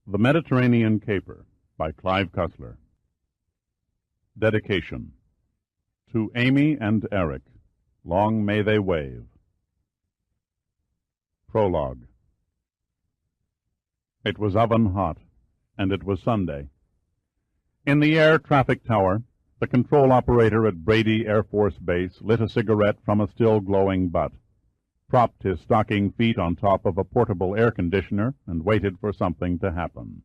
The Mediterranean Caper by Clive Cussler. Dedication. To Amy and Eric, long may they wave. Prologue. It was oven hot, and it was Sunday. In the air traffic tower, the control operator at Brady Air Force Base lit a cigarette from a still glowing butt, propped his stocking feet on top of a portable air conditioner, and waited for something to happen.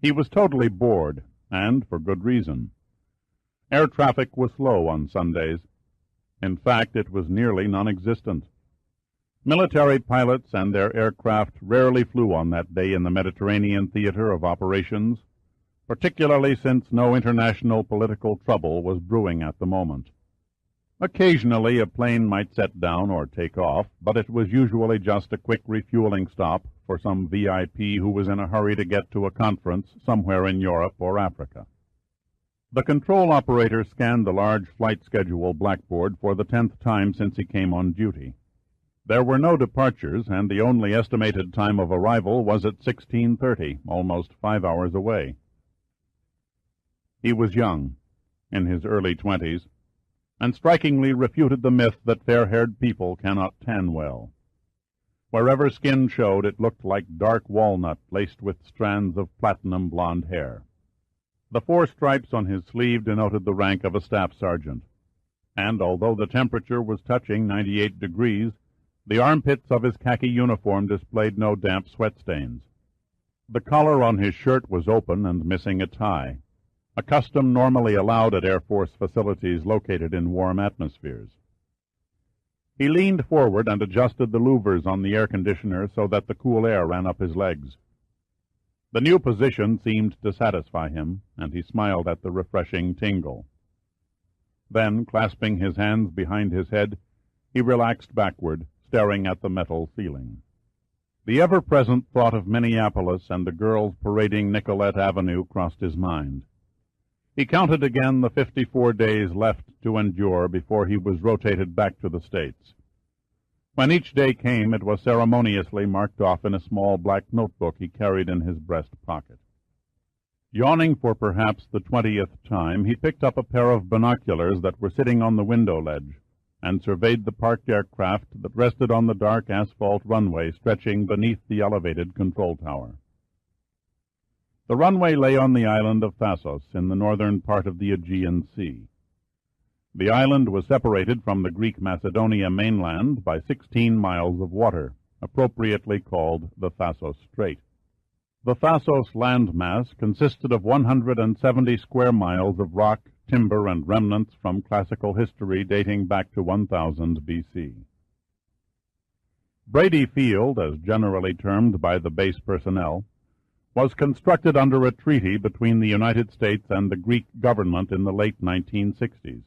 He was totally bored, and for good reason. Air traffic was slow on Sundays. In fact, it was nearly non-existent. Military pilots and their aircraft rarely flew on that day in the Mediterranean theater of operations, particularly since no international political trouble was brewing at the moment. Occasionally a plane might set down or take off, but it was usually just a quick refueling stop for some VIP who was in a hurry to get to a conference somewhere in Europe or Africa. The control operator scanned the large flight schedule blackboard for the 10th time since he came on duty. There were no departures, and the only estimated time of arrival was at 16:30, almost 5 hours away. He was young, in his early 20s, and strikingly refuted the myth that fair-haired people cannot tan well. Wherever skin showed, it looked like dark walnut laced with strands of platinum blonde hair. The 4 stripes on his sleeve denoted the rank of a staff sergeant, and although the temperature was touching 98 degrees, the armpits of his khaki uniform displayed no damp sweat stains. The collar on his shirt was open and missing a tie, a custom normally allowed at Air Force facilities located in warm atmospheres. He leaned forward and adjusted the louvers on the air conditioner so that the cool air ran up his legs. The new position seemed to satisfy him, and he smiled at the refreshing tingle. Then, clasping his hands behind his head, he relaxed backward, staring at the metal ceiling. The ever-present thought of Minneapolis and the girls parading Nicollet Avenue crossed his mind. He counted again the 54 days left to endure before he was rotated back to the States. When each day came, it was ceremoniously marked off in a small black notebook he carried in his breast pocket. Yawning for perhaps the 20th time, he picked up a pair of binoculars that were sitting on the window ledge, and surveyed the parked aircraft that rested on the dark asphalt runway stretching beneath the elevated control tower. The runway lay on the island of Thasos in the northern part of the Aegean Sea. The island was separated from the Greek Macedonia mainland by 16 miles of water, appropriately called the Thasos Strait. The Thasos landmass consisted of 170 square miles of rock, timber, and remnants from classical history dating back to 1000 B.C. Brady Field, as generally termed by the base personnel, was constructed under a treaty between the United States and the Greek government in the late 1960s.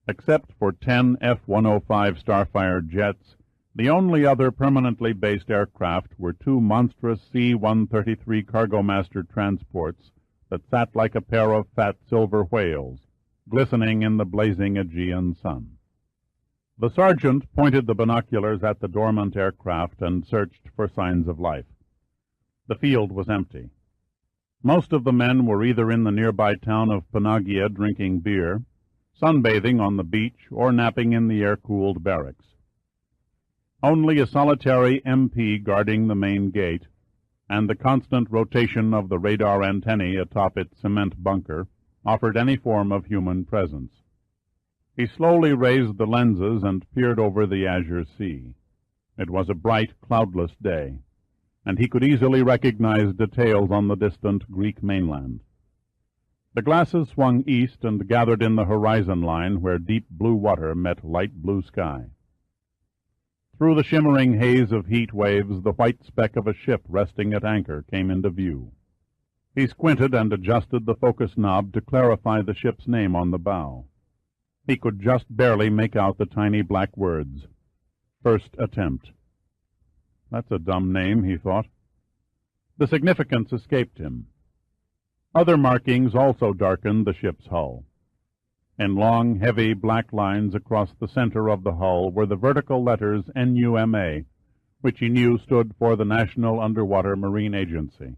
Except for 10 F-105 Starfire jets, the only other permanently based aircraft were 2 monstrous C-133 Cargomaster transports that sat like a pair of fat silver whales, glistening in the blazing Aegean sun. The sergeant pointed the binoculars at the dormant aircraft and searched for signs of life. The field was empty. Most of the men were either in the nearby town of Panagia drinking beer, sunbathing on the beach, or napping in the air-cooled barracks. Only a solitary MP guarding the main gate, and the constant rotation of the radar antennae atop its cement bunker, offered any form of human presence. He slowly raised the lenses and peered over the azure sea. It was a bright, cloudless day, and he could easily recognize details on the distant Greek mainland. The glasses swung east and gathered in the horizon line where deep blue water met light blue sky. Through the shimmering haze of heat waves, the white speck of a ship resting at anchor came into view. He squinted and adjusted the focus knob to clarify the ship's name on the bow. He could just barely make out the tiny black words, "First Attempt." That's a dumb name, he thought. The significance escaped him. Other markings also darkened the ship's hull. In long, heavy black lines across the center of the hull were the vertical letters NUMA, which he knew stood for the National Underwater Marine Agency.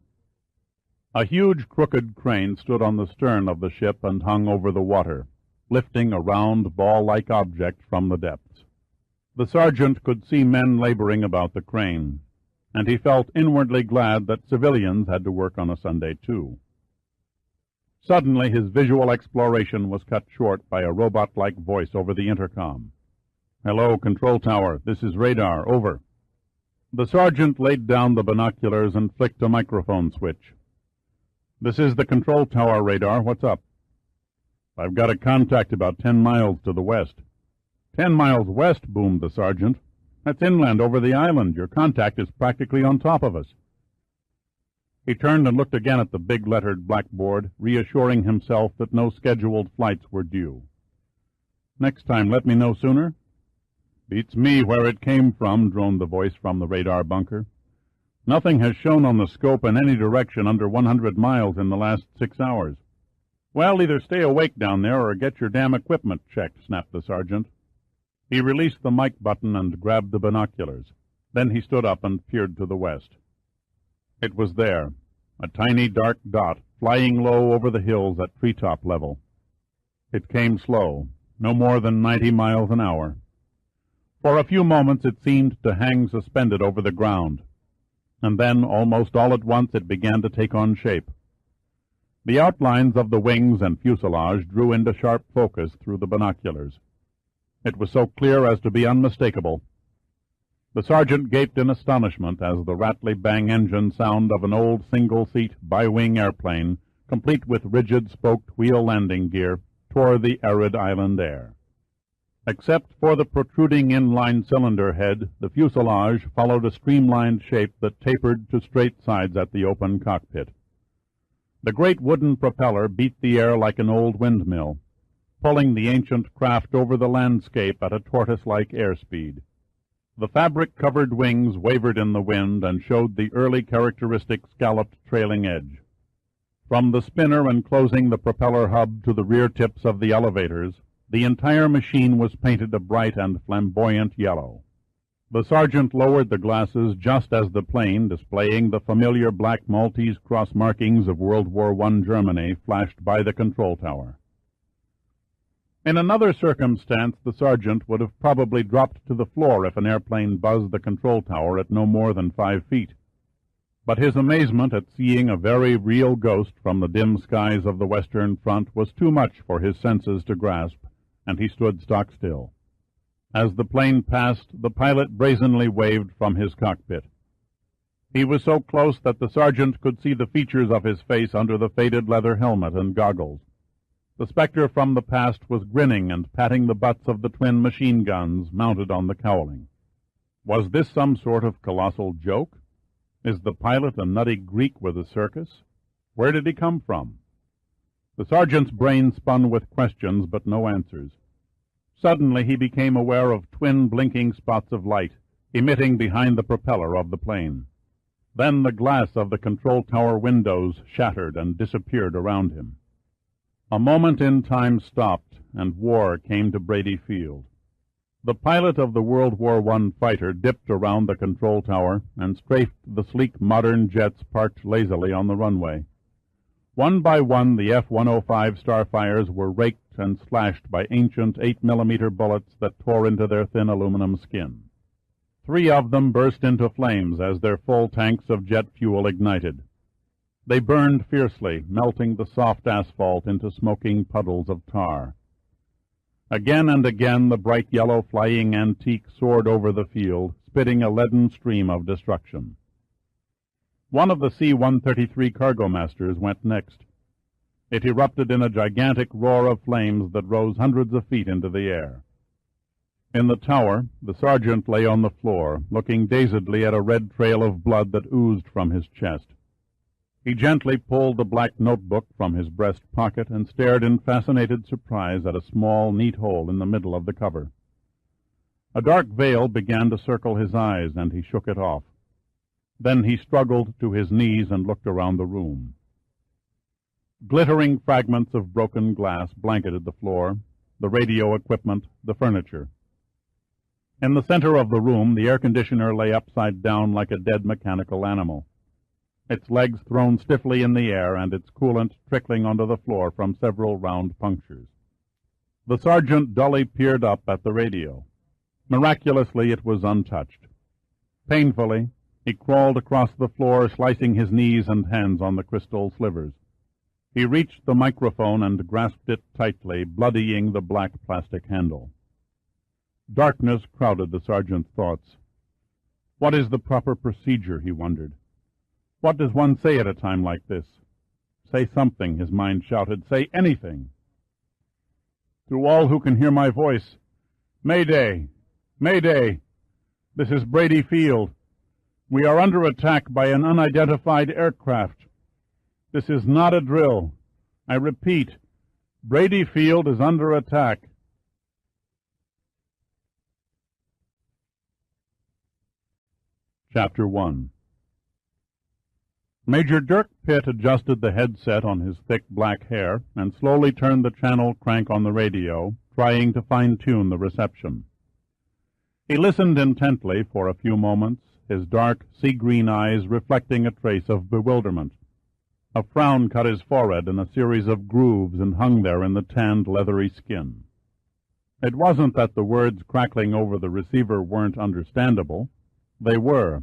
A huge crooked crane stood on the stern of the ship and hung over the water, lifting a round, ball-like object from the depths. The sergeant could see men laboring about the crane, and he felt inwardly glad that civilians had to work on a Sunday, too. Suddenly his visual exploration was cut short by a robot-like voice over the intercom. "Hello, Control Tower. This is Radar. Over." The sergeant laid down the binoculars and flicked a microphone switch. "This is the Control Tower, Radar. What's up?" "I've got a contact about 10 miles to the west." 10 miles west," boomed the sergeant. "That's inland over the island. Your contact is practically on top of us." He turned and looked again at the big lettered blackboard, reassuring himself that no scheduled flights were due. "Next time, let me know sooner." "Beats me where it came from," droned the voice from the radar bunker. "Nothing has shown on the scope in any direction under 100 miles in the last 6 hours." "Well, either stay awake down there or get your damn equipment checked," snapped the sergeant. He released the mic button and grabbed the binoculars. Then he stood up and peered to the west. It was there, a tiny dark dot, flying low over the hills at treetop level. It came slow, no more than 90 miles an hour. For a few moments it seemed to hang suspended over the ground, and then, almost all at once, it began to take on shape. The outlines of the wings and fuselage drew into sharp focus through the binoculars. It was so clear as to be unmistakable. The sergeant gaped in astonishment as the rattly-bang engine sound of an old single-seat bi-wing airplane, complete with rigid spoked wheel landing gear, tore the arid island air. Except for the protruding inline cylinder head, the fuselage followed a streamlined shape that tapered to straight sides at the open cockpit. The great wooden propeller beat the air like an old windmill, pulling the ancient craft over the landscape at a tortoise-like airspeed. The fabric-covered wings wavered in the wind and showed the early characteristic scalloped trailing edge. From the spinner enclosing the propeller hub to the rear tips of the elevators, the entire machine was painted a bright and flamboyant yellow. The sergeant lowered the glasses just as the plane, displaying the familiar black Maltese cross markings of World War I Germany, flashed by the control tower. In another circumstance, the sergeant would have probably dropped to the floor if an airplane buzzed the control tower at no more than 5 feet. But his amazement at seeing a very real ghost from the dim skies of the Western Front was too much for his senses to grasp, and he stood stock still. As the plane passed, the pilot brazenly waved from his cockpit. He was so close that the sergeant could see the features of his face under the faded leather helmet and goggles. The specter from the past was grinning and patting the butts of the twin machine guns mounted on the cowling. Was this some sort of colossal joke? Is the pilot a nutty Greek with a circus? Where did he come from? The sergeant's brain spun with questions, but no answers. Suddenly he became aware of twin blinking spots of light, emitting behind the propeller of the plane. Then the glass of the control tower windows shattered and disappeared around him. A moment in time stopped, and war came to Brady Field. The pilot of the World War I fighter dipped around the control tower and strafed the sleek modern jets parked lazily on the runway. One by one, the F-105 Starfires were raked and slashed by ancient 8mm bullets that tore into their thin aluminum skin. 3 of them burst into flames as their full tanks of jet fuel ignited. They burned fiercely, melting the soft asphalt into smoking puddles of tar. Again and again the bright yellow flying antique soared over the field, spitting a leaden stream of destruction. One of the C-133 cargo masters went next. It erupted in a gigantic roar of flames that rose hundreds of feet into the air. In the tower, the sergeant lay on the floor, looking dazedly at a red trail of blood that oozed from his chest. He gently pulled the black notebook from his breast pocket and stared in fascinated surprise at a small, neat hole in the middle of the cover. A dark veil began to circle his eyes, and he shook it off. Then he struggled to his knees and looked around the room. Glittering fragments of broken glass blanketed the floor, the radio equipment, the furniture. In the center of the room, the air conditioner lay upside down like a dead mechanical animal, its legs thrown stiffly in the air and its coolant trickling onto the floor from several round punctures. The sergeant dully peered up at the radio. Miraculously, it was untouched. Painfully, he crawled across the floor, slicing his knees and hands on the crystal slivers. He reached the microphone and grasped it tightly, bloodying the black plastic handle. Darkness crowded the sergeant's thoughts. What is the proper procedure, he wondered. What does one say at a time like this? Say something, his mind shouted. Say anything. To all who can hear my voice, Mayday! Mayday! This is Brady Field. We are under attack by an unidentified aircraft. This is not a drill. I repeat, Brady Field is under attack. Chapter 1. Major Dirk Pitt adjusted the headset on his thick black hair and slowly turned the channel crank on the radio, trying to fine-tune the reception. He listened intently for a few moments, his dark, sea-green eyes reflecting a trace of bewilderment. A frown cut his forehead in a series of grooves and hung there in the tanned, leathery skin. It wasn't that the words crackling over the receiver weren't understandable. They were.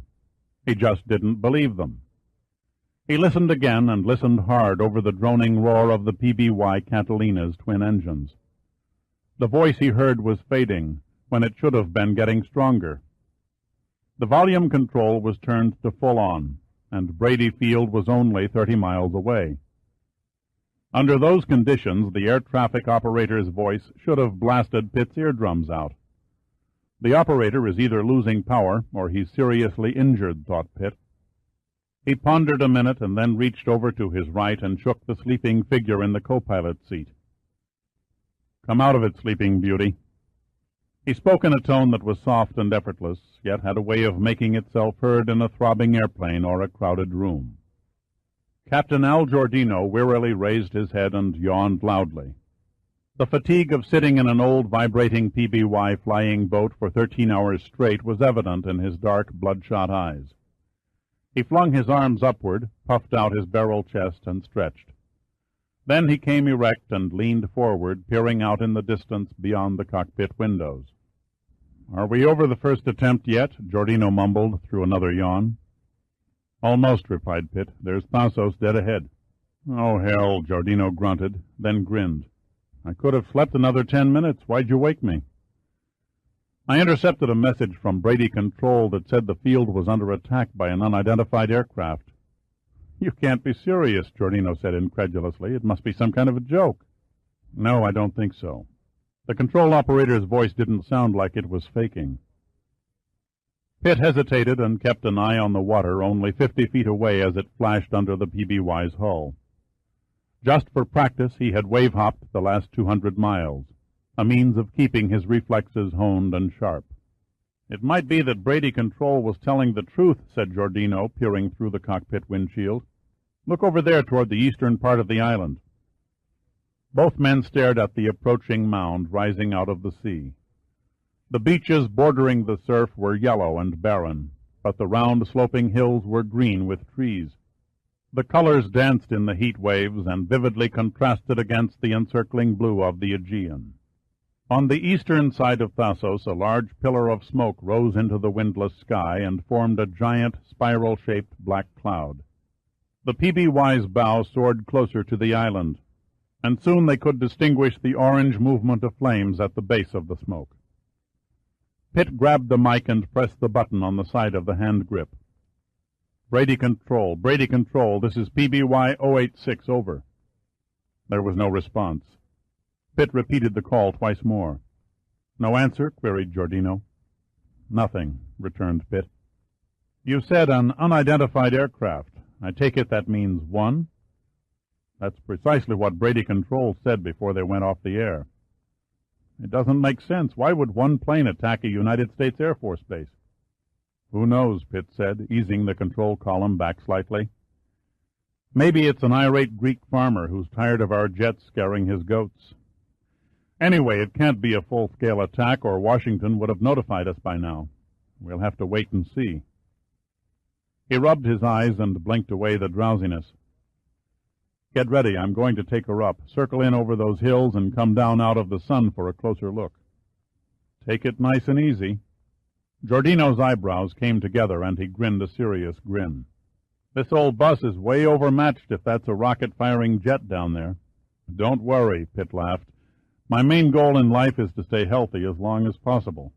He just didn't believe them. He listened again and listened hard over the droning roar of the PBY Catalina's twin engines. The voice he heard was fading when it should have been getting stronger. The volume control was turned to full on, and Brady Field was only 30 miles away. Under those conditions, the air traffic operator's voice should have blasted Pitt's eardrums out. The operator is either losing power or he's seriously injured, thought Pitt. He pondered a minute and then reached over to his right and shook the sleeping figure in the co-pilot's seat. Come out of it, sleeping beauty. He spoke in a tone that was soft and effortless, yet had a way of making itself heard in a throbbing airplane or a crowded room. Captain Al Giordino wearily raised his head and yawned loudly. The fatigue of sitting in an old vibrating PBY flying boat for 13 hours straight was evident in his dark, bloodshot eyes. He flung his arms upward, puffed out his barrel chest, and stretched. Then he came erect and leaned forward, peering out in the distance beyond the cockpit windows. "Are we over the first attempt yet?" Giordino mumbled through another yawn. "Almost," replied Pitt. "There's Thasos dead ahead." "Oh, hell," Giordino grunted, then grinned. "I could have slept another 10 minutes. Why'd you wake me?" "I intercepted a message from Brady Control that said the field was under attack by an unidentified aircraft." "You can't be serious," Giordino said incredulously. "It must be some kind of a joke." "No, I don't think so." The control operator's voice didn't sound like it was faking. Pitt hesitated and kept an eye on the water only 50 feet away as it flashed under the PBY's hull. Just for practice, he had wave-hopped the last 200 miles, a means of keeping his reflexes honed and sharp. "It might be that Brady Control was telling the truth," said Giordino, peering through the cockpit windshield. "Look over there toward the eastern part of the island." Both men stared at the approaching mound rising out of the sea. The beaches bordering the surf were yellow and barren, but the round sloping hills were green with trees. The colors danced in the heat waves and vividly contrasted against the encircling blue of the Aegean. On the eastern side of Thasos, a large pillar of smoke rose into the windless sky and formed a giant, spiral-shaped black cloud. The PBY's bow soared closer to the island, and soon they could distinguish the orange movement of flames at the base of the smoke. Pitt grabbed the mic and pressed the button on the side of the hand grip. Brady Control, this is PBY 086, over." There was no response. Pitt repeated the call twice more. "No answer?" queried Giordino. "Nothing," returned Pitt. "You said an unidentified aircraft. I take it that means one?" "That's precisely what Brady Control said before they went off the air." "It doesn't make sense. Why would one plane attack a United States Air Force base?" "Who knows," Pitt said, easing the control column back slightly. "Maybe it's an irate Greek farmer who's tired of our jets scaring his goats. Anyway, it can't be a full-scale attack, or Washington would have notified us by now. We'll have to wait and see. He rubbed his eyes and blinked away the drowsiness. Get ready, I'm going to take her up. Circle in over those hills and come down out of the sun for a closer look. Take it nice and easy. Giordino's eyebrows came together, and he grinned a serious grin. This old bus is way overmatched if that's a rocket-firing jet down there. Don't worry, Pitt laughed. My main goal in life is to stay healthy as long as possible.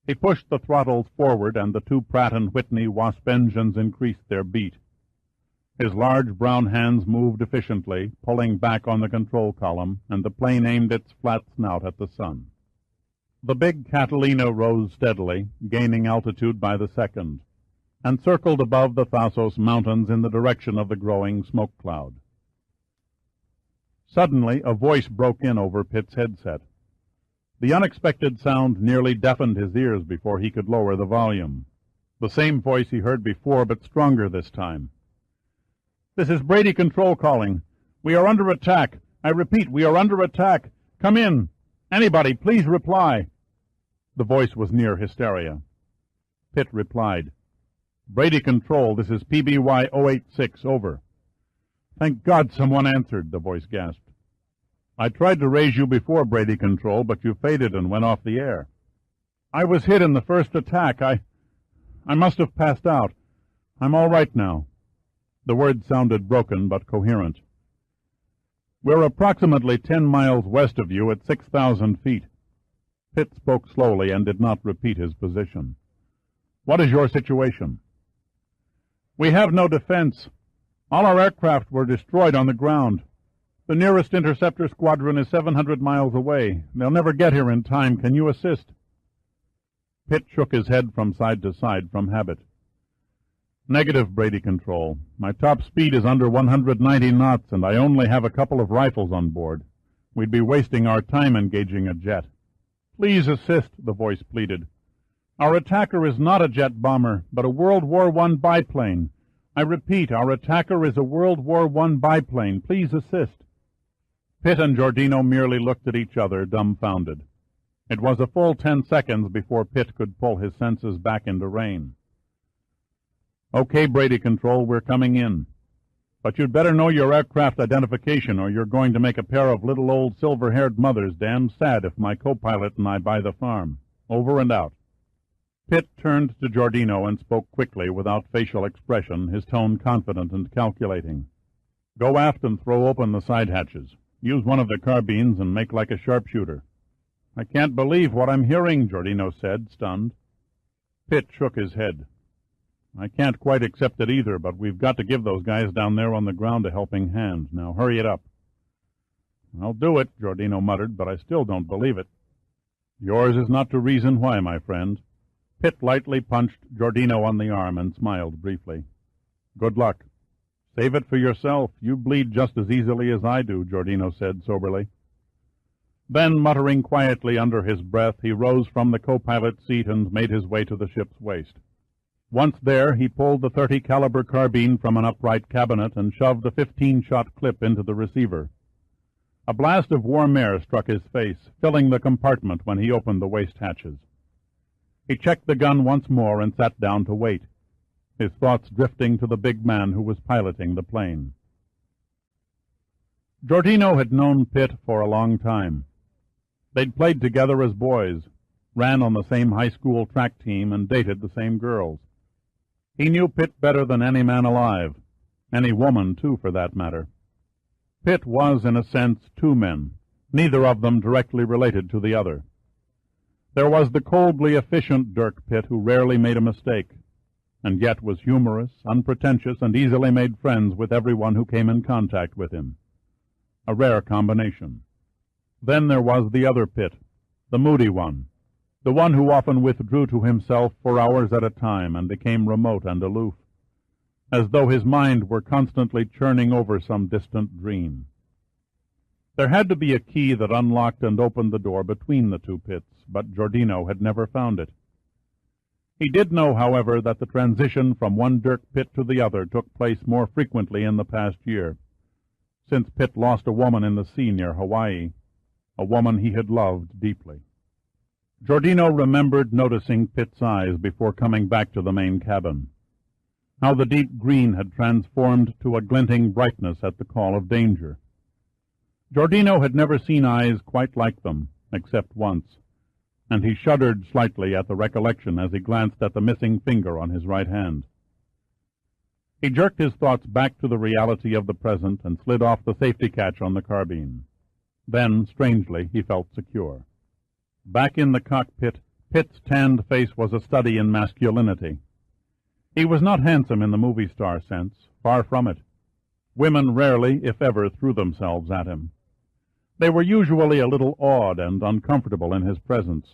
He pushed the throttles forward, and the two Pratt & Whitney Wasp engines increased their beat. His large brown hands moved efficiently, pulling back on the control column, and the plane aimed its flat snout at the sun. The big Catalina rose steadily, gaining altitude by the second, and circled above the Thasos Mountains in the direction of the growing smoke cloud. Suddenly, a voice broke in over Pitt's headset. The unexpected sound nearly deafened his ears before he could lower the volume. The same voice he heard before, but stronger this time. "This is Brady Control calling. We are under attack. I repeat, we are under attack. Come in. Anybody, please reply." The voice was near hysteria. Pitt replied, "Brady Control, this is PBY 086, over." "Thank God someone answered," the voice gasped. "I tried to raise you before, Brady Control, but you faded and went off the air. I was hit in the first attack. I must have passed out. I'm all right now." The words sounded broken but coherent. "We're approximately 10 miles west of you at 6,000 feet. Pitt spoke slowly and did not repeat his position. "What is your situation?" "We have no defense. All our aircraft were destroyed on the ground. The nearest interceptor squadron is 700 miles away. They'll never get here in time. Can you assist?" Pitt shook his head from side to side from habit. "Negative, Brady Control. My top speed is under 190 knots, and I only have a couple of rifles on board. We'd be wasting our time engaging a jet." "Please assist," the voice pleaded. "Our attacker is not a jet bomber, but a World War I biplane. I repeat, our attacker is a World War I biplane. Please assist." Pitt and Giordino merely looked at each other, dumbfounded. It was a full 10 seconds before Pitt could pull his senses back into rein. "Okay, Brady Control, we're coming in. But you'd better know your aircraft identification, or you're going to make a pair of little old silver-haired mothers damn sad if my co-pilot and I buy the farm. Over and out." Pitt turned to Giordino and spoke quickly, without facial expression, his tone confident and calculating. "Go aft and throw open the side hatches. Use one of the carbines and make like a sharpshooter." "I can't believe what I'm hearing," Giordino said, stunned. Pitt shook his head. "I can't quite accept it either, but we've got to give those guys down there on the ground a helping hand. Now hurry it up." "I'll do it," Giordino muttered, "but I still don't believe it." "Yours is not to reason why, my friend." Pitt lightly punched Giordino on the arm and smiled briefly. "Good luck." "Save it for yourself. You bleed just as easily as I do," Giordino said soberly. Then, muttering quietly under his breath, he rose from the co-pilot's seat and made his way to the ship's waist. Once there, he pulled the .30 caliber carbine from an upright cabinet and shoved a 15-shot clip into the receiver. A blast of warm air struck his face, filling the compartment when he opened the waist hatches. He checked the gun once more and sat down to wait, his thoughts drifting to the big man who was piloting the plane. Giordino had known Pitt for a long time. They'd played together as boys, ran on the same high school track team, and dated the same girls. He knew Pitt better than any man alive, any woman, too, for that matter. Pitt was, in a sense, two men, neither of them directly related to the other. There was the coldly efficient Dirk Pitt, who rarely made a mistake, and yet was humorous, unpretentious, and easily made friends with everyone who came in contact with him. A rare combination. Then there was the other Pitt, the moody one, the one who often withdrew to himself for hours at a time and became remote and aloof, as though his mind were constantly churning over some distant dream. There had to be a key that unlocked and opened the door between the two Pitts, but Giordino had never found it. He did know, however, that the transition from one Dirk Pitt to the other took place more frequently in the past year, since Pitt lost a woman in the sea near Hawaii. a woman he had loved deeply. Giordino remembered noticing Pitt's eyes before coming back to the main cabin. How the deep green had transformed to a glinting brightness at the call of danger. Giordino had never seen eyes quite like them, except once, and he shuddered slightly at the recollection as he glanced at the missing finger on his right hand. He jerked his thoughts back to the reality of the present and slid off the safety catch on the carbine. Then, strangely, he felt secure. Back in the cockpit, Pitt's tanned face was a study in masculinity. He was not handsome in the movie star sense, far from it. Women rarely, if ever, threw themselves at him. They were usually a little awed and uncomfortable in his presence.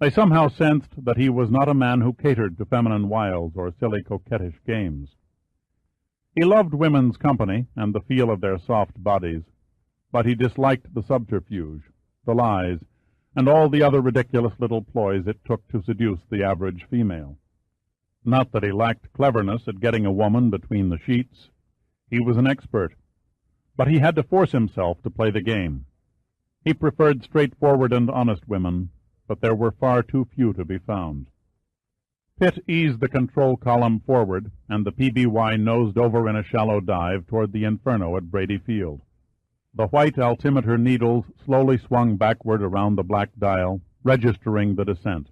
They somehow sensed that he was not a man who catered to feminine wiles or silly coquettish games. He loved women's company and the feel of their soft bodies, but he disliked the subterfuge, the lies, and all the other ridiculous little ploys it took to seduce the average female. Not that he lacked cleverness at getting a woman between the sheets. He was an expert, but he had to force himself to play the game. He preferred straightforward and honest women, but there were far too few to be found. Pitt eased the control column forward, and the PBY nosed over in a shallow dive toward the inferno at Brady Field. The white altimeter needles slowly swung backward around the black dial, registering the descent.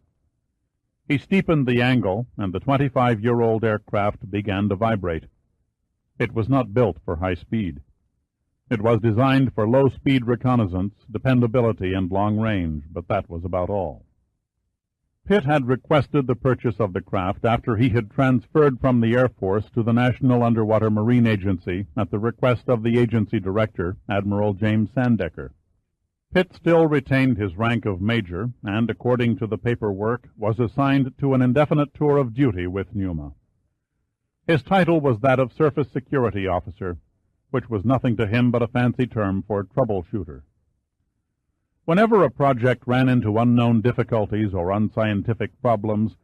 He steepened the angle, and the 25-year-old aircraft began to vibrate. It was not built for high speed. It was designed for low-speed reconnaissance, dependability, and long range, but that was about all. Pitt had requested the purchase of the craft after he had transferred from the Air Force to the National Underwater Marine Agency at the request of the agency director, Admiral James Sandecker. Pitt still retained his rank of major and, according to the paperwork, was assigned to an indefinite tour of duty with Numa. His title was that of Surface Security Officer, which was nothing to him but a fancy term for troubleshooter. Whenever a project ran into unknown difficulties or unscientific problems,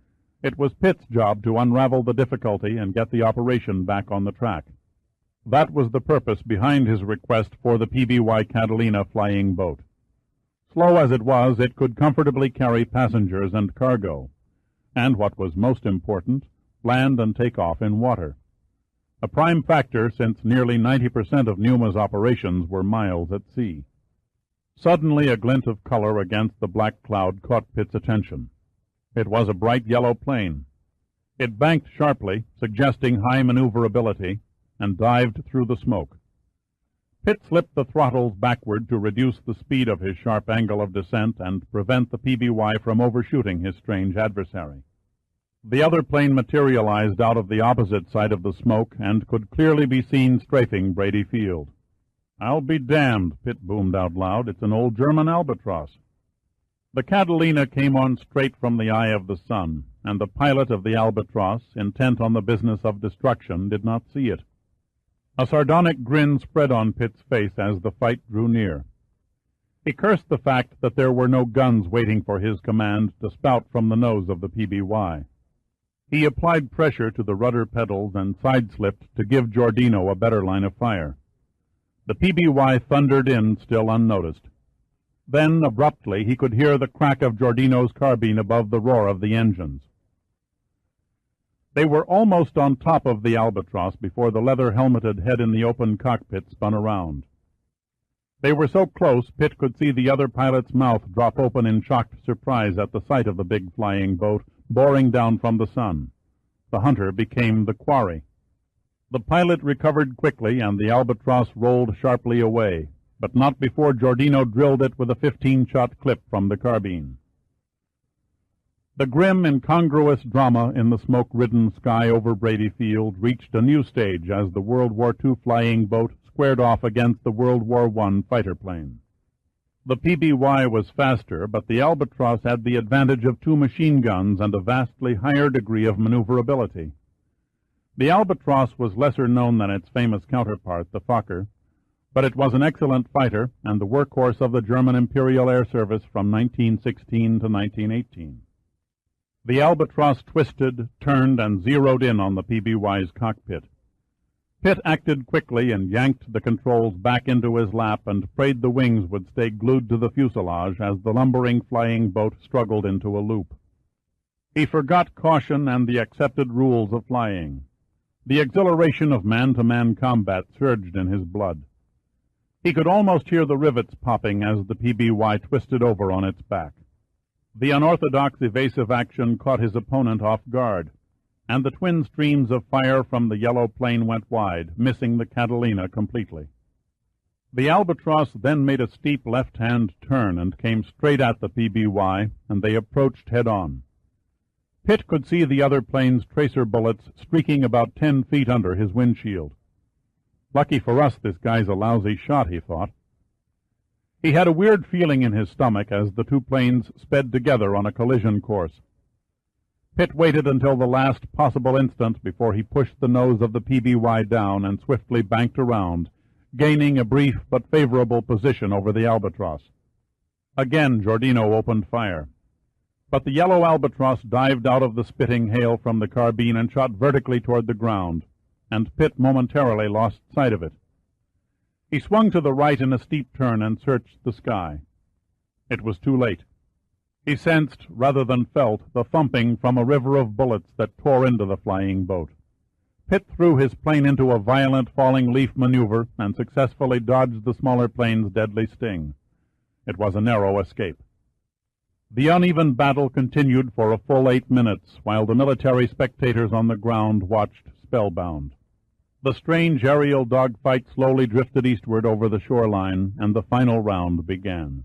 it was Pitt's job to unravel the difficulty and get the operation back on the track. That was the purpose behind his request for the PBY Catalina flying boat. Slow as it was, it could comfortably carry passengers and cargo, and what was most important, land and take off in water. A prime factor since nearly 90% of Numa's operations were miles at sea. Suddenly a glint of color against the black cloud caught Pitt's attention. It was a bright yellow plane. It banked sharply, suggesting high maneuverability, and dived through the smoke. Pitt slipped the throttles backward to reduce the speed of his sharp angle of descent and prevent the PBY from overshooting his strange adversary. The other plane materialized out of the opposite side of the smoke and could clearly be seen strafing Brady Field. "I'll be damned," Pitt boomed out loud. "It's an old German Albatros." The Catalina came on straight from the eye of the sun, and the pilot of the Albatros, intent on the business of destruction, did not see it. A sardonic grin spread on Pitt's face as the fight drew near. He cursed the fact that there were no guns waiting for his command to spout from the nose of the PBY. He applied pressure to the rudder pedals and side-slipped to give Giordino a better line of fire. The PBY thundered in, still unnoticed. Then, abruptly, he could hear the crack of Giordino's carbine above the roar of the engines. They were almost on top of the Albatros before the leather-helmeted head in the open cockpit spun around. They were so close, Pitt could see the other pilot's mouth drop open in shocked surprise at the sight of the big flying boat boring down from the sun. The hunter became the quarry. The pilot recovered quickly, and the Albatros rolled sharply away, but not before Giordino drilled it with a 15-shot clip from the carbine. The grim, incongruous drama in the smoke-ridden sky over Brady Field reached a new stage as the World War II flying boat squared off against the World War I fighter plane. The PBY was faster, but the Albatros had the advantage of 2 machine guns and a vastly higher degree of maneuverability. The Albatros was lesser known than its famous counterpart, the Fokker, but it was an excellent fighter and the workhorse of the German Imperial Air Service from 1916 to 1918. The Albatros twisted, turned, and zeroed in on the PBY's cockpit. Pitt acted quickly and yanked the controls back into his lap and prayed the wings would stay glued to the fuselage as the lumbering flying boat struggled into a loop. He forgot caution and the accepted rules of flying. The exhilaration of man-to-man combat surged in his blood. He could almost hear the rivets popping as the PBY twisted over on its back. The unorthodox evasive action caught his opponent off guard, and the twin streams of fire from the yellow plane went wide, missing the Catalina completely. The Albatros then made a steep left-hand turn and came straight at the PBY, and they approached head-on. Pitt could see the other plane's tracer bullets streaking about 10 feet under his windshield. Lucky for us, this guy's a lousy shot, he thought. He had a weird feeling in his stomach as the two planes sped together on a collision course. Pitt waited until the last possible instant before he pushed the nose of the PBY down and swiftly banked around, gaining a brief but favorable position over the Albatros. Again Giordino opened fire. But the yellow Albatros dived out of the spitting hail from the carbine and shot vertically toward the ground, and Pitt momentarily lost sight of it. He swung to the right in a steep turn and searched the sky. It was too late. He sensed, rather than felt, the thumping from a river of bullets that tore into the flying boat. Pitt threw his plane into a violent falling leaf maneuver and successfully dodged the smaller plane's deadly sting. It was a narrow escape. The uneven battle continued for a full 8 minutes, while the military spectators on the ground watched spellbound. The strange aerial dogfight slowly drifted eastward over the shoreline, and the final round began.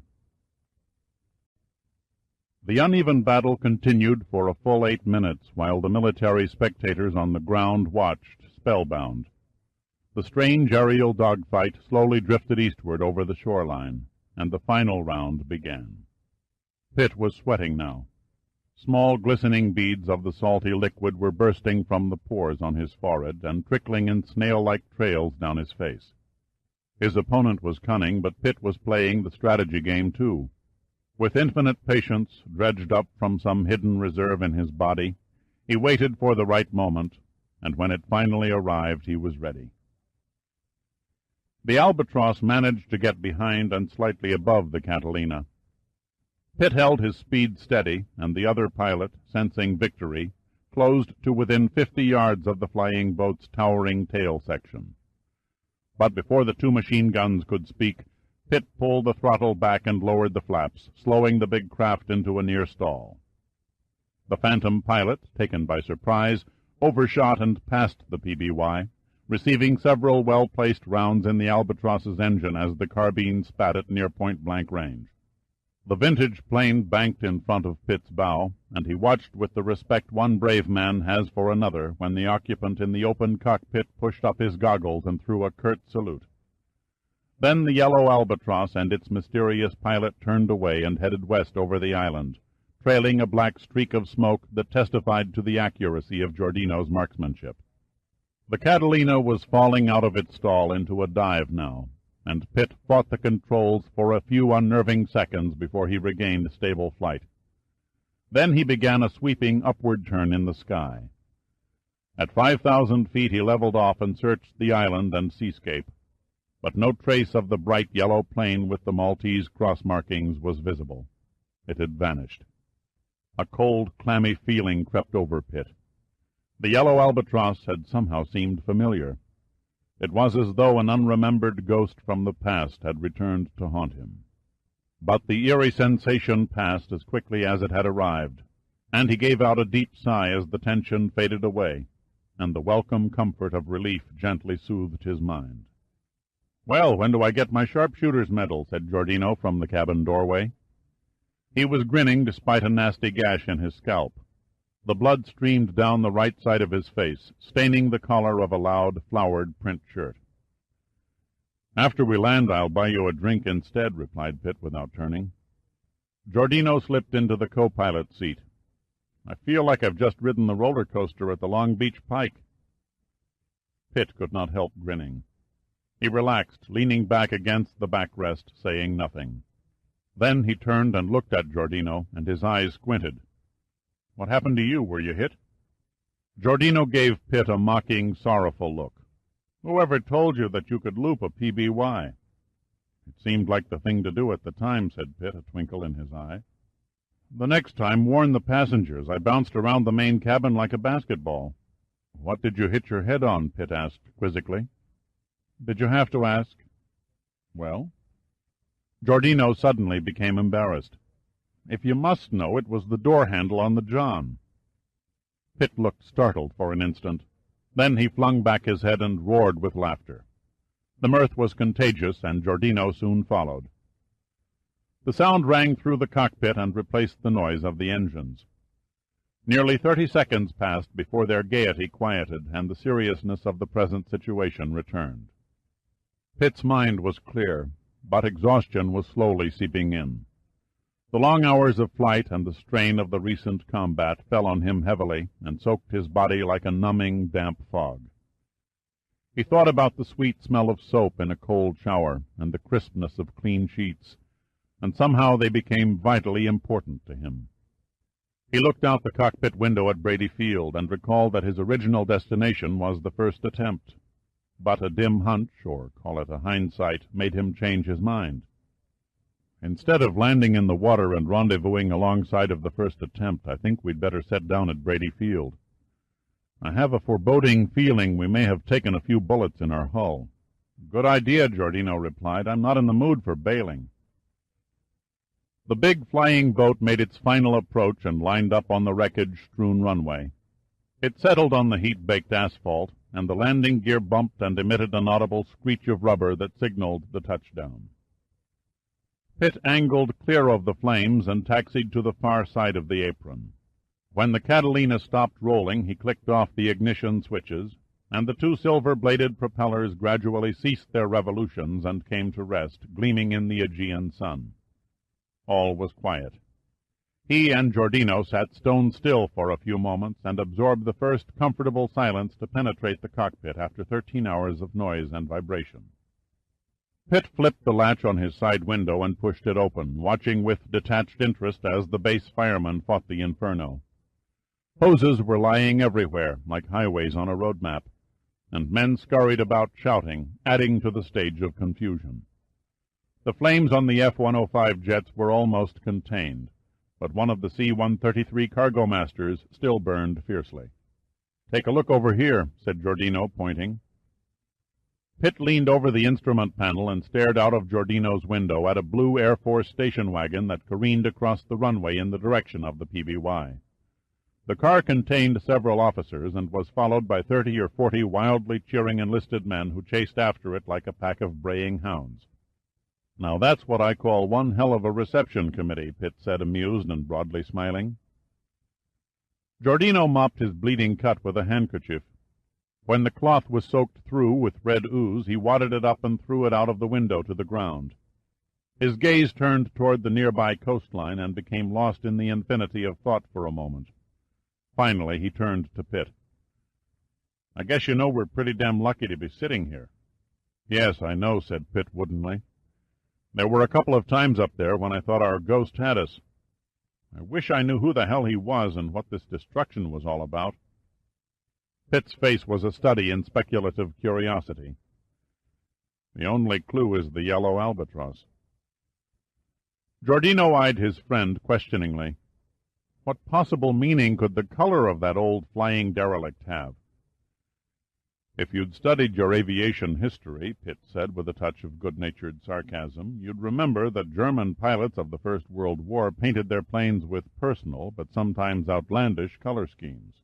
The uneven battle continued for a full 8 minutes, while the military spectators on the ground watched, spellbound. The strange aerial dogfight slowly drifted eastward over the shoreline, and the final round began. Pitt was sweating now. Small glistening beads of the salty liquid were bursting from the pores on his forehead and trickling in snail-like trails down his face. His opponent was cunning, but Pitt was playing the strategy game too. With infinite patience, dredged up from some hidden reserve in his body, he waited for the right moment, and when it finally arrived, he was ready. The Albatros managed to get behind and slightly above the Catalina. Pitt held his speed steady, and the other pilot, sensing victory, closed to within 50 yards of the flying boat's towering tail section. But before the two machine guns could speak, Pitt pulled the throttle back and lowered the flaps, slowing the big craft into a near stall. The Phantom pilot, taken by surprise, overshot and passed the PBY, receiving several well-placed rounds in the Albatros's engine as the carbine spat at near point-blank range. The vintage plane banked in front of Pitt's bow, and he watched with the respect one brave man has for another when the occupant in the open cockpit pushed up his goggles and threw a curt salute. Then the yellow Albatros and its mysterious pilot turned away and headed west over the island, trailing a black streak of smoke that testified to the accuracy of Giordino's marksmanship. The Catalina was falling out of its stall into a dive now, and Pitt fought the controls for a few unnerving seconds before he regained stable flight. Then he began a sweeping upward turn in the sky. At 5,000 feet he leveled off and searched the island and seascape, but no trace of the bright yellow plane with the Maltese cross markings was visible. It had vanished. A cold, clammy feeling crept over Pitt. The yellow Albatros had somehow seemed familiar. It was as though an unremembered ghost from the past had returned to haunt him. But the eerie sensation passed as quickly as it had arrived, and he gave out a deep sigh as the tension faded away, and the welcome comfort of relief gently soothed his mind. "Well, when do I get my sharpshooter's medal?" said Giordino from the cabin doorway. He was grinning despite a nasty gash in his scalp. The blood streamed down the right side of his face, staining the collar of a loud, flowered print shirt. "After we land, I'll buy you a drink instead," replied Pitt without turning. Giordino slipped into the co-pilot seat. "I feel like I've just ridden the roller coaster at the Long Beach Pike." Pitt could not help grinning. He relaxed, leaning back against the backrest, saying nothing. Then he turned and looked at Giordino, and his eyes squinted. "What happened to you? Were you hit?" Giordino gave Pitt a mocking, sorrowful look. Whoever told you that you could loop a PBY? It seemed like the thing to do at the time, said Pitt, a twinkle in his eye. The next time, warn the passengers. I bounced around the main cabin like a basketball. What did you hit your head on? Pitt asked quizzically. Did you have to ask? Well? Giordino suddenly became embarrassed. If you must know, it was the door handle on the John. Pitt looked startled for an instant. Then he flung back his head and roared with laughter. The mirth was contagious, and Giordino soon followed. The sound rang through the cockpit and replaced the noise of the engines. Nearly 30 seconds passed before their gaiety quieted and the seriousness of the present situation returned. Pitt's mind was clear, but exhaustion was slowly seeping in. The long hours of flight and the strain of the recent combat fell on him heavily and soaked his body like a numbing, damp fog. He thought about the sweet smell of soap in a cold shower and the crispness of clean sheets, and somehow they became vitally important to him. He looked out the cockpit window at Brady Field and recalled that his original destination was the first attempt. But a dim hunch, or call it a hindsight, made him change his mind. Instead of landing in the water and rendezvousing alongside of the first attempt, I think we'd better set down at Brady Field. I have a foreboding feeling we may have taken a few bullets in our hull. Good idea, Giordino replied. I'm not in the mood for bailing. The big flying boat made its final approach and lined up on the wreckage-strewn runway. It settled on the heat-baked asphalt, and the landing gear bumped and emitted an audible screech of rubber that signaled the touchdown. Pitt angled clear of the flames and taxied to the far side of the apron. When the Catalina stopped rolling, he clicked off the ignition switches, and the two silver-bladed propellers gradually ceased their revolutions and came to rest, gleaming in the Aegean sun. All was quiet. He and Giordino sat stone still for a few moments and absorbed the first comfortable silence to penetrate the cockpit after 13 hours of noise and vibration. Pitt flipped the latch on his side window and pushed it open, watching with detached interest as the base firemen fought the inferno. Hoses were lying everywhere, like highways on a road map, and men scurried about shouting, adding to the stage of confusion. The flames on the F-105 jets were almost contained, but one of the C-133 cargo masters still burned fiercely. "Take a look over here," said Giordino, pointing. Pitt leaned over the instrument panel and stared out of Giordino's window at a blue Air Force station wagon that careened across the runway in the direction of the PBY. The car contained several officers and was followed by 30 or 40 wildly cheering enlisted men who chased after it like a pack of braying hounds. "Now that's what I call one hell of a reception committee," Pitt said, amused and broadly smiling. Giordino mopped his bleeding cut with a handkerchief. When the cloth was soaked through with red ooze, he wadded it up and threw it out of the window to the ground. His gaze turned toward the nearby coastline and became lost in the infinity of thought for a moment. Finally, he turned to Pitt. "I guess you know we're pretty damn lucky to be sitting here." "Yes, I know," said Pitt woodenly. "There were a couple of times up there when I thought our ghost had us. I wish I knew who the hell he was and what this destruction was all about." Pitt's face was a study in speculative curiosity. "The only clue is the yellow Albatros." Giordino eyed his friend questioningly. What possible meaning could the color of that old flying derelict have? "If you'd studied your aviation history," Pitt said with a touch of good-natured sarcasm, "you'd remember that German pilots of the First World War painted their planes with personal, but sometimes outlandish, color schemes."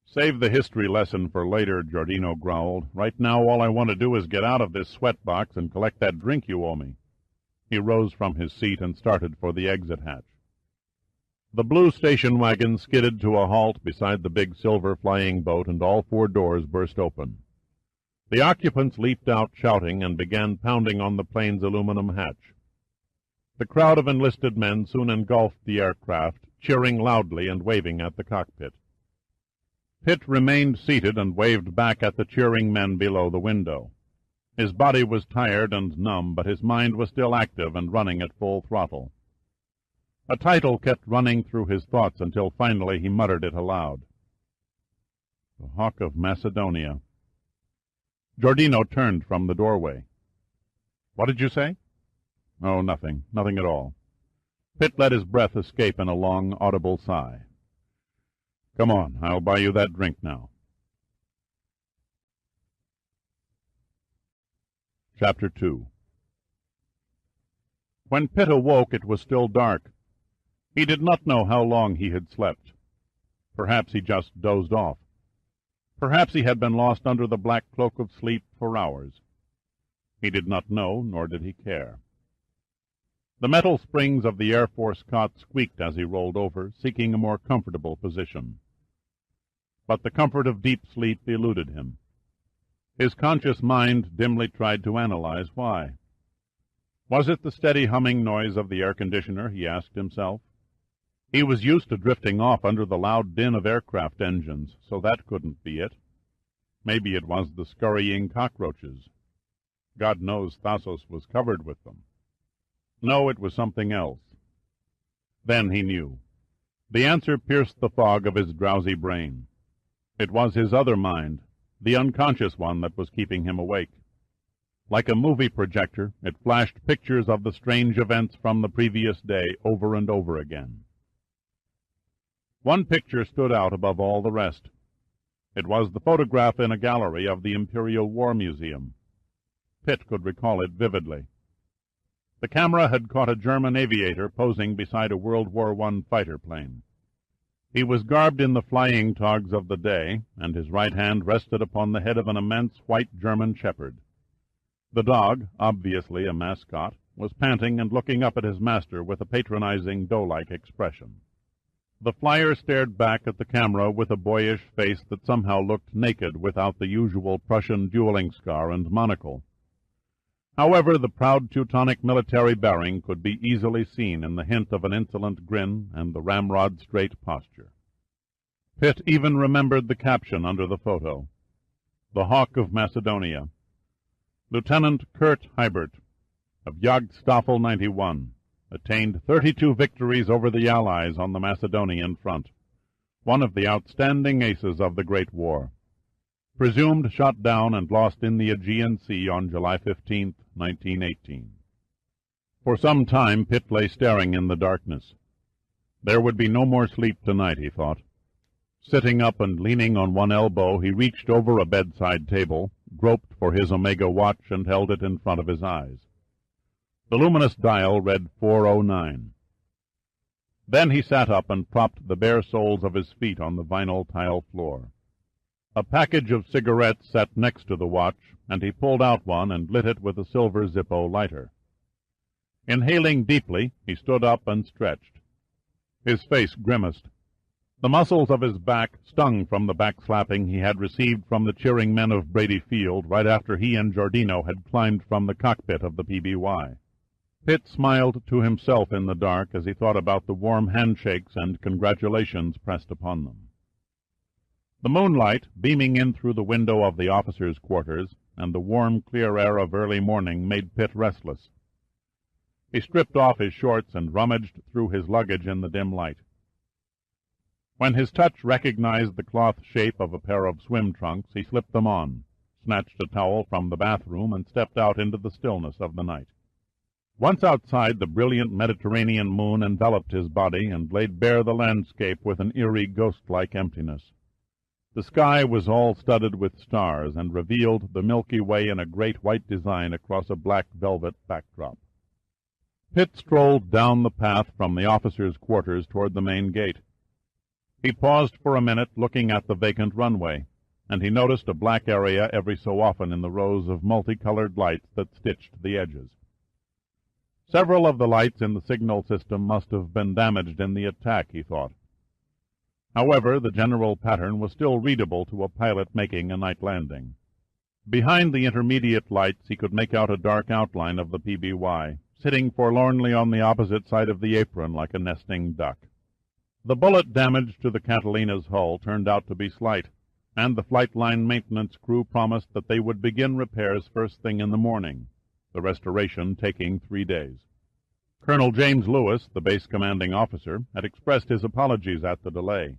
"Save the history lesson for later," Giordino growled. "Right now all I want to do is get out of this sweat-box and collect that drink you owe me." He rose from his seat and started for the exit hatch. The blue station wagon skidded to a halt beside the big silver flying boat, and all 4 doors burst open. The occupants leaped out shouting and began pounding on the plane's aluminum hatch. The crowd of enlisted men soon engulfed the aircraft, cheering loudly and waving at the cockpit. Pitt remained seated and waved back at the cheering men below the window. His body was tired and numb, but his mind was still active and running at full throttle. A title kept running through his thoughts until finally he muttered it aloud. "The Hawk of Macedonia." Giordino turned from the doorway. "What did you say?" "Oh, nothing. Nothing at all." Pitt let his breath escape in a long, audible sigh. "Come on, I'll buy you that drink now." Chapter 2. When Pitt awoke, it was still dark. He did not know how long he had slept. Perhaps he just dozed off. Perhaps he had been lost under the black cloak of sleep for hours. He did not know, nor did he care. The metal springs of the Air Force cot squeaked as he rolled over, seeking a more comfortable position. But the comfort of deep sleep eluded him. His conscious mind dimly tried to analyze why. Was it the steady humming noise of the air conditioner, he asked himself? He was used to drifting off under the loud din of aircraft engines, so that couldn't be it. Maybe it was the scurrying cockroaches. God knows Thasos was covered with them. No, it was something else. Then he knew. The answer pierced the fog of his drowsy brain. It was his other mind, the unconscious one that was keeping him awake. Like a movie projector, it flashed pictures of the strange events from the previous day over and over again. One picture stood out above all the rest. It was the photograph in a gallery of the Imperial War Museum. Pitt could recall it vividly. The camera had caught a German aviator posing beside a World War I fighter plane. He was garbed in the flying togs of the day, and his right hand rested upon the head of an immense white German shepherd. The dog, obviously a mascot, was panting and looking up at his master with a patronizing doe-like expression. The flyer stared back at the camera with a boyish face that somehow looked naked without the usual Prussian dueling scar and monocle. However, the proud Teutonic military bearing could be easily seen in the hint of an insolent grin and the ramrod-straight posture. Pitt even remembered the caption under the photo. "The Hawk of Macedonia. Lieutenant Kurt Heibert, of Jagdstaffel 91, attained 32 victories over the Allies on the Macedonian front, one of the outstanding aces of the Great War. Presumed shot down and lost in the Aegean Sea on July 15, 1918. For some time Pitt lay staring in the darkness. There would be no more sleep tonight, he thought. Sitting up and leaning on one elbow, he reached over a bedside table, groped for his Omega watch, and held it in front of his eyes. The luminous dial read 4:09. Then he sat up and propped the bare soles of his feet on the vinyl tile floor. A package of cigarettes sat next to the watch, and he pulled out one and lit it with a silver Zippo lighter. Inhaling deeply, he stood up and stretched. His face grimaced. The muscles of his back stung from the backslapping he had received from the cheering men of Brady Field right after he and Giordino had climbed from the cockpit of the PBY. Pitt smiled to himself in the dark as he thought about the warm handshakes and congratulations pressed upon them. The moonlight, beaming in through the window of the officers' quarters, and the warm, clear air of early morning made Pitt restless. He stripped off his shorts and rummaged through his luggage in the dim light. When his touch recognized the cloth shape of a pair of swim trunks, he slipped them on, snatched a towel from the bathroom, and stepped out into the stillness of the night. Once outside, the brilliant Mediterranean moon enveloped his body and laid bare the landscape with an eerie, ghost-like emptiness. The sky was all studded with stars and revealed the Milky Way in a great white design across a black velvet backdrop. Pitt strolled down the path from the officers' quarters toward the main gate. He paused for a minute looking at the vacant runway, and he noticed a black area every so often in the rows of multicolored lights that stitched the edges. Several of the lights in the signal system must have been damaged in the attack, he thought. However, the general pattern was still readable to a pilot making a night landing. Behind the intermediate lights he could make out a dark outline of the PBY, sitting forlornly on the opposite side of the apron like a nesting duck. The bullet damage to the Catalina's hull turned out to be slight, and the flight line maintenance crew promised that they would begin repairs first thing in the morning, the restoration taking 3 days. Colonel James Lewis, the base commanding officer, had expressed his apologies at the delay.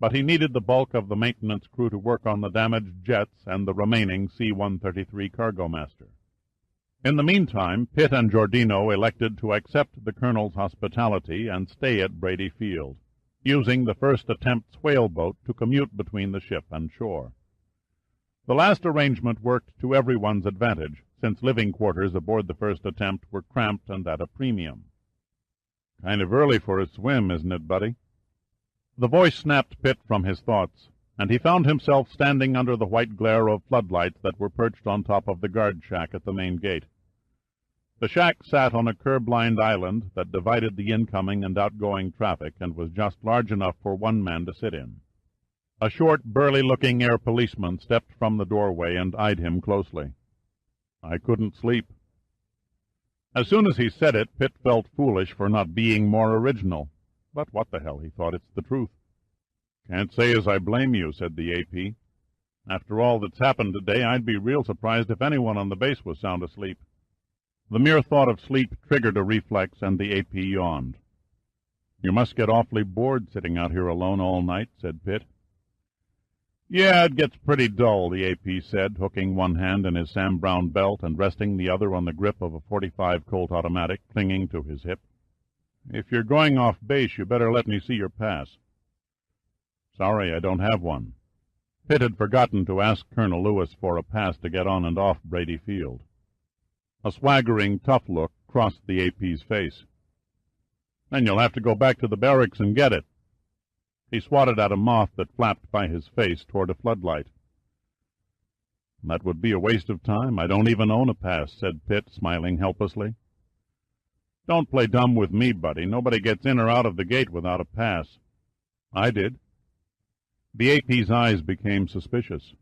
but he needed the bulk of the maintenance crew to work on the damaged jets and the remaining C-133 cargo master. In the meantime, Pitt and Giordino elected to accept the colonel's hospitality and stay at Brady Field, using the first attempt's whaleboat to commute between the ship and shore. The last arrangement worked to everyone's advantage, since living quarters aboard the first attempt were cramped and at a premium. "Kind of early for a swim, isn't it, buddy?" The voice snapped Pitt from his thoughts, and he found himself standing under the white glare of floodlights that were perched on top of the guard shack at the main gate. The shack sat on a curb-lined island that divided the incoming and outgoing traffic and was just large enough for one man to sit in. A short, burly-looking air policeman stepped from the doorway and eyed him closely. "I couldn't sleep." As soon as he said it, Pitt felt foolish for not being more original. But what the hell, he thought, it's the truth. "Can't say as I blame you," said the AP. "After all that's happened today, I'd be real surprised if anyone on the base was sound asleep." The mere thought of sleep triggered a reflex, and the AP yawned. "You must get awfully bored sitting out here alone all night," said Pitt. "Yeah, it gets pretty dull," the AP said, hooking one hand in his Sam Browne belt and resting the other on the grip of a .45 Colt automatic clinging to his hip. "If you're going off base, you better let me see your pass." "Sorry, I don't have one." Pitt had forgotten to ask Colonel Lewis for a pass to get on and off Brady Field. A swaggering, tough look crossed the AP's face. "Then you'll have to go back to the barracks and get it." He swatted at a moth that flapped by his face toward a floodlight. "That would be a waste of time. I don't even own a pass," said Pitt, smiling helplessly. "Don't play dumb with me, buddy. Nobody gets in or out of the gate without a pass." "I did." The AP's eyes became suspicious.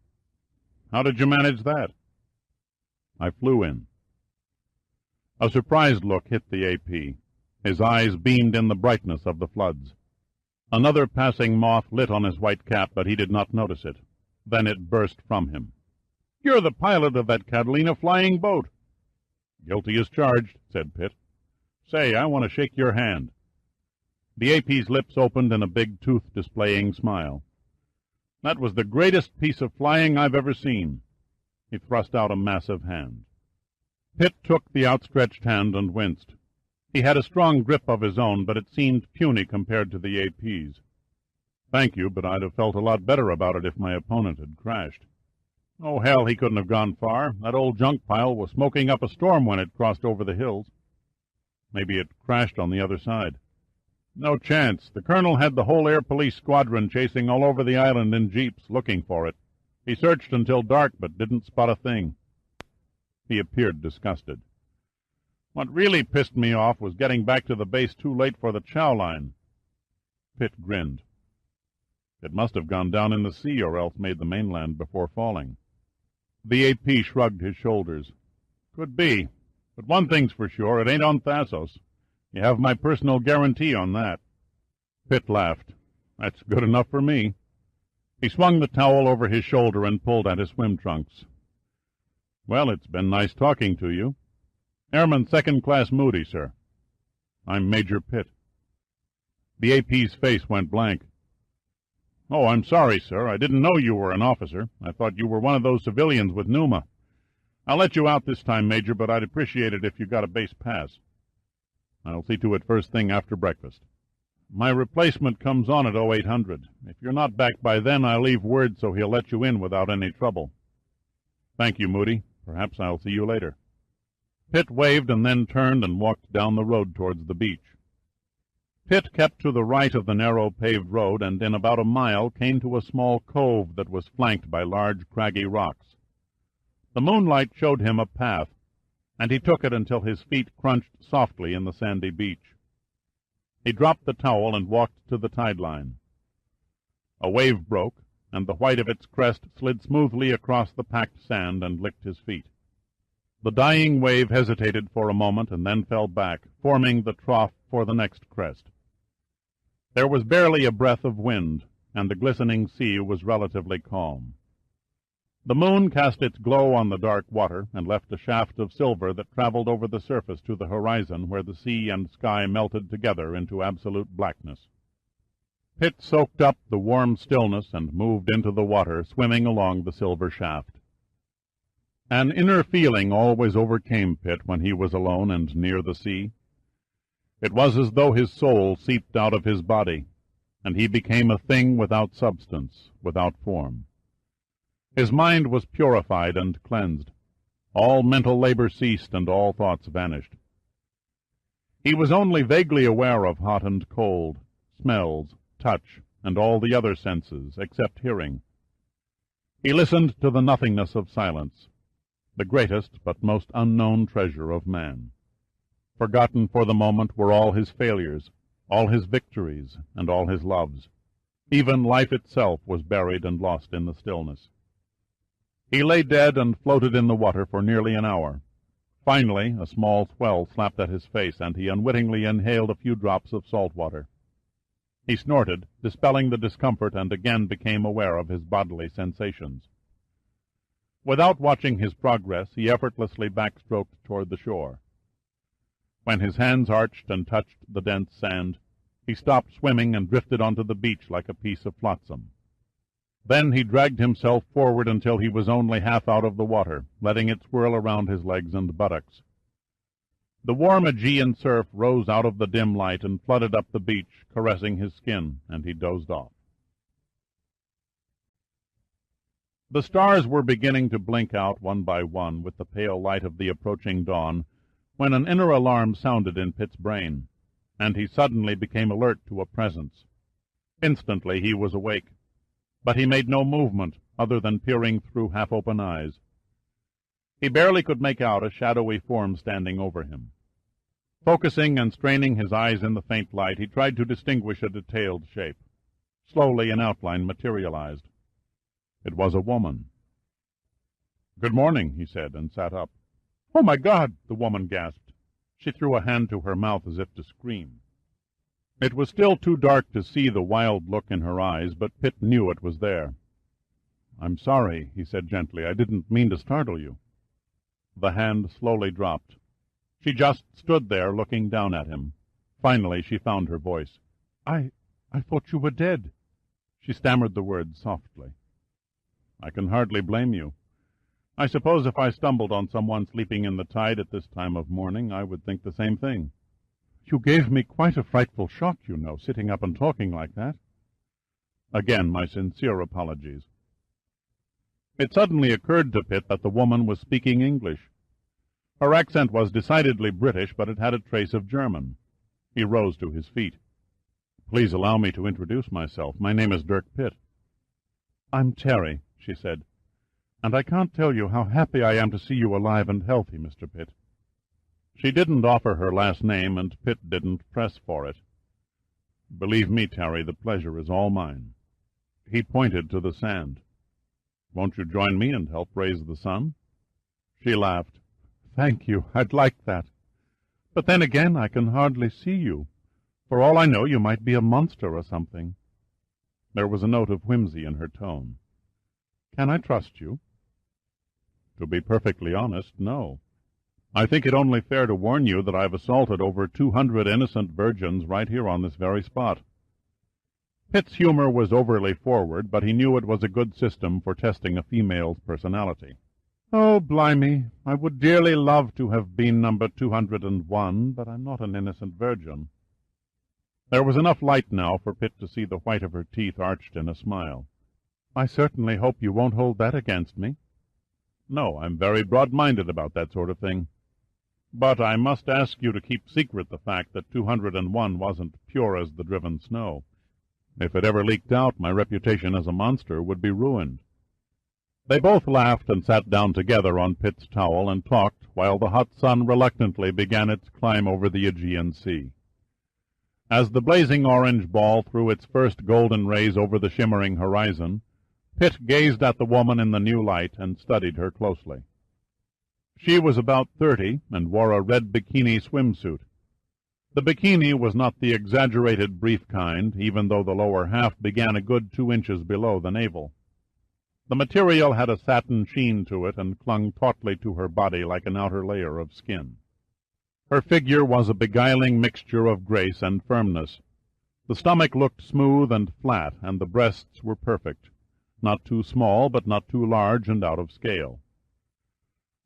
"How did you manage that?" "I flew in." A surprised look hit the AP. His eyes beamed in the brightness of the floods. Another passing moth lit on his white cap, but he did not notice it. Then it burst from him. "You're the pilot of that Catalina flying boat." "Guilty as charged," said Pitt. "Say, I want to shake your hand." The AP's lips opened in a big tooth-displaying smile. "That was the greatest piece of flying I've ever seen." He thrust out a massive hand. Pitt took the outstretched hand and winced. He had a strong grip of his own, but it seemed puny compared to the AP's. "Thank you, but I'd have felt a lot better about it if my opponent had crashed." "Oh, hell, he couldn't have gone far. That old junk pile was smoking up a storm when it crossed over the hills." "Maybe it crashed on the other side." "No chance. The colonel had the whole air police squadron chasing all over the island in jeeps, looking for it. He searched until dark, but didn't spot a thing." He appeared disgusted. "What really pissed me off was getting back to the base too late for the chow line." Pitt grinned. "It must have gone down in the sea or else made the mainland before falling." The AP shrugged his shoulders. "Could be. But one thing's for sure, it ain't on Thassos. You have my personal guarantee on that." Pitt laughed. "That's good enough for me." He swung the towel over his shoulder and pulled at his swim trunks. "Well, it's been nice talking to you." "Airman Second Class Moody, sir." "I'm Major Pitt." The AP's face went blank. "Oh, I'm sorry, sir. I didn't know you were an officer. I thought you were one of those civilians with Numa. I'll let you out this time, Major, but I'd appreciate it if you got a base pass." "I'll see to it first thing after breakfast." "My replacement comes on at 0800. If you're not back by then, I'll leave word so he'll let you in without any trouble." "Thank you, Moody. Perhaps I'll see you later." Pitt waved and then turned and walked down the road towards the beach. Pitt kept to the right of the narrow paved road, and in about a mile came to a small cove that was flanked by large craggy rocks. The moonlight showed him a path, and he took it until his feet crunched softly in the sandy beach. He dropped the towel and walked to the tide line. A wave broke, and the white of its crest slid smoothly across the packed sand and licked his feet. The dying wave hesitated for a moment and then fell back, forming the trough for the next crest. There was barely a breath of wind, and the glistening sea was relatively calm. The moon cast its glow on the dark water and left a shaft of silver that traveled over the surface to the horizon where the sea and sky melted together into absolute blackness. Pitt soaked up the warm stillness and moved into the water, swimming along the silver shaft. An inner feeling always overcame Pitt when he was alone and near the sea. It was as though his soul seeped out of his body, and he became a thing without substance, without form. His mind was purified and cleansed. All mental labor ceased, and all thoughts vanished. He was only vaguely aware of hot and cold, smells, touch, and all the other senses, except hearing. He listened to the nothingness of silence, the greatest but most unknown treasure of man. Forgotten for the moment were all his failures, all his victories, and all his loves. Even life itself was buried and lost in the stillness. He lay dead and floated in the water for nearly an hour. Finally, a small swell slapped at his face, and he unwittingly inhaled a few drops of salt water. He snorted, dispelling the discomfort, and again became aware of his bodily sensations. Without watching his progress, he effortlessly backstroked toward the shore. When his hands arched and touched the dense sand, he stopped swimming and drifted onto the beach like a piece of flotsam. Then he dragged himself forward until he was only half out of the water, letting it swirl around his legs and buttocks. The warm Aegean surf rose out of the dim light and flooded up the beach, caressing his skin, and he dozed off. The stars were beginning to blink out one by one with the pale light of the approaching dawn, when an inner alarm sounded in Pitt's brain, and he suddenly became alert to a presence. Instantly he was awake, but he made no movement other than peering through half-open eyes. He barely could make out a shadowy form standing over him. Focusing and straining his eyes in the faint light, he tried to distinguish a detailed shape. Slowly an outline materialized. It was a woman. "Good morning," he said, and sat up. "Oh, my God!" the woman gasped. She threw a hand to her mouth as if to scream. It was still too dark to see the wild look in her eyes, but Pitt knew it was there. "I'm sorry," he said gently. "I didn't mean to startle you." The hand slowly dropped. She just stood there, looking down at him. Finally she found her voice. I thought you were dead." She stammered the words softly. "I can hardly blame you. I suppose if I stumbled on someone sleeping in the tide at this time of morning, I would think the same thing." "You gave me quite a frightful shock, you know, sitting up and talking like that." "Again, my sincere apologies." It suddenly occurred to Pitt that the woman was speaking English. Her accent was decidedly British, but it had a trace of German. He rose to his feet. "Please allow me to introduce myself. My name is Dirk Pitt." "I'm Terry," she said, "and I can't tell you how happy I am to see you alive and healthy, Mr. Pitt." She didn't offer her last name, and Pitt didn't press for it. "Believe me, Terry, the pleasure is all mine." He pointed to the sand. "Won't you join me and help raise the sun?" She laughed. "Thank you, I'd like that. But then again, I can hardly see you. For all I know, you might be a monster or something." There was a note of whimsy in her tone. "Can I trust you?" "To be perfectly honest, no. I think it only fair to warn you that I've assaulted over 200 innocent virgins right here on this very spot." Pitt's humor was overly forward, but he knew it was a good system for testing a female's personality. "Oh, blimey, I would dearly love to have been number 201, but I'm not an innocent virgin." There was enough light now for Pitt to see the white of her teeth arched in a smile. "I certainly hope you won't hold that against me." "No, I'm very broad-minded about that sort of thing. But I must ask you to keep secret the fact that 201 wasn't pure as the driven snow. If it ever leaked out, my reputation as a monster would be ruined." They both laughed and sat down together on Pitt's towel and talked while the hot sun reluctantly began its climb over the Aegean Sea. As the blazing orange ball threw its first golden rays over the shimmering horizon, Pitt gazed at the woman in the new light and studied her closely. She was about 30 and wore a red bikini swimsuit. The bikini was not the exaggerated brief kind, even though the lower half began a good 2 inches below the navel. The material had a satin sheen to it and clung tautly to her body like an outer layer of skin. Her figure was a beguiling mixture of grace and firmness. The stomach looked smooth and flat, and the breasts were perfect, not too small, but not too large and out of scale.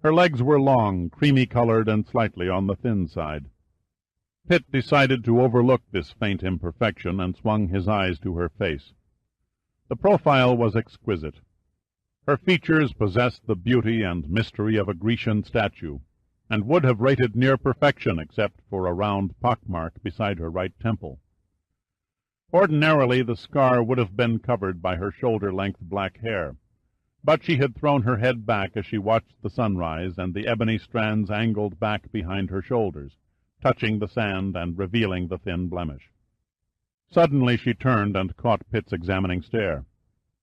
Her legs were long, creamy-colored, and slightly on the thin side. Pitt decided to overlook this faint imperfection, and swung his eyes to her face. The profile was exquisite. Her features possessed the beauty and mystery of a Grecian statue, and would have rated near perfection except for a round pockmark beside her right temple. Ordinarily the scar would have been covered by her shoulder-length black hair, but she had thrown her head back as she watched the sunrise, and the ebony strands angled back behind her shoulders, touching the sand and revealing the thin blemish. Suddenly she turned and caught Pitt's examining stare.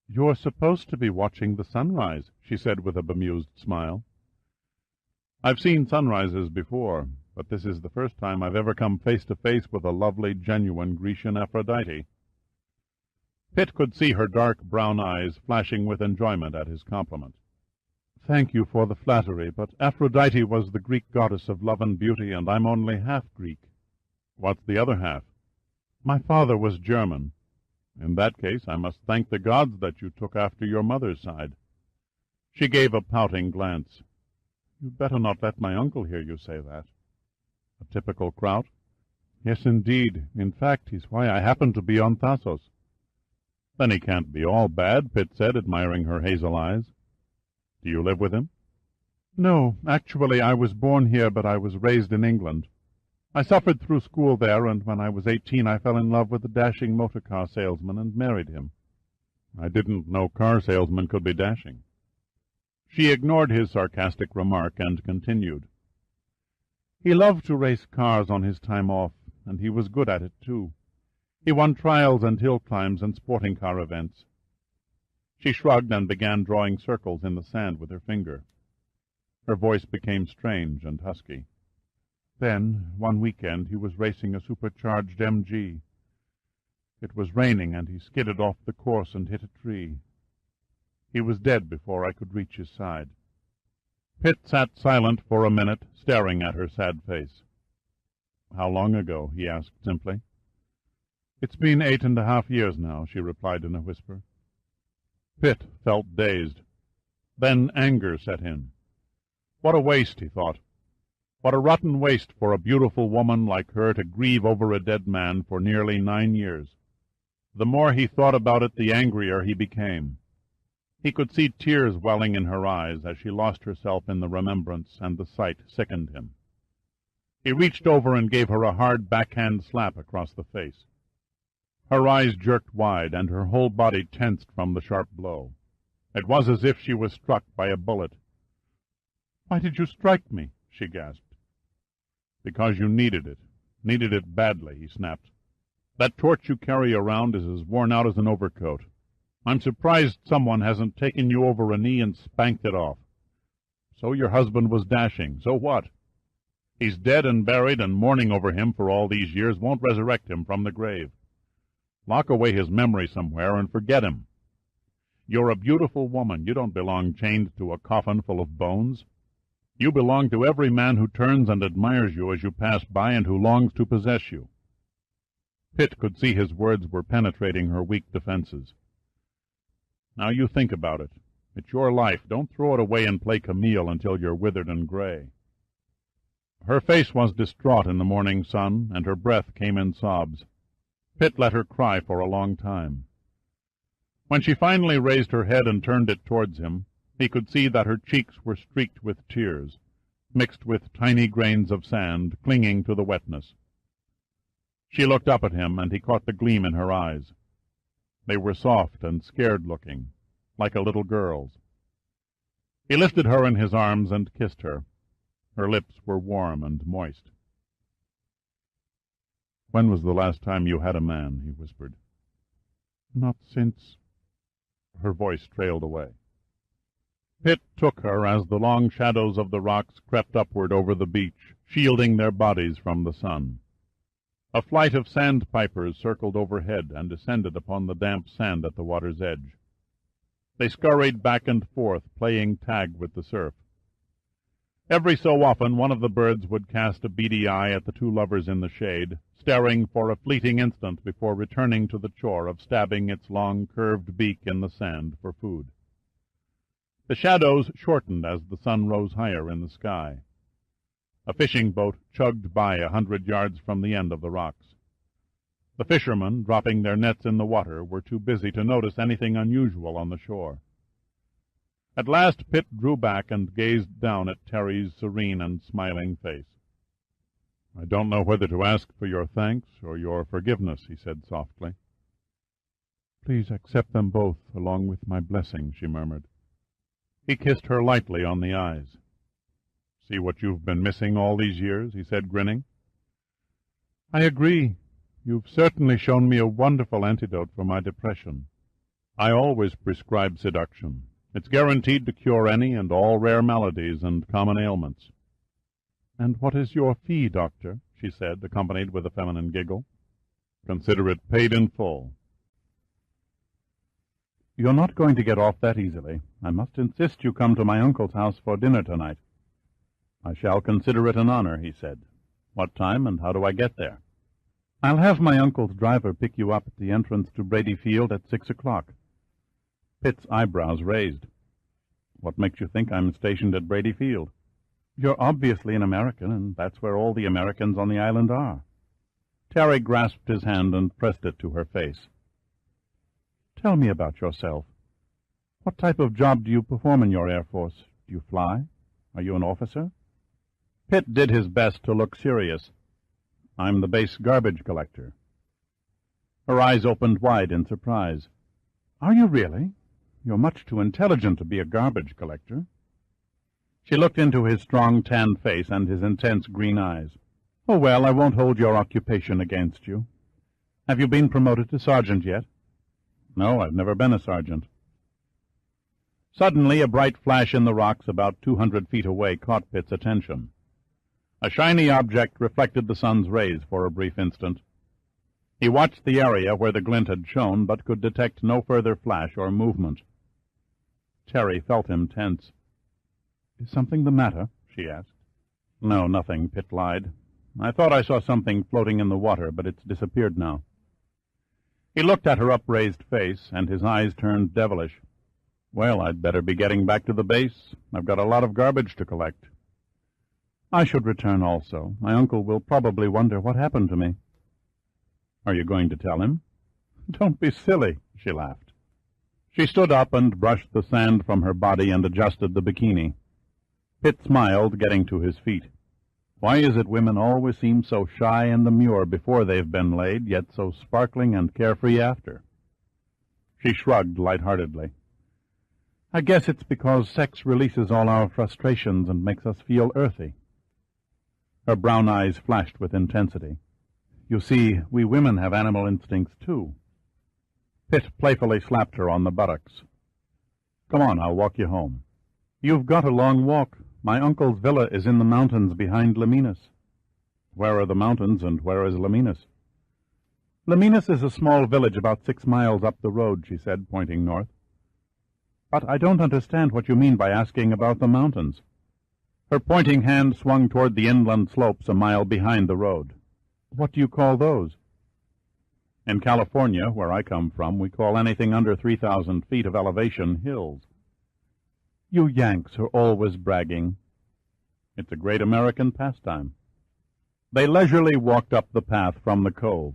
"You're supposed to be watching the sunrise," she said with a bemused smile. "I've seen sunrises before, but this is the first time I've ever come face to face with a lovely, genuine Grecian Aphrodite." Pitt could see her dark brown eyes flashing with enjoyment at his compliment. "Thank you for the flattery, but Aphrodite was the Greek goddess of love and beauty, and I'm only half Greek." "What's the other half?" "My father was German." "In that case, I must thank the gods that you took after your mother's side." She gave a pouting glance. "You'd better not let my uncle hear you say that." "A typical kraut?" "Yes, indeed. In fact, he's why I happen to be on Thasos." "Then he can't be all bad," Pitt said, admiring her hazel eyes. "Do you live with him?" "No. Actually, I was born here, but I was raised in England. I suffered through school there, and when I was 18 I fell in love with a dashing motor-car salesman and married him." "I didn't know car salesmen could be dashing." She ignored his sarcastic remark and continued. "He loved to race cars on his time off, and he was good at it, too. He won trials and hill climbs and sporting car events." She shrugged and began drawing circles in the sand with her finger. Her voice became strange and husky. "Then, one weekend, he was racing a supercharged MG. It was raining, and he skidded off the course and hit a tree. He was dead before I could reach his side." Pitt sat silent for a minute, staring at her sad face. "How long ago?" he asked simply. "It's been 8.5 years now," she replied in a whisper. Pitt felt dazed. Then anger set in. What a waste, he thought. What a rotten waste for a beautiful woman like her to grieve over a dead man for nearly 9 years. The more he thought about it, the angrier he became. He could see tears welling in her eyes as she lost herself in the remembrance, and the sight sickened him. He reached over and gave her a hard backhand slap across the face. Her eyes jerked wide, and her whole body tensed from the sharp blow. It was as if she was struck by a bullet. "Why did you strike me?" she gasped. "Because you needed it badly," he snapped. "That torch you carry around is as worn out as an overcoat. I'm surprised someone hasn't taken you over a knee and spanked it off. So your husband was dashing. So what? He's dead and buried, and mourning over him for all these years won't resurrect him from the grave. Lock away his memory somewhere and forget him. You're a beautiful woman. You don't belong chained to a coffin full of bones. You belong to every man who turns and admires you as you pass by and who longs to possess you." Pitt could see his words were penetrating her weak defenses. "Now you think about it. It's your life. Don't throw it away and play Camille until you're withered and gray." Her face was distraught in the morning sun, and her breath came in sobs. Pitt let her cry for a long time. When she finally raised her head and turned it towards him, he could see that her cheeks were streaked with tears, mixed with tiny grains of sand clinging to the wetness. She looked up at him, and he caught the gleam in her eyes. They were soft and scared-looking, like a little girl's. He lifted her in his arms and kissed her. Her lips were warm and moist. "When was the last time you had a man?" he whispered. "Not since—" Her voice trailed away. Pitt took her as the long shadows of the rocks crept upward over the beach, shielding their bodies from the sun. A flight of sandpipers circled overhead and descended upon the damp sand at the water's edge. They scurried back and forth, playing tag with the surf. Every so often one of the birds would cast a beady eye at the two lovers in the shade, staring for a fleeting instant before returning to the chore of stabbing its long curved beak in the sand for food. The shadows shortened as the sun rose higher in the sky. A fishing boat chugged by 100 yards from the end of the rocks. The fishermen, dropping their nets in the water, were too busy to notice anything unusual on the shore. At last Pitt drew back and gazed down at Terry's serene and smiling face. "I don't know whether to ask for your thanks or your forgiveness," he said softly. "Please accept them both, along with my blessing," she murmured. He kissed her lightly on the eyes. "See what you've been missing all these years?" he said, grinning. "I agree. You've certainly shown me a wonderful antidote for my depression. I always prescribe seduction. It's guaranteed to cure any and all rare maladies and common ailments." "And what is your fee, doctor?" she said, accompanied with a feminine giggle. "Consider it paid in full." "You're not going to get off that easily. I must insist you come to my uncle's house for dinner tonight." "I shall consider it an honor," he said. "What time and how do I get there?" "I'll have my uncle's driver pick you up at the entrance to Brady Field at 6 o'clock. Pitt's eyebrows raised. "What makes you think I'm stationed at Brady Field?" "You're obviously an American, and that's where all the Americans on the island are." Terry grasped his hand and pressed it to her face. "Tell me about yourself. What type of job do you perform in your Air Force? Do you fly? Are you an officer?" Pitt did his best to look serious. "I'm the base garbage collector." Her eyes opened wide in surprise. "Are you really? You're much too intelligent to be a garbage collector." She looked into his strong, tanned face and his intense green eyes. "Oh, well, I won't hold your occupation against you. Have you been promoted to sergeant yet?" "No, I've never been a sergeant." Suddenly, a bright flash in the rocks about 200 feet away caught Pitt's attention. A shiny object reflected the sun's rays for a brief instant. He watched the area where the glint had shone, but could detect no further flash or movement. Terry felt him tense. "Is something the matter?" she asked. "No, nothing," Pitt lied. "I thought I saw something floating in the water, but it's disappeared now." He looked at her upraised face, and his eyes turned devilish. "Well, I'd better be getting back to the base. I've got a lot of garbage to collect." "I should return also. My uncle will probably wonder what happened to me." "Are you going to tell him?" "Don't be silly," she laughed. She stood up and brushed the sand from her body and adjusted the bikini. Pitt smiled, getting to his feet. "Why is it women always seem so shy and demure before they've been laid, yet so sparkling and carefree after?" She shrugged lightheartedly. "I guess it's because sex releases all our frustrations and makes us feel earthy." Her brown eyes flashed with intensity. "You see, we women have animal instincts, too." Pitt playfully slapped her on the buttocks. "Come on, I'll walk you home." "You've got a long walk. My uncle's villa is in the mountains behind Laminas." "Where are the mountains, and where is Laminas?" "Laminas is a small village about 6 miles up the road," she said, pointing north. "But I don't understand what you mean by asking about the mountains." Her pointing hand swung toward the inland slopes a mile behind the road. "What do you call those?" "In California, where I come from, we call anything under 3,000 feet of elevation hills." "You Yanks are always bragging." "It's a great American pastime." They leisurely walked up the path from the cove.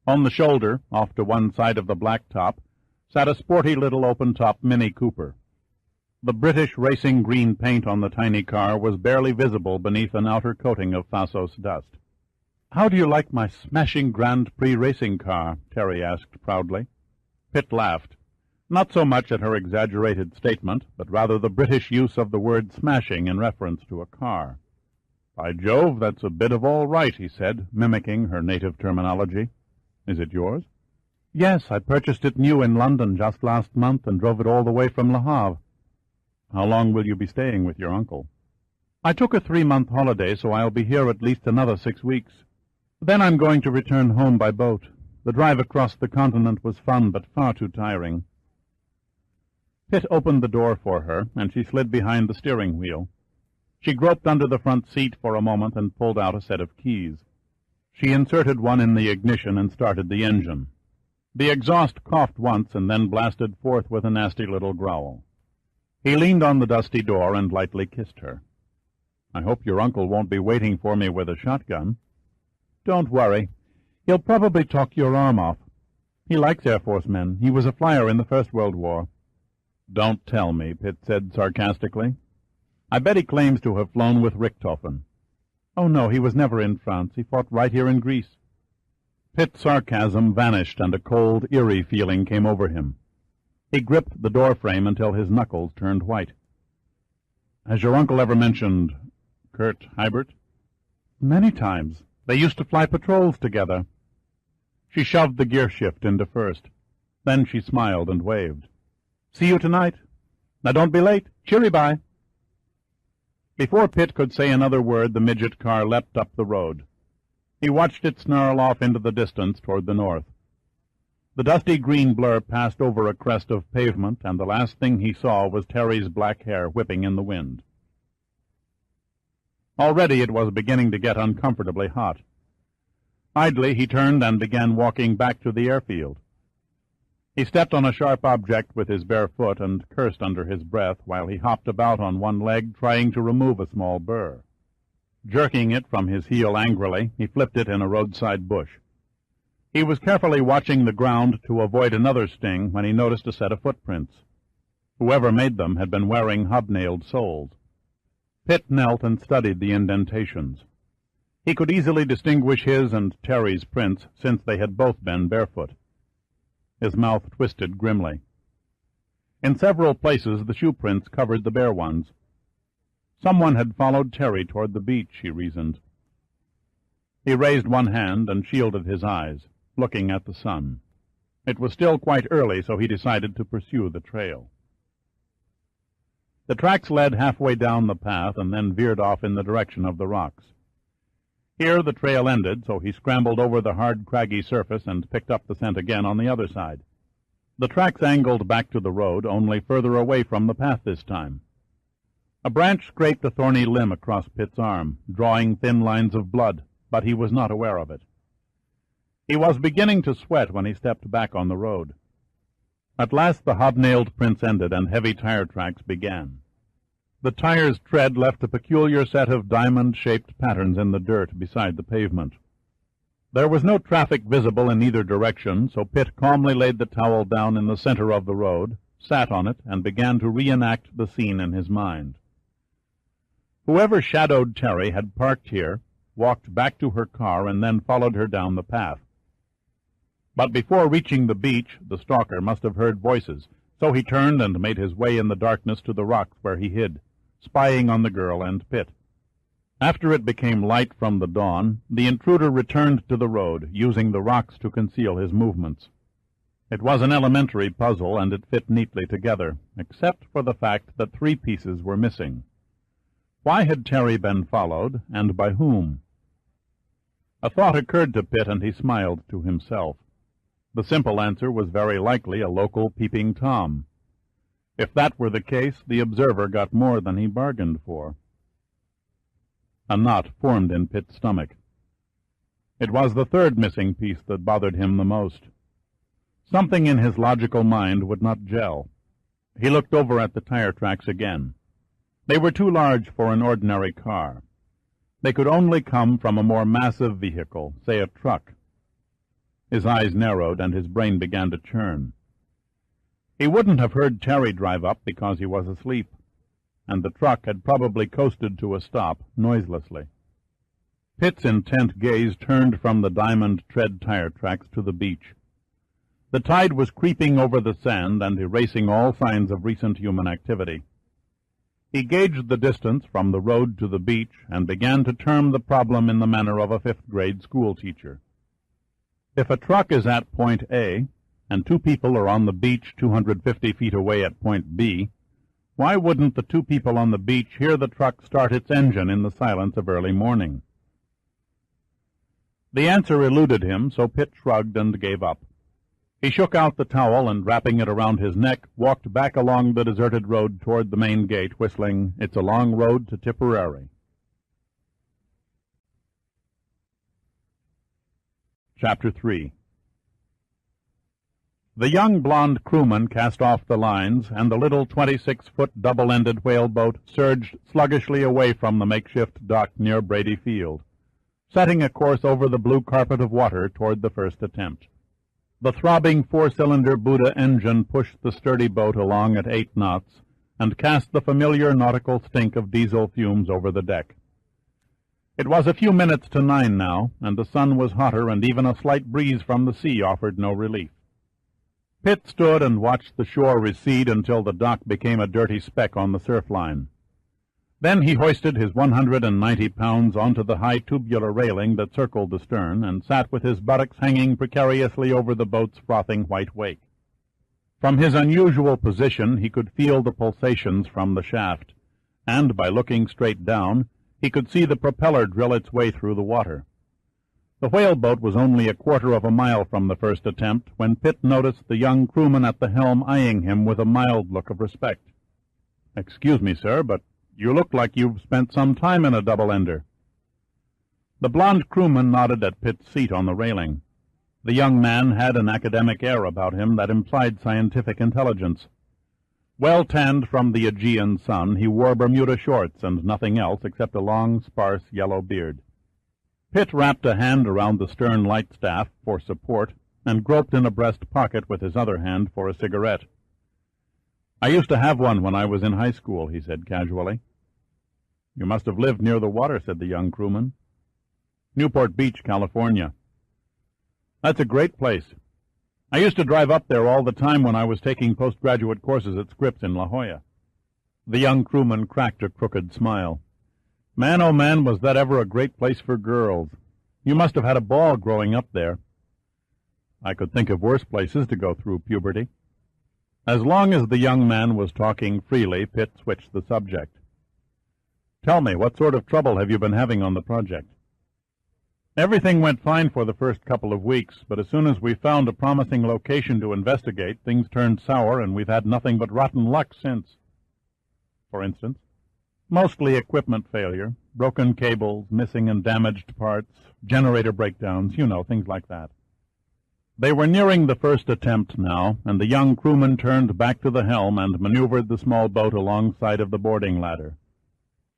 On the shoulder, off to one side of the blacktop, sat a sporty little open-top Mini Cooper. The British racing green paint on the tiny car was barely visible beneath an outer coating of Phasos dust. "How do you like my smashing Grand Prix racing car?" Terry asked proudly. Pitt laughed, not so much at her exaggerated statement, but rather the British use of the word smashing in reference to a car. "By Jove, that's a bit of all right," he said, mimicking her native terminology. "Is it yours?" "Yes, I purchased it new in London just last month and drove it all the way from Le Havre." "How long will you be staying with your uncle?" "I took a 3-month holiday, so I'll be here at least another 6 weeks. Then I'm going to return home by boat. The drive across the continent was fun, but far too tiring." Pitt opened the door for her, and she slid behind the steering wheel. She groped under the front seat for a moment and pulled out a set of keys. She inserted one in the ignition and started the engine. The exhaust coughed once and then blasted forth with a nasty little growl. He leaned on the dusty door and lightly kissed her. "I hope your uncle won't be waiting for me with a shotgun." "Don't worry. He'll probably talk your arm off. He likes Air Force men. He was a flyer in the First World War." "Don't tell me," Pitt said sarcastically. "I bet he claims to have flown with Richthofen." "Oh, no, he was never in France. He fought right here in Greece." Pitt's sarcasm vanished, and a cold, eerie feeling came over him. He gripped the doorframe until his knuckles turned white. "Has your uncle ever mentioned Kurt Hybert?" "Many times. They used to fly patrols together." She shoved the gear shift into first. Then she smiled and waved. "See you tonight. Now don't be late. Cheery bye." Before Pitt could say another word, the midget car leapt up the road. He watched it snarl off into the distance toward the north. The dusty green blur passed over a crest of pavement, and the last thing he saw was Terry's black hair whipping in the wind. Already it was beginning to get uncomfortably hot. Idly he turned and began walking back to the airfield. He stepped on a sharp object with his bare foot and cursed under his breath while he hopped about on one leg trying to remove a small burr. Jerking it from his heel angrily, he flipped it in a roadside bush. He was carefully watching the ground to avoid another sting when he noticed a set of footprints. Whoever made them had been wearing hobnailed soles. Pitt knelt and studied the indentations. He could easily distinguish his and Terry's prints, since they had both been barefoot. His mouth twisted grimly. In several places the shoe prints covered the bare ones. Someone had followed Terry toward the beach, he reasoned. He raised one hand and shielded his eyes, looking at the sun. It was still quite early, so he decided to pursue the trail. The tracks led halfway down the path and then veered off in the direction of the rocks. Here the trail ended, so he scrambled over the hard, craggy surface and picked up the scent again on the other side. The tracks angled back to the road, only further away from the path this time. A branch scraped a thorny limb across Pitt's arm, drawing thin lines of blood, but he was not aware of it. He was beginning to sweat when he stepped back on the road. At last the hobnailed prints ended and heavy tire tracks began. The tire's tread left a peculiar set of diamond-shaped patterns in the dirt beside the pavement. There was no traffic visible in either direction, so Pitt calmly laid the towel down in the center of the road, sat on it, and began to reenact the scene in his mind. Whoever shadowed Terry had parked here, walked back to her car, and then followed her down the path. But before reaching the beach, the stalker must have heard voices, so he turned and made his way in the darkness to the rocks where he hid, spying on the girl and Pitt. After it became light from the dawn, the intruder returned to the road, using the rocks to conceal his movements. It was an elementary puzzle, and it fit neatly together, except for the fact that 3 pieces were missing. Why had Terry been followed, and by whom? A thought occurred to Pitt, and he smiled to himself. The simple answer was very likely a local peeping Tom. If that were the case, the observer got more than he bargained for. A knot formed in Pitt's stomach. It was the 3rd missing piece that bothered him the most. Something in his logical mind would not gel. He looked over at the tire tracks again. They were too large for an ordinary car. They could only come from a more massive vehicle, say a truck. His eyes narrowed and his brain began to churn. He wouldn't have heard Terry drive up because he was asleep, and the truck had probably coasted to a stop noiselessly. Pitt's intent gaze turned from the diamond tread tire tracks to the beach. The tide was creeping over the sand and erasing all signs of recent human activity. He gauged the distance from the road to the beach and began to term the problem in the manner of a 5th-grade schoolteacher. If a truck is at point A, and 2 people are on the beach 250 feet away at point B, why wouldn't the 2 people on the beach hear the truck start its engine in the silence of early morning? The answer eluded him, so Pitt shrugged and gave up. He shook out the towel and, wrapping it around his neck, walked back along the deserted road toward the main gate, whistling, "It's a Long Road to Tipperary." Chapter 3. The young blond crewman cast off the lines, and the little 26-foot double-ended whaleboat surged sluggishly away from the makeshift dock near Brady Field, setting a course over the blue carpet of water toward the first attempt. The throbbing four-cylinder Buddha engine pushed the sturdy boat along at 8 knots and cast the familiar nautical stink of diesel fumes over the deck. It was a few minutes to 9 now, and the sun was hotter, and even a slight breeze from the sea offered no relief. Pitt stood and watched the shore recede until the dock became a dirty speck on the surf line. Then he hoisted his 190 pounds onto the high tubular railing that circled the stern, and sat with his buttocks hanging precariously over the boat's frothing white wake. From his unusual position he could feel the pulsations from the shaft, and by looking straight down he could see the propeller drill its way through the water. The whaleboat was only a quarter of a mile from the first attempt when Pitt noticed the young crewman at the helm eyeing him with a mild look of respect. "Excuse me, sir, but you look like you've spent some time in a double-ender." The blond crewman nodded at Pitt's seat on the railing. The young man had an academic air about him that implied scientific intelligence. Well tanned from the Aegean sun, he wore Bermuda shorts and nothing else except a long, sparse yellow beard. Pitt wrapped a hand around the stern light staff for support and groped in a breast pocket with his other hand for a cigarette. "I used to have one when I was in high school," he said casually. "You must have lived near the water," said the young crewman. "Newport Beach, California." "That's a great place. I used to drive up there all the time when I was taking postgraduate courses at Scripps in La Jolla." The young crewman cracked a crooked smile. "Man, oh man, was that ever a great place for girls. You must have had a ball growing up there." "I could think of worse places to go through puberty." As long as the young man was talking freely, Pitt switched the subject. "Tell me, what sort of trouble have you been having on the project?" "Everything went fine for the first couple of weeks, but as soon as we found a promising location to investigate, things turned sour, and we've had nothing but rotten luck since." "For instance?" "Mostly equipment failure, broken cables, missing and damaged parts, generator breakdowns, you know, things like that." They were nearing the first attempt now, and the young crewman turned back to the helm and maneuvered the small boat alongside of the boarding ladder.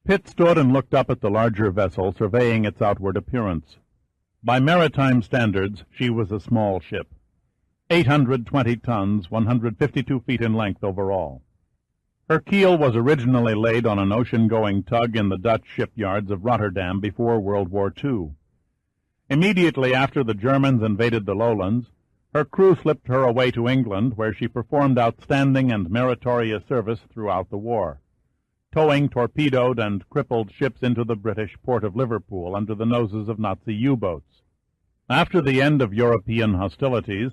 Pitt stood and looked up at the larger vessel, surveying its outward appearance. By maritime standards, she was a small ship. 820 tons, 152 feet in length overall. Her keel was originally laid on an ocean-going tug in the Dutch shipyards of Rotterdam before World War II. Immediately after the Germans invaded the lowlands, her crew slipped her away to England, where she performed outstanding and meritorious service throughout the war, towing torpedoed and crippled ships into the British port of Liverpool under the noses of Nazi U-boats. After the end of European hostilities,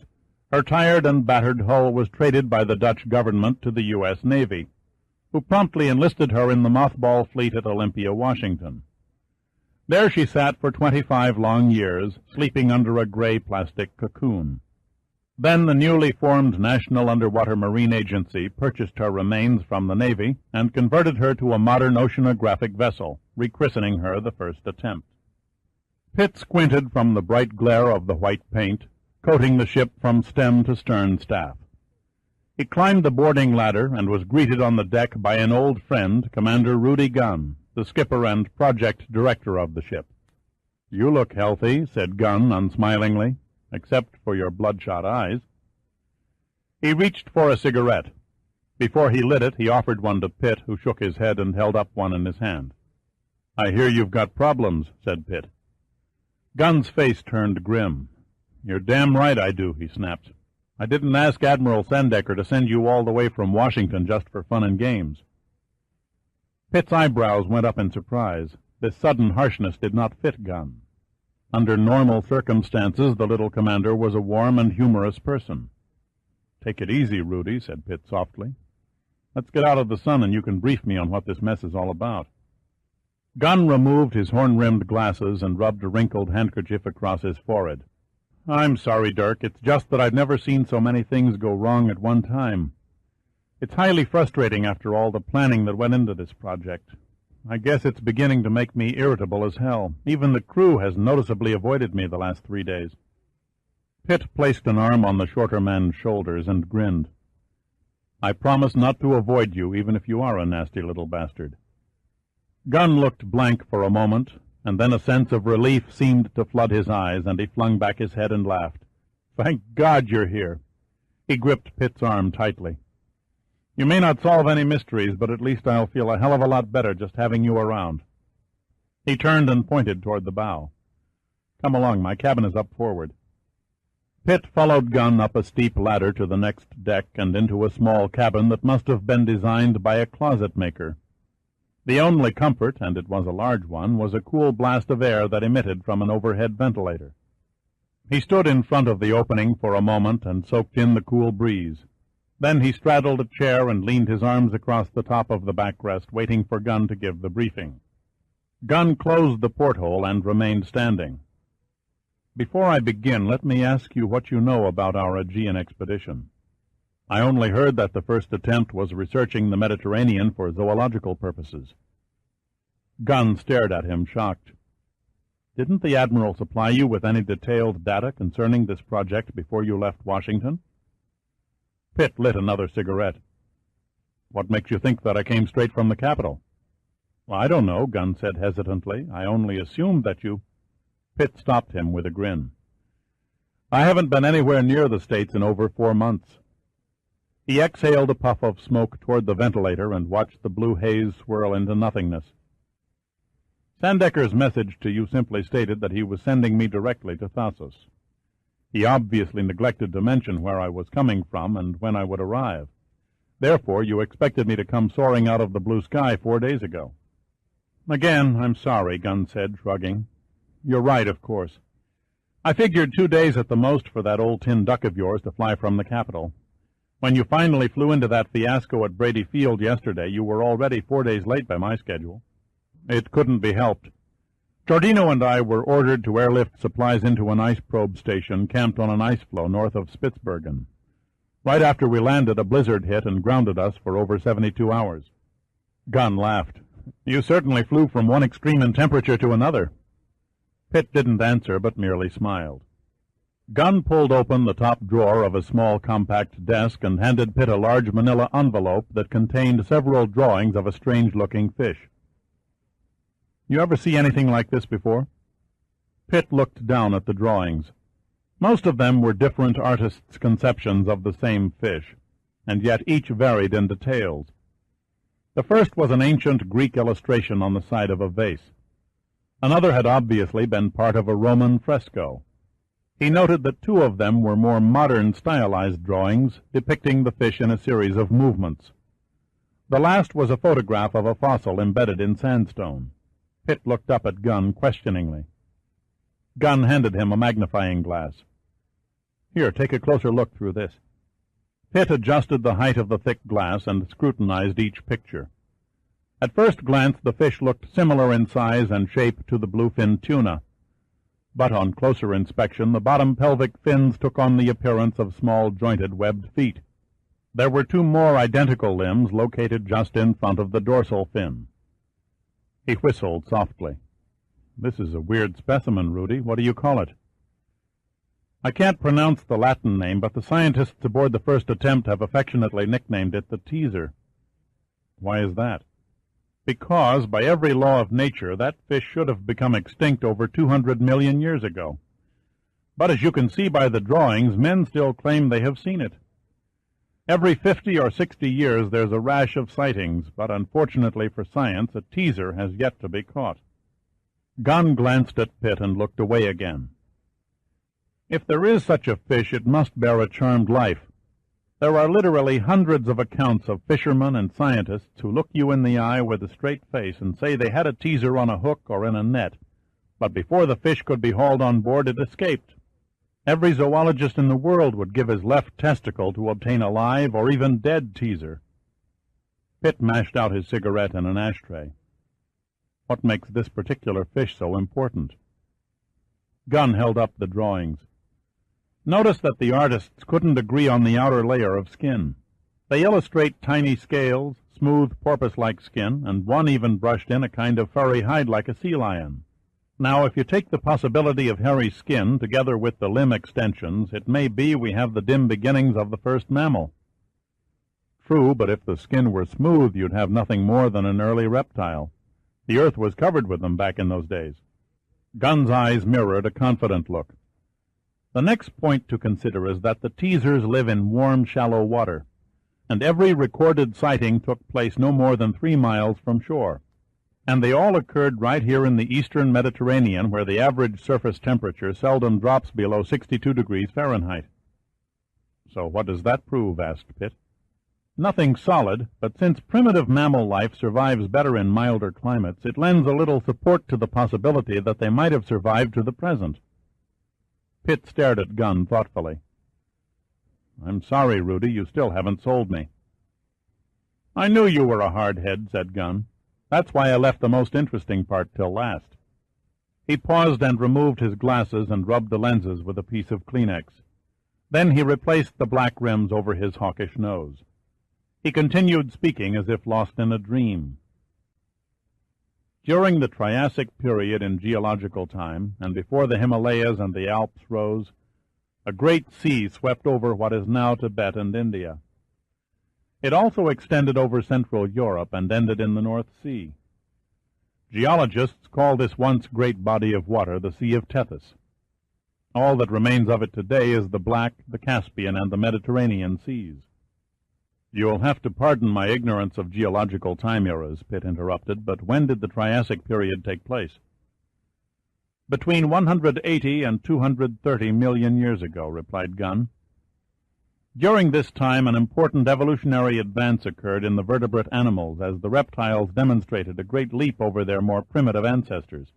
her tired and battered hull was traded by the Dutch government to the U.S. Navy, who promptly enlisted her in the mothball fleet at Olympia, Washington. There she sat for 25 long years, sleeping under a gray plastic cocoon. Then the newly formed National Underwater Marine Agency purchased her remains from the Navy and converted her to a modern oceanographic vessel, rechristening her the first attempt. Pitt squinted from the bright glare of the white paint, coating the ship from stem to stern staff. He climbed the boarding ladder and was greeted on the deck by an old friend, Commander Rudy Gunn, the skipper and project director of the ship. "You look healthy," said Gunn unsmilingly, "except for your bloodshot eyes." He reached for a cigarette. Before he lit it, he offered one to Pitt, who shook his head and held up one in his hand. "I hear you've got problems," said Pitt. Gunn's face turned grim. "You're damn right I do," he snapped. "I didn't ask Admiral Sandecker to send you all the way from Washington just for fun and games." Pitt's eyebrows went up in surprise. This sudden harshness did not fit Gunn. Under normal circumstances, the little commander was a warm and humorous person. "Take it easy, Rudy," said Pitt softly. "Let's get out of the sun and you can brief me on what this mess is all about." Gunn removed his horn-rimmed glasses and rubbed a wrinkled handkerchief across his forehead. I'm sorry, Dirk. It's just that I've never seen so many things go wrong at one time. It's highly frustrating after all the planning that went into this project. I guess it's beginning to make me irritable as hell. Even the crew has noticeably avoided me the last 3 days. Pitt placed an arm on the shorter man's shoulders and grinned. I promise not to avoid you, even if you are a nasty little bastard. Gunn looked blank for a moment, and then a sense of relief seemed to flood his eyes, and he flung back his head and laughed. Thank God you're here. He gripped Pitt's arm tightly. You may not solve any mysteries, but at least I'll feel a hell of a lot better just having you around. He turned and pointed toward the bow. Come along, my cabin is up forward. Pitt followed Gunn up a steep ladder to the next deck and into a small cabin that must have been designed by a closet-maker. The only comfort, and it was a large one, was a cool blast of air that emitted from an overhead ventilator. He stood in front of the opening for a moment and soaked in the cool breeze. Then he straddled a chair and leaned his arms across the top of the backrest, waiting for Gunn to give the briefing. Gunn closed the porthole and remained standing. Before I begin, let me ask you what you know about our Aegean expedition. I only heard that the first attempt was researching the Mediterranean for zoological purposes. Gunn stared at him, shocked. Didn't the Admiral supply you with any detailed data concerning this project before you left Washington? Pitt lit another cigarette. What makes you think that I came straight from the capital? Well, I don't know, Gunn said hesitantly. I only assumed that you... Pitt stopped him with a grin. I haven't been anywhere near the States in over 4 months. He exhaled a puff of smoke toward the ventilator and watched the blue haze swirl into nothingness. Sandecker's message to you simply stated that he was sending me directly to Thasos. He obviously neglected to mention where I was coming from and when I would arrive. Therefore, you expected me to come soaring out of the blue sky 4 days ago. Again, I'm sorry, Gunn said, shrugging. You're right, of course. I figured 2 days at the most for that old tin duck of yours to fly from the capital. When you finally flew into that fiasco at Brady Field yesterday, you were already 4 days late by my schedule. It couldn't be helped. Giordino and I were ordered to airlift supplies into an ice probe station camped on an ice floe north of Spitsbergen. Right after we landed, a blizzard hit and grounded us for over 72 hours. Gunn laughed. You certainly flew from one extreme in temperature to another. Pitt didn't answer, but merely smiled. Gunn pulled open the top drawer of a small compact desk and handed Pitt a large manila envelope that contained several drawings of a strange-looking fish. You ever see anything like this before? Pitt looked down at the drawings. Most of them were different artists' conceptions of the same fish, and yet each varied in details. The first was an ancient Greek illustration on the side of a vase. Another had obviously been part of a Roman fresco. He noted that 2 of them were more modern stylized drawings depicting the fish in a series of movements. The last was a photograph of a fossil embedded in sandstone. Pitt looked up at Gunn questioningly. Gunn handed him a magnifying glass. Here, take a closer look through this. Pitt adjusted the height of the thick glass and scrutinized each picture. At first glance, the fish looked similar in size and shape to the bluefin tuna. But on closer inspection, the bottom pelvic fins took on the appearance of small jointed webbed feet. There were 2 more identical limbs located just in front of the dorsal fin. He whistled softly. This is a weird specimen, Rudy. What do you call it? I can't pronounce the Latin name, but the scientists aboard the first attempt have affectionately nicknamed it the teaser. Why is that? Because, by every law of nature, that fish should have become extinct over 200 million years ago. But as you can see by the drawings, men still claim they have seen it. Every 50 or 60 years there's a rash of sightings, but unfortunately for science, a teaser has yet to be caught. Gunn glanced at Pitt and looked away again. If there is such a fish, it must bear a charmed life. There are literally hundreds of accounts of fishermen and scientists who look you in the eye with a straight face and say they had a teaser on a hook or in a net, but before the fish could be hauled on board it escaped. Every zoologist in the world would give his left testicle to obtain a live or even dead teaser. Pitt mashed out his cigarette in an ashtray. What makes this particular fish so important? Gunn held up the drawings. Notice that the artists couldn't agree on the outer layer of skin. They illustrate tiny scales, smooth porpoise-like skin, and one even brushed in a kind of furry hide like a sea lion. Now, if you take the possibility of hairy skin together with the limb extensions, it may be we have the dim beginnings of the first mammal. True, but if the skin were smooth, you'd have nothing more than an early reptile. The earth was covered with them back in those days. Gunn's eyes mirrored a confident look. The next point to consider is that the teasers live in warm, shallow water, and every recorded sighting took place no more than 3 miles from shore. And they all occurred right here in the eastern Mediterranean, where the average surface temperature seldom drops below 62 degrees Fahrenheit. So what does that prove? Asked Pitt. Nothing solid, but since primitive mammal life survives better in milder climates, it lends a little support to the possibility that they might have survived to the present. Pitt stared at Gunn thoughtfully. I'm sorry, Rudy, you still haven't sold me. I knew you were a hardhead, said Gunn. That's why I left the most interesting part till last. He paused and removed his glasses and rubbed the lenses with a piece of Kleenex. Then he replaced the black rims over his hawkish nose. He continued speaking as if lost in a dream. During the Triassic period in geological time, and before the Himalayas and the Alps rose, a great sea swept over what is now Tibet and India. It also extended over Central Europe and ended in the North Sea. Geologists call this once great body of water the Sea of Tethys. All that remains of it today is the Black, the Caspian, and the Mediterranean seas. You will have to pardon my ignorance of geological time eras, Pitt interrupted, but when did the Triassic period take place? Between 180 and 230 million years ago, replied Gunn. During this time, an important evolutionary advance occurred in the vertebrate animals, as the reptiles demonstrated a great leap over their more primitive ancestors.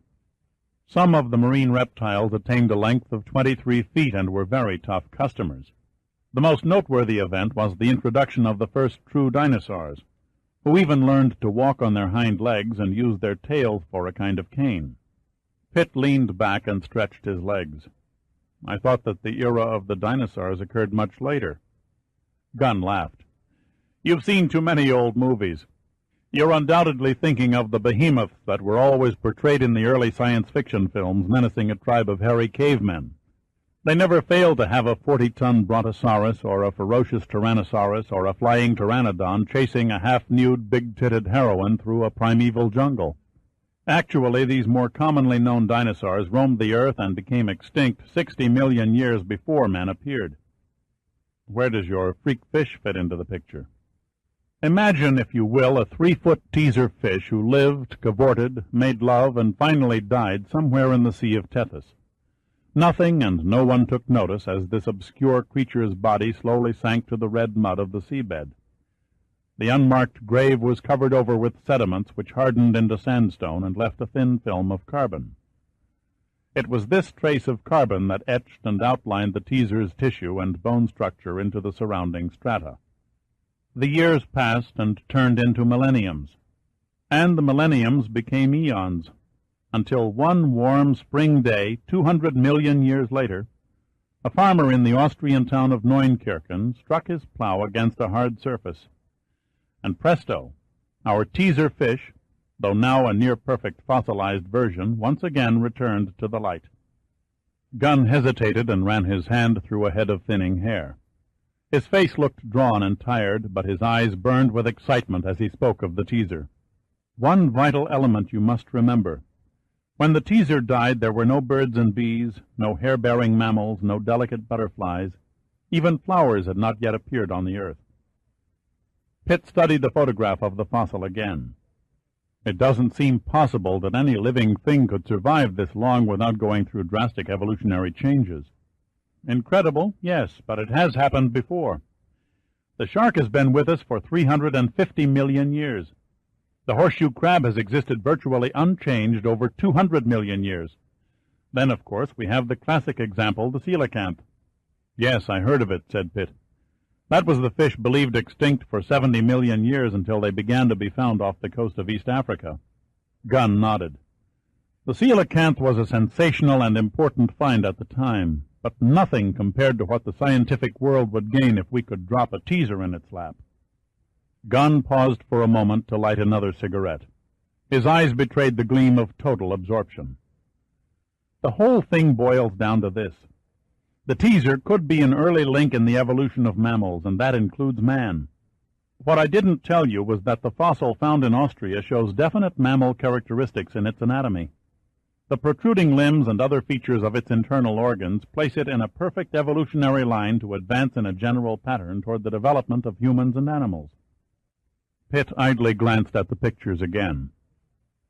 Some of the marine reptiles attained a length of 23 feet and were very tough customers. The most noteworthy event was the introduction of the first true dinosaurs, who even learned to walk on their hind legs and use their tails for a kind of cane. Pitt leaned back and stretched his legs. I thought that the era of the dinosaurs occurred much later. Gunn laughed. You've seen too many old movies. You're undoubtedly thinking of the behemoths that were always portrayed in the early science fiction films menacing a tribe of hairy cavemen. They never failed to have a 40-ton brontosaurus or a ferocious tyrannosaurus or a flying pteranodon chasing a half-nude, big-titted heroine through a primeval jungle. Actually, these more commonly known dinosaurs roamed the earth and became extinct 60 million years before man appeared. Where does your freak fish fit into the picture? Imagine, if you will, a 3-foot teaser fish who lived, cavorted, made love, and finally died somewhere in the Sea of Tethys. Nothing and no one took notice as this obscure creature's body slowly sank to the red mud of the seabed. The unmarked grave was covered over with sediments which hardened into sandstone and left a thin film of carbon. It was this trace of carbon that etched and outlined the teaser's tissue and bone structure into the surrounding strata. The years passed and turned into millenniums, and the millenniums became eons, until one warm spring day, 200 million years later, a farmer in the Austrian town of Neunkirchen struck his plow against a hard surface, and presto, our teaser fish, though now a near-perfect fossilized version, once again returned to the light. Gunn hesitated and ran his hand through a head of thinning hair. His face looked drawn and tired, but his eyes burned with excitement as he spoke of the teaser. One vital element you must remember. When the teaser died, there were no birds and bees, no hair-bearing mammals, no delicate butterflies. Even flowers had not yet appeared on the earth. Pitt studied the photograph of the fossil again. It doesn't seem possible that any living thing could survive this long without going through drastic evolutionary changes. Incredible, yes, but it has happened before. The shark has been with us for 350 million years. The horseshoe crab has existed virtually unchanged over 200 million years. Then, of course, we have the classic example, the coelacanth. Yes, I heard of it, said Pitt. That was the fish believed extinct for 70 million years until they began to be found off the coast of East Africa. Gunn nodded. The coelacanth was a sensational and important find at the time. but nothing compared to what the scientific world would gain if we could drop a teaser in its lap. Gunn paused for a moment to light another cigarette. His eyes betrayed the gleam of total absorption. The whole thing boils down to this. The teaser could be an early link in the evolution of mammals, and that includes man. What I didn't tell you was that the fossil found in Austria shows definite mammal characteristics in its anatomy. The protruding limbs and other features of its internal organs place it in a perfect evolutionary line to advance in a general pattern toward the development of humans and animals. Pitt idly glanced at the pictures again.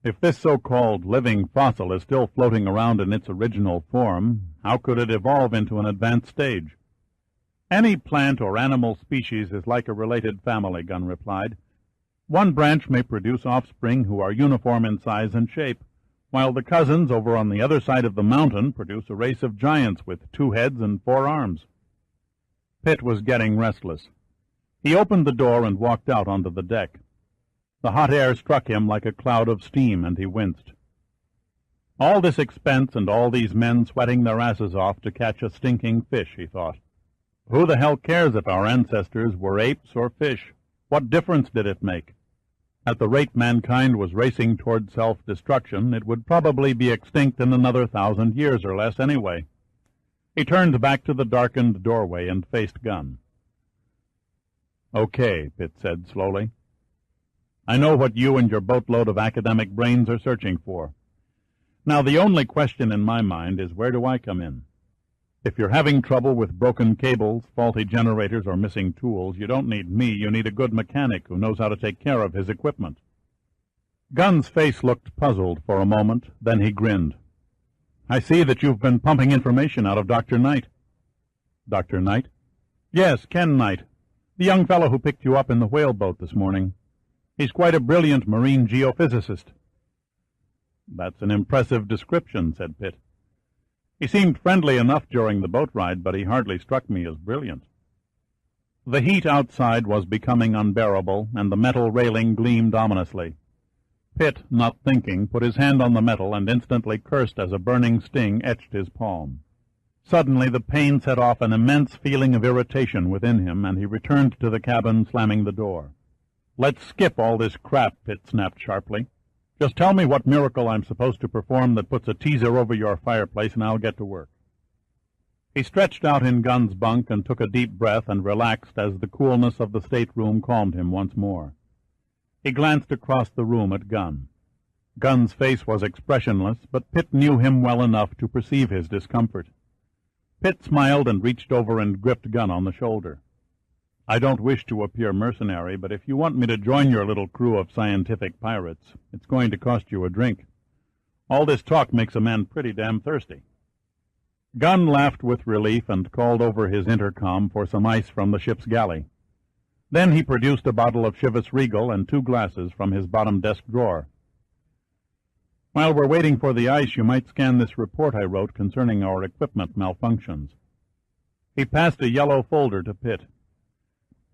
If this so-called living fossil is still floating around in its original form, how could it evolve into an advanced stage? Any plant or animal species is like a related family, Gunn replied. One branch may produce offspring who are uniform in size and shape, while the cousins over on the other side of the mountain produce a race of giants with 2 heads and 4 arms. Pitt was getting restless. He opened the door and walked out onto the deck. The hot air struck him like a cloud of steam, and he winced. All this expense and all these men sweating their asses off to catch a stinking fish, he thought. Who the hell cares if our ancestors were apes or fish? What difference did it make? At the rate mankind was racing toward self-destruction, it would probably be extinct in another 1,000 years or less anyway. He turned back to the darkened doorway and faced Gunn. "Okay," Pitt said slowly. "I know what you and your boatload of academic brains are searching for. Now, the only question in my mind is, where do I come in? If you're having trouble with broken cables, faulty generators, or missing tools, you don't need me, you need a good mechanic who knows how to take care of his equipment." Gunn's face looked puzzled for a moment, then he grinned. "I see that you've been pumping information out of Dr. Knight." "Dr. Knight?" "Yes, Ken Knight, the young fellow who picked you up in the whaleboat this morning. He's quite a brilliant marine geophysicist." "That's an impressive description," said Pitt. "He seemed friendly enough during the boat ride, but he hardly struck me as brilliant." The heat outside was becoming unbearable, and the metal railing gleamed ominously. Pitt, not thinking, put his hand on the metal and instantly cursed as a burning sting etched his palm. Suddenly the pain set off an immense feeling of irritation within him, and he returned to the cabin, slamming the door. "Let's skip all this crap," Pitt snapped sharply. "Just tell me what miracle I'm supposed to perform that puts a teaser over your fireplace, and I'll get to work." He stretched out in Gunn's bunk and took a deep breath and relaxed as the coolness of the stateroom calmed him once more. He glanced across the room at Gunn. Gunn's face was expressionless, but Pitt knew him well enough to perceive his discomfort. Pitt smiled and reached over and gripped Gunn on the shoulder. "I don't wish to appear mercenary, but if you want me to join your little crew of scientific pirates, it's going to cost you a drink. All this talk makes a man pretty damn thirsty." Gunn laughed with relief and called over his intercom for some ice from the ship's galley. Then he produced a bottle of Chivas Regal and 2 glasses from his bottom desk drawer. "While we're waiting for the ice, you might scan this report I wrote concerning our equipment malfunctions." He passed a yellow folder to Pitt.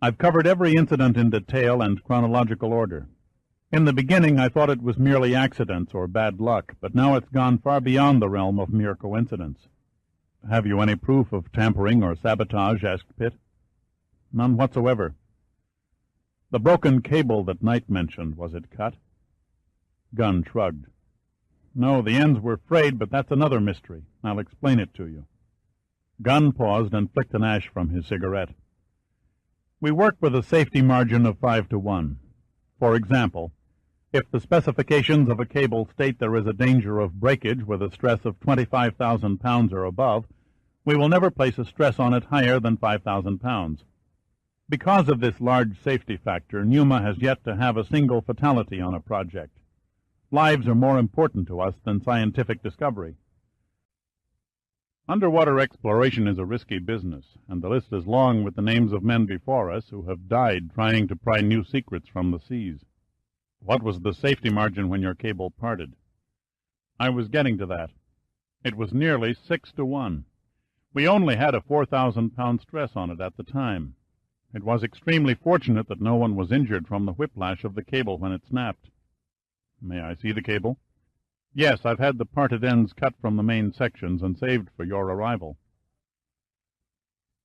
"I've covered every incident in detail and chronological order. In the beginning I thought it was merely accidents or bad luck, but now it's gone far beyond the realm of mere coincidence." "Have you any proof of tampering or sabotage?" asked Pitt. "None whatsoever." "The broken cable that Knight mentioned, was it cut?" Gunn shrugged. "No, the ends were frayed, but that's another mystery. I'll explain it to you." Gunn paused and flicked an ash from his cigarette. "We work with a safety margin of 5 to 1. For example, if the specifications of a cable state there is a danger of breakage with a stress of 25,000 pounds or above, we will never place a stress on it higher than 5,000 pounds. Because of this large safety factor, Numa has yet to have a single fatality on a project. Lives are more important to us than scientific discovery. Underwater exploration is a risky business, and the list is long with the names of men before us who have died trying to pry new secrets from the seas." "What was the safety margin when your cable parted?" "I was getting to that. It was nearly 6 to 1. We only had a 4,000-pound stress on it at the time. It was extremely fortunate that no one was injured from the whiplash of the cable when it snapped." "May I see the cable?" "Yes, I've had the parted ends cut from the main sections and saved for your arrival."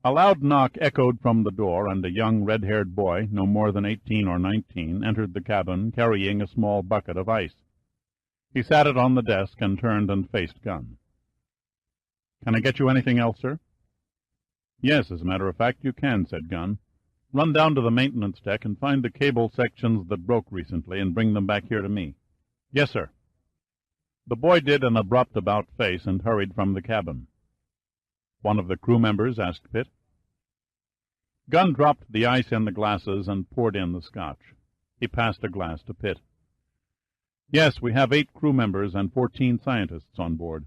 A loud knock echoed from the door, and a young red-haired boy, no more than 18 or 19, entered the cabin carrying a small bucket of ice. He sat it on the desk and turned and faced Gunn. "Can I get you anything else, sir?" "Yes, as a matter of fact, you can," said Gunn. "Run down to the maintenance deck and find the cable sections that broke recently and bring them back here to me." "Yes, sir." The boy did an abrupt about-face and hurried from the cabin. "One of the crew members?" asked Pitt. Gunn dropped the ice in the glasses and poured in the scotch. He passed a glass to Pitt. "Yes, we have 8 crew members and 14 scientists on board."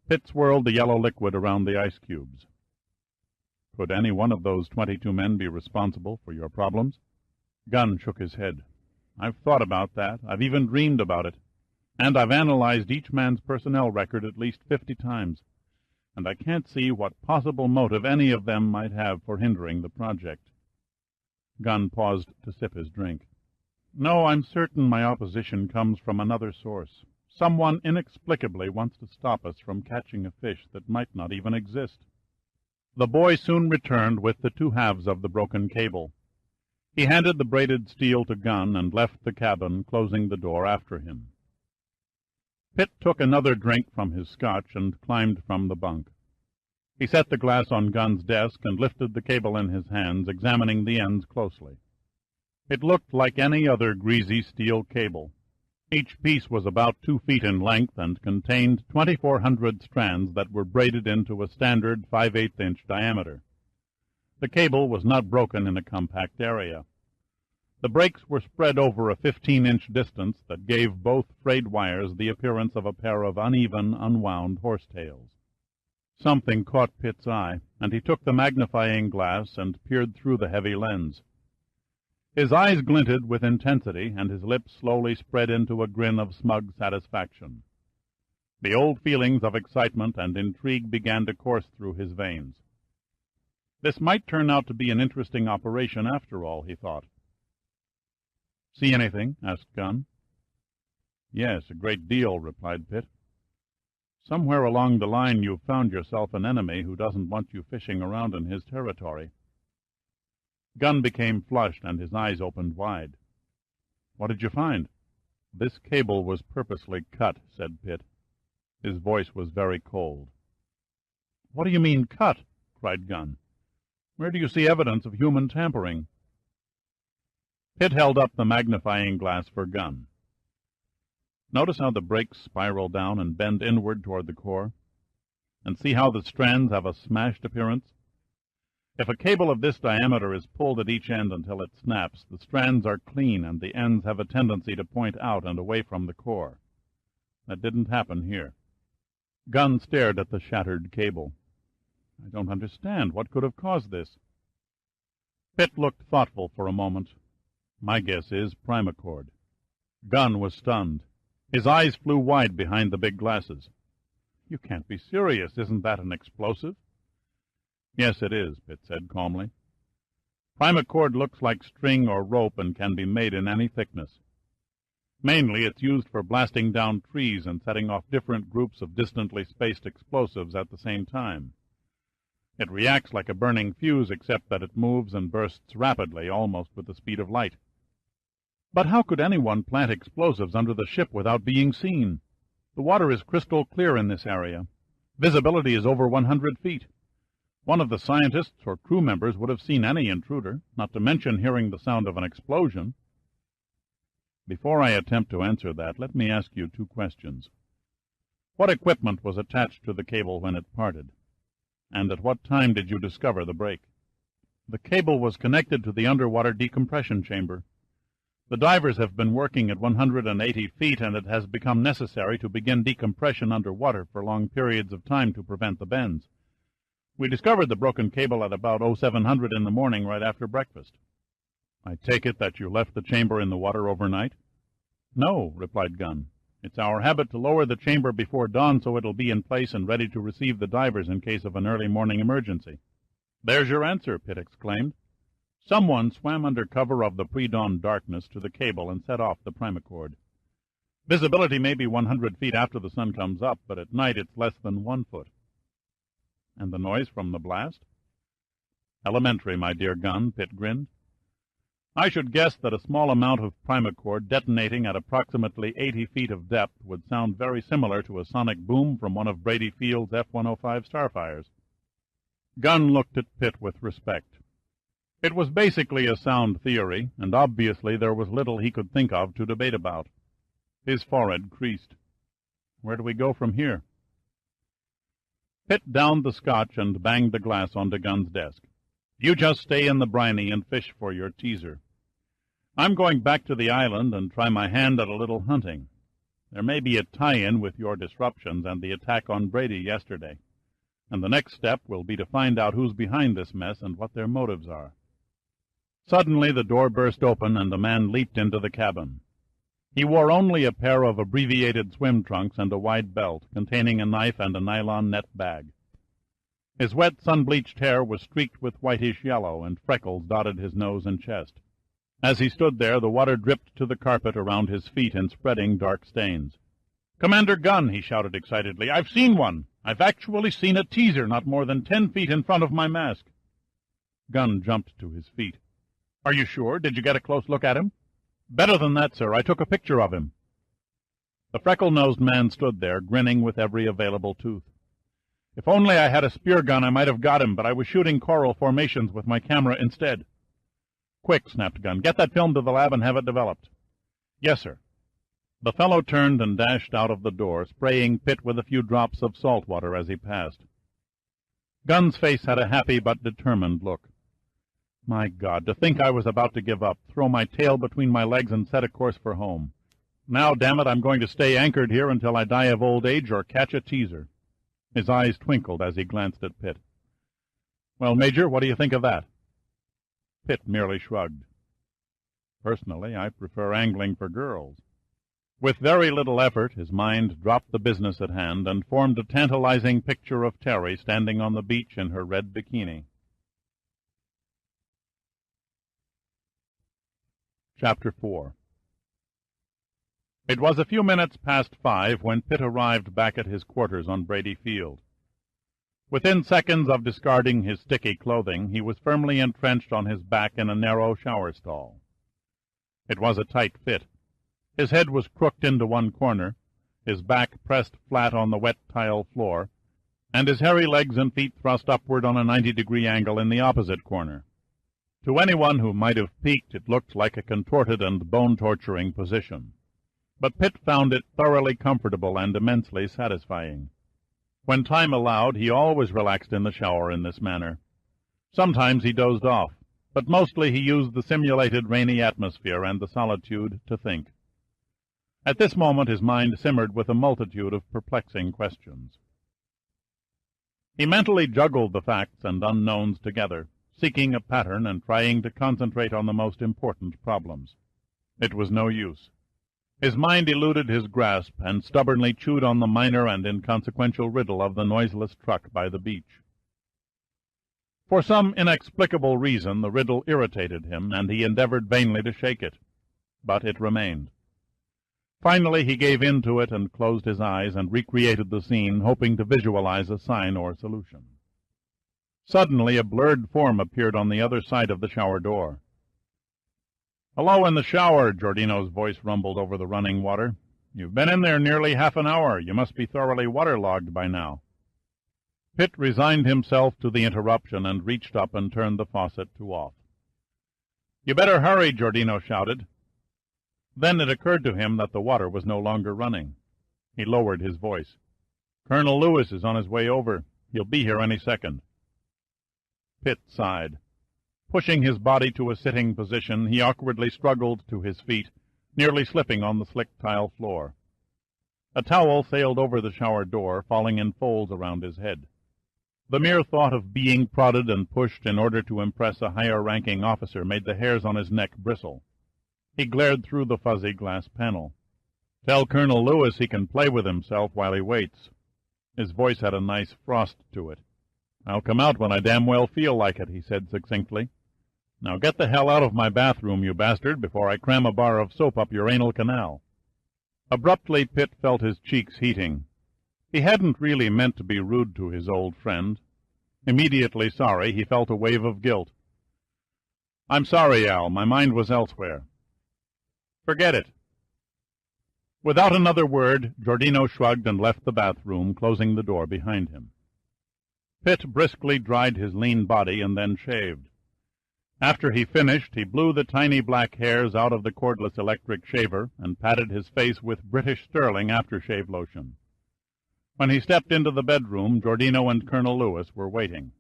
Pitt swirled the yellow liquid around the ice cubes. "Could any one of those 22 men be responsible for your problems?" Gunn shook his head. "I've thought about that. I've even dreamed about it. And I've analyzed each man's personnel record at least 50 times. And I can't see what possible motive any of them might have for hindering the project." Gunn paused to sip his drink. "No, I'm certain my opposition comes from another source. Someone inexplicably wants to stop us from catching a fish that might not even exist." The boy soon returned with the 2 halves of the broken cable. He handed the braided steel to Gunn and left the cabin, closing the door after him. Pitt took another drink from his scotch and climbed from the bunk. He set the glass on Gunn's desk and lifted the cable in his hands, examining the ends closely. It looked like any other greasy steel cable. Each piece was about 2 feet in length and contained 2,400 strands that were braided into a standard 5/8-inch diameter. The cable was not broken in a compact area. The breaks were spread over a 15-inch distance that gave both frayed wires the appearance of a pair of uneven, unwound horsetails. Something caught Pitt's eye, and he took the magnifying glass and peered through the heavy lens. His eyes glinted with intensity, and his lips slowly spread into a grin of smug satisfaction. The old feelings of excitement and intrigue began to course through his veins. This might turn out to be an interesting operation after all, he thought. "See anything?" asked Gunn. "Yes, a great deal," replied Pitt. "Somewhere along the line you've found yourself an enemy who doesn't want you fishing around in his territory." Gunn became flushed, and his eyes opened wide. "What did you find?" "This cable was purposely cut," said Pitt. His voice was very cold. "What do you mean, cut?" cried Gunn. "Where do you see evidence of human tampering?" Pitt held up the magnifying glass for Gunn. "Notice how the breaks spiral down and bend inward toward the core? And see how the strands have a smashed appearance? If a cable of this diameter is pulled at each end until it snaps, the strands are clean and the ends have a tendency to point out and away from the core. That didn't happen here." Gunn stared at the shattered cable. "I don't understand. What could have caused this?" Pitt looked thoughtful for a moment. "My guess is primacord." Gunn was stunned. His eyes flew wide behind the big glasses. "You can't be serious. Isn't that an explosive?" "Yes, it is," Pitt said calmly. "Primacord looks like string or rope and can be made in any thickness. Mainly it's used for blasting down trees and setting off different groups of distantly spaced explosives at the same time. It reacts like a burning fuse, except that it moves and bursts rapidly, almost with the speed of light." "But how could anyone plant explosives under the ship without being seen? The water is crystal clear in this area. Visibility is over 100 feet. One of the scientists or crew members would have seen any intruder, not to mention hearing the sound of an explosion." "Before I attempt to answer that, let me ask you 2 questions. What equipment was attached to the cable when it parted? And at what time did you discover the break?" "The cable was connected to the underwater decompression chamber. The divers have been working at 180 feet, and it has become necessary to begin decompression underwater for long periods of time to prevent the bends. We discovered the broken cable at about 0700 in the morning, right after breakfast." "I take it that you left the chamber in the water overnight?" "No," replied Gunn. "It's our habit to lower the chamber before dawn so it'll be in place and ready to receive the divers in case of an early morning emergency." "There's your answer," Pitt exclaimed. "Someone swam under cover of the pre-dawn darkness to the cable and set off the primacord. Visibility may be 100 feet after the sun comes up, but at night it's less than 1 foot." And the noise from the blast? Elementary, my dear Gun, Pitt grinned. I should guess that a small amount of primacord detonating at approximately 80 feet of depth would sound very similar to a sonic boom from one of Brady Field's F-105 Starfires. Gun looked at Pitt with respect. It was basically a sound theory, and obviously there was little he could think of to debate about. His forehead creased. Where do we go from here? Pitt downed the scotch and banged the glass onto Gun's desk. You just stay in the briny and fish for your teaser. I'm going back to the island and try my hand at a little hunting. There may be a tie-in with your disruptions and the attack on Brady yesterday, and the next step will be to find out who's behind this mess and what their motives are. Suddenly the door burst open and a man leaped into the cabin. He wore only a pair of abbreviated swim trunks and a wide belt containing a knife and a nylon net bag. His wet, sun-bleached hair was streaked with whitish yellow, and freckles dotted his nose and chest. As he stood there, the water dripped to the carpet around his feet in spreading dark stains. "Commander Gunn," he shouted excitedly, "I've seen one! I've actually seen a teaser not more than 10 feet in front of my mask." Gunn jumped to his feet. "Are you sure? Did you get a close look at him?" "Better than that, sir. I took a picture of him." The freckle-nosed man stood there, grinning with every available tooth. "If only I had a spear gun, I might have got him, but I was shooting coral formations with my camera instead." "Quick," snapped Gunn. "Get that film to the lab and have it developed." "Yes, sir." The fellow turned and dashed out of the door, spraying Pitt with a few drops of salt water as he passed. Gunn's face had a happy but determined look. My God, to think I was about to give up, throw my tail between my legs and set a course for home. Now, damn it, I'm going to stay anchored here until I die of old age or catch a teaser. His eyes twinkled as he glanced at Pitt. "Well, Major, what do you think of that?" Pitt merely shrugged. "Personally, I prefer angling for girls." With very little effort, his mind dropped the business at hand and formed a tantalizing picture of Terry standing on the beach in her red bikini. Chapter 4. It was a few minutes past 5 when Pitt arrived back at his quarters on Brady Field. Within seconds of discarding his sticky clothing, he was firmly entrenched on his back in a narrow shower stall. It was a tight fit. His head was crooked into one corner, his back pressed flat on the wet tile floor, and his hairy legs and feet thrust upward on a 90-degree angle in the opposite corner. To anyone who might have peeked, it looked like a contorted and bone-torturing position. But Pitt found it thoroughly comfortable and immensely satisfying. When time allowed, he always relaxed in the shower in this manner. Sometimes he dozed off, but mostly he used the simulated rainy atmosphere and the solitude to think. At this moment his mind simmered with a multitude of perplexing questions. He mentally juggled the facts and unknowns together, seeking a pattern and trying to concentrate on the most important problems. It was no use. His mind eluded his grasp and stubbornly chewed on the minor and inconsequential riddle of the noiseless truck by the beach. For some inexplicable reason the riddle irritated him, and he endeavored vainly to shake it. But it remained. Finally he gave in to it and closed his eyes and recreated the scene, hoping to visualize a sign or solution. Suddenly a blurred form appeared on the other side of the shower door. "Hello in the shower," Giordino's voice rumbled over the running water. "You've been in there nearly half an hour. You must be thoroughly waterlogged by now." Pitt resigned himself to the interruption and reached up and turned the faucet to off. "You better hurry," Giordino shouted. Then it occurred to him that the water was no longer running. He lowered his voice. "Colonel Lewis is on his way over. He'll be here any second." Pitt sighed. Pushing his body to a sitting position, he awkwardly struggled to his feet, nearly slipping on the slick tile floor. A towel sailed over the shower door, falling in folds around his head. The mere thought of being prodded and pushed in order to impress a higher-ranking officer made the hairs on his neck bristle. He glared through the fuzzy glass panel. "Tell Colonel Lewis he can play with himself while he waits." His voice had a nice frost to it. "I'll come out when I damn well feel like it," he said succinctly. "Now get the hell out of my bathroom, you bastard, before I cram a bar of soap up your anal canal." Abruptly, Pitt felt his cheeks heating. He hadn't really meant to be rude to his old friend, Immediately sorry, he felt a wave of guilt. "I'm sorry, Al. My mind was elsewhere." "Forget it." Without another word, Giordino shrugged and left the bathroom, closing the door behind him. Pitt briskly dried his lean body and then shaved. After he finished, he blew the tiny black hairs out of the cordless electric shaver and patted his face with British Sterling aftershave lotion. When he stepped into the bedroom, Giordino and Colonel Lewis were waiting.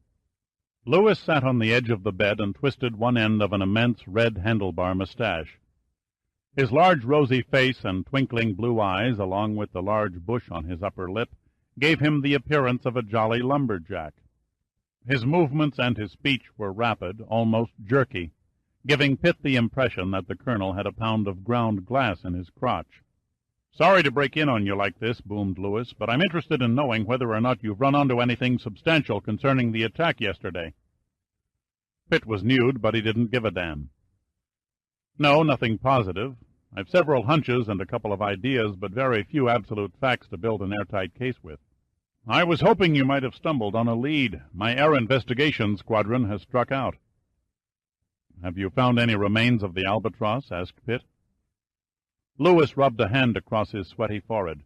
Lewis sat on the edge of the bed and twisted one end of an immense red handlebar mustache. His large rosy face and twinkling blue eyes, along with the large bush on his upper lip, gave him the appearance of a jolly lumberjack. His movements and his speech were rapid, almost jerky, giving Pitt the impression that the colonel had a pound of ground glass in his crotch. "Sorry to break in on you like this," boomed Lewis, "but I'm interested in knowing whether or not you've run onto anything substantial concerning the attack yesterday." Pitt was nude, but he didn't give a damn. "No, nothing positive. I've several hunches and a couple of ideas, but very few absolute facts to build an airtight case with." "I was hoping you might have stumbled on a lead. My air investigation squadron has struck out." "Have you found any remains of the Albatros?" asked Pitt. Lewis rubbed a hand across his sweaty forehead.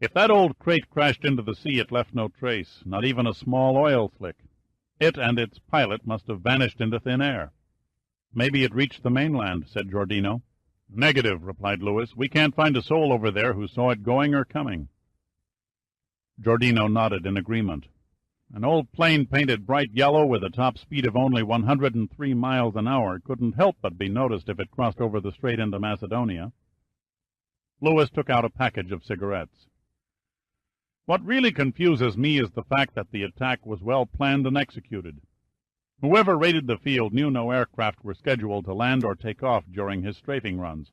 "If that old crate crashed into the sea, it left no trace, not even a small oil slick. It and its pilot must have vanished into thin air." "Maybe it reached the mainland," said Giordino. "Negative," replied Lewis. "We can't find a soul over there who saw it going or coming." Giordino nodded in agreement. "An old plane painted bright yellow with a top speed of only 103 miles an hour couldn't help but be noticed if it crossed over the strait into Macedonia." Lewis took out a package of cigarettes. "What really confuses me is the fact that the attack was well planned and executed. Whoever raided the field knew no aircraft were scheduled to land or take off during his strafing runs."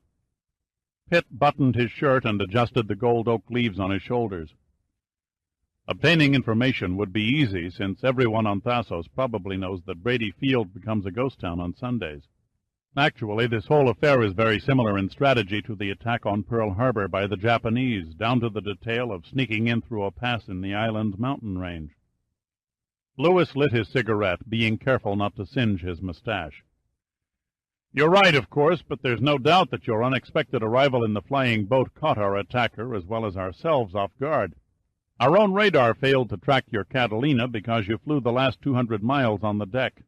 Pitt buttoned his shirt and adjusted the gold oak leaves on his shoulders. "Obtaining information would be easy, since everyone on Thasos probably knows that Brady Field becomes a ghost town on Sundays. Actually, this whole affair is very similar in strategy to the attack on Pearl Harbor by the Japanese, down to the detail of sneaking in through a pass in the island mountain range." Lewis lit his cigarette, being careful not to singe his mustache. "You're right, of course, but there's no doubt that your unexpected arrival in the flying boat caught our attacker as well as ourselves off guard. Our own radar failed to track your Catalina because you flew the last 200 miles on the deck."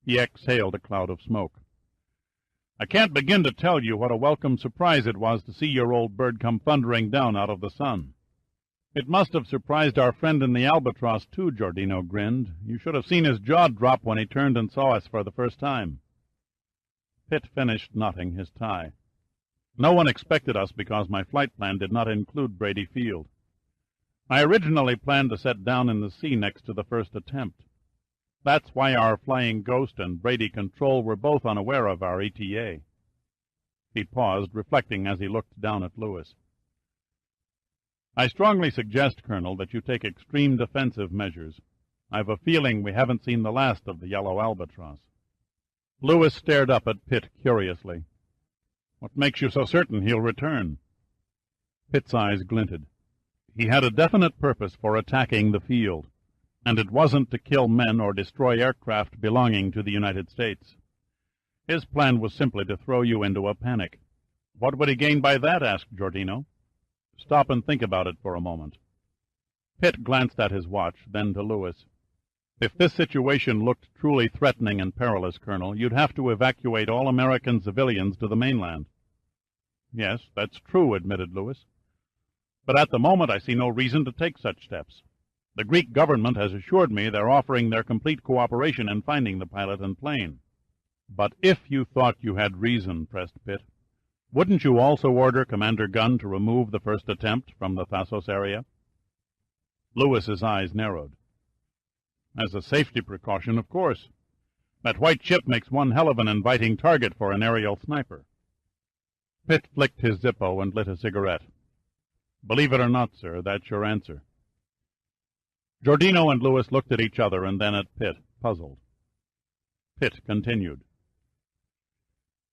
He exhaled a cloud of smoke. "I can't begin to tell you what a welcome surprise it was to see your old bird come thundering down out of the sun." "It must have surprised our friend in the Albatros, too," Giordino grinned. "You should have seen his jaw drop when he turned and saw us for the first time." Pitt finished knotting his tie. "No one expected us because my flight plan did not include Brady Field. I originally planned to set down in the sea next to the first attempt. That's why our Flying Ghost and Brady Control were both unaware of our ETA." He paused, reflecting as he looked down at Lewis. "I strongly suggest, Colonel, that you take extreme defensive measures. I've a feeling we haven't seen the last of the yellow Albatros." Lewis stared up at Pitt curiously. "What makes you so certain he'll return?" Pitt's eyes glinted. He had a definite purpose for attacking the field, and it wasn't to kill men or destroy aircraft belonging to the United States. His plan was simply to throw you into a panic. "What would he gain by that?" asked Giordino. "Stop and think about it for a moment." Pitt glanced at his watch, then to Lewis. "If this situation looked truly threatening and perilous, Colonel, you'd have to evacuate all American civilians to the mainland." "Yes, that's true," admitted Lewis. "But at the moment I see no reason to take such steps. The Greek government has assured me they're offering their complete cooperation in finding the pilot and plane." "But if you thought you had reason," pressed Pitt, "wouldn't you also order Commander Gunn to remove the first attempt from the Thasos area?" Lewis's eyes narrowed. "As a safety precaution, of course. That white ship makes one hell of an inviting target for an aerial sniper." Pitt flicked his Zippo and lit a cigarette. "Believe it or not, sir, that's your answer." Giordino and Lewis looked at each other and then at Pitt, puzzled. Pitt continued.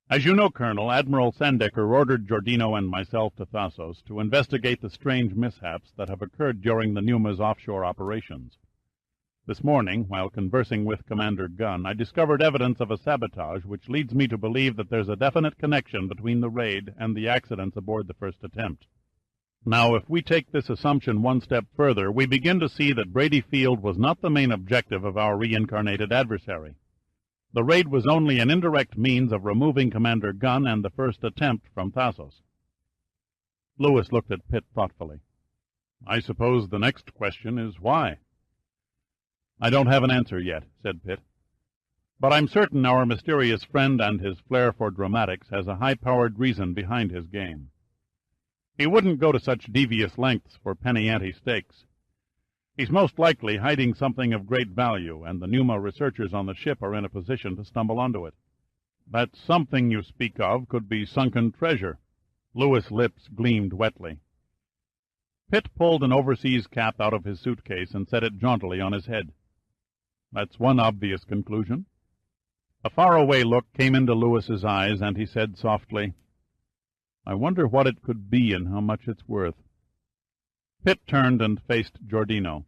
"As you know, Colonel, Admiral Sandecker ordered Giordino and myself to Thasos to investigate the strange mishaps that have occurred during the Numa's offshore operations. This morning, while conversing with Commander Gunn, I discovered evidence of a sabotage which leads me to believe that there's a definite connection between the raid and the accidents aboard the first attempt. Now, if we take this assumption one step further, we begin to see that Brady Field was not the main objective of our reincarnated adversary. The raid was only an indirect means of removing Commander Gunn and the first attempt from Thassos. Lewis looked at Pitt thoughtfully. I suppose the next question is why? I don't have an answer yet, said Pitt. But I'm certain our mysterious friend and his flair for dramatics has a high-powered reason behind his game. He wouldn't go to such devious lengths for penny-ante stakes. He's most likely hiding something of great value, and the Pneuma researchers on the ship are in a position to stumble onto it. That something you speak of could be sunken treasure. Lewis' lips gleamed wetly. Pitt pulled an overseas cap out of his suitcase and set it jauntily on his head. That's one obvious conclusion. A faraway look came into Lewis's eyes, and he said softly, I wonder what it could be and how much it's worth. Pitt turned and faced Giordino.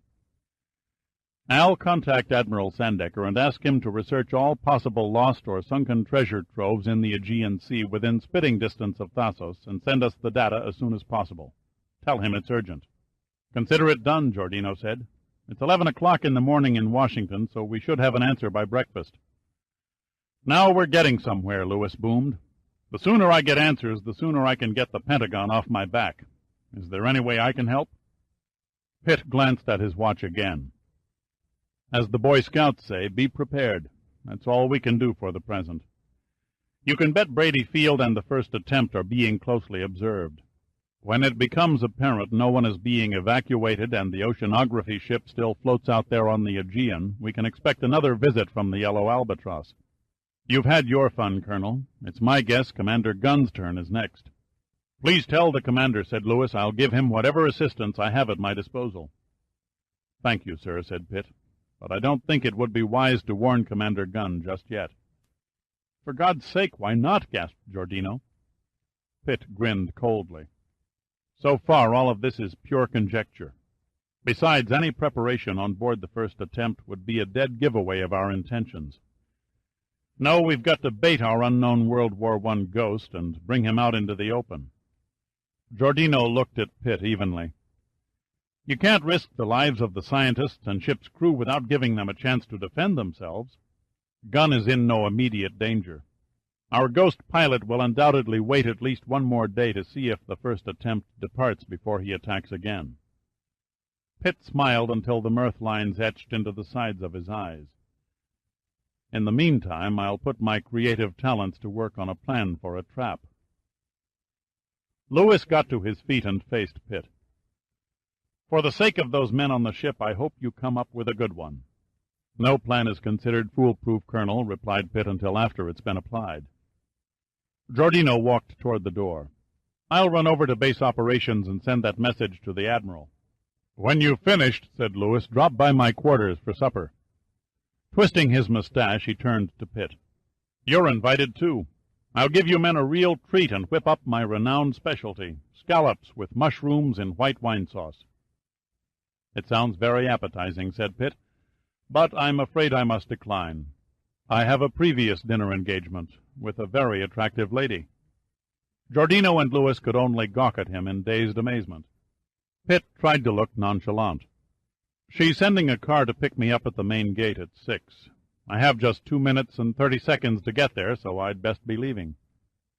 Al, contact Admiral Sandecker and ask him to research all possible lost or sunken treasure troves in the Aegean Sea within spitting distance of Thassos and send us the data as soon as possible. Tell him it's urgent. Consider it done, Giordino said. It's 11 o'clock in the morning in Washington, so we should have an answer by breakfast. Now we're getting somewhere, Lewis boomed. The sooner I get answers, the sooner I can get the Pentagon off my back. Is there any way I can help? Pitt glanced at his watch again. As the Boy Scouts say, be prepared. That's all we can do for the present. You can bet Brady Field and the first attempt are being closely observed. When it becomes apparent no one is being evacuated and the oceanography ship still floats out there on the Aegean, we can expect another visit from the Yellow Albatros. You've had your fun, Colonel. It's my guess Commander Gunn's turn is next. Please tell the commander, said Lewis, I'll give him whatever assistance I have at my disposal. Thank you, sir, said Pitt, but I don't think it would be wise to warn Commander Gunn just yet. For God's sake, why not? Gasped Giordino. Pitt grinned coldly. So far, all of this is pure conjecture. Besides, any preparation on board the first attempt would be a dead giveaway of our intentions. No, we've got to bait our unknown World War I ghost and bring him out into the open. Giordino looked at Pitt evenly. You can't risk the lives of the scientists and ship's crew without giving them a chance to defend themselves. Gunn is in no immediate danger. Our ghost pilot will undoubtedly wait at least one more day to see if the first attempt departs before he attacks again. Pitt smiled until the mirth lines etched into the sides of his eyes. In the meantime, I'll put my creative talents to work on a plan for a trap. Lewis got to his feet and faced Pitt. For the sake of those men on the ship, I hope you come up with a good one. No plan is considered foolproof, Colonel, replied Pitt, until after it's been applied. Giordino walked toward the door. I'll run over to base operations and send that message to the Admiral. When you've finished, said Lewis, drop by my quarters for supper. Twisting his mustache, he turned to Pitt. You're invited, too. I'll give you men a real treat and whip up my renowned specialty, scallops with mushrooms in white wine sauce. It sounds very appetizing, said Pitt, but I'm afraid I must decline. I have a previous dinner engagement with a very attractive lady. Giordino and Lewis could only gawk at him in dazed amazement. Pitt tried to look nonchalant. She's sending a car to pick me up at the main gate at 6. I have just 2 minutes and 30 seconds to get there, so I'd best be leaving.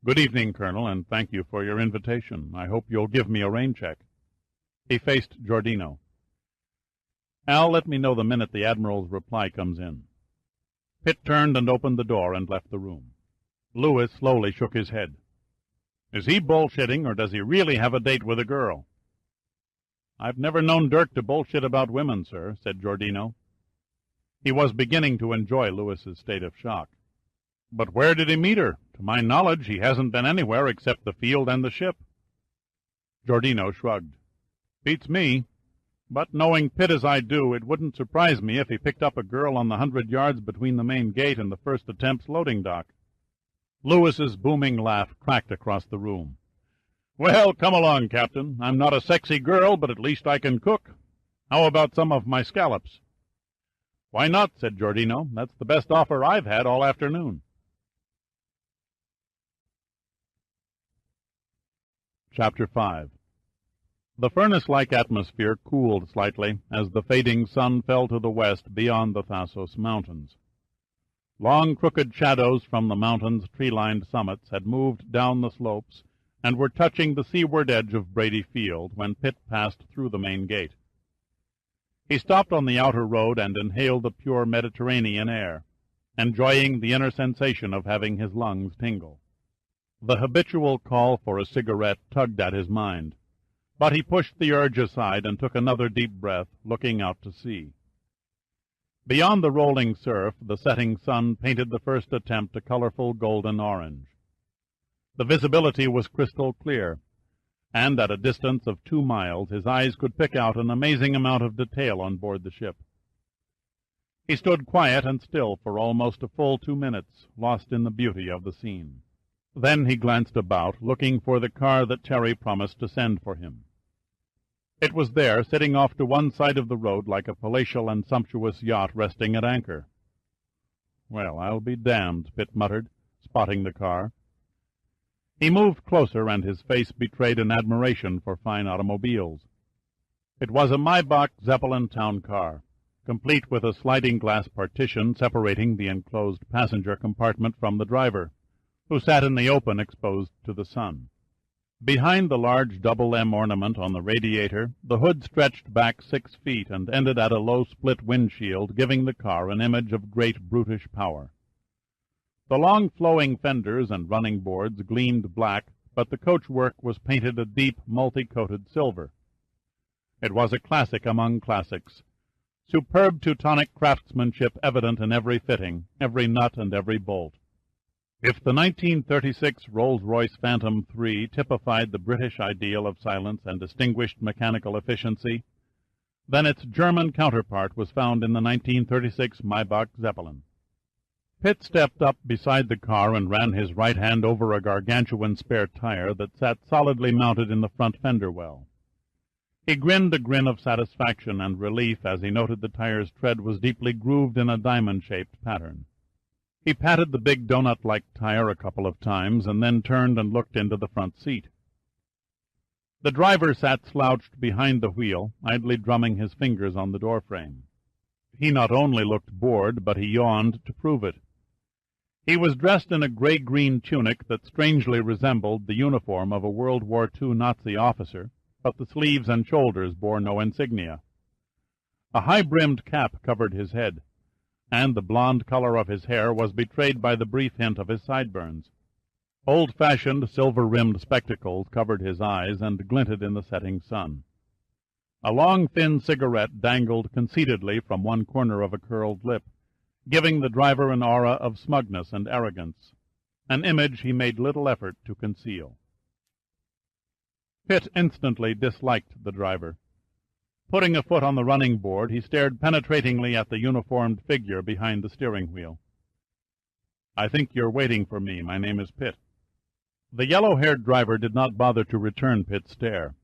Good evening, Colonel, and thank you for your invitation. I hope you'll give me a rain check. He faced Giordino. Al, let me know the minute the Admiral's reply comes in. Pitt turned and opened the door and left the room. Lewis slowly shook his head. Is he bullshitting, or does he really have a date with a girl? I've never known Dirk to bullshit about women, sir, said Giordino. He was beginning to enjoy Lewis's state of shock. But where did he meet her? To my knowledge, he hasn't been anywhere except the field and the ship. Giordino shrugged. Beats me. But knowing Pitt as I do, it wouldn't surprise me if he picked up a girl on the 100 yards between the main gate and the first attempt's loading dock. Lewis's booming laugh cracked across the room. Well, come along, Captain. I'm not a sexy girl, but at least I can cook. How about some of my scallops? "Why not?" said Giordino. "That's the best offer I've had all afternoon." Chapter 5. The furnace-like atmosphere cooled slightly as the fading sun fell to the west beyond the Thasos Mountains. Long crooked shadows from the mountain's tree-lined summits had moved down the slopes and were touching the seaward edge of Brady Field when Pitt passed through the main gate. He stopped on the outer road and inhaled the pure Mediterranean air, enjoying the inner sensation of having his lungs tingle. The habitual call for a cigarette tugged at his mind, but he pushed the urge aside and took another deep breath, looking out to sea. Beyond the rolling surf, the setting sun painted the first attempt a colorful golden orange. The visibility was crystal clear, and at a distance of 2 miles his eyes could pick out an amazing amount of detail on board the ship. He stood quiet and still for almost a full 2 minutes, lost in the beauty of the scene. Then he glanced about, looking for the car that Terry promised to send for him. It was there, sitting off to one side of the road like a palatial and sumptuous yacht resting at anchor. "Well, I'll be damned," Pitt muttered, spotting the car. He moved closer, and his face betrayed an admiration for fine automobiles. It was a Maybach Zeppelin town car, complete with a sliding glass partition separating the enclosed passenger compartment from the driver, who sat in the open exposed to the sun. Behind the large double M ornament on the radiator, the hood stretched back 6 feet and ended at a low split windshield, giving the car an image of great brutish power. The long flowing fenders and running boards gleamed black, but the coachwork was painted a deep multi-coated silver. It was a classic among classics, superb Teutonic craftsmanship evident in every fitting, every nut and every bolt. If the 1936 Rolls-Royce Phantom III typified the British ideal of silence and distinguished mechanical efficiency, then its German counterpart was found in the 1936 Maybach Zeppelin. Pitt stepped up beside the car and ran his right hand over a gargantuan spare tire that sat solidly mounted in the front fender well. He grinned a grin of satisfaction and relief as he noted the tire's tread was deeply grooved in a diamond-shaped pattern. He patted the big donut-like tire a couple of times and then turned and looked into the front seat. The driver sat slouched behind the wheel, idly drumming his fingers on the doorframe. He not only looked bored, but he yawned to prove it. He was dressed in a gray-green tunic that strangely resembled the uniform of a World War II Nazi officer, but the sleeves and shoulders bore no insignia. A high-brimmed cap covered his head, and the blonde color of his hair was betrayed by the brief hint of his sideburns. Old-fashioned, silver-rimmed spectacles covered his eyes and glinted in the setting sun. A long, thin cigarette dangled conceitedly from one corner of a curled lip, giving the driver an aura of smugness and arrogance, an image he made little effort to conceal. Pitt instantly disliked the driver. Putting a foot on the running board, he stared penetratingly at the uniformed figure behind the steering wheel. "I think you're waiting for me. My name is Pitt." The yellow-haired driver did not bother to return Pitt's stare.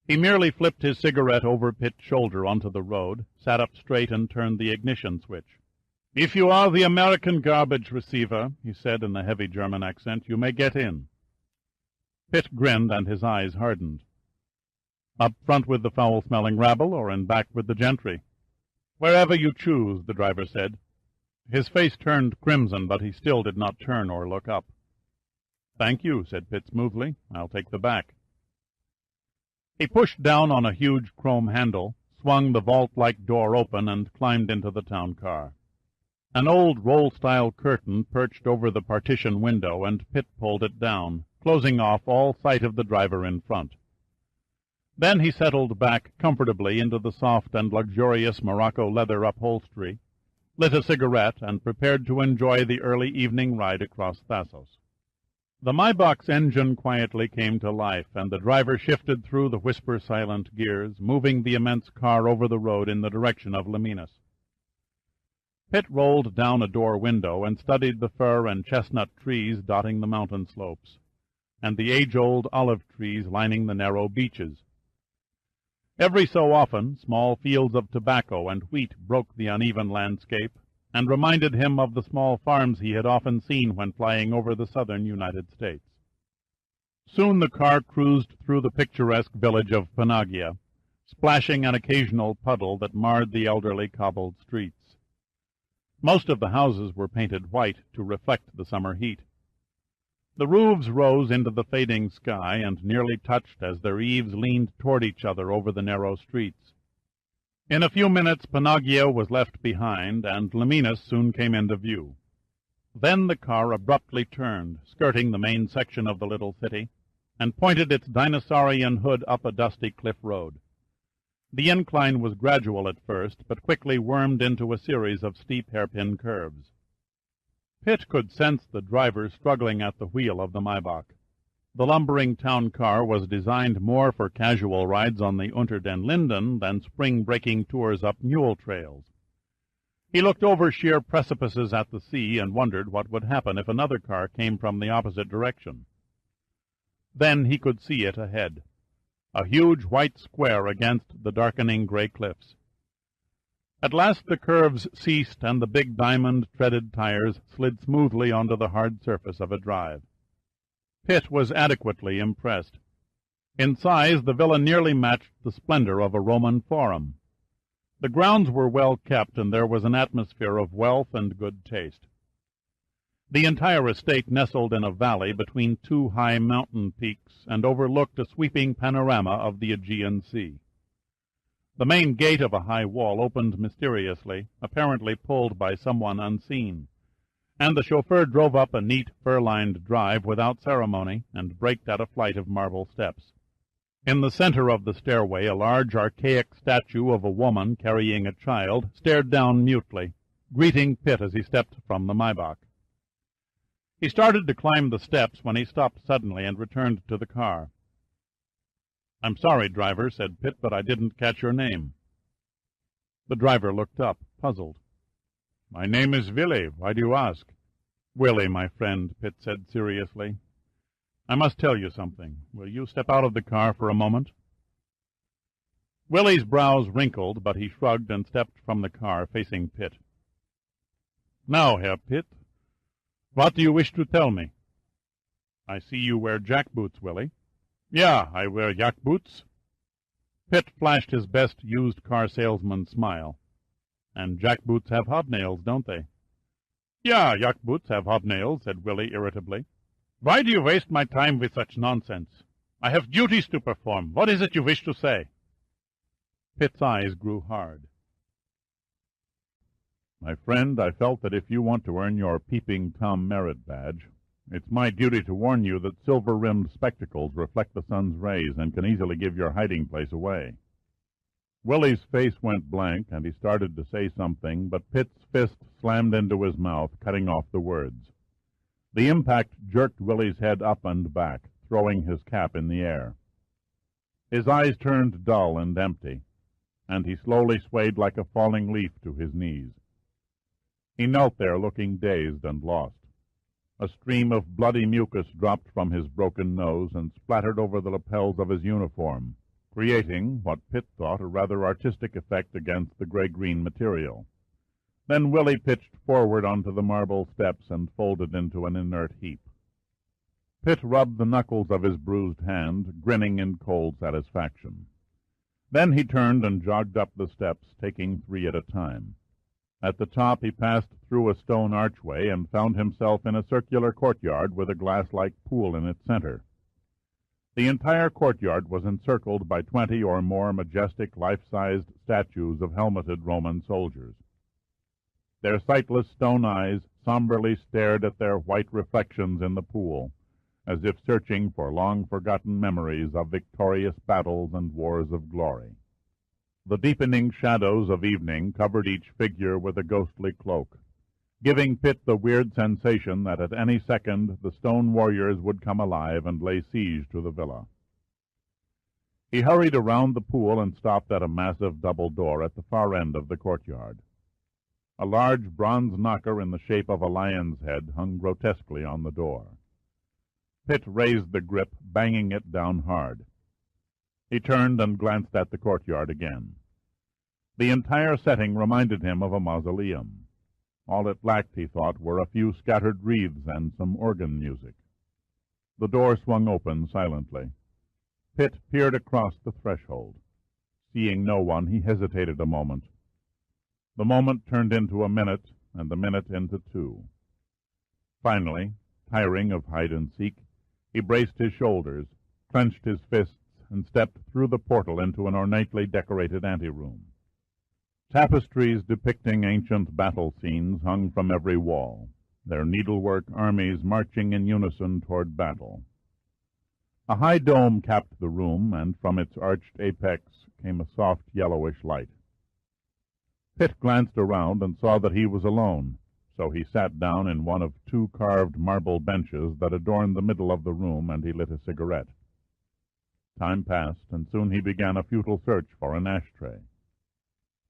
He merely flipped his cigarette over Pitt's shoulder onto the road, sat up straight, and turned the ignition switch. "If you are the American garbage receiver," he said in a heavy German accent, "you may get in." Pitt grinned, and his eyes hardened. "Up front with the foul-smelling rabble, or in back with the gentry?" "Wherever you choose," the driver said. His face turned crimson, but he still did not turn or look up. "Thank you," said Pitt smoothly. "I'll take the back." He pushed down on a huge chrome handle, swung the vault-like door open, and climbed into the town car. An old roll-style curtain perched over the partition window, and Pitt pulled it down, closing off all sight of the driver in front. Then he settled back comfortably into the soft and luxurious Morocco leather upholstery, lit a cigarette, and prepared to enjoy the early evening ride across Thasos. The Maybach's engine quietly came to life, and the driver shifted through the whisper-silent gears, moving the immense car over the road in the direction of Limenos. Pitt rolled down a door window and studied the fir and chestnut trees dotting the mountain slopes, and the age-old olive trees lining the narrow beaches. Every so often, small fields of tobacco and wheat broke the uneven landscape, and reminded him of the small farms he had often seen when flying over the southern United States. Soon the car cruised through the picturesque village of Panagia, splashing an occasional puddle that marred the elderly cobbled streets. Most of the houses were painted white to reflect the summer heat. The roofs rose into the fading sky and nearly touched as their eaves leaned toward each other over the narrow streets. In a few minutes Panagia was left behind, and Leminus soon came into view. Then the car abruptly turned, skirting the main section of the little city, and pointed its dinosaurian hood up a dusty cliff road. The incline was gradual at first, but quickly wormed into a series of steep hairpin curves. Pitt could sense the driver struggling at the wheel of the Maybach. The lumbering town car was designed more for casual rides on the Unter den Linden than spring-breaking tours up mule trails. He looked over sheer precipices at the sea and wondered what would happen if another car came from the opposite direction. Then he could see it ahead, a huge white square against the darkening gray cliffs. At last the curves ceased, and the big diamond-treaded tires slid smoothly onto the hard surface of a drive. Pitt was adequately impressed. In size, the villa nearly matched the splendor of a Roman forum. The grounds were well kept, and there was an atmosphere of wealth and good taste. The entire estate nestled in a valley between two high mountain peaks and overlooked a sweeping panorama of the Aegean Sea. The main gate of a high wall opened mysteriously, apparently pulled by someone unseen, and the chauffeur drove up a neat, fur-lined drive without ceremony and braked at a flight of marble steps. In the center of the stairway, a large, archaic statue of a woman carrying a child stared down mutely, greeting Pitt as he stepped from the Maybach. He started to climb the steps when he stopped suddenly and returned to the car. "I'm sorry, driver," said Pitt, "but I didn't catch your name." The driver looked up, puzzled. "My name is Willie. Why do you ask?" "Willie, my friend," Pitt said seriously, "I must tell you something. Will you step out of the car for a moment?" Willie's brows wrinkled, but he shrugged and stepped from the car, facing Pitt. "Now, Herr Pitt, what do you wish to tell me?" "I see you wear jackboots, Willie." "Yeah, I wear jackboots." Pitt flashed his best used-car salesman's smile. "And jackboots have hobnails, don't they?" "Yeah, jackboots have hobnails," said Willie irritably. "Why do you waste my time with such nonsense? I have duties to perform. What is it you wish to say?" Pitt's eyes grew hard. "My friend, I felt that if you want to earn your Peeping Tom merit badge, it's my duty to warn you that silver-rimmed spectacles reflect the sun's rays and can easily give your hiding place away." Willie's face went blank, and he started to say something, but Pitt's fist slammed into his mouth, cutting off the words. The impact jerked Willie's head up and back, throwing his cap in the air. His eyes turned dull and empty, and he slowly swayed like a falling leaf to his knees. He knelt there looking dazed and lost. A stream of bloody mucus dropped from his broken nose and splattered over the lapels of his uniform, creating what Pitt thought a rather artistic effect against the gray-green material. Then Willie pitched forward onto the marble steps and folded into an inert heap. Pitt rubbed the knuckles of his bruised hand, grinning in cold satisfaction. Then he turned and jogged up the steps, taking 3 at a time. At the top he passed through a stone archway and found himself in a circular courtyard with a glass-like pool in its center. The entire courtyard was encircled by 20 or more majestic, life-sized statues of helmeted Roman soldiers. Their sightless stone eyes somberly stared at their white reflections in the pool, as if searching for long-forgotten memories of victorious battles and wars of glory. The deepening shadows of evening covered each figure with a ghostly cloak, giving Pitt the weird sensation that at any second the stone warriors would come alive and lay siege to the villa. He hurried around the pool and stopped at a massive double door at the far end of the courtyard. A large bronze knocker in the shape of a lion's head hung grotesquely on the door. Pitt raised the grip, banging it down hard. He turned and glanced at the courtyard again. The entire setting reminded him of a mausoleum. All it lacked, he thought, were a few scattered wreaths and some organ music. The door swung open silently. Pitt peered across the threshold. Seeing no one, he hesitated a moment. The moment turned into a minute, and the minute into 2. Finally, tiring of hide-and-seek, he braced his shoulders, clenched his fists, and stepped through the portal into an ornately decorated anteroom. Tapestries depicting ancient battle scenes hung from every wall, their needlework armies marching in unison toward battle. A high dome capped the room, and from its arched apex came a soft yellowish light. Pitt glanced around and saw that he was alone, so he sat down in one of 2 carved marble benches that adorned the middle of the room, and he lit a cigarette. Time passed, and soon he began a futile search for an ashtray.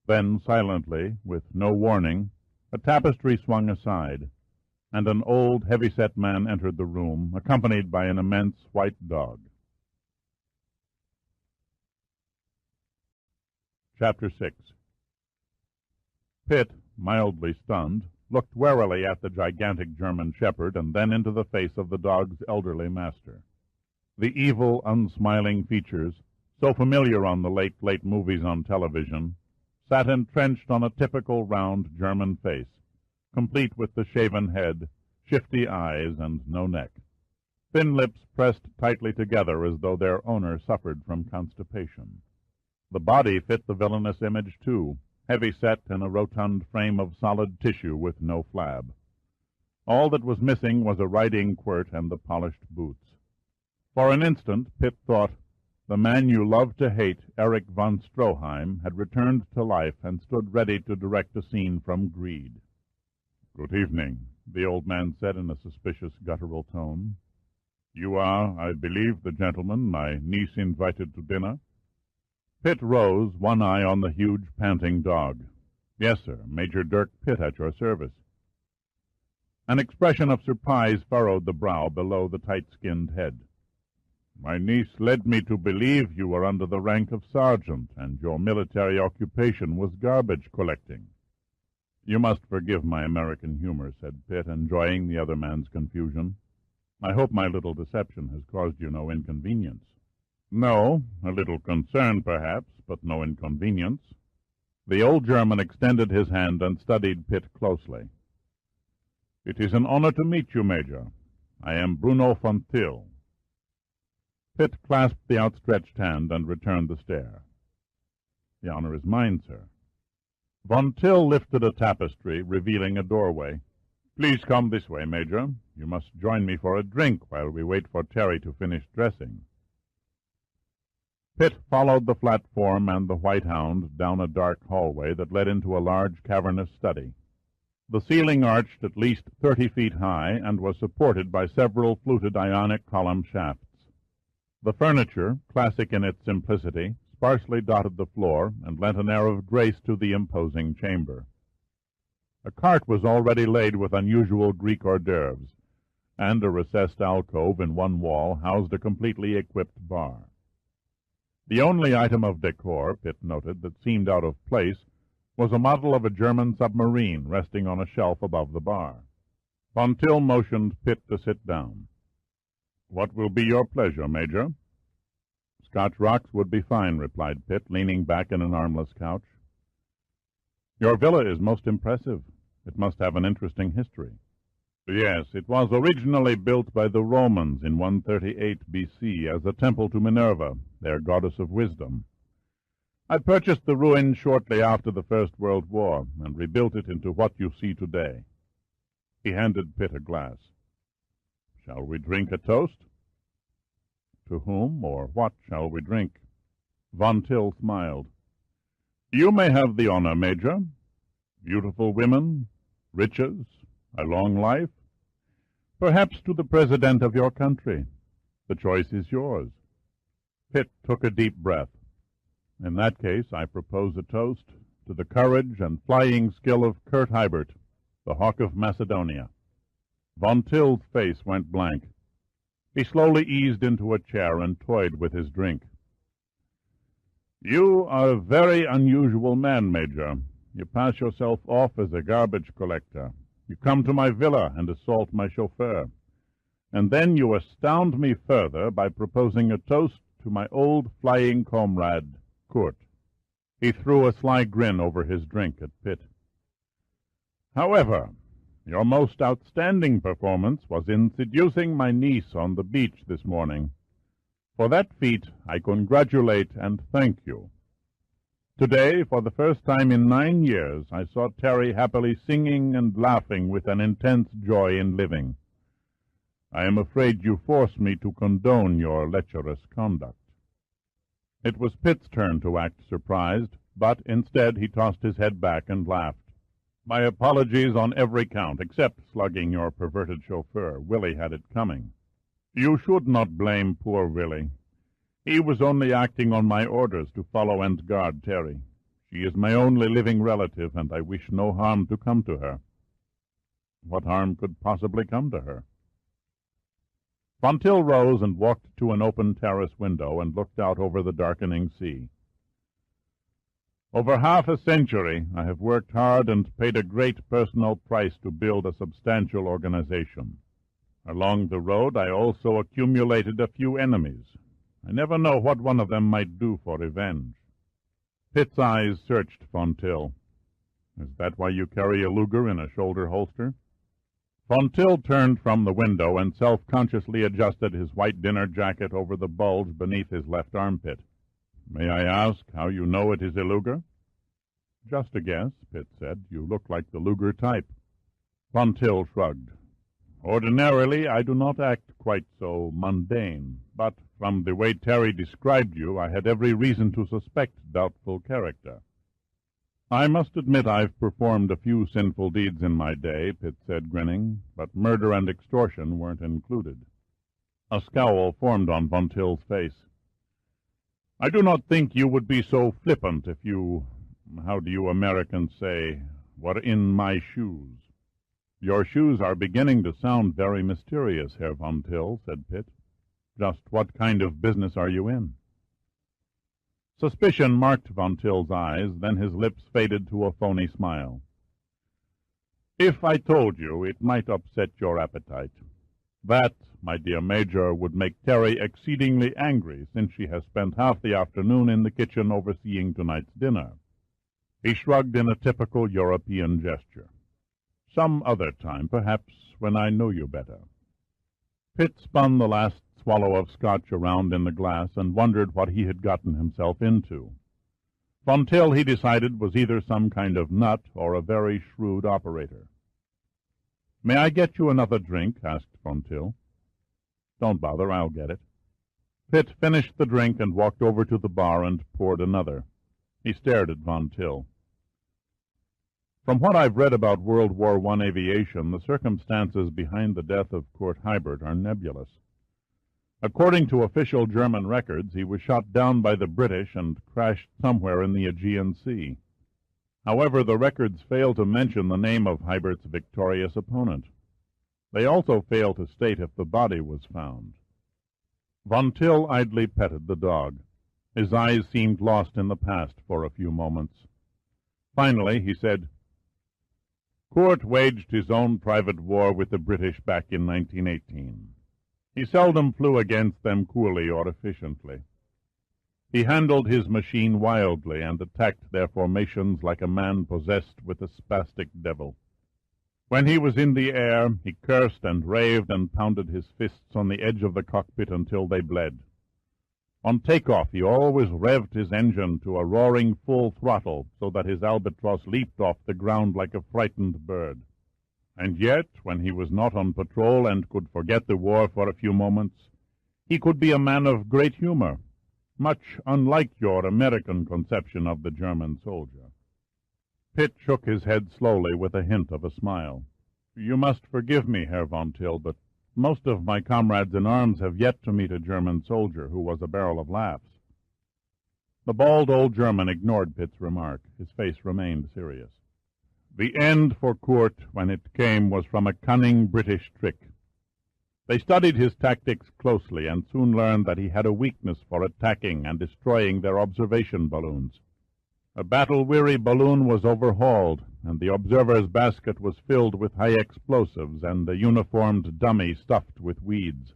Then, silently, with no warning, a tapestry swung aside, and an old, heavy-set man entered the room, accompanied by an immense white dog. Chapter 6. Pitt, mildly stunned, looked warily at the gigantic German shepherd and then into the face of the dog's elderly master. The evil, unsmiling features, so familiar on the late movies on television, sat entrenched on a typical round German face, complete with the shaven head, shifty eyes, and no neck. Thin lips pressed tightly together as though their owner suffered from constipation. The body fit the villainous image, too, heavy-set in a rotund frame of solid tissue with no flab. All that was missing was a riding quirt and the polished boots. For an instant, Pitt thought, the man you loved to hate, Erich von Stroheim, had returned to life and stood ready to direct a scene from greed. "Good evening," the old man said in a suspicious, guttural tone. "You are, I believe, the gentleman my niece invited to dinner?" Pitt rose, one eye on the huge, panting dog. "Yes, sir, Major Dirk Pitt at your service." An expression of surprise furrowed the brow below the tight-skinned head. "My niece led me to believe you were under the rank of sergeant, and your military occupation was garbage collecting." "You must forgive my American humor," said Pitt, enjoying the other man's confusion. "I hope my little deception has caused you no inconvenience." "No, a little concern, perhaps, but no inconvenience." The old German extended his hand and studied Pitt closely. "It is an honor to meet you, Major. I am Bruno von Till." Pitt clasped the outstretched hand and returned the stare. "The honor is mine, sir." Von Till lifted a tapestry, revealing a doorway. "Please come this way, Major. You must join me for a drink while we wait for Terry to finish dressing." Pitt followed the flat form and the white hound down a dark hallway that led into a large cavernous study. The ceiling arched at least 30 feet high and was supported by several fluted ionic column shafts. The furniture, classic in its simplicity, sparsely dotted the floor and lent an air of grace to the imposing chamber. A cart was already laid with unusual Greek hors d'oeuvres, and a recessed alcove in one wall housed a completely equipped bar. The only item of decor, Pitt noted, that seemed out of place was a model of a German submarine resting on a shelf above the bar. Von Till motioned Pitt to sit down. "What will be your pleasure, Major?" "Scotch rocks would be fine," replied Pitt, leaning back in an armless couch. "Your villa is most impressive. It must have an interesting history." "Yes, it was originally built by the Romans in 138 B.C. as a temple to Minerva, their goddess of wisdom. I purchased the ruins shortly after the First World War and rebuilt it into what you see today." He handed Pitt a glass. "Shall we drink a toast?" "To whom or what shall we drink?" Von Till smiled. "You may have the honor, Major. Beautiful women, riches, a long life. Perhaps to the President of your country. The choice is yours." Pitt took a deep breath. "In that case, I propose a toast to the courage and flying skill of Kurt Hybert, the Hawk of Macedonia." Von Till's face went blank. He slowly eased into a chair and toyed with his drink. "You are a very unusual man, Major. You pass yourself off as a garbage collector. You come to my villa and assault my chauffeur. And then you astound me further by proposing a toast to my old flying comrade, Kurt." He threw a sly grin over his drink at Pitt. "However, your most outstanding performance was in seducing my niece on the beach this morning. For that feat I congratulate and thank you. Today, for the first time in 9 years, I saw Terry happily singing and laughing with an intense joy in living. I am afraid you force me to condone your lecherous conduct." It was Pitt's turn to act surprised, but instead he tossed his head back and laughed. "My apologies on every count, except slugging your perverted chauffeur. Willie had it coming." "You should not blame poor Willie. He was only acting on my orders to follow and guard Terry. She is my only living relative, and I wish no harm to come to her." "What harm could possibly come to her?" Von Till rose and walked to an open terrace window and looked out over the darkening sea. "Over half a century I have worked hard and paid a great personal price to build a substantial organization. Along the road I also accumulated a few enemies. I never know what one of them might do for revenge." Pitt's eyes searched Von Till. "Is that why you carry a Luger in a shoulder holster?" Von Till turned from the window and self-consciously adjusted his white dinner jacket over the bulge beneath his left armpit. "May I ask how you know it is a Luger?" "Just a guess," Pitt said. "You look like the Luger type." Von Till shrugged. "Ordinarily I do not act quite so mundane, but from the way Terry described you, I had every reason to suspect doubtful character." "I must admit I've performed a few sinful deeds in my day," Pitt said, grinning, "but murder and extortion weren't included." A scowl formed on Von Till's face. "I do not think you would be so flippant if you, how do you Americans say, were in my shoes." "Your shoes are beginning to sound very mysterious, Herr Von Till," said Pitt. "Just what kind of business are you in?" Suspicion marked Von Till's eyes, then his lips faded to a phony smile. "If I told you, it might upset your appetite. That, my dear Major, would make Terry exceedingly angry, since she has spent half the afternoon in the kitchen overseeing tonight's dinner." He shrugged in a typical European gesture. "Some other time, perhaps, when I know you better." Pitt spun the last swallow of scotch around in the glass and wondered what he had gotten himself into. Von Till, he decided, was either some kind of nut or a very shrewd operator. "May I get you another drink?" asked Von Till. "Don't bother, I'll get it." Pitt finished the drink and walked over to the bar and poured another. He stared at Von Till. "From what I've read about World War I aviation, the circumstances behind the death of Kurt Heibert are nebulous. According to official German records, he was shot down by the British and crashed somewhere in the Aegean Sea. However, the records fail to mention the name of Heibert's victorious opponent. They also fail to state if the body was found." Von Till idly petted the dog. His eyes seemed lost in the past for a few moments. Finally, he said, "Kurt waged his own private war with the British back in 1918. He seldom flew against them coolly or efficiently. He handled his machine wildly and attacked their formations like a man possessed with a spastic devil. When he was in the air, he cursed and raved and pounded his fists on the edge of the cockpit until they bled. On takeoff, he always revved his engine to a roaring full throttle so that his Albatros leaped off the ground like a frightened bird. And yet, when he was not on patrol and could forget the war for a few moments, he could be a man of great humor, much unlike your American conception of the German soldier." Pitt shook his head slowly with a hint of a smile. "You must forgive me, Herr Von Till, but most of my comrades in arms have yet to meet a German soldier who was a barrel of laughs." The bald old German ignored Pitt's remark. His face remained serious. "The end for Kurt, when it came, was from a cunning British trick. They studied his tactics closely and soon learned that he had a weakness for attacking and destroying their observation balloons. A battle-weary balloon was overhauled, and the observer's basket was filled with high explosives and a uniformed dummy stuffed with weeds.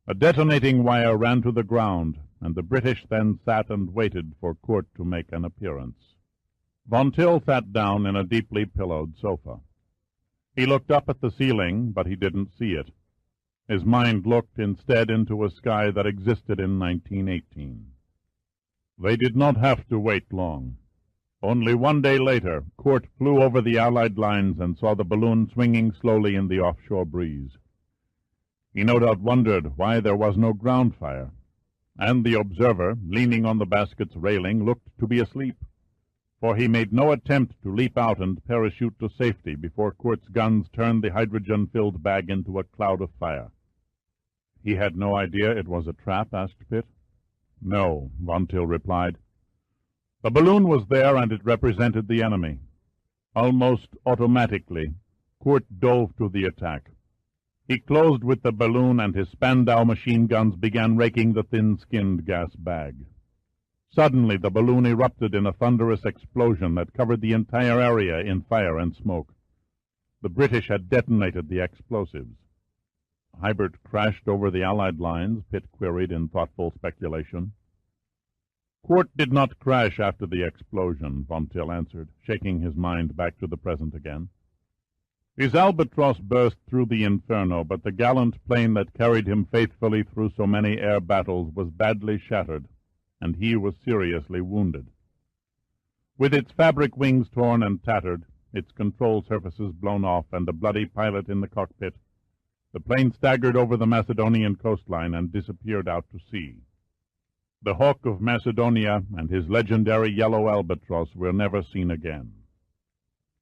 A detonating wire ran to the ground, and the British then sat and waited for Kurt to make an appearance. Von Till sat down in a deeply pillowed sofa. He looked up at the ceiling, but he didn't see it. His mind looked instead into a sky that existed in 1918. They did not have to wait long. Only one day later, Kurt flew over the Allied lines and saw the balloon swinging slowly in the offshore breeze. He no doubt wondered why there was no ground fire, and the observer, leaning on the basket's railing, looked to be asleep, for he made no attempt to leap out and parachute to safety before Kurt's guns turned the hydrogen-filled bag into a cloud of fire. He had no idea it was a trap, asked Pitt. No, Von Till replied. The balloon was there, and it represented the enemy. Almost automatically, Kurt dove to the attack. He closed with the balloon, and his Spandau machine guns began raking the thin-skinned gas bag. Suddenly, the balloon erupted in a thunderous explosion that covered the entire area in fire and smoke. The British had detonated the explosives. Hybert crashed over the Allied lines, Pitt queried in thoughtful speculation. Kurt did not crash after the explosion, Von Till answered, shaking his mind back to the present again. His Albatros burst through the inferno, but the gallant plane that carried him faithfully through so many air battles was badly shattered, and he was seriously wounded. With its fabric wings torn and tattered, its control surfaces blown off, and a bloody pilot in the cockpit, the plane staggered over the Macedonian coastline and disappeared out to sea. The Hawk of Macedonia and his legendary yellow Albatros were never seen again.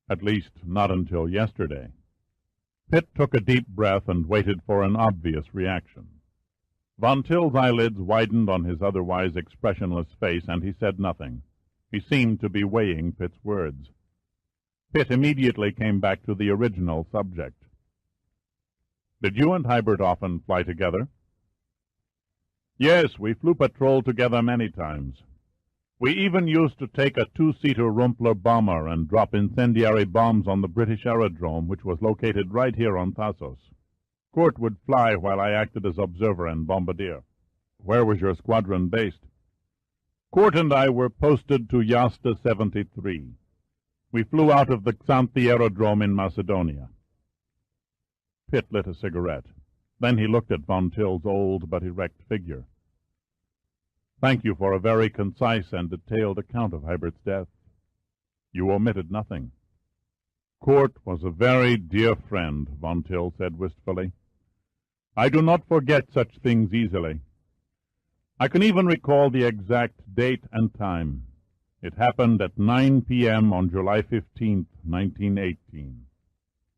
At least, not until yesterday. Pitt took a deep breath and waited for an obvious reaction. Von Till's eyelids widened on his otherwise expressionless face, and he said nothing. He seemed to be weighing Pitt's words. Pitt immediately came back to the original subject. Did you and Hybert often fly together? Yes, we flew patrol together many times. We even used to take a two-seater Rumpler bomber and drop incendiary bombs on the British aerodrome, which was located right here on Thasos. Kurt would fly while I acted as observer and bombardier. Where was your squadron based? Kurt and I were posted to Yasta 73. We flew out of the Xanthi aerodrome in Macedonia. Pitt lit a cigarette. Then he looked at Von Till's old but erect figure. Thank you for a very concise and detailed account of Hybert's death. You omitted nothing. Kurt was a very dear friend, Von Till said wistfully. I do not forget such things easily. I can even recall the exact date and time. It happened at 9 p.m. on July 15th, 1918.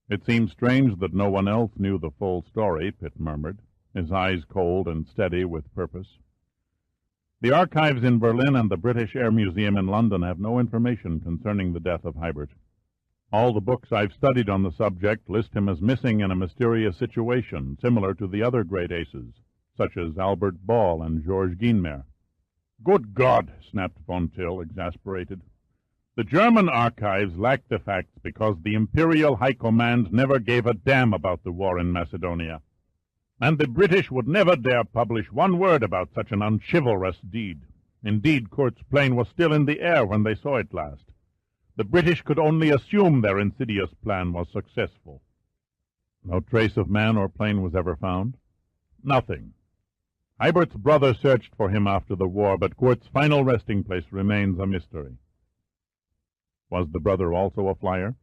It seems strange that no one else knew the full story, Pitt murmured, his eyes cold and steady with purpose. The archives in Berlin and the British Air Museum in London have no information concerning the death of Hybert. All the books I've studied on the subject list him as missing in a mysterious situation, similar to the other great aces, such as Albert Ball and Georges Guinemer. Good God, snapped Von Till, exasperated. The German archives lack the facts because the Imperial High Command never gave a damn about the war in Macedonia. And the British would never dare publish one word about such an unchivalrous deed. Indeed, Kurt's plane was still in the air when they saw it last. The British could only assume their insidious plan was successful. No trace of man or plane was ever found? Nothing. Hybert's brother searched for him after the war, but Kurt's final resting place remains a mystery. Was the brother also a flyer?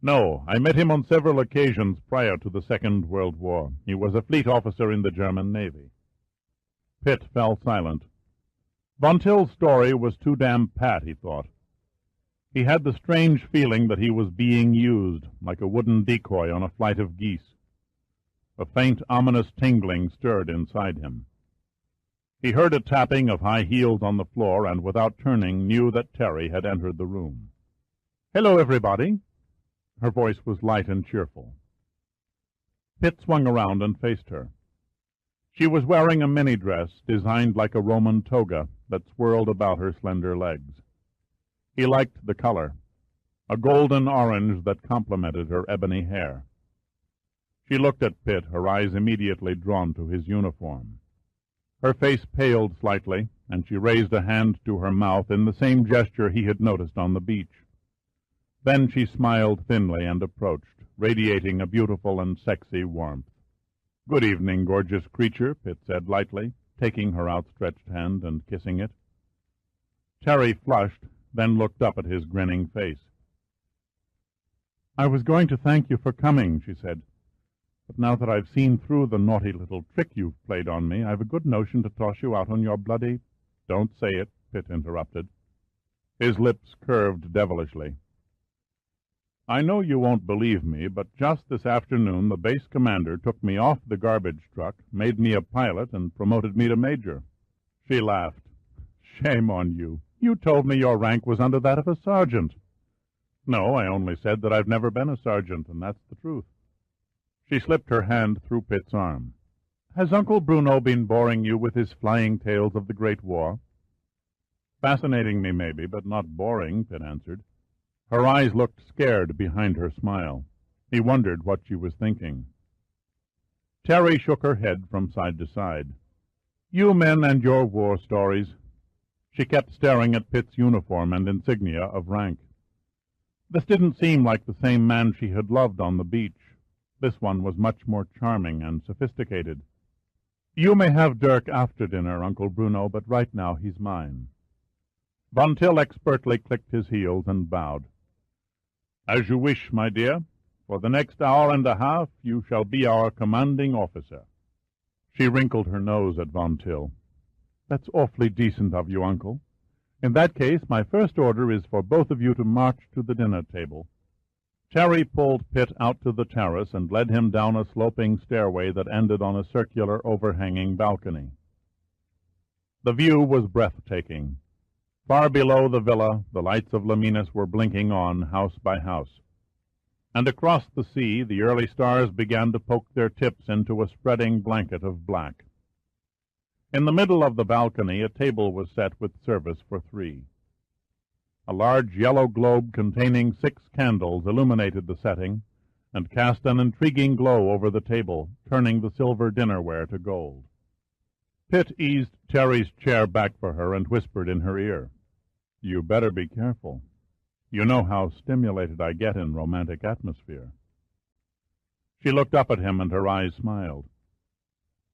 No, I met him on several occasions prior to the Second World War. He was a fleet officer in the German Navy. Pitt fell silent. Von Till's story was too damn pat, he thought. He had the strange feeling that he was being used, like a wooden decoy on a flight of geese. A faint, ominous tingling stirred inside him. He heard a tapping of high heels on the floor, and without turning, knew that Terry had entered the room. "Hello, everybody." Her voice was light and cheerful. Pitt swung around and faced her. She was wearing a mini-dress designed like a Roman toga that swirled about her slender legs. He liked the color, a golden orange that complemented her ebony hair. She looked at Pitt, her eyes immediately drawn to his uniform. Her face paled slightly, and she raised a hand to her mouth in the same gesture he had noticed on the beach. Then she smiled thinly and approached, radiating a beautiful and sexy warmth. "Good evening, gorgeous creature," Pitt said lightly, taking her outstretched hand and kissing it. Terry flushed, then looked up at his grinning face. "I was going to thank you for coming," she said, "but now that I've seen through the naughty little trick you've played on me, I've a good notion to toss you out on your bloody—" "Don't say it," Pitt interrupted. His lips curved devilishly. "I know you won't believe me, but just this afternoon the base commander took me off the garbage truck, made me a pilot, and promoted me to major." She laughed. "Shame on you. You told me your rank was under that of a sergeant." "No, I only said that I've never been a sergeant, and that's the truth." She slipped her hand through Pitt's arm. "Has Uncle Bruno been boring you with his flying tales of the Great War?" "Fascinating me, maybe, but not boring," Pitt answered. Her eyes looked scared behind her smile. He wondered what she was thinking. Terry shook her head from side to side. "You men and your war stories." She kept staring at Pitt's uniform and insignia of rank. This didn't seem like the same man she had loved on the beach. This one was much more charming and sophisticated. "You may have Dirk after dinner, Uncle Bruno, but right now he's mine." Von Till expertly clicked his heels and bowed. "As you wish, my dear. For the next hour and a half you shall be our commanding officer." She wrinkled her nose at Von Till. "That's awfully decent of you, Uncle. In that case, my first order is for both of you to march to the dinner table." Terry pulled Pitt out to the terrace and led him down a sloping stairway that ended on a circular overhanging balcony. The view was breathtaking. Far below the villa, the lights of Villainous were blinking on, house by house. And across the sea, the early stars began to poke their tips into a spreading blanket of black. In the middle of the balcony, a table was set with service for 3. A large yellow globe containing 6 candles illuminated the setting and cast an intriguing glow over the table, turning the silver dinnerware to gold. Pitt eased Terry's chair back for her and whispered in her ear, "You better be careful. You know how stimulated I get in romantic atmosphere." She looked up at him and her eyes smiled.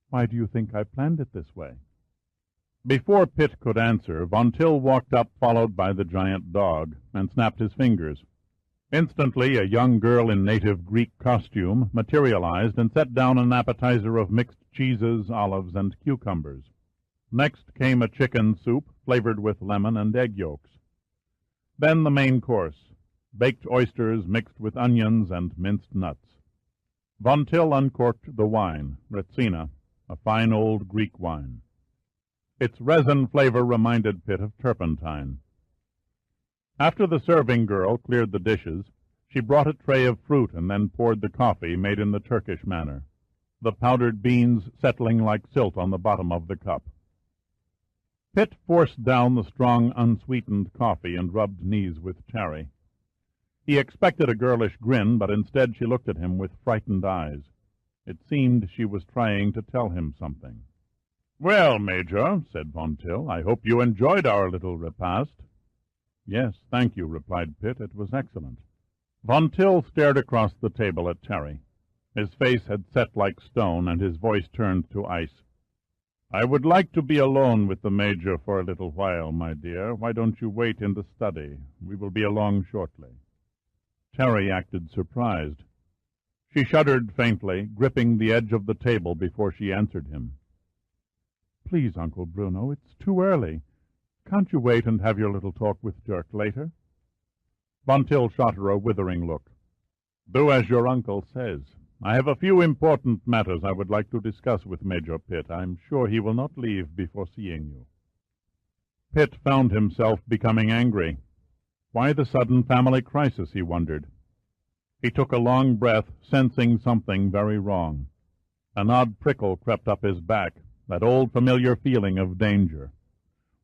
"Why do you think I planned it this way?" Before Pitt could answer, Von Till walked up, followed by the giant dog, and snapped his fingers. Instantly, a young girl in native Greek costume materialized and set down an appetizer of mixed cheeses, olives, and cucumbers. Next came a chicken soup flavored with lemon and egg yolks. Then the main course, baked oysters mixed with onions and minced nuts. Von Till uncorked the wine, Retsina, a fine old Greek wine. Its resin flavor reminded Pitt of turpentine. After the serving girl cleared the dishes, she brought a tray of fruit and then poured the coffee made in the Turkish manner, the powdered beans settling like silt on the bottom of the cup. Pitt forced down the strong, unsweetened coffee and rubbed knees with Terry. He expected a girlish grin, but instead she looked at him with frightened eyes. It seemed she was trying to tell him something. "Well, Major," said Von Till, "I hope you enjoyed our little repast." "Yes, thank you," replied Pitt. "It was excellent." Von Till stared across the table at Terry. His face had set like stone, and his voice turned to ice. "I would like to be alone with the Major for a little while, my dear. Why don't you wait in the study? We will be along shortly." Terry acted surprised. She shuddered faintly, gripping the edge of the table before she answered him. "Please, Uncle Bruno, it's too early. Can't you wait and have your little talk with Dirk later?" Von Till shot her a withering look. "Do as your uncle says. I have a few important matters I would like to discuss with Major Pitt. I'm sure he will not leave before seeing you." Pitt found himself becoming angry. Why the sudden family crisis, he wondered. He took a long breath, sensing something very wrong. An odd prickle crept up his back, that old familiar feeling of danger.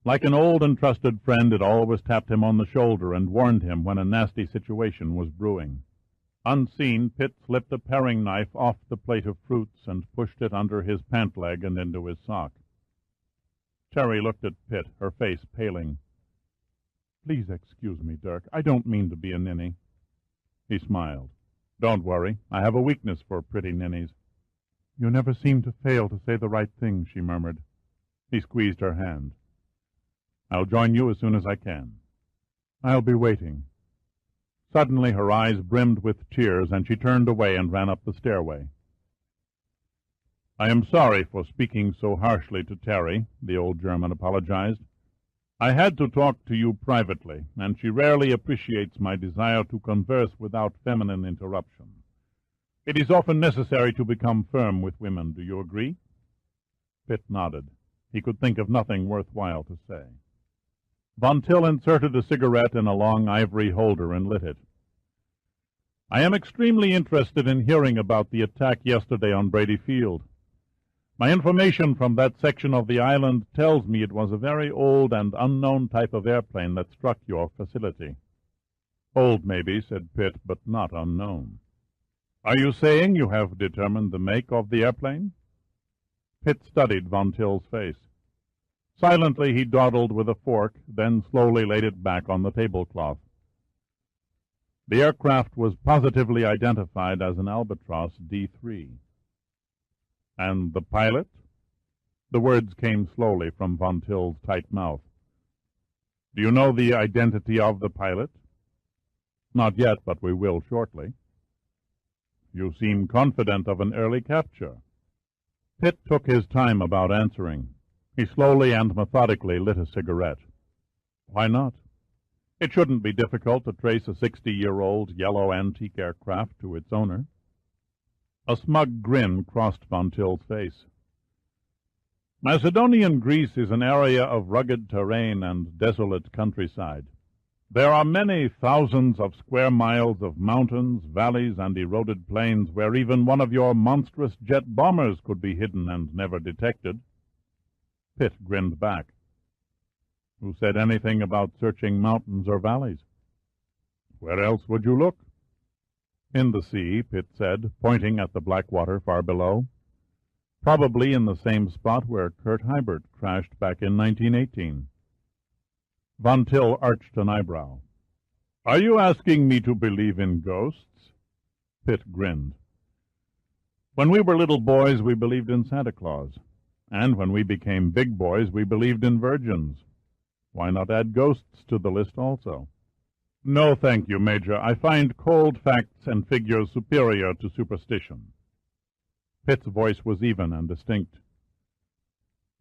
Like an old and trusted friend, it always tapped him on the shoulder and warned him when a nasty situation was brewing. Unseen, Pitt slipped a paring knife off the plate of fruits and pushed it under his pant leg and into his sock. Terry looked at Pitt, her face paling. "Please excuse me, Dirk. I don't mean to be a ninny." He smiled. "Don't worry. I have a weakness for pretty ninnies." "You never seem to fail to say the right thing," she murmured. He squeezed her hand. "I'll join you as soon as I can." "I'll be waiting." Suddenly her eyes brimmed with tears, and she turned away and ran up the stairway. "I am sorry for speaking so harshly to Terry," the old German apologized. "I had to talk to you privately, and she rarely appreciates my desire to converse without feminine interruption. It is often necessary to become firm with women. Do you agree?" Pitt nodded. He could think of nothing worthwhile to say. Von Till inserted a cigarette in a long ivory holder and lit it. "I am extremely interested in hearing about the attack yesterday on Brady Field. My information from that section of the island tells me it was a very old and unknown type of airplane that struck your facility." "Old, maybe," said Pitt, "but not unknown." "Are you saying you have determined the make of the airplane?" Pitt studied Von Till's face. Silently he dawdled with a fork, then slowly laid it back on the tablecloth. "The aircraft was positively identified as an Albatros D-3. "And the pilot?" The words came slowly from Von Till's tight mouth. "Do you know the identity of the pilot?" "Not yet, but we will shortly." "You seem confident of an early capture." Pitt took his time about answering. He slowly and methodically lit a cigarette. "Why not? It shouldn't be difficult to trace a 60-year-old yellow antique aircraft to its owner." A smug grin crossed Von Till's face. "Macedonian Greece is an area of rugged terrain and desolate countryside. There are many thousands of square miles of mountains, valleys, and eroded plains where even one of your monstrous jet bombers could be hidden and never detected." Pitt grinned back. "Who said anything about searching mountains or valleys?" "Where else would you look?" "In the sea," Pitt said, pointing at the black water far below. "Probably in the same spot where Kurt Hibert crashed back in 1918. Von Till arched an eyebrow. "Are you asking me to believe in ghosts?" Pitt grinned. "When we were little boys, we believed in Santa Claus. And when we became big boys, we believed in virgins. Why not add ghosts to the list also?" "No, thank you, Major. I find cold facts and figures superior to superstition." Pitt's voice was even and distinct.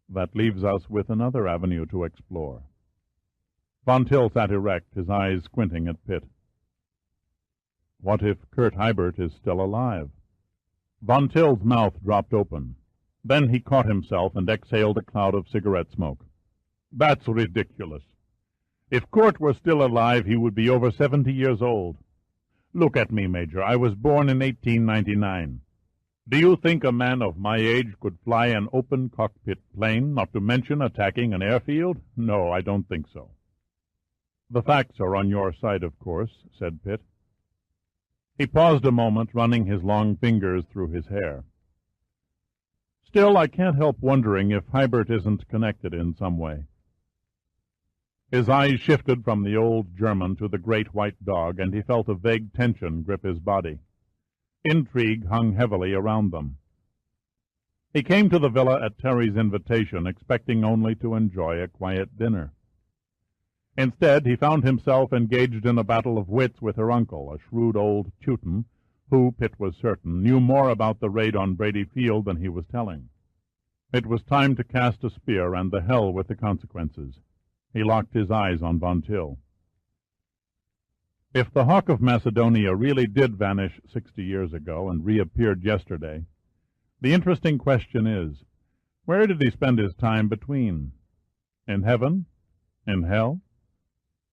"That leaves us with another avenue to explore." Von Till sat erect, his eyes squinting at Pitt. "What if Kurt Hibert is still alive?" Von Till's mouth dropped open. Then he caught himself and exhaled a cloud of cigarette smoke. "That's ridiculous. If Kurt were still alive, he would be over 70 years old. Look at me, Major. I was born in 1899. Do you think a man of my age could fly an open-cockpit plane, not to mention attacking an airfield? No, I don't think so." "The facts are on your side, of course," said Pitt. He paused a moment, running his long fingers through his hair. "Still, I can't help wondering if Hibert isn't connected in some way." His eyes shifted from the old German to the great white dog, and he felt a vague tension grip his body. Intrigue hung heavily around them. He came to the villa at Terry's invitation, expecting only to enjoy a quiet dinner. Instead, he found himself engaged in a battle of wits with her uncle, a shrewd old Teuton, who, Pitt was certain, knew more about the raid on Brady Field than he was telling. It was time to cast a spear, and the hell with the consequences. He locked his eyes on Von Till. If the Hawk of Macedonia really did vanish 60 years ago and reappeared yesterday, the interesting question is, where did he spend his time between? In heaven? In hell?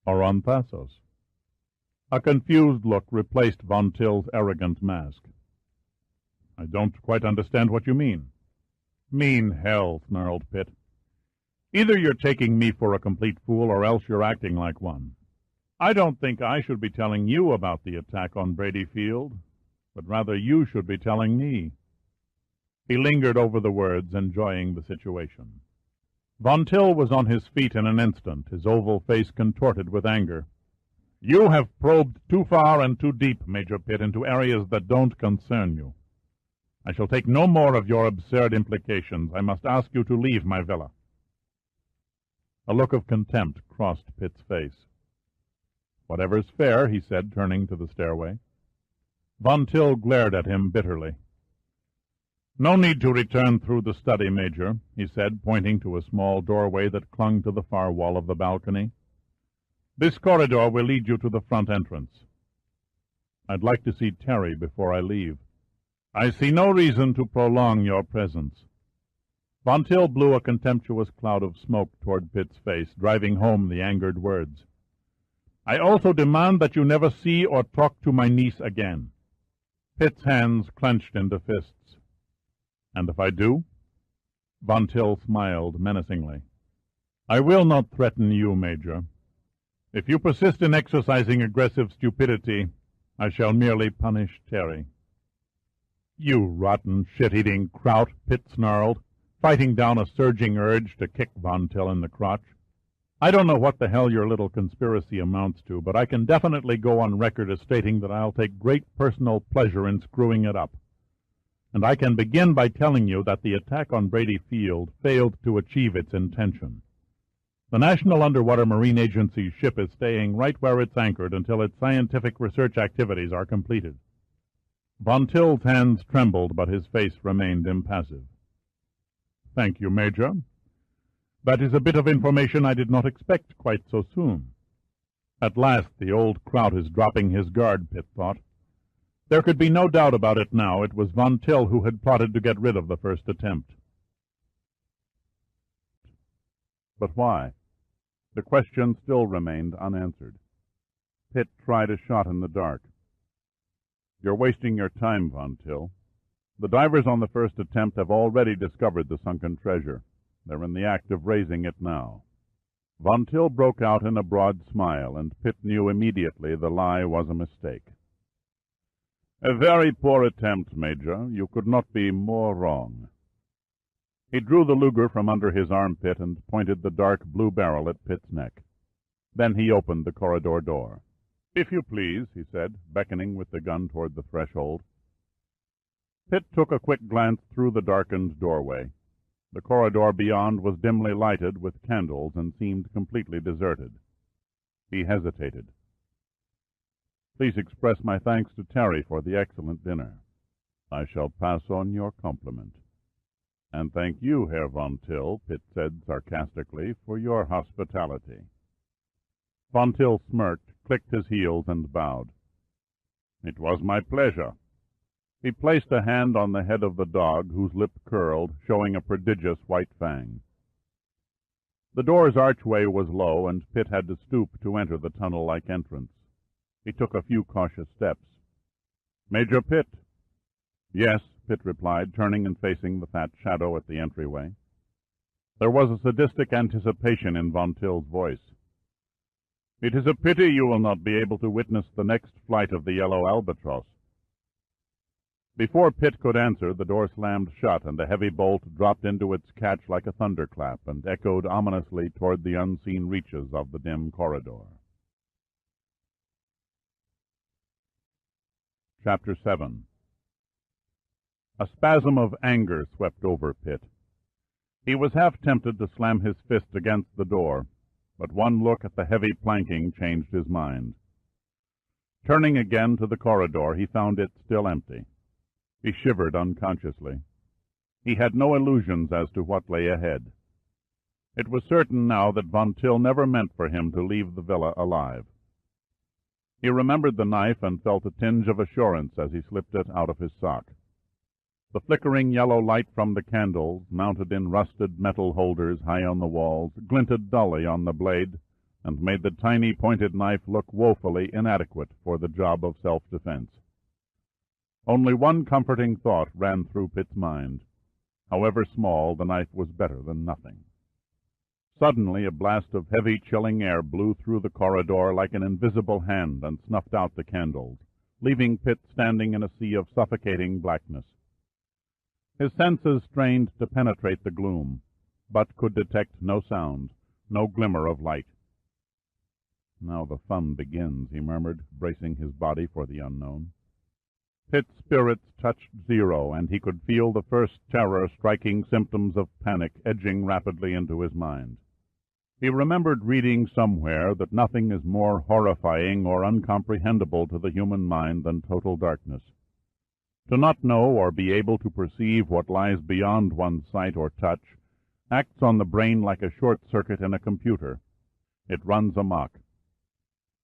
Or on Thasos? A confused look replaced von Till's arrogant mask. "I don't quite understand what you mean." "Mean hell," snarled Pitt. "Either you're taking me for a complete fool, or else you're acting like one. I don't think I should be telling you about the attack on Brady Field, but rather you should be telling me." He lingered over the words, enjoying the situation. Von Till was on his feet in an instant, his oval face contorted with anger. "You have probed too far and too deep, Major Pitt, into areas that don't concern you. I shall take no more of your absurd implications. I must ask you to leave my villa." A look of contempt crossed Pitt's face. "Whatever's fair," he said, turning to the stairway. Von Till glared at him bitterly. "No need to return through the study, Major," he said, pointing to a small doorway that clung to the far wall of the balcony. "This corridor will lead you to the front entrance. I'd like to see Terry before I leave. I see no reason to prolong your presence." Von Till blew a contemptuous cloud of smoke toward Pitt's face, driving home the angered words. "I also demand that you never see or talk to my niece again." Pitt's hands clenched into fists. "And if I do?" Von Till smiled menacingly. "I will not threaten you, Major. If you persist in exercising aggressive stupidity, I shall merely punish Terry." "You rotten, shit-eating kraut," Pitt snarled, fighting down a surging urge to kick Von Till in the crotch. "I don't know what the hell your little conspiracy amounts to, but I can definitely go on record as stating that I'll take great personal pleasure in screwing it up. And I can begin by telling you that the attack on Brady Field failed to achieve its intention. The National Underwater Marine Agency's ship is staying right where it's anchored until its scientific research activities are completed." Von Till's hands trembled, but his face remained impassive. "Thank you, Major. That is a bit of information I did not expect quite so soon." At last the old kraut is dropping his guard, Pitt thought. There could be no doubt about it now. It was Von Till who had plotted to get rid of the first attempt. But why? The question still remained unanswered. Pitt tried a shot in the dark. "You're wasting your time, Von Till. The divers on the first attempt have already discovered the sunken treasure. They're in the act of raising it now." Von Till broke out in a broad smile, and Pitt knew immediately the lie was a mistake. "A very poor attempt, Major. You could not be more wrong." He drew the Luger from under his armpit and pointed the dark blue barrel at Pitt's neck. Then he opened the corridor door. "If you please," he said, beckoning with the gun toward the threshold. Pitt took a quick glance through the darkened doorway. The corridor beyond was dimly lighted with candles and seemed completely deserted. He hesitated. "Please express my thanks to Terry for the excellent dinner. I shall pass on your compliment." "And thank you, Herr Von Till," Pitt said sarcastically, "for your hospitality." Von Till smirked, clicked his heels, and bowed. "It was my pleasure." He placed a hand on the head of the dog, whose lip curled, showing a prodigious white fang. The door's archway was low, and Pitt had to stoop to enter the tunnel-like entrance. He took a few cautious steps. "Major Pitt." "Yes," Pitt replied, turning and facing the fat shadow at the entryway. There was a sadistic anticipation in Von Till's voice. "It is a pity you will not be able to witness the next flight of the yellow Albatros." Before Pitt could answer, the door slammed shut, and a heavy bolt dropped into its catch like a thunderclap and echoed ominously toward the unseen reaches of the dim corridor. Chapter 7. A spasm of anger swept over Pitt. He was half tempted to slam his fist against the door, but one look at the heavy planking changed his mind. Turning again to the corridor, he found it still empty. He shivered unconsciously. He had no illusions as to what lay ahead. It was certain now that Von Till never meant for him to leave the villa alive. He remembered the knife and felt a tinge of assurance as he slipped it out of his sock. The flickering yellow light from the candles, mounted in rusted metal holders high on the walls, glinted dully on the blade, and made the tiny pointed knife look woefully inadequate for the job of self-defense. Only one comforting thought ran through Pitt's mind. However small, the knife was better than nothing. Suddenly a blast of heavy, chilling air blew through the corridor like an invisible hand and snuffed out the candles, leaving Pitt standing in a sea of suffocating blackness. His senses strained to penetrate the gloom, but could detect no sound, no glimmer of light. "Now the fun begins," he murmured, bracing his body for the unknown. Pitt's spirits touched zero, and he could feel the first terror-striking symptoms of panic edging rapidly into his mind. He remembered reading somewhere that nothing is more horrifying or uncomprehendable to the human mind than total darkness. To not know or be able to perceive what lies beyond one's sight or touch acts on the brain like a short circuit in a computer. It runs amok.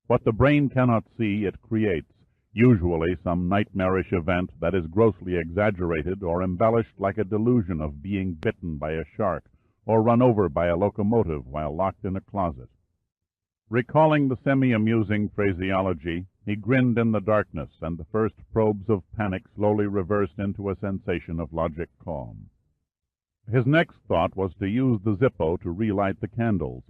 What the brain cannot see, it creates, usually some nightmarish event that is grossly exaggerated or embellished like a delusion of being bitten by a shark or run over by a locomotive while locked in a closet. Recalling the semi-amusing phraseology, he grinned in the darkness, and the first probes of panic slowly reversed into a sensation of logic calm. His next thought was to use the Zippo to relight the candles.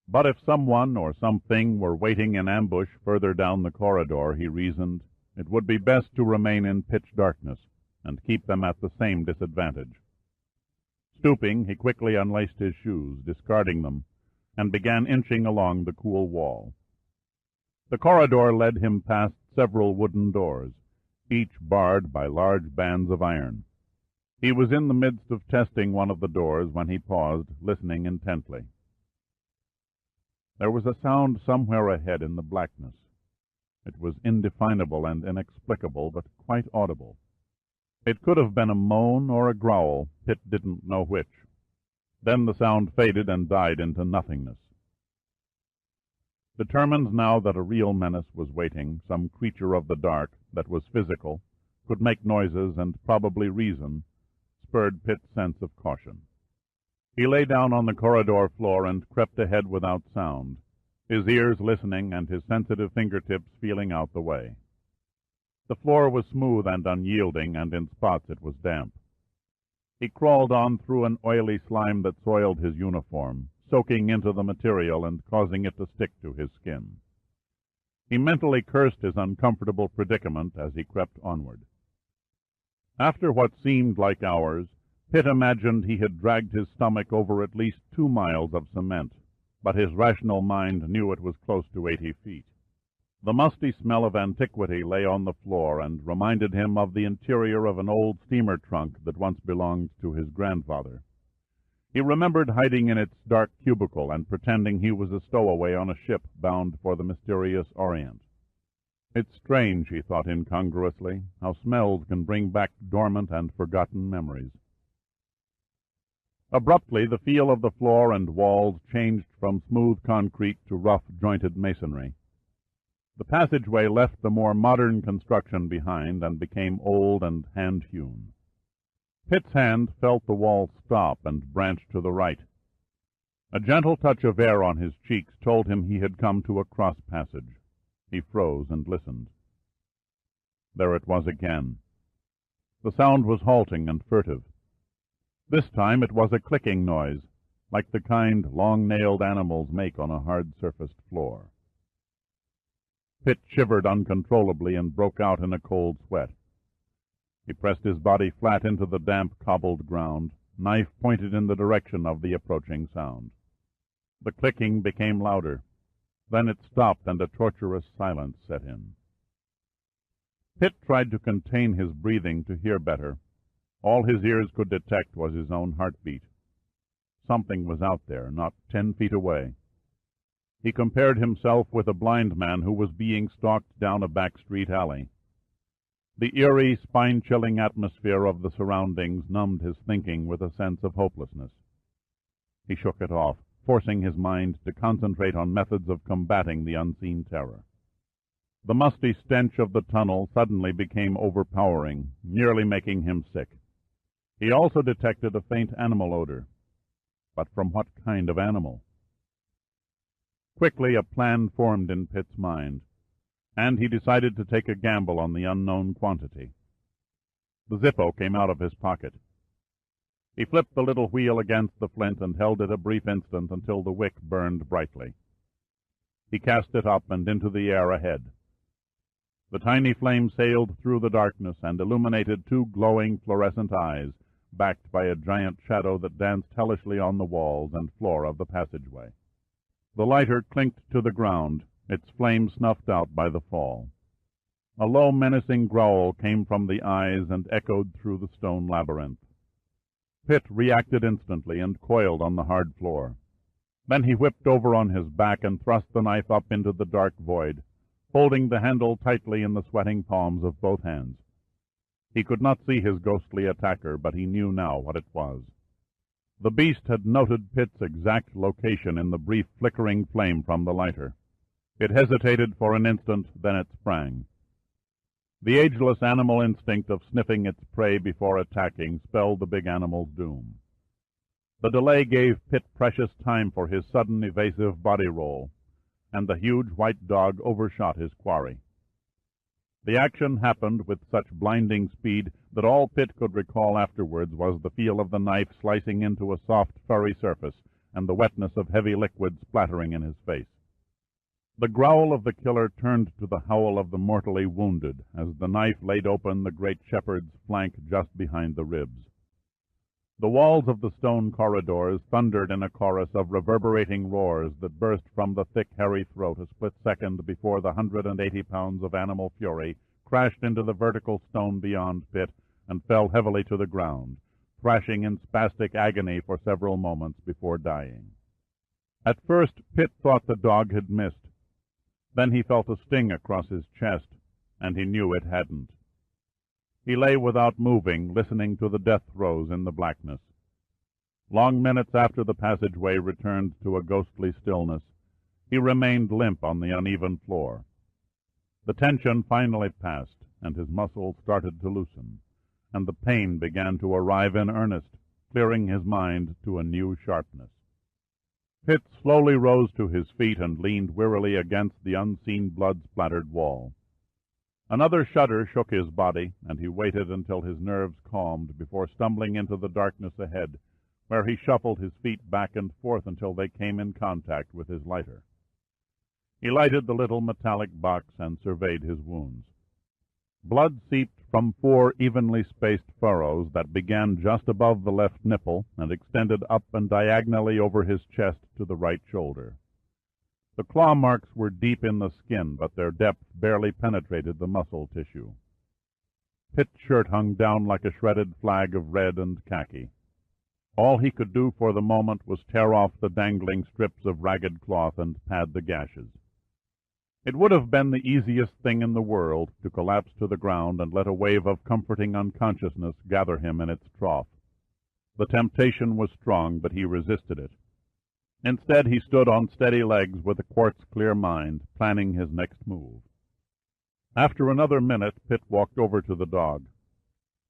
But if someone or something were waiting in ambush further down the corridor, he reasoned, it would be best to remain in pitch darkness and keep them at the same disadvantage. Stooping, he quickly unlaced his shoes, discarding them, and began inching along the cool wall. The corridor led him past several wooden doors, each barred by large bands of iron. He was in the midst of testing one of the doors when he paused, listening intently. There was a sound somewhere ahead in the blackness. It was indefinable and inexplicable, but quite audible. It could have been a moan or a growl. Pitt didn't know which. Then the sound faded and died into nothingness. Determined now that a real menace was waiting, some creature of the dark that was physical, could make noises and probably reason, spurred Pitt's sense of caution. He lay down on the corridor floor and crept ahead without sound, his ears listening and his sensitive fingertips feeling out the way. The floor was smooth and unyielding, and in spots it was damp. He crawled on through an oily slime that soiled his uniform, soaking into the material and causing it to stick to his skin. He mentally cursed his uncomfortable predicament as he crept onward. After what seemed like hours, Pitt imagined he had dragged his stomach over at least 2 miles of cement, but his rational mind knew it was close to 80 feet. The musty smell of antiquity lay on the floor and reminded him of the interior of an old steamer trunk that once belonged to his grandfather. He remembered hiding in its dark cubicle and pretending he was a stowaway on a ship bound for the mysterious Orient. It's strange, he thought incongruously, how smells can bring back dormant and forgotten memories. Abruptly, the feel of the floor and walls changed from smooth concrete to rough, jointed masonry. The passageway left the more modern construction behind and became old and hand-hewn. Pitt's hand felt the wall stop and branch to the right. A gentle touch of air on his cheeks told him he had come to a cross passage. He froze and listened. There it was again. The sound was halting and furtive. This time it was a clicking noise, like the kind long-nailed animals make on a hard-surfaced floor. Pitt shivered uncontrollably and broke out in a cold sweat. He pressed his body flat into the damp, cobbled ground, knife pointed in the direction of the approaching sound. The clicking became louder. Then it stopped, and a torturous silence set in. Pitt tried to contain his breathing to hear better. All his ears could detect was his own heartbeat. Something was out there, not 10 feet away. He compared himself with a blind man who was being stalked down a back street alley. The eerie, spine-chilling atmosphere of the surroundings numbed his thinking with a sense of hopelessness. He shook it off, forcing his mind to concentrate on methods of combating the unseen terror. The musty stench of the tunnel suddenly became overpowering, nearly making him sick. He also detected a faint animal odor. But from what kind of animal? Quickly a plan formed in Pitt's mind, and he decided to take a gamble on the unknown quantity. The Zippo came out of his pocket. He flipped the little wheel against the flint and held it a brief instant until the wick burned brightly. He cast it up and into the air ahead. The tiny flame sailed through the darkness and illuminated two glowing fluorescent eyes, backed by a giant shadow that danced hellishly on the walls and floor of the passageway. The lighter clinked to the ground, its flame snuffed out by the fall. A low, menacing growl came from the eyes and echoed through the stone labyrinth. Pitt reacted instantly and coiled on the hard floor. Then he whipped over on his back and thrust the knife up into the dark void, holding the handle tightly in the sweating palms of both hands. He could not see his ghostly attacker, but he knew now what it was. The beast had noted Pitt's exact location in the brief flickering flame from the lighter. It hesitated for an instant, then it sprang. The ageless animal instinct of sniffing its prey before attacking spelled the big animal's doom. The delay gave Pitt precious time for his sudden evasive body roll, and the huge white dog overshot his quarry. The action happened with such blinding speed that all Pitt could recall afterwards was the feel of the knife slicing into a soft, furry surface and the wetness of heavy liquid splattering in his face. The growl of the killer turned to the howl of the mortally wounded as the knife laid open the great shepherd's flank just behind the ribs. The walls of the stone corridors thundered in a chorus of reverberating roars that burst from the thick, hairy throat a split second before the 180 pounds of animal fury crashed into the vertical stone beyond Pitt and fell heavily to the ground, thrashing in spastic agony for several moments before dying. At first, Pitt thought the dog had missed. Then he felt a sting across his chest, and he knew it hadn't. He lay without moving, listening to the death throes in the blackness. Long minutes after the passageway returned to a ghostly stillness, he remained limp on the uneven floor. The tension finally passed, and his muscles started to loosen, and the pain began to arrive in earnest, clearing his mind to a new sharpness. Pitt slowly rose to his feet and leaned wearily against the unseen blood-splattered wall. Another shudder shook his body, and he waited until his nerves calmed before stumbling into the darkness ahead, where he shuffled his feet back and forth until they came in contact with his lighter. He lighted the little metallic box and surveyed his wounds. Blood seeped from 4 evenly spaced furrows that began just above the left nipple and extended up and diagonally over his chest to the right shoulder. The claw marks were deep in the skin, but their depth barely penetrated the muscle tissue. Pitt's shirt hung down like a shredded flag of red and khaki. All he could do for the moment was tear off the dangling strips of ragged cloth and pad the gashes. It would have been the easiest thing in the world to collapse to the ground and let a wave of comforting unconsciousness gather him in its trough. The temptation was strong, but he resisted it. Instead, he stood on steady legs with a quartz-clear mind, planning his next move. After another minute, Pitt walked over to the dog.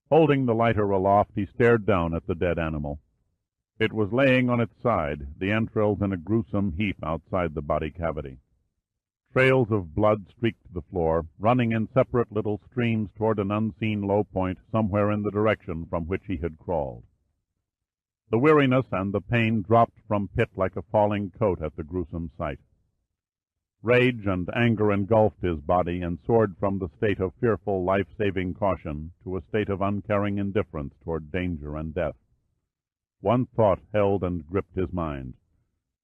Holding the lighter aloft, he stared down at the dead animal. It was laying on its side, the entrails in a gruesome heap outside the body cavity. Trails of blood streaked the floor, running in separate little streams toward an unseen low point somewhere in the direction from which he had crawled. The weariness and the pain dropped from Pitt like a falling coat at the gruesome sight. Rage and anger engulfed his body and soared from the state of fearful, life-saving caution to a state of uncaring indifference toward danger and death. One thought held and gripped his mind: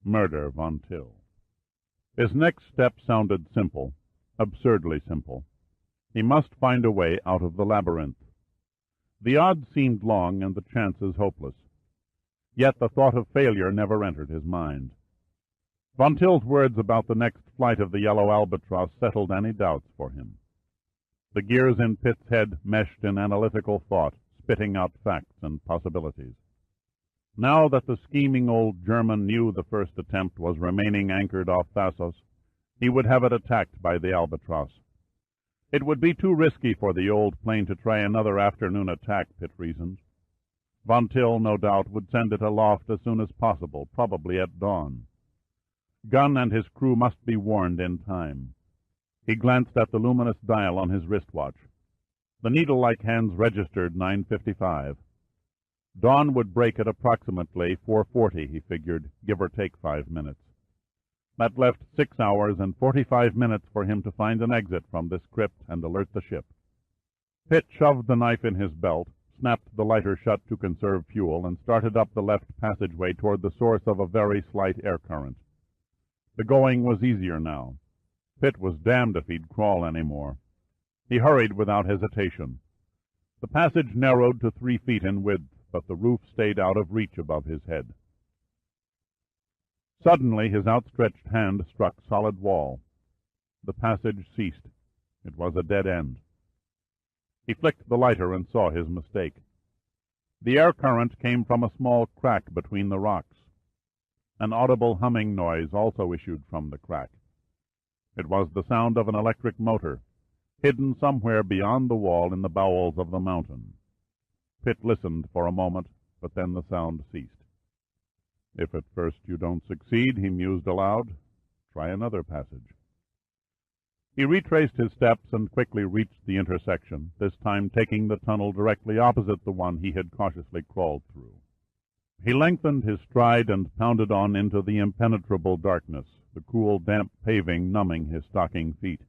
murder von Till. His next step sounded simple, absurdly simple. He must find a way out of the labyrinth. The odds seemed long and the chances hopeless. Yet the thought of failure never entered his mind. Von Till's words about the next flight of the yellow Albatros settled any doubts for him. The gears in Pitt's head meshed in analytical thought, spitting out facts and possibilities. Now that the scheming old German knew the first attempt was remaining anchored off Thasos, he would have it attacked by the Albatros. It would be too risky for the old plane to try another afternoon attack, Pitt reasoned. Von Till, no doubt, would send it aloft as soon as possible, probably at dawn. Gunn and his crew must be warned in time. He glanced at the luminous dial on his wristwatch. The needle-like hands registered 9:55. Dawn would break at approximately 4:40, he figured, give or take 5 minutes. That left 6 hours and 45 minutes for him to find an exit from this crypt and alert the ship. Pitt shoved the knife in his belt, snapped the lighter shut to conserve fuel, and started up the left passageway toward the source of a very slight air current. The going was easier now. Pitt was damned if he'd crawl any more. He hurried without hesitation. The passage narrowed to 3 feet in width, but the roof stayed out of reach above his head. Suddenly his outstretched hand struck solid wall. The passage ceased. It was a dead end. He flicked the lighter and saw his mistake. The air current came from a small crack between the rocks. An audible humming noise also issued from the crack. It was the sound of an electric motor, hidden somewhere beyond the wall in the bowels of the mountain. Pitt listened for a moment, but then the sound ceased. "If at first you don't succeed," he mused aloud, "try another passage." He retraced his steps and quickly reached the intersection, this time taking the tunnel directly opposite the one he had cautiously crawled through. He lengthened his stride and pounded on into the impenetrable darkness, the cool, damp paving numbing his stocking feet.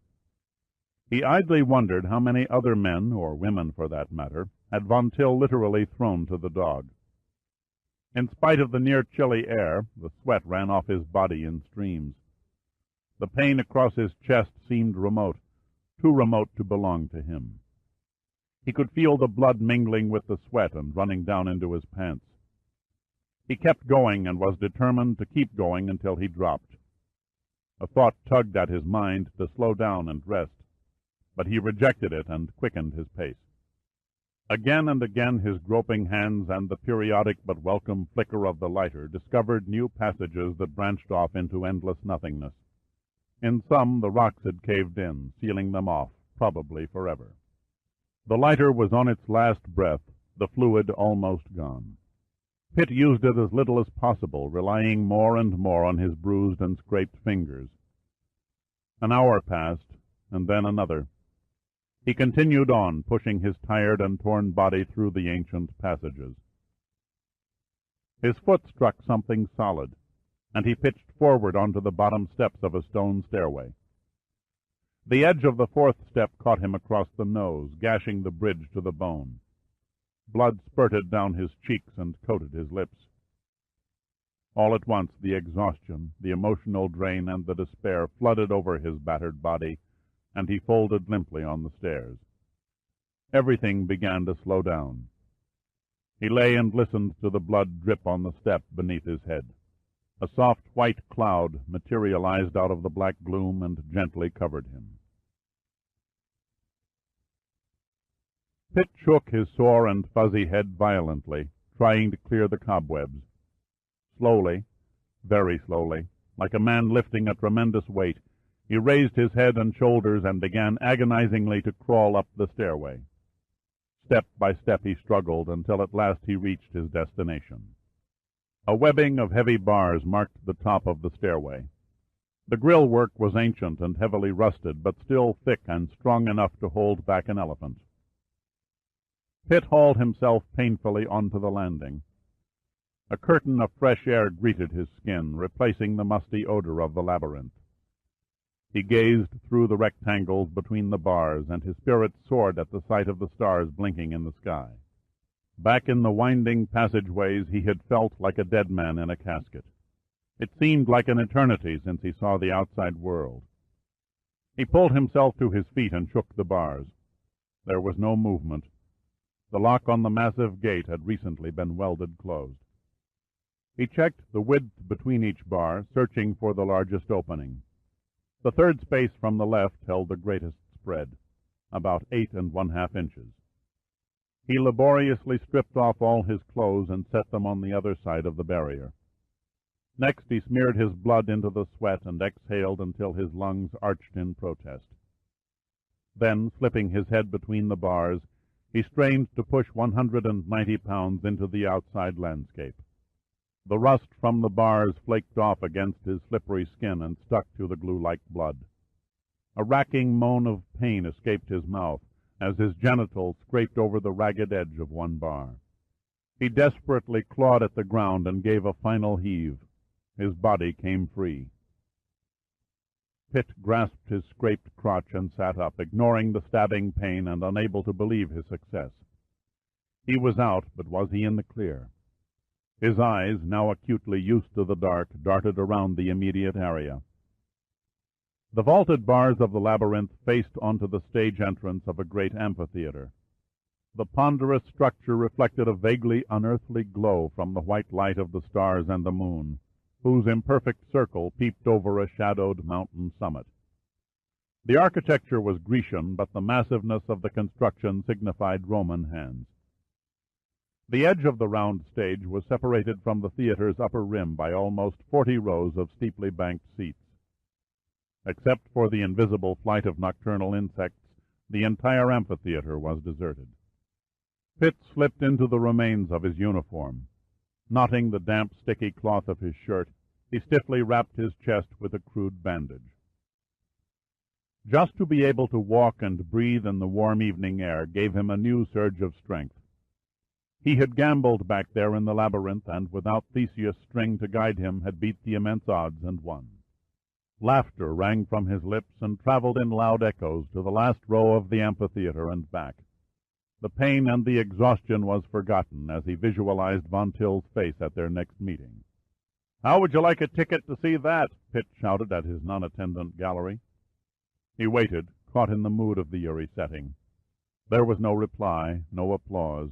He idly wondered how many other men, or women for that matter, had Von Till literally thrown to the dog. In spite of the near-chilly air, the sweat ran off his body in streams. The pain across his chest seemed remote, too remote to belong to him. He could feel the blood mingling with the sweat and running down into his pants. He kept going and was determined to keep going until he dropped. A thought tugged at his mind to slow down and rest, but he rejected it and quickened his pace. Again and again his groping hands and the periodic but welcome flicker of the lighter discovered new passages that branched off into endless nothingness. In some the rocks had caved in, sealing them off, probably forever. The lighter was on its last breath, the fluid almost gone. Pitt used it as little as possible, relying more and more on his bruised and scraped fingers. An hour passed, and then another. He continued on, pushing his tired and torn body through the ancient passages. His foot struck something solid, and he pitched forward onto the bottom steps of a stone stairway. The edge of the 4th step caught him across the nose, gashing the bridge to the bone. Blood spurted down his cheeks and coated his lips. All at once the exhaustion, the emotional drain, and the despair flooded over his battered body, and he folded limply on the stairs. Everything began to slow down. He lay and listened to the blood drip on the step beneath his head. A soft white cloud materialized out of the black gloom and gently covered him. Pitt shook his sore and fuzzy head violently, trying to clear the cobwebs. Slowly, very slowly, like a man lifting a tremendous weight, he raised his head and shoulders and began agonizingly to crawl up the stairway. Step by step he struggled until at last he reached his destination. A webbing of heavy bars marked the top of the stairway. The grill work was ancient and heavily rusted, but still thick and strong enough to hold back an elephant. Pitt hauled himself painfully onto the landing. A curtain of fresh air greeted his skin, replacing the musty odor of the labyrinth. He gazed through the rectangles between the bars, and his spirits soared at the sight of the stars blinking in the sky. Back in the winding passageways he had felt like a dead man in a casket. It seemed like an eternity since he saw the outside world. He pulled himself to his feet and shook the bars. There was no movement. The lock on the massive gate had recently been welded closed. He checked the width between each bar, searching for the largest opening. The third space from the left held the greatest spread, about 8 1/2 inches. He laboriously stripped off all his clothes and set them on the other side of the barrier. Next he smeared his blood into the sweat and exhaled until his lungs arched in protest. Then, slipping his head between the bars, he strained to push 190 pounds into the outside landscape. The rust from the bars flaked off against his slippery skin and stuck to the glue-like blood. A racking moan of pain escaped his mouth as his genitals scraped over the ragged edge of one bar. He desperately clawed at the ground and gave a final heave. His body came free. Pitt grasped his scraped crotch and sat up, ignoring the stabbing pain and unable to believe his success. He was out, but was he in the clear? His eyes, now acutely used to the dark, darted around the immediate area. The vaulted bars of the labyrinth faced onto the stage entrance of a great amphitheater. The ponderous structure reflected a vaguely unearthly glow from the white light of the stars and the moon, whose imperfect circle peeped over a shadowed mountain summit. The architecture was Grecian, but the massiveness of the construction signified Roman hands. The edge of the round stage was separated from the theater's upper rim by almost 40 rows of steeply banked seats. Except for the invisible flight of nocturnal insects, the entire amphitheater was deserted. Pitt slipped into the remains of his uniform. Knotting the damp, sticky cloth of his shirt, he stiffly wrapped his chest with a crude bandage. Just to be able to walk and breathe in the warm evening air gave him a new surge of strength. He had gambled back there in the labyrinth, and without Theseus' string to guide him, had beat the immense odds and won. Laughter rang from his lips and traveled in loud echoes to the last row of the amphitheater and back. The pain and the exhaustion was forgotten as he visualized Von Till's face at their next meeting. "How would you like a ticket to see that?" Pitt shouted at his non-attendant gallery. He waited, caught in the mood of the eerie setting. There was no reply, no applause,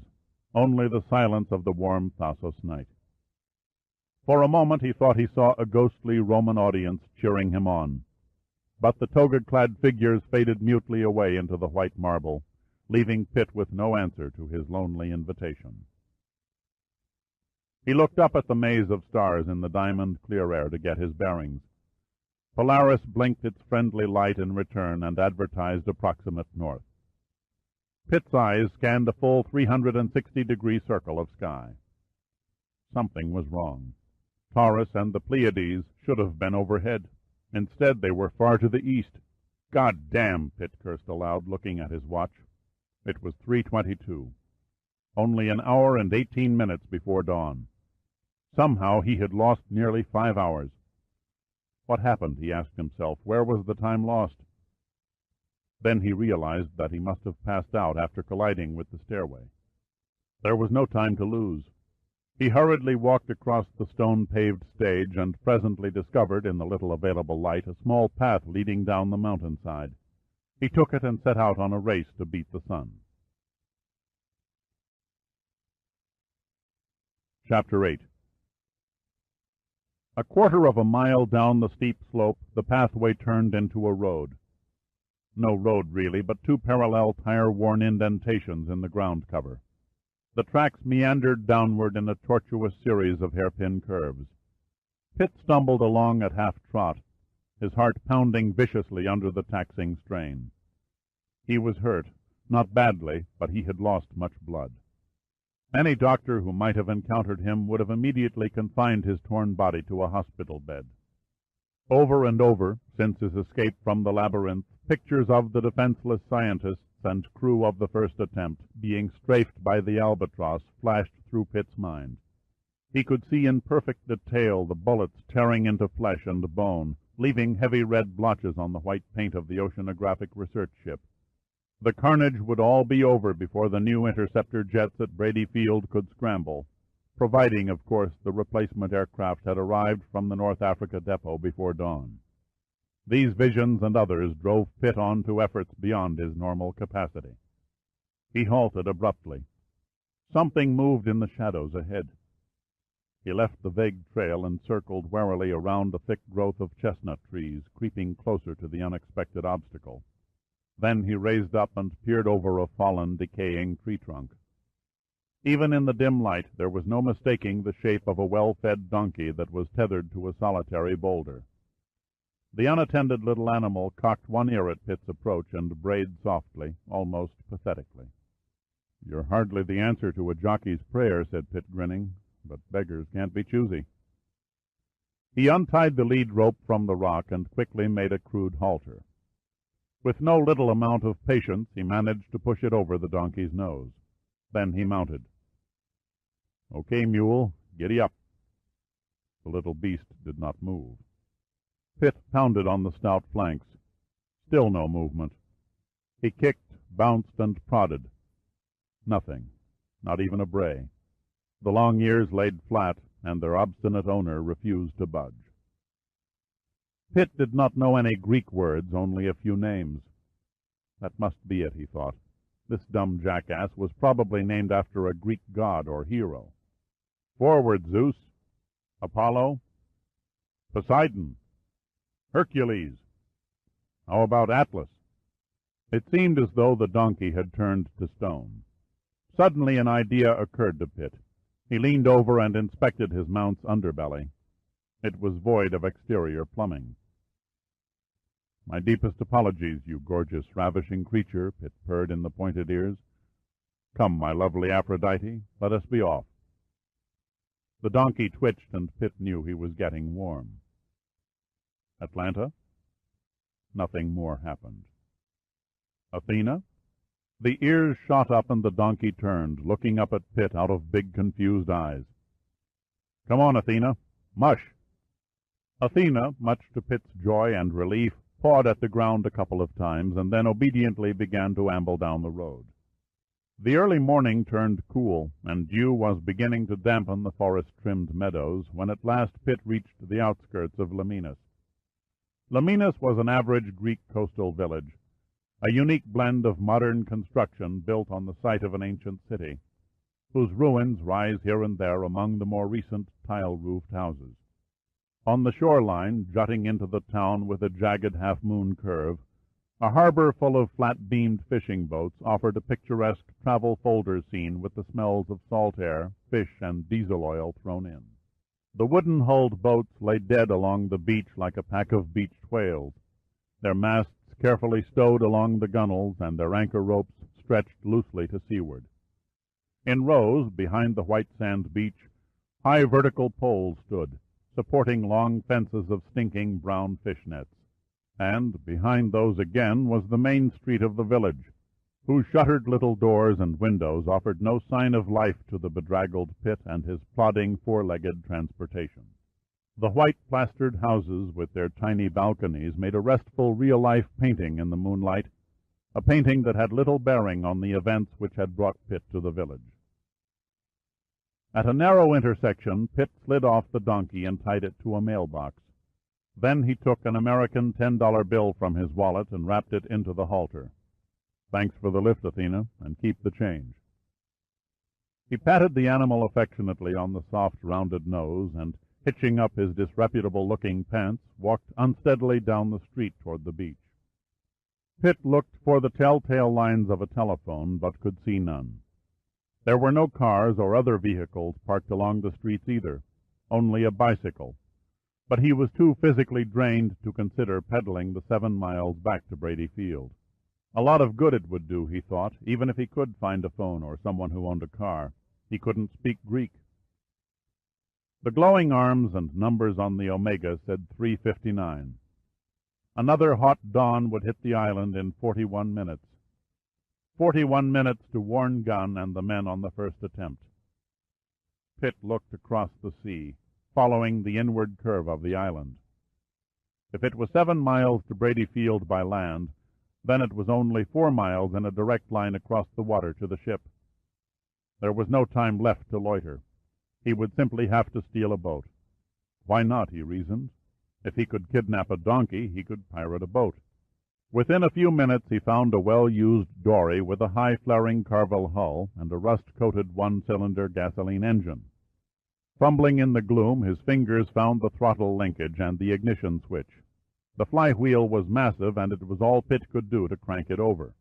only the silence of the warm Thasos night. For a moment he thought he saw a ghostly Roman audience cheering him on, but the toga-clad figures faded mutely away into the white marble, leaving Pitt with no answer to his lonely invitation. He looked up at the maze of stars in the diamond clear air to get his bearings. Polaris blinked its friendly light in return and advertised approximate north. Pitt's eyes scanned a full 360-degree circle of sky. Something was wrong. Taurus and the Pleiades should have been overhead. Instead, they were far to the east. "God damn!" Pitt cursed aloud, looking at his watch. It was 3:22. Only an hour and 18 minutes before dawn. Somehow he had lost nearly 5 hours. What happened, he asked himself. Where was the time lost? Then he realized that he must have passed out after colliding with the stairway. There was no time to lose. He hurriedly walked across the stone-paved stage and presently discovered, in the little available light, a small path leading down the mountainside. He took it and set out on a race to beat the sun. Chapter 8. A quarter of a mile down the steep slope, the pathway turned into a road. No road, really, but 2 parallel tire-worn indentations in the ground cover. The tracks meandered downward in a tortuous series of hairpin curves. Pitt stumbled along at half-trot, his heart pounding viciously under the taxing strain. He was hurt, not badly, but he had lost much blood. Any doctor who might have encountered him would have immediately confined his torn body to a hospital bed. Over and over, since his escape from the labyrinth, pictures of the defenseless scientists and crew of the first attempt being strafed by the Albatros flashed through Pitt's mind. He could see in perfect detail the bullets tearing into flesh and bone, leaving heavy red blotches on the white paint of the oceanographic research ship. The carnage would all be over before the new interceptor jets at Brady Field could scramble, providing, of course, the replacement aircraft had arrived from the North Africa depot before dawn. These visions and others drove Pitt on to efforts beyond his normal capacity. He halted abruptly. Something moved in the shadows ahead. He left the vague trail and circled warily around a thick growth of chestnut trees, creeping closer to the unexpected obstacle. Then he raised up and peered over a fallen, decaying tree trunk. Even in the dim light, there was no mistaking the shape of a well-fed donkey that was tethered to a solitary boulder. The unattended little animal cocked one ear at Pitt's approach and brayed softly, almost pathetically. "You're hardly the answer to a jockey's prayer," said Pitt, grinning. but beggars can't be choosy. He untied the lead rope from the rock and quickly made a crude halter. With no little amount of patience, he managed to push it over the donkey's nose. Then he mounted. "Okay, mule, giddy up." The little beast did not move. Pitt pounded on the stout flanks. Still no movement. He kicked, bounced, and prodded. Nothing, not even a bray. The long ears laid flat, and their obstinate owner refused to budge. Pitt did not know any Greek words, only a few names. That must be it, he thought. This dumb jackass was probably named after a Greek god or hero. "Forward, Zeus!" "Apollo?" "Poseidon?" "Hercules?" "How about Atlas?" It seemed as though the donkey had turned to stone. Suddenly an idea occurred to Pitt. He leaned over and inspected his mount's underbelly. It was void of exterior plumbing. "My deepest apologies, you gorgeous, ravishing creature," Pitt purred in the pointed ears. "Come, my lovely Aphrodite, let us be off." The donkey twitched, and Pitt knew he was getting warm. Atlanta? Nothing more happened. Athena? The ears shot up and the donkey turned, looking up at Pitt out of big, confused eyes. "Come on, Athena. Mush!" Athena, much to Pitt's joy and relief, pawed at the ground a couple of times, and then obediently began to amble down the road. The early morning turned cool, and dew was beginning to dampen the forest-trimmed meadows, when at last Pitt reached the outskirts of Laymenus. Laymenus was an average Greek coastal village, a unique blend of modern construction built on the site of an ancient city, whose ruins rise here and there among the more recent tile-roofed houses. On the shoreline, jutting into the town with a jagged half-moon curve, a harbor full of flat-beamed fishing boats offered a picturesque travel folder scene with the smells of salt air, fish, and diesel oil thrown in. The wooden-hulled boats lay dead along the beach like a pack of beached whales, their masts carefully stowed along the gunwales and their anchor ropes stretched loosely to seaward. In rows, behind the white sand beach, high vertical poles stood, supporting long fences of stinking brown fish nets. And behind those again was the main street of the village, whose shuttered little doors and windows offered no sign of life to the bedraggled Pitt and his plodding four-legged transportation. The white-plastered houses with their tiny balconies made a restful real-life painting in the moonlight, a painting that had little bearing on the events which had brought Pitt to the village. At a narrow intersection, Pitt slid off the donkey and tied it to a mailbox. Then he took an American $10 bill from his wallet and wrapped it into the halter. "Thanks for the lift, Athena, and keep the change." He patted the animal affectionately on the soft, rounded nose, and, hitching up his disreputable-looking pants, walked unsteadily down the street toward the beach. Pitt looked for the telltale lines of a telephone, but could see none. There were no cars or other vehicles parked along the streets either, only a bicycle. But he was too physically drained to consider pedaling the 7 miles back to Brady Field. A lot of good it would do, he thought, even if he could find a phone or someone who owned a car. He couldn't speak Greek. The glowing arms and numbers on the Omega said 3:59. Another hot dawn would hit the island in 41 minutes. 41 minutes to warn Gunn and the men on the first attempt. Pitt looked across the sea, following the inward curve of the island. If it was 7 miles to Brady Field by land, then it was only 4 miles in a direct line across the water to the ship. There was no time left to loiter. He would simply have to steal a boat. Why not, he reasoned. If he could kidnap a donkey, he could pirate a boat. Within a few minutes he found a well-used dory with a high-flaring Carvel hull and a rust-coated one-cylinder gasoline engine. Fumbling in the gloom, his fingers found the throttle linkage and the ignition switch. The flywheel was massive, and it was all Pitt could do to crank it over.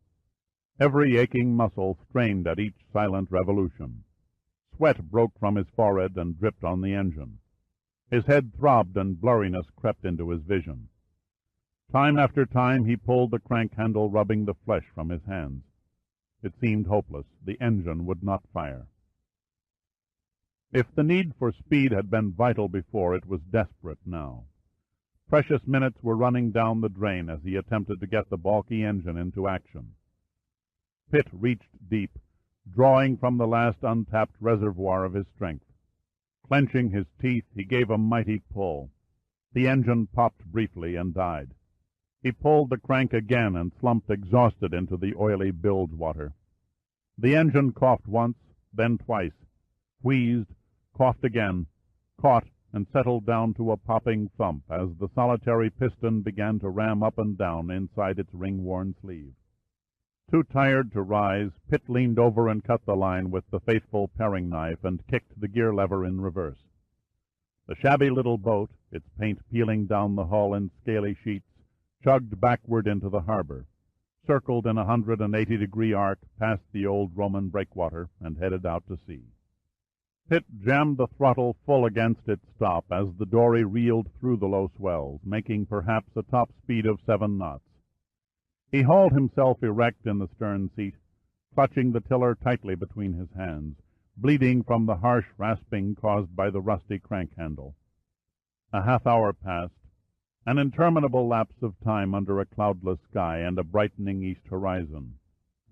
Every aching muscle strained at each silent revolution. Sweat broke from his forehead and dripped on the engine. His head throbbed and blurriness crept into his vision. Time after time he pulled the crank handle, rubbing the flesh from his hands. It seemed hopeless. The engine would not fire. If the need for speed had been vital before, it was desperate now. Precious minutes were running down the drain as he attempted to get the balky engine into action. Pitt reached deep, drawing from the last untapped reservoir of his strength. Clenching his teeth, he gave a mighty pull. The engine popped briefly and died. He pulled the crank again and slumped exhausted into the oily bilge water. The engine coughed once, then twice, wheezed, coughed again, caught, and settled down to a popping thump as the solitary piston began to ram up and down inside its ring-worn sleeve. Too tired to rise, Pitt leaned over and cut the line with the faithful paring knife and kicked the gear lever in reverse. The shabby little boat, its paint peeling down the hull in scaly sheets, chugged backward into the harbor, circled in a 180-degree arc past the old Roman breakwater, and headed out to sea. Pitt jammed the throttle full against its stop as the dory reeled through the low swells, making perhaps a top speed of 7 knots. He hauled himself erect in the stern seat, clutching the tiller tightly between his hands, bleeding from the harsh rasping caused by the rusty crank handle. A half-hour passed, an interminable lapse of time under a cloudless sky and a brightening east horizon,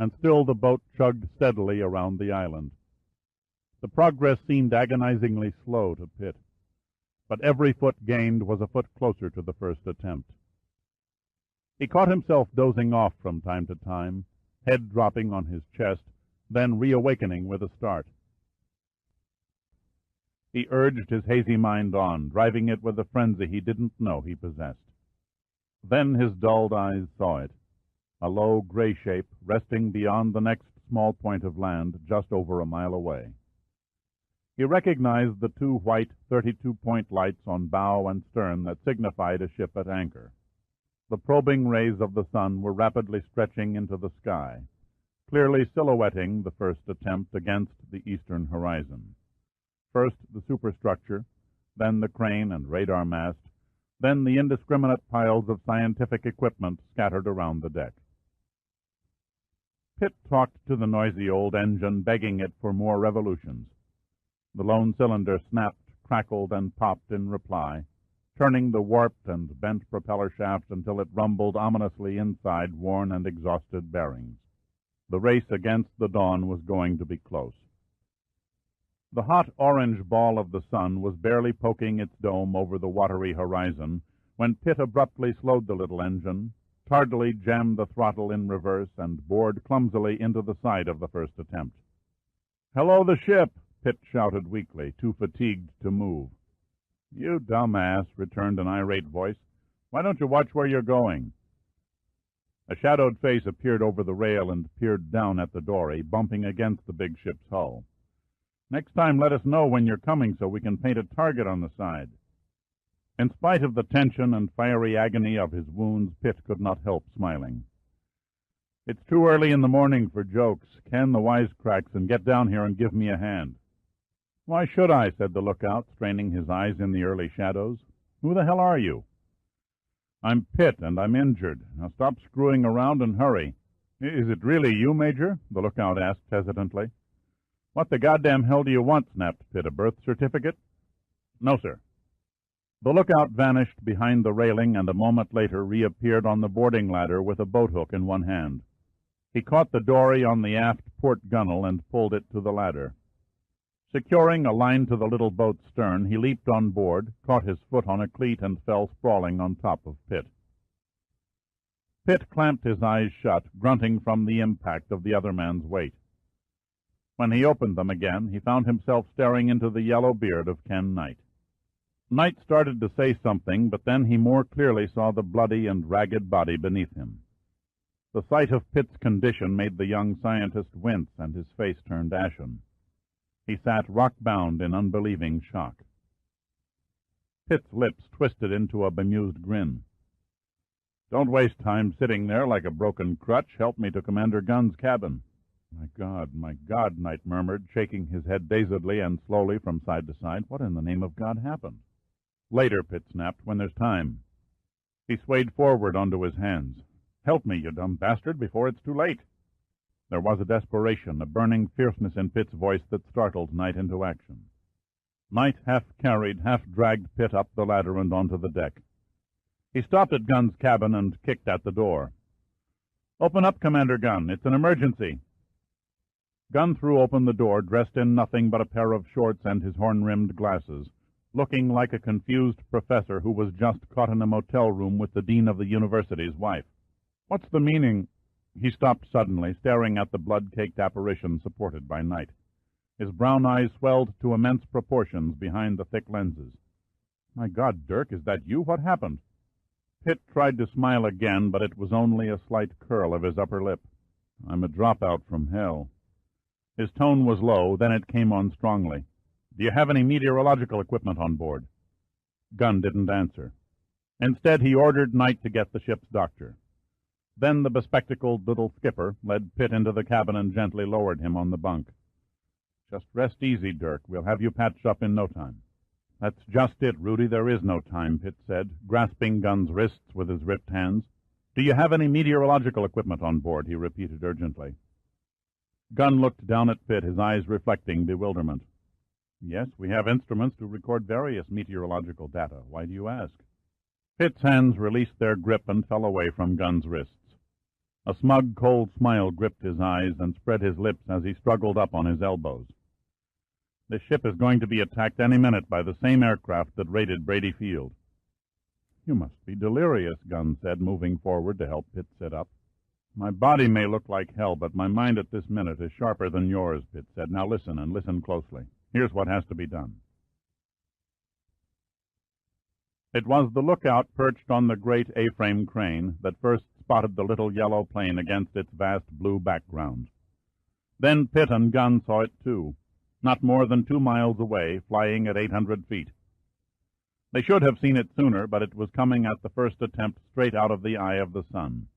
and still the boat chugged steadily around the island. The progress seemed agonizingly slow to Pitt, but every foot gained was a foot closer to the first attempt. He caught himself dozing off from time to time, head dropping on his chest, then reawakening with a start. He urged his hazy mind on, driving it with a frenzy he didn't know he possessed. Then his dulled eyes saw it, a low gray shape resting beyond the next small point of land just over a mile away. He recognized the 2 white 32-point lights on bow and stern that signified a ship at anchor. The probing rays of the sun were rapidly stretching into the sky, clearly silhouetting the first attempt against the eastern horizon. First the superstructure, then the crane and radar mast, then the indiscriminate piles of scientific equipment scattered around the deck. Pitt talked to the noisy old engine, begging it for more revolutions. The lone cylinder snapped, crackled, and popped in reply, turning the warped and bent propeller shaft until it rumbled ominously inside worn and exhausted bearings. The race against the dawn was going to be close. The hot orange ball of the sun was barely poking its dome over the watery horizon when Pitt abruptly slowed the little engine, tardily jammed the throttle in reverse, and bored clumsily into the side of the first attempt. "Hello, the ship!" Pitt shouted weakly, too fatigued to move. "You dumbass," returned an irate voice. "Why don't you watch where you're going?" A shadowed face appeared over the rail and peered down at the dory, bumping against the big ship's hull. "Next time let us know when you're coming so we can paint a target on the side." In spite of the tension and fiery agony of his wounds, Pitt could not help smiling. "It's too early in the morning for jokes. Can the wisecracks and get down here and give me a hand." "Why should I?" said the lookout, straining his eyes in the early shadows. "Who the hell are you?" "I'm Pitt, and I'm injured. Now stop screwing around and hurry." "Is it really you, Major?" the lookout asked hesitantly. "What the goddamn hell do you want?" snapped Pitt. "A birth certificate?" "No, sir." The lookout vanished behind the railing and a moment later reappeared on the boarding ladder with a boat-hook in one hand. He caught the dory on the aft port gunwale and pulled it to the ladder. Securing a line to the little boat's stern, he leaped on board, caught his foot on a cleat, and fell sprawling on top of Pitt. Pitt clamped his eyes shut, grunting from the impact of the other man's weight. When he opened them again, he found himself staring into the yellow beard of Ken Knight. Knight started to say something, but then he more clearly saw the bloody and ragged body beneath him. The sight of Pitt's condition made the young scientist wince, and his face turned ashen. He sat rock-bound in unbelieving shock. Pitt's lips twisted into a bemused grin. "Don't waste time sitting there like a broken crutch. Help me to Commander Gunn's cabin." My God," Knight murmured, shaking his head dazedly and slowly from side to side. "What in the name of God happened?" "Later," Pitt snapped, "when there's time." He swayed forward onto his hands. "Help me, you dumb bastard, before it's too late." There was a desperation, a burning fierceness in Pitt's voice that startled Knight into action. Knight half-carried, half-dragged Pitt up the ladder and onto the deck. He stopped at Gunn's cabin and kicked at the door. "Open up, Commander Gunn. It's an emergency." Gunn threw open the door, dressed in nothing but a pair of shorts and his horn-rimmed glasses, looking like a confused professor who was just caught in a motel room with the dean of the university's wife. "What's the meaning?" He stopped suddenly, staring at the blood-caked apparition supported by Knight. His brown eyes swelled to immense proportions behind the thick lenses. "My God, Dirk, is that you? What happened?" Pitt tried to smile again, but it was only a slight curl of his upper lip. "I'm a dropout from hell." His tone was low, then it came on strongly. "Do you have any meteorological equipment on board?" Gunn didn't answer. Instead, he ordered Knight to get the ship's doctor. Then the bespectacled little skipper led Pitt into the cabin and gently lowered him on the bunk. "Just rest easy, Dirk. We'll have you patched up in no time." "That's just it, Rudy. There is no time," Pitt said, grasping Gunn's wrists with his ripped hands. "Do you have any meteorological equipment on board?" he repeated urgently. Gunn looked down at Pitt, his eyes reflecting bewilderment. "Yes, we have instruments to record various meteorological data. Why do you ask?" Pitt's hands released their grip and fell away from Gunn's wrists. A smug, cold smile gripped his eyes and spread his lips as he struggled up on his elbows. "This ship is going to be attacked any minute by the same aircraft that raided Brady Field." "You must be delirious," Gunn said, moving forward to help Pitt sit up. "My body may look like hell, but my mind at this minute is sharper than yours," Pitt said. "Now listen, and listen closely. Here's what has to be done." It was the lookout perched on the great A-frame crane that first spotted the little yellow plane against its vast blue background. Then Pitt and Gunn saw it too, not more than 2 miles away, flying at 800 feet. They should have seen it sooner, but it was coming at the first attempt straight out of the eye of the sun.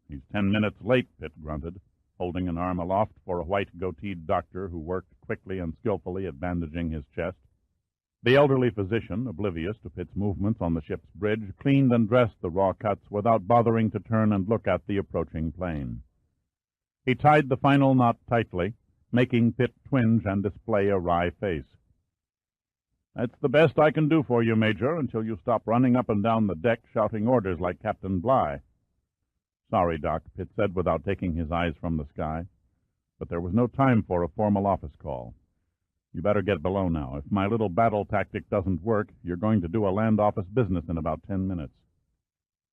"He's 10 minutes late," Pitt grunted, holding an arm aloft for a white-goateed doctor who worked quickly and skillfully at bandaging his chest. The elderly physician, oblivious to Pitt's movements on the ship's bridge, cleaned and dressed the raw cuts without bothering to turn and look at the approaching plane. He tied the final knot tightly, making Pitt twinge and display a wry face. "That's the best I can do for you, Major, until you stop running up and down the deck shouting orders like Captain Bligh." "Sorry, Doc," Pitt said without taking his eyes from the sky. "But there was no time for a formal office call. You better get below now. If my little battle tactic doesn't work, you're going to do a land office business in about 10 minutes.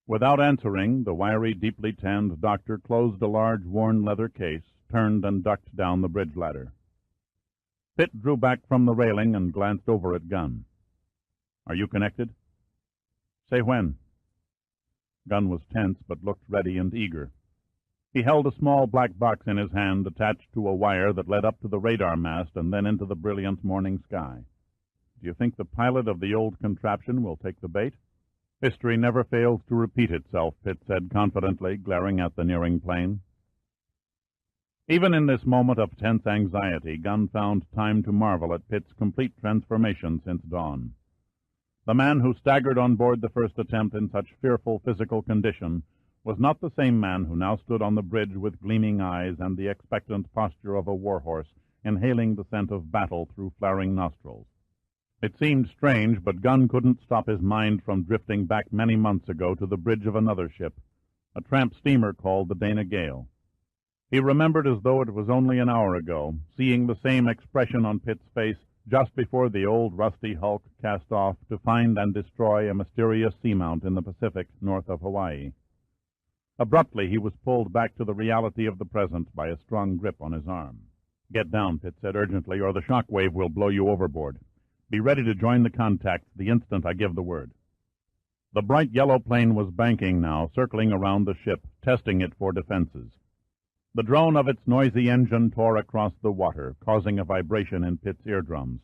Without answering, the wiry, deeply tanned doctor closed a large, worn leather case, turned and ducked down the bridge ladder. Pitt drew back from the railing and glanced over at Gunn. "Are you connected?" "Say when." Gunn was tense, but looked ready and eager. He held a small black box in his hand attached to a wire that led up to the radar mast and then into the brilliant morning sky. "Do you think the pilot of the old contraption will take the bait?" "History never fails to repeat itself," Pitt said confidently, glaring at the nearing plane. Even in this moment of tense anxiety, Gunn found time to marvel at Pitt's complete transformation since dawn. The man who staggered on board the first attempt in such fearful physical condition was not the same man who now stood on the bridge with gleaming eyes and the expectant posture of a war-horse, inhaling the scent of battle through flaring nostrils. It seemed strange, but Gunn couldn't stop his mind from drifting back many months ago to the bridge of another ship, a tramp steamer called the Dana Gale. He remembered as though it was only an hour ago, seeing the same expression on Pitt's face just before the old rusty hulk cast off to find and destroy a mysterious seamount in the Pacific north of Hawaii. Abruptly, he was pulled back to the reality of the present by a strong grip on his arm. "Get down," Pitt said urgently, "or the shock wave will blow you overboard. Be ready to join the contacts the instant I give the word." The bright yellow plane was banking now, circling around the ship, testing it for defenses. The drone of its noisy engine tore across the water, causing a vibration in Pitt's eardrums.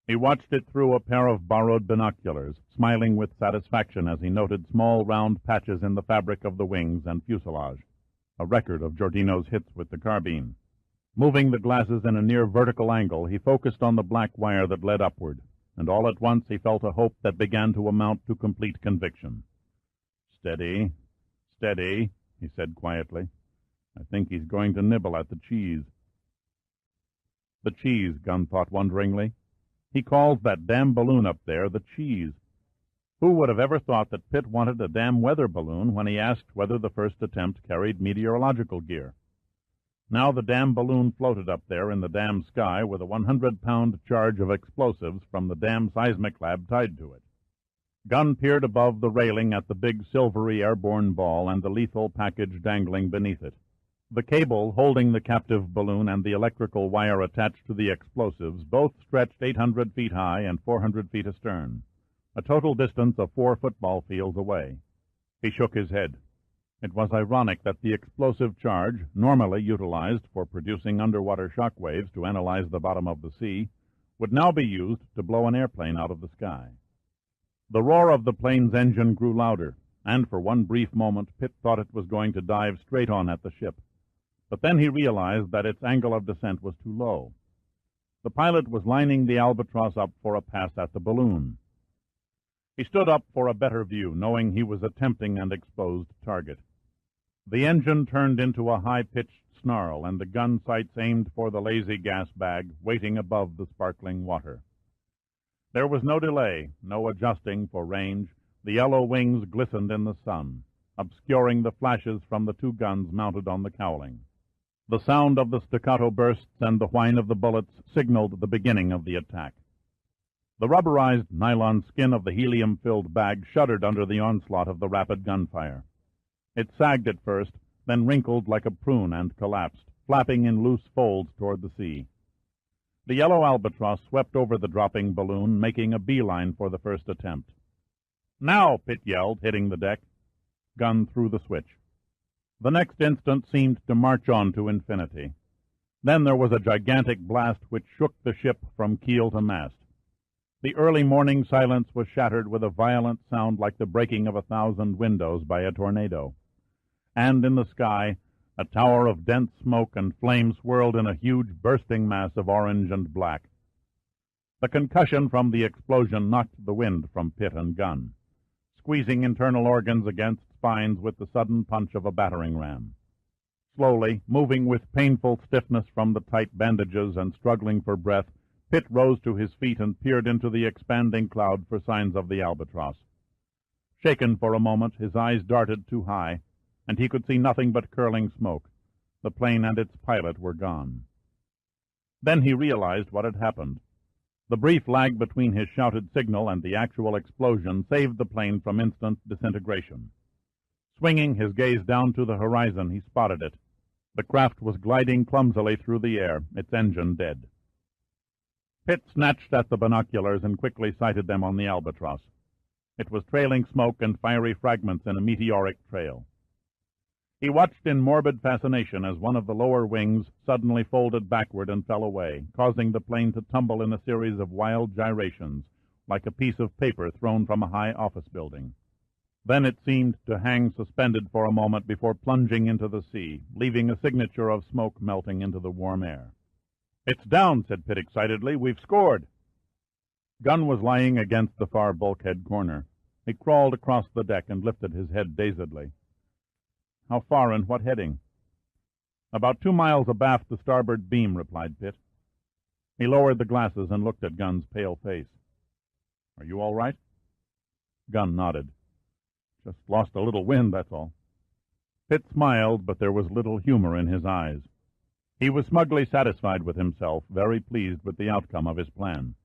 He watched it through a pair of borrowed binoculars, smiling with satisfaction as he noted small round patches in the fabric of the wings and fuselage, a record of Giordino's hits with the carbine. Moving the glasses in a near vertical angle, he focused on the black wire that led upward, and all at once he felt a hope that began to amount to complete conviction. "Steady, steady," he said quietly. "I think he's going to nibble at the cheese." The cheese, Gunn thought wonderingly. He calls that damn balloon up there the cheese. Who would have ever thought that Pitt wanted a damn weather balloon when he asked whether the first attempt carried meteorological gear? Now the damn balloon floated up there in the damn sky with a 100-pound charge of explosives from the damn seismic lab tied to it. Gunn peered above the railing at the big silvery airborne ball and the lethal package dangling beneath it. The cable holding the captive balloon and the electrical wire attached to the explosives both stretched 800 feet high and 400 feet astern, a total distance of 4 football fields away. He shook his head. It was ironic that the explosive charge, normally utilized for producing underwater shock waves to analyze the bottom of the sea, would now be used to blow an airplane out of the sky. The roar of the plane's engine grew louder, and for one brief moment Pitt thought it was going to dive straight on at the ship. But then he realized that its angle of descent was too low. The pilot was lining the Albatros up for a pass at the balloon. He stood up for a better view, knowing he was a tempting and exposed target. The engine turned into a high-pitched snarl, and the gun sights aimed for the lazy gas bag waiting above the sparkling water. There was no delay, no adjusting for range. The yellow wings glistened in the sun, obscuring the flashes from the 2 guns mounted on the cowling. The sound of the staccato bursts and the whine of the bullets signaled the beginning of the attack. The rubberized nylon skin of the helium-filled bag shuddered under the onslaught of the rapid gunfire. It sagged at first, then wrinkled like a prune and collapsed, flapping in loose folds toward the sea. The yellow Albatros swept over the dropping balloon, making a beeline for the first attempt. "Now!" Pitt yelled, hitting the deck. Gunn threw the switch. The next instant seemed to march on to infinity. Then there was a gigantic blast which shook the ship from keel to mast. The early morning silence was shattered with a violent sound like the breaking of 1,000 windows by a tornado. And in the sky, a tower of dense smoke and flame swirled in a huge bursting mass of orange and black. The concussion from the explosion knocked the wind from Pitt and Gunn, squeezing internal organs against spines with the sudden punch of a battering ram. Slowly, moving with painful stiffness from the tight bandages and struggling for breath, Pitt rose to his feet and peered into the expanding cloud for signs of the Albatros. Shaken for a moment, his eyes darted too high, and he could see nothing but curling smoke. The plane and its pilot were gone. Then he realized what had happened. The brief lag between his shouted signal and the actual explosion saved the plane from instant disintegration. Swinging his gaze down to the horizon, he spotted it. The craft was gliding clumsily through the air, its engine dead. Pitt snatched at the binoculars and quickly sighted them on the Albatros. It was trailing smoke and fiery fragments in a meteoric trail. He watched in morbid fascination as one of the lower wings suddenly folded backward and fell away, causing the plane to tumble in a series of wild gyrations, like a piece of paper thrown from a high office building. Then it seemed to hang suspended for a moment before plunging into the sea, leaving a signature of smoke melting into the warm air. "It's down," said Pitt excitedly. "We've scored." Gunn was lying against the far bulkhead corner. He crawled across the deck and lifted his head dazedly. "How far and what heading?" "About 2 miles abaft the starboard beam," replied Pitt. He lowered the glasses and looked at Gunn's pale face. "Are you all right?" Gunn nodded. "Just lost a little wind, that's all." Pitt smiled, but there was little humor in his eyes. He was smugly satisfied with himself, very pleased with the outcome of his plan.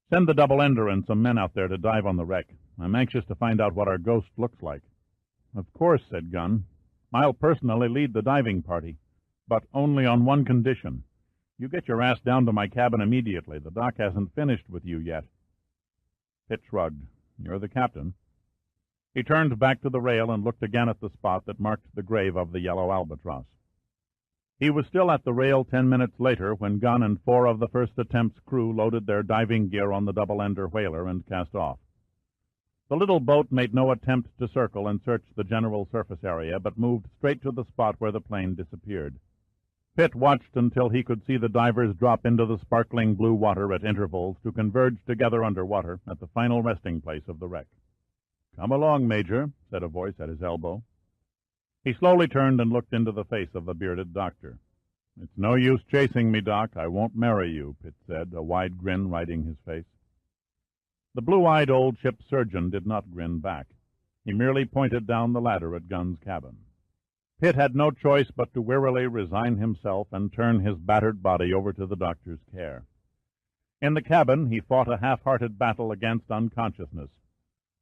"Send the double-ender and some men out there to dive on the wreck. I'm anxious to find out what our ghost looks like." "Of course," said Gunn. "I'll personally lead the diving party, but only on one condition. You get your ass down to my cabin immediately. The doc hasn't finished with you yet." Pitt shrugged. "You're the captain." He turned back to the rail and looked again at the spot that marked the grave of the yellow Albatros. He was still at the rail 10 minutes later when Gunn and 4 of the first attempt's crew loaded their diving gear on the double-ender whaler and cast off. The little boat made no attempt to circle and search the general surface area, but moved straight to the spot where the plane disappeared. Pitt watched until he could see the divers drop into the sparkling blue water at intervals to converge together underwater at the final resting place of the wreck. "Come along, Major," said a voice at his elbow. He slowly turned and looked into the face of the bearded doctor. "It's no use chasing me, Doc. I won't marry you," Pitt said, a wide grin writing his face. The blue-eyed old ship's surgeon did not grin back. He merely pointed down the ladder at Gunn's cabin. Pitt had no choice but to wearily resign himself and turn his battered body over to the doctor's care. In the cabin he fought a half-hearted battle against unconsciousness,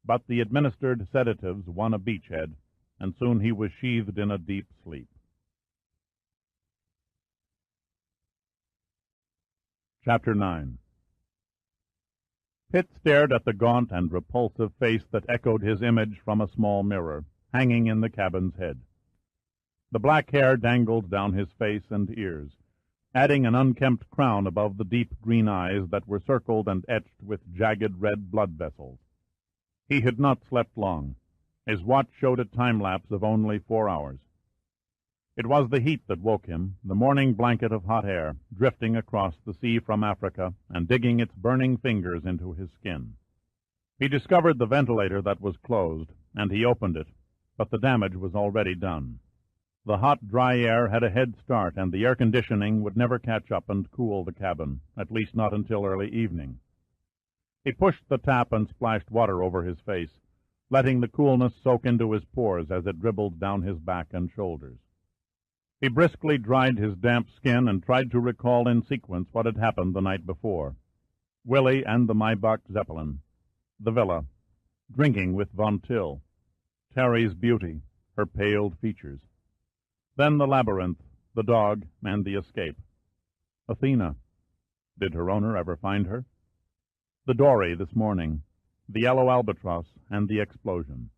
but the administered sedatives won a beachhead, and soon he was sheathed in a deep sleep. Chapter 9. Pitt stared at the gaunt and repulsive face that echoed his image from a small mirror, hanging in the cabin's head. The black hair dangled down his face and ears, adding an unkempt crown above the deep green eyes that were circled and etched with jagged red blood vessels. He had not slept long. His watch showed a time-lapse of only 4 hours. It was the heat that woke him, the morning blanket of hot air, drifting across the sea from Africa and digging its burning fingers into his skin. He discovered the ventilator that was closed, and he opened it, but the damage was already done. The hot, dry air had a head start, and the air conditioning would never catch up and cool the cabin, at least not until early evening. He pushed the tap and splashed water over his face, letting the coolness soak into his pores as it dribbled down his back and shoulders. He briskly dried his damp skin and tried to recall in sequence what had happened the night before. Willie and the Maybach Zeppelin, the villa, drinking with Von Till, Terry's beauty, her paled features. Then the labyrinth, the dog, and the escape. Athena. Did her owner ever find her? The dory this morning, the yellow Albatros, and the explosion.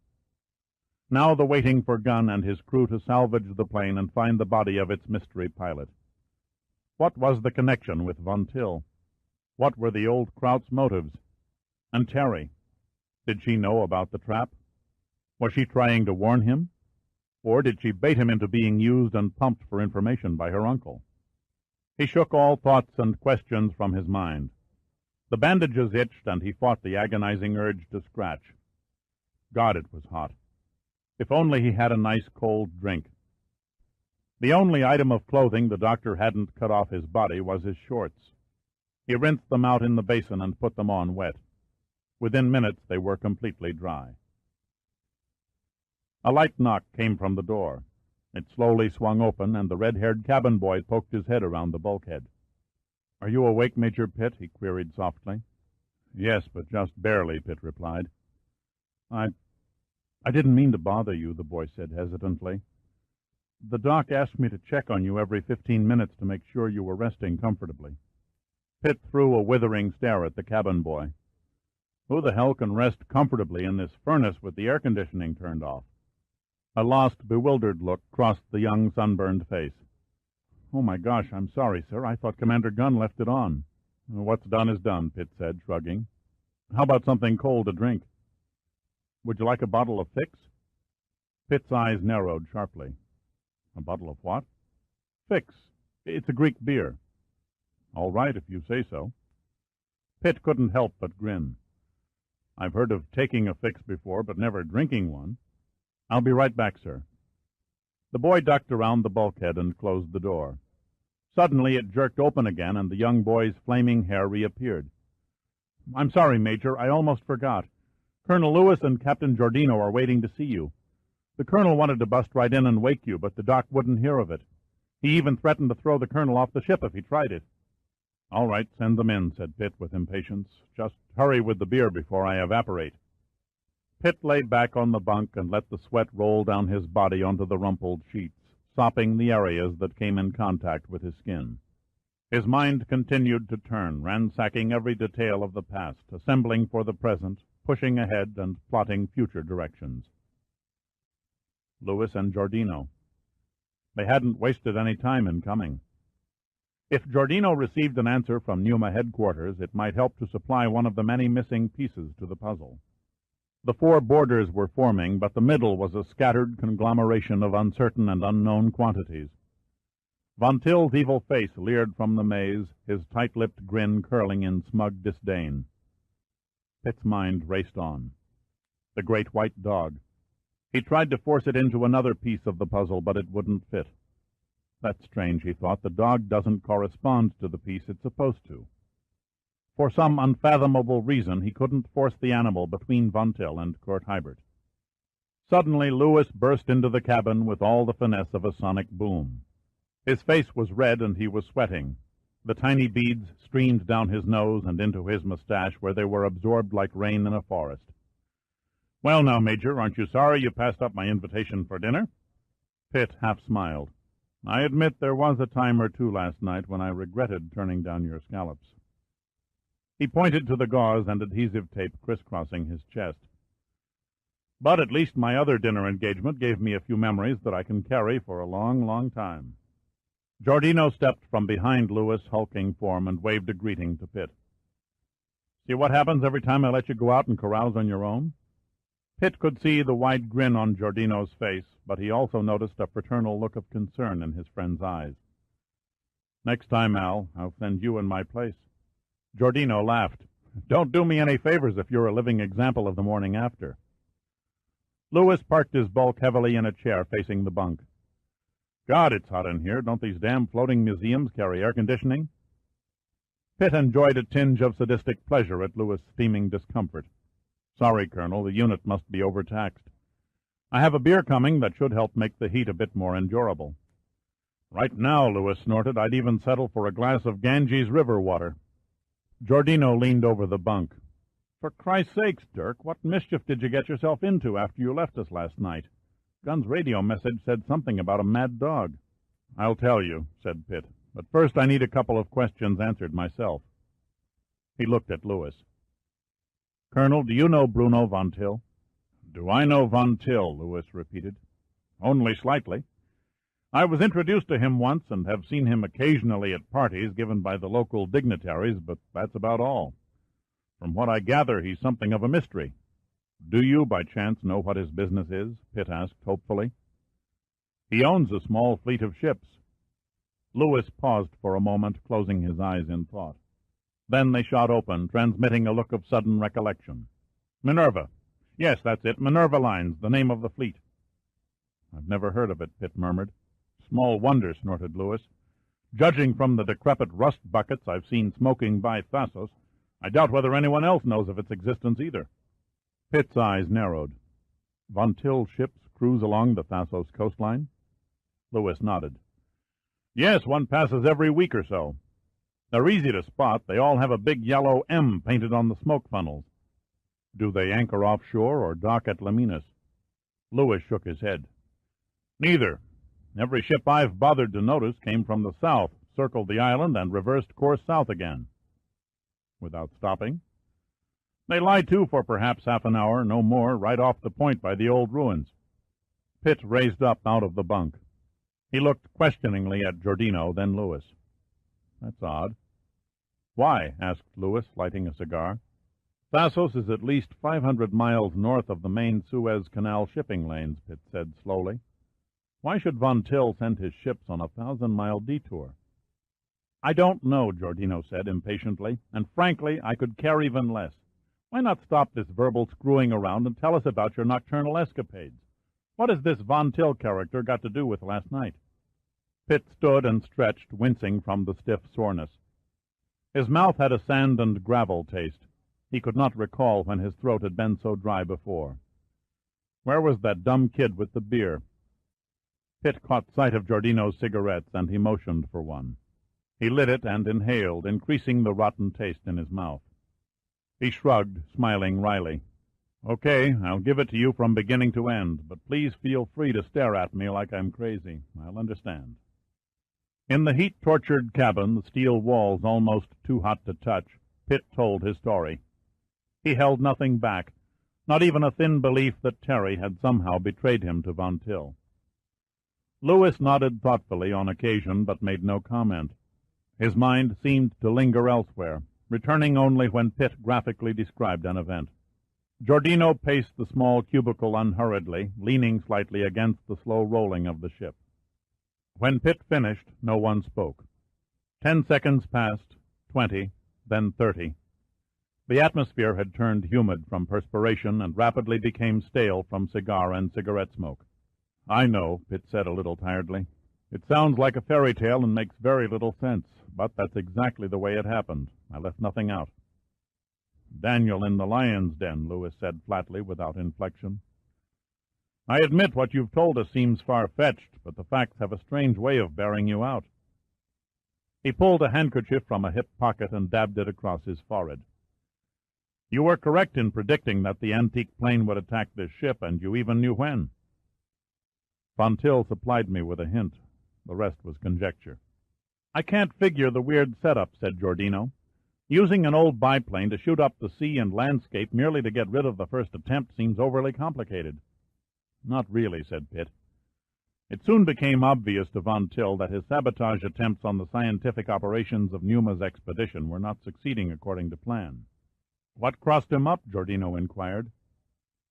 Now the waiting for Gunn and his crew to salvage the plane and find the body of its mystery pilot. What was the connection with Von Till? What were the old Kraut's motives? And Terry? Did she know about the trap? Was she trying to warn him? Or did she bait him into being used and pumped for information by her uncle? He shook all thoughts and questions from his mind. The bandages itched, and he fought the agonizing urge to scratch. God, it was hot. If only he had a nice cold drink. The only item of clothing the doctor hadn't cut off his body was his shorts. He rinsed them out in the basin and put them on wet. Within minutes they were completely dry. A light knock came from the door. It slowly swung open, and the red-haired cabin boy poked his head around the bulkhead. "Are you awake, Major Pitt?" he queried softly. "Yes, but just barely," Pitt replied. I didn't mean to bother you," the boy said hesitantly. "The doc asked me to check on you every 15 minutes to make sure you were resting comfortably." Pitt threw a withering stare at the cabin boy. "Who the hell can rest comfortably in this furnace with the air conditioning turned off?" A lost, bewildered look crossed the young, sunburned face. "Oh, my gosh, I'm sorry, sir. I thought Commander Gunn left it on." "What's done is done," Pitt said, shrugging. "How about something cold to drink?" "Would you like a bottle of Fix?" Pitt's eyes narrowed sharply. "A bottle of what?" "Fix. It's a Greek beer." "All right, if you say so." Pitt couldn't help but grin. "I've heard of taking a fix before, but never drinking one. I'll be right back, sir." The boy ducked around the bulkhead and closed the door. Suddenly it jerked open again, and the young boy's flaming hair reappeared. "I'm sorry, Major. I almost forgot. Colonel Lewis and Captain Giordino are waiting to see you. The colonel wanted to bust right in and wake you, but the doc wouldn't hear of it. He even threatened to throw the colonel off the ship if he tried it." "All right, send them in," said Pitt with impatience. "Just hurry with the beer before I evaporate." Pitt lay back on the bunk and let the sweat roll down his body onto the rumpled sheets, sopping the areas that came in contact with his skin. His mind continued to turn, ransacking every detail of the past, assembling for the present, pushing ahead and plotting future directions. Lewis and Giordino. They hadn't wasted any time in coming. If Giordino received an answer from Pneuma headquarters, it might help to supply one of the many missing pieces to the puzzle. The four borders were forming, but the middle was a scattered conglomeration of uncertain and unknown quantities. Von Till's evil face leered from the maze, his tight-lipped grin curling in smug disdain. Pitt's mind raced on. The great white dog. He tried to force it into another piece of the puzzle, but it wouldn't fit. That's strange, he thought. The dog doesn't correspond to the piece it's supposed to. For some unfathomable reason, he couldn't force the animal between Von Till and Kurt Hybert. Suddenly, Louis burst into the cabin with all the finesse of a sonic boom. His face was red and he was sweating. The tiny beads streamed down his nose and into his mustache, where they were absorbed like rain in a forest. "Well now, Major, aren't you sorry you passed up my invitation for dinner?" Pitt half smiled. "I admit there was a time or two last night when I regretted turning down your scallops." He pointed to the gauze and adhesive tape crisscrossing his chest. "But at least my other dinner engagement gave me a few memories that I can carry for a long, long time." Giordino stepped from behind Louis' hulking form and waved a greeting to Pitt. "See what happens every time I let you go out and carouse on your own?" Pitt could see the wide grin on Giordino's face, but he also noticed a fraternal look of concern in his friend's eyes. "Next time, Al, I'll send you in my place." Giordino laughed. "Don't do me any favors if you're a living example of the morning after." Louis parked his bulk heavily in a chair facing the bunk. "God, it's hot in here. Don't these damn floating museums carry air conditioning?" Pitt enjoyed a tinge of sadistic pleasure at Louis' steaming discomfort. "Sorry, Colonel, the unit must be overtaxed. I have a beer coming that should help make the heat a bit more endurable." "Right now," Louis snorted, "I'd even settle for a glass of Ganges River water." Giordino leaned over the bunk. "For Christ's sakes, Dirk, what mischief did you get yourself into after you left us last night? Gunn's radio message said something about a mad dog." "I'll tell you," said Pitt, "but first I need a couple of questions answered myself." He looked at Louis. "Colonel, do you know Bruno von Till?" "Do I know Von Till?" Louis repeated. "Only slightly. I was introduced to him once and have seen him occasionally at parties given by the local dignitaries, but that's about all. From what I gather, he's something of a mystery." "Do you, by chance, know what his business is?" Pitt asked hopefully. "He owns a small fleet of ships." Louis paused for a moment, closing his eyes in thought. Then they shot open, transmitting a look of sudden recollection. "Minerva. Yes, that's it. Minerva Lines, the name of the fleet." "I've never heard of it," Pitt murmured. "Small wonder," snorted Louis. "Judging from the decrepit rust buckets I've seen smoking by Thasos, I doubt whether anyone else knows of its existence either." Pitt's eyes narrowed. "Von Till's ships cruise along the Thasos coastline?" Louis nodded. "Yes, one passes every week or so. They're easy to spot. They all have a big yellow M painted on the smoke funnels." "Do they anchor offshore or dock at Laminas?" Louis shook his head. "Neither. Every ship I've bothered to notice came from the south, circled the island, and reversed course south again." "Without stopping?" "They lie to for perhaps half an hour, no more, right off the point by the old ruins." Pitt raised up out of the bunk. He looked questioningly at Giordino, then Louis. "That's odd." "Why?" asked Louis, lighting a cigar. "Thasos is at least 500 miles north of the main Suez Canal shipping lanes," Pitt said slowly. "Why should Von Till send his ships on a 1,000-mile detour?" "I don't know," Giordino said impatiently, "and frankly, I could care even less. Why not stop this verbal screwing around and tell us about your nocturnal escapades? What has this Von Till character got to do with last night?" Pitt stood and stretched, wincing from the stiff soreness. His mouth had a sand and gravel taste. He could not recall when his throat had been so dry before. Where was that dumb kid with the beer? Pitt caught sight of Giordino's cigarettes, and he motioned for one. He lit it and inhaled, increasing the rotten taste in his mouth. He shrugged, smiling wryly. "Okay, I'll give it to you from beginning to end, but please feel free to stare at me like I'm crazy. I'll understand." In the heat-tortured cabin, the steel walls almost too hot to touch, Pitt told his story. He held nothing back, not even a thin belief that Terry had somehow betrayed him to Von Till. Louis nodded thoughtfully on occasion, but made no comment. His mind seemed to linger elsewhere, returning only when Pitt graphically described an event. Giordino paced the small cubicle unhurriedly, leaning slightly against the slow rolling of the ship. When Pitt finished, no one spoke. 10 seconds passed, 20, then 30. The atmosphere had turned humid from perspiration and rapidly became stale from cigar and cigarette smoke. "I know," Pitt said a little tiredly. It sounds like a fairy tale and makes very little sense, but that's exactly the way it happened. I left nothing out. Daniel in the lion's den, Lewis said flatly, without inflection. I admit what you've told us seems far-fetched, but the facts have a strange way of bearing you out. He pulled a handkerchief from a hip pocket and dabbed it across his forehead. You were correct in predicting that the antique plane would attack this ship, and you even knew when. Von Till supplied me with a hint. The rest was conjecture. I can't figure the weird setup, said Giordino. Using an old biplane to shoot up the sea and landscape merely to get rid of the first attempt seems overly complicated. Not really, said Pitt. It soon became obvious to Von Till that his sabotage attempts on the scientific operations of Numa's expedition were not succeeding according to plan. What crossed him up? Giordino inquired.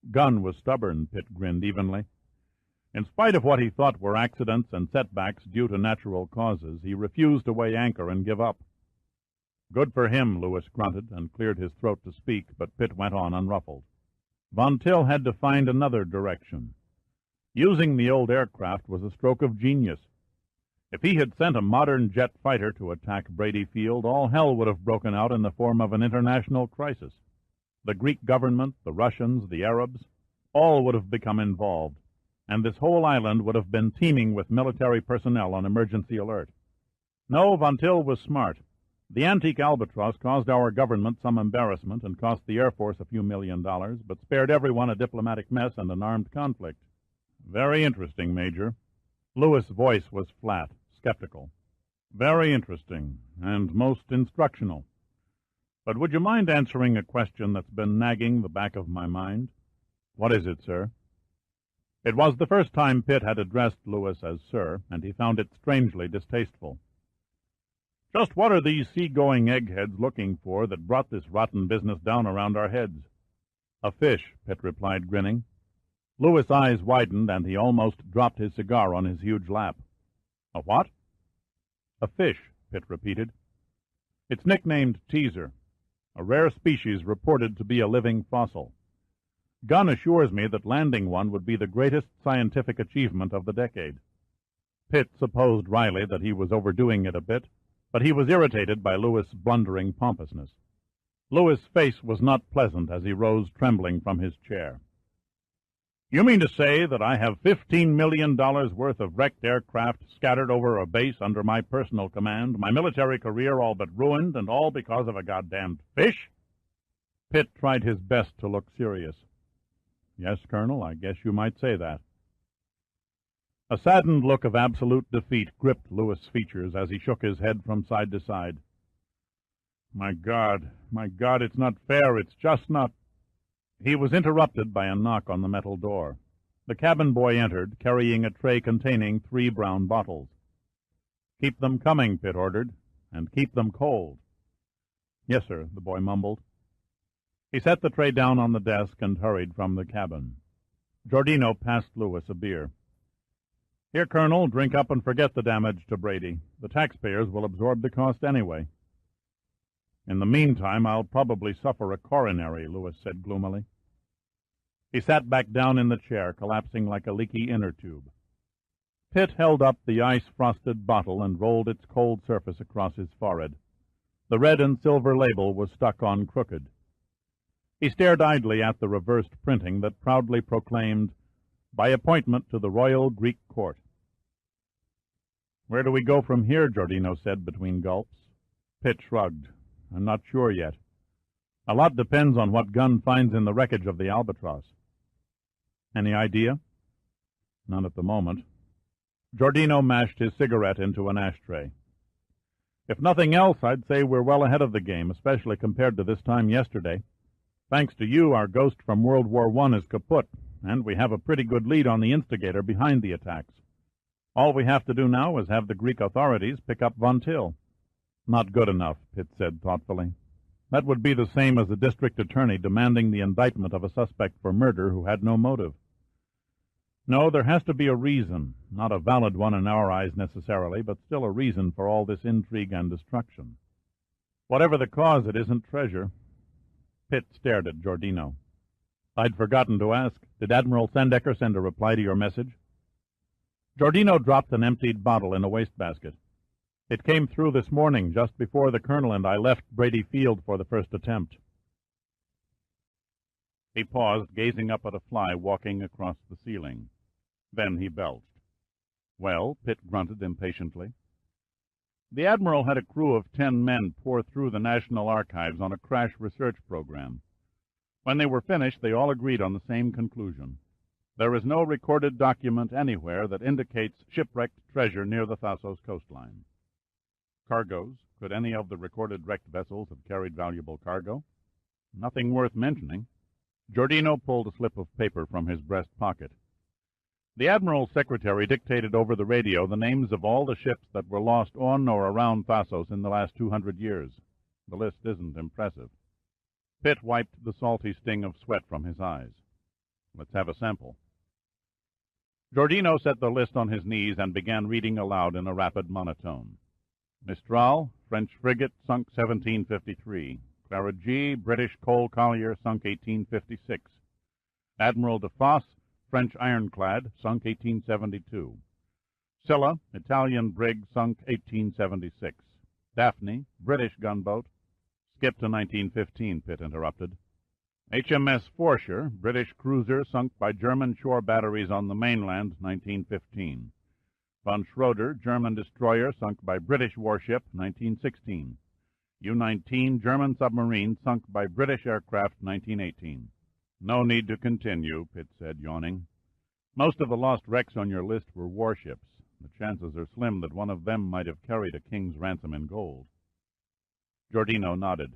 Gunn was stubborn, Pitt grinned evenly. In spite of what he thought were accidents and setbacks due to natural causes, he refused to weigh anchor and give up. Good for him, Lewis grunted and cleared his throat to speak, but Pitt went on unruffled. Von Till had to find another direction. Using the old aircraft was a stroke of genius. If he had sent a modern jet fighter to attack Brady Field, all hell would have broken out in the form of an international crisis. The Greek government, the Russians, the Arabs, all would have become involved, and this whole island would have been teeming with military personnel on emergency alert. No, Von Till was smart. The antique Albatros caused our government some embarrassment and cost the Air Force a few $1 million, but spared everyone a diplomatic mess and an armed conflict. Very interesting, Major. Lewis' voice was flat, skeptical. Very interesting, and most instructional. But would you mind answering a question that's been nagging the back of my mind? What is it, sir? It was the first time Pitt had addressed Lewis as sir, and he found it strangely distasteful. Just what are these sea-going eggheads looking for that brought this rotten business down around our heads? A fish, Pitt replied, grinning. Lewis' eyes widened, and he almost dropped his cigar on his huge lap. A what? A fish, Pitt repeated. It's nicknamed Teaser, a rare species reported to be a living fossil. Gunn assures me that landing one would be the greatest scientific achievement of the decade. Pitt supposed wryly that he was overdoing it a bit, but he was irritated by Lewis' blundering pompousness. Lewis' face was not pleasant as he rose trembling from his chair. You mean to say that I have $15 million worth of wrecked aircraft scattered over a base under my personal command, my military career all but ruined, and all because of a goddamned fish? Pitt tried his best to look serious. Yes, Colonel, I guess you might say that. A saddened look of absolute defeat gripped Lewis' features as he shook his head from side to side. My God, it's not fair, it's just not... He was interrupted by a knock on the metal door. The cabin boy entered, carrying a tray containing 3 brown bottles. Keep them coming, Pitt ordered, and keep them cold. Yes, sir, the boy mumbled. He set the tray down on the desk and hurried from the cabin. Giordino passed Lewis a beer. Here, Colonel, drink up and forget the damage to Brady. The taxpayers will absorb the cost anyway. In the meantime, I'll probably suffer a coronary, Lewis said gloomily. He sat back down in the chair, collapsing like a leaky inner tube. Pitt held up the ice-frosted bottle and rolled its cold surface across his forehead. The red and silver label was stuck on crooked. He stared idly at the reversed printing that proudly proclaimed, "By appointment to the Royal Greek Court." Where do we go from here? Giordino said between gulps. Pitt shrugged. I'm not sure yet. A lot depends on what Gunn finds in the wreckage of the Albatros. Any idea? None at the moment. Giordino mashed his cigarette into an ashtray. If nothing else, I'd say we're well ahead of the game, especially compared to this time yesterday. Thanks to you, our ghost from World War I is kaput, and we have a pretty good lead on the instigator behind the attacks. All we have to do now is have the Greek authorities pick up Von Till. Not good enough, Pitt said thoughtfully. That would be the same as a district attorney demanding the indictment of a suspect for murder who had no motive. No, there has to be a reason, not a valid one in our eyes necessarily, but still a reason for all this intrigue and destruction. Whatever the cause, it isn't treasure. Pitt stared at Giordino. I'd forgotten to ask, did Admiral Sandecker send a reply to your message? Giordino dropped an emptied bottle in a wastebasket. "It came through this morning, just before the colonel and I left Brady Field for the first attempt." He paused, gazing up at a fly walking across the ceiling. Then he belched. "Well?" Pitt grunted impatiently. The Admiral had a crew of 10 men pour through the National Archives on a crash research program. When they were finished, they all agreed on the same conclusion. There is no recorded document anywhere that indicates shipwrecked treasure near the Thasos coastline. Cargoes? Could any of the recorded wrecked vessels have carried valuable cargo? Nothing worth mentioning. Giordino pulled a slip of paper from his breast pocket. The Admiral's secretary dictated over the radio the names of all the ships that were lost on or around Thasos in the last 200 years. The list isn't impressive. Pitt wiped the salty sting of sweat from his eyes. "Let's have a sample." Giordino set the list on his knees and began reading aloud in a rapid monotone. Mistral, French frigate, sunk 1753. Clara G., British coal collier, sunk 1856. Admiral de Fosse, French ironclad, sunk 1872. Scylla, Italian brig, sunk 1876. Daphne, British gunboat. "Skip to 1915, Pitt interrupted. HMS Forshire, British cruiser, sunk by German shore batteries on the mainland, 1915. Von Schroeder, German destroyer, sunk by British warship, 1916. U-19, German submarine, sunk by British aircraft, 1918. "No need to continue," Pitt said, yawning. "Most of the lost wrecks on your list were warships. The chances are slim that one of them might have carried a king's ransom in gold." Giordino nodded.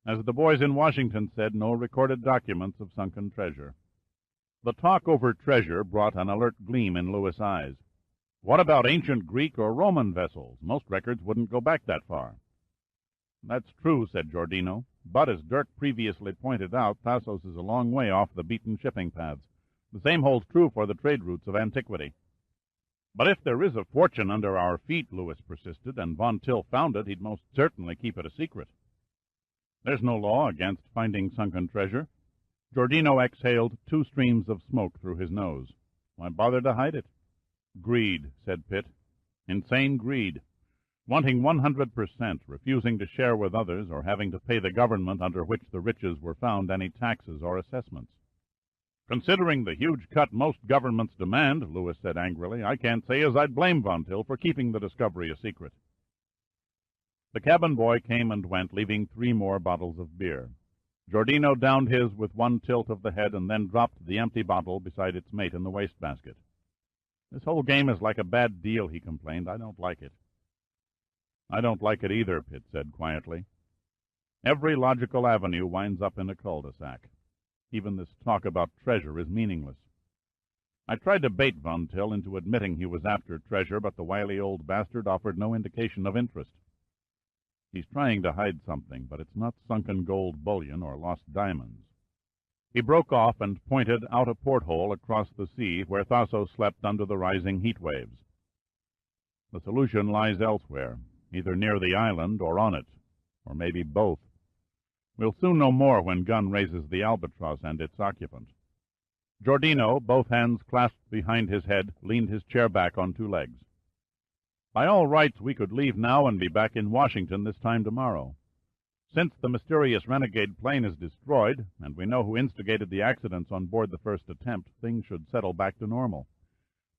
As the boys in Washington said, no recorded documents of sunken treasure. The talk over treasure brought an alert gleam in Lewis' eyes. "What about ancient Greek or Roman vessels? Most records wouldn't go back that far." "That's true," said Giordino, "but as Dirk previously pointed out, Thasos is a long way off the beaten shipping paths. The same holds true for the trade routes of antiquity." "But if there is a fortune under our feet," Lewis persisted, "and Von Till found it, he'd most certainly keep it a secret." "There's no law against finding sunken treasure." Giordino exhaled 2 streams of smoke through his nose. "Why bother to hide it?" "Greed," said Pitt. "Insane greed. Wanting 100%, refusing to share with others, or having to pay the government under which the riches were found any taxes or assessments." "Considering the huge cut most governments demand," Lewis said angrily, "I can't say as I'd blame Von Till for keeping the discovery a secret." The cabin boy came and went, leaving 3 more bottles of beer. Giordino downed his with one tilt of the head and then dropped the empty bottle beside its mate in the wastebasket. "This whole game is like a bad deal," he complained. "I don't like it." "I don't like it either," Pitt said quietly. "Every logical avenue winds up in a cul-de-sac. Even this talk about treasure is meaningless. I tried to bait Von Till into admitting he was after treasure, but the wily old bastard offered no indication of interest. He's trying to hide something, but it's not sunken gold bullion or lost diamonds." He broke off and pointed out a porthole across the sea where Thasos slept under the rising heat waves. "The solution lies elsewhere, either near the island or on it, or maybe both. We'll soon know more when Gunn raises the Albatros and its occupant." Giordino, both hands clasped behind his head, leaned his chair back on 2 legs. "By all rights, we could leave now and be back in Washington this time tomorrow. Since the mysterious renegade plane is destroyed, and we know who instigated the accidents on board the first attempt, things should settle back to normal.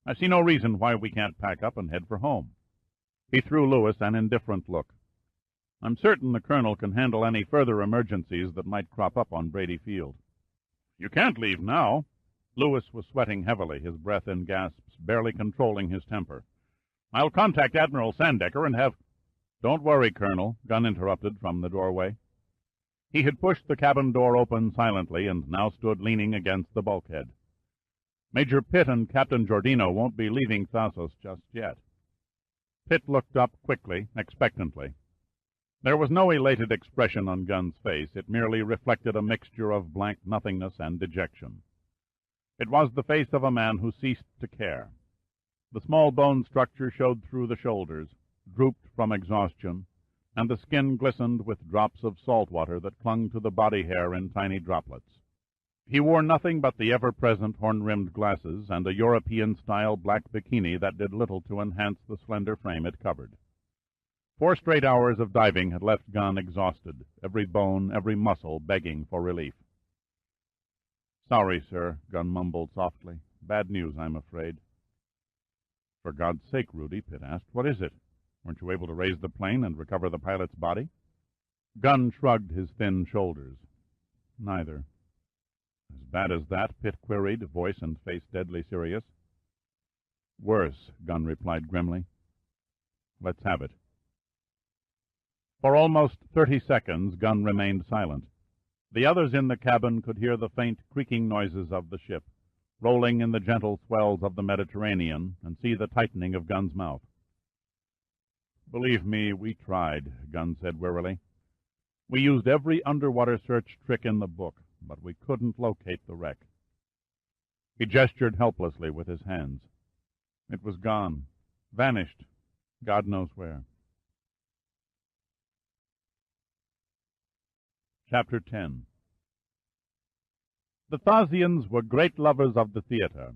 I see no reason why we can't pack up and head for home." He threw Lewis an indifferent look. "I'm certain the colonel can handle any further emergencies that might crop up on Brady Field." "You can't leave now." Lewis was sweating heavily, his breath in gasps, barely controlling his temper. "I'll contact Admiral Sandecker and have—" "Don't worry, Colonel," Gunn interrupted from the doorway. He had pushed the cabin door open silently and now stood leaning against the bulkhead. "Major Pitt and Captain Giordino won't be leaving Thasos just yet." Pitt looked up quickly, expectantly. There was no elated expression on Gunn's face. It merely reflected a mixture of blank nothingness and dejection. It was the face of a man who ceased to care. The small bone structure showed through the shoulders, drooped from exhaustion, and the skin glistened with drops of salt water that clung to the body hair in tiny droplets. He wore nothing but the ever-present horn-rimmed glasses and a European-style black bikini that did little to enhance the slender frame it covered. 4 straight hours of diving had left Gunn exhausted, every bone, every muscle begging for relief. "Sorry, sir," Gunn mumbled softly. "Bad news, I'm afraid." "For God's sake, Rudy," Pitt asked, "what is it? Weren't you able to raise the plane and recover the pilot's body?" Gunn shrugged his thin shoulders. "Neither." "As bad as that?" Pitt queried, voice and face deadly serious. "Worse," Gunn replied grimly. "Let's have it." For almost 30 seconds, Gunn remained silent. The others in the cabin could hear the faint creaking noises of the ship, rolling in the gentle swells of the Mediterranean, and see the tightening of Gunn's mouth. "Believe me, we tried," Gunn said wearily. "We used every underwater search trick in the book, but we couldn't locate the wreck." He gestured helplessly with his hands. "It was gone, vanished, God knows where." Chapter 10. The Thasians were great lovers of the theater,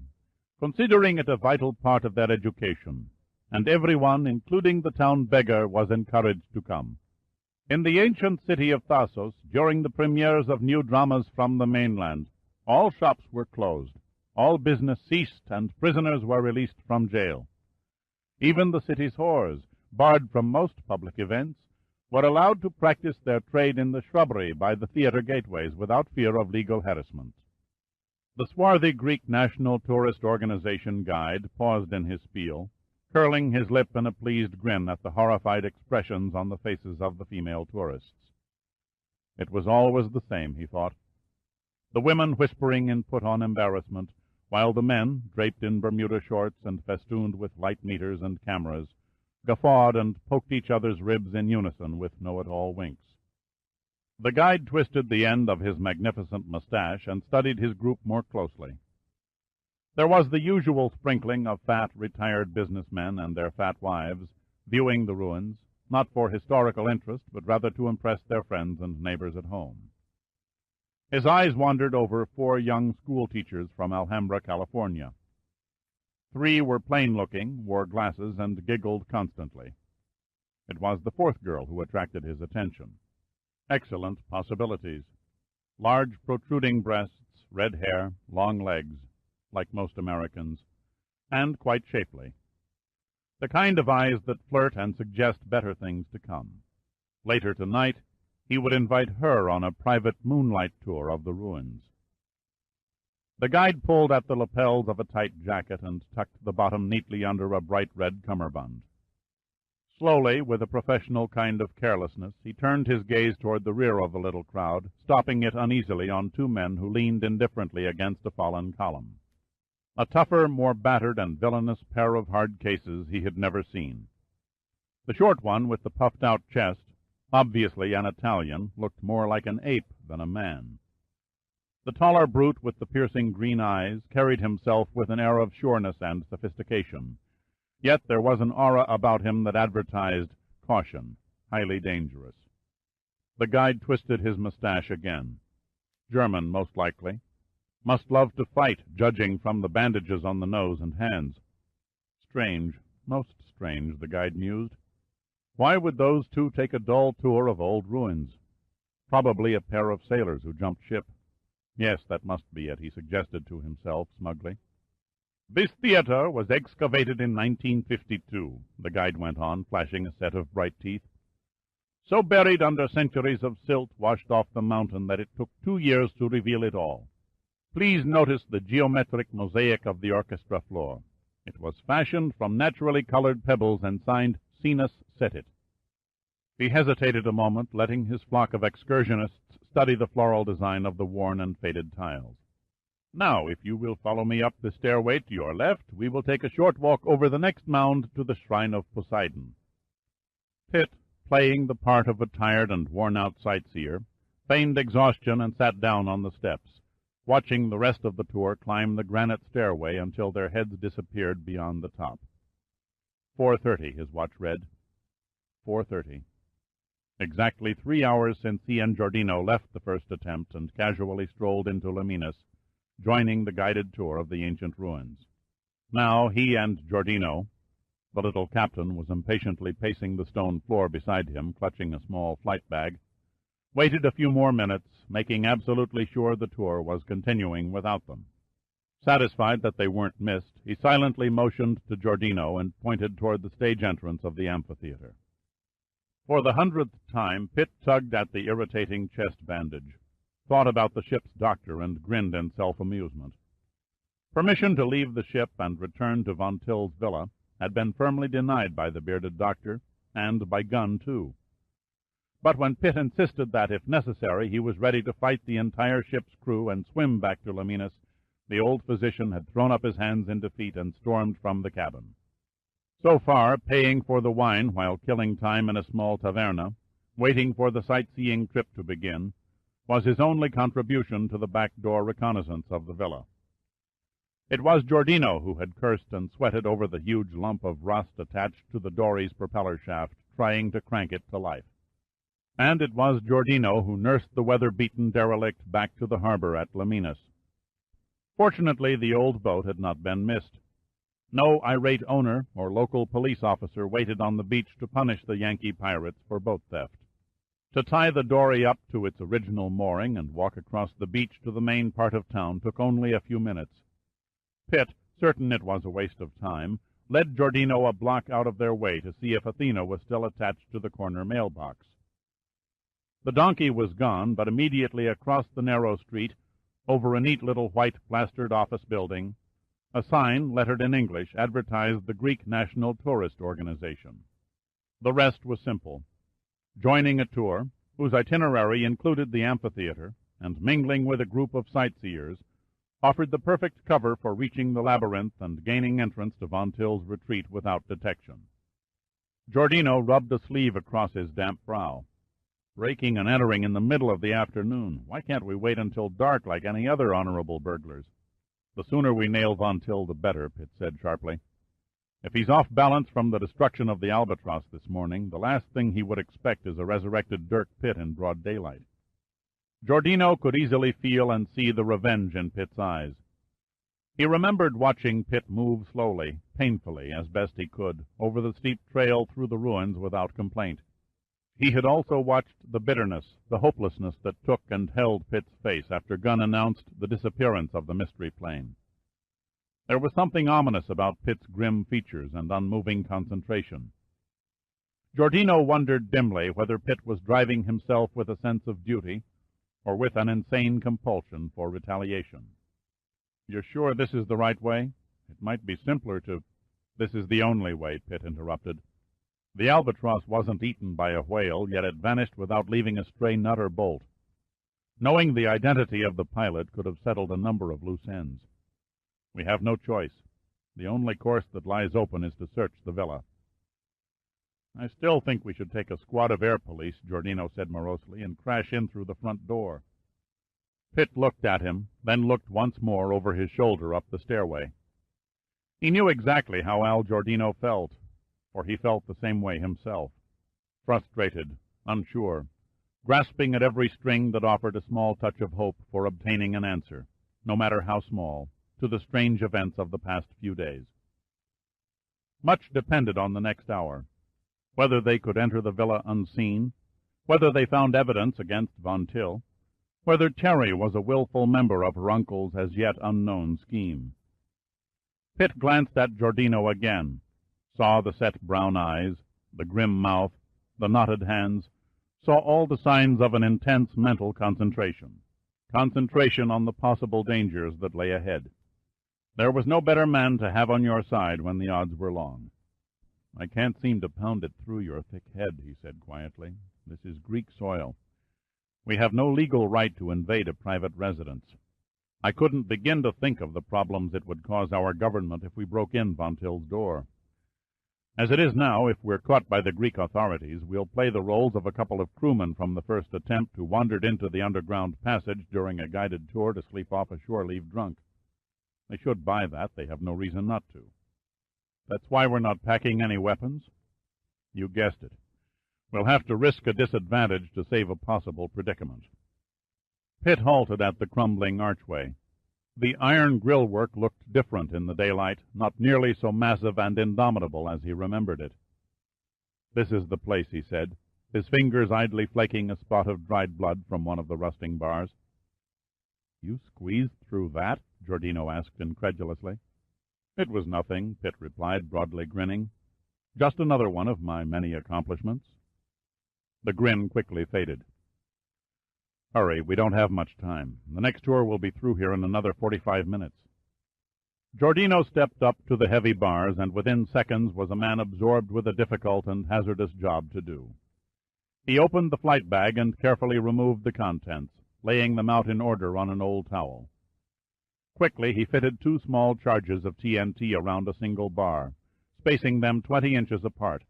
considering it a vital part of their education, and everyone, including the town beggar, was encouraged to come. In the ancient city of Thasos, during the premieres of new dramas from the mainland, all shops were closed, all business ceased, and prisoners were released from jail. Even the city's whores, barred from most public events, were allowed to practice their trade in the shrubbery by the theater gateways without fear of legal harassment. The swarthy Greek National Tourist Organization guide paused in his spiel, curling his lip in a pleased grin at the horrified expressions on the faces of the female tourists. It was always the same, he thought. The women whispering in put-on embarrassment, while the men, draped in Bermuda shorts and festooned with light meters and cameras, guffawed and poked each other's ribs in unison with know-it-all winks. The guide twisted the end of his magnificent mustache and studied his group more closely. There was the usual sprinkling of fat, retired businessmen and their fat wives, viewing the ruins, not for historical interest, but rather to impress their friends and neighbors at home. His eyes wandered over 4 young school-teachers from Alhambra, California. 3 were plain-looking, wore glasses, and giggled constantly. It was the 4th girl who attracted his attention. Excellent possibilities. Large protruding breasts, red hair, long legs, like most Americans, and quite shapely. The kind of eyes that flirt and suggest better things to come. Later tonight, he would invite her on a private moonlight tour of the ruins. The guide pulled at the lapels of a tight jacket and tucked the bottom neatly under a bright red cummerbund. Slowly, with a professional kind of carelessness, he turned his gaze toward the rear of the little crowd, stopping it uneasily on 2 men who leaned indifferently against a fallen column. A tougher, more battered and villainous pair of hard cases he had never seen. The short one with the puffed-out chest, obviously an Italian, looked more like an ape than a man. The taller brute with the piercing green eyes carried himself with an air of sureness and sophistication, yet there was an aura about him that advertised caution, highly dangerous. The guide twisted his mustache again. German, most likely. Must love to fight, judging from the bandages on the nose and hands. Strange, most strange, the guide mused. Why would those 2 take a dull tour of old ruins? Probably a pair of sailors who jumped ship. Yes, that must be it, he suggested to himself smugly. This theater was excavated in 1952, the guide went on, flashing a set of bright teeth. So buried under centuries of silt washed off the mountain that it took 2 years to reveal it all. Please notice the geometric mosaic of the orchestra floor. It was fashioned from naturally colored pebbles and signed Sinus Setit. He hesitated a moment, letting his flock of excursionists study the floral design of the worn and faded tiles. Now, if you will follow me up the stairway to your left, we will take a short walk over the next mound to the shrine of Poseidon. Pitt, playing the part of a tired and worn-out sightseer, feigned exhaustion and sat down on the steps, watching the rest of the tour climb the granite stairway until their heads disappeared beyond the top. 4:30, his watch read. 4:30. Exactly 3 hours since he and Giordino left the first attempt and casually strolled into Leminus, joining the guided tour of the ancient ruins. Now he and Giordino, the little captain was impatiently pacing the stone floor beside him, clutching a small flight bag, waited a few more minutes, making absolutely sure the tour was continuing without them. Satisfied that they weren't missed, he silently motioned to Giordino and pointed toward the stage entrance of the amphitheater. For the 100th time, Pitt tugged at the irritating chest bandage, thought about the ship's doctor, and grinned in self-amusement. Permission to leave the ship and return to Von Till's villa had been firmly denied by the bearded doctor, and by Gunn, too. But when Pitt insisted that, if necessary, he was ready to fight the entire ship's crew and swim back to Leminus, the old physician had thrown up his hands in defeat and stormed from the cabin. So far, paying for the wine while killing time in a small taverna, waiting for the sightseeing trip to begin, was his only contribution to the back-door reconnaissance of the villa. It was Giordino who had cursed and sweated over the huge lump of rust attached to the dory's propeller shaft, trying to crank it to life. And it was Giordino who nursed the weather-beaten derelict back to the harbor at Leminus. Fortunately, the old boat had not been missed. No irate owner or local police officer waited on the beach to punish the Yankee pirates for boat theft. To tie the dory up to its original mooring and walk across the beach to the main part of town took only a few minutes. Pitt, certain it was a waste of time, led Giordino a block out of their way to see if Athena was still attached to the corner mailbox. The donkey was gone, but immediately across the narrow street, over a neat little white plastered office building, a sign, lettered in English, advertised the Greek National Tourist Organization. The rest was simple. Joining a tour, whose itinerary included the amphitheater, and mingling with a group of sightseers, offered the perfect cover for reaching the labyrinth and gaining entrance to Von Till's retreat without detection. Giordino rubbed a sleeve across his damp brow. Breaking and entering in the middle of the afternoon. Why can't we wait until dark like any other honorable burglars? The sooner we nail Von Till, the better, Pitt said sharply. If he's off balance from the destruction of the Albatros this morning, the last thing he would expect is a resurrected Dirk Pitt in broad daylight. Giordino could easily feel and see the revenge in Pitt's eyes. He remembered watching Pitt move slowly, painfully, as best he could, over the steep trail through the ruins without complaint. He had also watched the bitterness, the hopelessness that took and held Pitt's face after Gunn announced the disappearance of the mystery plane. There was something ominous about Pitt's grim features and unmoving concentration. Giordino wondered dimly whether Pitt was driving himself with a sense of duty or with an insane compulsion for retaliation. "You're sure this is the right way? It might be simpler to—" "This is the only way," Pitt interrupted. The Albatros wasn't eaten by a whale, yet it vanished without leaving a stray nut or bolt. Knowing the identity of the pilot could have settled a number of loose ends. We have no choice. The only course that lies open is to search the villa. "I still think we should take a squad of air police," Giordino said morosely, "and crash in through the front door." Pitt looked at him, then looked once more over his shoulder up the stairway. He knew exactly how Al Giordino felt, for he felt the same way himself. Frustrated, unsure, grasping at every string that offered a small touch of hope for obtaining an answer, no matter how small, to the strange events of the past few days. Much depended on the next hour. Whether they could enter the villa unseen, whether they found evidence against Von Till, whether Terry was a willful member of her uncle's as yet unknown scheme. Pitt glanced at Giordino again, saw the set brown eyes, the grim mouth, the knotted hands, saw all the signs of an intense mental concentration on the possible dangers that lay ahead. There was no better man to have on your side when the odds were long. "I can't seem to pound it through your thick head," he said quietly. "This is Greek soil. We have no legal right to invade a private residence. I couldn't begin to think of the problems it would cause our government if we broke in Von Till's door. As it is now, if we're caught by the Greek authorities, we'll play the roles of a couple of crewmen from the first attempt who wandered into the underground passage during a guided tour to sleep off a shore leave drunk. They should buy that. They have no reason not to. That's why we're not packing any weapons. You guessed it. We'll have to risk a disadvantage to save a possible predicament. Pitt halted at the crumbling archway. The iron grillwork looked different in the daylight, not nearly so massive and indomitable as he remembered it. "This is the place," he said, his fingers idly flaking a spot of dried blood from one of the rusting bars. "You squeezed through that?" Giordino asked incredulously. "It was nothing," Pitt replied, broadly grinning. "Just another one of my many accomplishments." The grin quickly faded. "Hurry, we don't have much time. The next tour will be through here in another 45 minutes. Giordino stepped up to the heavy bars, and within seconds was a man absorbed with a difficult and hazardous job to do. He opened the flight bag and carefully removed the contents, laying them out in order on an old towel. Quickly he fitted 2 small charges of TNT around a single bar, spacing them 20 inches apart,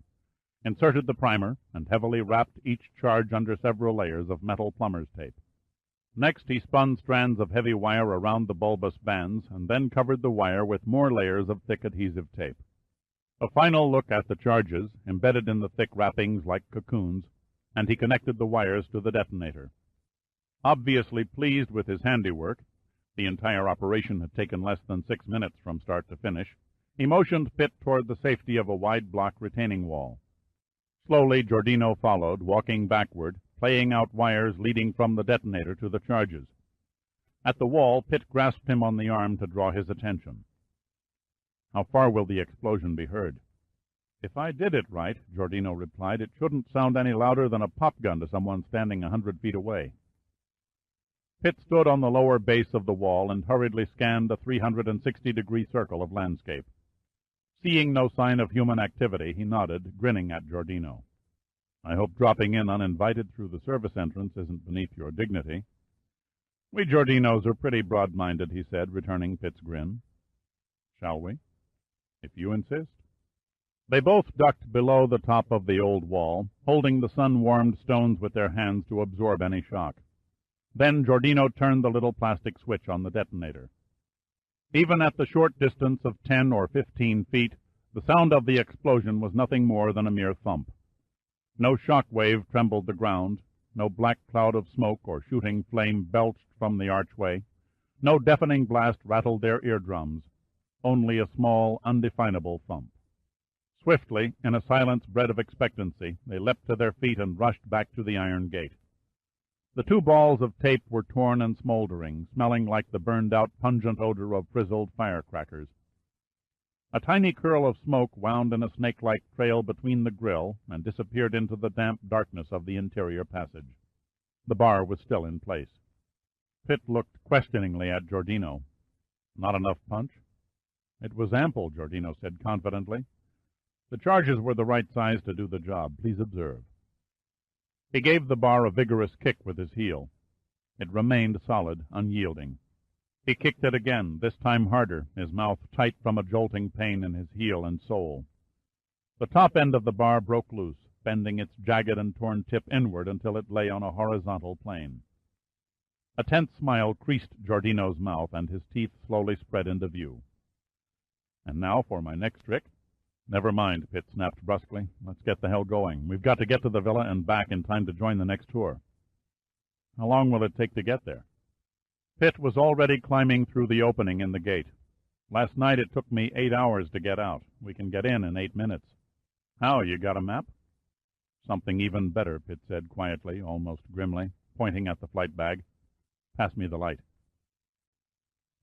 inserted the primer, and heavily wrapped each charge under several layers of metal plumber's tape. Next he spun strands of heavy wire around the bulbous bands, and then covered the wire with more layers of thick adhesive tape. A final look at the charges, embedded in the thick wrappings like cocoons, and he connected the wires to the detonator. Obviously pleased with his handiwork — the entire operation had taken less than 6 minutes from start to finish — he motioned Pitt toward the safety of a wide block retaining wall. Slowly Giordino followed, walking backward, playing out wires leading from the detonator to the charges. At the wall, Pitt grasped him on the arm to draw his attention. "How far will the explosion be heard?" "If I did it right," Giordino replied, "it shouldn't sound any louder than a pop gun to someone standing 100 feet away." Pitt stood on the lower base of the wall and hurriedly scanned a 360-degree circle of landscape. Seeing no sign of human activity, he nodded, grinning at Giordino. "I hope dropping in uninvited through the service entrance isn't beneath your dignity." "We Giordinos are pretty broad-minded," he said, returning Pitt's grin. "Shall we?" "If you insist." They both ducked below the top of the old wall, holding the sun-warmed stones with their hands to absorb any shock. Then Giordino turned the little plastic switch on the detonator. Even at the short distance of 10 or 15 feet, the sound of the explosion was nothing more than a mere thump. No shock wave trembled the ground, no black cloud of smoke or shooting flame belched from the archway, no deafening blast rattled their eardrums, only a small, undefinable thump. Swiftly, in a silence bred of expectancy, they leapt to their feet and rushed back to the iron gate. The 2 balls of tape were torn and smoldering, smelling like the burned-out pungent odor of frizzled firecrackers. A tiny curl of smoke wound in a snake-like trail between the grill and disappeared into the damp darkness of the interior passage. The bar was still in place. Pitt looked questioningly at Giordino. "Not enough punch?" "It was ample," Giordino said confidently. "The charges were the right size to do the job. Please observe." He gave the bar a vigorous kick with his heel. It remained solid, unyielding. He kicked it again, this time harder, his mouth tight from a jolting pain in his heel and sole. The top end of the bar broke loose, bending its jagged and torn tip inward until it lay on a horizontal plane. A tense smile creased Giordino's mouth, and his teeth slowly spread into view. "And now for my next trick." "Never mind," Pitt snapped brusquely. "Let's get the hell going. We've got to get to the villa and back in time to join the next tour." "How long will it take to get there?" Pitt was already climbing through the opening in the gate. "Last night it took me 8 hours to get out. We can get in 8 minutes. "How, you got a map?" "Something even better," Pitt said quietly, almost grimly, pointing at the flight bag. "Pass me the light."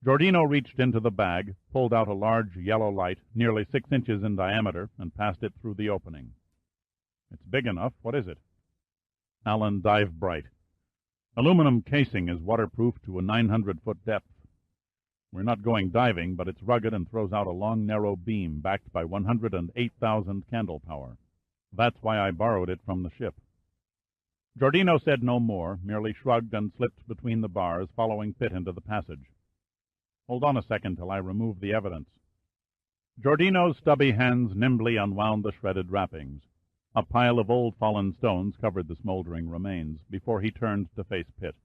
Giordino reached into the bag, pulled out a large yellow light, nearly 6 inches in diameter, and passed it through the opening. "It's big enough. What is it?" "Allen Dive Bright. Aluminum casing is waterproof to a 900-foot depth. We're not going diving, but it's rugged and throws out a long, narrow beam backed by 108,000 candle power. That's why I borrowed it from the ship." Giordino said no more, merely shrugged and slipped between the bars, following Pitt into the passage. "Hold on a second till I remove the evidence." Giordino's stubby hands nimbly unwound the shredded wrappings. A pile of old fallen stones covered the smoldering remains, before he turned to face Pitt,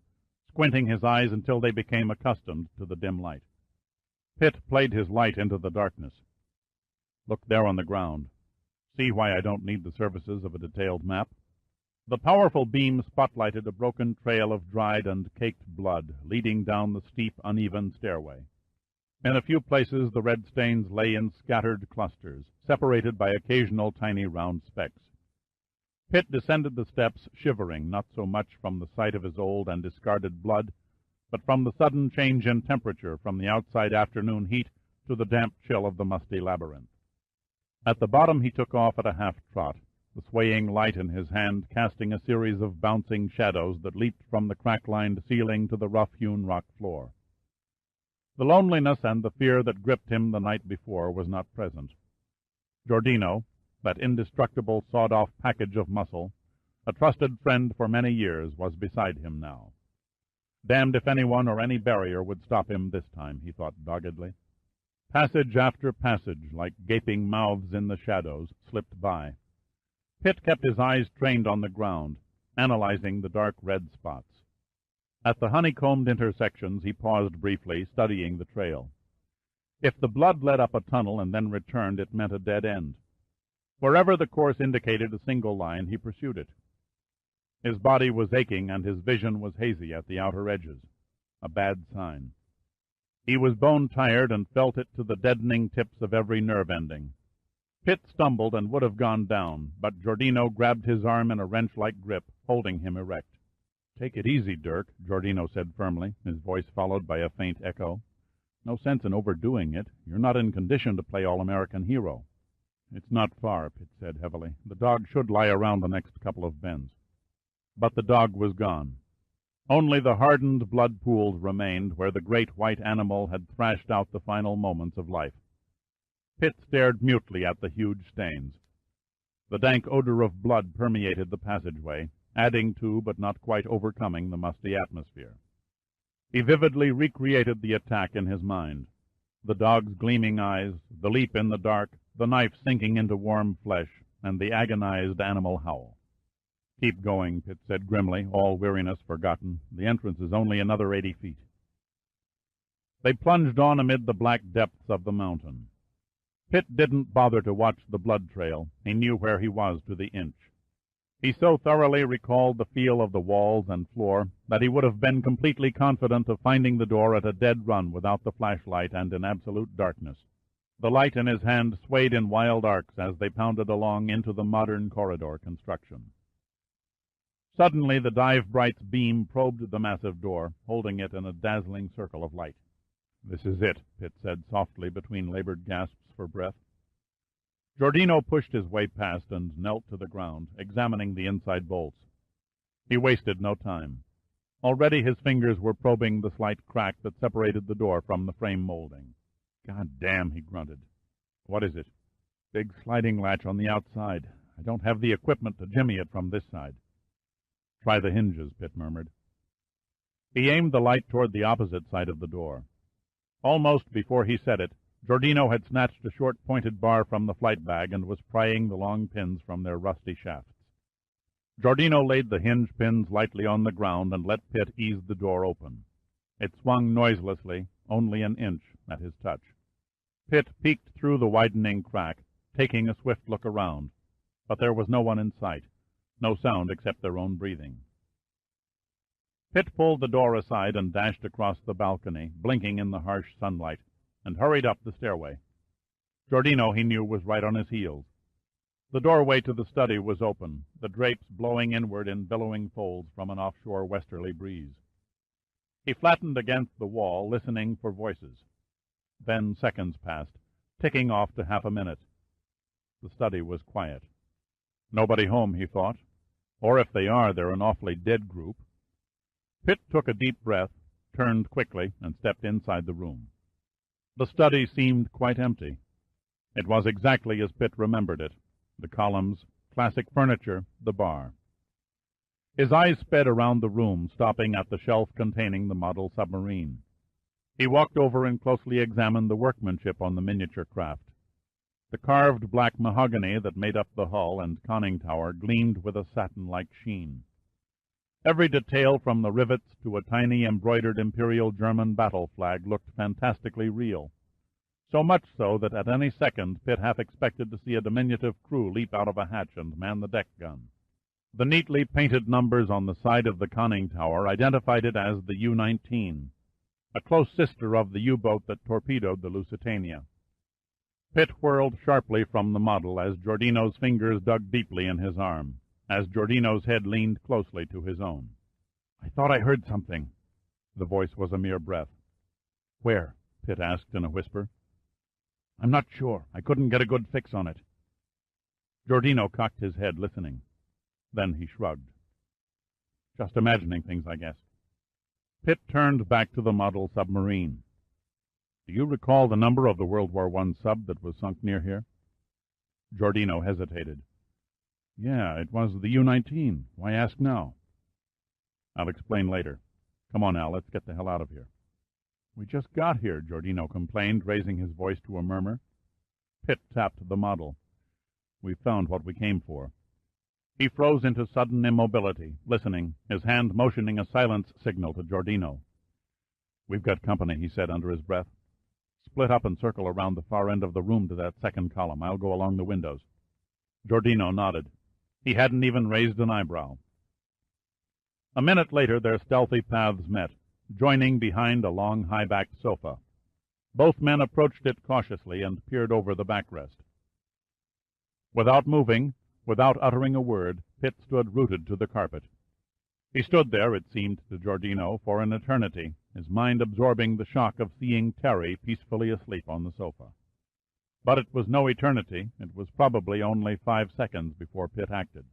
squinting his eyes until they became accustomed to the dim light. Pitt played his light into the darkness. "Look there on the ground. See why I don't need the services of a detailed map?" The powerful beam spotlighted a broken trail of dried and caked blood leading down the steep, uneven stairway. In a few places the red stains lay in scattered clusters, separated by occasional tiny round specks. Pitt descended the steps shivering, not so much from the sight of his old and discarded blood, but from the sudden change in temperature from the outside afternoon heat to the damp chill of the musty labyrinth. At the bottom he took off at a half-trot, the swaying light in his hand casting a series of bouncing shadows that leaped from the crack-lined ceiling to the rough-hewn rock floor. The loneliness and the fear that gripped him the night before was not present. Giordino, that indestructible sawed-off package of muscle, a trusted friend for many years, was beside him now. Damned if anyone or any barrier would stop him this time, he thought doggedly. Passage after passage, like gaping mouths in the shadows, slipped by. Pitt kept his eyes trained on the ground, analyzing the dark red spots. At the honeycombed intersections he paused briefly, studying the trail. If the blood led up a tunnel and then returned, it meant a dead end. Wherever the course indicated a single line, he pursued it. His body was aching and his vision was hazy at the outer edges, a bad sign. He was bone-tired and felt it to the deadening tips of every nerve ending. Pitt stumbled and would have gone down, but Giordino grabbed his arm in a wrench-like grip, holding him erect. "Take it easy, Dirk," Giordino said firmly, his voice followed by a faint echo. "No sense in overdoing it. You're not in condition to play all-American hero." "It's not far," Pitt said heavily. "The dog should lie around the next couple of bends." But the dog was gone. Only the hardened blood pools remained where the great white animal had thrashed out the final moments of life. Pitt stared mutely at the huge stains. The dank odor of blood permeated the passageway, adding to but not quite overcoming the musty atmosphere. He vividly recreated the attack in his mind. The dog's gleaming eyes, the leap in the dark, the knife sinking into warm flesh, and the agonized animal howl. "Keep going," Pitt said grimly, all weariness forgotten. "The entrance is only another 80 feet. They plunged on amid the black depths of the mountain. Pitt didn't bother to watch the blood trail. He knew where he was to the inch. He so thoroughly recalled the feel of the walls and floor that he would have been completely confident of finding the door at a dead run without the flashlight and in absolute darkness. The light in his hand swayed in wild arcs as they pounded along into the modern corridor construction. Suddenly the dive-bright's beam probed the massive door, holding it in a dazzling circle of light. "This is it," Pitt said softly between labored gasps for breath. Giordino pushed his way past and knelt to the ground, examining the inside bolts. He wasted no time. Already his fingers were probing the slight crack that separated the door from the frame molding. "God damn," he grunted. "What is it?" "Big sliding latch on the outside. I don't have the equipment to jimmy it from this side." "Try the hinges," Pitt murmured. He aimed the light toward the opposite side of the door. Almost before he said it, Giordino had snatched a short pointed bar from the flight bag and was prying the long pins from their rusty shafts. Giordino laid the hinge pins lightly on the ground and let Pitt ease the door open. It swung noiselessly, only an inch, at his touch. Pitt peeked through the widening crack, taking a swift look around, but there was no one in sight, no sound except their own breathing. Pitt pulled the door aside and dashed across the balcony, blinking in the harsh sunlight, and hurried up the stairway. Giordino, he knew, was right on his heels. The doorway to the study was open, the drapes blowing inward in billowing folds from an offshore westerly breeze. He flattened against the wall, listening for voices. Then seconds passed, ticking off to half a minute. The study was quiet. Nobody home, he thought. Or if they are, they're an awfully dead group. Pitt took a deep breath, turned quickly, and stepped inside the room. The study seemed quite empty. It was exactly as Pitt remembered it. The columns, classic furniture, the bar. His eyes sped around the room, stopping at the shelf containing the model submarine. He walked over and closely examined the workmanship on the miniature craft. The carved black mahogany that made up the hull and conning tower gleamed with a satin-like sheen. Every detail from the rivets to a tiny embroidered Imperial German battle flag looked fantastically real, so much so that at any second Pitt half expected to see a diminutive crew leap out of a hatch and man the deck gun. The neatly painted numbers on the side of the conning tower identified it as the U-19, a close sister of the U-boat that torpedoed the Lusitania. Pitt whirled sharply from the model as Giordino's fingers dug deeply in his arm, as Giordino's head leaned closely to his own. "I thought I heard something." The voice was a mere breath. "Where?" Pitt asked in a whisper. "I'm not sure. I couldn't get a good fix on it." Giordino cocked his head, listening. Then he shrugged. "Just imagining things, I guess." Pitt turned back to the model submarine. "Do you recall the number of the World War I sub that was sunk near here?" Giordino hesitated. "Yeah, it was the U-19. Why ask now?" "I'll explain later. Come on, Al, let's get the hell out of here." "We just got here," Giordino complained, raising his voice to a murmur. Pitt tapped the model. "We found what we came for." He froze into sudden immobility, listening, his hand motioning a silence signal to Giordino. "We've got company," he said under his breath. "Split up and circle around the far end of the room to that second column. I'll go along the windows." Giordino nodded. He hadn't even raised an eyebrow. A minute later their stealthy paths met, joining behind a long high-backed sofa. Both men approached it cautiously and peered over the backrest. Without moving, without uttering a word, Pitt stood rooted to the carpet. He stood there, it seemed to Giordino, for an eternity, his mind absorbing the shock of seeing Terry peacefully asleep on the sofa. But it was no eternity. It was probably only 5 seconds before Pitt acted.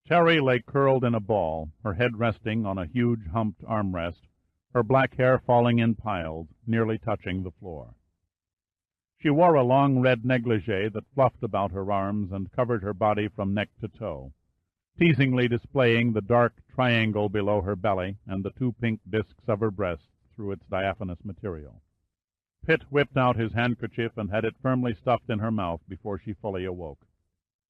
Terry lay curled in a ball, her head resting on a huge humped armrest, her black hair falling in piles, nearly touching the floor. She wore a long red negligee that fluffed about her arms and covered her body from neck to toe, teasingly displaying the dark triangle below her belly and the 2 pink discs of her breasts through its diaphanous material. Pitt whipped out his handkerchief and had it firmly stuffed in her mouth before she fully awoke.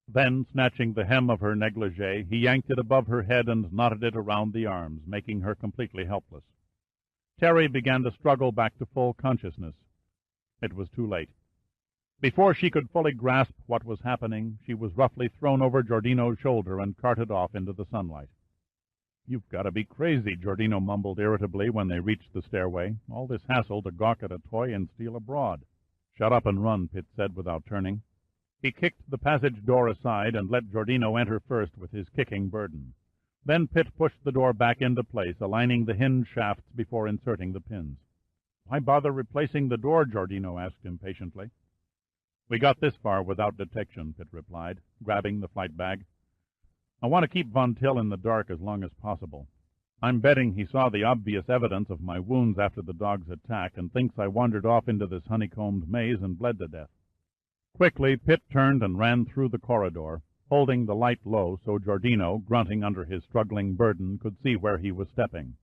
Then, snatching the hem of her negligee, he yanked it above her head and knotted it around the arms, making her completely helpless. Terry began to struggle back to full consciousness. It was too late. Before she could fully grasp what was happening, she was roughly thrown over Giordino's shoulder and carted off into the sunlight. "You've got to be crazy," Giordino mumbled irritably when they reached the stairway. "All this hassle to gawk at a toy and steal abroad." "Shut up and run," Pitt said without turning. He kicked the passage door aside and let Giordino enter first with his kicking burden. Then Pitt pushed the door back into place, aligning the hinge shafts before inserting the pins. "Why bother replacing the door?" Giordino asked impatiently. "We got this far without detection," Pitt replied, grabbing the flight bag. "I want to keep Von Till in the dark as long as possible. I'm betting he saw the obvious evidence of my wounds after the dog's attack and thinks I wandered off into this honeycombed maze and bled to death." Quickly, Pitt turned and ran through the corridor, holding the light low so Giordino, grunting under his struggling burden, could see where he was stepping.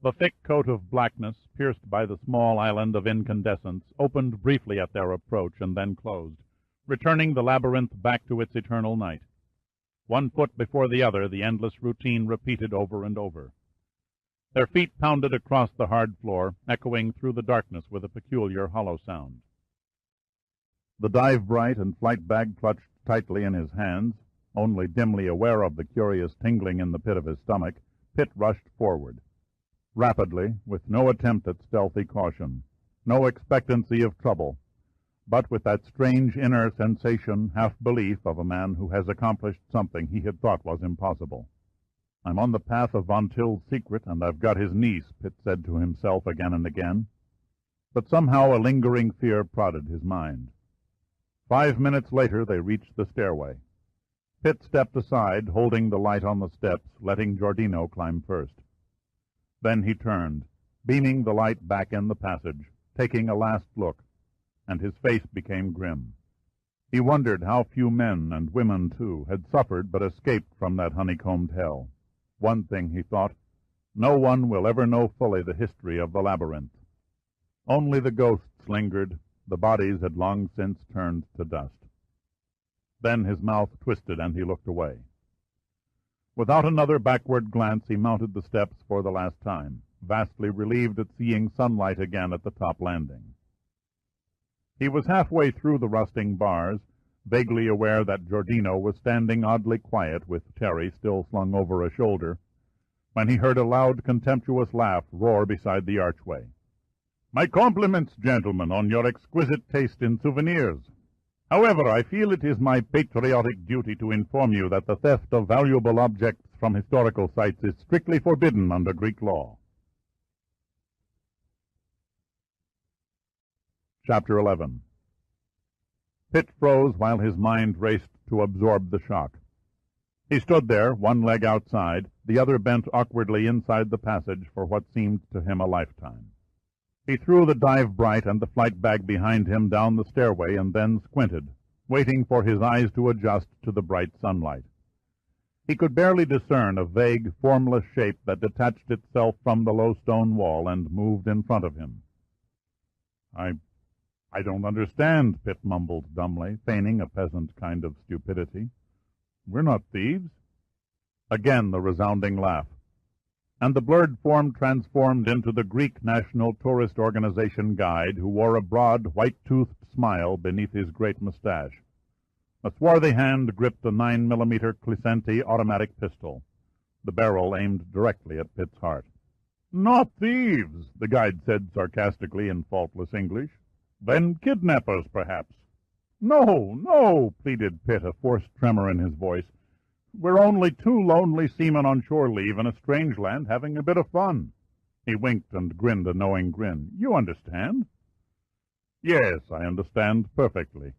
The thick coat of blackness, pierced by the small island of incandescence, opened briefly at their approach and then closed, returning the labyrinth back to its eternal night. 1 foot before the other, the endless routine repeated over and over. Their feet pounded across the hard floor, echoing through the darkness with a peculiar hollow sound. The dive-bright and flight bag clutched tightly in his hands, only dimly aware of the curious tingling in the pit of his stomach, Pitt rushed forward. Rapidly, with no attempt at stealthy caution, no expectancy of trouble, but with that strange inner sensation, half-belief of a man who has accomplished something he had thought was impossible. "I'm on the path of Von Till's secret, and I've got his niece," Pitt said to himself again and again. But somehow a lingering fear prodded his mind. 5 minutes later they reached the stairway. Pitt stepped aside, holding the light on the steps, letting Giordino climb first. Then he turned, beaming the light back in the passage, taking a last look, and his face became grim. He wondered how few men, and women too, had suffered but escaped from that honeycombed hell. One thing, he thought, no one will ever know fully the history of the labyrinth. Only the ghosts lingered, the bodies had long since turned to dust. Then his mouth twisted and he looked away. Without another backward glance he mounted the steps for the last time, vastly relieved at seeing sunlight again at the top landing. He was halfway through the rusting bars, vaguely aware that Giordino was standing oddly quiet with Terry still slung over a shoulder, when he heard a loud, contemptuous laugh roar beside the archway. "My compliments, gentlemen, on your exquisite taste in souvenirs. However, I feel it is my patriotic duty to inform you that the theft of valuable objects from historical sites is strictly forbidden under Greek law." Chapter 11. Pitt froze while his mind raced to absorb the shock. He stood there, one leg outside, the other bent awkwardly inside the passage for what seemed to him a lifetime. He threw the dive bright and the flight bag behind him down the stairway and then squinted, waiting for his eyes to adjust to the bright sunlight. He could barely discern a vague, formless shape that detached itself from the low stone wall and moved in front of him. I don't understand," Pitt mumbled dumbly, feigning a peasant kind of stupidity. "We're not thieves." Again the resounding laugh, and the blurred form transformed into the Greek National Tourist Organization guide, who wore a broad, white-toothed smile beneath his great mustache. A swarthy hand gripped a 9mm Clisenti automatic pistol, the barrel aimed directly at Pitt's heart. "Not thieves," the guide said sarcastically in faultless English. "Then kidnappers, perhaps." "No, no," pleaded Pitt, a forced tremor in his voice. "We're only two lonely seamen on shore leave in a strange land having a bit of fun." He winked and grinned a knowing grin. "You understand?" "Yes, I understand perfectly."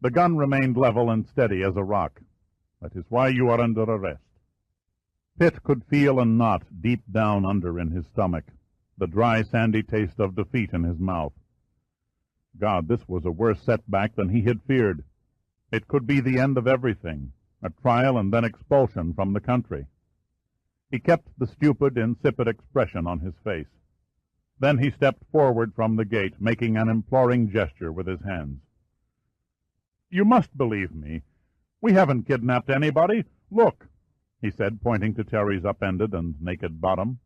The gun remained level and steady as a rock. "That is why you are under arrest." Pitt could feel a knot deep down under in his stomach, the dry, sandy taste of defeat in his mouth. God, this was a worse setback than he had feared. It could be the end of everything, a trial and then expulsion from the country. He kept the stupid, insipid expression on his face. Then he stepped forward from the gate, making an imploring gesture with his hands. "You must believe me. We haven't kidnapped anybody. Look," he said, pointing to Terry's upended and naked bottom.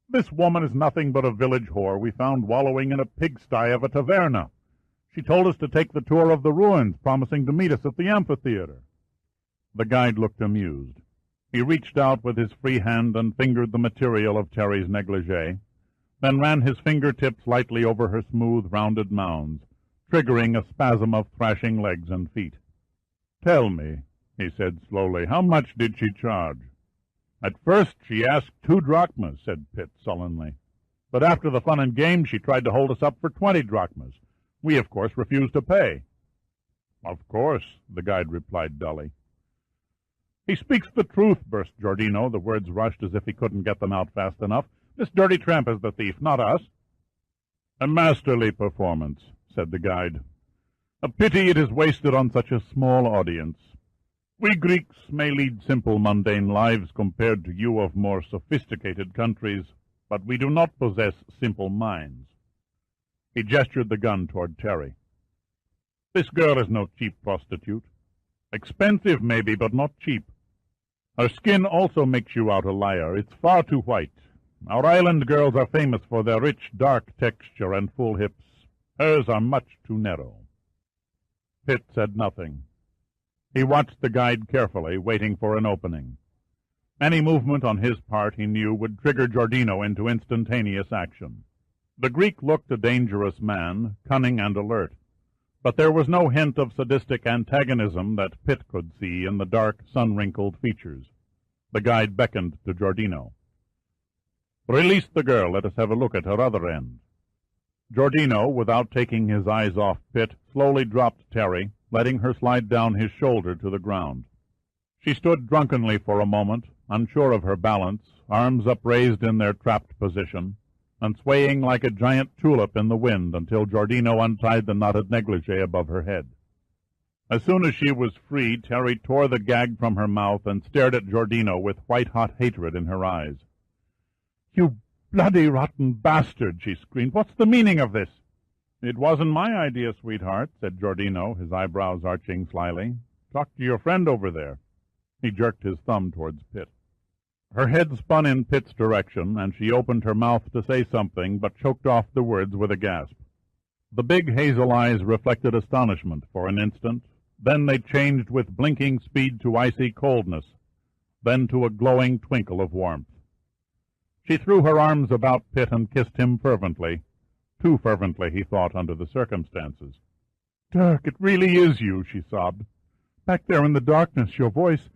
"This woman is nothing but a village whore we found wallowing in a pigsty of a taverna. She told us to take the tour of the ruins, promising to meet us at the amphitheater." The guide looked amused. He reached out with his free hand and fingered the material of Terry's negligee, then ran his fingertips lightly over her smooth, rounded mounds, triggering a spasm of thrashing legs and feet. "Tell me," he said slowly, "how much did she charge?" "At first she asked 2 drachmas, said Pitt sullenly. "But after the fun and games she tried to hold us up for 20 drachmas. We, of course, refused to pay." "Of course," the guide replied dully. "He speaks the truth," burst Giordino. The words rushed as if he couldn't get them out fast enough. "This dirty tramp is the thief, not us." "A masterly performance," said the guide. "A pity it is wasted on such a small audience. We Greeks may lead simple, mundane lives compared to you of more sophisticated countries, but we do not possess simple minds." He gestured the gun toward Terry. "This girl is no cheap prostitute. Expensive, maybe, but not cheap. Her skin also makes you out a liar. It's far too white. Our island girls are famous for their rich, dark texture and full hips. Hers are much too narrow." Pitt said nothing. He watched the guide carefully, waiting for an opening. Any movement on his part, he knew, would trigger Giordino into instantaneous action. The Greek looked a dangerous man, cunning and alert, but there was no hint of sadistic antagonism that Pitt could see in the dark, sun-wrinkled features. The guide beckoned to Giordino. "Release the girl. Let us have a look at her other end." Giordino, without taking his eyes off Pitt, slowly dropped Terry, letting her slide down his shoulder to the ground. She stood drunkenly for a moment, unsure of her balance, arms upraised in their trapped position, and swaying like a giant tulip in the wind until Giordino untied the knotted negligee above her head. As soon as she was free, Terry tore the gag from her mouth and stared at Giordino with white-hot hatred in her eyes. "You bloody rotten bastard!" she screamed. "What's the meaning of this?" "It wasn't my idea, sweetheart," said Giordino, his eyebrows arching slyly. "Talk to your friend over there." He jerked his thumb towards Pitt. Her head spun in Pitt's direction, and she opened her mouth to say something, but choked off the words with a gasp. The big hazel eyes reflected astonishment for an instant, Then they changed with blinking speed to icy coldness, then to a glowing twinkle of warmth. She threw her arms about Pitt and kissed him fervently. Too fervently, he thought, under the circumstances. "Dirk, it really is you," she sobbed. "Back there in the darkness, your voice,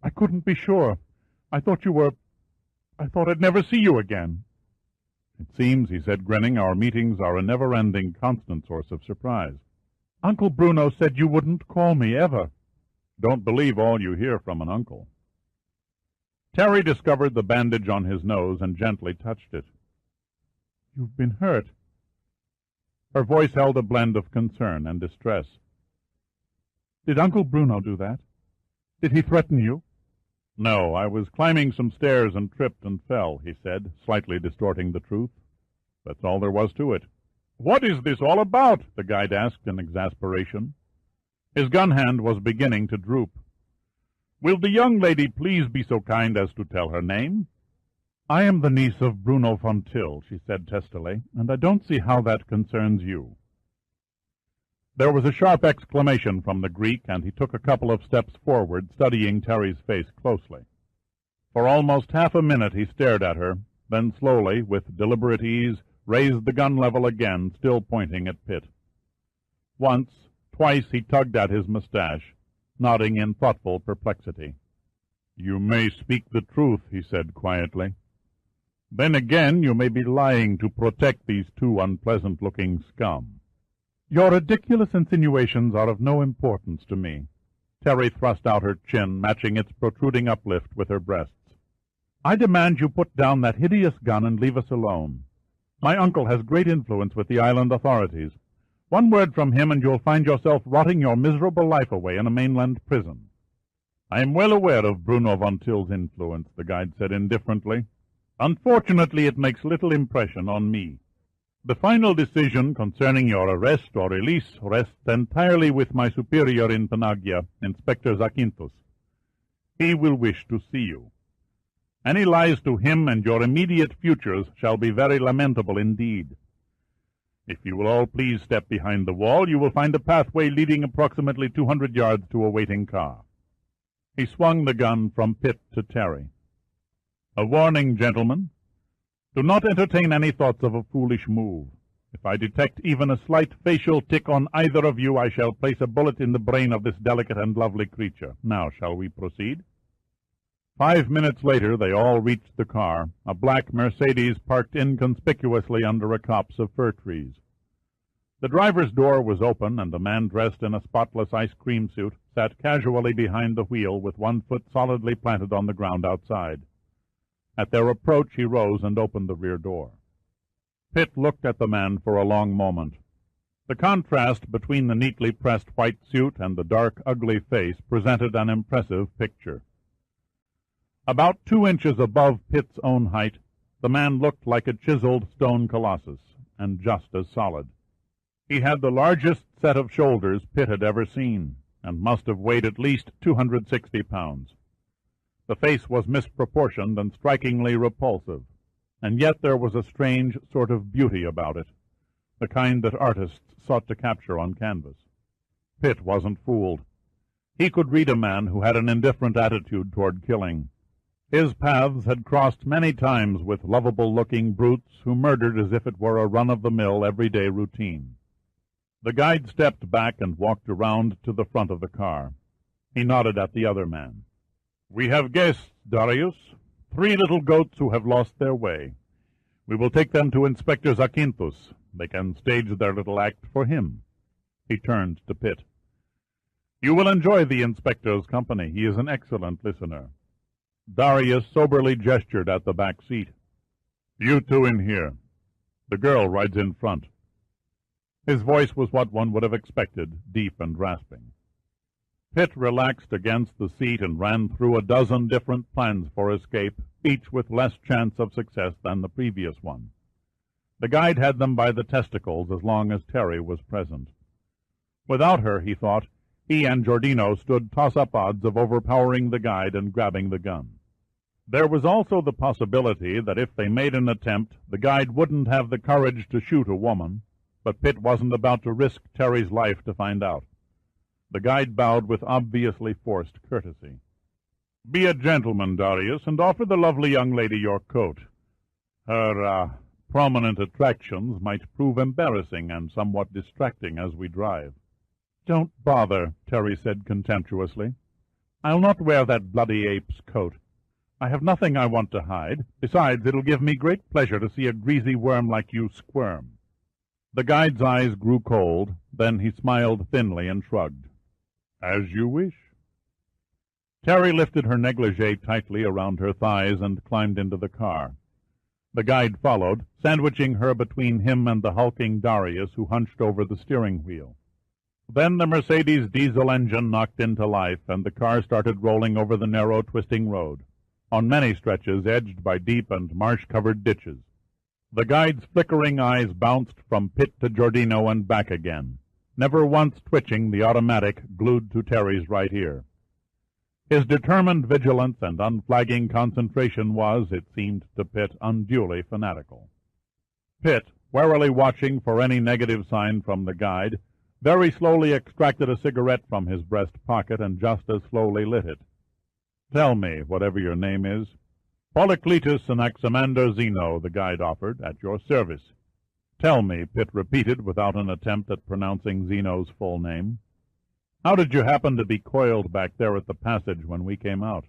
I couldn't be sure. I thought I'd never see you again." "It seems," he said, grinning, "our meetings are a never-ending, constant source of surprise." "Uncle Bruno said you wouldn't call me, ever." "Don't believe all you hear from an uncle." Terry discovered the bandage on his nose and gently touched it. "You've been hurt." Her voice held a blend of concern and distress. "Did Uncle Bruno do that? Did he threaten you?" "No, I was climbing some stairs and tripped and fell," he said, slightly distorting the truth. "That's all there was to it." "What is this all about?" the guide asked in exasperation. His gun hand was beginning to droop. "Will the young lady please be so kind as to tell her name?" "I am the niece of Bruno von Till," she said testily, "and I don't see how that concerns you." There was a sharp exclamation from the Greek, and he took a couple of steps forward, studying Terry's face closely. For almost half a minute he stared at her, then slowly, with deliberate ease, raised the gun level again, still pointing at Pitt. Once, twice he tugged at his mustache, nodding in thoughtful perplexity. "You may speak the truth," he said quietly. "Then again you may be lying to protect these two unpleasant-looking scum." "Your ridiculous insinuations are of no importance to me." Terry thrust out her chin, matching its protruding uplift with her breasts. "I demand you put down that hideous gun and leave us alone. My uncle has great influence with the island authorities. One word from him and you'll find yourself rotting your miserable life away in a mainland prison." "I am well aware of Bruno von Till's influence," the guide said indifferently. "Unfortunately, it makes little impression on me. The final decision concerning your arrest or release rests entirely with my superior in Panagia, Inspector Zakynthos. He will wish to see you. Any lies to him and your immediate futures shall be very lamentable indeed. If you will all please step behind the wall, you will find a pathway leading approximately 200 yards to a waiting car." He swung the gun from Pitt to Terry. "A warning, gentlemen. Do not entertain any thoughts of a foolish move. If I detect even a slight facial tic on either of you, I shall place a bullet in the brain of this delicate and lovely creature. Now, shall we proceed?" 5 minutes later they all reached the car, a black Mercedes parked inconspicuously under a copse of fir trees. The driver's door was open, and a man dressed in a spotless ice cream suit sat casually behind the wheel with one foot solidly planted on the ground outside. At their approach he rose and opened the rear door. Pitt looked at the man for a long moment. The contrast between the neatly pressed white suit and the dark, ugly face presented an impressive picture. About 2 inches above Pitt's own height, the man looked like a chiseled stone colossus, and just as solid. He had the largest set of shoulders Pitt had ever seen, and must have weighed at least 260 pounds. The face was misproportioned and strikingly repulsive, and yet there was a strange sort of beauty about it, the kind that artists sought to capture on canvas. Pitt wasn't fooled. He could read a man who had an indifferent attitude toward killing. His paths had crossed many times with lovable-looking brutes who murdered as if it were a run-of-the-mill, everyday routine. The guide stepped back and walked around to the front of the car. He nodded at the other man. "We have guests, Darius. 3 little goats who have lost their way. We will take them to Inspector Zakynthos. They can stage their little act for him." He turned to Pitt. "You will enjoy the inspector's company. He is an excellent listener." Darius soberly gestured at the back seat. "You two in here. The girl rides in front." His voice was what one would have expected, deep and rasping. Pitt relaxed against the seat and ran through a dozen different plans for escape, each with less chance of success than the previous one. The guide had them by the testicles as long as Terry was present. Without her, he thought, he and Giordino stood toss-up odds of overpowering the guide and grabbing the gun. There was also the possibility that if they made an attempt, the guide wouldn't have the courage to shoot a woman, but Pitt wasn't about to risk Terry's life to find out. The guide bowed with obviously forced courtesy. "Be a gentleman, Darius, and offer the lovely young lady your coat. Her, prominent attractions might prove embarrassing and somewhat distracting as we drive." "Don't bother," Terry said contemptuously. "I'll not wear that bloody ape's coat. I have nothing I want to hide. Besides, it'll give me great pleasure to see a greasy worm like you squirm." The guide's eyes grew cold, then he smiled thinly and shrugged. "As you wish." Terry lifted her negligee tightly around her thighs and climbed into the car. The guide followed, sandwiching her between him and the hulking Darius, who hunched over the steering wheel. Then the Mercedes diesel engine knocked into life, and the car started rolling over the narrow, twisting road, on many stretches edged by deep and marsh-covered ditches. The guide's flickering eyes bounced from Pitt to Giordino and back again, never once twitching the automatic glued to Terry's right ear. His determined vigilance and unflagging concentration was, it seemed to Pitt, unduly fanatical. Pitt, warily watching for any negative sign from the guide, very slowly extracted a cigarette from his breast pocket and just as slowly lit it. "Tell me, whatever your name is." "Polycletus Anaximander Zeno," the guide offered, "at your service." "Tell me," Pitt repeated without an attempt at pronouncing Zeno's full name. "How did you happen to be coiled back there at the passage when we came out?"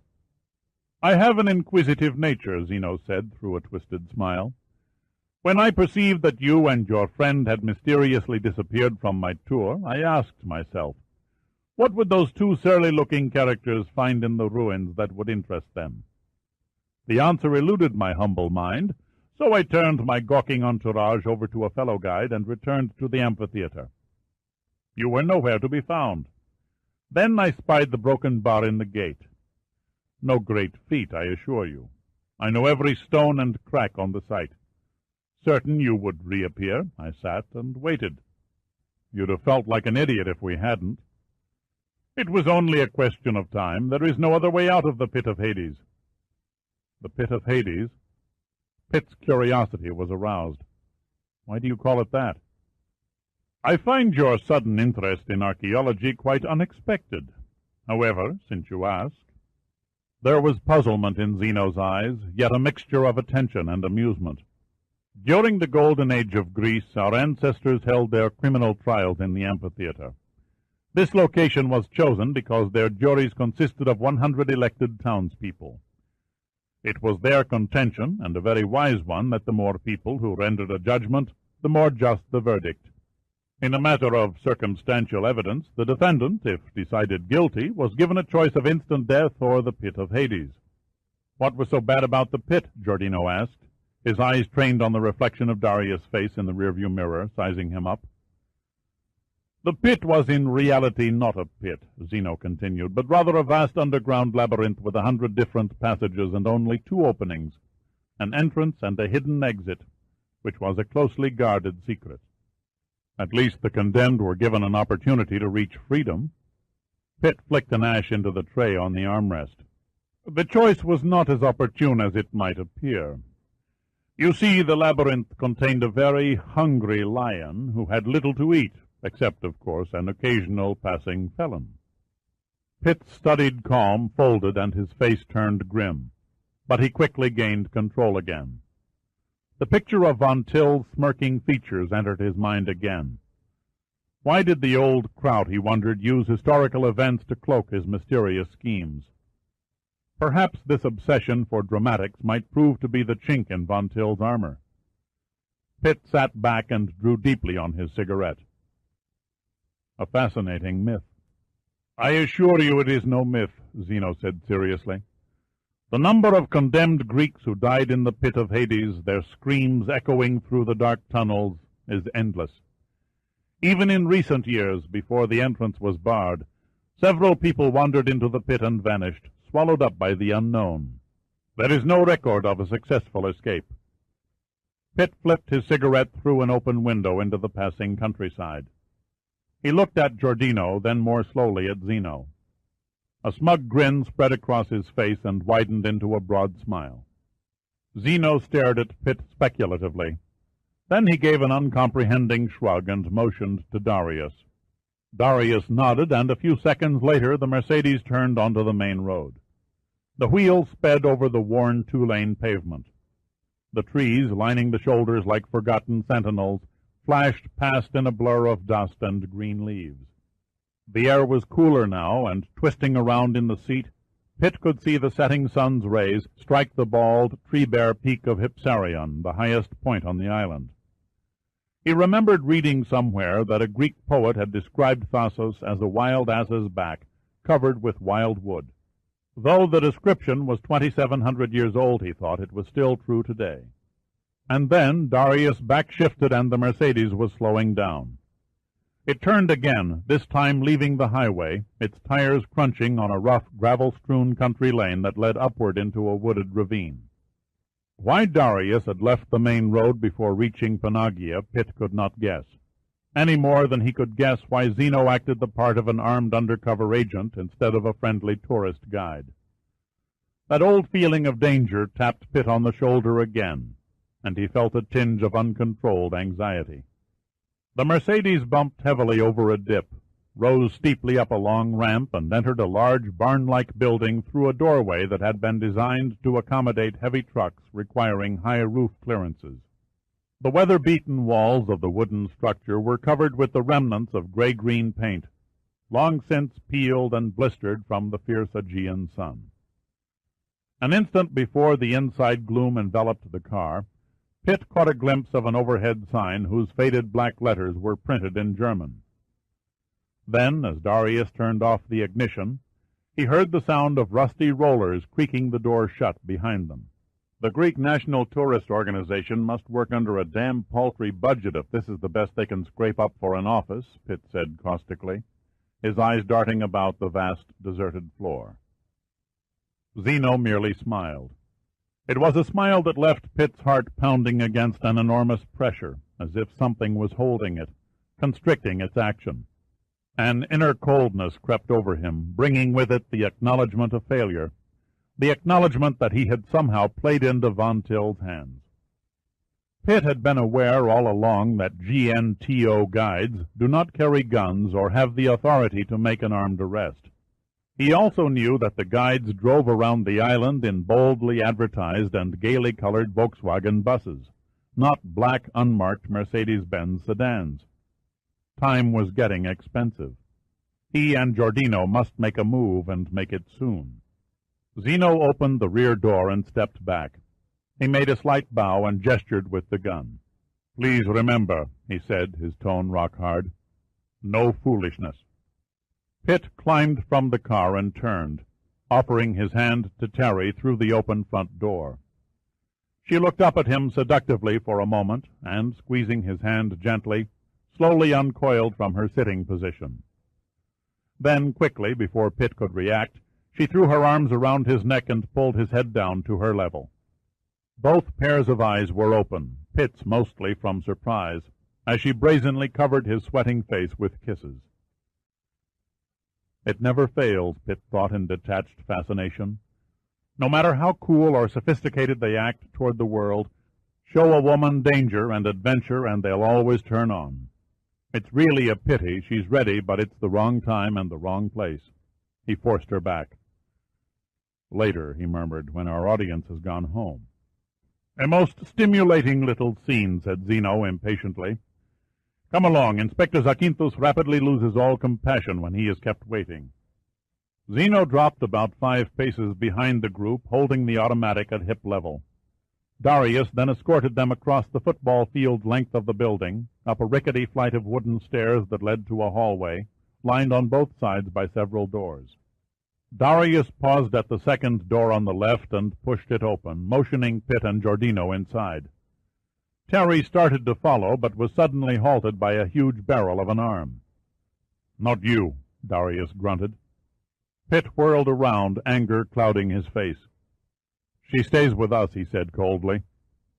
"I have an inquisitive nature," Zeno said through a twisted smile. "When I perceived that you and your friend had mysteriously disappeared from my tour, I asked myself, what would those two surly-looking characters find in the ruins that would interest them? The answer eluded my humble mind, so I turned my gawking entourage over to a fellow guide and returned to the amphitheater. You were nowhere to be found. Then I spied the broken bar in the gate. No great feat, I assure you. I know every stone and crack on the site. Certain you would reappear, I sat and waited. You'd have felt like an idiot if we hadn't. It was only a question of time. There is no other way out of the pit of Hades." "The pit of Hades?" Pitt's curiosity was aroused. "Why do you call it that?" "I find your sudden interest in archaeology quite unexpected. However, since you ask—" There was puzzlement in Zeno's eyes, yet a mixture of attention and amusement. "During the golden age of Greece, our ancestors held their criminal trials in the amphitheater. This location was chosen because their juries consisted of 100 elected townspeople. It was their contention, and a very wise one, that the more people who rendered a judgment, the more just the verdict. In a matter of circumstantial evidence, the defendant, if decided guilty, was given a choice of instant death or the pit of Hades." "What was so bad about the pit?" Giordino asked, his eyes trained on the reflection of Darius' face in the rearview mirror, sizing him up. "The pit was in reality not a pit," Zeno continued, "but rather a vast underground labyrinth with 100 different passages and only 2 openings, an entrance and a hidden exit, which was a closely guarded secret. At least the condemned were given an opportunity to reach freedom." Pitt flicked an ash into the tray on the armrest. "The choice was not as opportune as it might appear. You see, the labyrinth contained a very hungry lion who had little to eat, except, of course, an occasional passing felon." Pitt's studied calm folded and his face turned grim, but he quickly gained control again. The picture of von Till's smirking features entered his mind again. Why did the old kraut, he wondered, use historical events to cloak his mysterious schemes? Perhaps this obsession for dramatics might prove to be the chink in von Till's armor. Pitt sat back and drew deeply on his cigarette. "A fascinating myth." "I assure you it is no myth," Zeno said seriously. "The number of condemned Greeks who died in the pit of Hades, their screams echoing through the dark tunnels, is endless. Even in recent years, before the entrance was barred, several people wandered into the pit and vanished, swallowed up by the unknown. There is no record of a successful escape." Pitt flipped his cigarette through an open window into the passing countryside. He looked at Giordino, then more slowly at Zeno. A smug grin spread across his face and widened into a broad smile. Zeno stared at Pitt speculatively. Then he gave an uncomprehending shrug and motioned to Darius. Darius nodded, and a few seconds later the Mercedes turned onto the main road. The wheels sped over the worn two-lane pavement. The trees, lining the shoulders like forgotten sentinels, flashed past in a blur of dust and green leaves. The air was cooler now, and twisting around in the seat, Pitt could see the setting sun's rays strike the bald, tree-bare peak of Hypsarion, the highest point on the island. He remembered reading somewhere that a Greek poet had described Thasos as a wild ass's back, covered with wild wood. Though the description was 2,700 years old, he thought, it was still true today. And then Darius backshifted and the Mercedes was slowing down. It turned again, this time leaving the highway, its tires crunching on a rough, gravel-strewn country lane that led upward into a wooded ravine. Why Darius had left the main road before reaching Panagia, Pitt could not guess, any more than he could guess why Zeno acted the part of an armed undercover agent instead of a friendly tourist guide. That old feeling of danger tapped Pitt on the shoulder again, and he felt a tinge of uncontrolled anxiety. The Mercedes bumped heavily over a dip, rose steeply up a long ramp, and entered a large barn-like building through a doorway that had been designed to accommodate heavy trucks requiring high roof clearances. The weather-beaten walls of the wooden structure were covered with the remnants of gray-green paint, long since peeled and blistered from the fierce Aegean sun. An instant before the inside gloom enveloped the car, Pitt caught a glimpse of an overhead sign whose faded black letters were printed in German. Then, as Darius turned off the ignition, he heard the sound of rusty rollers creaking the door shut behind them. The Greek National Tourist Organization must work under a damn paltry budget if this is the best they can scrape up for an office, Pitt said caustically, his eyes darting about the vast, deserted floor. Zeno merely smiled. It was a smile that left Pitt's heart pounding against an enormous pressure, as if something was holding it, constricting its action. An inner coldness crept over him, bringing with it the acknowledgment of failure, the acknowledgment that he had somehow played into Von Till's hands. Pitt had been aware all along that GNTO guides do not carry guns or have the authority to make an armed arrest. He also knew that the guides drove around the island in boldly advertised and gaily colored Volkswagen buses, not black, unmarked Mercedes-Benz sedans. Time was getting expensive. He and Giordino must make a move, and make it soon. Zeno opened the rear door and stepped back. He made a slight bow and gestured with the gun. "Please remember," he said, his tone rock-hard, "no foolishness." Pitt climbed from the car and turned, offering his hand to Terry through the open front door. She looked up at him seductively for a moment, and, squeezing his hand gently, slowly uncoiled from her sitting position. Then, quickly, before Pitt could react, she threw her arms around his neck and pulled his head down to her level. Both pairs of eyes were open, Pitt's mostly from surprise, as she brazenly covered his sweating face with kisses. It never fails, Pitt thought in detached fascination. No matter how cool or sophisticated they act toward the world, show a woman danger and adventure and they'll always turn on. It's really a pity she's ready, but it's the wrong time and the wrong place. He forced her back. "Later," he murmured, "when our audience has gone home." "A most stimulating little scene," said Zeno impatiently. "Come along. Inspector Zakynthos rapidly loses all compassion when he is kept waiting." Zeno dropped about 5 paces behind the group, holding the automatic at hip level. Darius then escorted them across the football field length of the building, up a rickety flight of wooden stairs that led to a hallway, lined on both sides by several doors. Darius paused at the second door on the left and pushed it open, motioning Pitt and Giordino inside. Terry started to follow, but was suddenly halted by a huge barrel of an arm. "Not you," Darius grunted. Pitt whirled around, anger clouding his face. "She stays with us," he said coldly.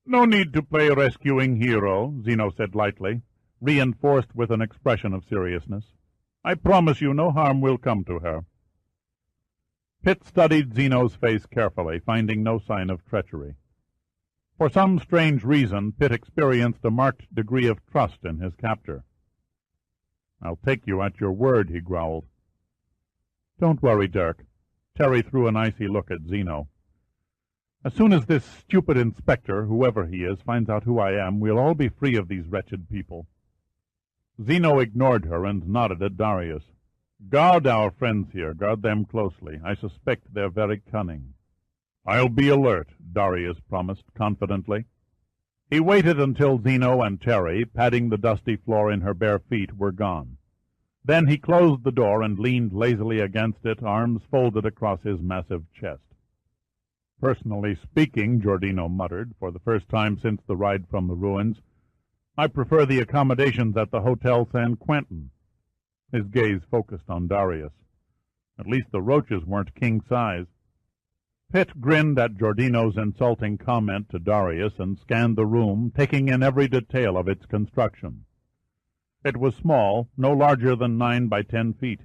"No need to play rescuing hero," Zeno said lightly, reinforced with an expression of seriousness. "I promise you no harm will come to her." Pitt studied Zeno's face carefully, finding no sign of treachery. For some strange reason, Pitt experienced a marked degree of trust in his captor. "I'll take you at your word," he growled. "Don't worry, Dirk." Terry threw an icy look at Zeno. "As soon as this stupid inspector, whoever he is, finds out who I am, we'll all be free of these wretched people." Zeno ignored her and nodded at Darius. "Guard our friends here. Guard them closely. I suspect they're very cunning." "I'll be alert," Darius promised confidently. He waited until Zeno and Terry, patting the dusty floor in her bare feet, were gone. Then he closed the door and leaned lazily against it, arms folded across his massive chest. "Personally speaking," Giordino muttered, for the first time since the ride from the ruins, "I prefer the accommodations at the Hotel San Quentin." His gaze focused on Darius. At least the roaches weren't king-size. Pitt grinned at Giordino's insulting comment to Darius and scanned the room, taking in every detail of its construction. It was small, no larger than 9 by 10 feet.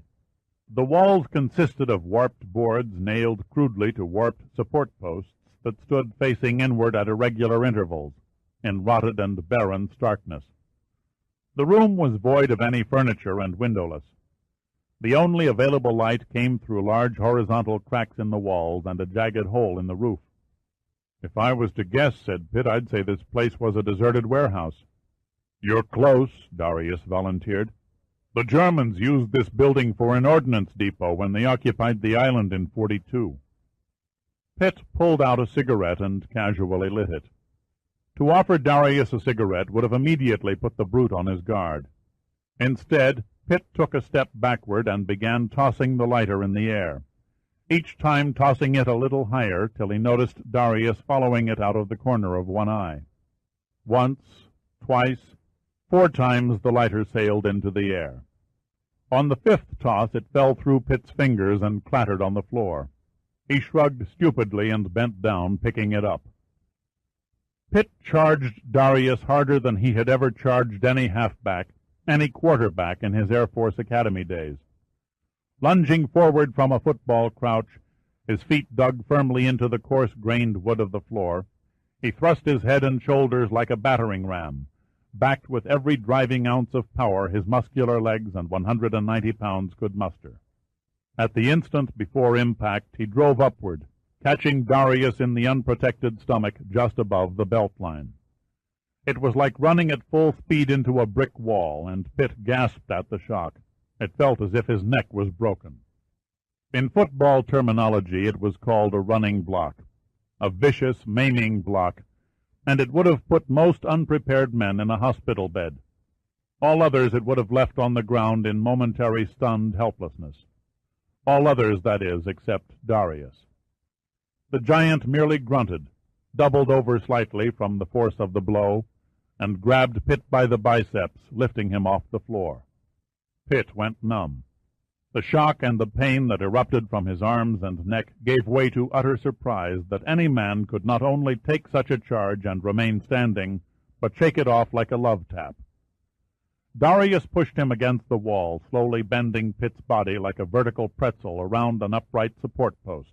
The walls consisted of warped boards nailed crudely to warped support posts that stood facing inward at irregular intervals, in rotted and barren starkness. The room was void of any furniture and windowless. The only available light came through large horizontal cracks in the walls and a jagged hole in the roof. "If I was to guess," said Pitt, "I'd say this place was a deserted warehouse." "You're close," Darius volunteered. "The Germans used this building for an ordnance depot when they occupied the island in 42. Pitt pulled out a cigarette and casually lit it. To offer Darius a cigarette would have immediately put the brute on his guard. Instead, Pitt took a step backward and began tossing the lighter in the air, each time tossing it a little higher till he noticed Darius following it out of the corner of one eye. Once, twice, 4 times the lighter sailed into the air. On the 5th toss it fell through Pitt's fingers and clattered on the floor. He shrugged stupidly and bent down, picking it up. Pitt charged Darius harder than he had ever charged any halfback, any quarterback in his Air Force Academy days. Lunging forward from a football crouch, his feet dug firmly into the coarse-grained wood of the floor, he thrust his head and shoulders like a battering ram, backed with every driving ounce of power his muscular legs and 190 pounds could muster. At the instant before impact, he drove upward, catching Darius in the unprotected stomach just above the belt line. It was like running at full speed into a brick wall, and Pitt gasped at the shock. It felt as if his neck was broken. In football terminology, it was called a running block, a vicious, maiming block, and it would have put most unprepared men in a hospital bed. All others it would have left on the ground in momentary stunned helplessness. All others, that is, except Darius. The giant merely grunted, doubled over slightly from the force of the blow, and grabbed Pitt by the biceps, lifting him off the floor. Pitt went numb. The shock and the pain that erupted from his arms and neck gave way to utter surprise that any man could not only take such a charge and remain standing, but shake it off like a love tap. Darius pushed him against the wall, slowly bending Pitt's body like a vertical pretzel around an upright support post.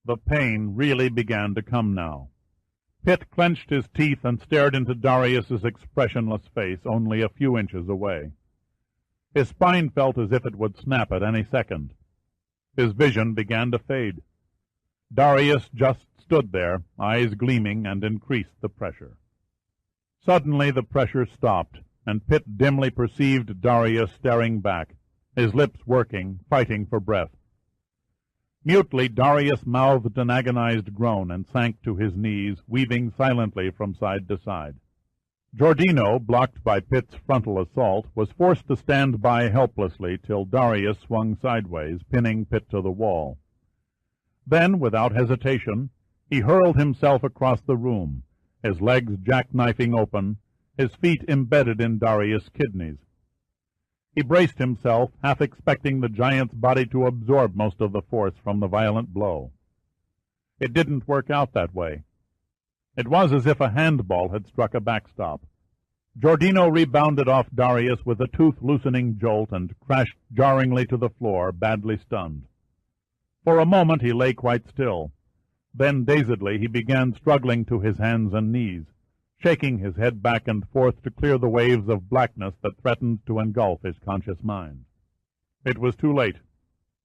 The pain really began to come now. Pitt clenched his teeth and stared into Darius's expressionless face only a few inches away. His spine felt as if it would snap at any second. His vision began to fade. Darius just stood there, eyes gleaming, and increased the pressure. Suddenly the pressure stopped, and Pitt dimly perceived Darius staring back, his lips working, fighting for breath. Mutely, Darius mouthed an agonized groan and sank to his knees, weaving silently from side to side. Giordino, blocked by Pitt's frontal assault, was forced to stand by helplessly till Darius swung sideways, pinning Pitt to the wall. Then, without hesitation, he hurled himself across the room, his legs jackknifing open, his feet embedded in Darius' kidneys. He braced himself, half expecting the giant's body to absorb most of the force from the violent blow. It didn't work out that way. It was as if a handball had struck a backstop. Giordino rebounded off Darius with a tooth-loosening jolt and crashed jarringly to the floor, badly stunned. For a moment he lay quite still. Then, dazedly, he began struggling to his hands and knees, shaking his head back and forth to clear the waves of blackness that threatened to engulf his conscious mind. It was too late.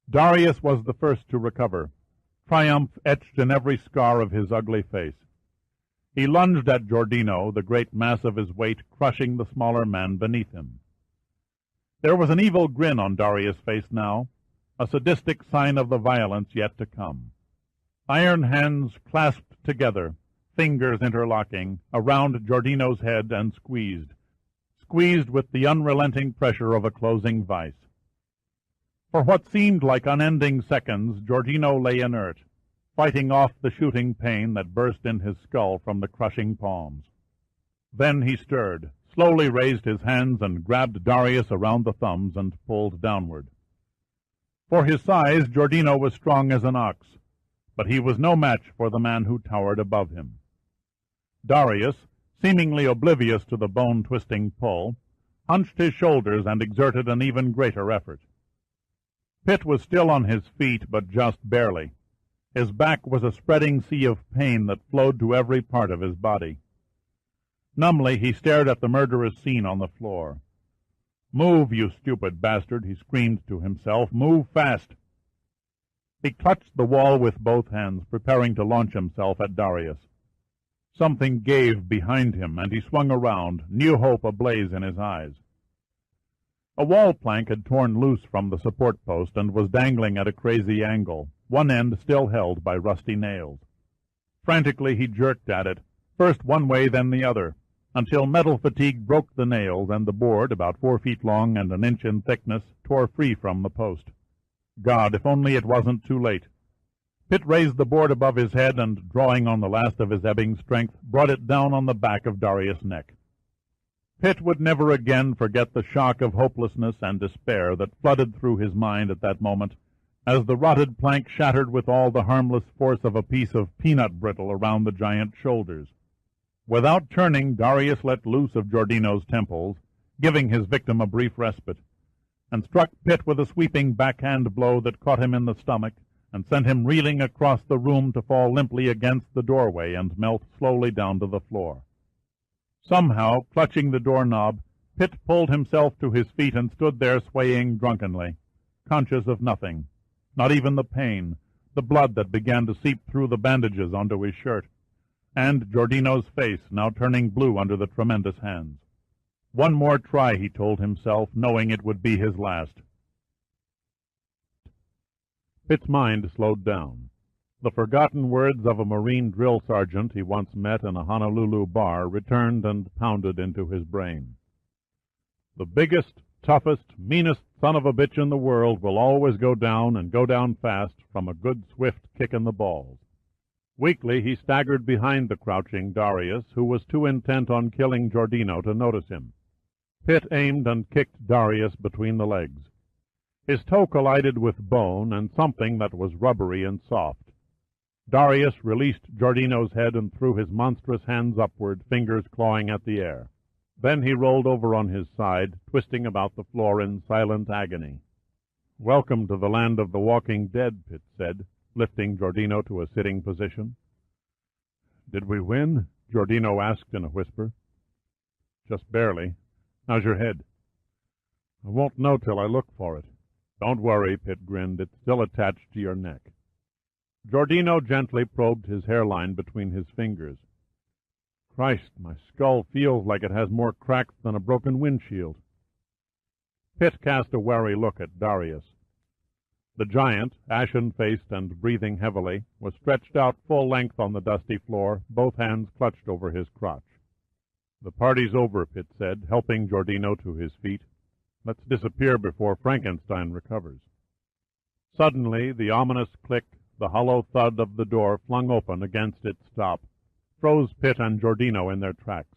Darius was the first to recover, triumph etched in every scar of his ugly face. He lunged at Giordino, the great mass of his weight crushing the smaller man beneath him. There was an evil grin on Darius' face now, a sadistic sign of the violence yet to come. Iron hands clasped together, fingers interlocking, around Giordino's head and squeezed with the unrelenting pressure of a closing vice. For what seemed like unending seconds, Giordino lay inert, fighting off the shooting pain that burst in his skull from the crushing palms. Then he stirred, slowly raised his hands and grabbed Darius around the thumbs and pulled downward. For his size, Giordino was strong as an ox, but he was no match for the man who towered above him. Darius, seemingly oblivious to the bone-twisting pull, hunched his shoulders and exerted an even greater effort. Pitt was still on his feet, but just barely. His back was a spreading sea of pain that flowed to every part of his body. Numbly he stared at the murderous scene on the floor. "Move, you stupid bastard," he screamed to himself. "Move fast." He clutched the wall with both hands, preparing to launch himself at Darius. Something gave behind him, and he swung around, new hope ablaze in his eyes. A wall plank had torn loose from the support post and was dangling at a crazy angle, one end still held by rusty nails. Frantically he jerked at it, first one way then the other, until metal fatigue broke the nails and the board, about 4 feet long and an inch in thickness, tore free from the post. God, if only it wasn't too late. Pitt raised the board above his head and, drawing on the last of his ebbing strength, brought it down on the back of Darius' neck. Pitt would never again forget the shock of hopelessness and despair that flooded through his mind at that moment, as the rotted plank shattered with all the harmless force of a piece of peanut brittle around the giant's shoulders. Without turning, Darius let loose of Giordino's temples, giving his victim a brief respite, and struck Pitt with a sweeping backhand blow that caught him in the stomach and sent him reeling across the room to fall limply against the doorway and melt slowly down to the floor. Somehow, clutching the doorknob, Pitt pulled himself to his feet and stood there swaying drunkenly, conscious of nothing, not even the pain, the blood that began to seep through the bandages onto his shirt, and Giordino's face now turning blue under the tremendous hands. One more try, he told himself, knowing it would be his last. Pitt's mind slowed down. The forgotten words of a Marine drill sergeant he once met in a Honolulu bar returned and pounded into his brain. "The biggest, toughest, meanest son of a bitch in the world will always go down, and go down fast, from a good swift kick in the balls." Weakly he staggered behind the crouching Darius, who was too intent on killing Giordino to notice him. Pitt aimed and kicked Darius between the legs. His toe collided with bone and something that was rubbery and soft. Darius released Giordino's head and threw his monstrous hands upward, fingers clawing at the air. Then he rolled over on his side, twisting about the floor in silent agony. "Welcome to the land of the walking dead," Pitt said, lifting Giordino to a sitting position. "Did we win?" Giordino asked in a whisper. "Just barely. How's your head?" "I won't know till I look for it." "Don't worry," Pitt grinned. "It's still attached to your neck." Giordino gently probed his hairline between his fingers. "Christ, my skull feels like it has more cracks than a broken windshield." Pitt cast a wary look at Darius. The giant, ashen-faced and breathing heavily, was stretched out full length on the dusty floor, both hands clutched over his crotch. "The party's over," Pitt said, helping Giordino to his feet. "Let's disappear before Frankenstein recovers." Suddenly, the ominous click, the hollow thud of the door flung open against its stop, froze Pitt and Giordino in their tracks.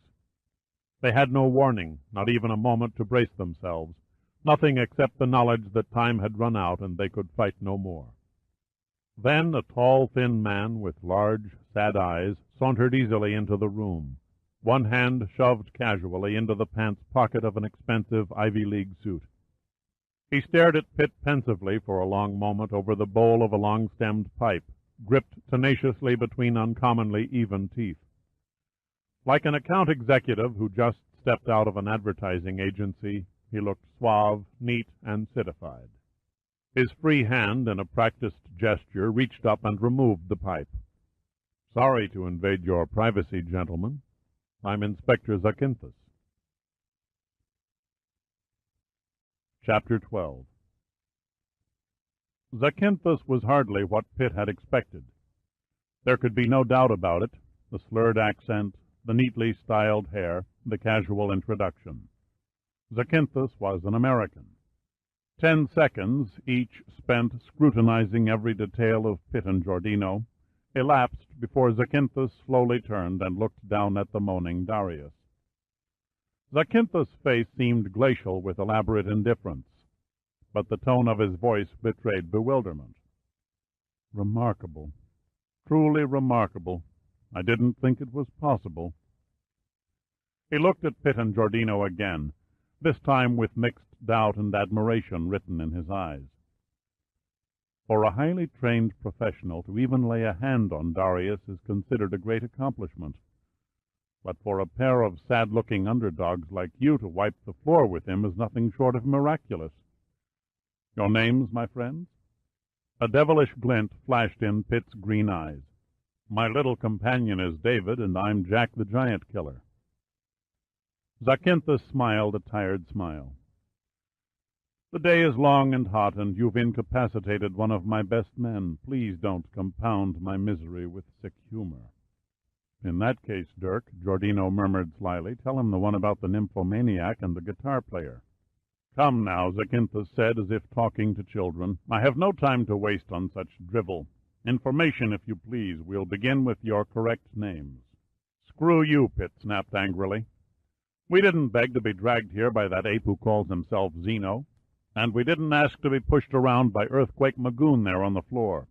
They had no warning, not even a moment to brace themselves, nothing except the knowledge that time had run out and they could fight no more. Then a tall, thin man with large, sad eyes sauntered easily into the room, one hand shoved casually into the pants pocket of an expensive Ivy League suit. He stared at Pitt pensively for a long moment over the bowl of a long-stemmed pipe, gripped tenaciously between uncommonly even teeth. Like an account executive who just stepped out of an advertising agency, he looked suave, neat, and citified. His free hand, in a practiced gesture, reached up and removed the pipe. "Sorry to invade your privacy, gentlemen. I'm Inspector Zakynthos." Chapter 12. Zakynthos was hardly what Pitt had expected. There could be no doubt about it, the slurred accent, the neatly styled hair, the casual introduction. Zakynthos was an American. 10 seconds, each spent scrutinizing every detail of Pitt and Giordino, elapsed before Zakynthos slowly turned and looked down at the moaning Darius. Zakynthos' face seemed glacial with elaborate indifference, but the tone of his voice betrayed bewilderment. "Remarkable. Truly remarkable. I didn't think it was possible." He looked at Pitt and Giordino again, this time with mixed doubt and admiration written in his eyes. For a highly trained professional to even lay a hand on Darius is considered a great accomplishment, but for a pair of sad-looking underdogs like you to wipe the floor with him is nothing short of miraculous. "Your names, my friends?" A devilish glint flashed in Pitt's green eyes. "My little companion is David, and I'm Jack the Giant Killer." Zakynthos smiled a tired smile. "The day is long and hot, and you've incapacitated one of my best men. Please don't compound my misery with sick humor." "In that case, Dirk," Giordino murmured slyly, "tell him the one about the nymphomaniac and the guitar player." "Come now," Zakynthos said, as if talking to children. "I have no time to waste on such drivel. Information, if you please. We'll begin with your correct names." "Screw you," Pitt snapped angrily. "We didn't beg to be dragged here by that ape who calls himself Zeno, and we didn't ask to be pushed around by Earthquake Magoon there on the floor.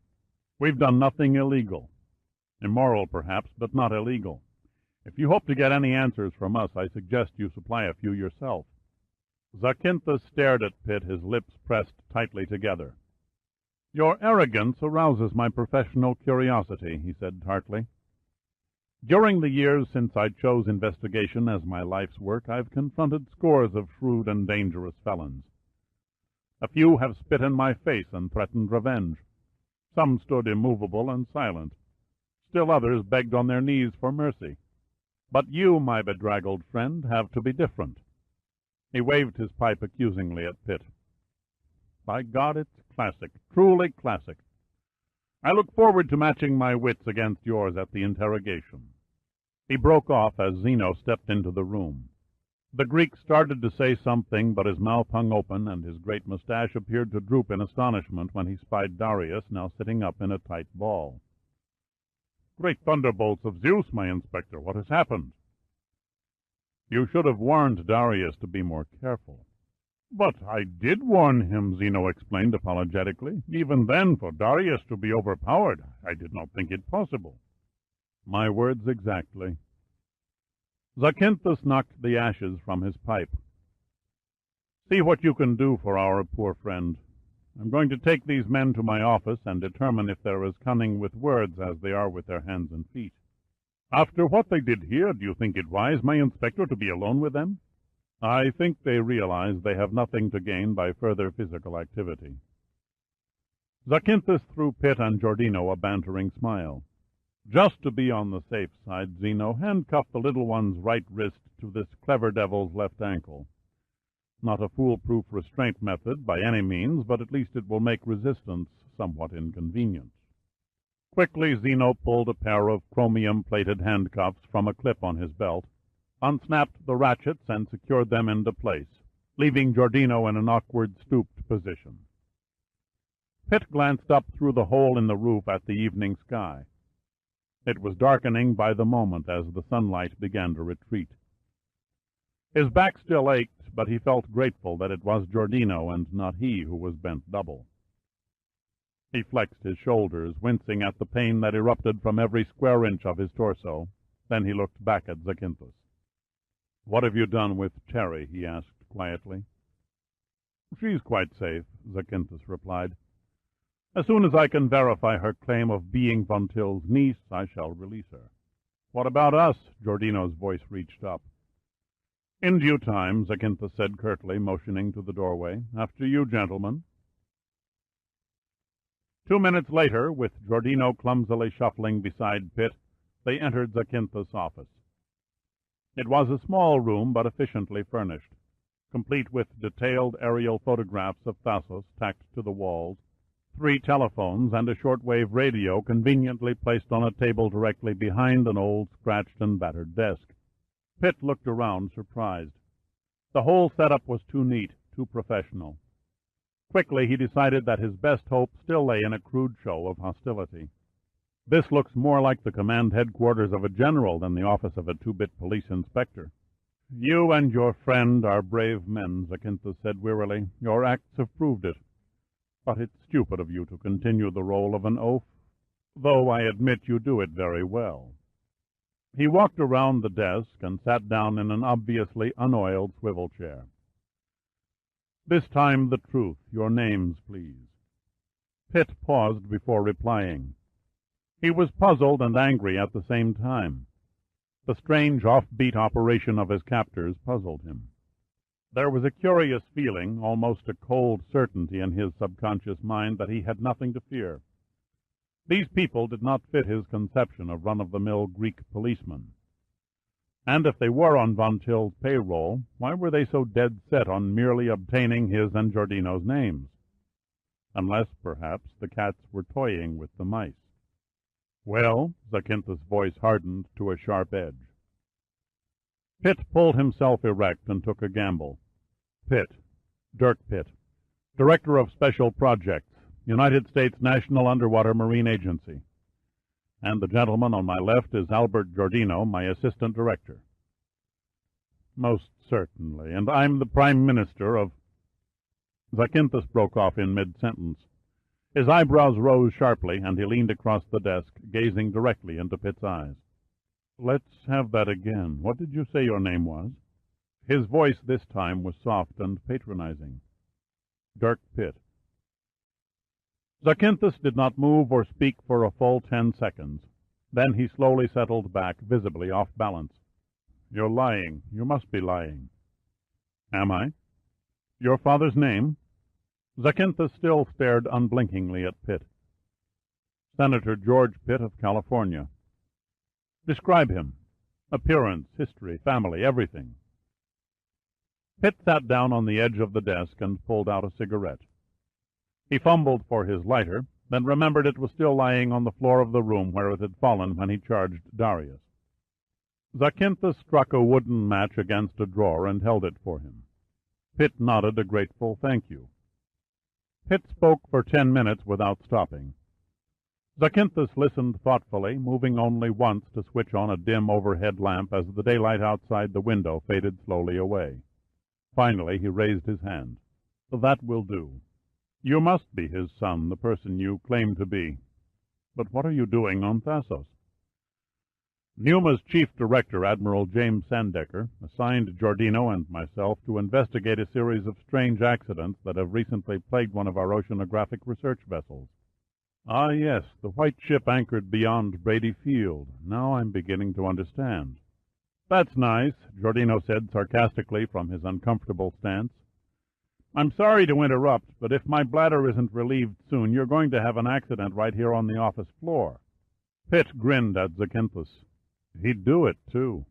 We've done nothing illegal. Immoral, perhaps, but not illegal. If you hope to get any answers from us, I suggest you supply a few yourself." Zakynthos stared at Pitt, his lips pressed tightly together. "Your arrogance arouses my professional curiosity," he said tartly. "During the years since I chose investigation as my life's work, I've confronted scores of shrewd and dangerous felons. A few have spit in my face and threatened revenge. Some stood immovable and silent. Still others begged on their knees for mercy. But you, my bedraggled friend, have to be different." He waved his pipe accusingly at Pitt. "By God, it's classic, truly classic. I look forward to matching my wits against yours at the interrogation." He broke off as Zeno stepped into the room. The Greek started to say something, but his mouth hung open, and his great mustache appeared to droop in astonishment when he spied Darius, now sitting up in a tight ball. "Great thunderbolts of Zeus, my inspector, what has happened?" "You should have warned Darius to be more careful." "But I did warn him," Zeno explained apologetically. "Even then, for Darius to be overpowered, I did not think it possible." "My words exactly." Zakynthos knocked the ashes from his pipe. "See what you can do for our poor friend. I'm going to take these men to my office and determine if they're as cunning with words as they are with their hands and feet." "After what they did here, do you think it wise, my inspector, to be alone with them?" "I think they realize they have nothing to gain by further physical activity." Zakynthos threw Pitt and Giordino a bantering smile. "Just to be on the safe side, Zeno, handcuff the little one's right wrist to this clever devil's left ankle. Not a foolproof restraint method by any means, but at least it will make resistance somewhat inconvenient." Quickly Zeno pulled a pair of chromium-plated handcuffs from a clip on his belt, unsnapped the ratchets, and secured them into place, leaving Giordino in an awkward stooped position. Pitt glanced up through the hole in the roof at the evening sky. It was darkening by the moment as the sunlight began to retreat. His back still ached, but he felt grateful that it was Giordino and not he who was bent double. He flexed his shoulders, wincing at the pain that erupted from every square inch of his torso. Then he looked back at Zakynthos. "What have you done with Cherry?" he asked quietly. "She's quite safe," Zakynthos replied. "As soon as I can verify her claim of being von Till's niece, I shall release her." "What about us?" Giordino's voice reached up. "In due time," Zakynthos said curtly, motioning to the doorway. "After you, gentlemen." 2 minutes later, with Giordino clumsily shuffling beside Pitt, they entered Zakynthos' office. It was a small room, but efficiently furnished, complete with detailed aerial photographs of Thasos tacked to the walls, 3 telephones, and a shortwave radio conveniently placed on a table directly behind an old, scratched and battered desk. Pitt looked around, surprised. The whole setup was too neat, too professional. Quickly he decided that his best hope still lay in a crude show of hostility. "This looks more like the command headquarters of a general than the office of a 2-bit police inspector." "You and your friend are brave men," Zakynthos said wearily. "Your acts have proved it. But it's stupid of you to continue the role of an oaf, though I admit you do it very well." He walked around the desk and sat down in an obviously unoiled swivel chair. "This time the truth. Your names, please." Pitt paused before replying. He was puzzled and angry at the same time. The strange off-beat operation of his captors puzzled him. There was a curious feeling, almost a cold certainty in his subconscious mind that he had nothing to fear. These people did not fit his conception of run-of-the-mill Greek policemen. And if they were on Von Till's payroll, why were they so dead set on merely obtaining his and Giordino's names? Unless, perhaps, the cats were toying with the mice. "Well?" Zakynthos' voice hardened to a sharp edge. Pitt pulled himself erect and took a gamble. "Pitt. Dirk Pitt. Director of Special Projects, United States National Underwater Marine Agency. And the gentleman on my left is Albert Giordino, my assistant director." "Most certainly. And I'm the Prime Minister of—" Zakynthos broke off in mid-sentence. His eyebrows rose sharply, and he leaned across the desk, gazing directly into Pitt's eyes. "Let's have that again. What did you say your name was?" His voice this time was soft and patronizing. "Dirk Pitt." Zakynthos did not move or speak for a full 10 seconds. Then he slowly settled back, visibly off balance. "You're lying. You must be lying." "Am I?" "Your father's name?" Zakynthos still stared unblinkingly at Pitt. "Senator George Pitt of California." "Describe him. Appearance, history, family, everything." Pitt sat down on the edge of the desk and pulled out a cigarette. He fumbled for his lighter, then remembered it was still lying on the floor of the room where it had fallen when he charged Darius. Zakynthos struck a wooden match against a drawer and held it for him. Pitt nodded a grateful thank you. Pitt spoke for 10 minutes without stopping. Zakynthos listened thoughtfully, moving only once to switch on a dim overhead lamp as the daylight outside the window faded slowly away. Finally he raised his hand. "That will do. You must be his son, the person you claim to be. But what are you doing on Thasos?" "Numa's chief director, Admiral James Sandecker, assigned Giordino and myself to investigate a series of strange accidents that have recently plagued one of our oceanographic research vessels." "Ah, yes, the white ship anchored beyond Brady Field. Now I'm beginning to understand." "That's nice," Giordino said sarcastically from his uncomfortable stance. "I'm sorry to interrupt, but if my bladder isn't relieved soon, you're going to have an accident right here on the office floor." Pitt grinned at Zakynthos. He'd do it, too.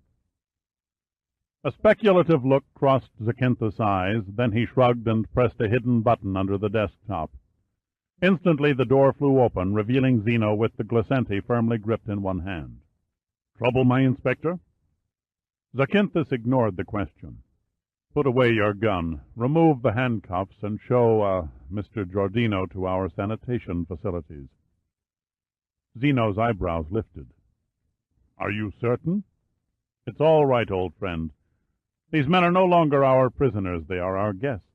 A speculative look crossed Zakynthos' eyes, then he shrugged and pressed a hidden button under the desktop. Instantly the door flew open, revealing Zeno with the glissenti firmly gripped in one hand. "Trouble, my inspector?" Zakynthos ignored the question. "Put away your gun, remove the handcuffs, and show, Mr. Giordino to our sanitation facilities." Zeno's eyebrows lifted. "Are you certain?" "It's all right, old friend. These men are no longer our prisoners, they are our guests."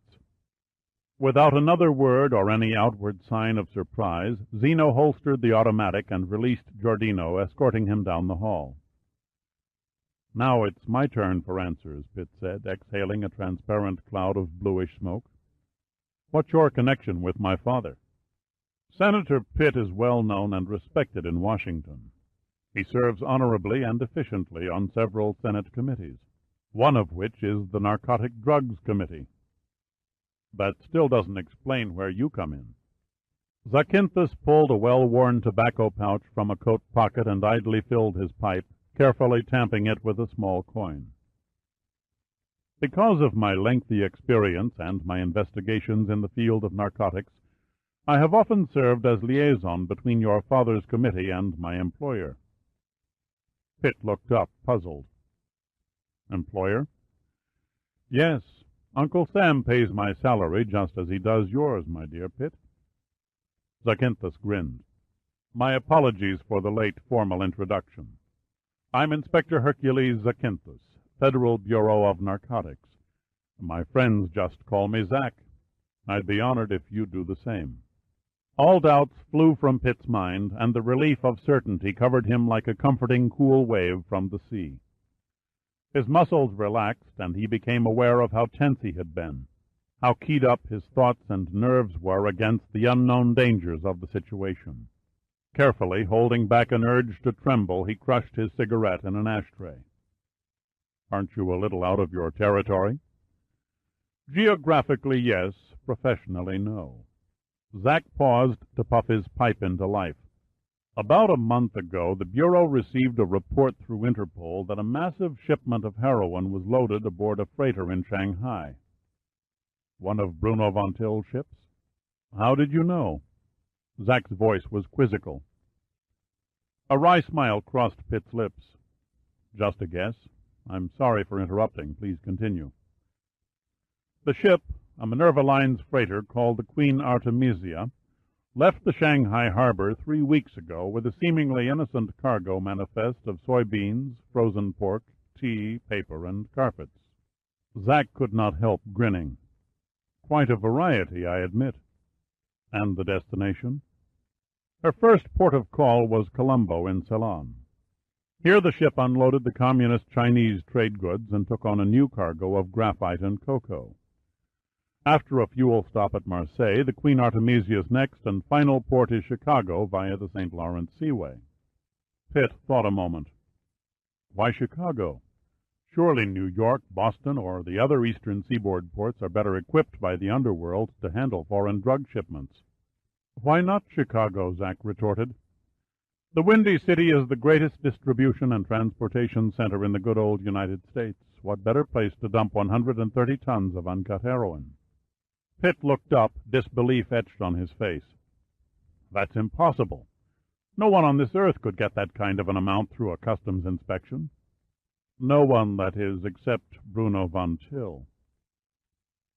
Without another word or any outward sign of surprise, Zeno holstered the automatic and released Giordino, escorting him down the hall. "Now it's my turn for answers," Pitt said, exhaling a transparent cloud of bluish smoke. "What's your connection with my father?" "Senator Pitt is well known and respected in Washington. He serves honorably and efficiently on several Senate committees, one of which is the Narcotic Drugs Committee. That still doesn't explain where you come in. Zakynthos pulled a well-worn tobacco pouch from a coat pocket and idly filled his pipe, carefully tamping it with a small coin. Because of my lengthy experience and my investigations in the field of narcotics, I have often served as liaison between your father's committee and my employer. Pitt looked up, puzzled. Employer? Yes, Uncle Sam pays my salary just as he does yours, my dear Pitt. Zakynthos grinned. My apologies for the late formal introduction. I'm Inspector Hercules Zakynthos, Federal Bureau of Narcotics. My friends just call me Zack. I'd be honored if you'd do the same. All doubts flew from Pitt's mind, and the relief of certainty covered him like a comforting cool wave from the sea. His muscles relaxed, and he became aware of how tense he had been, how keyed up his thoughts and nerves were against the unknown dangers of the situation. Carefully, holding back an urge to tremble, he crushed his cigarette in an ashtray. Aren't you a little out of your territory? Geographically, yes. Professionally, no. Zack paused to puff his pipe into life. About a month ago, the Bureau received a report through Interpol that a massive shipment of heroin was loaded aboard a freighter in Shanghai. One of Bruno von Till's ships? How did you know? Zack's voice was quizzical. A wry smile crossed Pitt's lips. Just a guess. I'm sorry for interrupting. Please continue. The ship, a Minerva Lines freighter called the Queen Artemisia, left the Shanghai harbor 3 weeks ago with a seemingly innocent cargo manifest of soybeans, frozen pork, tea, paper, and carpets. Zack could not help grinning. Quite a variety, I admit. And the destination? Her first port of call was Colombo in Ceylon. Here the ship unloaded the communist Chinese trade goods and took on a new cargo of graphite and cocoa. After a fuel stop at Marseille, the Queen Artemisia's next and final port is Chicago via the St. Lawrence Seaway. Pitt thought a moment. Why Chicago? Surely New York, Boston, or the other eastern seaboard ports are better equipped by the underworld to handle foreign drug shipments. Why not Chicago? Zack retorted. The Windy City is the greatest distribution and transportation center in the good old United States. What better place to dump 130 tons of uncut heroin? Pitt looked up, disbelief etched on his face. That's impossible. No one on this earth could get that kind of an amount through a customs inspection. No one, that is, except Bruno von Till.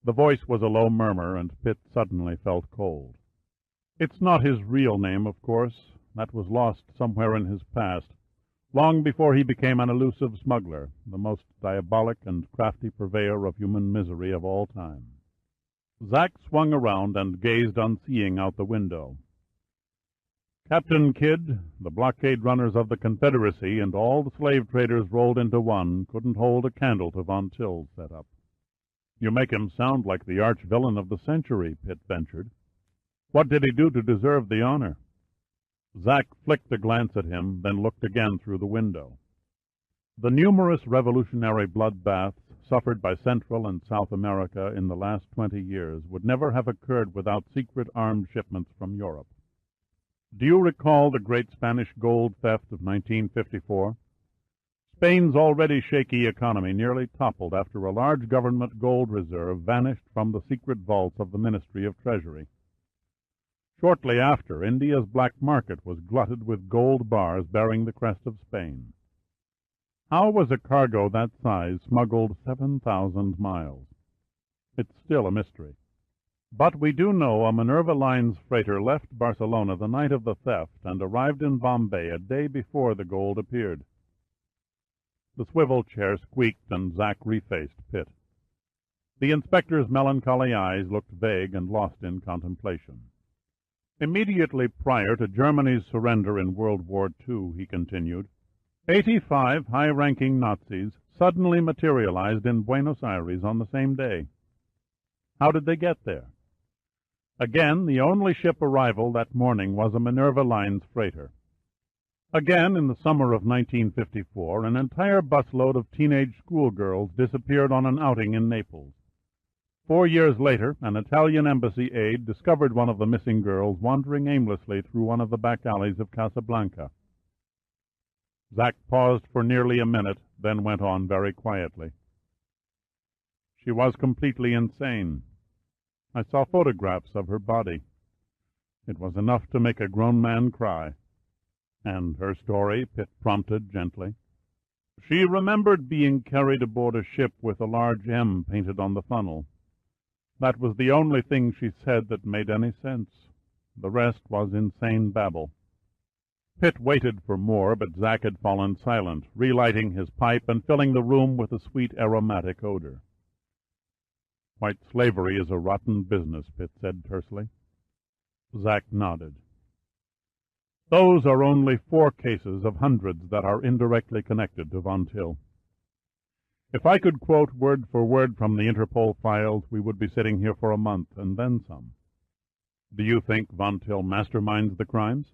The voice was a low murmur, and Pitt suddenly felt cold. It's not his real name, of course. That was lost somewhere in his past, long before he became an elusive smuggler, the most diabolic and crafty purveyor of human misery of all time. Zack swung around and gazed unseeing out the window. Captain Kidd, the blockade runners of the Confederacy, and all the slave traders rolled into one couldn't hold a candle to Von Till's setup. You make him sound like the arch-villain of the century, Pitt ventured. What did he do to deserve the honor? Zack flicked a glance at him, then looked again through the window. The numerous revolutionary bloodbaths suffered by Central and South America in the last 20 years would never have occurred without secret armed shipments from Europe. Do you recall the great Spanish gold theft of 1954? Spain's already shaky economy nearly toppled after a large government gold reserve vanished from the secret vaults of the Ministry of Treasury. Shortly after, India's black market was glutted with gold bars bearing the crest of Spain. How was a cargo that size smuggled 7,000 miles? It's still a mystery. But we do know a Minerva Lines freighter left Barcelona the night of the theft and arrived in Bombay a day before the gold appeared. The swivel chair squeaked and Zack refaced Pitt. The inspector's melancholy eyes looked vague and lost in contemplation. Immediately prior to Germany's surrender in World War II, he continued, 85 high-ranking Nazis suddenly materialized in Buenos Aires on the same day. How did they get there? Again, the only ship arrival that morning was a Minerva Lines freighter. Again, in the summer of 1954, an entire busload of teenage schoolgirls disappeared on an outing in Naples. 4 years later, an Italian embassy aide discovered one of the missing girls wandering aimlessly through one of the back alleys of Casablanca. Zack paused for nearly a minute, then went on very quietly. She was completely insane. I saw photographs of her body. It was enough to make a grown man cry. And her story, Pitt prompted gently. She remembered being carried aboard a ship with a large M painted on the funnel. That was the only thing she said that made any sense. The rest was insane babble. Pitt waited for more, but Zack had fallen silent, relighting his pipe and filling the room with a sweet aromatic odor. White slavery is a rotten business, Pitt said tersely. Zack nodded. Those are only 4 cases of hundreds that are indirectly connected to Von Till. If I could quote word for word from the Interpol files, we would be sitting here for a month, and then some. Do you think Von Till masterminds the crimes?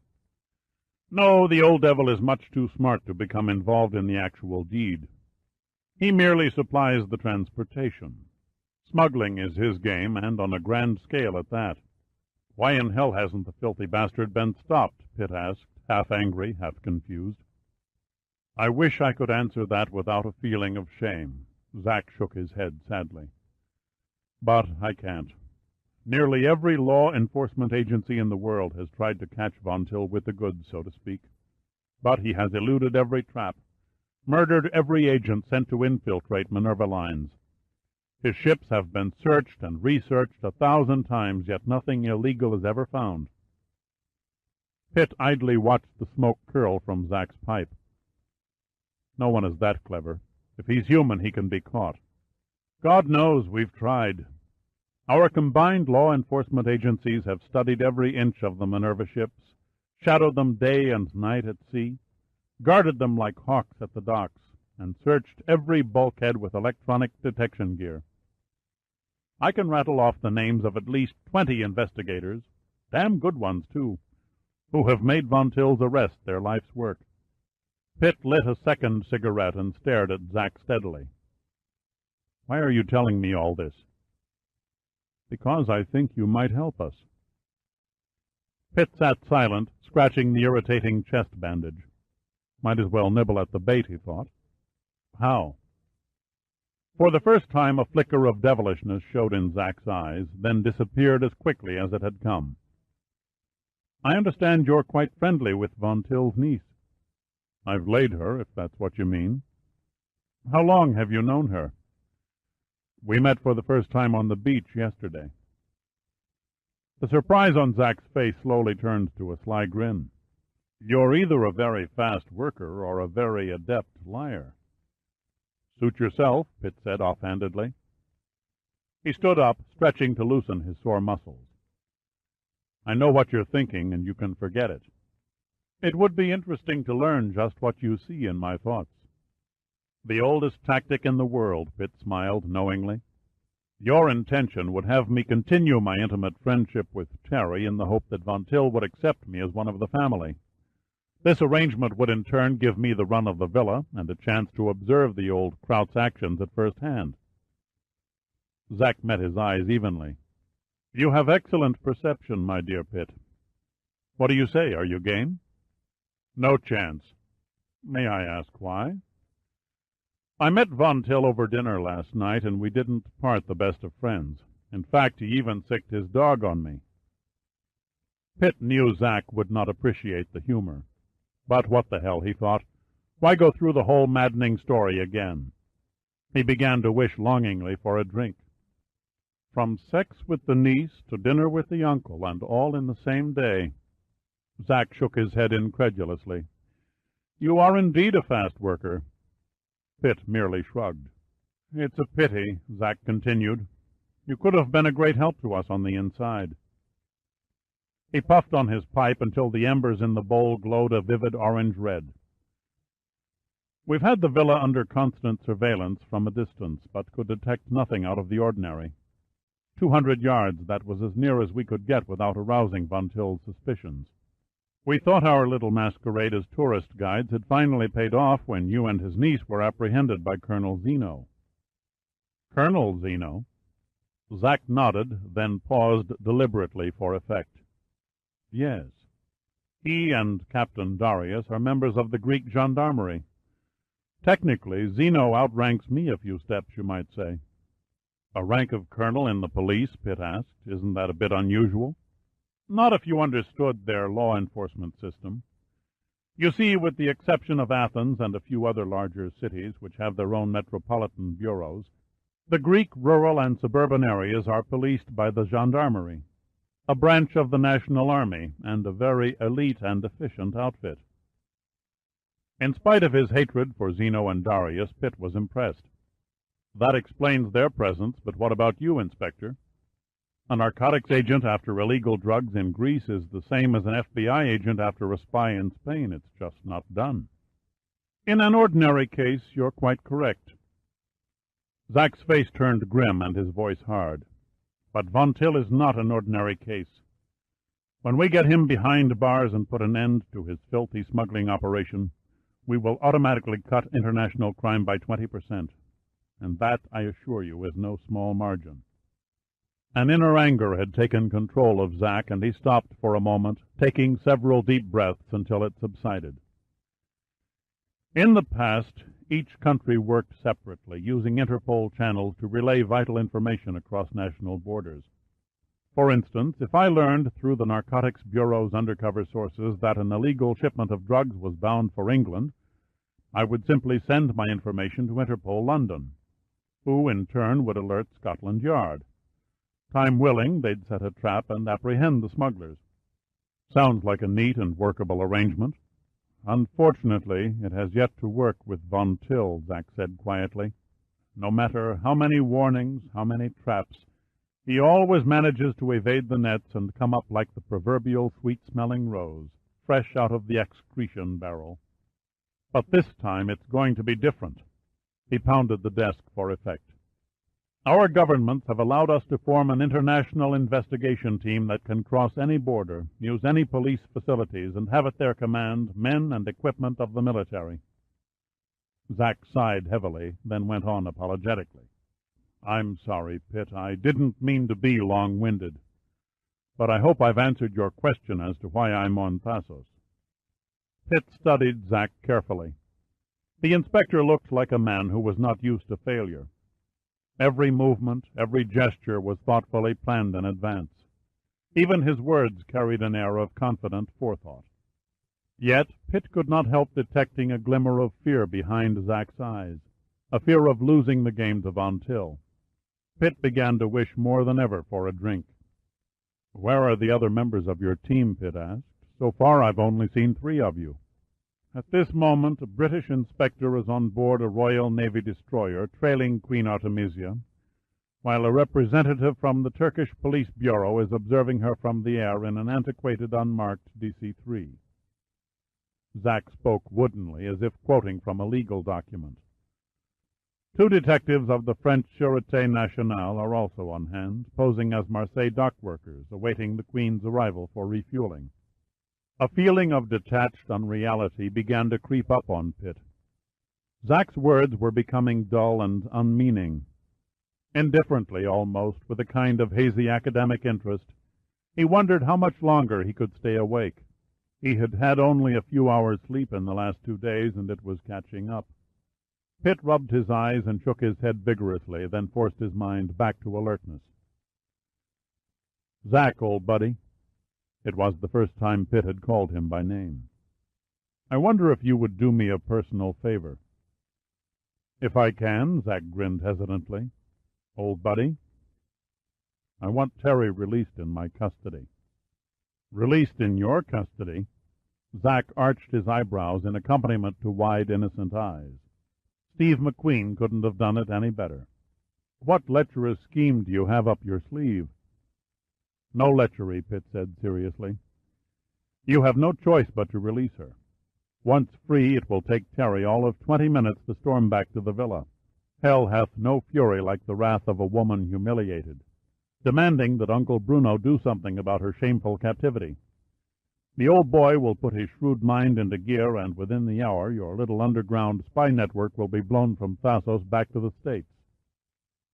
No, the old devil is much too smart to become involved in the actual deed. He merely supplies the transportation. Smuggling is his game, and on a grand scale at that. Why in hell hasn't the filthy bastard been stopped? Pitt asked, half angry, half confused. I wish I could answer that without a feeling of shame. Zack shook his head sadly. But I can't. Nearly every law enforcement agency in the world has tried to catch Von Till with the goods, so to speak. But he has eluded every trap, murdered every agent sent to infiltrate Minerva lines. His ships have been searched and researched 1,000 times, yet nothing illegal is ever found. Pitt idly watched the smoke curl from Zack's pipe. No one is that clever. If he's human, he can be caught. God knows we've tried. Our combined law enforcement agencies have studied every inch of the Minerva ships, shadowed them day and night at sea, guarded them like hawks at the docks, and searched every bulkhead with electronic detection gear. I can rattle off the names of at least 20 investigators, damn good ones, too, who have made Von Till's arrest their life's work. Pitt lit a second cigarette and stared at Zack steadily. Why are you telling me all this? Because I think you might help us. Pitt sat silent, scratching the irritating chest bandage. Might as well nibble at the bait, he thought. How? For the first time a flicker of devilishness showed in Zack's eyes, then disappeared as quickly as it had come. I understand you're quite friendly with Von Till's niece. I've laid her, if that's what you mean. How long have you known her? We met for the first time on the beach yesterday. The surprise on Zack's face slowly turned to a sly grin. You're either a very fast worker or a very adept liar. Suit yourself, Pitt said offhandedly. He stood up, stretching to loosen his sore muscles. I know what you're thinking, and you can forget it. It would be interesting to learn just what you see in my thoughts. The oldest tactic in the world, Pitt smiled knowingly. Your intention would have me continue my intimate friendship with Terry in the hope that Von Till would accept me as one of the family. This arrangement would in turn give me the run of the villa and a chance to observe the old Kraut's actions at first hand. Zack met his eyes evenly. You have excellent perception, my dear Pitt. What do you say? Are you game? No chance. May I ask why? I met Von Till over dinner last night, and we didn't part the best of friends. In fact, he even sicked his dog on me. Pitt knew Zack would not appreciate the humor. But what the hell, he thought. Why go through the whole maddening story again? He began to wish longingly for a drink. From sex with the niece to dinner with the uncle, and all in the same day. Zack shook his head incredulously. You are indeed a fast worker. Pitt merely shrugged. It's a pity, Zack continued. You could have been a great help to us on the inside. He puffed on his pipe until the embers in the bowl glowed a vivid orange red. We've had the villa under constant surveillance from a distance, but could detect nothing out of the ordinary. 200 yards, that was as near as we could get without arousing Von Till's suspicions. We thought our little masquerade as tourist guides had finally paid off when you and his niece were apprehended by Colonel Zeno. Colonel Zeno? Zack nodded, then paused deliberately for effect. Yes. He and Captain Darius are members of the Greek gendarmerie. Technically, Zeno outranks me a few steps, you might say. A rank of colonel in the police, Pitt asked. Isn't that a bit unusual? Not if you understood their law enforcement system. You see, with the exception of Athens and a few other larger cities which have their own metropolitan bureaus, the Greek rural and suburban areas are policed by the gendarmerie, a branch of the national army, and a very elite and efficient outfit. In spite of his hatred for Zeno and Darius, Pitt was impressed. That explains their presence, but what about you, Inspector? A narcotics agent after illegal drugs in Greece is the same as an FBI agent after a spy in Spain. It's just not done. In an ordinary case, you're quite correct. Zack's face turned grim and his voice hard. But Von Till is not an ordinary case. When we get him behind bars and put an end to his filthy smuggling operation, we will automatically cut international crime by 20%. And that, I assure you, is no small margin. An inner anger had taken control of Zack, and he stopped for a moment, taking several deep breaths until it subsided. In the past, each country worked separately, using Interpol channels to relay vital information across national borders. For instance, if I learned through the Narcotics Bureau's undercover sources that an illegal shipment of drugs was bound for England, I would simply send my information to Interpol London, who in turn would alert Scotland Yard. Time willing, they'd set a trap and apprehend the smugglers. Sounds like a neat and workable arrangement. Unfortunately, it has yet to work with Von Till, Zack said quietly. No matter how many warnings, how many traps, he always manages to evade the nets and come up like the proverbial sweet-smelling rose, fresh out of the excretion barrel. But this time it's going to be different. He pounded the desk for effect. Our governments have allowed us to form an international investigation team that can cross any border, use any police facilities, and have at their command men and equipment of the military. Zack sighed heavily, then went on apologetically. I'm sorry, Pitt. I didn't mean to be long-winded. But I hope I've answered your question as to why I'm on Thasos. Pitt studied Zack carefully. The inspector looked like a man who was not used to failure. Every movement, every gesture was thoughtfully planned in advance. Even his words carried an air of confident forethought. Yet Pitt could not help detecting a glimmer of fear behind Zack's eyes, a fear of losing the game to Von Till. Pitt began to wish more than ever for a drink. Where are the other members of your team? Pitt asked. So far I've only seen 3 of you. At this moment, a British inspector is on board a Royal Navy destroyer trailing Queen Artemisia, while a representative from the Turkish Police Bureau is observing her from the air in an antiquated, unmarked DC-3. Zack spoke woodenly, as if quoting from a legal document. 2 detectives of the French Sûreté Nationale are also on hand, posing as Marseille dock workers, awaiting the Queen's arrival for refueling. A feeling of detached unreality began to creep up on Pitt. Zack's words were becoming dull and unmeaning. Indifferently, almost, with a kind of hazy academic interest, he wondered how much longer he could stay awake. He had had only a few hours' sleep in the last 2 days, and it was catching up. Pitt rubbed his eyes and shook his head vigorously, then forced his mind back to alertness. Zack, old buddy. It was the first time Pitt had called him by name. I wonder if you would do me a personal favor. If I can, Zack grinned hesitantly. Old buddy, I want Terry released in my custody. Released in your custody? Zack arched his eyebrows in accompaniment to wide, innocent eyes. Steve McQueen couldn't have done it any better. What lecherous scheme do you have up your sleeve? No lechery, Pitt said seriously. You have no choice but to release her. Once free, it will take Terry all of 20 minutes to storm back to the villa. Hell hath no fury like the wrath of a woman humiliated, demanding that Uncle Bruno do something about her shameful captivity. The old boy will put his shrewd mind into gear, and within the hour your little underground spy network will be blown from Thasos back to the States.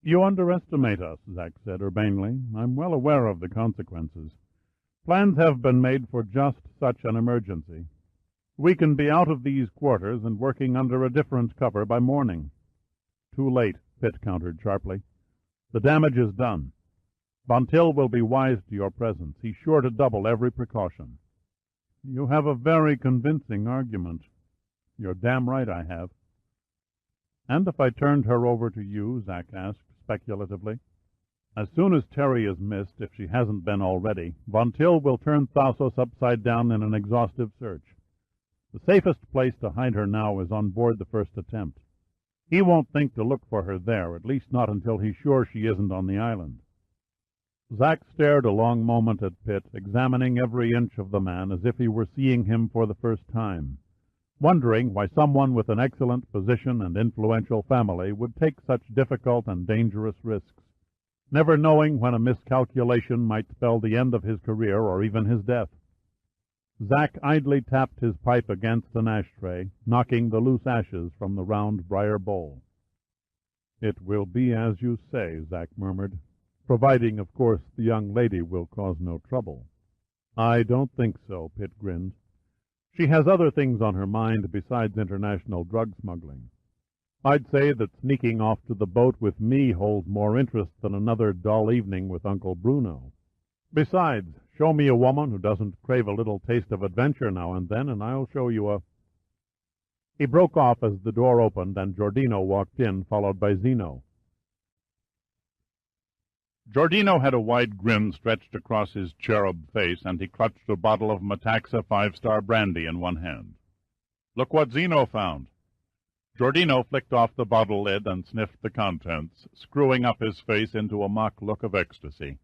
You underestimate us, Zack said urbanely. I'm well aware of the consequences. Plans have been made for just such an emergency. We can be out of these quarters and working under a different cover by morning. Too late, Pitt countered sharply. The damage is done. Von Till will be wise to your presence. He's sure to double every precaution. You have a very convincing argument. You're damn right I have. And if I turned her over to you, Zack asked speculatively. As soon as Terry is missed, if she hasn't been already, Von Till will turn Thasos upside down in an exhaustive search. The safest place to hide her now is on board the first attempt. He won't think to look for her there, at least not until he's sure she isn't on the island. Zack stared a long moment at Pitt, examining every inch of the man as if he were seeing him for the first time, wondering why someone with an excellent position and influential family would take such difficult and dangerous risks, never knowing when a miscalculation might spell the end of his career or even his death. Zack idly tapped his pipe against an ashtray, knocking the loose ashes from the round briar bowl. "It will be as you say," Zack murmured. "Providing, of course, the young lady will cause no trouble." "I don't think so," Pitt grinned. "She has other things on her mind besides international drug smuggling. I'd say that sneaking off to the boat with me holds more interest than another dull evening with Uncle Bruno. Besides, show me a woman who doesn't crave a little taste of adventure now and then, and I'll show you a—" He broke off as the door opened and Giordino walked in, followed by Zeno. Giordino had a wide grin stretched across his cherub face, and he clutched a bottle of Metaxa 5-star brandy in one hand. "Look what Zeno found." Giordino flicked off the bottle lid and sniffed the contents, screwing up his face into a mock look of ecstasy.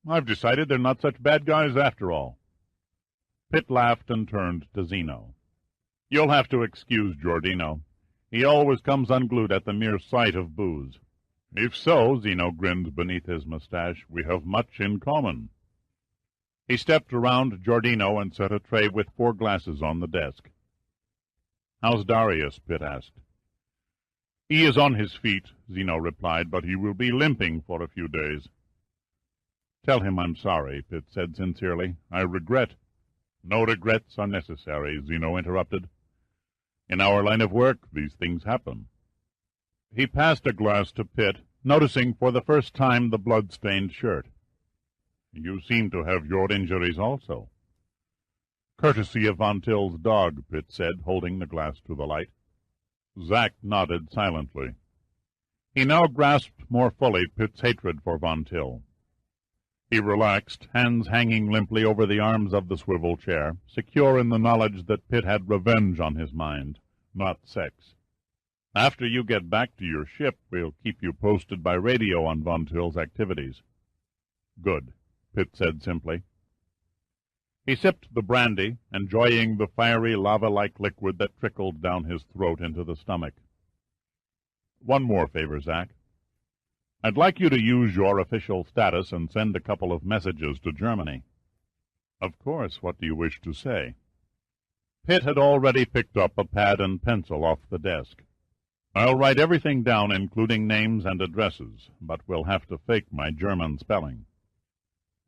"I've decided they're not such bad guys after all." Pitt laughed and turned to Zeno. "You'll have to excuse Giordino. He always comes unglued at the mere sight of booze." "If so," Zeno grinned beneath his mustache, "we have much in common." He stepped around Giordino and set a tray with 4 glasses on the desk. "How's Darius?" Pitt asked. "He is on his feet," Zeno replied, "but he will be limping for a few days." "Tell him I'm sorry," Pitt said sincerely. "I regret—" "No regrets are necessary," Zeno interrupted. "In our line of work, these things happen." He passed a glass to Pitt, noticing for the first time the blood-stained shirt. "You seem to have your injuries also." "Courtesy of Von Till's dog," Pitt said, holding the glass to the light. Zack nodded silently. He now grasped more fully Pitt's hatred for Von Till. He relaxed, hands hanging limply over the arms of the swivel chair, secure in the knowledge that Pitt had revenge on his mind, not sex. "After you get back to your ship, we'll keep you posted by radio on Von Till's activities." "Good," Pitt said simply. He sipped the brandy, enjoying the fiery lava-like liquid that trickled down his throat into the stomach. "One more favor, Zack. I'd like you to use your official status and send a couple of messages to Germany." "Of course. What do you wish to say?" Pitt had already picked up a pad and pencil off the desk. "I'll write everything down, including names and addresses, but we'll have to fake my German spelling."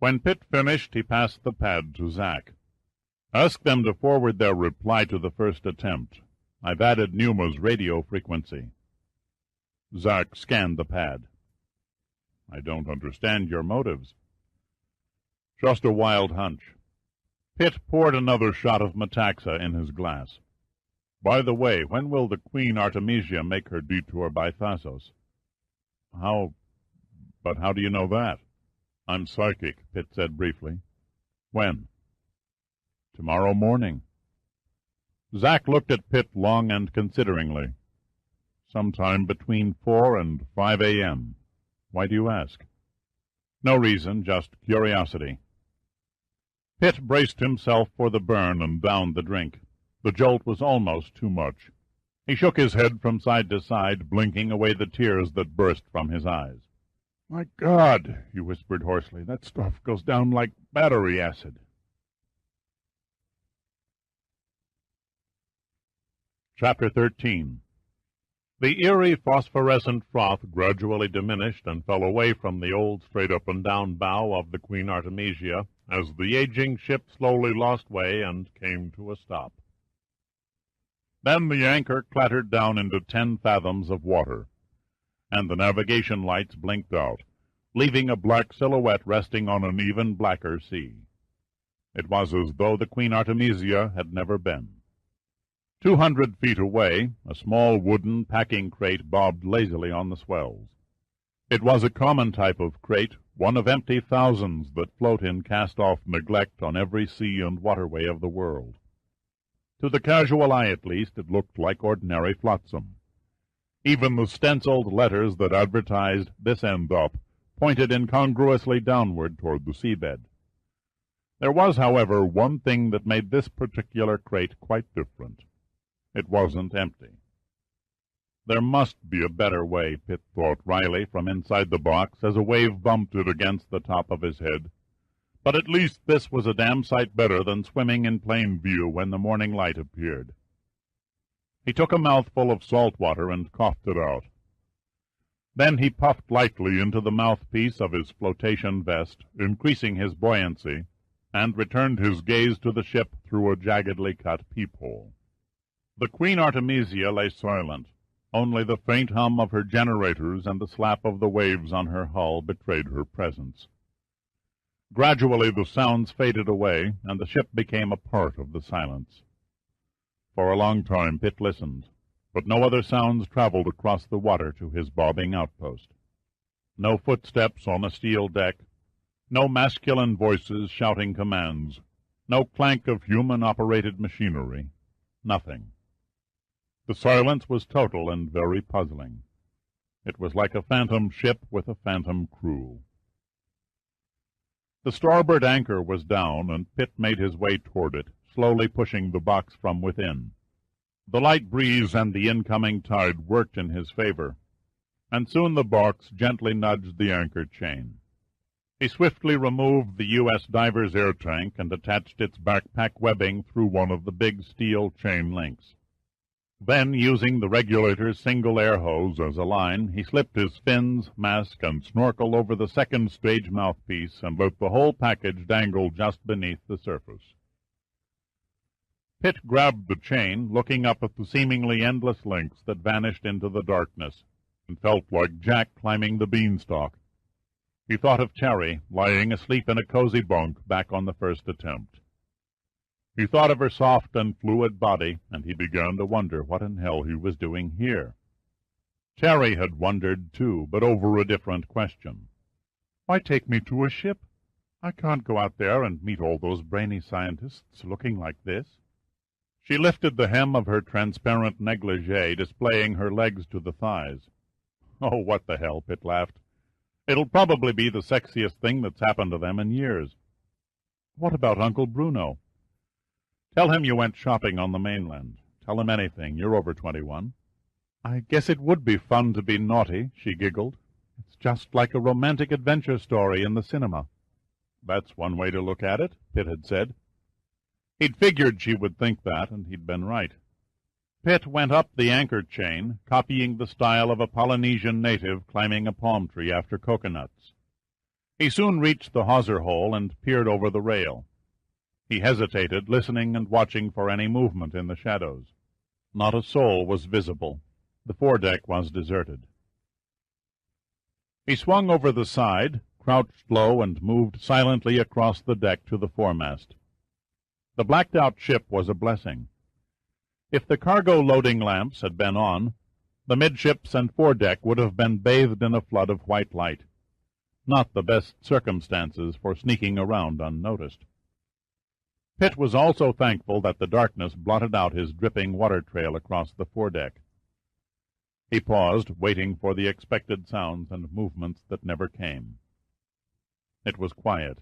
When Pitt finished, he passed the pad to Zack. "Ask them to forward their reply to the first attempt. I've added Pneuma's radio frequency." Zack scanned the pad. "I don't understand your motives." "Just a wild hunch." Pitt poured another shot of Metaxa in his glass. "By the way, when will the Queen Artemisia make her detour by Thasos?" But how do you know that?" "I'm psychic," Pitt said briefly. "When?" "Tomorrow morning." Zack looked at Pitt long and consideringly. "Sometime between 4 and 5 a.m. Why do you ask?" "No reason, just curiosity." Pitt braced himself for the burn and downed the drink. The jolt was almost too much. He shook his head from side to side, blinking away the tears that burst from his eyes. "My God," he whispered hoarsely, "that stuff goes down like battery acid." Chapter 13. The eerie phosphorescent froth gradually diminished and fell away from the old straight-up-and-down bow of the Queen Artemisia as the aging ship slowly lost way and came to a stop. Then the anchor clattered down into 10 fathoms of water, and the navigation lights blinked out, leaving a black silhouette resting on an even blacker sea. It was as though the Queen Artemisia had never been. 200 feet away, a small wooden packing crate bobbed lazily on the swells. It was a common type of crate, one of empty thousands that float in cast-off neglect on every sea and waterway of the world. To the casual eye, at least, it looked like ordinary flotsam. Even the stenciled letters that advertised "This End Up" pointed incongruously downward toward the seabed. There was, however, one thing that made this particular crate quite different. It wasn't empty. There must be a better way, Pitt thought wryly from inside the box as a wave bumped it against the top of his head. But at least this was a damn sight better than swimming in plain view when the morning light appeared. He took a mouthful of salt water and coughed it out. Then he puffed lightly into the mouthpiece of his flotation vest, increasing his buoyancy, and returned his gaze to the ship through a jaggedly cut peephole. The Queen Artemisia lay silent. Only the faint hum of her generators and the slap of the waves on her hull betrayed her presence. Gradually the sounds faded away, and the ship became a part of the silence. For a long time Pitt listened, but no other sounds traveled across the water to his bobbing outpost. No footsteps on a steel deck, no masculine voices shouting commands, no clank of human-operated machinery, nothing. The silence was total and very puzzling. It was like a phantom ship with a phantom crew. The starboard anchor was down, and Pitt made his way toward it, slowly pushing the box from within. The light breeze and the incoming tide worked in his favor, and soon the box gently nudged the anchor chain. He swiftly removed the U.S. diver's air tank and attached its backpack webbing through one of the big steel chain links. Then, using the regulator's single air hose as a line, he slipped his fins, mask, and snorkel over the second stage mouthpiece and let the whole package dangle just beneath the surface. Pitt grabbed the chain, looking up at the seemingly endless links that vanished into the darkness, and felt like Jack climbing the beanstalk. He thought of Terry, lying asleep in a cozy bunk back on the first attempt. He thought of her soft and fluid body, and he began to wonder what in hell he was doing here. Terry had wondered, too, but over a different question. Why take me to a ship? I can't go out there and meet all those brainy scientists looking like this. She lifted the hem of her transparent negligee, displaying her legs to the thighs. Oh, what the hell, Pitt laughed. It'll probably be the sexiest thing that's happened to them in years. What about Uncle Bruno? Tell him you went shopping on the mainland. Tell him anything. You're over 21. I guess it would be fun to be naughty, she giggled. It's just like a romantic adventure story in the cinema. That's one way to look at it, Pitt had said. He'd figured she would think that, and he'd been right. Pitt went up the anchor chain, copying the style of a Polynesian native climbing a palm tree after coconuts. He soon reached the hawser hole and peered over the rail. He hesitated, listening and watching for any movement in the shadows. Not a soul was visible. The foredeck was deserted. He swung over the side, crouched low, and moved silently across the deck to the foremast. The blacked-out ship was a blessing. If the cargo loading lamps had been on, the midships and foredeck would have been bathed in a flood of white light. Not the best circumstances for sneaking around unnoticed. Pitt was also thankful that the darkness blotted out his dripping water trail across the foredeck. He paused, waiting for the expected sounds and movements that never came. It was quiet,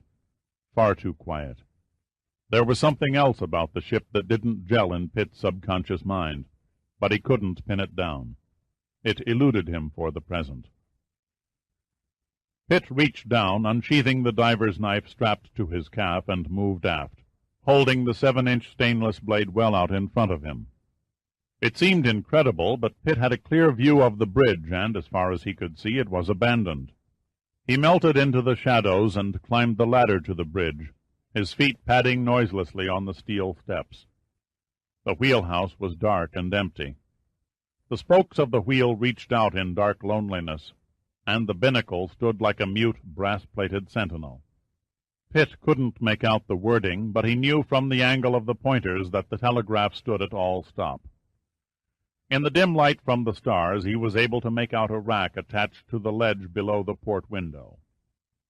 far too quiet. There was something else about the ship that didn't gel in Pitt's subconscious mind, but he couldn't pin it down. It eluded him for the present. Pitt reached down, unsheathing the diver's knife strapped to his calf, and moved aft, holding the 7-inch stainless blade well out in front of him. It seemed incredible, but Pitt had a clear view of the bridge, and, as far as he could see, it was abandoned. He melted into the shadows and climbed the ladder to the bridge, his feet padding noiselessly on the steel steps. The wheelhouse was dark and empty. The spokes of the wheel reached out in dark loneliness, and the binnacle stood like a mute, brass-plated sentinel. Pitt couldn't make out the wording, but he knew from the angle of the pointers that the telegraph stood at all stop. In the dim light from the stars, he was able to make out a rack attached to the ledge below the port window.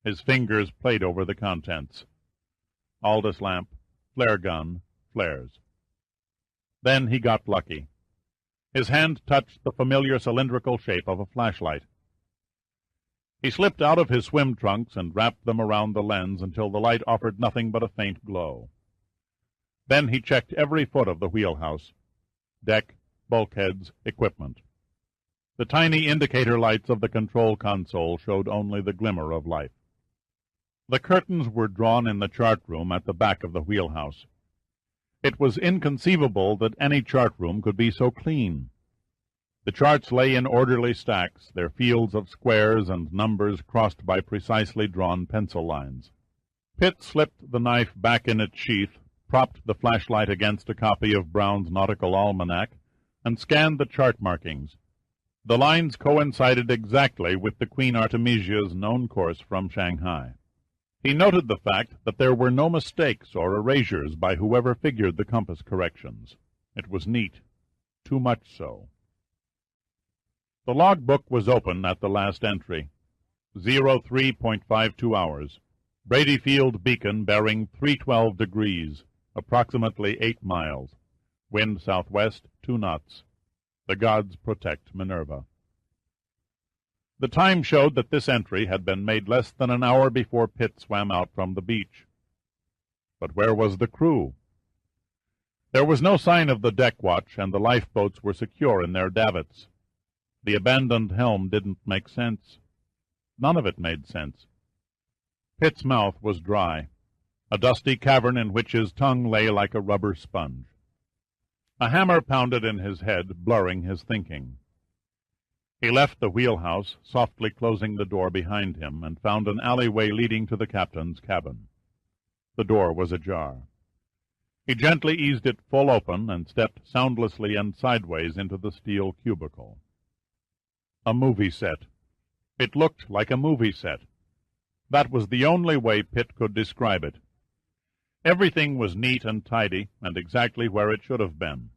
His fingers played over the contents. Aldous lamp, flare gun, flares. Then he got lucky. His hand touched the familiar cylindrical shape of a flashlight. He slipped out of his swim trunks and wrapped them around the lens until the light offered nothing but a faint glow. Then he checked every foot of the wheelhouse. Deck, bulkheads, equipment. The tiny indicator lights of the control console showed only the glimmer of life. The curtains were drawn in the chart room at the back of the wheelhouse. It was inconceivable that any chart room could be so clean. The charts lay in orderly stacks, their fields of squares and numbers crossed by precisely drawn pencil lines. Pitt slipped the knife back in its sheath, propped the flashlight against a copy of Brown's Nautical Almanac, and scanned the chart markings. The lines coincided exactly with the Queen Artemisia's known course from Shanghai. He noted the fact that there were no mistakes or erasures by whoever figured the compass corrections. It was neat, too much so. The logbook was open at the last entry. 03.52 hours. Brady Field beacon bearing 312 degrees, approximately 8 miles. Wind southwest, 2 knots. The gods protect Minerva. The time showed that this entry had been made less than an hour before Pitt swam out from the beach. But where was the crew? There was no sign of the deck watch, and the lifeboats were secure in their davits. The abandoned helm didn't make sense. None of it made sense. Pitt's mouth was dry, a dusty cavern in which his tongue lay like a rubber sponge. A hammer pounded in his head, blurring his thinking. He left the wheelhouse, softly closing the door behind him, and found an alleyway leading to the captain's cabin. The door was ajar. He gently eased it full open and stepped soundlessly and sideways into the steel cubicle. A movie set. It looked like a movie set. That was the only way Pitt could describe it. Everything was neat and tidy, and exactly where it should have been.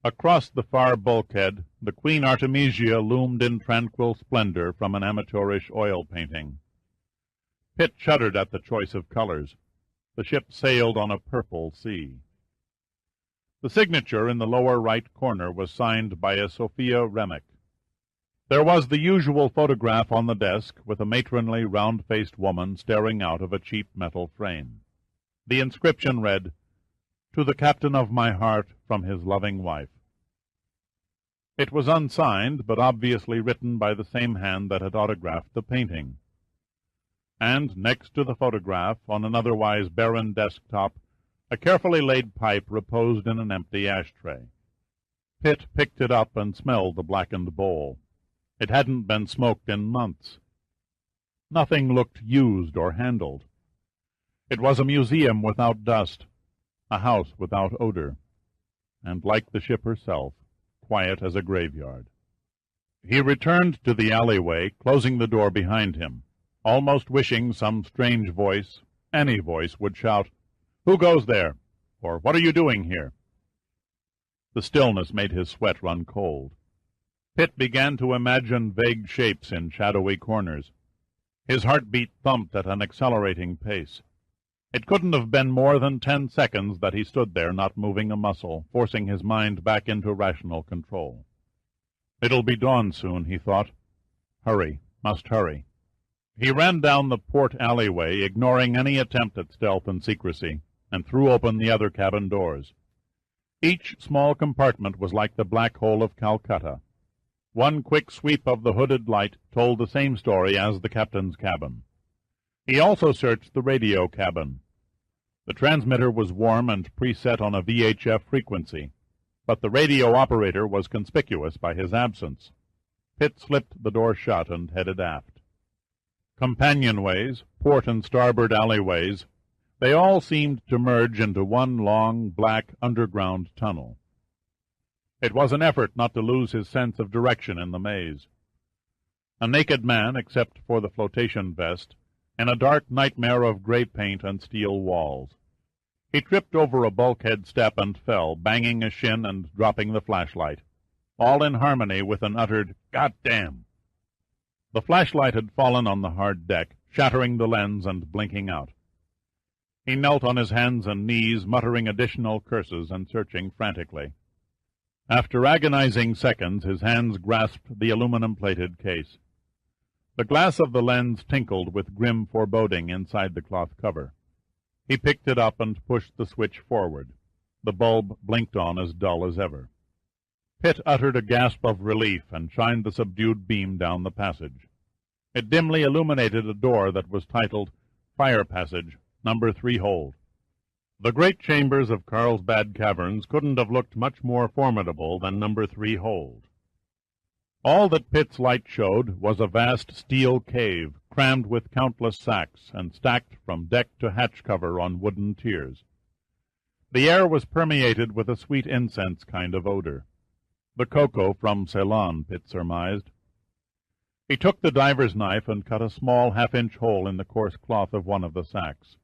Across the far bulkhead, the Queen Artemisia loomed in tranquil splendor from an amateurish oil painting. Pitt shuddered at the choice of colors. The ship sailed on a purple sea. The signature in the lower right corner was signed by a Sophia Remick. There was the usual photograph on the desk, with a matronly, round-faced woman staring out of a cheap metal frame. The inscription read, "To the captain of my heart, from his loving wife." It was unsigned, but obviously written by the same hand that had autographed the painting. And next to the photograph, on an otherwise barren desktop, a carefully laid pipe reposed in an empty ashtray. Pitt picked it up and smelled the blackened bowl. It hadn't been smoked in months. Nothing looked used or handled. It was a museum without dust, a house without odor, and like the ship herself, quiet as a graveyard. He returned to the alleyway, closing the door behind him, almost wishing some strange voice, any voice, would shout, "Who goes there?" or "What are you doing here?" The stillness made his sweat run cold. Pitt began to imagine vague shapes in shadowy corners. His heartbeat thumped at an accelerating pace. It couldn't have been more than 10 seconds that he stood there, not moving a muscle, forcing his mind back into rational control. It'll be dawn soon, he thought. Hurry, must hurry. He ran down the port alleyway, ignoring any attempt at stealth and secrecy, and threw open the other cabin doors. Each small compartment was like the Black Hole of Calcutta. One quick sweep of the hooded light told the same story as the captain's cabin. He also searched the radio cabin. The transmitter was warm and preset on a VHF frequency. but the radio operator was conspicuous by his absence. Pitt slipped the door shut and headed aft. Companionways, port and starboard alleyways, they all seemed to merge into one long, black, underground tunnel. It was an effort not to lose his sense of direction in the maze. A naked man, except for the flotation vest, in a dark nightmare of gray paint and steel walls. He tripped over a bulkhead step and fell, banging a shin and dropping the flashlight, all in harmony with an uttered, "God damn!" The flashlight had fallen on the hard deck, shattering the lens and blinking out. He knelt on his hands and knees, muttering additional curses and searching frantically. After agonizing seconds, his hands grasped the aluminum-plated case. The glass of the lens tinkled with grim foreboding inside the cloth cover. He picked it up and pushed the switch forward. The bulb blinked on as dull as ever. Pitt uttered a gasp of relief and shined the subdued beam down the passage. It dimly illuminated a door that was titled Fire Passage, Number 3 Hold. The great chambers of Carlsbad Caverns couldn't have looked much more formidable than Number 3 Hold. All that Pitt's light showed was a vast steel cave, crammed with countless sacks and stacked from deck to hatch cover on wooden tiers. The air was permeated with a sweet incense kind of odor. The cocoa from Ceylon, Pitt surmised. He took the diver's knife and cut a small half-inch hole in the coarse cloth of one of the sacks.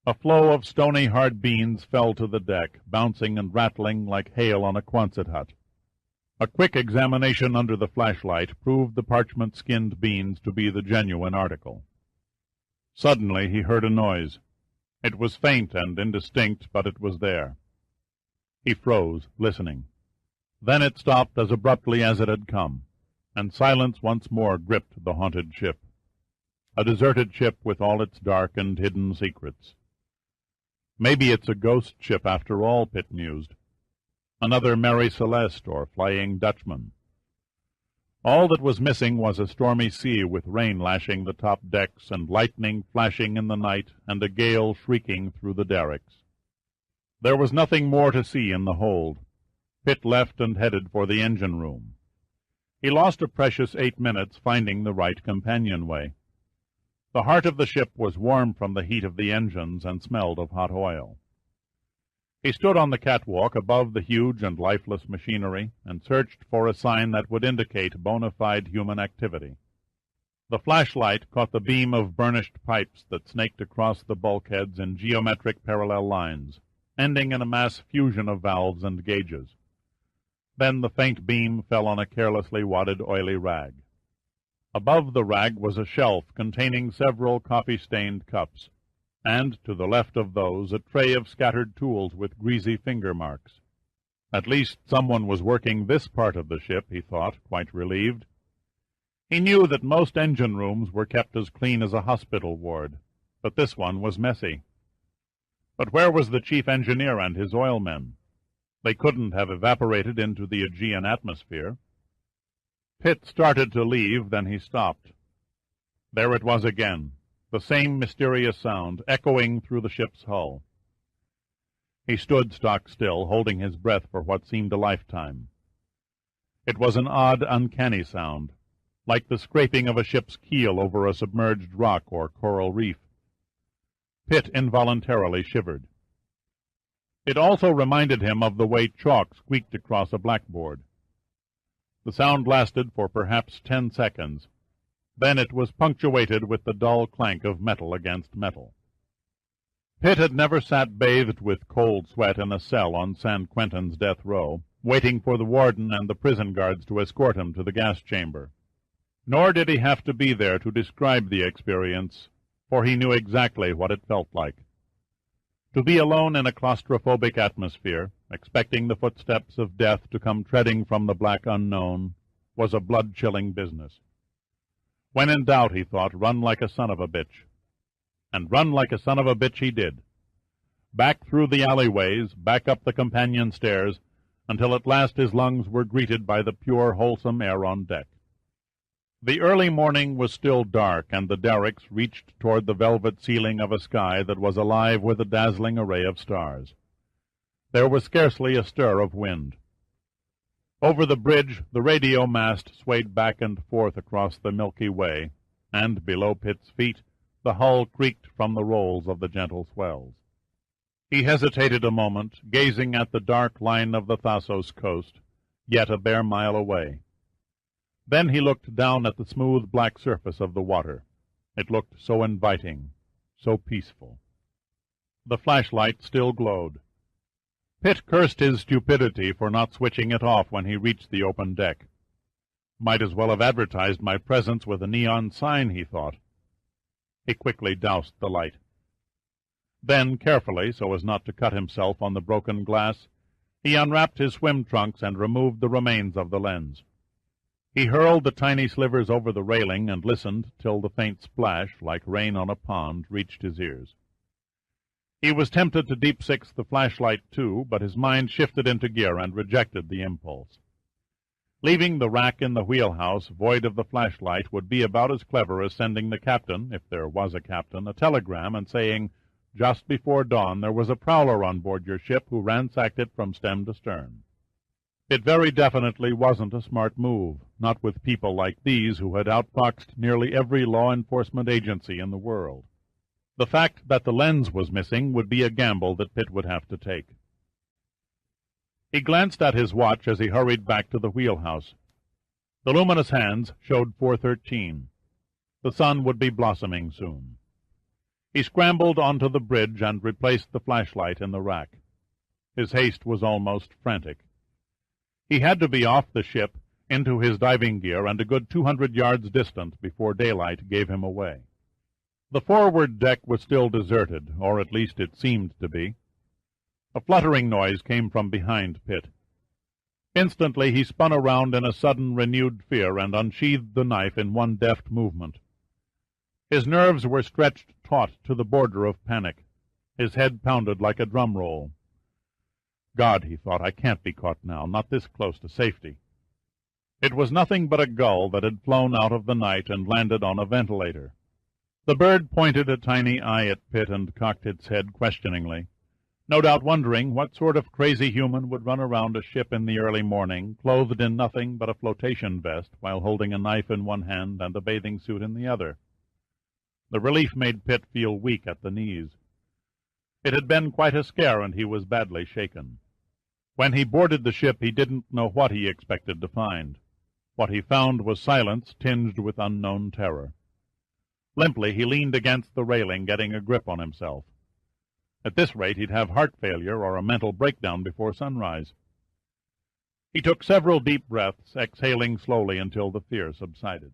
A flow of stony hard beans fell to the deck, bouncing and rattling like hail on a Quonset hut. A quick examination under the flashlight proved the parchment-skinned beans to be the genuine article. Suddenly he heard a noise. It was faint and indistinct, but it was there. He froze, listening. Then it stopped as abruptly as it had come, and silence once more gripped the haunted ship. A deserted ship with all its dark and hidden secrets. Maybe it's a ghost ship after all, Pitt mused. Another Mary Celeste or Flying Dutchman. All that was missing was a stormy sea with rain lashing the top decks and lightning flashing in the night and a gale shrieking through the derricks. There was nothing more to see in the hold. Pitt left and headed for the engine room. He lost a precious 8 minutes finding the right companionway. The heart of the ship was warm from the heat of the engines and smelled of hot oil. He stood on the catwalk above the huge and lifeless machinery and searched for a sign that would indicate bona fide human activity. The flashlight caught the beam of burnished pipes that snaked across the bulkheads in geometric parallel lines, ending in a mass fusion of valves and gauges. Then the faint beam fell on a carelessly wadded oily rag. Above the rag was a shelf containing several coffee-stained cups, and to the left of those a tray of scattered tools with greasy finger marks. At least someone was working this part of the ship, he thought, quite relieved. He knew that most engine rooms were kept as clean as a hospital ward, but this one was messy. But where was the chief engineer and his oilmen? They couldn't have evaporated into the Aegean atmosphere. Pitt started to leave, then he stopped. There it was again, the same mysterious sound, echoing through the ship's hull. He stood stock still, holding his breath for what seemed a lifetime. It was an odd, uncanny sound, like the scraping of a ship's keel over a submerged rock or coral reef. Pitt involuntarily shivered. It also reminded him of the way chalk squeaked across a blackboard. The sound lasted for perhaps 10 seconds. Then it was punctuated with the dull clank of metal against metal. Pitt had never sat bathed with cold sweat in a cell on San Quentin's death row, waiting for the warden and the prison guards to escort him to the gas chamber. Nor did he have to be there to describe the experience, for he knew exactly what it felt like. To be alone in a claustrophobic atmosphere, expecting the footsteps of death to come treading from the black unknown, was a blood-chilling business. When in doubt, he thought, run like a son of a bitch. And run like a son of a bitch he did. Back through the alleyways, back up the companion stairs, until at last his lungs were greeted by the pure, wholesome air on deck. The early morning was still dark, and the derricks reached toward the velvet ceiling of a sky that was alive with a dazzling array of stars. There was scarcely a stir of wind. Over the bridge, the radio mast swayed back and forth across the Milky Way, and below Pitt's feet, the hull creaked from the rolls of the gentle swells. He hesitated a moment, gazing at the dark line of the Thasos coast, yet a bare mile away. Then he looked down at the smooth black surface of the water. It looked so inviting, so peaceful. The flashlight still glowed. Pitt cursed his stupidity for not switching it off when he reached the open deck. Might as well have advertised my presence with a neon sign, he thought. He quickly doused the light. Then, carefully, so as not to cut himself on the broken glass, he unwrapped his swim trunks and removed the remains of the lens. He hurled the tiny slivers over the railing and listened till the faint splash, like rain on a pond, reached his ears. He was tempted to deep-six the flashlight, too, but his mind shifted into gear and rejected the impulse. Leaving the rack in the wheelhouse void of the flashlight would be about as clever as sending the captain, if there was a captain, a telegram and saying, "Just before dawn there was a prowler on board your ship who ransacked it from stem to stern." It very definitely wasn't a smart move, not with people like these who had outfoxed nearly every law enforcement agency in the world. The fact that the lens was missing would be a gamble that Pitt would have to take. He glanced at his watch as he hurried back to the wheelhouse. The luminous hands showed 4:13. The sun would be blossoming soon. He scrambled onto the bridge and replaced the flashlight in the rack. His haste was almost frantic. He had to be off the ship, into his diving gear, and a good 200 yards distant before daylight gave him away. The forward deck was still deserted, or at least it seemed to be. A fluttering noise came from behind Pitt. Instantly he spun around in a sudden renewed fear and unsheathed the knife in one deft movement. His nerves were stretched taut to the border of panic. His head pounded like a drum roll. God, he thought, I can't be caught now, not this close to safety. It was nothing but a gull that had flown out of the night and landed on a ventilator. The bird pointed a tiny eye at Pitt and cocked its head questioningly, no doubt wondering what sort of crazy human would run around a ship in the early morning, clothed in nothing but a flotation vest, while holding a knife in one hand and a bathing suit in the other. The relief made Pitt feel weak at the knees. It had been quite a scare, and he was badly shaken. When he boarded the ship, he didn't know what he expected to find. What he found was silence tinged with unknown terror. Limply, he leaned against the railing, getting a grip on himself. At this rate, he'd have heart failure or a mental breakdown before sunrise. He took several deep breaths, exhaling slowly until the fear subsided.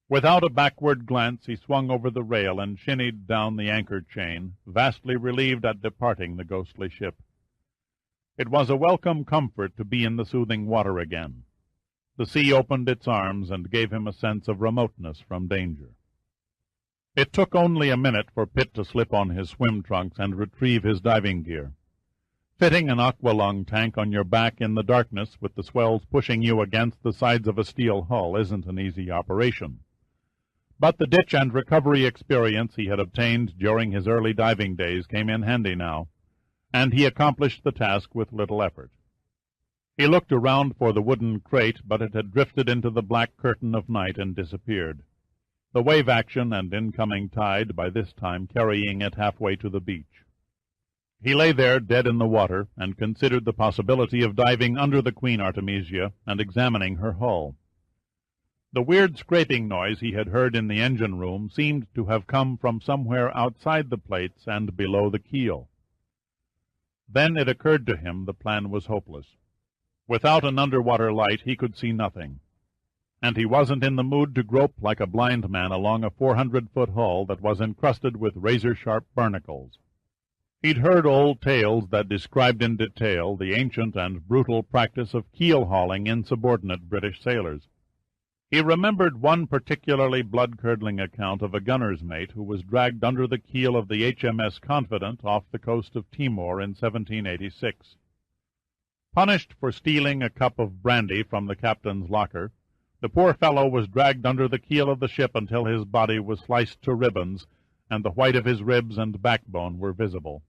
Without a backward glance, he swung over the rail and shinnied down the anchor chain, vastly relieved at departing the ghostly ship. It was a welcome comfort to be in the soothing water again. The sea opened its arms and gave him a sense of remoteness from danger. It took only a minute for Pitt to slip on his swim trunks and retrieve his diving gear. Fitting an aqualung tank on your back in the darkness with the swells pushing you against the sides of a steel hull isn't an easy operation. But the ditch and recovery experience he had obtained during his early diving days came in handy now, and he accomplished the task with little effort. He looked around for the wooden crate, but it had drifted into the black curtain of night and disappeared, the wave action and incoming tide by this time carrying it halfway to the beach. He lay there dead in the water and considered the possibility of diving under the Queen Artemisia and examining her hull. The weird scraping noise he had heard in the engine room seemed to have come from somewhere outside the plates and below the keel. Then it occurred to him the plan was hopeless. Without an underwater light he could see nothing, and he wasn't in the mood to grope like a blind man along a 400-foot hull that was encrusted with razor-sharp barnacles. He'd heard old tales that described in detail the ancient and brutal practice of keel-hauling insubordinate British sailors. He remembered one particularly blood-curdling account of a gunner's mate who was dragged under the keel of the HMS Confident off the coast of Timor in 1786. Punished for stealing a cup of brandy from the captain's locker, the poor fellow was dragged under the keel of the ship until his body was sliced to ribbons and the white of his ribs and backbone were visible.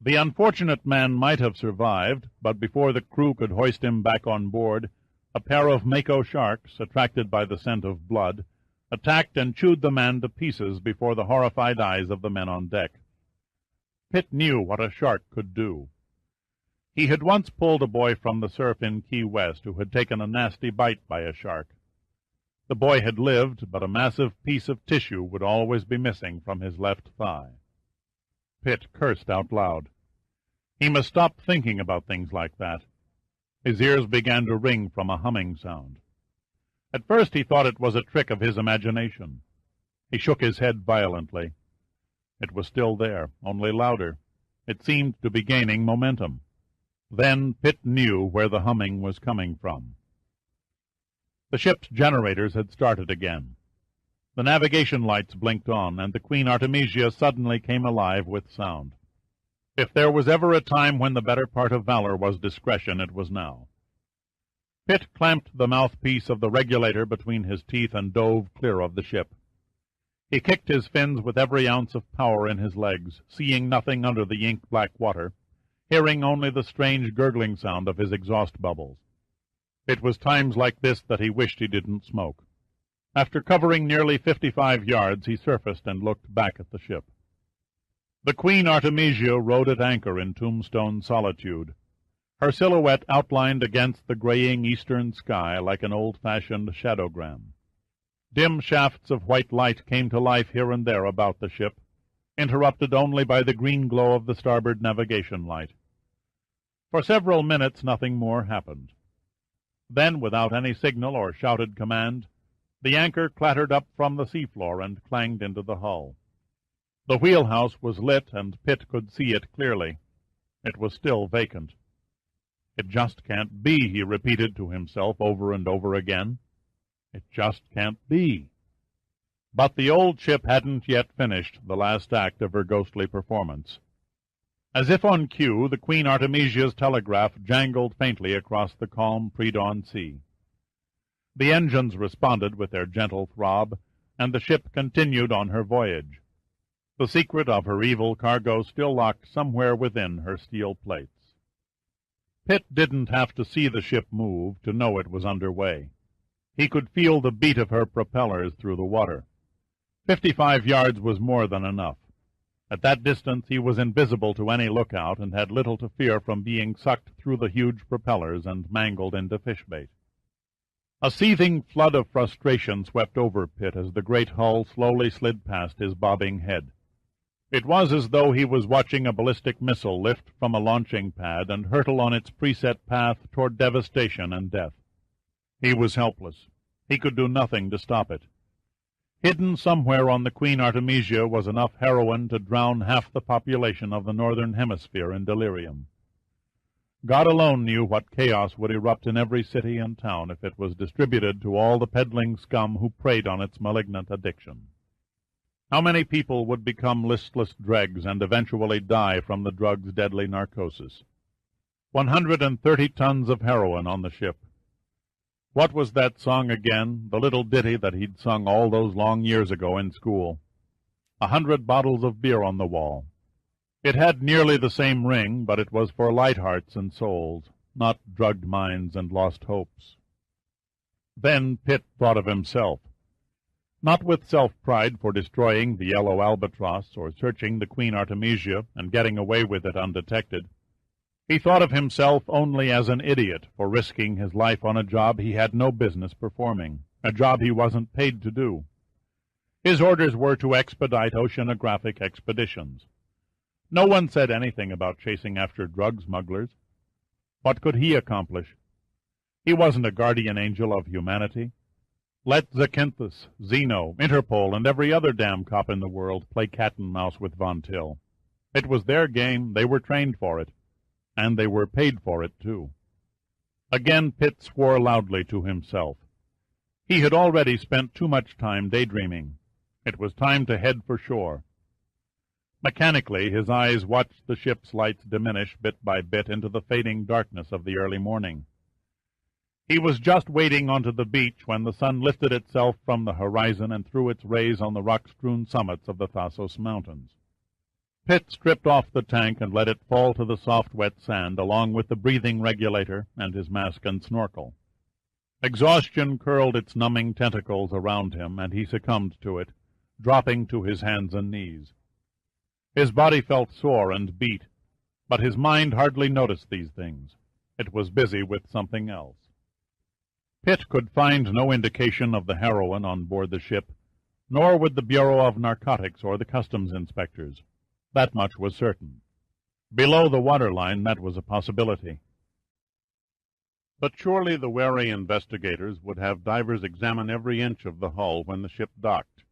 The unfortunate man might have survived, but before the crew could hoist him back on board, a pair of mako sharks, attracted by the scent of blood, attacked and chewed the man to pieces before the horrified eyes of the men on deck. Pitt knew what a shark could do. He had once pulled a boy from the surf in Key West who had taken a nasty bite by a shark. The boy had lived, but a massive piece of tissue would always be missing from his left thigh. Pitt cursed out loud. He must stop thinking about things like that. His ears began to ring from a humming sound. At first he thought it was a trick of his imagination. He shook his head violently. It was still there, only louder. It seemed to be gaining momentum. Then Pitt knew where the humming was coming from. The ship's generators had started again. The navigation lights blinked on, and the Queen Artemisia suddenly came alive with sound. If there was ever a time when the better part of valor was discretion, it was now. Pitt clamped the mouthpiece of the regulator between his teeth and dove clear of the ship. He kicked his fins with every ounce of power in his legs, seeing nothing under the ink-black water, hearing only the strange gurgling sound of his exhaust bubbles. It was times like this that he wished he didn't smoke. After covering nearly 55 yards, he surfaced and looked back at the ship. The Queen Artemisia rode at anchor in Tombstone solitude, her silhouette outlined against the graying eastern sky like an old-fashioned shadowgram. Dim shafts of white light came to life here and there about the ship, interrupted only by the green glow of the starboard navigation light. For several minutes nothing more happened. Then, without any signal or shouted command, the anchor clattered up from the seafloor and clanged into the hull. The wheelhouse was lit, and Pitt could see it clearly. It was still vacant. "It just can't be," he repeated to himself over and over again. "It just can't be." But the old ship hadn't yet finished the last act of her ghostly performance. As if on cue, the Queen Artemisia's telegraph jangled faintly across the calm pre-dawn sea. The engines responded with their gentle throb, and the ship continued on her voyage, the secret of her evil cargo still locked somewhere within her steel plates. Pitt didn't have to see the ship move to know it was under way. He could feel the beat of her propellers through the water. 55 yards was more than enough. At that distance he was invisible to any lookout and had little to fear from being sucked through the huge propellers and mangled into fishbait. A seething flood of frustration swept over Pitt as the great hull slowly slid past his bobbing head. It was as though he was watching a ballistic missile lift from a launching pad and hurtle on its preset path toward devastation and death. He was helpless. He could do nothing to stop it. Hidden somewhere on the Queen Artemisia was enough heroin to drown half the population of the northern hemisphere in delirium. God alone knew what chaos would erupt in every city and town if it was distributed to all the peddling scum who preyed on its malignant addiction. How many people would become listless dregs and eventually die from the drug's deadly narcosis? 130 tons of heroin on the ship. What was that song again, the little ditty that he'd sung all those long years ago in school? 100 bottles of beer on the wall. It had nearly the same ring, but it was for light hearts and souls, not drugged minds and lost hopes. Then Pitt thought of himself. Not with self-pride for destroying the yellow Albatros or searching the Queen Artemisia and getting away with it undetected. He thought of himself only as an idiot for risking his life on a job he had no business performing, a job he wasn't paid to do. His orders were to expedite oceanographic expeditions. No one said anything about chasing after drug smugglers. What could he accomplish? He wasn't a guardian angel of humanity. Let Zakynthus, Zeno, Interpol, and every other damn cop in the world play cat-and-mouse with Von Till. It was their game, they were trained for it, and they were paid for it, too. Again Pitt swore loudly to himself. He had already spent too much time daydreaming. It was time to head for shore. Mechanically, his eyes watched the ship's lights diminish bit by bit into the fading darkness of the early morning. He was just wading onto the beach when the sun lifted itself from the horizon and threw its rays on the rock-strewn summits of the Thasos Mountains. Pitt stripped off the tank and let it fall to the soft, wet sand, along with the breathing regulator and his mask and snorkel. Exhaustion curled its numbing tentacles around him, and he succumbed to it, dropping to his hands and knees. His body felt sore and beat, but his mind hardly noticed these things. It was busy with something else. Pitt could find no indication of the heroin on board the ship, nor would the Bureau of Narcotics or the customs inspectors. That much was certain. Below the waterline, that was a possibility. But surely the wary investigators would have divers examine every inch of the hull when the ship docked.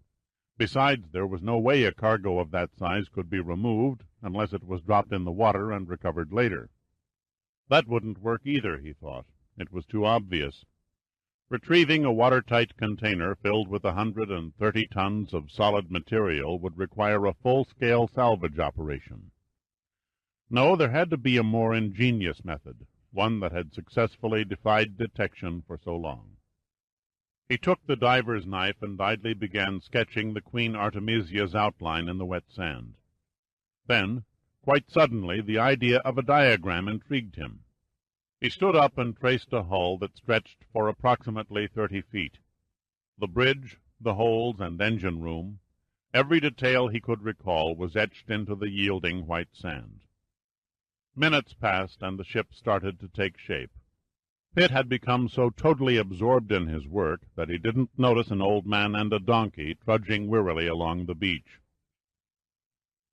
Besides, there was no way a cargo of that size could be removed unless it was dropped in the water and recovered later. That wouldn't work either, he thought. It was too obvious. Retrieving a watertight container filled with 130 tons of solid material would require a full-scale salvage operation. No, there had to be a more ingenious method, one that had successfully defied detection for so long. He took the diver's knife and idly began sketching the Queen Artemisia's outline in the wet sand. Then, quite suddenly, the idea of a diagram intrigued him. He stood up and traced a hull that stretched for approximately 30 feet. The bridge, the holds, and engine room, every detail he could recall was etched into the yielding white sand. Minutes passed, and the ship started to take shape. Pitt had become so totally absorbed in his work that he didn't notice an old man and a donkey trudging wearily along the beach.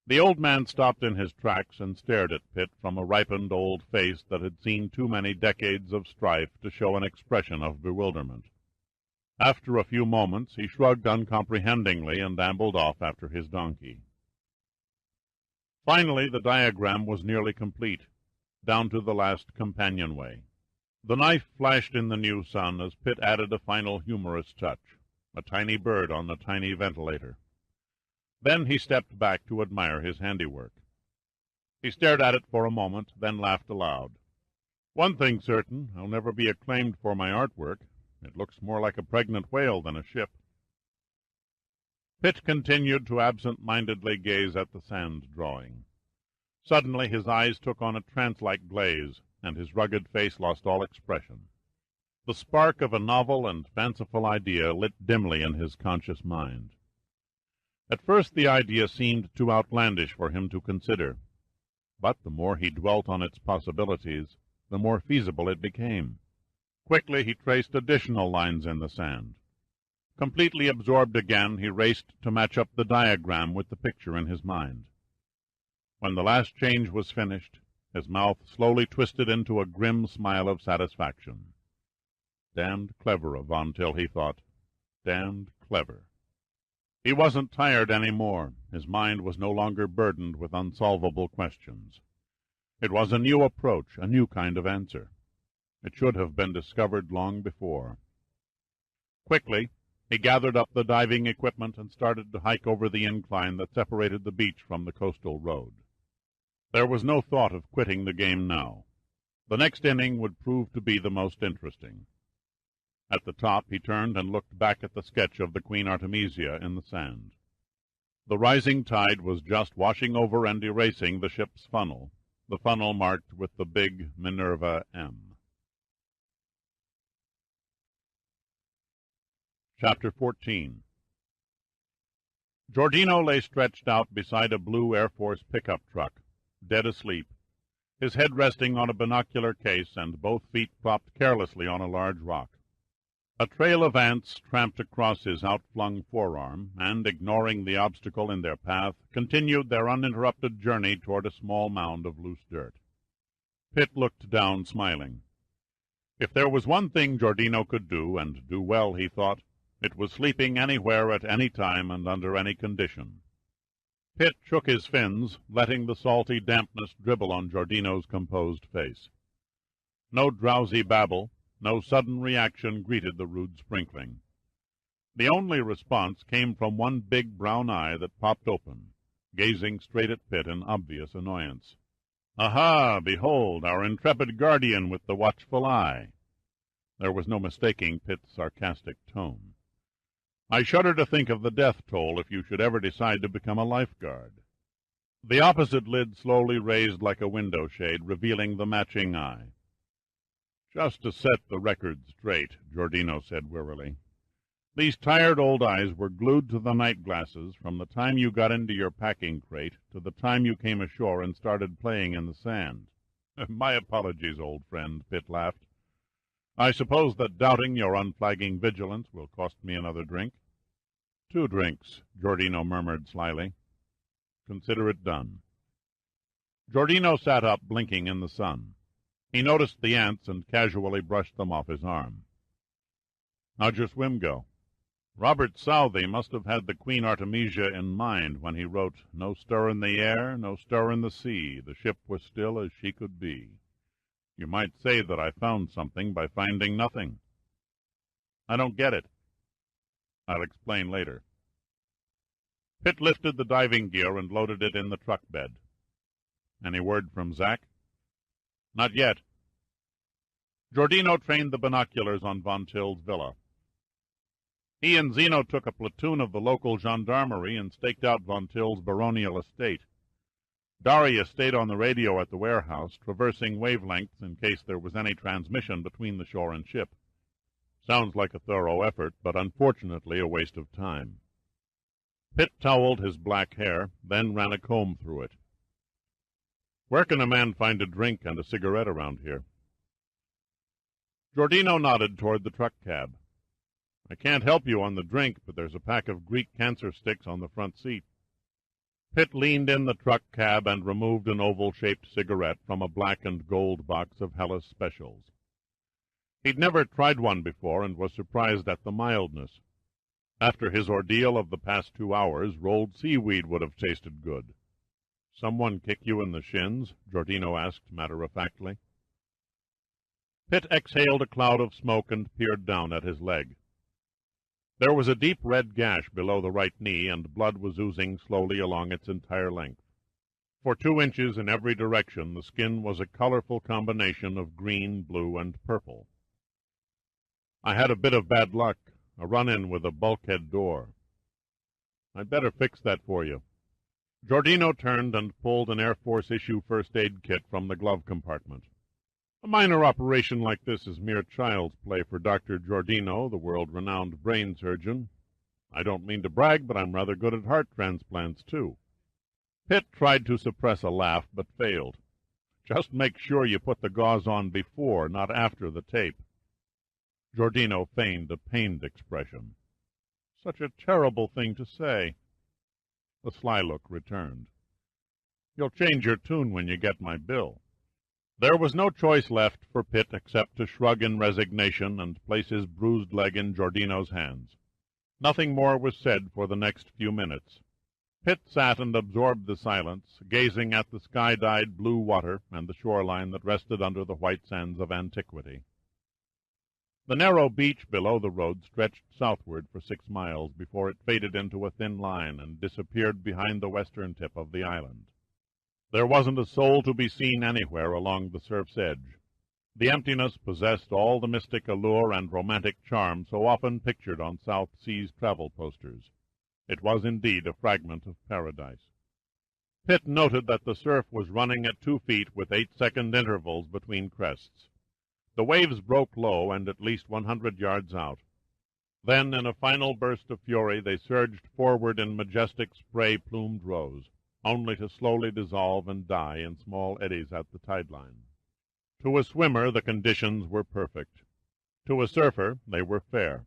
The old man stopped in his tracks and stared at Pitt from a ripened old face that had seen too many decades of strife to show an expression of bewilderment. After a few moments he shrugged uncomprehendingly and ambled off after his donkey. Finally the diagram was nearly complete, down to the last companionway. The knife flashed in the new sun as Pitt added a final humorous touch, a tiny bird on a tiny ventilator. Then he stepped back to admire his handiwork. He stared at it for a moment, then laughed aloud. "One thing's certain, I'll never be acclaimed for my artwork. It looks more like a pregnant whale than a ship." Pitt continued to absent-mindedly gaze at the sand drawing. Suddenly his eyes took on a trance-like glaze, and his rugged face lost all expression. The spark of a novel and fanciful idea lit dimly in his conscious mind. At first the idea seemed too outlandish for him to consider, but the more he dwelt on its possibilities, the more feasible it became. Quickly he traced additional lines in the sand. Completely absorbed again, he raced to match up the diagram with the picture in his mind. When the last change was finished, his mouth slowly twisted into a grim smile of satisfaction. Damned clever of Von Till, he thought. Damned clever. He wasn't tired any more. His mind was no longer burdened with unsolvable questions. It was a new approach, a new kind of answer. It should have been discovered long before. Quickly, he gathered up the diving equipment and started to hike over the incline that separated the beach from the coastal road. There was no thought of quitting the game now. The next inning would prove to be the most interesting. At the top he turned and looked back at the sketch of the Queen Artemisia in the sand. The rising tide was just washing over and erasing the ship's funnel, the funnel marked with the big Minerva M. Chapter 14. Giordino lay stretched out beside a blue Air Force pickup truck, dead asleep, his head resting on a binocular case and both feet propped carelessly on a large rock. A trail of ants tramped across his outflung forearm, and, ignoring the obstacle in their path, continued their uninterrupted journey toward a small mound of loose dirt. Pitt looked down, smiling. If there was one thing Giordino could do, and do well, he thought, it was sleeping anywhere at any time and under any condition. Pitt shook his fins, letting the salty dampness dribble on Giordino's composed face. No drowsy babble, no sudden reaction greeted the rude sprinkling. The only response came from one big brown eye that popped open, gazing straight at Pitt in obvious annoyance. "Aha! Behold, our intrepid guardian with the watchful eye!" There was no mistaking Pitt's sarcastic tone. "I shudder to think of the death toll if you should ever decide to become a lifeguard." The opposite lid slowly raised like a window shade, revealing the matching eye. "Just to set the record straight," Giordino said wearily. "These tired old eyes were glued to the night glasses from the time you got into your packing crate to the time you came ashore and started playing in the sand." "My apologies, old friend," Pitt laughed. "I suppose that doubting your unflagging vigilance will cost me another drink." "2 drinks," Giordino murmured slyly. "Consider it done." Giordino sat up, blinking in the sun. He noticed the ants and casually brushed them off his arm. "How'd your swim go?" Robert Southey must have had the Queen Artemisia in mind when he wrote, "No stir in the air, no stir in the sea, the ship was still as she could be." You might say that I found something by finding nothing. "I don't get it." "I'll explain later." Pitt lifted the diving gear and loaded it in the truck bed. "Any word from Zack?" "Not yet." Giordino trained the binoculars on Von Till's villa. He and Zeno took a platoon of the local gendarmerie and staked out Von Till's baronial estate. Daria stayed on the radio at the warehouse, traversing wavelengths in case there was any transmission between the shore and ship. Sounds like a thorough effort, but unfortunately a waste of time. Pitt toweled his black hair, then ran a comb through it. "Where can a man find a drink and a cigarette around here?" Giordino nodded toward the truck cab. "I can't help you on the drink, but there's a pack of Greek cancer sticks on the front seat." Pitt leaned in the truck cab and removed an oval-shaped cigarette from a black and gold box of Hellas Specials. He'd never tried one before and was surprised at the mildness. After his ordeal of the past 2 hours, rolled seaweed would have tasted good. "Someone kick you in the shins?" Giordino asked matter-of-factly. Pitt exhaled a cloud of smoke and peered down at his leg. There was a deep red gash below the right knee, and blood was oozing slowly along its entire length. For 2 inches in every direction the skin was a colorful combination of green, blue, and purple. "I had a bit of bad luck, a run-in with a bulkhead door." "I'd better fix that for you." Giordino turned and pulled an Air Force issue first aid kit from the glove compartment. "A minor operation like this is mere child's play for Dr. Giordino, the world-renowned brain surgeon. I don't mean to brag, but I'm rather good at heart transplants, too." Pitt tried to suppress a laugh, but failed. "Just make sure you put the gauze on before, not after the tape." Giordino feigned a pained expression. "Such a terrible thing to say." The sly look returned. "You'll change your tune when you get my bill." There was no choice left for Pitt except to shrug in resignation and place his bruised leg in Giordino's hands. Nothing more was said for the next few minutes. Pitt sat and absorbed the silence, gazing at the sky-dyed blue water and the shoreline that rested under the white sands of antiquity. The narrow beach below the road stretched southward for 6 miles before it faded into a thin line and disappeared behind the western tip of the island. There wasn't a soul to be seen anywhere along the surf's edge. The emptiness possessed all the mystic allure and romantic charm so often pictured on South Seas travel posters. It was indeed a fragment of paradise. Pitt noted that the surf was running at 2 feet with 8-second intervals between crests. The waves broke low and at least 100 yards out. Then, in a final burst of fury, they surged forward in majestic spray-plumed rows, only to slowly dissolve and die in small eddies at the tide-line. To a swimmer the conditions were perfect. To a surfer they were fair.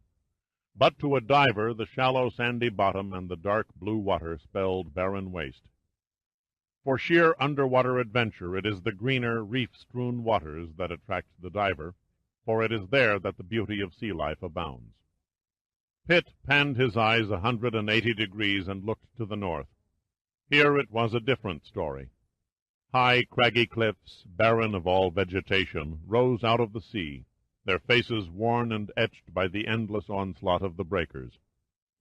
But to a diver the shallow sandy bottom and the dark blue water spelled barren waste. For sheer underwater adventure it is the greener, reef-strewn waters that attract the diver, for it is there that the beauty of sea life abounds. Pitt panned his eyes 180 degrees and looked to the north. Here it was a different story. High, craggy cliffs, barren of all vegetation, rose out of the sea, their faces worn and etched by the endless onslaught of the breakers.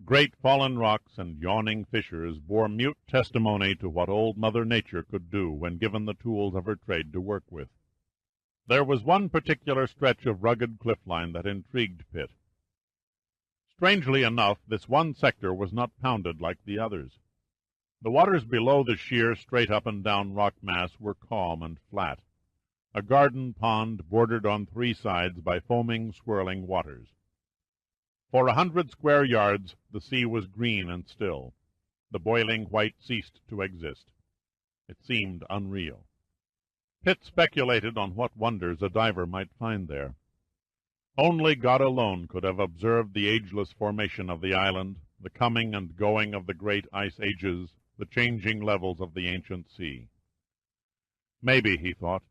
Great fallen rocks and yawning fissures bore mute testimony to what old Mother Nature could do when given the tools of her trade to work with. There was one particular stretch of rugged cliff-line that intrigued Pitt. Strangely enough, this one sector was not pounded like the others. The waters below the sheer, straight-up-and-down rock mass were calm and flat, a garden pond bordered on three sides by foaming, swirling waters. For 100 square yards the sea was green and still. The boiling white ceased to exist. It seemed unreal. Pitt speculated on what wonders a diver might find there. Only God alone could have observed the ageless formation of the island, the coming and going of the great ice ages, the changing levels of the ancient sea. Maybe, he thought,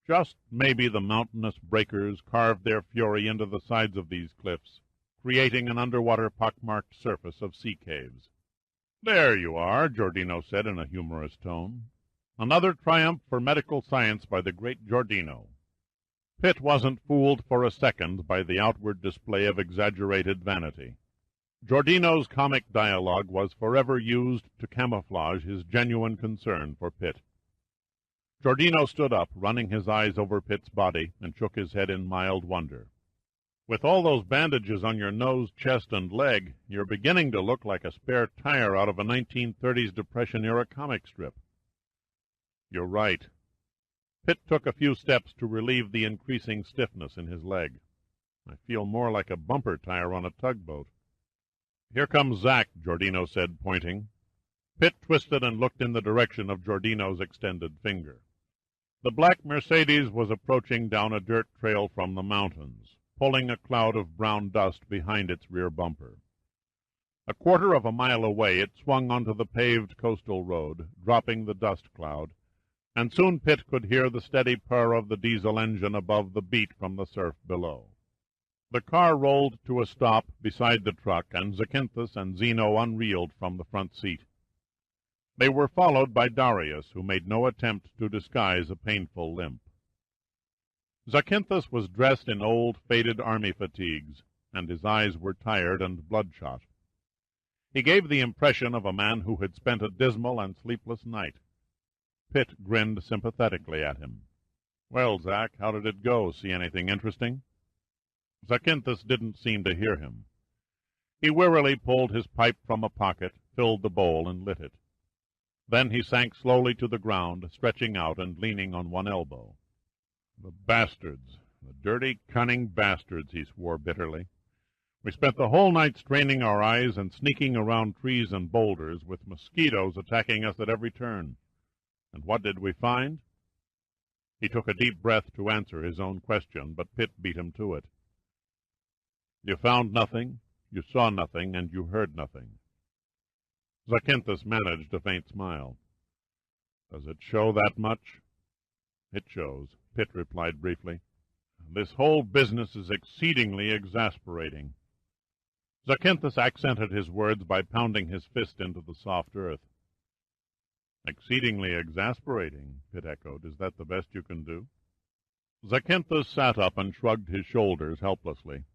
just maybe the mountainous breakers carved their fury into the sides of these cliffs, creating an underwater pockmarked surface of sea caves. "There you are," Giordino said in a humorous tone. "Another triumph for medical science by the great Giordino." Pitt wasn't fooled for a second by the outward display of exaggerated vanity. Giordino's comic dialogue was forever used to camouflage his genuine concern for Pitt. Giordino stood up, running his eyes over Pitt's body, and shook his head in mild wonder. "With all those bandages on your nose, chest, and leg, you're beginning to look like a spare tire out of a 1930s Depression-era comic strip." "You're right." Pitt took a few steps to relieve the increasing stiffness in his leg. "I feel more like a bumper tire on a tugboat." "Here comes Zack," Giordino said, pointing. Pitt twisted and looked in the direction of Giordino's extended finger. The black Mercedes was approaching down a dirt trail from the mountains, pulling a cloud of brown dust behind its rear bumper. A quarter of a mile away it swung onto the paved coastal road, dropping the dust cloud, and soon Pitt could hear the steady purr of the diesel engine above the beat from the surf below. The car rolled to a stop beside the truck, and Zacynthus and Zeno unreeled from the front seat. They were followed by Darius, who made no attempt to disguise a painful limp. Zacynthus was dressed in old, faded army fatigues, and his eyes were tired and bloodshot. He gave the impression of a man who had spent a dismal and sleepless night. Pitt grinned sympathetically at him. "Well, Zack, how did it go? See anything interesting?" Zacynthus didn't seem to hear him. He wearily pulled his pipe from a pocket, filled the bowl, and lit it. Then he sank slowly to the ground, stretching out and leaning on one elbow. "The bastards, the dirty, cunning bastards," he swore bitterly. "We spent the whole night straining our eyes and sneaking around trees and boulders, with mosquitoes attacking us at every turn. And what did we find?" He took a deep breath to answer his own question, but Pitt beat him to it. "You found nothing, you saw nothing, and you heard nothing." Zacynthus managed a faint smile. "Does it show that much?" "It shows," Pitt replied briefly. "This whole business is exceedingly exasperating." Zacynthus accented his words by pounding his fist into the soft earth. "Exceedingly exasperating," Pitt echoed. "Is that the best you can do?" Zacynthus sat up and shrugged his shoulders helplessly.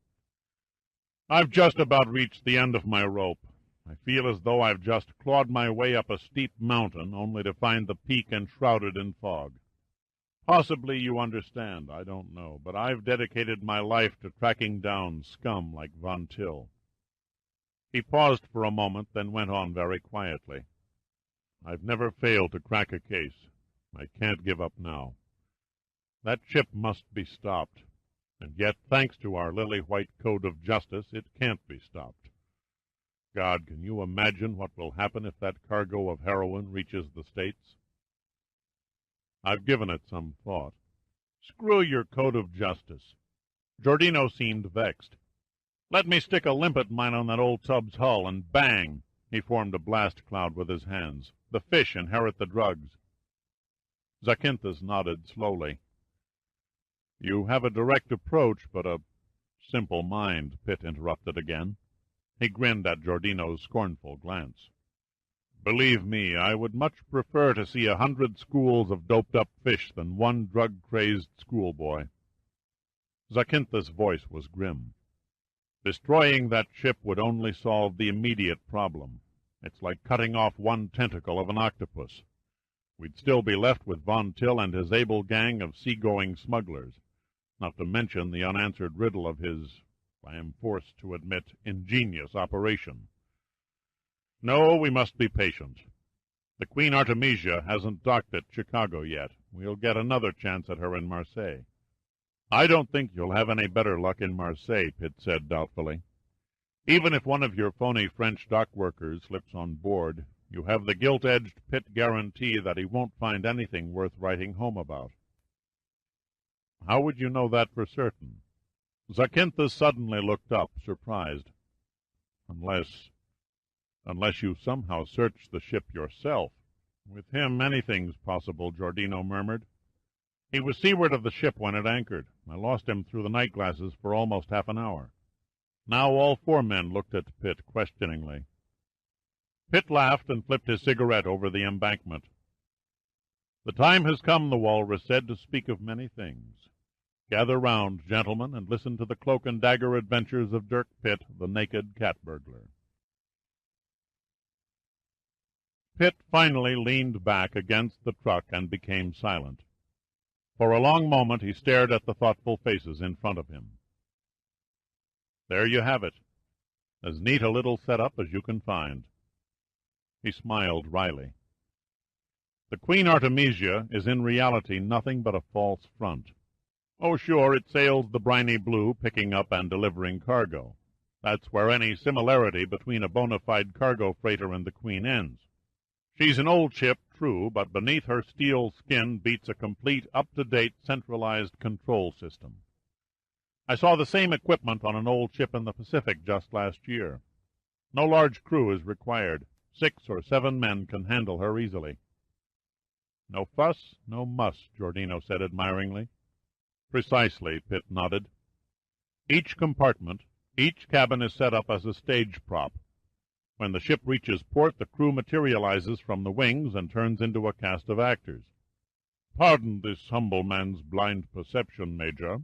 "I've just about reached the end of my rope. I feel as though I've just clawed my way up a steep mountain, only to find the peak enshrouded in fog. Possibly you understand, I don't know, but I've dedicated my life to tracking down scum like Von Till." He paused for a moment, then went on very quietly. "I've never failed to crack a case. I can't give up now. That ship must be stopped, and yet, thanks to our lily-white code of justice, it can't be stopped. God, can you imagine what will happen if that cargo of heroin reaches the States?" "I've given it some thought." "Screw your code of justice." Giordino seemed vexed. "Let me stick a limpet mine on that old tub's hull, and bang!" He formed a blast cloud with his hands. "The fish inherit the drugs." Zacynthus nodded slowly. "You have a direct approach, but a simple mind," Pitt interrupted again. He grinned at Giordino's scornful glance. "Believe me, I would much prefer to see 100 schools of doped-up fish than one drug-crazed schoolboy." Zacynthus' voice was grim. "Destroying that ship would only solve the immediate problem. It's like cutting off one tentacle of an octopus. We'd still be left with Von Till and his able gang of seagoing smugglers, not to mention the unanswered riddle of his, I am forced to admit, ingenious operation. No, we must be patient. The Queen Artemisia hasn't docked at Chicago yet. We'll get another chance at her in Marseille." "I don't think you'll have any better luck in Marseille," Pitt said doubtfully. "Even if one of your phony French dock workers slips on board, you have the gilt-edged Pitt guarantee that he won't find anything worth writing home about." "How would you know that for certain?" Zakynthos suddenly looked up, surprised. Unless you somehow searched the ship yourself." "With him anything's possible," Giordino murmured. "He was seaward of the ship when it anchored. I lost him through the night glasses for almost half an hour." Now all four men looked at Pitt questioningly. Pitt laughed and flipped his cigarette over the embankment. "The time has come," the walrus said, "to speak of many things. Gather round, gentlemen, and listen to the cloak-and-dagger adventures of Dirk Pitt, the naked cat-burglar." Pitt finally leaned back against the truck and became silent. For a long moment he stared at the thoughtful faces in front of him. "There you have it. As neat a little set-up as you can find." He smiled wryly. "The Queen Artemisia is in reality nothing but a false front. Oh, sure, it sails the briny blue, picking up and delivering cargo. That's where any similarity between a bona fide cargo freighter and the Queen ends. She's an old ship, true, but beneath her steel skin beats a complete, up-to-date, centralized control system. I saw the same equipment on an old ship in the Pacific just last year. No large crew is required. 6 or 7 men can handle her easily." "No fuss, no muss," Giordino said admiringly. "Precisely," Pitt nodded. "Each compartment, each cabin is set up as a stage prop. When the ship reaches port, the crew materializes from the wings and turns into a cast of actors. Pardon this humble man's blind perception, Major."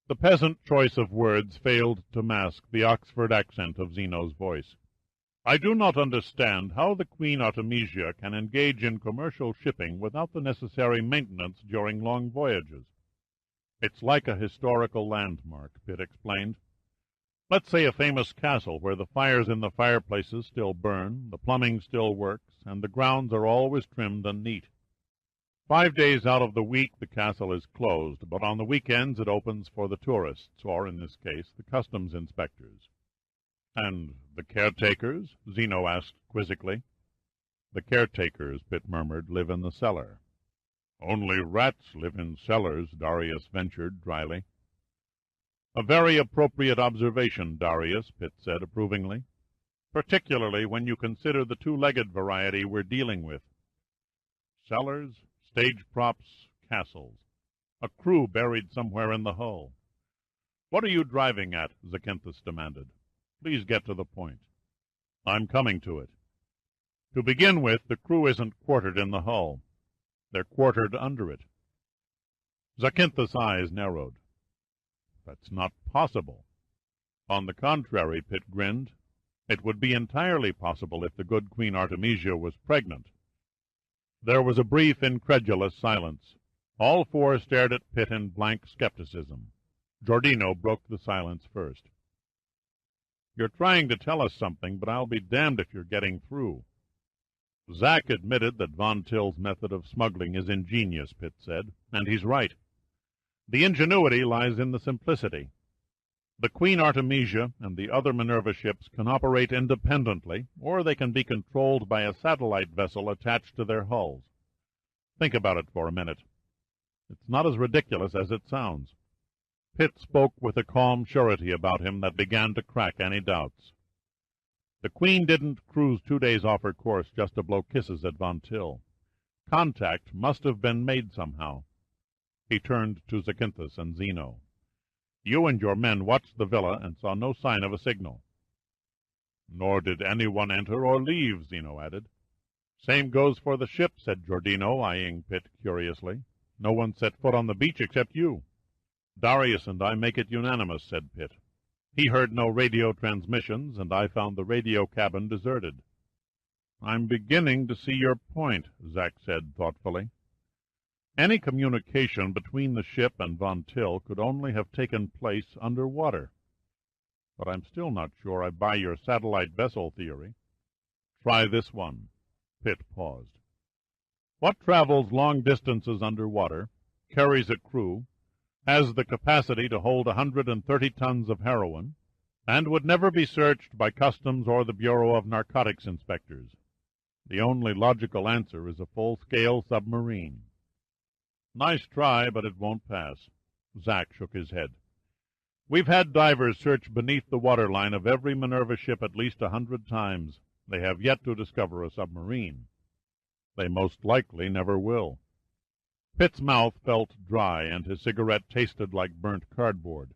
The peasant choice of words failed to mask the Oxford accent of Zeno's voice. "I do not understand how the Queen Artemisia can engage in commercial shipping without the necessary maintenance during long voyages." "It's like a historical landmark," Pitt explained. "Let's say a famous castle where the fires in the fireplaces still burn, the plumbing still works, and the grounds are always trimmed and neat. 5 days out of the week the castle is closed, but on the weekends it opens for the tourists, or, in this case, the customs inspectors." "And the caretakers?" Zeno asked quizzically. "The caretakers," Pitt murmured, "live in the cellar." "Only rats live in cellars," Darius ventured dryly. "A very appropriate observation, Darius," Pitt said approvingly, "particularly when you consider the 2-legged variety we're dealing with. Cellars, stage props, castles. A crew buried somewhere in the hull." "What are you driving at?" Zakynthos demanded. "Please get to the point." "I'm coming to it. To begin with, the crew isn't quartered in the hull. They're quartered under it." Zakynthos' eyes narrowed. "That's not possible." "On the contrary," Pitt grinned, "it would be entirely possible if the good Queen Artemisia was pregnant." There was a brief, incredulous silence. All four stared at Pitt in blank skepticism. Giordino broke the silence first. "You're trying to tell us something, but I'll be damned if you're getting through." "Zack admitted that Von Till's method of smuggling is ingenious," Pitt said, "and he's right. The ingenuity lies in the simplicity. The Queen Artemisia and the other Minerva ships can operate independently, or they can be controlled by a satellite vessel attached to their hulls. Think about it for a minute. It's not as ridiculous as it sounds." Pitt spoke with a calm surety about him that began to crack any doubts. "The Queen didn't cruise 2 days off her course just to blow kisses at Von Till. Contact must have been made somehow." He turned to Zakynthos and Zeno. "You and your men watched the villa and saw no sign of a signal." "Nor did anyone enter or leave," Zeno added. "Same goes for the ship," said Giordino, eyeing Pitt curiously. "No one set foot on the beach except you." "Darius and I make it unanimous," said Pitt. "He heard no radio transmissions, and I found the radio cabin deserted." "I'm beginning to see your point," Zack said thoughtfully. "Any communication between the ship and Von Till could only have taken place under water. But I'm still not sure I buy your satellite vessel theory." "Try this one." Pitt paused. What travels long distances underwater, carries a crew, has the capacity to hold 130 tons of heroin, and would never be searched by Customs or the Bureau of Narcotics inspectors? The only logical answer is a full-scale submarine. Nice try, but it won't pass. Zack shook his head. We've had divers search beneath the waterline of every Minerva ship at least 100 times. They have yet to discover a submarine. They most likely never will. Pitt's mouth felt dry, and his cigarette tasted like burnt cardboard.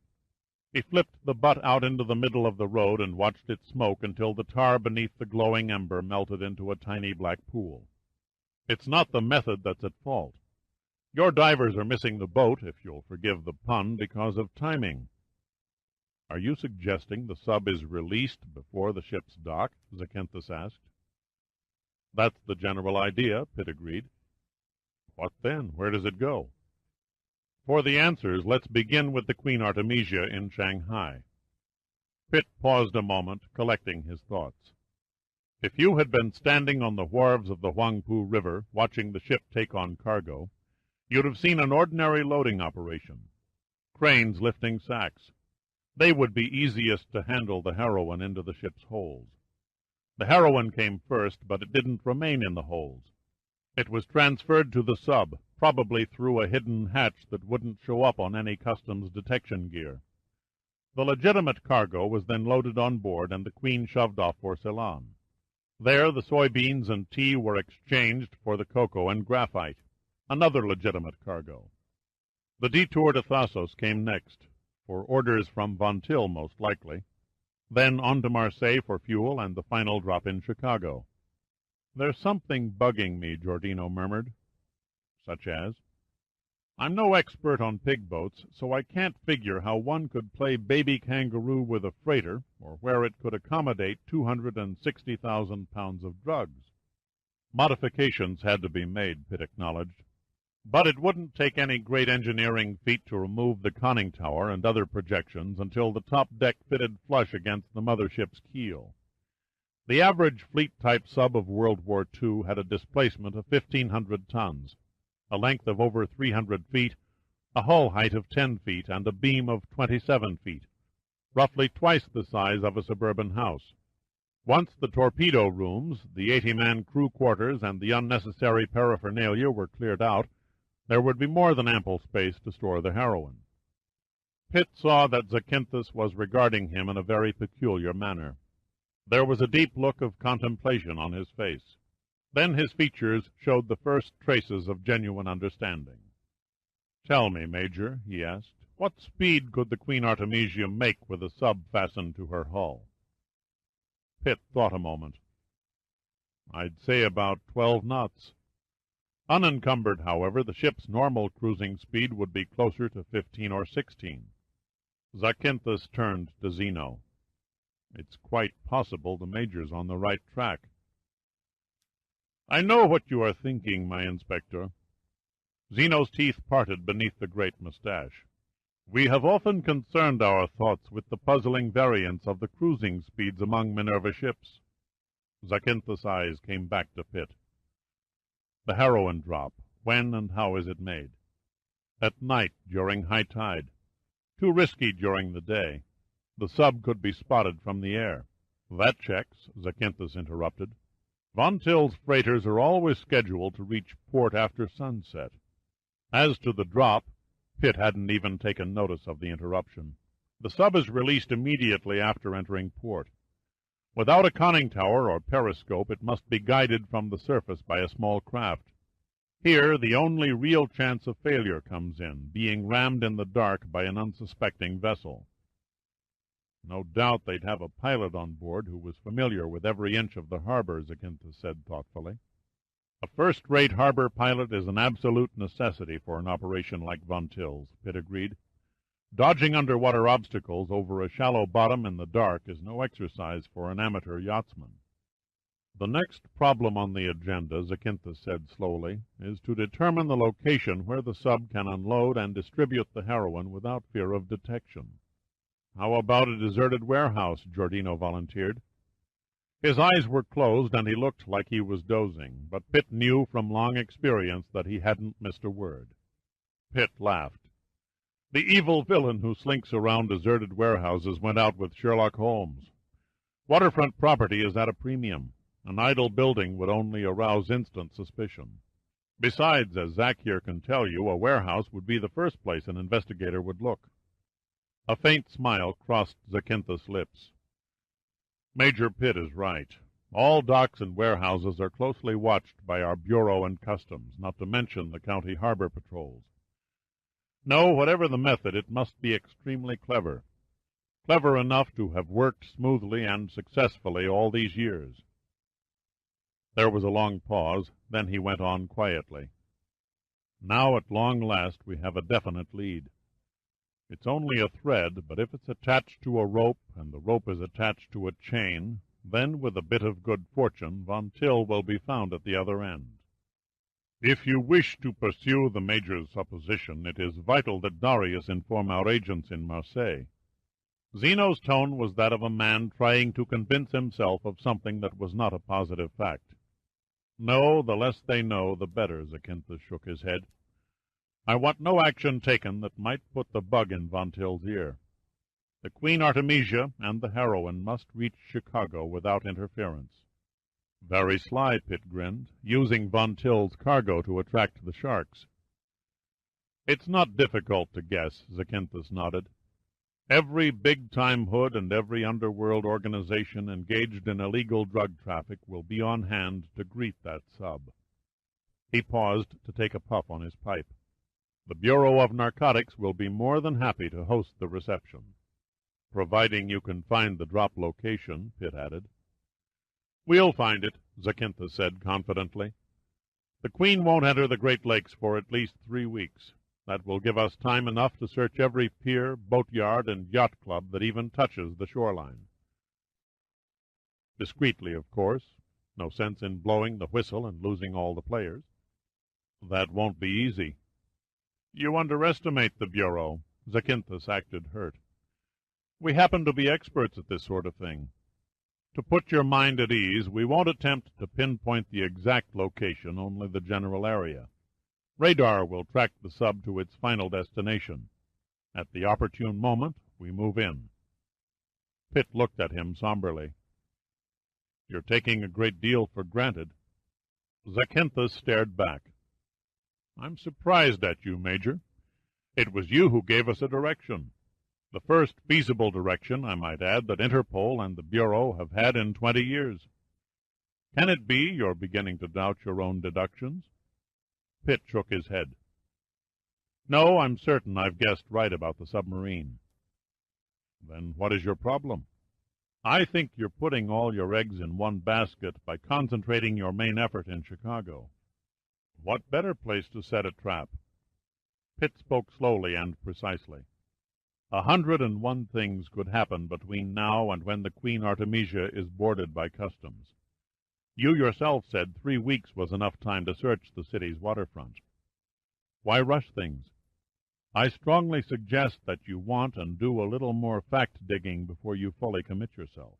He flipped the butt out into the middle of the road and watched it smoke until the tar beneath the glowing ember melted into a tiny black pool. It's not the method that's at fault. Your divers are missing the boat, if you'll forgive the pun, because of timing. Are you suggesting the sub is released before the ship's dock? Zacynthus asked. That's the general idea, Pitt agreed. What then? Where does it go? For the answers, let's begin with the Queen Artemisia in Shanghai. Pitt paused a moment, collecting his thoughts. If you had been standing on the wharves of the Huangpu River, watching the ship take on cargo, you'd have seen an ordinary loading operation. Cranes lifting sacks. They would be easiest to handle the heroin into the ship's holds. The heroin came first, but it didn't remain in the holds. It was transferred to the sub, probably through a hidden hatch that wouldn't show up on any customs detection gear. The legitimate cargo was then loaded on board, and the Queen shoved off for Ceylon. There the soybeans and tea were exchanged for the cocoa and graphite, another legitimate cargo. The detour to Thasos came next, for orders from von Till most likely, then on to Marseille for fuel and the final drop in Chicago. There's something bugging me, Giordino murmured. Such as? I'm no expert on pig boats, so I can't figure how one could play baby kangaroo with a freighter, or where it could accommodate 260,000 pounds of drugs. Modifications had to be made, Pitt acknowledged. But it wouldn't take any great engineering feat to remove the conning tower and other projections until the top deck fitted flush against the mothership's keel. The average fleet-type sub of World War II had a displacement of 1,500 tons, a length of over 300 feet, a hull height of 10 feet, and a beam of 27 feet, roughly twice the size of a suburban house. Once the torpedo rooms, the 80-man crew quarters, and the unnecessary paraphernalia were cleared out, there would be more than ample space to store the heroin. Pitt saw that Zacynthus was regarding him in a very peculiar manner. There was a deep look of contemplation on his face. Then his features showed the first traces of genuine understanding. "Tell me, Major," he asked, "what speed could the Queen Artemisia make with a sub fastened to her hull?" Pitt thought a moment. "I'd say about 12 knots. Unencumbered, however, the ship's normal cruising speed would be closer to 15 or 16. Zacynthus turned to Zeno. "It's quite possible the Major's on the right track." "I know what you are thinking, my inspector." Zeno's teeth parted beneath the great mustache. "We have often concerned our thoughts with the puzzling variance of the cruising speeds among Minerva ships." Zacynthus' eyes came back to Pitt. "The heroin drop, when and how is it made?" "At night, during high tide. Too risky during the day. The sub could be spotted from the air." "That checks," Zacynthus interrupted. "Von Till's freighters are always scheduled to reach port after sunset." As to the drop, Pitt hadn't even taken notice of the interruption. "The sub is released immediately after entering port. Without a conning tower or periscope, it must be guided from the surface by a small craft. Here the only real chance of failure comes in, being rammed in the dark by an unsuspecting vessel." "No doubt they'd have a pilot on board who was familiar with every inch of the harbor," Zacynthus said thoughtfully. "A first-rate harbor pilot is an absolute necessity for an operation like Von Till's," Pitt agreed. "Dodging underwater obstacles over a shallow bottom in the dark is no exercise for an amateur yachtsman." "The next problem on the agenda," Zacynthus said slowly, "is to determine the location where the sub can unload and distribute the heroin without fear of detection." "How about a deserted warehouse?" Giordino volunteered. His eyes were closed, and he looked like he was dozing, but Pitt knew from long experience that he hadn't missed a word. Pitt laughed. The evil villain who slinks around deserted warehouses went out with Sherlock Holmes. Waterfront property is at a premium. An idle building would only arouse instant suspicion. Besides, as Zack here can tell you, a warehouse would be the first place an investigator would look. A faint smile crossed Zacynthus' lips. Major Pitt is right. All docks and warehouses are closely watched by our Bureau and Customs, not to mention the county harbor patrols. No, whatever the method, it must be extremely clever. Clever enough to have worked smoothly and successfully all these years. There was a long pause, then he went on quietly. Now, at long last, we have a definite lead. It's only a thread, but if it's attached to a rope, and the rope is attached to a chain, then, with a bit of good fortune, Von Till will be found at the other end. If you wish to pursue the Major's supposition, it is vital that Darius inform our agents in Marseille. Zeno's tone was that of a man trying to convince himself of something that was not a positive fact. No, the less they know, the better, Zacynthus shook his head. I want no action taken that might put the bug in Von Till's ear. The Queen Artemisia and the heroine must reach Chicago without interference. Very sly, Pitt grinned, using Von Till's cargo to attract the sharks. It's not difficult to guess, Zacynthus nodded. Every big-time hood and every underworld organization engaged in illegal drug traffic will be on hand to greet that sub. He paused to take a puff on his pipe. The Bureau of Narcotics will be more than happy to host the reception. Providing you can find the drop location, Pitt added. We'll find it, Zacynthus said confidently. The Queen won't enter the Great Lakes for at least 3 weeks. That will give us time enough to search every pier, boatyard, and yacht club that even touches the shoreline. Discreetly, of course. No sense in blowing the whistle and losing all the players. That won't be easy. You underestimate the Bureau. Zacynthus acted hurt. We happen to be experts at this sort of thing. To put your mind at ease, we won't attempt to pinpoint the exact location, only the general area. Radar will track the sub to its final destination. At the opportune moment, we move in. Pitt looked at him somberly. You're taking a great deal for granted. Zacynthus stared back. I'm surprised at you, Major. It was you who gave us a direction. The first feasible direction, I might add, that Interpol and the Bureau have had in 20 years. Can it be you're beginning to doubt your own deductions? Pitt shook his head. No, I'm certain I've guessed right about the submarine. Then what is your problem? I think you're putting all your eggs in one basket by concentrating your main effort in Chicago. What better place to set a trap? Pitt spoke slowly and precisely. 101 things could happen between now and when the Queen Artemisia is boarded by customs. You yourself said 3 weeks was enough time to search the city's waterfront. Why rush things? I strongly suggest that you want and do a little more fact-digging before you fully commit yourself.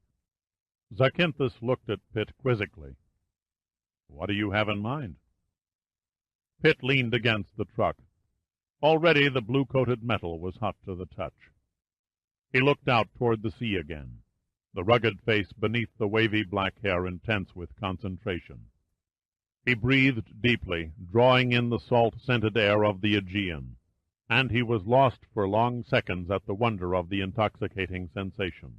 Zacynthus looked at Pitt quizzically. What do you have in mind? Pitt leaned against the truck. Already the blue-coated metal was hot to the touch. He looked out toward the sea again, the rugged face beneath the wavy black hair intense with concentration. He breathed deeply, drawing in the salt-scented air of the Aegean, and he was lost for long seconds at the wonder of the intoxicating sensation.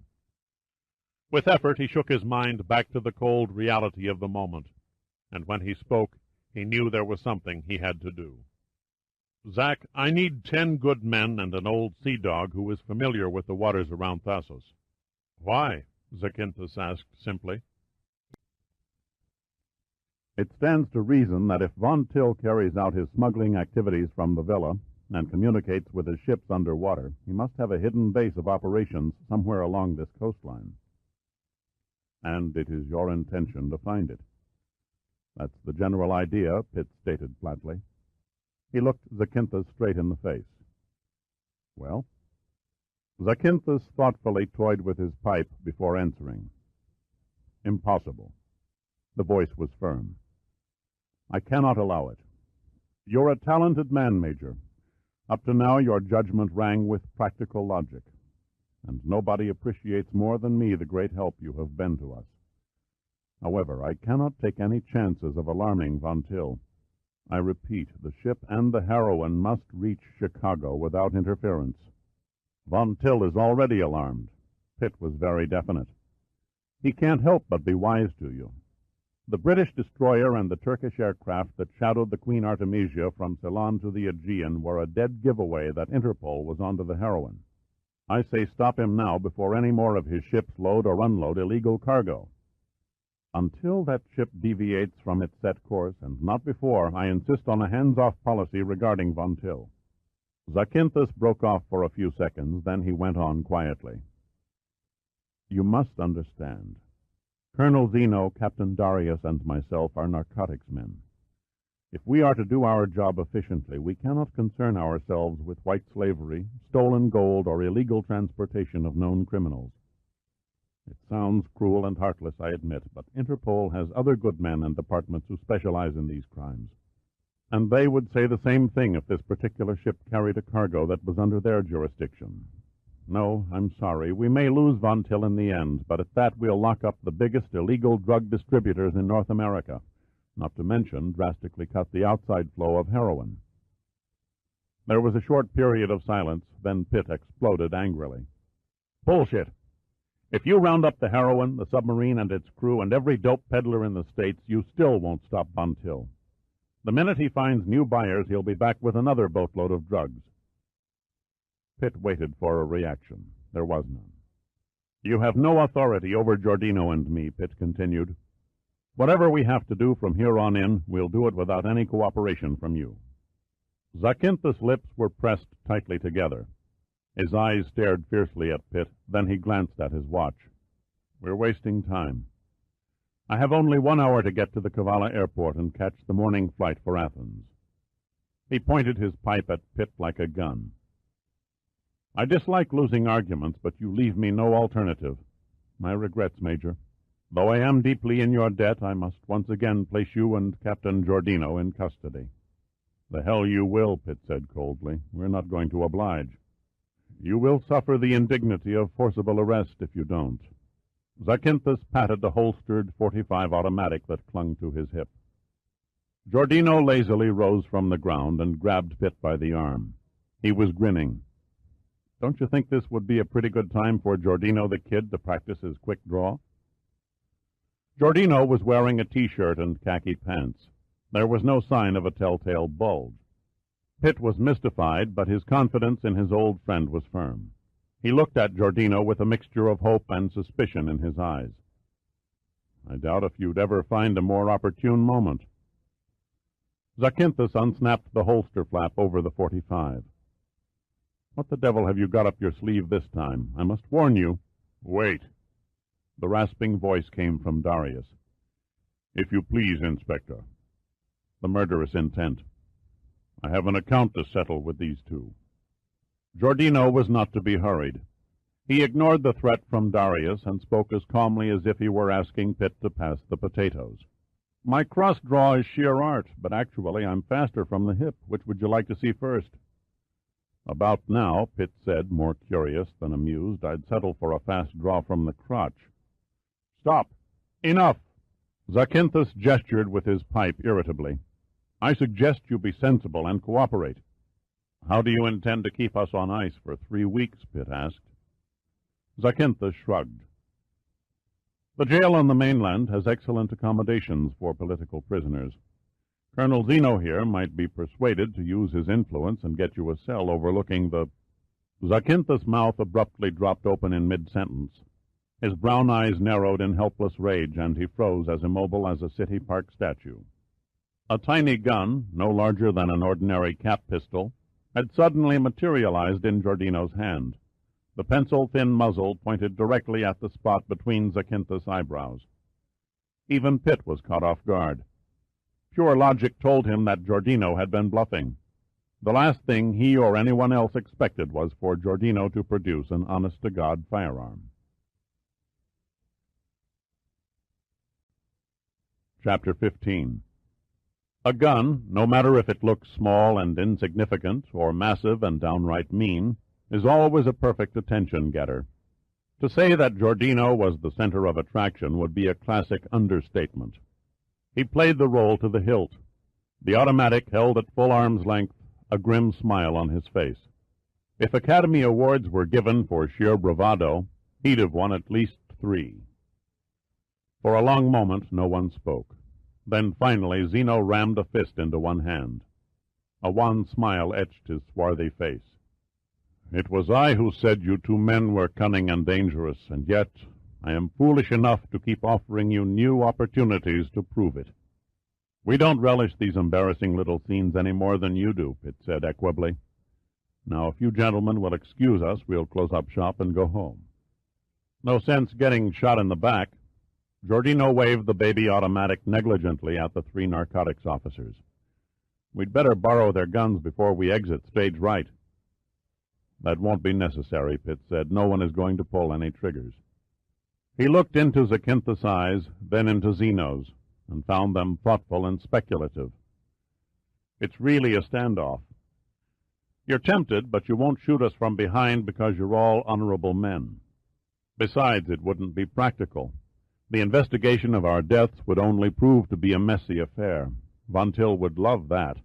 With effort he shook his mind back to the cold reality of the moment, and when he spoke, he knew there was something he had to do. Zack, I need 10 good men and an old sea dog who is familiar with the waters around Thasos. Why? Zacynthus asked simply. It stands to reason that if Von Till carries out his smuggling activities from the villa and communicates with his ships underwater, he must have a hidden base of operations somewhere along this coastline. And it is your intention to find it. That's the general idea, Pitt stated flatly. He looked Zacynthus straight in the face. Well? Zacynthus thoughtfully toyed with his pipe before answering. Impossible. The voice was firm. I cannot allow it. You're a talented man, Major. Up to now your judgment rang with practical logic, and nobody appreciates more than me the great help you have been to us. However, I cannot take any chances of alarming Von Till. I repeat, the ship and the heroine must reach Chicago without interference. Von Till is already alarmed. Pitt was very definite. He can't help but be wise to you. The British destroyer and the Turkish aircraft that shadowed the Queen Artemisia from Ceylon to the Aegean were a dead giveaway that Interpol was onto the heroine. I say stop him now before any more of his ships load or unload illegal cargo. Until that ship deviates from its set course, and not before, I insist on a hands-off policy regarding Von Till. Zakynthos broke off for a few seconds, then he went on quietly. You must understand. Colonel Zeno, Captain Darius, and myself are narcotics men. If we are to do our job efficiently, we cannot concern ourselves with white slavery, stolen gold, or illegal transportation of known criminals. It sounds cruel and heartless, I admit, but Interpol has other good men and departments who specialize in these crimes. And they would say the same thing if this particular ship carried a cargo that was under their jurisdiction. No, I'm sorry. We may lose Von Till in the end, but at that we'll lock up the biggest illegal drug distributors in North America, not to mention drastically cut the outside flow of heroin. There was a short period of silence, then Pitt exploded angrily. Bullshit! If you round up the heroin, the submarine and its crew, and every dope peddler in the States, you still won't stop Von Till. The minute he finds new buyers, he'll be back with another boatload of drugs. Pitt waited for a reaction. There was none. You have no authority over Giordino and me, Pitt continued. Whatever we have to do from here on in, we'll do it without any cooperation from you. Zakynthos' lips were pressed tightly together. His eyes stared fiercely at Pitt, then he glanced at his watch. We're wasting time. I have only 1 hour to get to the Kavala airport and catch the morning flight for Athens. He pointed his pipe at Pitt like a gun. I dislike losing arguments, but you leave me no alternative. My regrets, Major. Though I am deeply in your debt, I must once again place you and Captain Giordino in custody. The hell you will, Pitt said coldly. We're not going to oblige. You will suffer the indignity of forcible arrest if you don't. Zakynthos patted the holstered .45 automatic that clung to his hip. Giordino lazily rose from the ground and grabbed Pitt by the arm. He was grinning. Don't you think this would be a pretty good time for Giordino the Kid to practice his quick draw? Giordino was wearing a T-shirt and khaki pants. There was no sign of a telltale bulge. Pitt was mystified, but his confidence in his old friend was firm. He looked at Giordino with a mixture of hope and suspicion in his eyes. I doubt if you'd ever find a more opportune moment. Zakynthos unsnapped the holster flap over the .45. What the devil have you got up your sleeve this time? I must warn you. Wait. The rasping voice came from Darius. If you please, Inspector. The murderous intent. I have an account to settle with these two. Giordino was not to be hurried. He ignored the threat from Darius and spoke as calmly as if he were asking Pitt to pass the potatoes. My cross-draw is sheer art, but actually I'm faster from the hip. Which would you like to see first? About now, Pitt said, more curious than amused, I'd settle for a fast draw from the crotch. Stop! Enough! Zakynthos gestured with his pipe irritably. I suggest you be sensible and cooperate. How do you intend to keep us on ice for 3 weeks? Pitt asked. Zakynthos shrugged. The jail on the mainland has excellent accommodations for political prisoners. Colonel Zeno here might be persuaded to use his influence and get you a cell overlooking the... Zakynthos' mouth abruptly dropped open in mid-sentence. His brown eyes narrowed in helpless rage, and he froze as immobile as a city park statue. A tiny gun, no larger than an ordinary cap pistol, had suddenly materialized in Giordino's hand. The pencil-thin muzzle pointed directly at the spot between Zakynthos' eyebrows. Even Pitt was caught off guard. Pure logic told him that Giordino had been bluffing. The last thing he or anyone else expected was for Giordino to produce an honest-to-God firearm. Chapter 15. A gun, no matter if it looks small and insignificant or massive and downright mean, is always a perfect attention-getter. To say that Giordino was the center of attraction would be a classic understatement. He played the role to the hilt, the automatic held at full arm's length, a grim smile on his face. If Academy Awards were given for sheer bravado, he'd have won at least 3. For a long moment no one spoke. Then finally Zeno rammed a fist into one hand. A wan smile etched his swarthy face. "It was I who said you 2 men were cunning and dangerous, and yet I am foolish enough to keep offering you new opportunities to prove it." "We don't relish these embarrassing little scenes any more than you do," Pitt said equably. "Now, if you gentlemen will excuse us, we'll close up shop and go home. No sense getting shot in the back." Giordino waved the baby automatic negligently at the 3 narcotics officers. "We'd better borrow their guns before we exit stage right." "That won't be necessary," Pitt said. "No one is going to pull any triggers." He looked into Zakynthos' eyes, then into Zeno's, and found them thoughtful and speculative. "It's really a standoff. You're tempted, but you won't shoot us from behind because you're all honorable men. Besides, it wouldn't be practical. The investigation of our deaths would only prove to be a messy affair. Von Till would love that.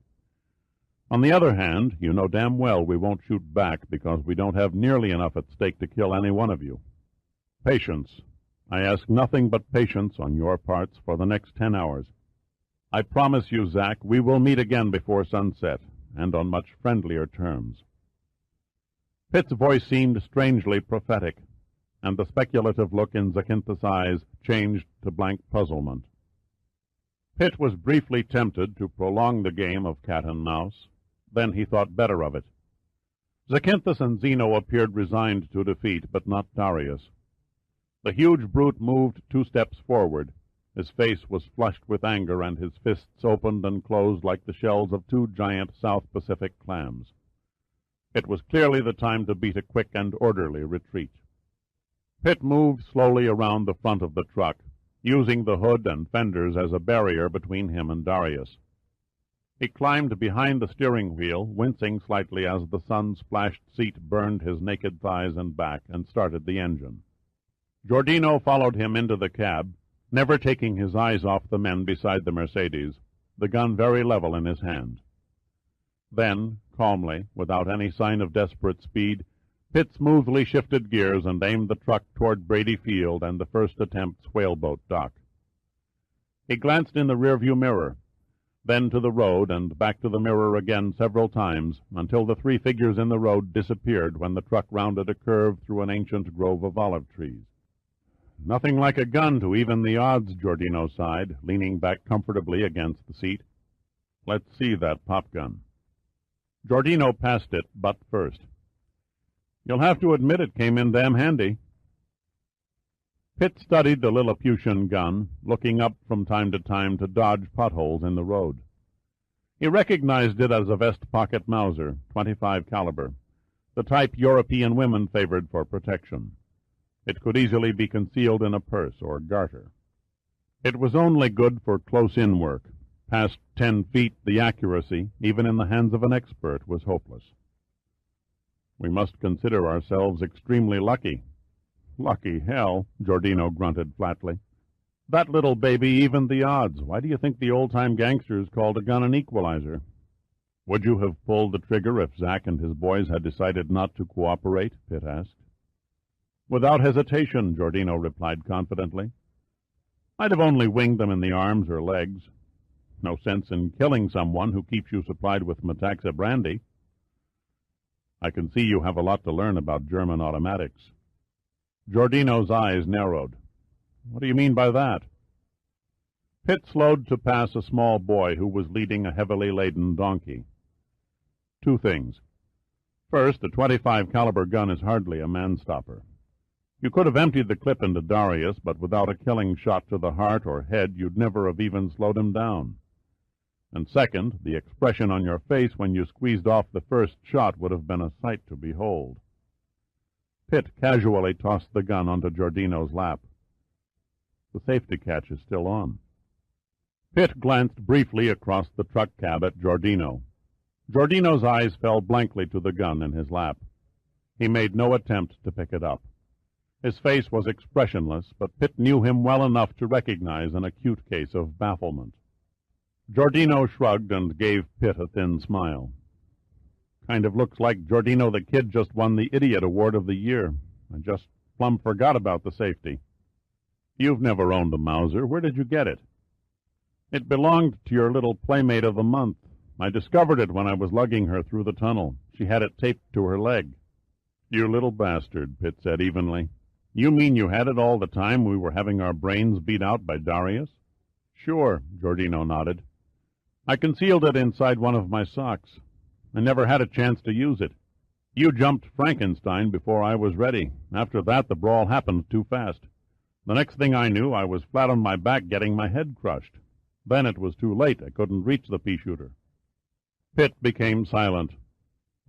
On the other hand, you know damn well we won't shoot back because we don't have nearly enough at stake to kill any one of you. Patience. I ask nothing but patience on your parts for the next 10 hours. I promise you, Zack, we will meet again before sunset, and on much friendlier terms." Pitt's voice seemed strangely prophetic, and the speculative look in Zakynthos' eyes changed to blank puzzlement. Pitt was briefly tempted to prolong the game of cat and mouse. Then he thought better of it. Zakynthos and Zeno appeared resigned to defeat, but not Darius. The huge brute moved 2 steps forward. His face was flushed with anger, and his fists opened and closed like the shells of 2 giant South Pacific clams. It was clearly the time to beat a quick and orderly retreat. Pitt moved slowly around the front of the truck, using the hood and fenders as a barrier between him and Darius. He climbed behind the steering wheel, wincing slightly as the sun-splashed seat burned his naked thighs and back, and started the engine. Giordino followed him into the cab, never taking his eyes off the men beside the Mercedes, the gun very level in his hand. Then, calmly, without any sign of desperate speed, Pitt smoothly shifted gears and aimed the truck toward Brady Field and the first attempt's whaleboat dock. He glanced in the rearview mirror, then to the road and back to the mirror again several times, until the 3 figures in the road disappeared when the truck rounded a curve through an ancient grove of olive trees. "Nothing like a gun to even the odds," Giordino sighed, leaning back comfortably against the seat. "Let's see that pop gun." Giordino passed it, butt first. "You'll have to admit it came in damn handy." Pitt studied the Lilliputian gun, looking up from time to time to dodge potholes in the road. He recognized it as a vest-pocket Mauser, .25 caliber, the type European women favored for protection. It could easily be concealed in a purse or garter. It was only good for close-in work. Past 10 feet, the accuracy, even in the hands of an expert, was hopeless. "We must consider ourselves extremely lucky." "Lucky hell," Giordino grunted flatly. "That little baby evened the odds. Why do you think the old-time gangsters called a gun an equalizer?" "Would you have pulled the trigger if Zack and his boys had decided not to cooperate?" Pitt asked. "Without hesitation," Giordino replied confidently. "I'd have only winged them in the arms or legs. No sense in killing someone who keeps you supplied with Metaxa brandy." "I can see you have a lot to learn about German automatics." Giordino's eyes narrowed. "What do you mean by that?" Pitt slowed to pass a small boy who was leading a heavily laden donkey. "2 things. First, a .25 caliber gun is hardly a man-stopper. You could have emptied the clip into Darius, but without a killing shot to the heart or head, you'd never have even slowed him down. And second, the expression on your face when you squeezed off the first shot would have been a sight to behold." Pitt casually tossed the gun onto Giordino's lap. "The safety catch is still on." Pitt glanced briefly across the truck cab at Giordino. Giordino's eyes fell blankly to the gun in his lap. He made no attempt to pick it up. His face was expressionless, but Pitt knew him well enough to recognize an acute case of bafflement. Giordino shrugged and gave Pitt a thin smile. Kind of looks like Giordino the Kid just won the Idiot Award of the Year. I just plumb forgot about the safety. You've never owned a Mauser. Where did you get it? It belonged to your little playmate of the month. I discovered it when I was lugging her through the tunnel. She had it taped to her leg. You little bastard, Pitt said evenly. You mean you had it all the time we were having our brains beat out by Darius? Sure, Giordino nodded. I concealed it inside one of my socks. I never had a chance to use it. You jumped Frankenstein before I was ready. After that, the brawl happened too fast. The next thing I knew, I was flat on my back getting my head crushed. Then it was too late. I couldn't reach the pea-shooter. Pitt became silent.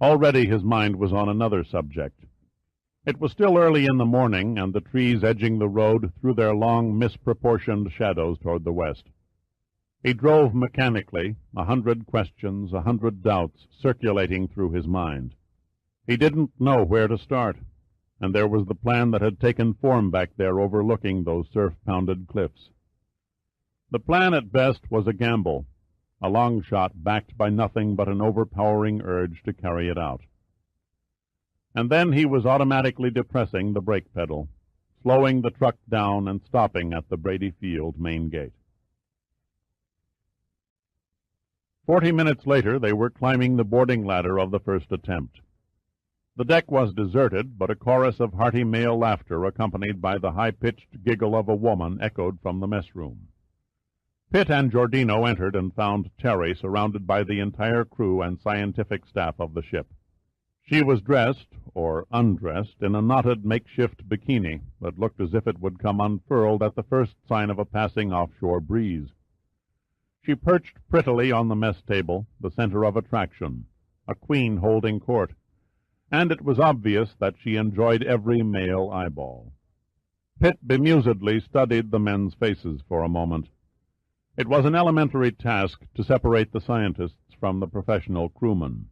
Already his mind was on another subject. It was still early in the morning, and the trees edging the road threw their long, misproportioned shadows toward the west. He drove mechanically, 100 questions, 100 doubts circulating through his mind. He didn't know where to start, and there was the plan that had taken form back there overlooking those surf-pounded cliffs. The plan at best was a gamble, a long shot backed by nothing but an overpowering urge to carry it out. And then he was automatically depressing the brake pedal, slowing the truck down and stopping at the Brady Field main gate. 40 minutes later, they were climbing the boarding ladder of the first attempt. The deck was deserted, but a chorus of hearty male laughter accompanied by the high-pitched giggle of a woman echoed from the mess room. Pitt and Giordino entered and found Terry surrounded by the entire crew and scientific staff of the ship. She was dressed, or undressed, in a knotted makeshift bikini that looked as if it would come unfurled at the first sign of a passing offshore breeze. She perched prettily on the mess table, the center of attraction, a queen holding court, and it was obvious that she enjoyed every male eyeball. Pitt bemusedly studied the men's faces for a moment. It was an elementary task to separate the scientists from the professional crewmen.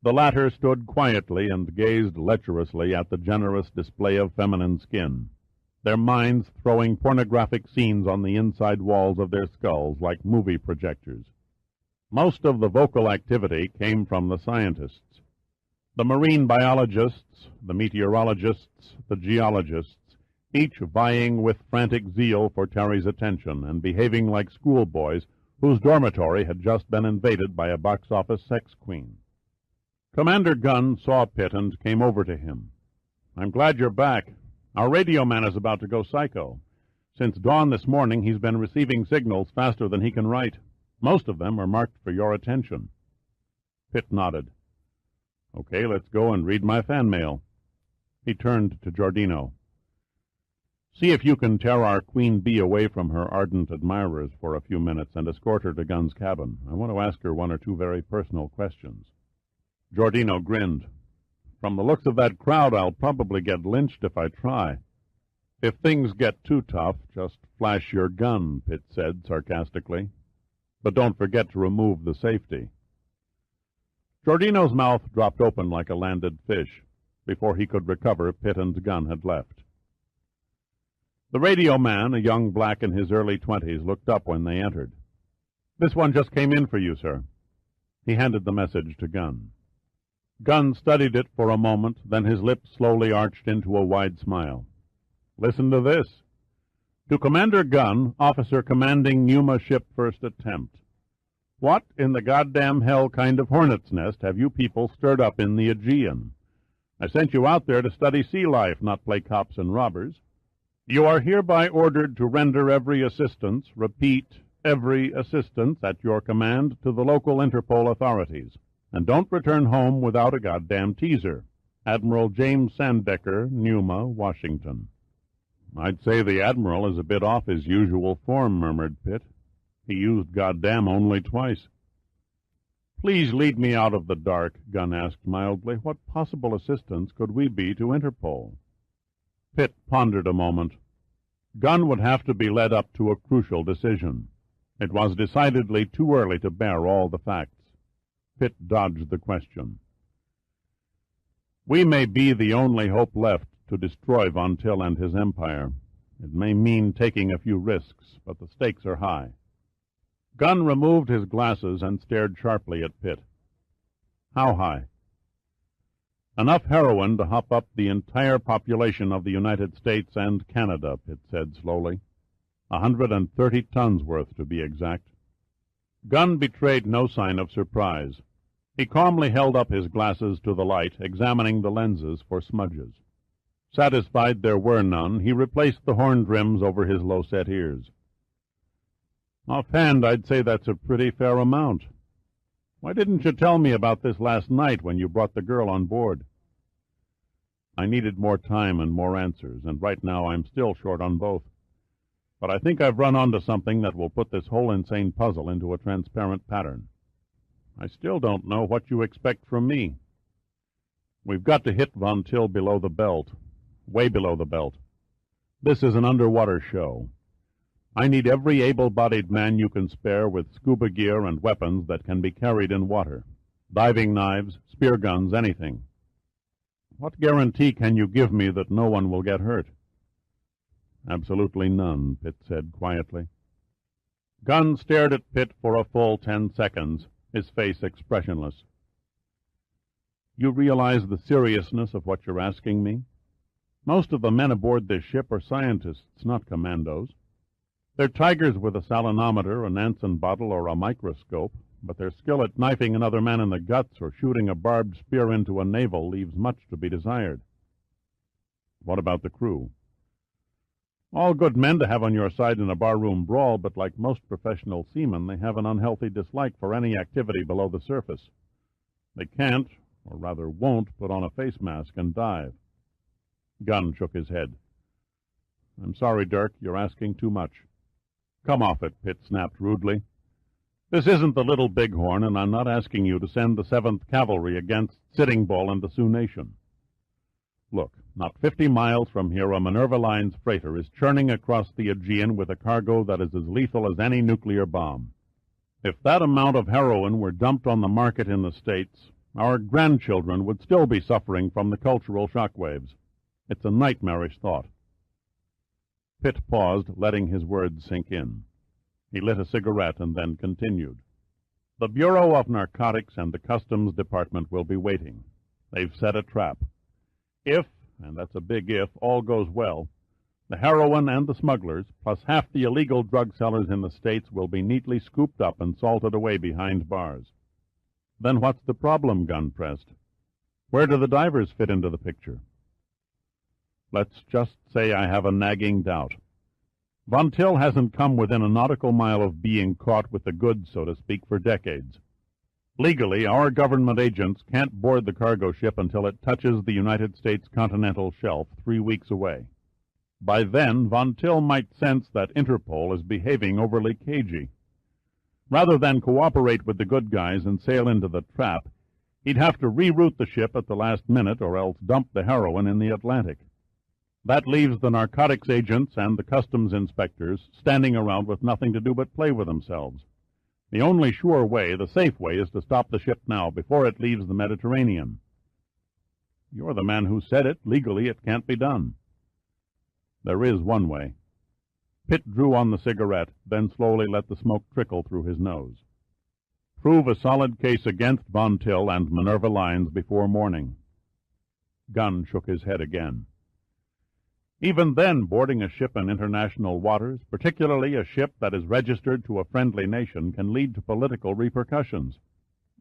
The latter stood quietly and gazed lecherously at the generous display of feminine skin, their minds throwing pornographic scenes on the inside walls of their skulls like movie projectors. Most of the vocal activity came from the scientists. The marine biologists, the meteorologists, the geologists, each vying with frantic zeal for Terry's attention and behaving like schoolboys whose dormitory had just been invaded by a box-office sex queen. Commander Gunn saw Pitt and came over to him. "I'm glad you're back. Our radio man is about to go psycho. Since dawn this morning, he's been receiving signals faster than he can write. Most of them are marked for your attention." Pitt nodded. "Okay, let's go and read my fan mail." He turned to Giordino. "See if you can tear our Queen Bee away from her ardent admirers for a few minutes and escort her to Gunn's cabin. I want to ask her one or two very personal questions." Giordino grinned. "From the looks of that crowd, I'll probably get lynched if I try." "If things get too tough, just flash your gun," Pitt said sarcastically. "But don't forget to remove the safety." Giordino's mouth dropped open like a landed fish. Before he could recover, Pitt and Gunn had left. The radio man, a young black in his early 20s, looked up when they entered. "This one just came in for you, sir." He handed the message to Gunn. Gunn studied it for a moment, then his lips slowly arched into a wide smile. "Listen to this. To Commander Gunn, officer commanding Numa ship first attempt. What in the goddamn hell kind of hornet's nest have you people stirred up in the Aegean? I sent you out there to study sea life, not play cops and robbers. You are hereby ordered to render every assistance, repeat, every assistance at your command to the local Interpol authorities. And don't return home without a goddamn teaser. Admiral James Sandecker, Numa, Washington." "I'd say the Admiral is a bit off his usual form," murmured Pitt. "He used goddamn only twice." "Please lead me out of the dark," Gunn asked mildly. "What possible assistance could we be to Interpol?" Pitt pondered a moment. Gunn would have to be led up to a crucial decision. It was decidedly too early to bear all the facts. Pitt dodged the question. We may be the only hope left to destroy Von Till and his empire. It may mean taking a few risks, but the stakes are high. Gunn removed his glasses and stared sharply at Pitt. How high? Enough heroin to hop up the entire population of the United States and Canada, Pitt said slowly. 130 tons worth, to be exact. Gunn betrayed no sign of surprise. He calmly held up his glasses to the light, examining the lenses for smudges. Satisfied there were none, he replaced the horned rims over his low-set ears. Offhand, I'd say that's a pretty fair amount. Why didn't you tell me about this last night when you brought the girl on board? I needed more time and more answers, and right now I'm still short on both. But I think I've run onto something that will put this whole insane puzzle into a transparent pattern. I still don't know what you expect from me. We've got to hit Von Till below the belt, way below the belt. This is an underwater show. I need every able-bodied man you can spare with scuba gear and weapons that can be carried in water. Diving knives, spear guns, anything. What guarantee can you give me that no one will get hurt? Absolutely none, Pitt said quietly. Gunn stared at Pitt for a full 10 seconds, his face expressionless. You realize the seriousness of what you're asking me? Most of the men aboard this ship are scientists, not commandos. They're tigers with a salinometer, a Nansen bottle, or a microscope, but their skill at knifing another man in the guts or shooting a barbed spear into a navel leaves much to be desired. What about the crew? All good men to have on your side in a barroom brawl, but like most professional seamen, they have an unhealthy dislike for any activity below the surface. They can't, or rather won't, put on a face mask and dive. Gunn shook his head. I'm sorry, Dirk, you're asking too much. Come off it, Pitt snapped rudely. This isn't the Little Bighorn, and I'm not asking you to send the 7th Cavalry against Sitting Bull and the Sioux Nation. Look, not 50 miles from here, a Minerva Lines freighter is churning across the Aegean with a cargo that is as lethal as any nuclear bomb. If that amount of heroin were dumped on the market in the States, our grandchildren would still be suffering from the cultural shockwaves. It's a nightmarish thought. Pitt paused, letting his words sink in. He lit a cigarette and then continued. The Bureau of Narcotics and the Customs Department will be waiting. They've set a trap. If, and that's a big if, all goes well, the heroin and the smugglers, plus half the illegal drug sellers in the States, will be neatly scooped up and salted away behind bars. Then what's the problem, Gunn pressed? Where do the divers fit into the picture? Let's just say I have a nagging doubt. Von Till hasn't come within a nautical mile of being caught with the goods, so to speak, for decades. Legally, our government agents can't board the cargo ship until it touches the United States continental shelf 3 weeks away. By then, Von Till might sense that Interpol is behaving overly cagey. Rather than cooperate with the good guys and sail into the trap, he'd have to reroute the ship at the last minute or else dump the heroin in the Atlantic. That leaves the narcotics agents and the customs inspectors standing around with nothing to do but play with themselves. The only sure way, the safe way, is to stop the ship now, before it leaves the Mediterranean. You're the man who said it. Legally, it can't be done. There is one way. Pitt drew on the cigarette, then slowly let the smoke trickle through his nose. Prove a solid case against Von Till and Minerva Lines before morning. Gunn shook his head again. Even then, boarding a ship in international waters, particularly a ship that is registered to a friendly nation, can lead to political repercussions.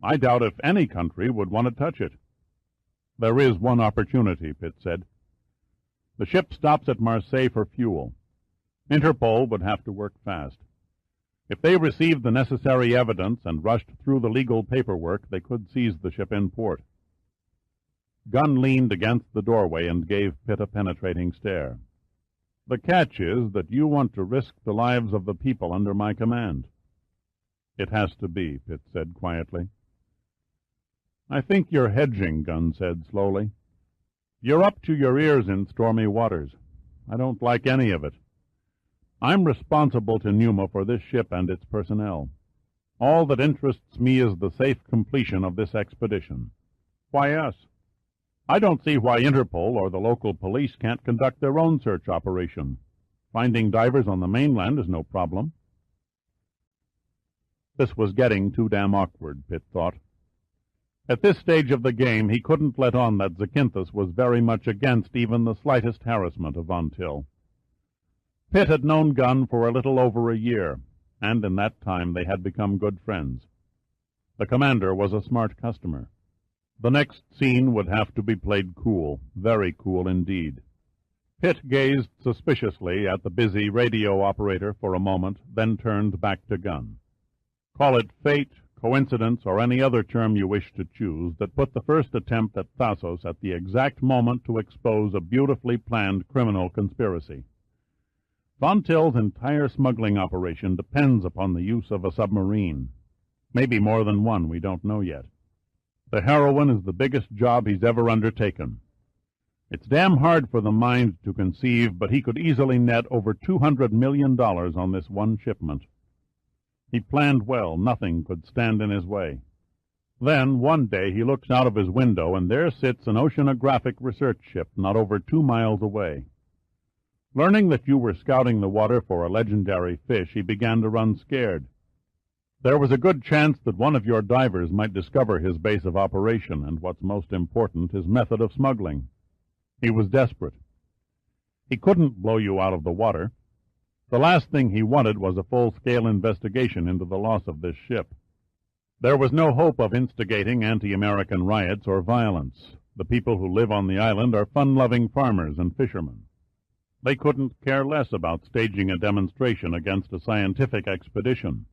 I doubt if any country would want to touch it. There is one opportunity, Pitt said. The ship stops at Marseille for fuel. Interpol would have to work fast. If they received the necessary evidence and rushed through the legal paperwork, they could seize the ship in port. Gunn leaned against the doorway and gave Pitt a penetrating stare. The catch is that you want to risk the lives of the people under my command. It has to be, Pitt said quietly. I think you're hedging, Gunn said slowly. You're up to your ears in stormy waters. I don't like any of it. I'm responsible to Numa for this ship and its personnel. All that interests me is the safe completion of this expedition. Why us? I don't see why Interpol or the local police can't conduct their own search operation. Finding divers on the mainland is no problem. This was getting too damn awkward, Pitt thought. At this stage of the game, he couldn't let on that Zakynthos was very much against even the slightest harassment of Von Till. Pitt had known Gunn for a little over a year, and in that time they had become good friends. The commander was a smart customer. The next scene would have to be played cool, very cool indeed. Pitt gazed suspiciously at the busy radio operator for a moment, then turned back to Gunn. Call it fate, coincidence, or any other term you wish to choose, that put the first attempt at Thasos at the exact moment to expose a beautifully planned criminal conspiracy. Von Till's entire smuggling operation depends upon the use of a submarine. Maybe more than one, we don't know yet. The heroine is the biggest job he's ever undertaken. It's damn hard for the mind to conceive, but he could easily net over $200 million on this one shipment. He planned well. Nothing could stand in his way. Then, one day, he looks out of his window, and there sits an oceanographic research ship not over 2 miles away. Learning that you were scouting the water for a legendary fish, he began to run scared. There was a good chance that one of your divers might discover his base of operation and, what's most important, his method of smuggling. He was desperate. He couldn't blow you out of the water. The last thing he wanted was a full-scale investigation into the loss of this ship. There was no hope of instigating anti-American riots or violence. The people who live on the island are fun-loving farmers and fishermen. They couldn't care less about staging a demonstration against a scientific expedition.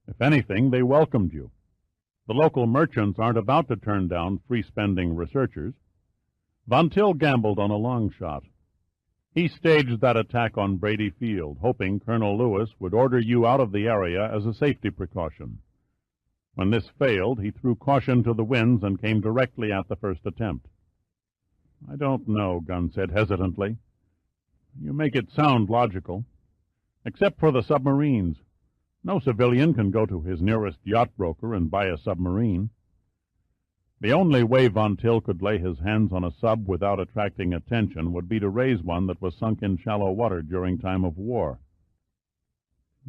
If anything, they welcomed you. The local merchants aren't about to turn down free-spending researchers. Von Till gambled on a long shot. He staged that attack on Brady Field, hoping Colonel Lewis would order you out of the area as a safety precaution. When this failed, he threw caution to the winds and came directly at the first attempt. I don't know, Gunn said hesitantly. You make it sound logical. Except for the submarines. No civilian can go to his nearest yacht broker and buy a submarine. The only way Von Till could lay his hands on a sub without attracting attention would be to raise one that was sunk in shallow water during time of war.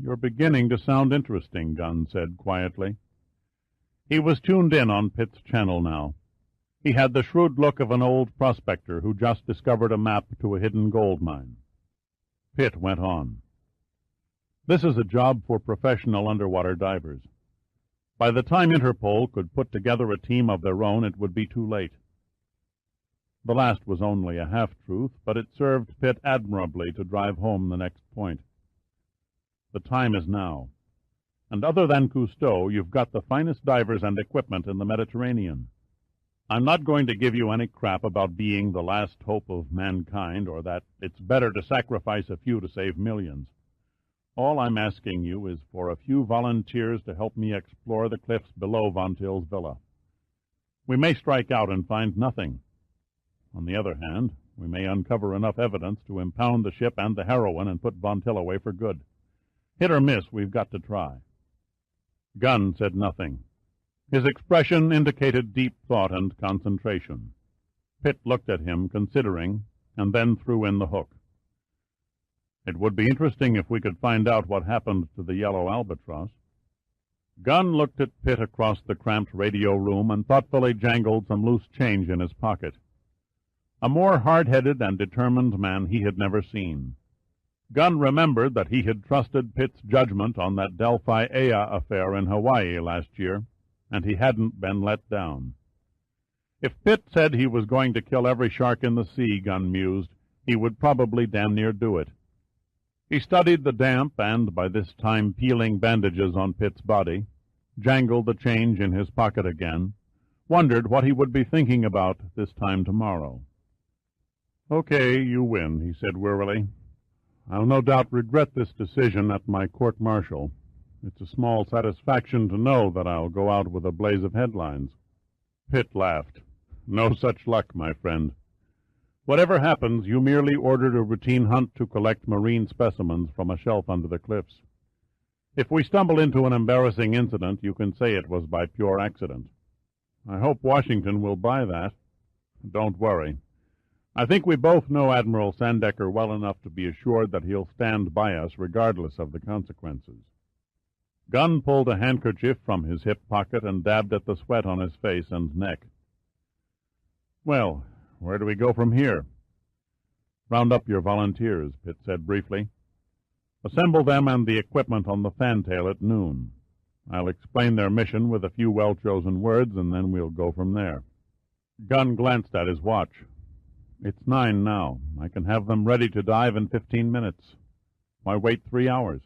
You're beginning to sound interesting, Gunn said quietly. He was tuned in on Pitt's channel now. He had the shrewd look of an old prospector who just discovered a map to a hidden gold mine. Pitt went on. This is a job for professional underwater divers. By the time Interpol could put together a team of their own, it would be too late. The last was only a half-truth, but it served Pitt admirably to drive home the next point. The time is now. And other than Cousteau, you've got the finest divers and equipment in the Mediterranean. I'm not going to give you any crap about being the last hope of mankind, or that it's better to sacrifice a few to save millions. All I'm asking you is for a few volunteers to help me explore the cliffs below Von Till's villa. We may strike out and find nothing. On the other hand, we may uncover enough evidence to impound the ship and the heroine and put Von Till away for good. Hit or miss, we've got to try. Gunn said nothing. His expression indicated deep thought and concentration. Pitt looked at him, considering, and then threw in the hook. It would be interesting if we could find out what happened to the yellow Albatros. Gunn looked at Pitt across the cramped radio room and thoughtfully jangled some loose change in his pocket. A more hard-headed and determined man he had never seen. Gunn remembered that he had trusted Pitt's judgment on that Delphi-Aya affair in Hawaii last year, and he hadn't been let down. If Pitt said he was going to kill every shark in the sea, Gunn mused, he would probably damn near do it. He studied the damp and, by this time, peeling bandages on Pitt's body, jangled the change in his pocket again, wondered what he would be thinking about this time tomorrow. Okay, you win, he said wearily. I'll no doubt regret this decision at my court-martial. It's a small satisfaction to know that I'll go out with a blaze of headlines. Pitt laughed. No such luck, my friend. Whatever happens, you merely ordered a routine hunt to collect marine specimens from a shelf under the cliffs. If we stumble into an embarrassing incident, you can say it was by pure accident. I hope Washington will buy that. Don't worry. I think we both know Admiral Sandecker well enough to be assured that he'll stand by us regardless of the consequences. Gunn pulled a handkerchief from his hip pocket and dabbed at the sweat on his face and neck. Well, where do we go from here? Round up your volunteers, Pitt said briefly. Assemble them and the equipment on the fantail at noon. I'll explain their mission with a few well-chosen words, and then we'll go from there. Gunn glanced at his watch. It's 9 now. I can have them ready to dive in 15 minutes. Why wait 3 hours?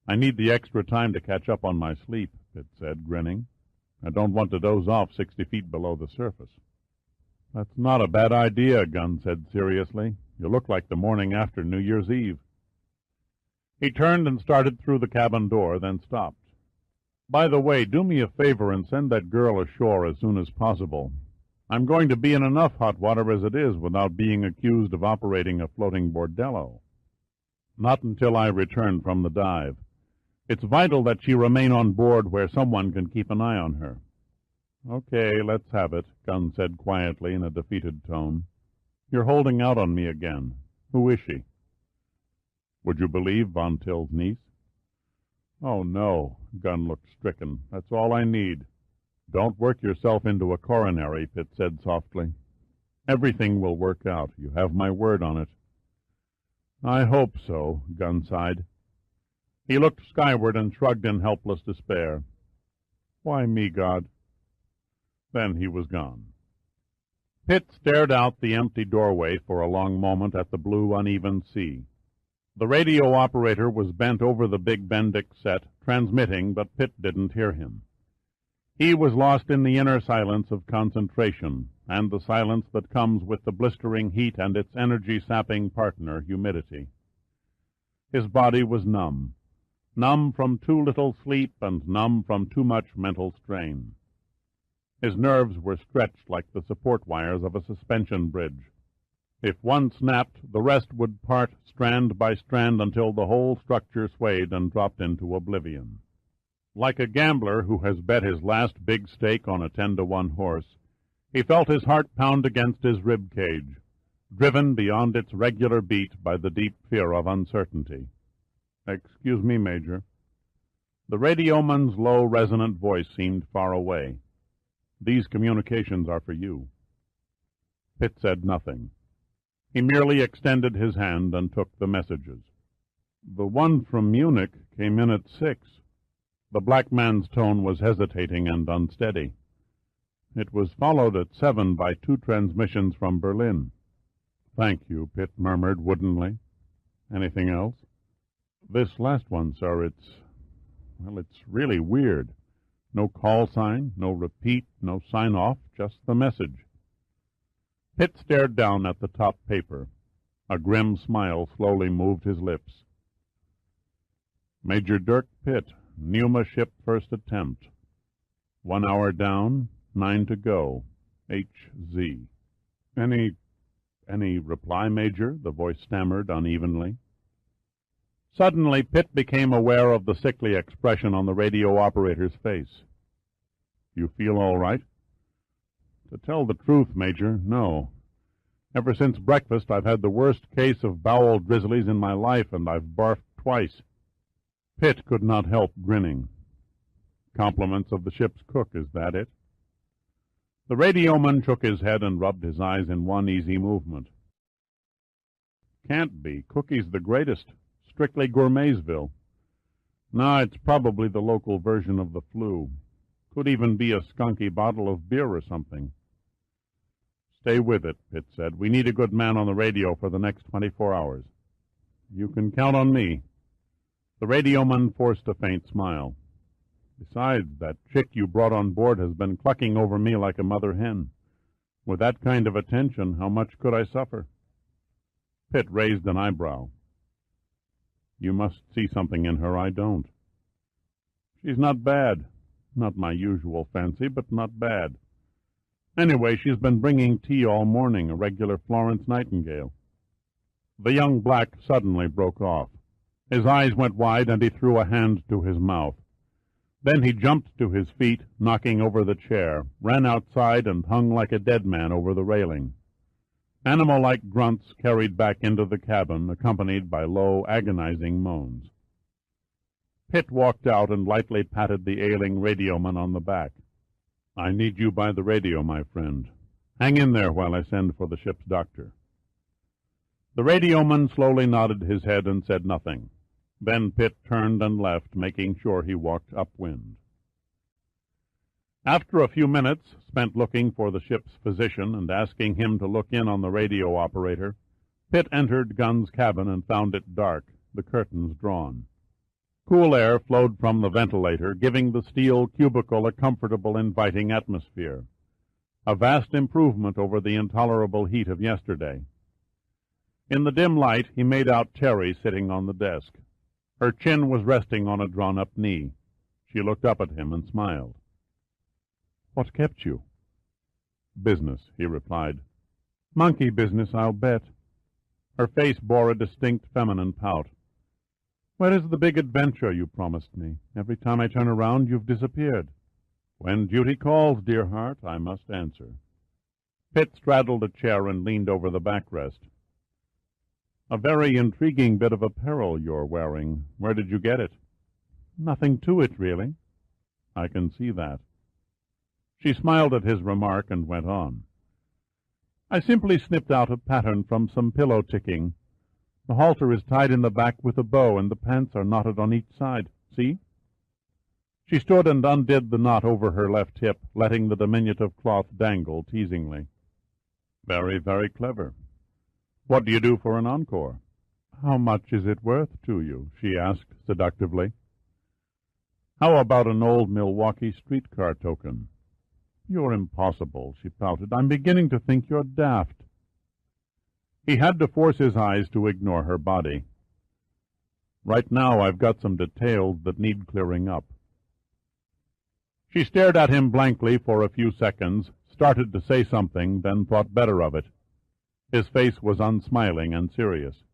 I need the extra time to catch up on my sleep, Pitt said, grinning. I don't want to doze off 60 feet below the surface. That's not a bad idea, Gunn said seriously. You look like the morning after New Year's Eve. He turned and started through the cabin door, then stopped. By the way, do me a favor and send that girl ashore as soon as possible. I'm going to be in enough hot water as it is without being accused of operating a floating bordello. Not until I return from the dive. It's vital that she remain on board where someone can keep an eye on her. Okay, let's have it, Gunn said quietly in a defeated tone. You're holding out on me again. Who is she? Would you believe Von Till's niece? Oh, no, Gunn looked stricken. That's all I need. Don't work yourself into a coronary, Pitt said softly. Everything will work out. You have my word on it. I hope so, Gunn sighed. He looked skyward and shrugged in helpless despair. Why me, God? Then he was gone. Pitt stared out the empty doorway for a long moment at the blue, uneven sea. The radio operator was bent over the big Bendix set, transmitting, but Pitt didn't hear him. He was lost in the inner silence of concentration, and the silence that comes with the blistering heat and its energy-sapping partner, humidity. His body was numb from too little sleep and numb from too much mental strain. His nerves were stretched like the support wires of a suspension bridge. If one snapped, the rest would part strand by strand until the whole structure swayed and dropped into oblivion. Like a gambler who has bet his last big stake on a 10-to-1 horse, he felt his heart pound against his rib cage, driven beyond its regular beat by the deep fear of uncertainty. Excuse me, Major. The radioman's low, resonant voice seemed far away. These communications are for you. Pitt said nothing. He merely extended his hand and took the messages. The one from Munich came in at 6. The black man's tone was hesitating and unsteady. It was followed at 7 by 2 transmissions from Berlin. Thank you, Pitt murmured woodenly. Anything else? This last one, sir, it's really weird. No call sign, no repeat, no sign-off, just the message. Pitt stared down at the top paper. A grim smile slowly moved his lips. Major Dirk Pitt, Pneuma ship first attempt. 1 hour down, 9 to go. H.Z. Any reply, Major? The voice stammered unevenly. Suddenly, Pitt became aware of the sickly expression on the radio operator's face. You feel all right? To tell the truth, Major, no. Ever since breakfast, I've had the worst case of bowel drizzlies in my life, and I've barfed twice. Pitt could not help grinning. Compliments of the ship's cook, is that it? The radioman shook his head and rubbed his eyes in one easy movement. Can't be. Cookie's the greatest. Strictly Gourmetsville. No, it's probably the local version of the flu. Could even be a skunky bottle of beer or something. Stay with it, Pitt said. We need a good man on the radio for the next 24 hours. You can count on me. The radioman forced a faint smile. Besides, that chick you brought on board has been clucking over me like a mother hen. With that kind of attention, how much could I suffer? Pitt raised an eyebrow. You must see something in her I don't. She's not bad. Not my usual fancy, but not bad. Anyway, she's been bringing tea all morning, a regular Florence Nightingale." The young black suddenly broke off. His eyes went wide, and he threw a hand to his mouth. Then he jumped to his feet, knocking over the chair, ran outside, and hung like a dead man over the railing. Animal-like grunts carried back into the cabin, accompanied by low, agonizing moans. Pitt walked out and lightly patted the ailing radioman on the back. "I need you by the radio, my friend. Hang in there while I send for the ship's doctor." The radioman slowly nodded his head and said nothing. Then Pitt turned and left, making sure he walked upwind. After a few minutes, spent looking for the ship's physician and asking him to look in on the radio operator, Pitt entered Gunn's cabin and found it dark, the curtains drawn. Cool air flowed from the ventilator, giving the steel cubicle a comfortable, inviting atmosphere. A vast improvement over the intolerable heat of yesterday. In the dim light, he made out Terry sitting on the desk. Her chin was resting on a drawn-up knee. She looked up at him and smiled. "What kept you?" "Business," he replied. "Monkey business, I'll bet." Her face bore a distinct feminine pout. "Where is the big adventure you promised me? Every time I turn around, you've disappeared." "When duty calls, dear heart, I must answer." Pitt straddled a chair and leaned over the backrest. "A very intriguing bit of apparel you're wearing. Where did you get it?" "Nothing to it, really." "I can see that." She smiled at his remark and went on. "I simply snipped out a pattern from some pillow ticking. The halter is tied in the back with a bow, and the pants are knotted on each side. See?" She stood and undid the knot over her left hip, letting the diminutive cloth dangle teasingly. "Very, very clever. What do you do for an encore?" "How much is it worth to you?" she asked seductively. "How about an old Milwaukee streetcar token?" "You're impossible," she pouted. "I'm beginning to think you're daft." He had to force his eyes to ignore her body. "Right now I've got some details that need clearing up." She stared at him blankly for a few seconds, started to say something, then thought better of it. His face was unsmiling and serious.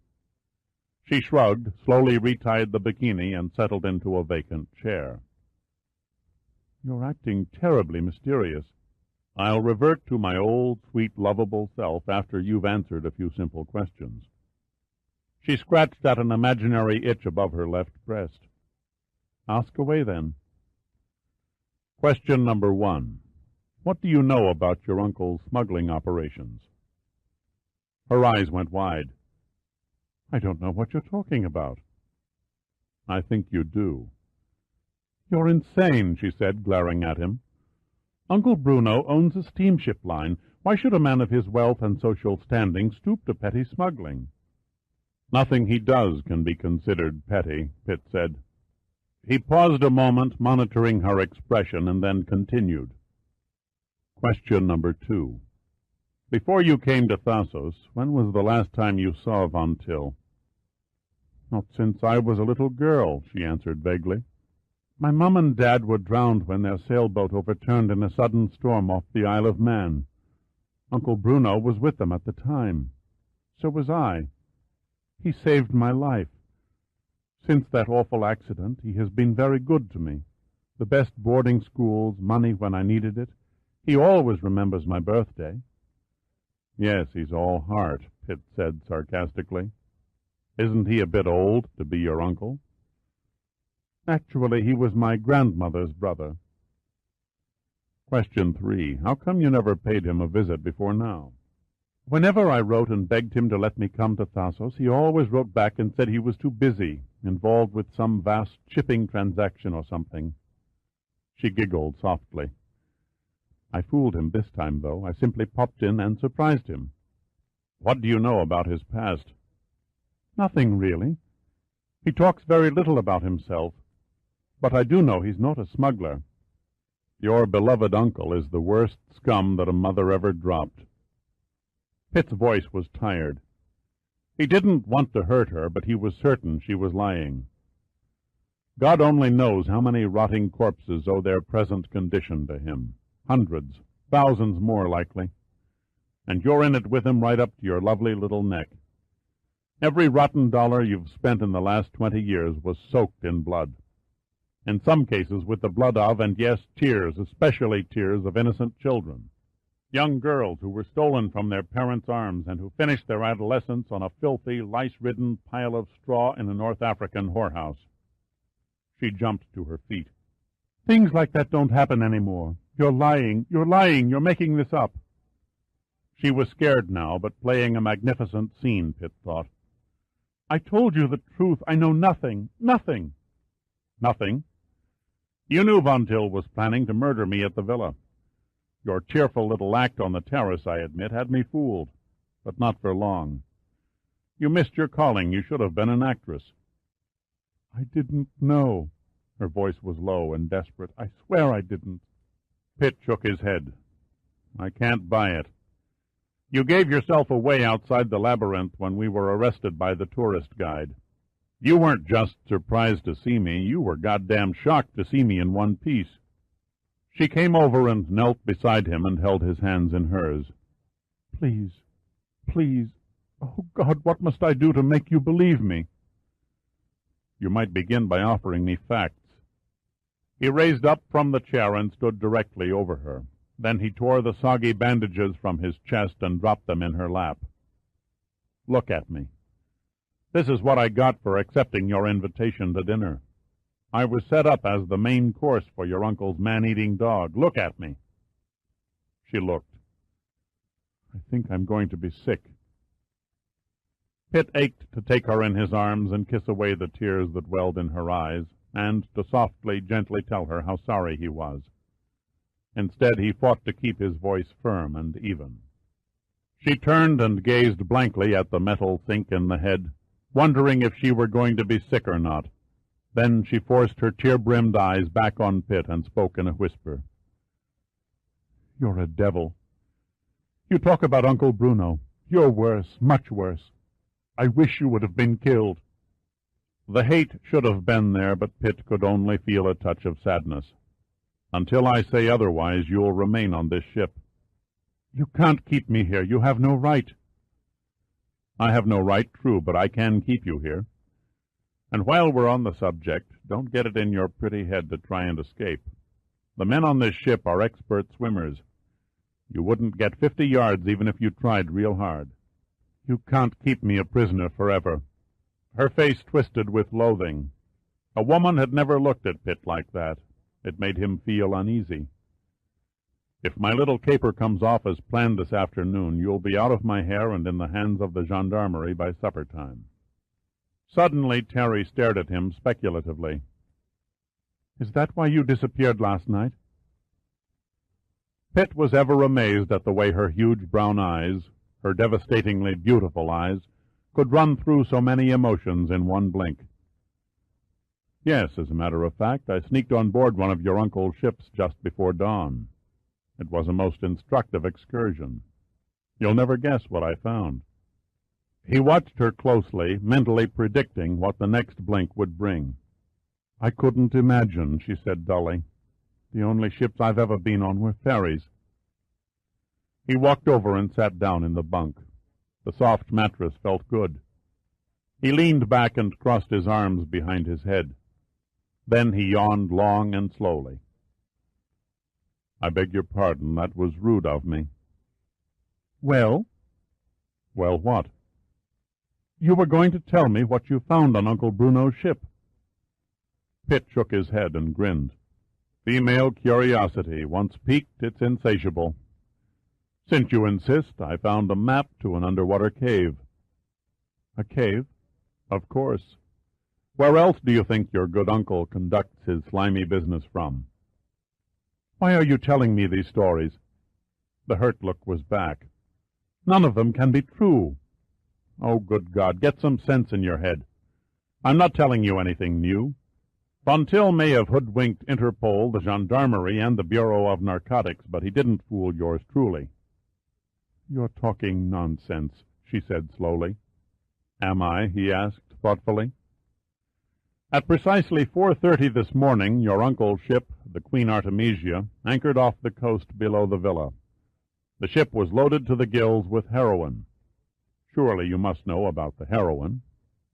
She shrugged, slowly retied the bikini, and settled into a vacant chair. "You're acting terribly mysterious." "I'll revert to my old, sweet, lovable self after you've answered a few simple questions." She scratched at an imaginary itch above her left breast. "Ask away, then." Question number 1. What do you know about your uncle's smuggling operations? Her eyes went wide. "I don't know what you're talking about." "I think you do." "You're insane," she said, glaring at him. "Uncle Bruno owns a steamship line. Why should a man of his wealth and social standing stoop to petty smuggling?" "Nothing he does can be considered petty," Pitt said. He paused a moment, monitoring her expression, and then continued. Question number 2. Before you came to Thasos, when was the last time you saw Von Till? "Not since I was a little girl," she answered vaguely. "My mum and Dad were drowned when their sailboat overturned in a sudden storm off the Isle of Man. Uncle Bruno was with them at the time. So was I. He saved my life. Since that awful accident, he has been very good to me. The best boarding schools, money when I needed it. He always remembers my birthday." "Yes, he's all heart," Pitt said sarcastically. "Isn't he a bit old to be your uncle?" "Actually, he was my grandmother's brother." Question 3. How come you never paid him a visit before now? "Whenever I wrote and begged him to let me come to Thasos, he always wrote back and said he was too busy, involved with some vast shipping transaction or something." She giggled softly. "I fooled him this time, though. I simply popped in and surprised him." "What do you know about his past?" "Nothing, really. He talks very little about himself. But I do know he's not a smuggler." "Your beloved uncle is the worst scum that a mother ever dropped." Pitt's voice was tired. He didn't want to hurt her, but he was certain she was lying. God only knows how many rotting corpses owe their present condition to him. Hundreds, Thousands more, likely. And you're in it with him right up to your lovely little neck. Every rotten dollar you've spent in the last 20 years was soaked in blood. In some cases with the blood of, and yes, tears, especially tears of innocent children. Young girls who were stolen from their parents' arms and who finished their adolescence on a filthy, lice-ridden pile of straw in a North African whorehouse. She jumped to her feet. Things like that don't happen anymore. You're lying, you're making this up. She was scared now, but playing a magnificent scene, Pitt thought. I told you the truth. I know nothing. Nothing. Nothing? You knew Von Till was planning to murder me at the villa. Your cheerful little act on the terrace, I admit, had me fooled, but not for long. You missed your calling. You should have been an actress. I didn't know. Her voice was low and desperate. I swear I didn't. Pitt shook his head. I can't buy it. You gave yourself away outside the labyrinth when we were arrested by the tourist guide. You weren't just surprised to see me. You were goddamn shocked to see me in one piece. She came over and knelt beside him and held his hands in hers. Please, please. Oh, God, what must I do to make you believe me? You might begin by offering me facts. He raised up from the chair and stood directly over her. Then he tore the soggy bandages from his chest and dropped them in her lap. Look at me. This is what I got for accepting your invitation to dinner. I was set up as the main course for your uncle's man-eating dog. Look at me. She looked. I think I'm going to be sick. Pitt ached to take her in his arms and kiss away the tears that welled in her eyes, and to softly, gently tell her how sorry he was. Instead, he fought to keep his voice firm and even. She turned and gazed blankly at the metal sink in the head, wondering if she were going to be sick or not. Then she forced her tear-brimmed eyes back on Pitt and spoke in a whisper. You're a devil. You talk about Uncle Bruno. You're worse, much worse. I wish you would have been killed. The hate should have been there, but Pitt could only feel a touch of sadness. Until I say otherwise, you'll remain on this ship. You can't keep me here. You have no right. I have no right, true, but I can keep you here. And while we're on the subject, don't get it in your pretty head to try and escape. The men on this ship are expert swimmers. You wouldn't get 50 yards even if you tried real hard. You can't keep me a prisoner forever. Her face twisted with loathing. A woman had never looked at Pitt like that. It made him feel uneasy. If my little caper comes off as planned this afternoon, you'll be out of my hair and in the hands of the gendarmerie by supper time. Suddenly, Terry stared at him speculatively. Is that why you disappeared last night? Pitt was ever amazed at the way her huge brown eyes, her devastatingly beautiful eyes, could run through so many emotions in one blink. Yes, as a matter of fact, I sneaked on board one of your uncle's ships just before dawn. It was a most instructive excursion. You'll never guess what I found. He watched her closely, mentally predicting what the next blink would bring. I couldn't imagine, she said dully. The only ships I've ever been on were ferries. He walked over and sat down in the bunk. The soft mattress felt good. He leaned back and crossed his arms behind his head. Then he yawned long and slowly. I beg your pardon, that was rude of me. Well? Well, what? You were going to tell me what you found on Uncle Bruno's ship. Pitt shook his head and grinned. Female curiosity, once piqued, it's insatiable. Since you insist, I found a map to an underwater cave. A cave? Of course. Where else do you think your good uncle conducts his slimy business from? Why are you telling me these stories? The hurt look was back. None of them can be true. Oh, good God, get some sense in your head. I'm not telling you anything new. Von Till may have hoodwinked Interpol, the gendarmerie, and the Bureau of Narcotics, but he didn't fool yours truly. You're talking nonsense, she said slowly. Am I? He asked thoughtfully. At precisely 4:30 this morning, your uncle's ship, the Queen Artemisia, anchored off the coast below the villa. The ship was loaded to the gills with heroin. Surely you must know about the heroin.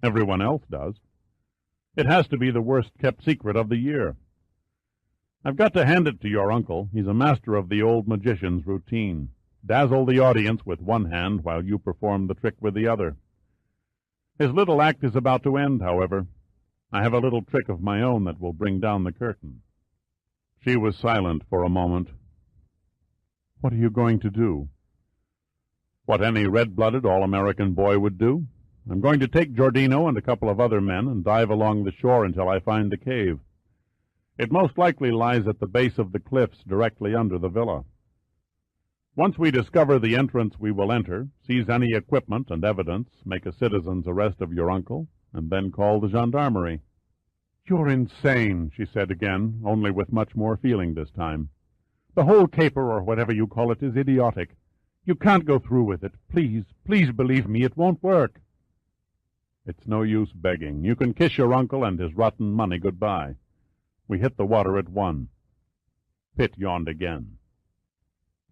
Everyone else does. It has to be the worst-kept secret of the year. I've got to hand it to your uncle. He's a master of the old magician's routine. Dazzle the audience with one hand while you perform the trick with the other. His little act is about to end, however. I have a little trick of my own that will bring down the curtain. She was silent for a moment. What are you going to do? What any red-blooded, all-American boy would do. I'm going to take Giordino and a couple of other men and dive along the shore until I find the cave. It most likely lies at the base of the cliffs directly under the villa. Once we discover the entrance we will enter, seize any equipment and evidence, make a citizen's arrest of your uncle, and then call the gendarmerie. You're insane, she said again, only with much more feeling this time. The whole caper, or whatever you call it, is idiotic. You can't go through with it. Please, please believe me, it won't work. It's no use begging. You can kiss your uncle and his rotten money goodbye. We hit the water at 1. Pitt yawned again.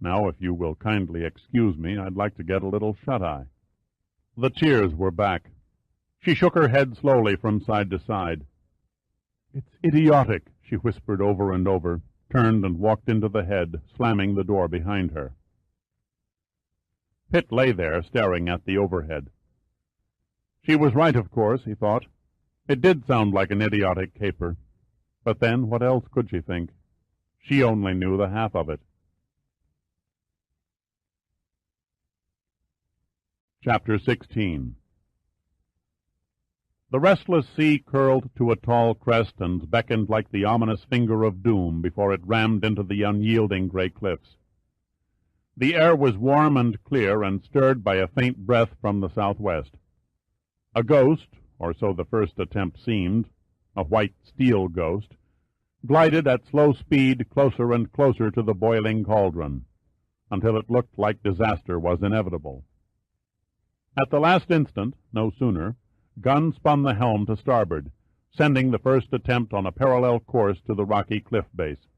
Now, if you will kindly excuse me, I'd like to get a little shut-eye. The tears were back. She shook her head slowly from side to side. It's idiotic, she whispered over and over, turned and walked into the head, slamming the door behind her. Pitt lay there, staring at the overhead. She was right, of course, he thought. It did sound like an idiotic caper. But then, what else could she think? She only knew the half of it. Chapter 16. The restless sea curled to a tall crest and beckoned like the ominous finger of doom before it rammed into the unyielding gray cliffs. The air was warm and clear and stirred by a faint breath from the southwest. A ghost, or so the first attempt seemed, a white steel ghost, glided at slow speed closer and closer to the boiling cauldron, until it looked like disaster was inevitable. At the last instant, no sooner, Gunn spun the helm to starboard, sending the first attempt on a parallel course to the rocky cliff base.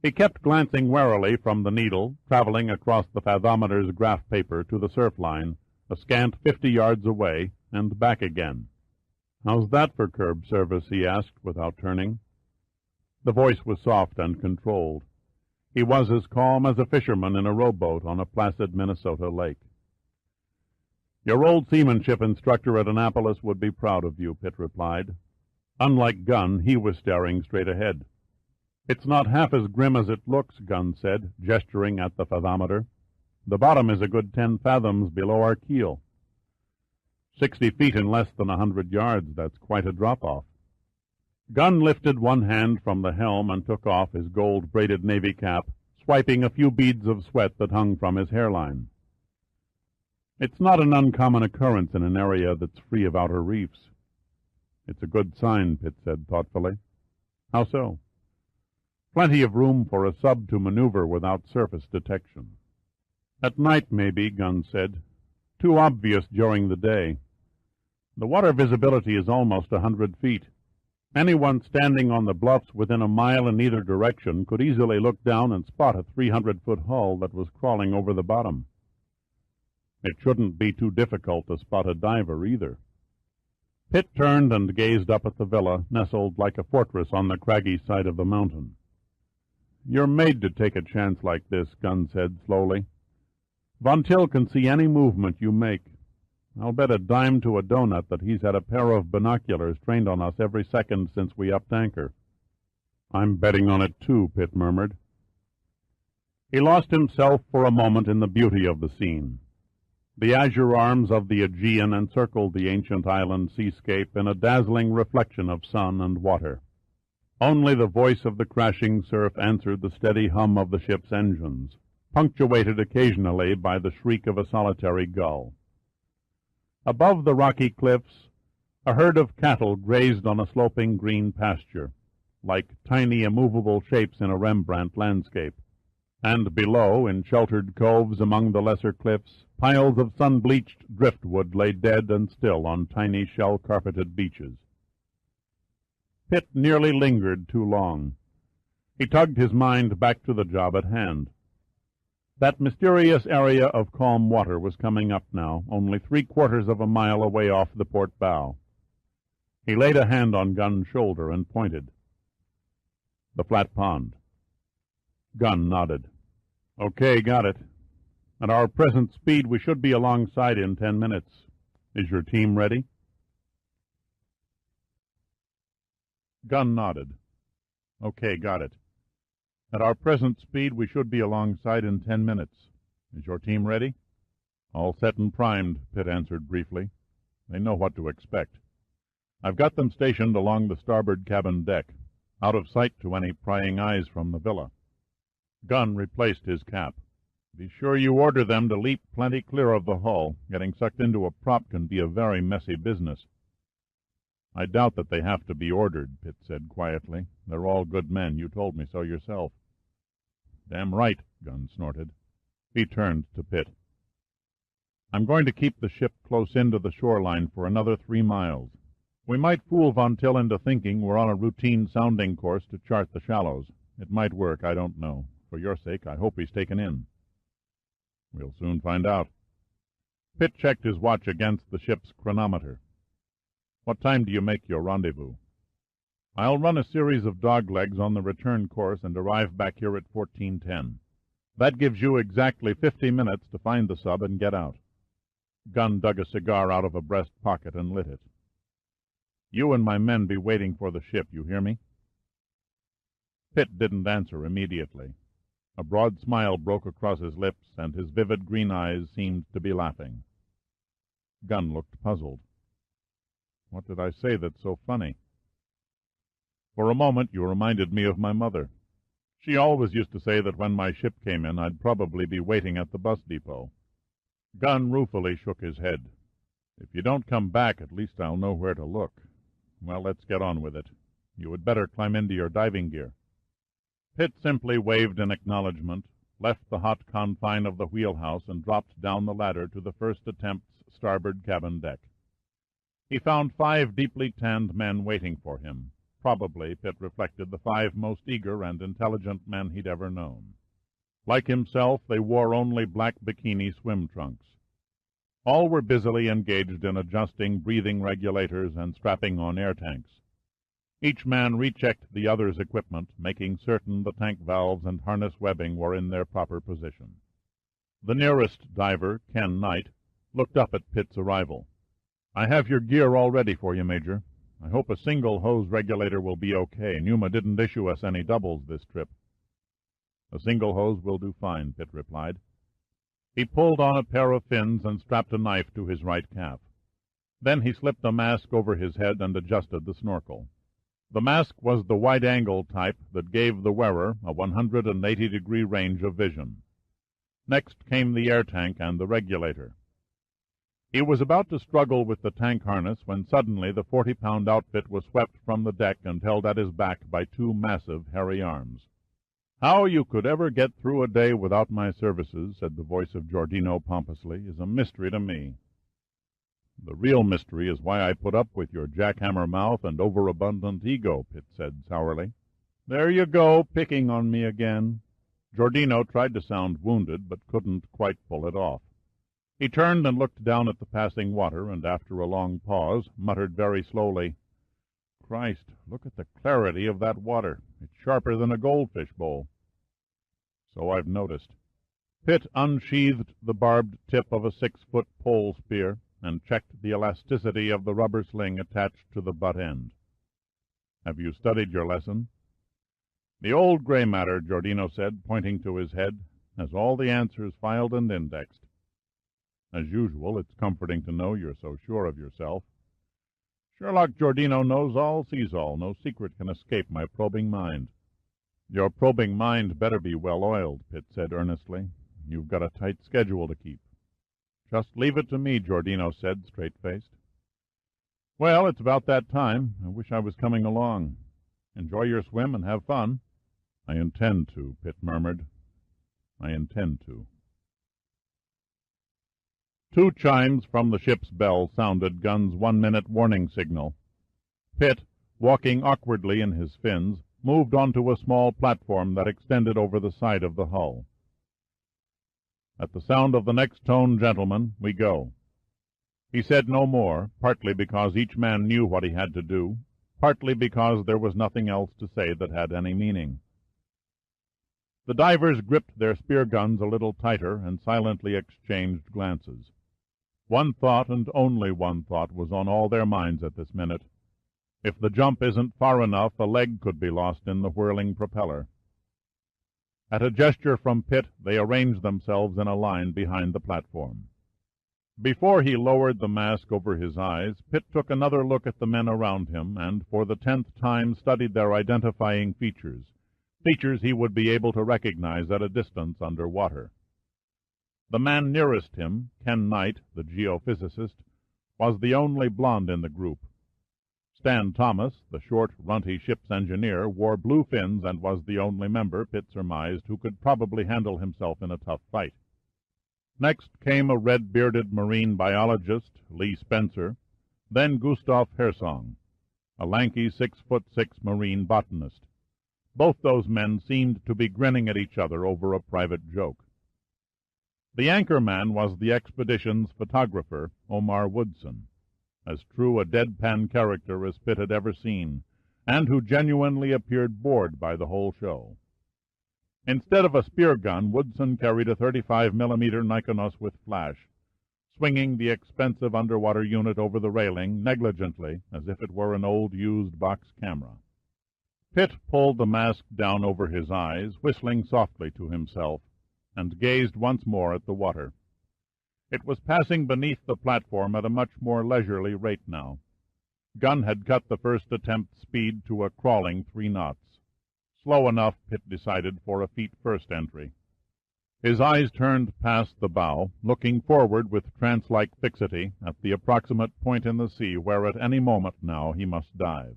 He kept glancing warily from the needle, traveling across the fathometer's graph paper to the surf line, a scant 50 yards away, and back again. "How's that for curb service?" he asked, without turning. The voice was soft and controlled. He was as calm as a fisherman in a rowboat on a placid Minnesota lake. "Your old seamanship instructor at Annapolis would be proud of you," Pitt replied. Unlike Gunn, he was staring straight ahead. "It's not half as grim as it looks," Gunn said, gesturing at the fathometer. "The bottom is a good 10 fathoms below our keel. 60 feet in less than 100 yards, that's quite a drop-off." Gunn lifted one hand from the helm and took off his gold-braided navy cap, swiping a few beads of sweat that hung from his hairline. "It's not an uncommon occurrence in an area that's free of outer reefs." "It's a good sign," Pitt said thoughtfully. "How so?" "Plenty of room for a sub to maneuver without surface detection." "At night, maybe," Gunn said. "Too obvious during the day. The water visibility is almost 100 feet. Anyone standing on the bluffs within a mile in either direction could easily look down and spot a 300-foot hull that was crawling over the bottom. It shouldn't be too difficult to spot a diver, either." Pitt turned and gazed up at the villa, nestled like a fortress on the craggy side of the mountain. "You're made to take a chance like this," Gunn said slowly. "Von Till can see any movement you make. I'll bet a dime to a donut that he's had a pair of binoculars trained on us every second since we upped anchor." "I'm betting on it, too," Pitt murmured. He lost himself for a moment in the beauty of the scene. The azure arms of the Aegean encircled the ancient island seascape in a dazzling reflection of sun and water. Only the voice of the crashing surf answered the steady hum of the ship's engines, punctuated occasionally by the shriek of a solitary gull. Above the rocky cliffs, a herd of cattle grazed on a sloping green pasture, like tiny immovable shapes in a Rembrandt landscape. And below, in sheltered coves among the lesser cliffs, piles of sun-bleached driftwood lay dead and still on tiny shell-carpeted beaches. Pitt nearly lingered too long. He tugged his mind back to the job at hand. That mysterious area of calm water was coming up now, only 3/4 of a mile away off the port bow. He laid a hand on Gunn's shoulder and pointed. The flat pond. Gunn nodded. Okay, got it. At our present speed, we should be alongside in 10 minutes. Is your team ready? Gunn nodded. Okay, got it. At our present speed, we should be alongside in 10 minutes. Is your team ready? All set and primed, Pitt answered briefly. They know what to expect. I've got them stationed along the starboard cabin deck, out of sight to any prying eyes from the villa. Gunn replaced his cap. Be sure you order them to leap plenty clear of the hull. Getting sucked into a prop can be a very messy business. I doubt that they have to be ordered, Pitt said quietly. They're all good men. You told me so yourself. Damn right, Gunn snorted. He turned to Pitt. I'm going to keep the ship close into the shoreline for another 3 miles. We might fool Von Till into thinking we're on a routine sounding course to chart the shallows. It might work, I don't know. For your sake, I hope he's taken in. We'll soon find out. Pitt checked his watch against the ship's chronometer. What time do you make your rendezvous? I'll run a series of doglegs on the return course and arrive back here at 14:10. That gives you exactly 50 minutes to find the sub and get out. Gunn dug a cigar out of a breast pocket and lit it. You and my men be waiting for the ship, you hear me? Pitt didn't answer immediately. A broad smile broke across his lips, and his vivid green eyes seemed to be laughing. Gunn looked puzzled. What did I say that's so funny? For a moment you reminded me of my mother. She always used to say that when my ship came in, I'd probably be waiting at the bus depot. Gunn ruefully shook his head. If you don't come back, at least I'll know where to look. Well, let's get on with it. You had better climb into your diving gear. Pitt simply waved in acknowledgment, left the hot confine of the wheelhouse, and dropped down the ladder to the first attempt's starboard cabin deck. He found 5 deeply tanned men waiting for him. Probably, Pitt reflected, the 5 most eager and intelligent men he'd ever known. Like himself, they wore only black bikini swim trunks. All were busily engaged in adjusting breathing regulators and strapping on air tanks. Each man rechecked the other's equipment, making certain the tank valves and harness webbing were in their proper position. The nearest diver, Ken Knight, looked up at Pitt's arrival. I have your gear all ready for you, Major. I hope a single hose regulator will be okay. Numa didn't issue us any doubles this trip. A single hose will do fine, Pitt replied. He pulled on a pair of fins and strapped a knife to his right calf. Then he slipped a mask over his head and adjusted the snorkel. The mask was the wide-angle type that gave the wearer a 180-degree range of vision. Next came the air tank and the regulator. He was about to struggle with the tank harness when suddenly the 40-pound outfit was swept from the deck and held at his back by 2 massive, hairy arms. How you could ever get through a day without my services, said the voice of Giordino pompously, is a mystery to me. The real mystery is why I put up with your jackhammer mouth and overabundant ego, Pitt said sourly. There you go, picking on me again. Giordino tried to sound wounded, but couldn't quite pull it off. He turned and looked down at the passing water, and after a long pause, muttered very slowly, Christ, look at the clarity of that water. It's sharper than a goldfish bowl. So I've noticed. Pitt unsheathed the barbed tip of a 6-foot pole spear and checked the elasticity of the rubber sling attached to the butt end. Have you studied your lesson? The old gray matter, Giordino said, pointing to his head, has all the answers filed and indexed. As usual, it's comforting to know you're so sure of yourself. Sherlock Giordino knows all, sees all. No secret can escape my probing mind. Your probing mind better be well-oiled, Pitt said earnestly. You've got a tight schedule to keep. Just leave it to me, Giordino said, straight-faced. Well, it's about that time. I wish I was coming along. Enjoy your swim and have fun. I intend to, Pitt murmured. I intend to. 2 chimes from the ship's bell sounded Gunn's 1-minute warning signal. Pitt, walking awkwardly in his fins, moved onto a small platform that extended over the side of the hull. At the sound of the next tone, gentlemen, we go." He said no more, partly because each man knew what he had to do, partly because there was nothing else to say that had any meaning. The divers gripped their spear guns a little tighter and silently exchanged glances. One thought, and only one thought, was on all their minds at this minute. If the jump isn't far enough, a leg could be lost in the whirling propeller. At a gesture from Pitt, they arranged themselves in a line behind the platform. Before he lowered the mask over his eyes, Pitt took another look at the men around him, and for the 10th time studied their identifying features, features he would be able to recognize at a distance under water. The man nearest him, Ken Knight, the geophysicist, was the only blond in the group. Stan Thomas, the short, runty ship's engineer, wore blue fins and was the only member, Pitt surmised, who could probably handle himself in a tough fight. Next came a red-bearded marine biologist, Lee Spencer, then Gustav Hersong, a lanky 6'6" marine botanist. Both those men seemed to be grinning at each other over a private joke. The anchor man was the expedition's photographer, Omar Woodson, as true a deadpan character as Pitt had ever seen, and who genuinely appeared bored by the whole show. Instead of a spear gun, Woodson carried a 35mm Nikonos with flash, swinging the expensive underwater unit over the railing negligently, as if it were an old used box camera. Pitt pulled the mask down over his eyes, whistling softly to himself, and gazed once more at the water. It was passing beneath the platform at a much more leisurely rate now. Gunn had cut the first attempt speed to a crawling 3 knots. Slow enough, Pitt decided, for a feet-first entry. His eyes turned past the bow, looking forward with trance-like fixity at the approximate point in the sea where at any moment now he must dive.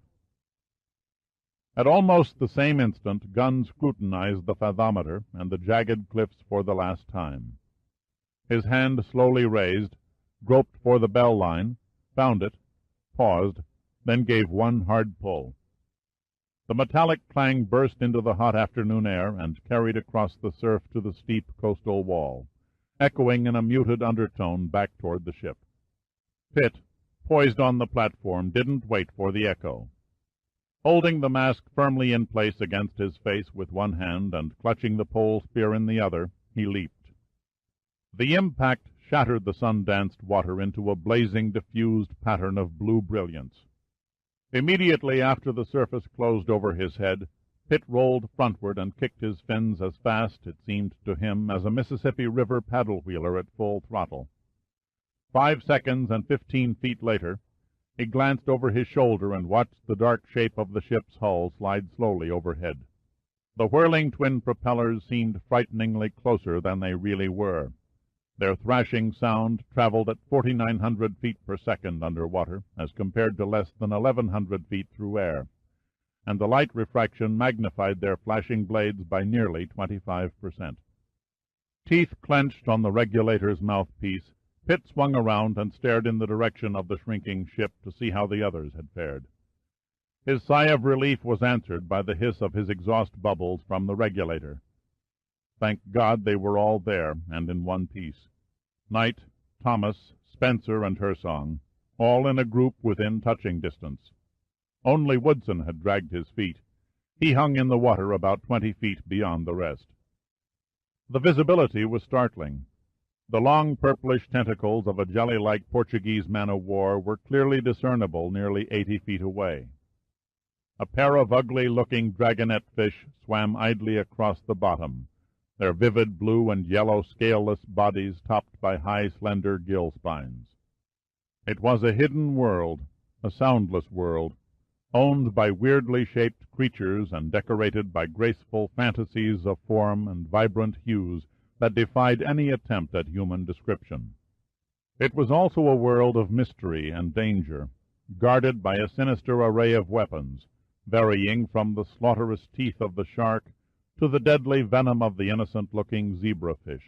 At almost the same instant, Gunn scrutinized the fathometer and the jagged cliffs for the last time. His hand slowly raised, groped for the bell line, found it, paused, then gave one hard pull. The metallic clang burst into the hot afternoon air and carried across the surf to the steep coastal wall, echoing in a muted undertone back toward the ship. Pitt, poised on the platform, didn't wait for the echo. Holding the mask firmly in place against his face with one hand and clutching the pole spear in the other, he leaped. The impact shattered the sun-danced water into a blazing, diffused pattern of blue brilliance. Immediately after the surface closed over his head, Pitt rolled frontward and kicked his fins as fast, it seemed to him, as a Mississippi River paddle-wheeler at full throttle. 5 seconds and 15 feet later, he glanced over his shoulder and watched the dark shape of the ship's hull slide slowly overhead. The whirling twin propellers seemed frighteningly closer than they really were. Their thrashing sound traveled at 4,900 feet per second underwater, as compared to less than 1,100 feet through air, and the light refraction magnified their flashing blades by nearly 25%. Teeth clenched on the regulator's mouthpiece, Pitt swung around and stared in the direction of the shrinking ship to see how the others had fared. His sigh of relief was answered by the hiss of his exhaust bubbles from the regulator. Thank God they were all there, and in one piece. Knight, Thomas, Spencer, and Hersong, all in a group within touching distance. Only Woodson had dragged his feet. He hung in the water about 20 feet beyond the rest. The visibility was startling. The long purplish tentacles of a jelly-like Portuguese man-of-war were clearly discernible nearly 80 feet away. A pair of ugly-looking dragonet fish swam idly across the bottom, their vivid blue and yellow scaleless bodies topped by high, slender gill spines. It was a hidden world, a soundless world, owned by weirdly shaped creatures and decorated by graceful fantasies of form and vibrant hues that defied any attempt at human description. It was also a world of mystery and danger, guarded by a sinister array of weapons, varying from the slaughterous teeth of the shark to the deadly venom of the innocent-looking zebrafish.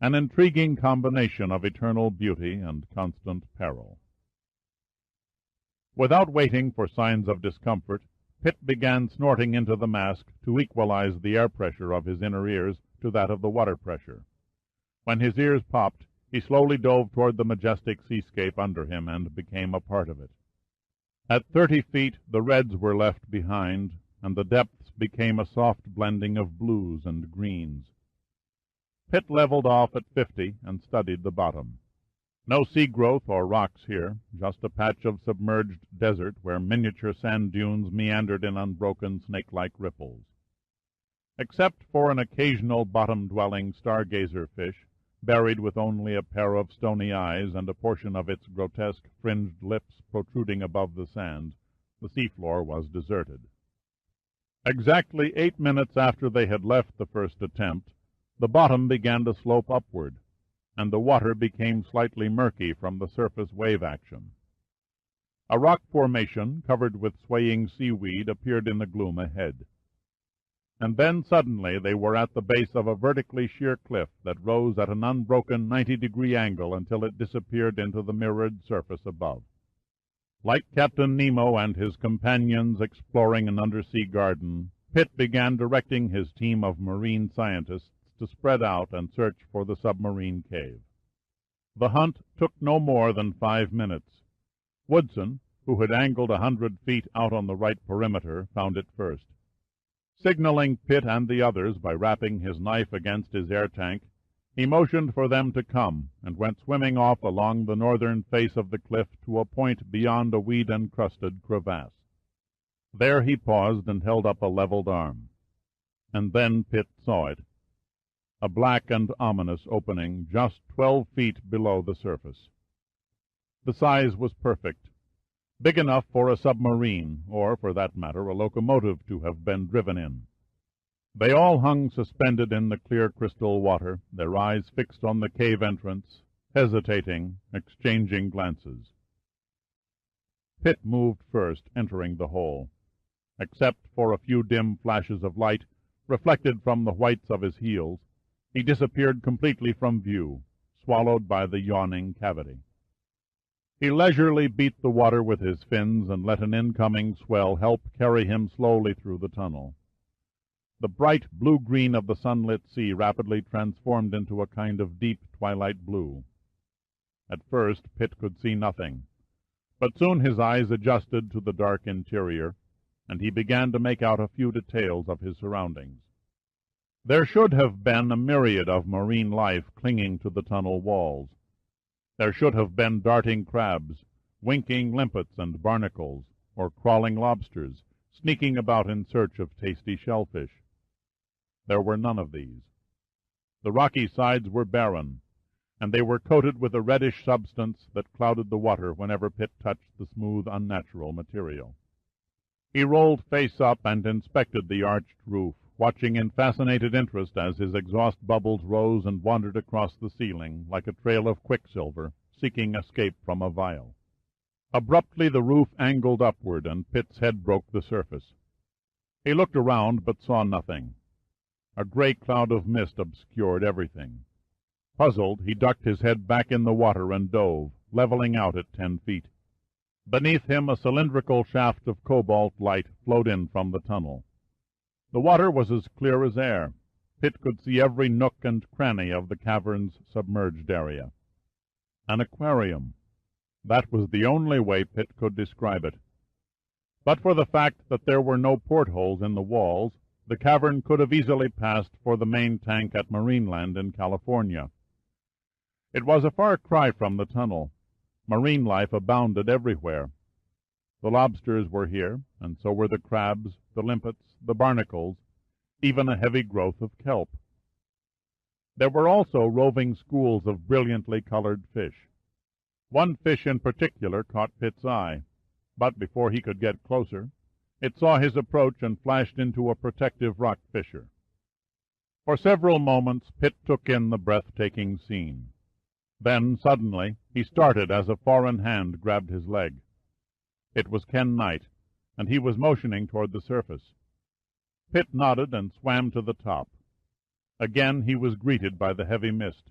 An intriguing combination of eternal beauty and constant peril. Without waiting for signs of discomfort, Pitt began snorting into the mask to equalize the air pressure of his inner ears to that of the water pressure. When his ears popped, he slowly dove toward the majestic seascape under him and became a part of it. At 30 feet, the reds were left behind, and the depths became a soft blending of blues and greens. Pitt leveled off at 50 and studied the bottom. No sea growth or rocks here, just a patch of submerged desert where miniature sand dunes meandered in unbroken snake-like ripples. Except for an occasional bottom-dwelling stargazer fish, buried with only a pair of stony eyes and a portion of its grotesque fringed lips protruding above the sand, the seafloor was deserted. Exactly 8 minutes after they had left the first attempt, the bottom began to slope upward, and the water became slightly murky from the surface wave action. A rock formation covered with swaying seaweed appeared in the gloom ahead. And then suddenly they were at the base of a vertically sheer cliff that rose at an unbroken 90-degree angle until it disappeared into the mirrored surface above. Like Captain Nemo and his companions exploring an undersea garden, Pitt began directing his team of marine scientists to spread out and search for the submarine cave. The hunt took no more than 5 minutes. Woodson, who had angled 100 feet out on the right perimeter, found it first. Signaling Pitt and the others by rapping his knife against his air tank, he motioned for them to come, and went swimming off along the northern face of the cliff to a point beyond a weed-encrusted crevasse. There he paused and held up a leveled arm. And then Pitt saw it, a black and ominous opening just 12 feet below the surface. The size was perfect, big enough for a submarine, or, for that matter, a locomotive to have been driven in. They all hung suspended in the clear crystal water, their eyes fixed on the cave entrance, hesitating, exchanging glances. Pitt moved first, entering the hole. Except for a few dim flashes of light, reflected from the whites of his heels, he disappeared completely from view, swallowed by the yawning cavity. He leisurely beat the water with his fins and let an incoming swell help carry him slowly through the tunnel. The bright blue-green of the sunlit sea rapidly transformed into a kind of deep twilight blue. At first Pitt could see nothing, but soon his eyes adjusted to the dark interior, and he began to make out a few details of his surroundings. There should have been a myriad of marine life clinging to the tunnel walls. There should have been darting crabs, winking limpets and barnacles, or crawling lobsters, sneaking about in search of tasty shellfish. There were none of these. The rocky sides were barren, and they were coated with a reddish substance that clouded the water whenever Pitt touched the smooth, unnatural material. He rolled face up and inspected the arched roof, watching in fascinated interest as his exhaust bubbles rose and wandered across the ceiling like a trail of quicksilver, seeking escape from a vial. Abruptly the roof angled upward, and Pitt's head broke the surface. He looked around, but saw nothing. A gray cloud of mist obscured everything. Puzzled, he ducked his head back in the water and dove, leveling out at 10 feet. Beneath him a cylindrical shaft of cobalt light flowed in from the tunnel. The water was as clear as air. Pitt could see every nook and cranny of the cavern's submerged area. An aquarium. That was the only way Pitt could describe it. But for the fact that there were no portholes in the walls, the cavern could have easily passed for the main tank at Marineland in California. It was a far cry from the tunnel. Marine life abounded everywhere. The lobsters were here, and so were the crabs, the limpets, the barnacles, even a heavy growth of kelp. There were also roving schools of brilliantly colored fish. One fish in particular caught Pitt's eye, but before he could get closer, it saw his approach and flashed into a protective rock fissure. For several moments Pitt took in the breathtaking scene. Then, suddenly, he started as a foreign hand grabbed his leg. It was Ken Knight, and he was motioning toward the surface. Pitt nodded and swam to the top. Again he was greeted by the heavy mist.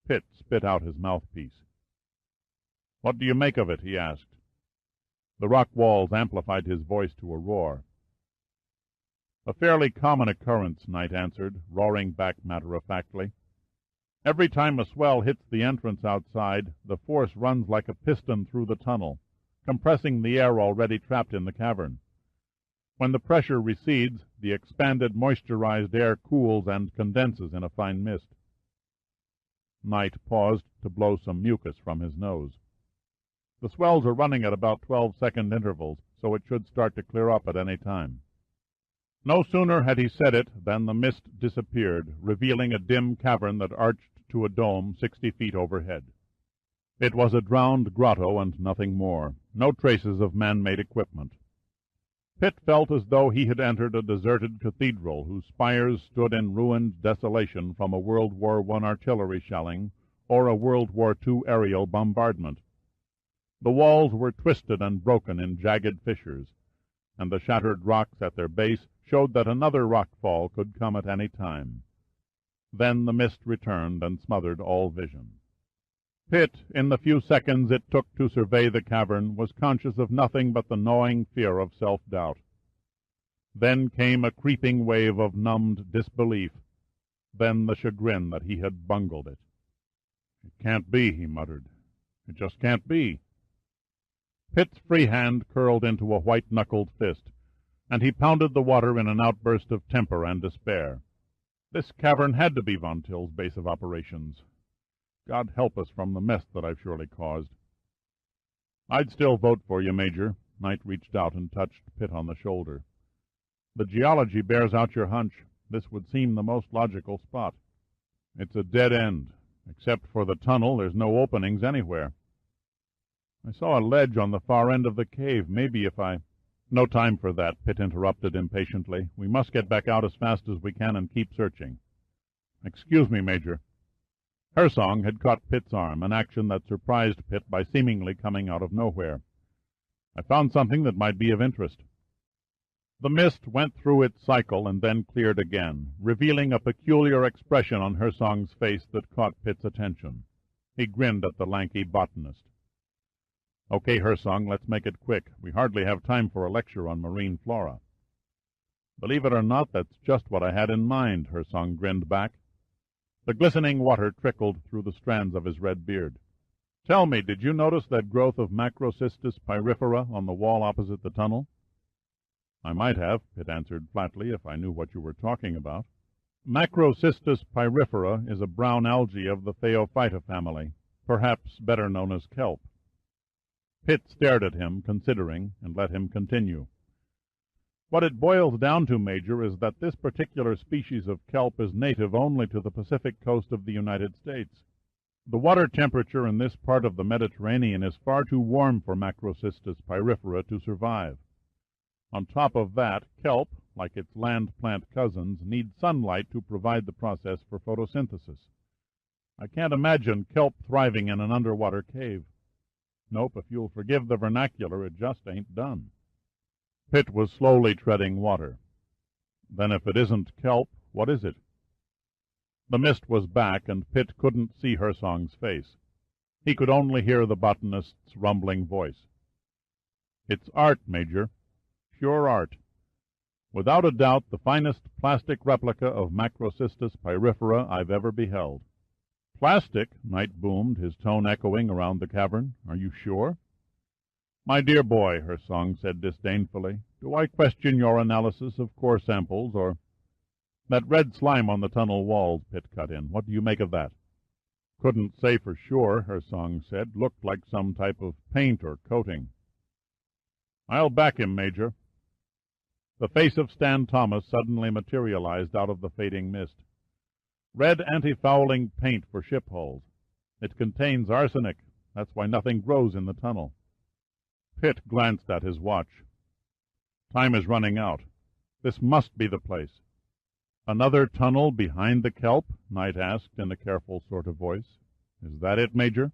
Pitt spit out his mouthpiece. "What do you make of it?" he asked. The rock walls amplified his voice to a roar. "A fairly common occurrence," Knight answered, roaring back matter-of-factly. Every time a swell hits the entrance outside, the force runs like a piston through the tunnel, compressing the air already trapped in the cavern. When the pressure recedes, the expanded moisturized air cools and condenses in a fine mist. Knight paused to blow some mucus from his nose. The swells are running at about 12-second intervals, so it should start to clear up at any time. No sooner had he said it than the mist disappeared, revealing a dim cavern that arched to a dome 60 feet overhead. It was a drowned grotto and nothing more, no traces of man-made equipment. Pitt felt as though he had entered a deserted cathedral whose spires stood in ruined desolation from a World War I artillery shelling or a World War II aerial bombardment. The walls were twisted and broken in jagged fissures, and the shattered rocks at their base showed that another rockfall could come at any time. Then the mist returned and smothered all vision. Pitt, in the few seconds it took to survey the cavern, was conscious of nothing but the gnawing fear of self-doubt. Then came a creeping wave of numbed disbelief, then the chagrin that he had bungled it. "It can't be," he muttered. "It just can't be." Pitt's free hand curled into a white-knuckled fist, and he pounded the water in an outburst of temper and despair. This cavern had to be Von Till's base of operations. God help us from the mess that I've surely caused. "I'd still vote for you, Major." Knight reached out and touched Pitt on the shoulder. "The geology bears out your hunch. This would seem the most logical spot. It's a dead end. Except for the tunnel, there's no openings anywhere. I saw a ledge on the far end of the cave. Maybe if I—" "No time for that," Pitt interrupted impatiently. "We must get back out as fast as we can and keep searching." "Excuse me, Major." Hersong had caught Pitt's arm, an action that surprised Pitt by seemingly coming out of nowhere. "I found something that might be of interest." The mist went through its cycle and then cleared again, revealing a peculiar expression on Hersong's face that caught Pitt's attention. He grinned at the lanky botanist. "Okay, Hersong, let's make it quick. We hardly have time for a lecture on marine flora." "Believe it or not, that's just what I had in mind," Hersong grinned back. The glistening water trickled through the strands of his red beard. "Tell me, did you notice that growth of Macrocystis pyrifera on the wall opposite the tunnel?" "I might have," Pitt answered flatly, "if I knew what you were talking about." Macrocystis pyrifera is a brown algae of the Phaeophyta family, perhaps better known as kelp. Pitt stared at him, considering, and let him continue. "What it boils down to, Major, is that this particular species of kelp is native only to the Pacific coast of the United States. The water temperature in this part of the Mediterranean is far too warm for Macrocystis pyrifera to survive. On top of that, kelp, like its land plant cousins, needs sunlight to provide the process for photosynthesis. I can't imagine kelp thriving in an underwater cave. Nope, if you'll forgive the vernacular, it just ain't done." Pitt was slowly treading water. "Then if it isn't kelp, what is it?" The mist was back, and Pitt couldn't see Hersong's face. He could only hear the botanist's rumbling voice. "It's art, Major. Pure art. Without a doubt the finest plastic replica of Macrocystis pyrifera I've ever beheld." "Plastic?" Knight boomed, his tone echoing around the cavern. "Are you sure?" "My dear boy," Hersong said disdainfully, "do I question your analysis of core samples, or—" "That red slime on the tunnel walls," Pitt cut in. "What do you make of that?" "Couldn't say for sure," Hersong said. "Looked like some type of paint or coating." "I'll back him, Major." The face of Stan Thomas suddenly materialized out of the fading mist. "Red anti-fouling paint for ship hulls. It contains arsenic. That's why nothing grows in the tunnel." Pitt glanced at his watch. "Time is running out. This must be the place." "Another tunnel behind the kelp?" Knight asked in a careful sort of voice. "Is that it, Major?"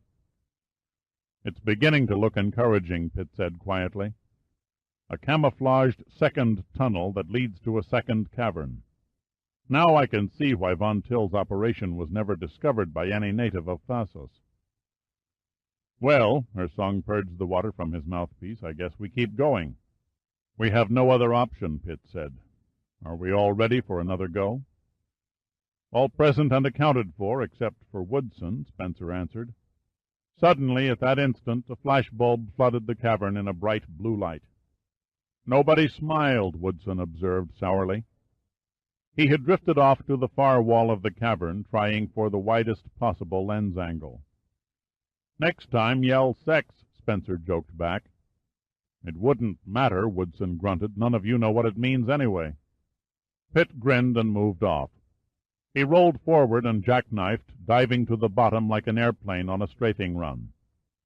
"It's beginning to look encouraging," Pitt said quietly. "A camouflaged second tunnel that leads to a second cavern. Now I can see why Von Till's operation was never discovered by any native of Thasos." "Well," Hersong purged the water from his mouthpiece, "I guess we keep going." "We have no other option," Pitt said. "Are we all ready for another go?" All present and accounted for, except for Woodson, Spencer answered. Suddenly, at that instant, a flashbulb flooded the cavern in a bright blue light. Nobody smiled, Woodson observed sourly. He had drifted off to the far wall of the cavern, trying for the widest possible lens angle. Next time, yell sex, Spencer joked back. It wouldn't matter, Woodson grunted. None of you know what it means anyway. Pitt grinned and moved off. He rolled forward and jackknifed, diving to the bottom like an airplane on a strafing run.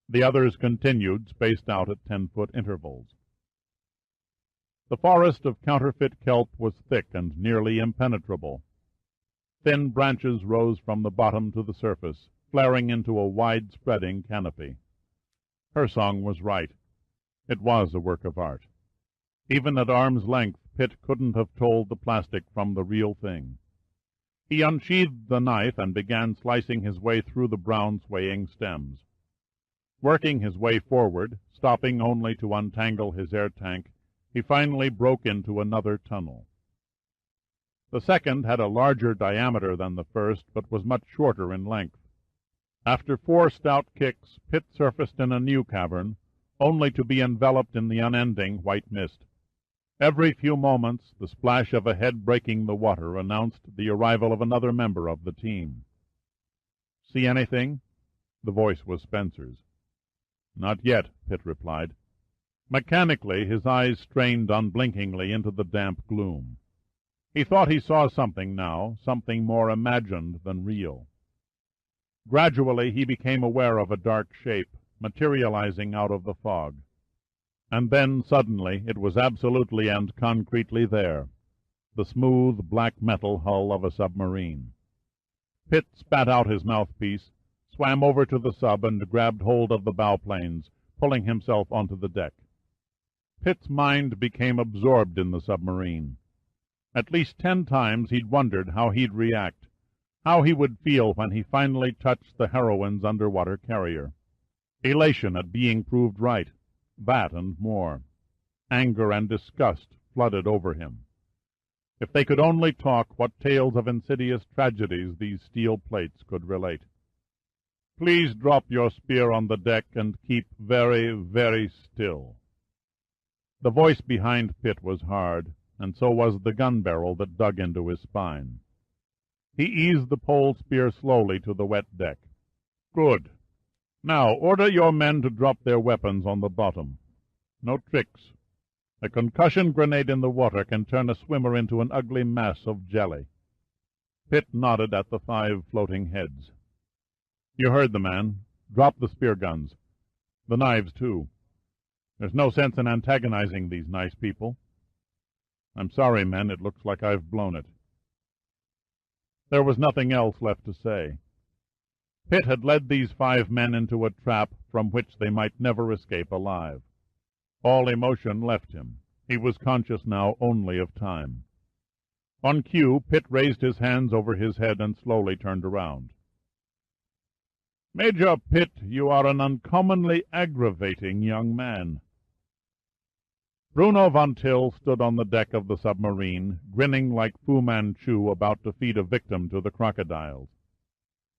The others continued, spaced out at 10-foot intervals. The forest of counterfeit kelp was thick and nearly impenetrable. Thin branches rose from the bottom to the surface, flaring into a wide-spreading canopy. Her song was right. It was a work of art. Even at arm's length, Pitt couldn't have told the plastic from the real thing. He unsheathed the knife and began slicing his way through the brown swaying stems. Working his way forward, stopping only to untangle his air tank, he finally broke into another tunnel. The second had a larger diameter than the first, but was much shorter in length. After 4 stout kicks, Pitt surfaced in a new cavern, only to be enveloped in the unending white mist. Every few moments, the splash of a head breaking the water announced the arrival of another member of the team. "See anything?" The voice was Spencer's. "Not yet," Pitt replied. Mechanically, his eyes strained unblinkingly into the damp gloom. He thought he saw something now, something more imagined than real. Gradually, he became aware of a dark shape, materializing out of the fog. And then, suddenly, it was absolutely and concretely there, the smooth, black metal hull of a submarine. Pitt spat out his mouthpiece, swam over to the sub, and grabbed hold of the bow planes, pulling himself onto the deck. Pitt's mind became absorbed in the submarine. At least 10 times he'd wondered how he'd react, how he would feel when he finally touched the heroine's underwater carrier. Elation at being proved right, that and more. Anger and disgust flooded over him. If they could only talk, what tales of insidious tragedies these steel plates could relate. "Please drop your spear on the deck and keep very, very still." The voice behind Pitt was hard, and so was the gun barrel that dug into his spine. He eased the pole spear slowly to the wet deck. "Good. Now order your men to drop their weapons on the bottom. No tricks. A concussion grenade in the water can turn a swimmer into an ugly mass of jelly." Pitt nodded at the 5 floating heads. "You heard the man. Drop the spear guns. The knives, too. There's no sense in antagonizing these nice people. I'm sorry, men, it looks like I've blown it." There was nothing else left to say. Pitt had led these 5 men into a trap from which they might never escape alive. All emotion left him. He was conscious now only of time. On cue, Pitt raised his hands over his head and slowly turned around. "Major Pitt, you are an uncommonly aggravating young man." Bruno von Till stood on the deck of the submarine, grinning like Fu Manchu about to feed a victim to the crocodiles.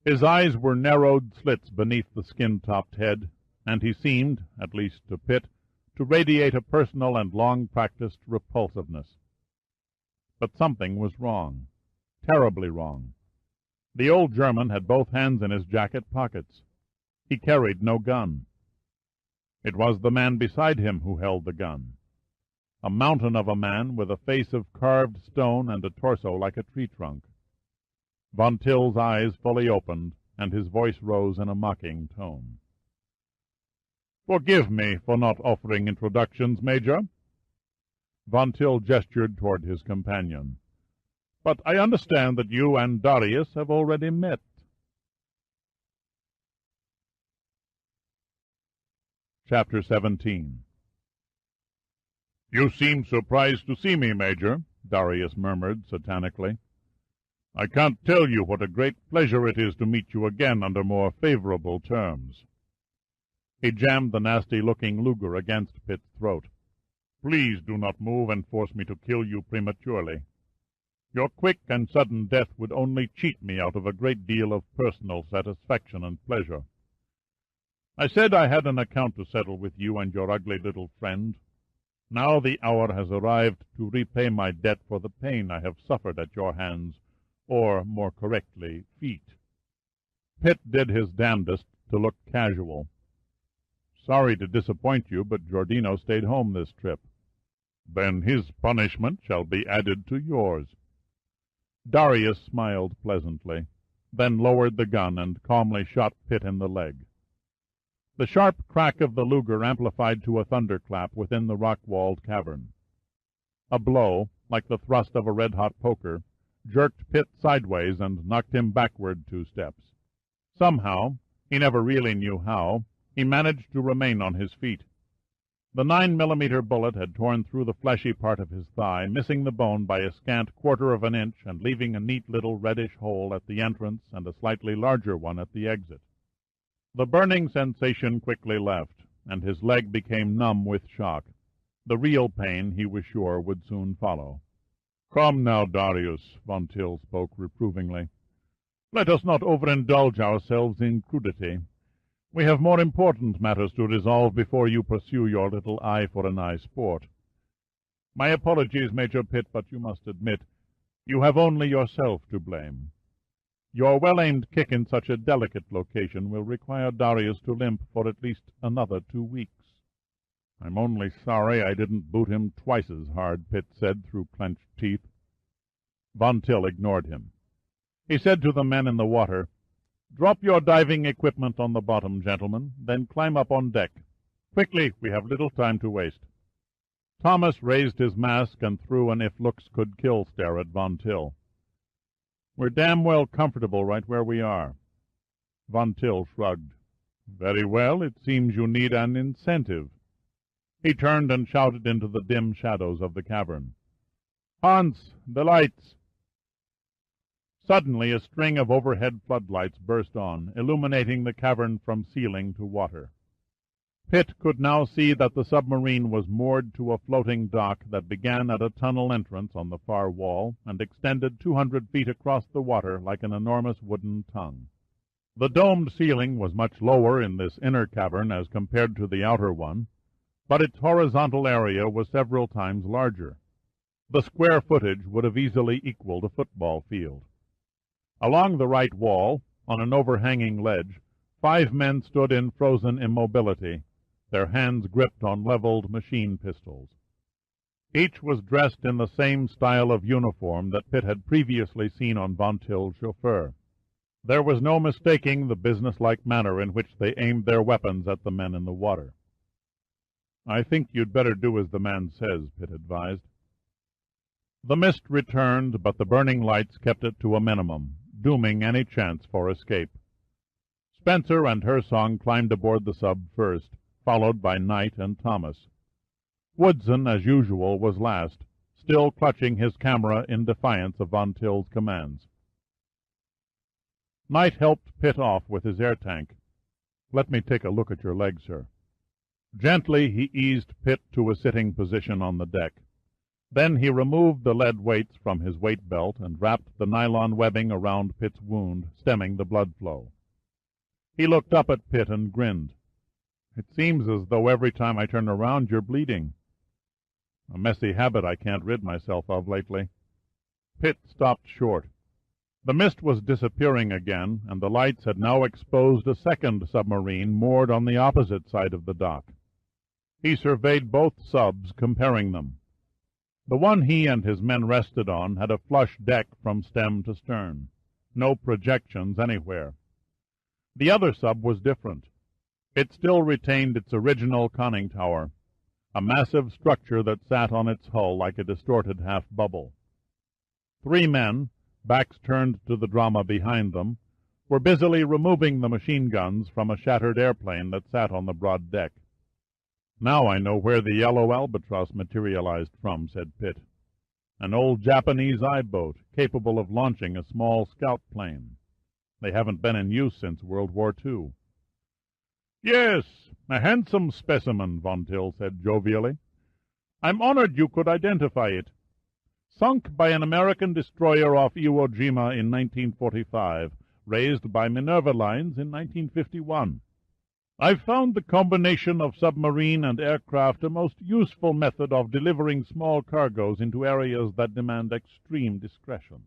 His eyes were narrowed slits beneath the skin-topped head, and he seemed, at least to Pitt, to radiate a personal and long-practiced repulsiveness. But something was wrong, terribly wrong. The old German had both hands in his jacket pockets. He carried no gun. It was the man beside him who held the gun. A mountain of a man with a face of carved stone and a torso like a tree trunk. Von Till's eyes fully opened, and his voice rose in a mocking tone. "Forgive me for not offering introductions, Major." Von Till gestured toward his companion. "But I understand that you and Darius have already met." Chapter 17. "You seem surprised to see me, Major," Darius murmured satanically. "I can't tell you what a great pleasure it is to meet you again under more favorable terms." He jammed the nasty-looking Luger against Pitt's throat. "Please do not move and force me to kill you prematurely. Your quick and sudden death would only cheat me out of a great deal of personal satisfaction and pleasure. I said I had an account to settle with you and your ugly little friend. Now the hour has arrived to repay my debt for the pain I have suffered at your hands, or, more correctly, feet." Pitt did his damnedest to look casual. "Sorry to disappoint you, but Giordino stayed home this trip." "Then his punishment shall be added to yours." Darius smiled pleasantly, then lowered the gun and calmly shot Pitt in the leg. The sharp crack of the Luger amplified to a thunderclap within the rock-walled cavern. A blow, like the thrust of a red-hot poker, jerked Pitt sideways and knocked him backward 2 steps. Somehow, he never really knew how, he managed to remain on his feet. The 9mm bullet had torn through the fleshy part of his thigh, missing the bone by a scant 1/4 of an inch and leaving a neat little reddish hole at the entrance and a slightly larger one at the exit. The burning sensation quickly left, and his leg became numb with shock. The real pain, he was sure, would soon follow. "Come now, Darius," von Till spoke reprovingly. "Let us not overindulge ourselves in crudity. We have more important matters to resolve before you pursue your little eye-for-an-eye sport. My apologies, Major Pitt, but you must admit you have only yourself to blame. Your well-aimed kick in such a delicate location will require Darius to limp for at least another 2 weeks. "I'm only sorry I didn't boot him twice as hard," Pitt said through clenched teeth. Von Till ignored him. He said to the men in the water, "Drop your diving equipment on the bottom, gentlemen, then climb up on deck. Quickly, we have little time to waste." Thomas raised his mask and threw an if-looks-could-kill stare at Von Till. "We're damn well comfortable right where we are." Von Till shrugged. "Very well, it seems you need an incentive." He turned and shouted into the dim shadows of the cavern, "Hans, the lights!" Suddenly a string of overhead floodlights burst on, illuminating the cavern from ceiling to water. Pitt could now see that the submarine was moored to a floating dock that began at a tunnel entrance on the far wall and extended 200 feet across the water like an enormous wooden tongue. The domed ceiling was much lower in this inner cavern as compared to the outer one, but its horizontal area was several times larger. The square footage would have easily equaled a football field. Along the right wall, on an overhanging ledge, 5 men stood in frozen immobility, their hands gripped on leveled machine pistols. Each was dressed in the same style of uniform that Pitt had previously seen on Von Till's chauffeur. There was no mistaking the businesslike manner in which they aimed their weapons at the men in the water. "I think you'd better do as the man says," Pitt advised. The mist returned, but the burning lights kept it to a minimum, dooming any chance for escape. Spencer and Hersong climbed aboard the sub first, followed by Knight and Thomas. Woodson, as usual, was last, still clutching his camera in defiance of Von Till's commands. Knight helped Pitt off with his air tank. "Let me take a look at your leg, sir." Gently he eased Pitt to a sitting position on the deck. Then he removed the lead weights from his weight belt and wrapped the nylon webbing around Pitt's wound, stemming the blood flow. He looked up at Pitt and grinned. "It seems as though every time I turn around you're bleeding." "A messy habit I can't rid myself of lately." Pitt stopped short. The mist was disappearing again, and the lights had now exposed a second submarine moored on the opposite side of the dock. He surveyed both subs, comparing them. The one he and his men rested on had a flush deck from stem to stern. No projections anywhere. The other sub was different. It still retained its original conning tower, a massive structure that sat on its hull like a distorted half-bubble. 3 men, backs turned to the drama behind them, were busily removing the machine guns from a shattered airplane that sat on the broad deck. "Now I know where the yellow Albatros materialized from," said Pitt. "An old Japanese I-boat, capable of launching a small scout plane. They haven't been in use since World War II. "Yes, a handsome specimen," Von Till said jovially. "I'm honored you could identify it. Sunk by an American destroyer off Iwo Jima in 1945, raised by Minerva Lines in 1951. I've found the combination of submarine and aircraft a most useful method of delivering small cargoes into areas that demand extreme discretion.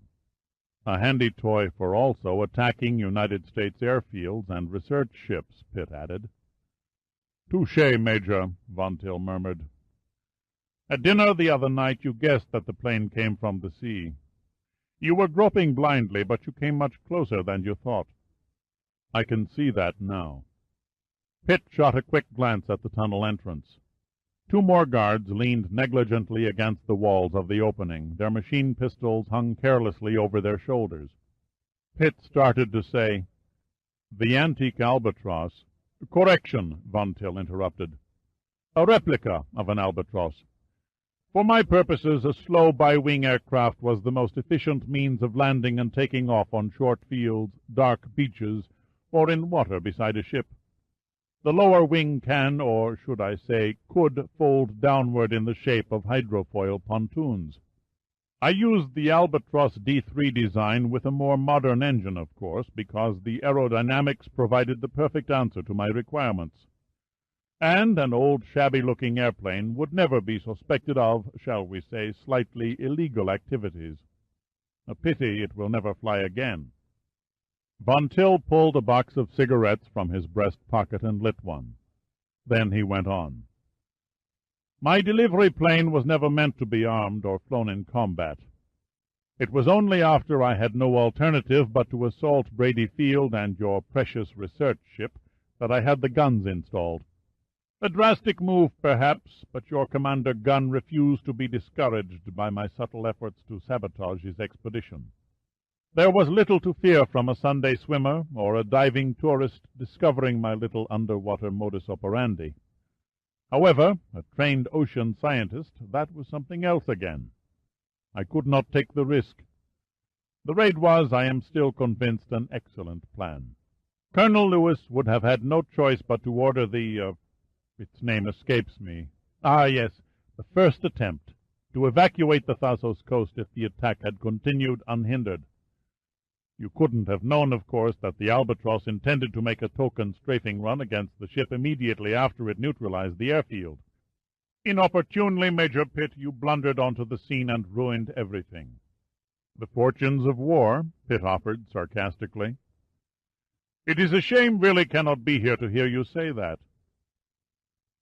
A handy toy for also attacking United States airfields and research ships, Pitt added. "Touché, Major," von Till murmured. "At dinner the other night you guessed that the plane came from the sea. You were groping blindly, but you came much closer than you thought. I can see that now." Pitt shot a quick glance at the tunnel entrance. Two more guards leaned negligently against the walls of the opening. Their machine pistols hung carelessly over their shoulders. Pitt started to say, "The antique Albatros—" "Correction," von Till interrupted. "A replica of an Albatros. For my purposes, a slow bi-wing aircraft was the most efficient means of landing and taking off on short fields, dark beaches, or in water beside a ship. The lower wing can, or should I say, could, fold downward in the shape of hydrofoil pontoons. I used the Albatros D3 design with a more modern engine, of course, because the aerodynamics provided the perfect answer to my requirements. And an old shabby-looking airplane would never be suspected of, shall we say, slightly illegal activities. A pity it will never fly again." Von Till pulled a box of cigarettes from his breast pocket and lit one. Then he went on. "My delivery plane was never meant to be armed or flown in combat. It was only after I had no alternative but to assault Brady Field and your precious research ship that I had the guns installed. A drastic move, perhaps, but your Commander Gunn refused to be discouraged by my subtle efforts to sabotage his expedition. There was little to fear from a Sunday swimmer or a diving tourist discovering my little underwater modus operandi. However, a trained ocean scientist, that was something else again. I could not take the risk. The raid was, I am still convinced, an excellent plan. Colonel Lewis would have had no choice but to order its name escapes me. Ah, yes, the first attempt, to evacuate the Thasos coast if the attack had continued unhindered. You couldn't have known, of course, that the Albatros intended to make a token strafing run against the ship immediately after it neutralized the airfield. Inopportunely, Major Pitt, you blundered onto the scene and ruined everything." "The fortunes of war," Pitt offered sarcastically. "It is a shame really cannot be here to hear you say that."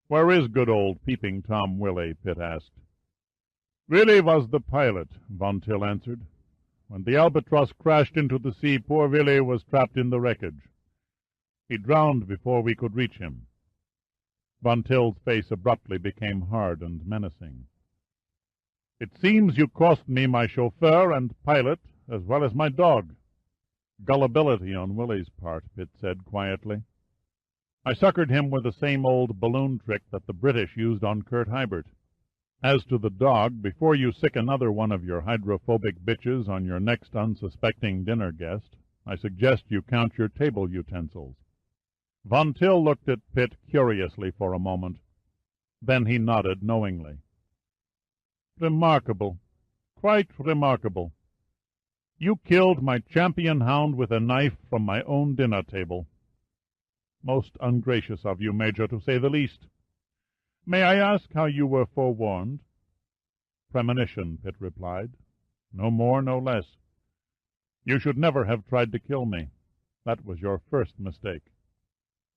"Where is good old Peeping Tom Willie?" Pitt asked. "Willie was the pilot," von Till answered. "When the Albatros crashed into the sea, poor Willie was trapped in the wreckage. He drowned before we could reach him." Von Till's face abruptly became hard and menacing. "It seems you cost me my chauffeur and pilot, as well as my dog." "Gullibility on Willie's part," Pitt said quietly. "I succored him with the same old balloon trick that the British used on Kurt Hybert. As to the dog, before you sick another one of your hydrophobic bitches on your next unsuspecting dinner guest, I suggest you count your table utensils." Von Till looked at Pitt curiously for a moment. Then he nodded knowingly. "Remarkable. Quite remarkable. You killed my champion hound with a knife from my own dinner table. Most ungracious of you, Major, to say the least. May I ask how you were forewarned?" "Premonition," Pitt replied. "No more, no less. You should never have tried to kill me. That was your first mistake.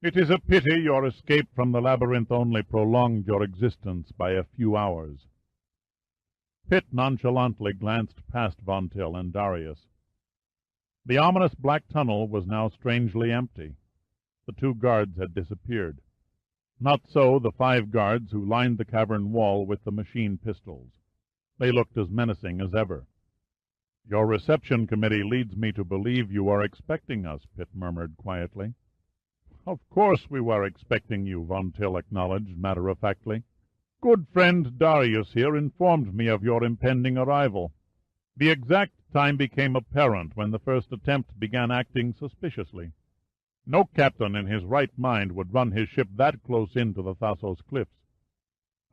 It is a pity your escape from the labyrinth only prolonged your existence by a few hours." Pitt nonchalantly glanced past Von Till and Darius. The ominous black tunnel was now strangely empty. The two guards had disappeared. Not so the 5 guards who lined the cavern wall with the machine pistols. They looked as menacing as ever. "Your reception committee leads me to believe you are expecting us," Pitt murmured quietly. "Of course we were expecting you," Von Till acknowledged matter-of-factly. "Good friend Darius here informed me of your impending arrival. The exact time became apparent when the first attempt began acting suspiciously. No captain in his right mind would run his ship that close into the Thasos cliffs."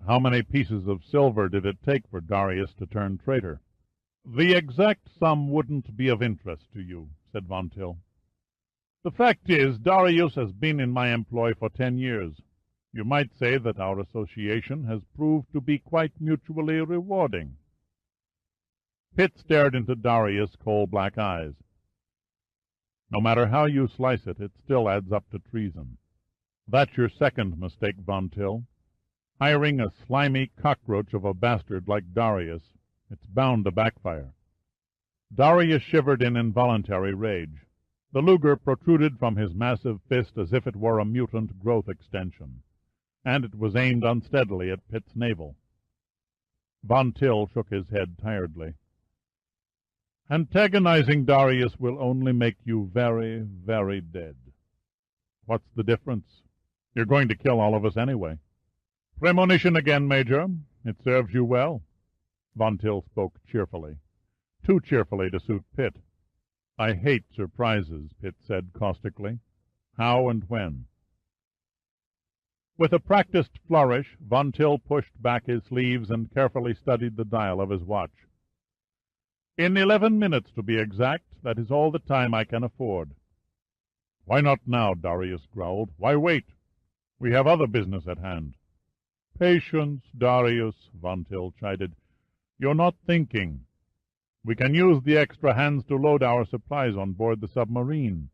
"How many pieces of silver did it take for Darius to turn traitor?" "The exact sum wouldn't be of interest to you," said Von Till. "The fact is, Darius has been in my employ for 10 years. You might say that our association has proved to be quite mutually rewarding." Pitt stared into Darius' coal-black eyes. "No matter how you slice it, it still adds up to treason. That's your second mistake, Von Till. Hiring a slimy cockroach of a bastard like Darius, it's bound to backfire." Darius shivered in involuntary rage. The Luger protruded from his massive fist as if it were a mutant growth extension, and it was aimed unsteadily at Pitt's navel. Von Till shook his head tiredly. "Antagonizing Darius will only make you very, very dead. What's the difference? You're going to kill all of us anyway." "Premonition again, Major. It serves you well." Von Till spoke cheerfully, too cheerfully to suit Pitt. "I hate surprises," Pitt said caustically. "How and when?" With a practiced flourish, Von Till pushed back his sleeves and carefully studied the dial of his watch. "In 11 minutes, to be exact. That is all the time I can afford." "Why not now?" Darius growled. "Why wait? We have other business at hand." "Patience, Darius," Von Till chided. "You're not thinking. We can use the extra hands to load our supplies on board the submarine."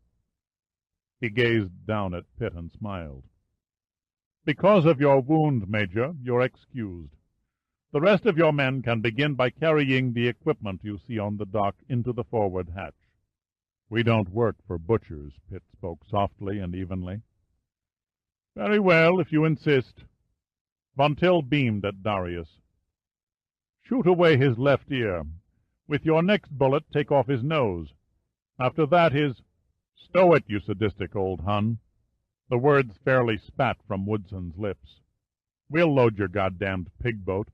He gazed down at Pitt and smiled. "Because of your wound, Major, you're excused. The rest of your men can begin by carrying the equipment you see on the dock into the forward hatch." "We don't work for butchers," Pitt spoke softly and evenly. "Very well, if you insist." Von Till beamed at Darius. "Shoot away his left ear. With your next bullet, take off his nose. After that, his—" "Stow it, you sadistic old Hun." The words fairly spat from Woodson's lips. "We'll load your goddamned pig boat."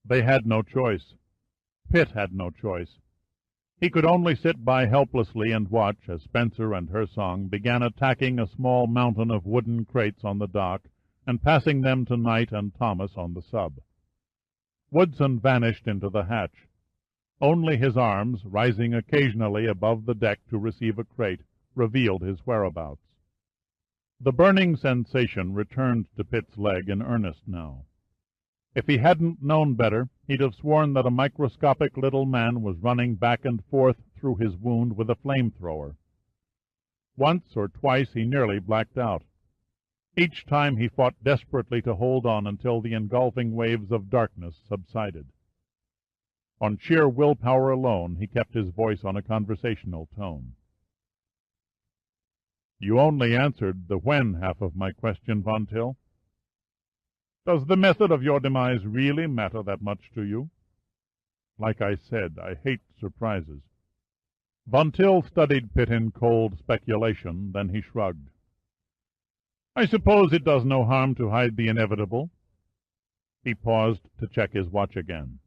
They had no choice. Pitt had no choice. He could only sit by helplessly and watch as Spencer and Hersong began attacking a small mountain of wooden crates on the dock and passing them to Knight and Thomas on the sub. Woodson vanished into the hatch. Only his arms, rising occasionally above the deck to receive a crate, revealed his whereabouts. The burning sensation returned to Pitt's leg in earnest now. If he hadn't known better, he'd have sworn that a microscopic little man was running back and forth through his wound with a flamethrower. Once or twice he nearly blacked out. Each time he fought desperately to hold on until the engulfing waves of darkness subsided. On sheer willpower alone, he kept his voice on a conversational tone. "You only answered the when half of my question, Von Till. Does the method of your demise really matter that much to you?" "Like I said, I hate surprises." Von Till studied Pitt in cold speculation, then he shrugged. "I suppose it does no harm to hide the inevitable." He paused to check his watch again.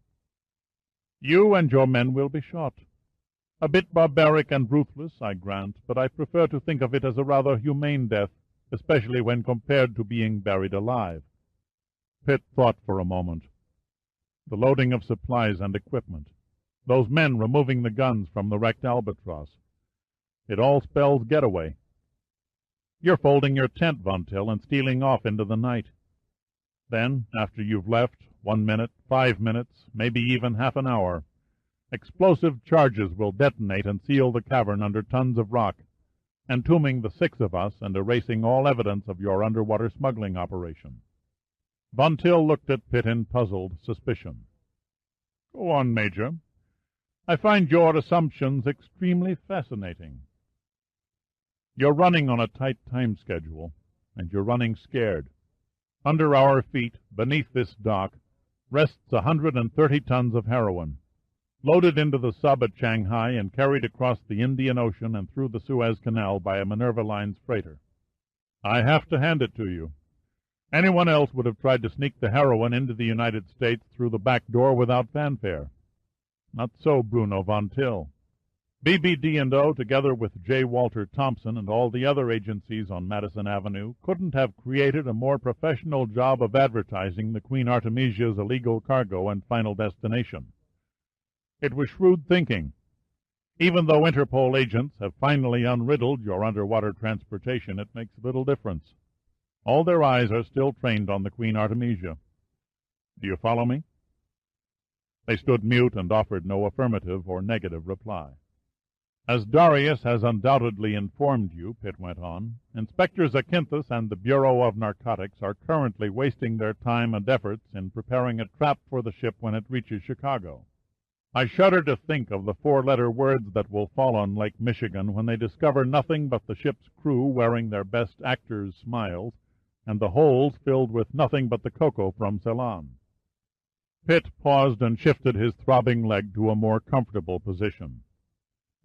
"You and your men will be shot. A bit barbaric and ruthless, I grant, but I prefer to think of it as a rather humane death, especially when compared to being buried alive." Pitt thought for a moment. The loading of supplies and equipment. Those men removing the guns from the wrecked Albatros. It all spells getaway. You're folding your tent, Von Till, and stealing off into the night. Then, after you've left, 1 minute, 5 minutes, maybe even half an hour, explosive charges will detonate and seal the cavern under tons of rock, entombing the 6 of us and erasing all evidence of your underwater smuggling operation. Von Till looked at Pitt in puzzled suspicion. "Go on, Major. I find your assumptions extremely fascinating. You're running on a tight time schedule, and you're running scared. Under our feet, beneath this dock, rests 130 tons of heroin, loaded into the sub at Shanghai and carried across the Indian Ocean and through the Suez Canal by a Minerva Lines freighter. I have to hand it to you. Anyone else would have tried to sneak the heroin into the United States through the back door without fanfare. Not so Bruno von Till. BBD&O, together with J. Walter Thompson and all the other agencies on Madison Avenue, couldn't have created a more professional job of advertising the Queen Artemisia's illegal cargo and final destination. It was shrewd thinking. Even though Interpol agents have finally unriddled your underwater transportation, it makes little difference. All their eyes are still trained on the Queen Artemisia. Do you follow me?" They stood mute and offered no affirmative or negative reply. "As Darius has undoubtedly informed you," Pitt went on, "Inspector Zakynthos and the Bureau of Narcotics are currently wasting their time and efforts in preparing a trap for the ship when it reaches Chicago. I shudder to think of the four-letter words that will fall on Lake Michigan when they discover nothing but the ship's crew wearing their best actors' smiles, and the holds filled with nothing but the cocoa from Ceylon." Pitt paused and shifted his throbbing leg to a more comfortable position.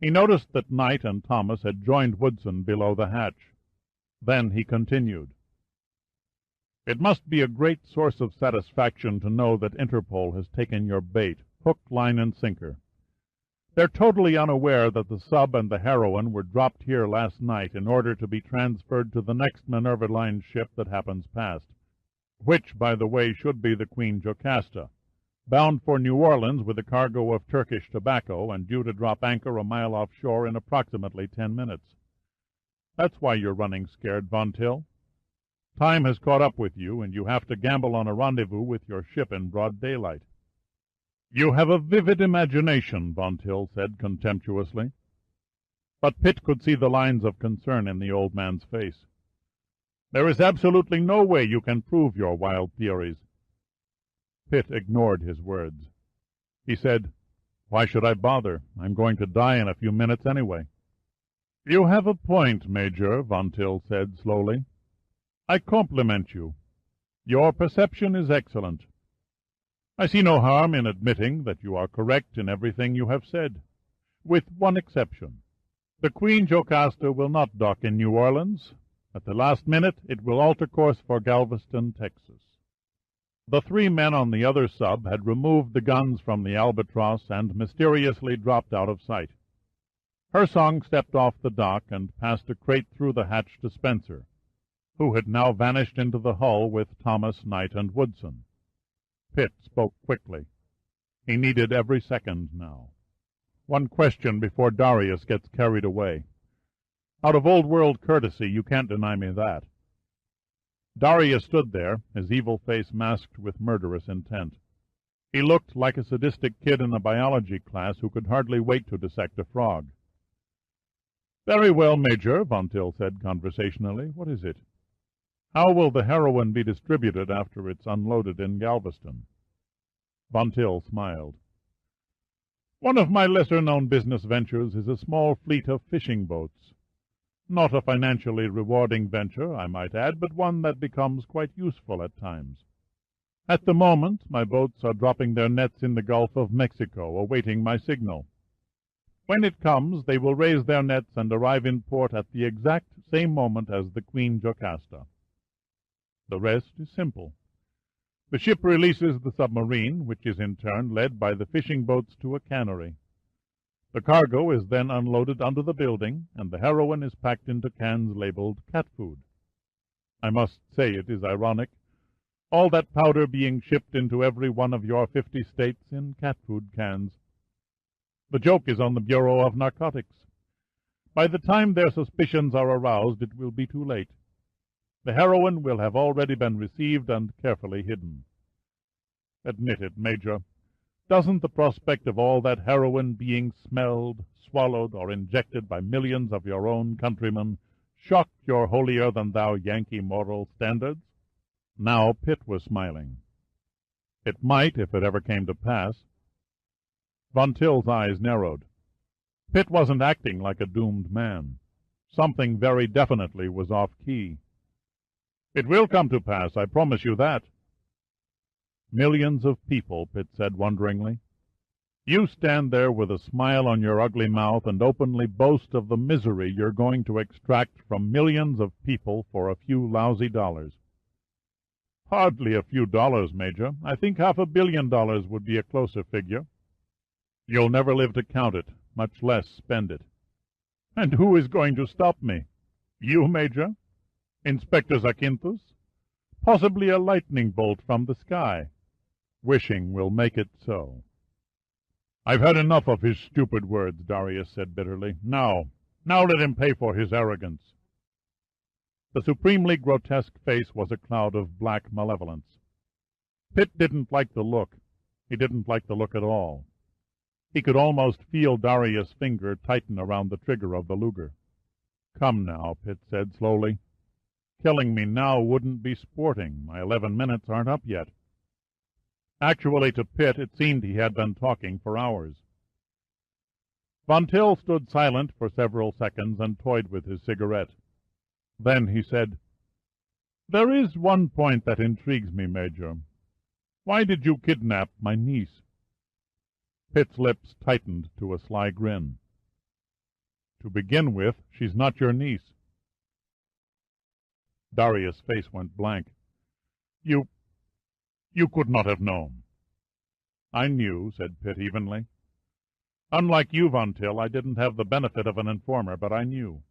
He noticed that Knight and Thomas had joined Woodson below the hatch. Then he continued, "It must be a great source of satisfaction to know that Interpol has taken your bait, hook, line, and sinker. They're totally unaware that the sub and the heroine were dropped here last night in order to be transferred to the next Minerva Line ship that happens past, which, by the way, should be the Queen Jocasta, bound for New Orleans with a cargo of Turkish tobacco and due to drop anchor a mile offshore in approximately 10 minutes. That's why you're running scared, Von Till. Time has caught up with you, and you have to gamble on a rendezvous with your ship in broad daylight." "You have a vivid imagination," Von Till said contemptuously. But Pitt could see the lines of concern in the old man's face. "There is absolutely no way you can prove your wild theories." Pitt ignored his words. He said, "Why should I bother? I'm going to die in a few minutes anyway." "You have a point, Major," Von Till said slowly. "I compliment you. Your perception is excellent. I see no harm in admitting that you are correct in everything you have said, with one exception. The Queen Jocasta will not dock in New Orleans. At the last minute it will alter course for Galveston, Texas." The three men on the other sub had removed the guns from the Albatros and mysteriously dropped out of sight. Hersong stepped off the dock and passed a crate through the hatch to Spencer, who had now vanished into the hull with Thomas, Knight, and Woodson. Pitt spoke quickly. He needed every second now. "One question before Darius gets carried away. Out of old-world courtesy, you can't deny me that." Darius stood there, his evil face masked with murderous intent. He looked like a sadistic kid in a biology class who could hardly wait to dissect a frog. "Very well, Major," Von Till said conversationally. "What is it? How will the heroin be distributed after it's unloaded in Galveston?" Von Till smiled. "One of my lesser-known business ventures is a small fleet of fishing boats. Not a financially rewarding venture, I might add, but one that becomes quite useful at times. At the moment, my boats are dropping their nets in the Gulf of Mexico, awaiting my signal. When it comes, they will raise their nets and arrive in port at the exact same moment as the Queen Jocasta. The rest is simple. The ship releases the submarine, which is in turn led by the fishing boats to a cannery. The cargo is then unloaded under the building, and the heroin is packed into cans labeled cat food. I must say it is ironic, all that powder being shipped into every one of your 50 states in cat food cans. The joke is on the Bureau of Narcotics. By the time their suspicions are aroused, it will be too late. The heroin will have already been received and carefully hidden. Admit it, Major. Doesn't the prospect of all that heroin being smelled, swallowed, or injected by millions of your own countrymen shock your holier-than-thou Yankee moral standards?" Now Pitt was smiling. "It might, if it ever came to pass." Von Till's eyes narrowed. Pitt wasn't acting like a doomed man. Something very definitely was off-key. "It will come to pass, I promise you that." "Millions of people," Pitt said wonderingly. "You stand there with a smile on your ugly mouth and openly boast of the misery you're going to extract from millions of people for a few lousy dollars." "Hardly a few dollars, Major. I think $500 million would be a closer figure." "You'll never live to count it, much less spend it." "And who is going to stop me? You, Major? Inspector Zakynthos? Possibly a lightning bolt from the sky. Wishing will make it so." "I've had enough of his stupid words," Darius said bitterly. Now let him pay for his arrogance." The supremely grotesque face was a cloud of black malevolence. Pitt didn't like the look. He didn't like the look at all. He could almost feel Darius' finger tighten around the trigger of the Luger. "Come now," Pitt said slowly. "Killing me now wouldn't be sporting. My 11 minutes aren't up yet." Actually, to Pitt, it seemed he had been talking for hours. Von Till stood silent for several seconds and toyed with his cigarette. Then he said, "There is one point that intrigues me, Major. Why did you kidnap my niece?" Pitt's lips tightened to a sly grin. "To begin with, she's not your niece." Darius' face went blank. You could not have known." "I knew," said Pitt evenly. "Unlike you, Von Till, I didn't have the benefit of an informer, but I knew.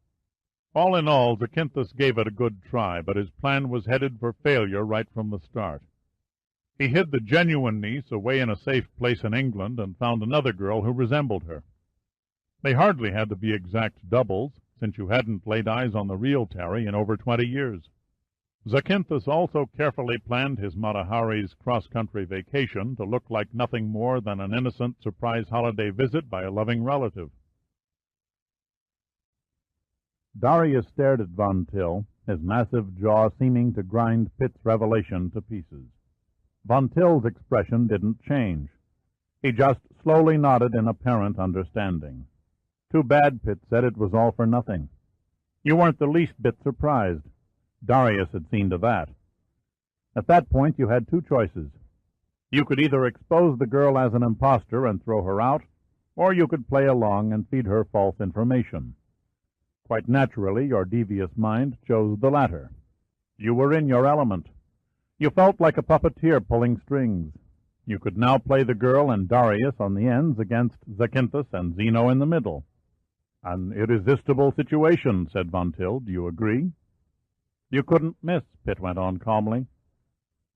All in all, Zakynthos gave it a good try, but his plan was headed for failure right from the start. He hid the genuine niece away in a safe place in England and found another girl who resembled her. They hardly had to be exact doubles, since you hadn't laid eyes on the real Terry in over 20 years. Zakynthos also carefully planned his Matahari's cross-country vacation to look like nothing more than an innocent surprise holiday visit by a loving relative. Darius stared at Von Till, his massive jaw seeming to grind Pitt's revelation to pieces. Von Till's expression didn't change. He just slowly nodded in apparent understanding. "Too bad," Pitt said, "it was all for nothing. You weren't the least bit surprised. Darius had seen to that. At that point you had two choices. You could either expose the girl as an impostor and throw her out, or you could play along and feed her false information. Quite naturally, your devious mind chose the latter. You were in your element. You felt like a puppeteer pulling strings. You could now play the girl and Darius on the ends against Zakynthos and Zeno in the middle." "An irresistible situation," said Von Till. "Do you agree?" "You couldn't miss," Pitt went on calmly.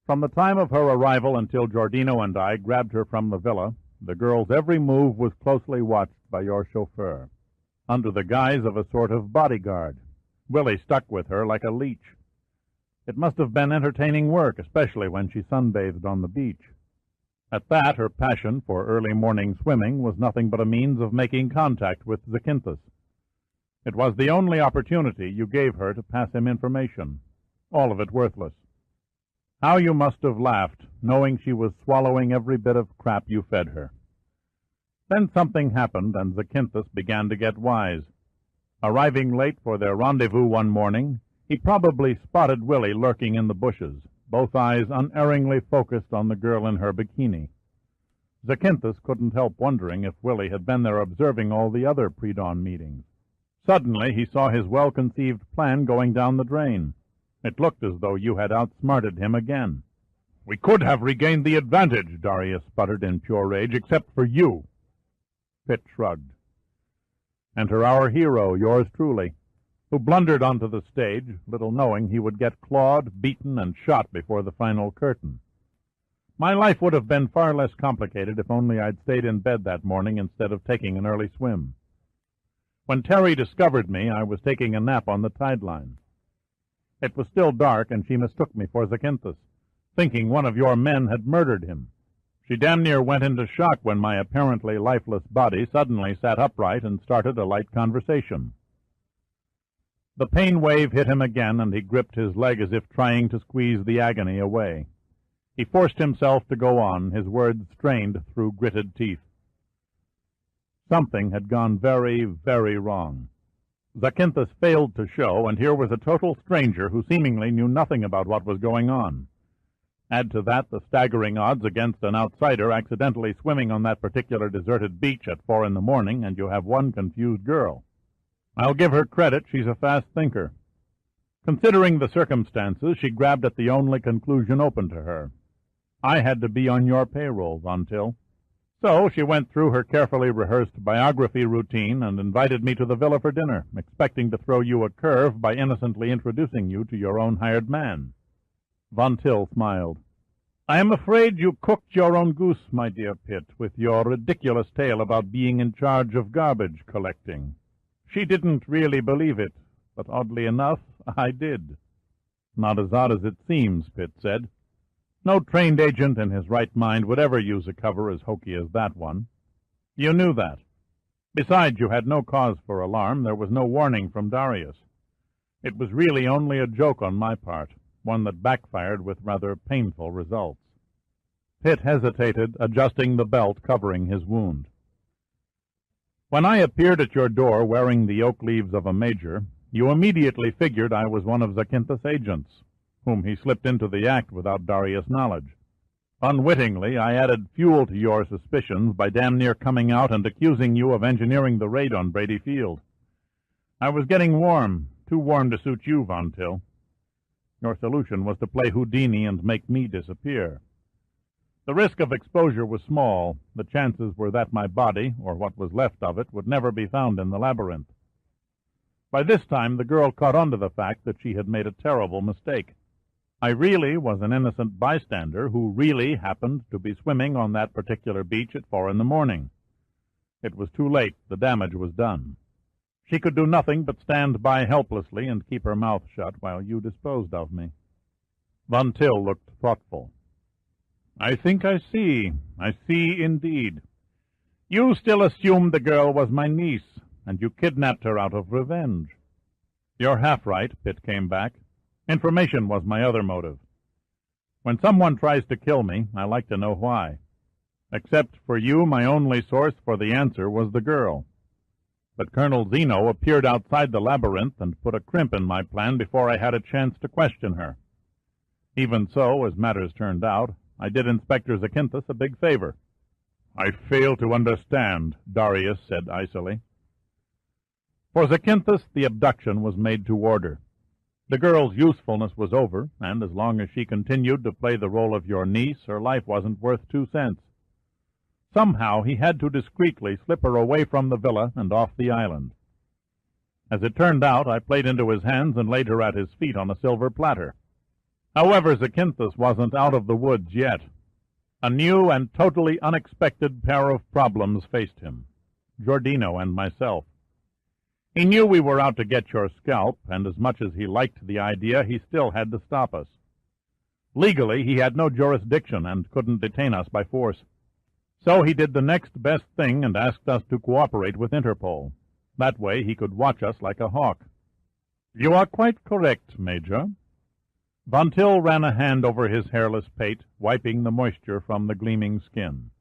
"From the time of her arrival until Giordino and I grabbed her from the villa, the girl's every move was closely watched by your chauffeur, under the guise of a sort of bodyguard. Willie stuck with her like a leech. It must have been entertaining work, especially when she sunbathed on the beach. At that, her passion for early morning swimming was nothing but a means of making contact with Zakynthos. It was the only opportunity you gave her to pass him information, all of it worthless. How you must have laughed, knowing she was swallowing every bit of crap you fed her. Then something happened, and Zakynthos began to get wise. Arriving late for their rendezvous one morning, he probably spotted Willie lurking in the bushes, both eyes unerringly focused on the girl in her bikini. Zakynthos couldn't help wondering if Willie had been there observing all the other pre-dawn meetings. Suddenly he saw his well-conceived plan going down the drain. It looked as though you had outsmarted him again. "We could have regained the advantage," Darius sputtered in pure rage, "except for you." Pitt shrugged. "Enter our hero, yours truly, who blundered onto the stage, little knowing he would get clawed, beaten, and shot before the final curtain. My life would have been far less complicated if only I'd stayed in bed that morning instead of taking an early swim. When Terry discovered me, I was taking a nap on the tide line. It was still dark, and she mistook me for Zakynthos, thinking one of your men had murdered him. She damn near went into shock when my apparently lifeless body suddenly sat upright and started a light conversation." The pain wave hit him again, and he gripped his leg as if trying to squeeze the agony away. He forced himself to go on, his words strained through gritted teeth. Something had gone very, very wrong. Zakynthos failed to show, and here was a total stranger who seemingly knew nothing about what was going on. Add to that the staggering odds against an outsider accidentally swimming on that particular deserted beach at 4 in the morning, and you have one confused girl. I'll give her credit, she's a fast thinker. Considering the circumstances, she grabbed at the only conclusion open to her. I had to be on your payroll, Von Till. So she went through her carefully rehearsed biography routine and invited me to the villa for dinner, expecting to throw you a curve by innocently introducing you to your own hired man. Von Till smiled. I am afraid you cooked your own goose, my dear Pitt, with your ridiculous tale about being in charge of garbage collecting. She didn't really believe it, but oddly enough, I did. Not as odd as it seems, Pitt said. No trained agent in his right mind would ever use a cover as hokey as that one. You knew that. Besides, you had no cause for alarm. There was no warning from Darius. It was really only a joke on my part, one that backfired with rather painful results. Pitt hesitated, adjusting the belt covering his wound. When I appeared at your door wearing the oak leaves of a major, you immediately figured I was one of Zakynthos' agents, whom he slipped into the act without Darius' knowledge. Unwittingly, I added fuel to your suspicions by damn near coming out and accusing you of engineering the raid on Brady Field. I was getting warm, too warm to suit you, Von Till. Your solution was to play Houdini and make me disappear. The risk of exposure was small. The chances were that my body, or what was left of it, would never be found in the labyrinth. By this time, the girl caught on to the fact that she had made a terrible mistake. I really was an innocent bystander who really happened to be swimming on that particular beach at 4 a.m. It was too late. The damage was done. She could do nothing but stand by helplessly and keep her mouth shut while you disposed of me. Von Till looked thoughtful. I think I see. I see indeed. You still assumed the girl was my niece, and you kidnapped her out of revenge. You're half right, Pitt came back. Information was my other motive. When someone tries to kill me, I like to know why. Except for you, my only source for the answer was the girl. But Colonel Zeno appeared outside the labyrinth and put a crimp in my plan before I had a chance to question her. Even so, as matters turned out, I did Inspector Zakynthos a big favor. I fail to understand, Darius said icily. For Zakynthos, the abduction was made to order. The girl's usefulness was over, and as long as she continued to play the role of your niece, her life wasn't worth 2 cents. Somehow he had to discreetly slip her away from the villa and off the island. As it turned out, I played into his hands and laid her at his feet on a silver platter. However, Zakynthos wasn't out of the woods yet. A new and totally unexpected pair of problems faced him, Giordino and myself. He knew we were out to get your scalp, and as much as he liked the idea, he still had to stop us. Legally, he had no jurisdiction and couldn't detain us by force. So he did the next best thing and asked us to cooperate with Interpol. That way he could watch us like a hawk. You are quite correct, Major. Von Till ran a hand over his hairless pate, wiping the moisture from the gleaming skin.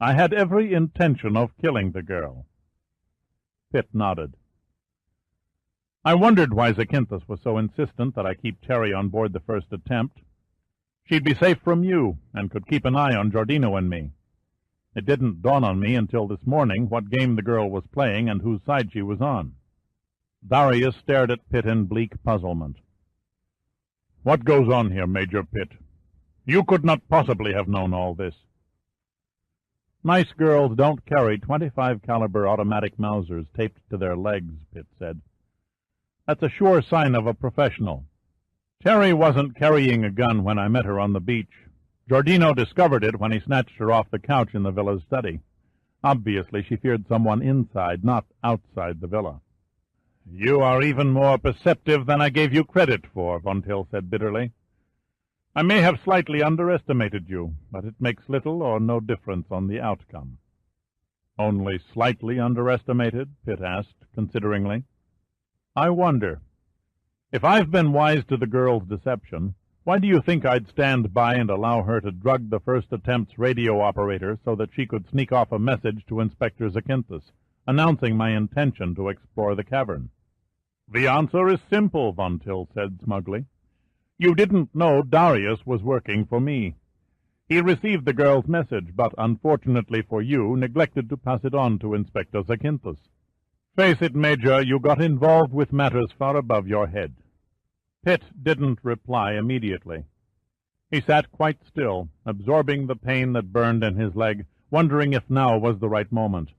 I had every intention of killing the girl. Pitt nodded. I wondered why Zakynthos was so insistent that I keep Terry on board the first attempt. She'd be safe from you, and could keep an eye on Giordino and me. It didn't dawn on me until this morning what game the girl was playing and whose side she was on. Darius stared at Pitt in bleak puzzlement. What goes on here, Major Pitt? You could not possibly have known all this. Nice girls don't carry .25 caliber automatic Mausers taped to their legs, Pitt said. That's a sure sign of a professional. Terry wasn't carrying a gun when I met her on the beach. Giordino discovered it when he snatched her off the couch in the villa's study. Obviously, she feared someone inside, not outside the villa. You are even more perceptive than I gave you credit for, Von Till said bitterly. I may have slightly underestimated you, but it makes little or no difference on the outcome. Only slightly underestimated? Pitt asked, consideringly. I wonder. If I've been wise to the girl's deception, why do you think I'd stand by and allow her to drug the first attempt's radio operator so that she could sneak off a message to Inspector Zakynthos, announcing my intention to explore the cavern? The answer is simple, Von Till said smugly. You didn't know Darius was working for me. He received the girl's message, but unfortunately for you, neglected to pass it on to Inspector Zakynthos. Face it, Major, you got involved with matters far above your head. Pitt didn't reply immediately. He sat quite still, absorbing the pain that burned in his leg, wondering if now was the right moment.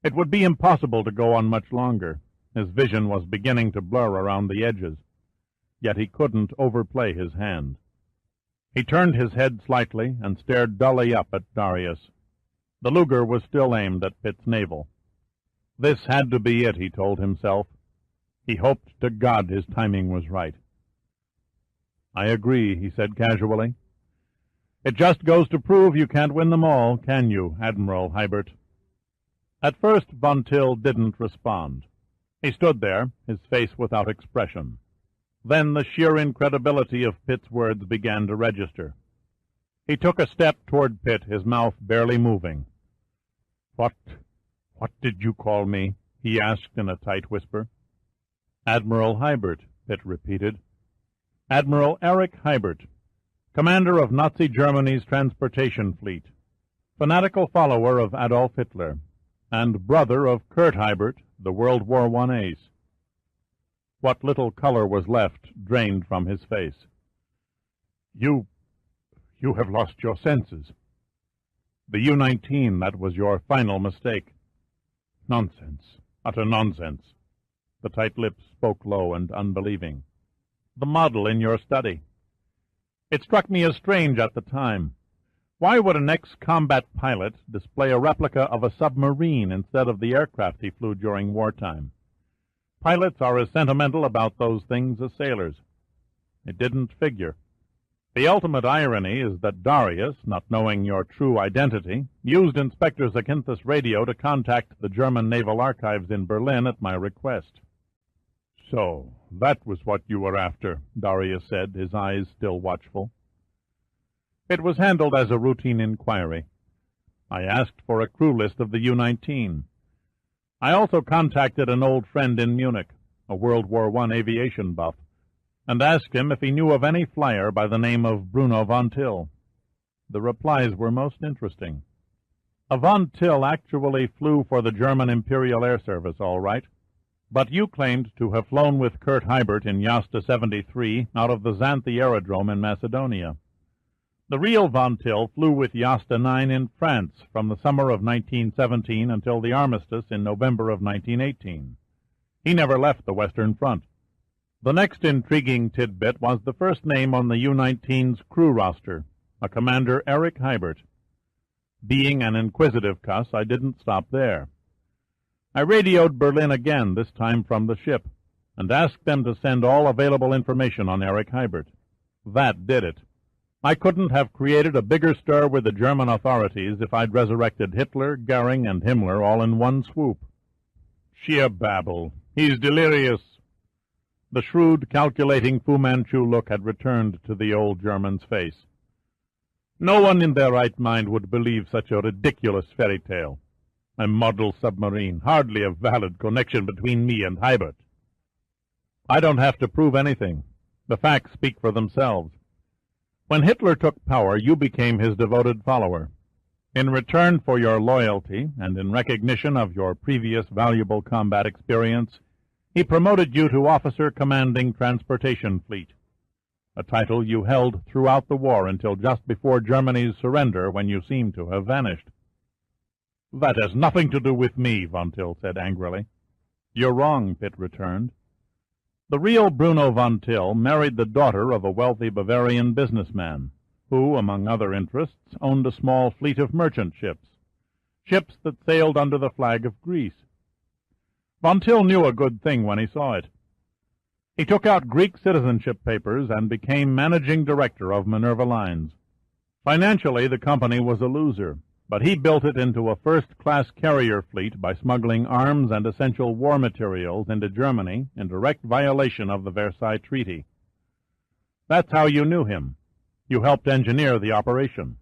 It would be impossible to go on much longer. His vision was beginning to blur around the edges. Yet he couldn't overplay his hand. He turned his head slightly and stared dully up at Darius. The Luger was still aimed at Pitt's navel. This had to be it, he told himself. He hoped to God his timing was right. "I agree," he said casually. "It just goes to prove you can't win them all, can you, Admiral Hibert?" At first von Till didn't respond. He stood there, his face without expression. Then the sheer incredibility of Pitt's words began to register. He took a step toward Pitt, his mouth barely moving. What did you call me?" he asked in a tight whisper. "Admiral Hibert," Pitt repeated. "Admiral Erich Hibert, commander of Nazi Germany's transportation fleet, fanatical follower of Adolf Hitler, and brother of Kurt Hibert, the World War I ace." What little color was left drained from his face. You have lost your senses. The U-19, that was your final mistake." "Nonsense, utter nonsense." The tight lips spoke low and unbelieving. "The model in your study. It struck me as strange at the time. Why would an ex-combat pilot display a replica of a submarine instead of the aircraft he flew during wartime? Pilots are as sentimental about those things as sailors. It didn't figure. The ultimate irony is that Darius, not knowing your true identity, used Inspector Zakynthus' radio to contact the German Naval Archives in Berlin at my request." "So, that was what you were after," Darius said, his eyes still watchful. "It was handled as a routine inquiry. I asked for a crew list of the U-19. I also contacted an old friend in Munich, a World War I aviation buff, and asked him if he knew of any flyer by the name of Bruno von Till. The replies were most interesting. A von Till actually flew for the German Imperial Air Service, all right, but you claimed to have flown with Kurt Hibert in Jasta 73 out of the Xanthi Aerodrome in Macedonia. The real von Till flew with Jasta 9 in France from the summer of 1917 until the armistice in November of 1918. He never left the Western Front. The next intriguing tidbit was the first name on the U-19's crew roster, a Commander Erich Hibert. Being an inquisitive cuss, I didn't stop there. I radioed Berlin again, this time from the ship, and asked them to send all available information on Erich Hibert. That did it. I couldn't have created a bigger stir with the German authorities if I'd resurrected Hitler, Goering, and Himmler all in one swoop. "Sheer babble. He's delirious." The shrewd, calculating Fu Manchu look had returned to the old German's face. "No one in their right mind would believe such a ridiculous fairy tale. A model submarine, hardly a valid connection between me and Hibert." "I don't have to prove anything. The facts speak for themselves. When Hitler took power, you became his devoted follower. In return for your loyalty, and in recognition of your previous valuable combat experience, he promoted you to officer commanding transportation fleet, a title you held throughout the war until just before Germany's surrender, when you seem to have vanished." "That has nothing to do with me," von Till said angrily. "You're wrong," Pitt returned. The real Bruno von Till married the daughter of a wealthy Bavarian businessman, who, among other interests, owned a small fleet of merchant ships that sailed under the flag of Greece. Von Till knew a good thing when he saw it. He took out Greek citizenship papers and became managing director of Minerva Lines. Financially, the company was a loser, but he built it into a first-class carrier fleet by smuggling arms and essential war materials into Germany in direct violation of the Versailles Treaty. That's how you knew him. You helped engineer the operation.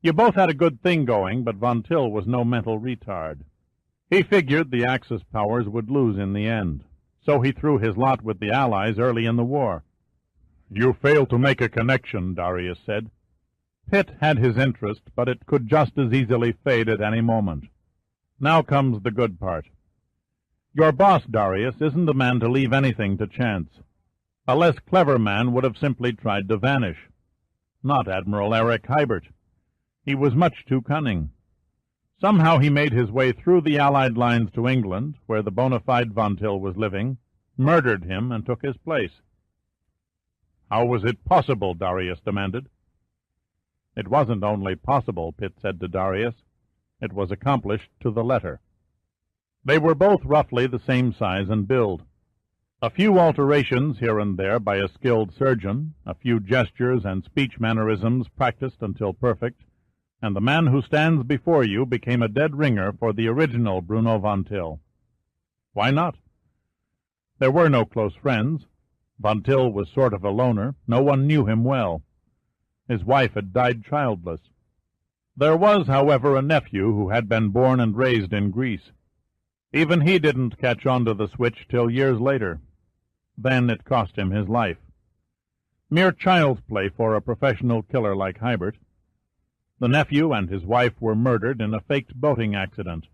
You both had a good thing going, but von Till was no mental retard. He figured the Axis powers would lose in the end, so he threw his lot with the Allies early in the war. "You failed to make a connection," Darius said. Pitt had his interest, but it could just as easily fade at any moment. Now comes the good part. Your boss, Darius, isn't the man to leave anything to chance. A less clever man would have simply tried to vanish. Not Admiral Erich Hibert. He was much too cunning. Somehow he made his way through the Allied lines to England, where the bona fide von Till was living, murdered him, and took his place. How was it possible? Darius demanded. It wasn't only possible, Pitt said to Darius. It was accomplished to the letter. They were both roughly the same size and build. A few alterations here and there by a skilled surgeon, a few gestures and speech mannerisms practiced until perfect, and the man who stands before you became a dead ringer for the original Bruno von Till. Why not? There were no close friends. Von Till was sort of a loner. No one knew him well. His wife had died childless. There was, however, a nephew who had been born and raised in Greece. Even he didn't catch on to the switch till years later. Then it cost him his life. Mere child's play for a professional killer like Hybert. The nephew and his wife were murdered in a faked boating accident.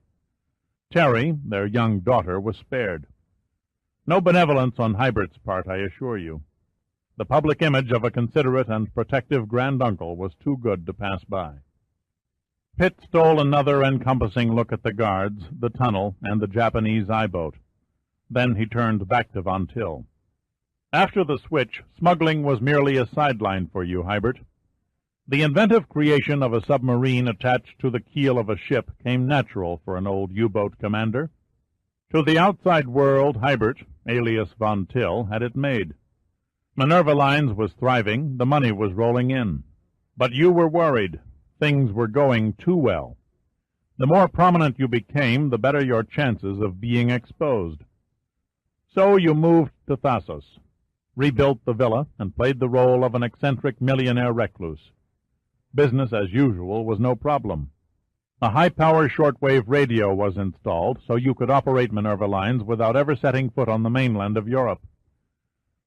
Terry, their young daughter, was spared. No benevolence on Hybert's part, I assure you. The public image of a considerate and protective granduncle was too good to pass by. Pitt stole another encompassing look at the guards, the tunnel, and the Japanese I-boat. Then he turned back to Von Till. After the switch, smuggling was merely a sideline for you, Hybert. The inventive creation of a submarine attached to the keel of a ship came natural for an old U-boat commander. To the outside world, Hybert, alias Von Till, had it made. Minerva Lines was thriving, the money was rolling in. But you were worried. Things were going too well. The more prominent you became, the better your chances of being exposed. So you moved to Thasos, rebuilt the villa, and played the role of an eccentric millionaire recluse. Business as usual was no problem. A high-power shortwave radio was installed, so you could operate Minerva Lines without ever setting foot on the mainland of Europe.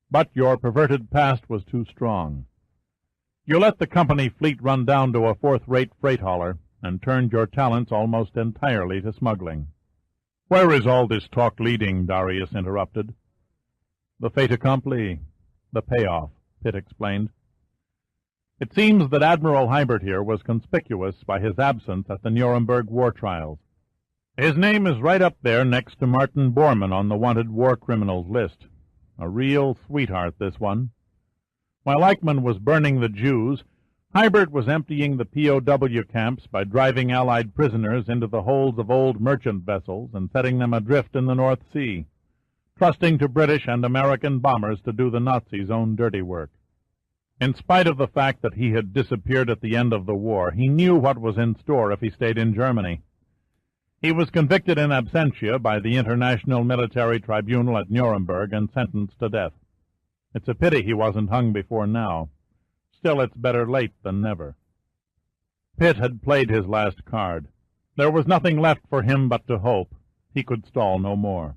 But your perverted past was too strong. You let the company fleet run down to a fourth-rate freight hauler and turned your talents almost entirely to smuggling. "Where is all this talk leading?" Darius interrupted. "The fait accompli, the payoff," Pitt explained. It seems that Admiral Hybert here was conspicuous by his absence at the Nuremberg war trials. His name is right up there next to Martin Bormann on the wanted war criminals list. A real sweetheart, this one. While Eichmann was burning the Jews, Hybert was emptying the POW camps by driving Allied prisoners into the holds of old merchant vessels and setting them adrift in the North Sea, trusting to British and American bombers to do the Nazis' own dirty work. In spite of the fact that he had disappeared at the end of the war, he knew what was in store if he stayed in Germany. He was convicted in absentia by the International Military Tribunal at Nuremberg and sentenced to death. It's a pity he wasn't hung before now. Still, it's better late than never. Pitt had played his last card. There was nothing left for him but to hope. He could stall no more.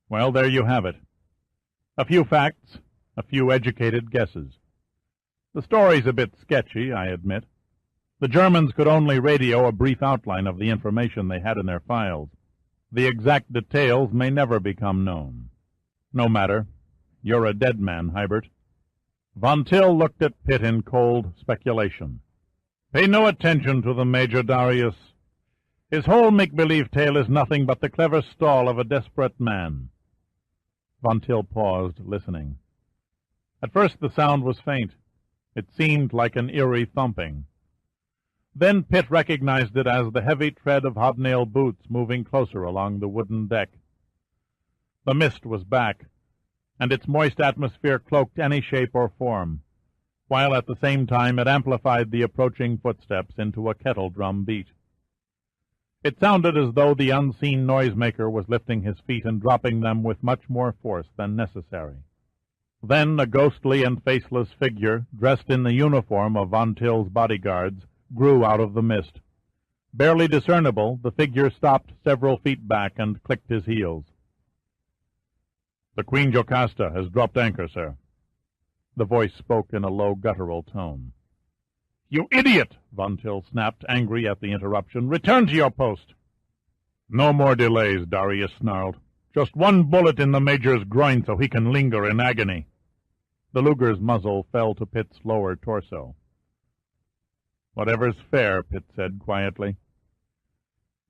Well, there you have it. A few facts, a few educated guesses. The story's a bit sketchy, I admit. The Germans could only radio a brief outline of the information they had in their files. The exact details may never become known. No matter. You're a dead man, Hybert. Von Till looked at Pitt in cold speculation. Pay no attention to the Major, Darius. His whole make-believe tale is nothing but the clever stall of a desperate man. Von Till paused, listening. At first the sound was faint. It seemed like an eerie thumping. Then Pitt recognized it as the heavy tread of hobnail boots moving closer along the wooden deck. The mist was back, and its moist atmosphere cloaked any shape or form, while at the same time it amplified the approaching footsteps into a kettle-drum beat. It sounded as though the unseen noisemaker was lifting his feet and dropping them with much more force than necessary. Then a ghostly and faceless figure, dressed in the uniform of Von Till's bodyguards, grew out of the mist. Barely discernible, the figure stopped several feet back and clicked his heels. "The Queen Jocasta has dropped anchor, sir." The voice spoke in a low, guttural tone. "You idiot!" Von Till snapped, angry at the interruption. "Return to your post!" "No more delays," Darius snarled. "Just one bullet in the Major's groin so he can linger in agony." The Luger's muzzle fell to Pitt's lower torso. "Whatever's fair," Pitt said quietly.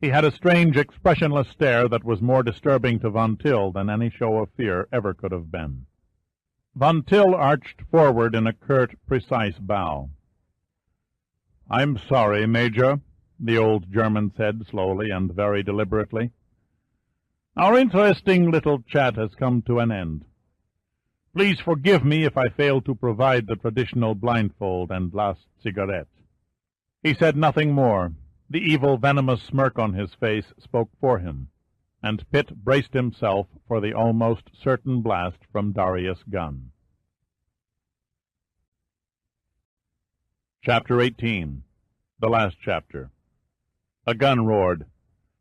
He had a strange, expressionless stare that was more disturbing to Von Till than any show of fear ever could have been. Von Till arched forward in a curt, precise bow. "I'm sorry, Major," the old German said slowly and very deliberately. "Our interesting little chat has come to an end. Please forgive me if I fail to provide the traditional blindfold and last cigarette." He said nothing more. The evil, venomous smirk on his face spoke for him, and Pitt braced himself for the almost certain blast from Darius' gun. Chapter 18. The last chapter. A gun roared.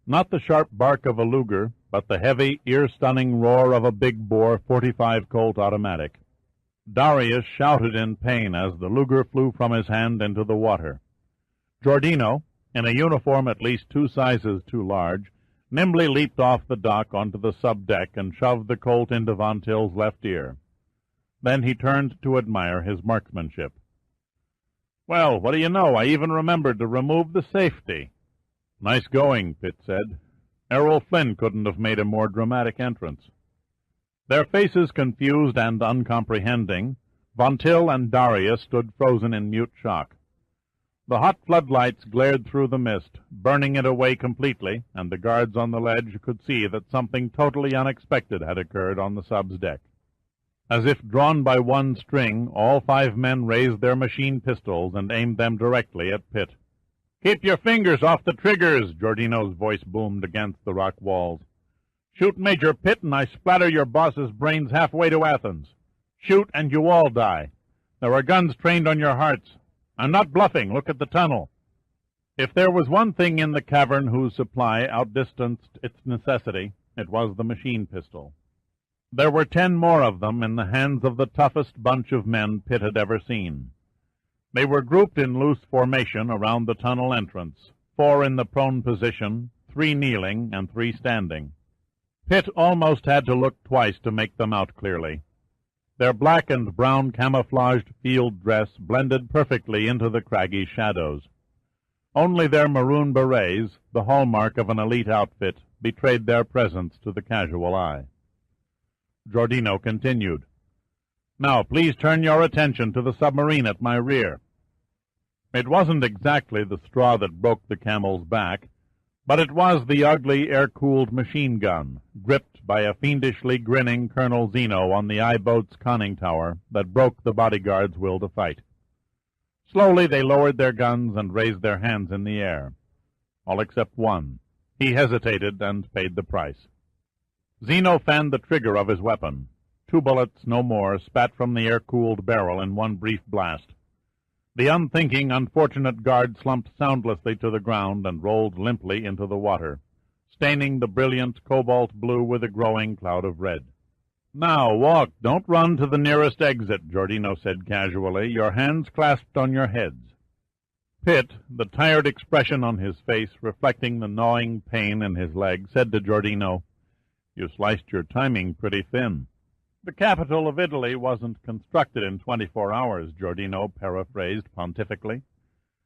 Not the sharp bark of a Luger, but the heavy, ear-stunning roar of a big-bore 45 Colt automatic. Darius shouted in pain as the Luger flew from his hand into the water. Giordino, in a uniform at least 2 sizes too large, nimbly leaped off the dock onto the sub-deck and shoved the Colt into Von Till's left ear. Then he turned to admire his marksmanship. "Well, what do you know? I even remembered to remove the safety." "Nice going," Pitt said. "Errol Flynn couldn't have made a more dramatic entrance." Their faces confused and uncomprehending, Von Till and Darius stood frozen in mute shock. The hot floodlights glared through the mist, burning it away completely, and the guards on the ledge could see that something totally unexpected had occurred on the sub's deck. As if drawn by one string, all 5 men raised their machine pistols and aimed them directly at Pitt. "Keep your fingers off the triggers," Giordino's voice boomed against the rock walls. "Shoot Major Pitt and I splatter your boss's brains halfway to Athens. Shoot and you all die. There are guns trained on your hearts. I'm not bluffing. Look at the tunnel." If there was one thing in the cavern whose supply outdistanced its necessity, it was the machine pistol. There were 10 more of them in the hands of the toughest bunch of men Pitt had ever seen. They were grouped in loose formation around the tunnel entrance, 4 in the prone position, 3 kneeling, and 3 standing. Pitt almost had to look twice to make them out clearly. Their black and brown camouflaged field dress blended perfectly into the craggy shadows. Only their maroon berets, the hallmark of an elite outfit, betrayed their presence to the casual eye. Giordino continued. "Now, please turn your attention to the submarine at my rear." It wasn't exactly the straw that broke the camel's back, but it was the ugly air-cooled machine gun, gripped by a fiendishly grinning Colonel Zeno on the I-boat's conning tower, that broke the bodyguard's will to fight. Slowly they lowered their guns and raised their hands in the air. All except one. He hesitated and paid the price. Zeno fanned the trigger of his weapon. 2 bullets, no more, spat from the air-cooled barrel in one brief blast. The unthinking, unfortunate guard slumped soundlessly to the ground and rolled limply into the water, staining the brilliant cobalt blue with a growing cloud of red. "Now, walk. Don't run to the nearest exit," Giordino said casually, "your hands clasped on your heads." Pitt, the tired expression on his face reflecting the gnawing pain in his leg, said to Giordino, "You sliced your timing pretty thin." "The capital of Italy wasn't constructed in 24 hours, Giordino paraphrased pontifically.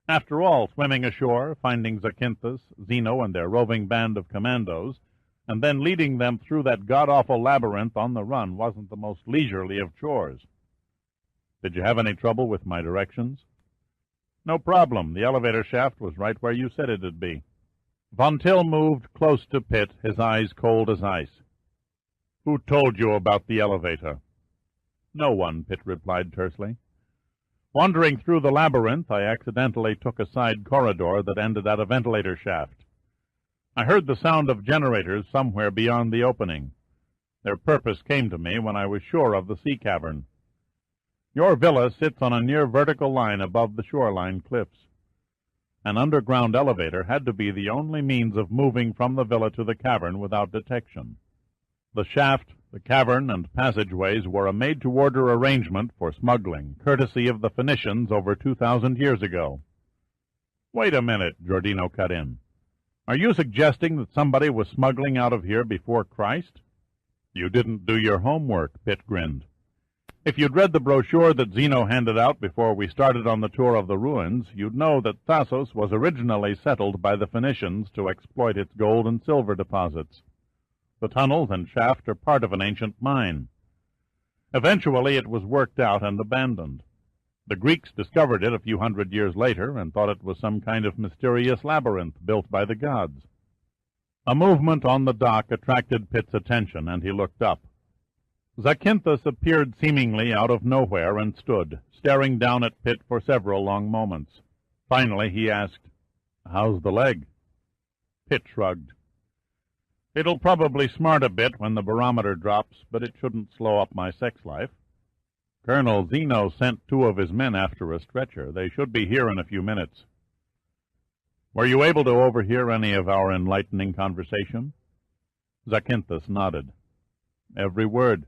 After all, swimming ashore, finding Zakynthos, Zeno, and their roving band of commandos, and then leading them through that god-awful labyrinth on the run wasn't the most leisurely of chores. Did you have any trouble with my directions?" "No problem. The elevator shaft was right where you said it'd be." Von Till moved close to Pitt, his eyes cold as ice. "Who told you about the elevator?" "No one," Pitt replied tersely. "Wandering through the labyrinth, I accidentally took a side corridor that ended at a ventilator shaft. I heard the sound of generators somewhere beyond the opening. Their purpose came to me when I was sure of the sea cavern. Your villa sits on a near vertical line above the shoreline cliffs. An underground elevator had to be the only means of moving from the villa to the cavern without detection. The shaft, the cavern, and passageways were a made-to-order arrangement for smuggling, courtesy of the Phoenicians over 2,000 years ago." "Wait a minute," Giordino cut in. "Are you suggesting that somebody was smuggling out of here before Christ?" "You didn't do your homework," Pitt grinned. "If you'd read the brochure that Zeno handed out before we started on the tour of the ruins, you'd know that Thasos was originally settled by the Phoenicians to exploit its gold and silver deposits. The tunnels and shaft are part of an ancient mine. Eventually it was worked out and abandoned. The Greeks discovered it a few hundred years later and thought it was some kind of mysterious labyrinth built by the gods. A movement on the dock attracted Pitt's attention, and he looked up. Zakynthos appeared seemingly out of nowhere and stood, staring down at Pitt for several long moments. Finally he asked, "How's the leg?" Pitt shrugged. "It'll probably smart a bit when the barometer drops, but it shouldn't slow up my sex life. Colonel Zeno sent 2 of his men after a stretcher. They should be here in a few minutes." "Were you able to overhear any of our enlightening conversation?" Zakynthos nodded. "Every word.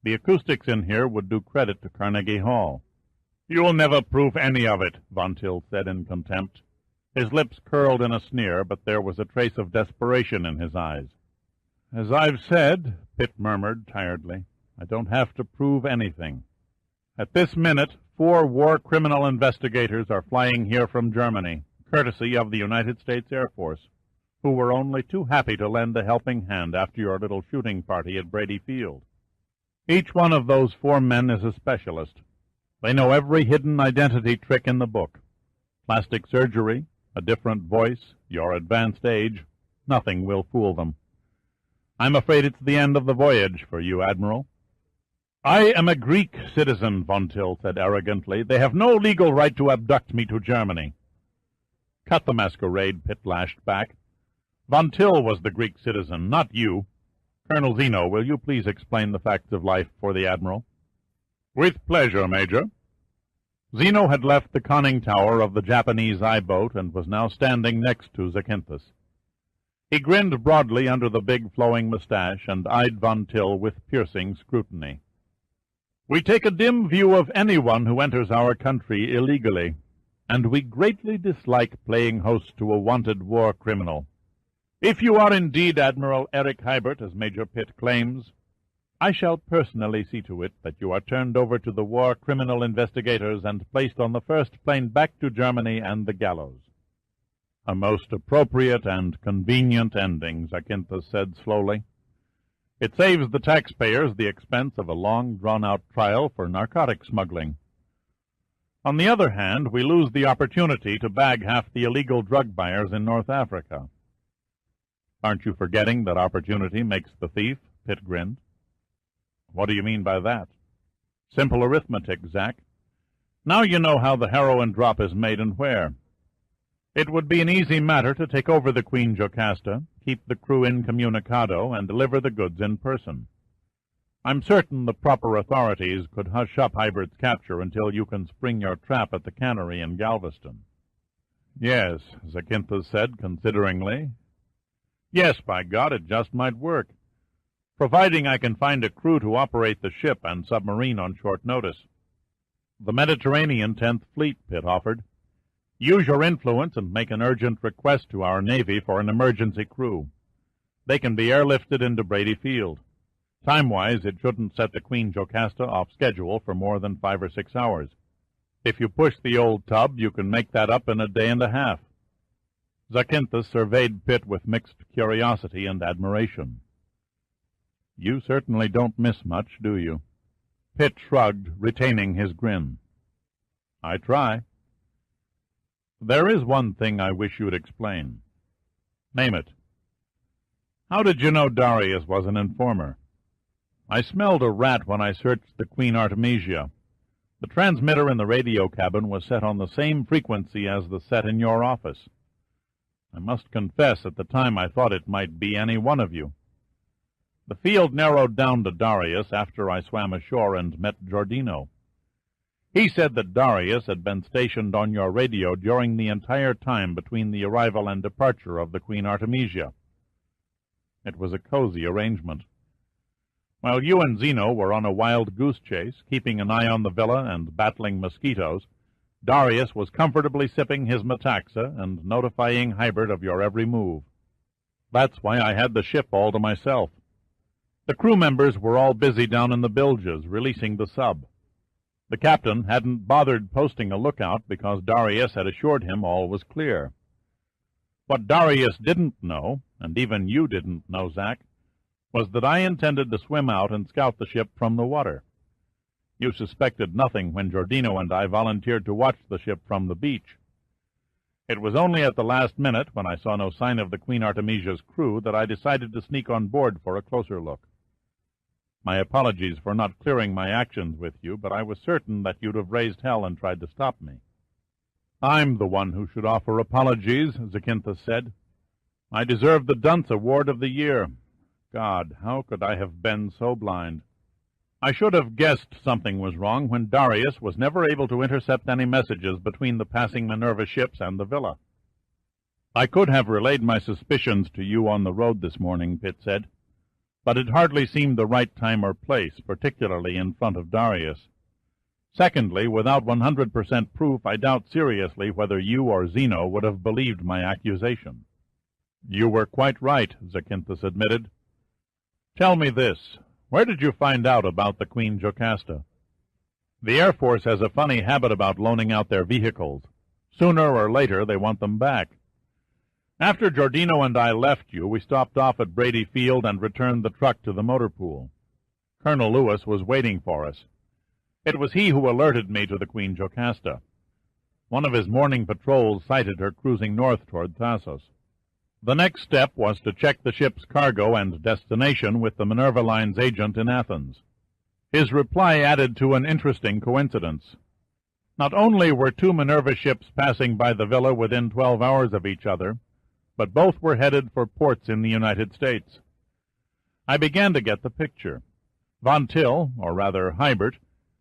The acoustics in here would do credit to Carnegie Hall." "You'll never prove any of it," von Till said in contempt. His lips curled in a sneer, but there was a trace of desperation in his eyes. "As I've said," Pitt murmured tiredly, "I don't have to prove anything. At this minute, 4 war criminal investigators are flying here from Germany, courtesy of the United States Air Force, who were only too happy to lend a helping hand after your little shooting party at Brady Field. Each one of those 4 men is a specialist. They know every hidden identity trick in the book. Plastic surgery, a different voice, your advanced age, nothing will fool them. I'm afraid it's the end of the voyage for you, Admiral." "I am a Greek citizen," von Till said arrogantly. "They have no legal right to abduct me to Germany." "Cut the masquerade," Pitt lashed back. "Von Till was the Greek citizen, not you. Colonel Zeno, will you please explain the facts of life for the Admiral?" "With pleasure, Major." Zeno had left the conning tower of the Japanese I-boat and was now standing next to Zakynthos. He grinned broadly under the big flowing mustache and eyed von Till with piercing scrutiny. "We take a dim view of anyone who enters our country illegally, and we greatly dislike playing host to a wanted war criminal. If you are indeed Admiral Eric Hybert, as Major Pitt claims, I shall personally see to it that you are turned over to the war criminal investigators and placed on the first plane back to Germany and the gallows." "A most appropriate and convenient ending," Zakynthos said slowly. "It saves the taxpayers the expense of a long, drawn-out trial for narcotic smuggling. On the other hand, we lose the opportunity to bag half the illegal drug buyers in North Africa." "Aren't you forgetting that opportunity makes the thief?" Pitt grinned. "What do you mean by that?" "Simple arithmetic, Zack. Now you know how the heroin drop is made and where. It would be an easy matter to take over the Queen Jocasta, keep the crew incommunicado, and deliver the goods in person. I'm certain the proper authorities could hush up Hybert's capture until you can spring your trap at the cannery in Galveston." "Yes," Zakynthos said consideringly. "Yes, by God, it just might work. Providing I can find a crew to operate the ship and submarine on short notice." "The Mediterranean 10th Fleet," Pitt offered. "Use your influence and make an urgent request to our Navy for an emergency crew. They can be airlifted into Brady Field. Time-wise, it shouldn't set the Queen Jocasta off schedule for more than 5 or 6 hours. If you push the old tub, you can make that up in a day and a half." Zakynthos surveyed Pitt with mixed curiosity and admiration. "You certainly don't miss much, do you?" Pitt shrugged, retaining his grin. "I try." "There is one thing I wish you'd explain." "Name it." "How did you know Darius was an informer?" "I smelled a rat when I searched the Queen Artemisia. The transmitter in the radio cabin was set on the same frequency as the set in your office. I must confess at the time I thought it might be any one of you. The field narrowed down to Darius after I swam ashore and met Giordino. He said that Darius had been stationed on your radio during the entire time between the arrival and departure of the Queen Artemisia. It was a cozy arrangement. While you and Zeno were on a wild goose chase, keeping an eye on the villa and battling mosquitoes, Darius was comfortably sipping his metaxa and notifying Hybert of your every move. That's why I had the ship all to myself. The crew members were all busy down in the bilges, releasing the sub. The captain hadn't bothered posting a lookout because Darius had assured him all was clear. What Darius didn't know, and even you didn't know, Zack, was that I intended to swim out and scout the ship from the water. You suspected nothing when Giordino and I volunteered to watch the ship from the beach. It was only at the last minute, when I saw no sign of the Queen Artemisia's crew, that I decided to sneak on board for a closer look. My apologies for not clearing my actions with you, but I was certain that you'd have raised hell and tried to stop me." "I'm the one who should offer apologies," Zakynthos said. "I deserve the Dunce Award of the Year. God, how could I have been so blind? I should have guessed something was wrong when Darius was never able to intercept any messages between the passing Minerva ships and the villa." "I could have relayed my suspicions to you on the road this morning," Pitt said, "but it hardly seemed the right time or place, particularly in front of Darius. Secondly, without 100% proof, I doubt seriously whether you or Zeno would have believed my accusation." "You were quite right," Zakynthos admitted. "Tell me this. Where did you find out about the Queen Jocasta?" "The Air Force has a funny habit about loaning out their vehicles. Sooner or later they want them back. After Giordino and I left you, we stopped off at Brady Field and returned the truck to the motor pool. Colonel Lewis was waiting for us. It was he who alerted me to the Queen Jocasta. One of his morning patrols sighted her cruising north toward Thasos. The next step was to check the ship's cargo and destination with the Minerva Line's agent in Athens. His reply added to an interesting coincidence. Not only were two Minerva ships passing by the villa within 12 hours of each other, but both were headed for ports in the United States. I began to get the picture. Von Till, or rather Hybert,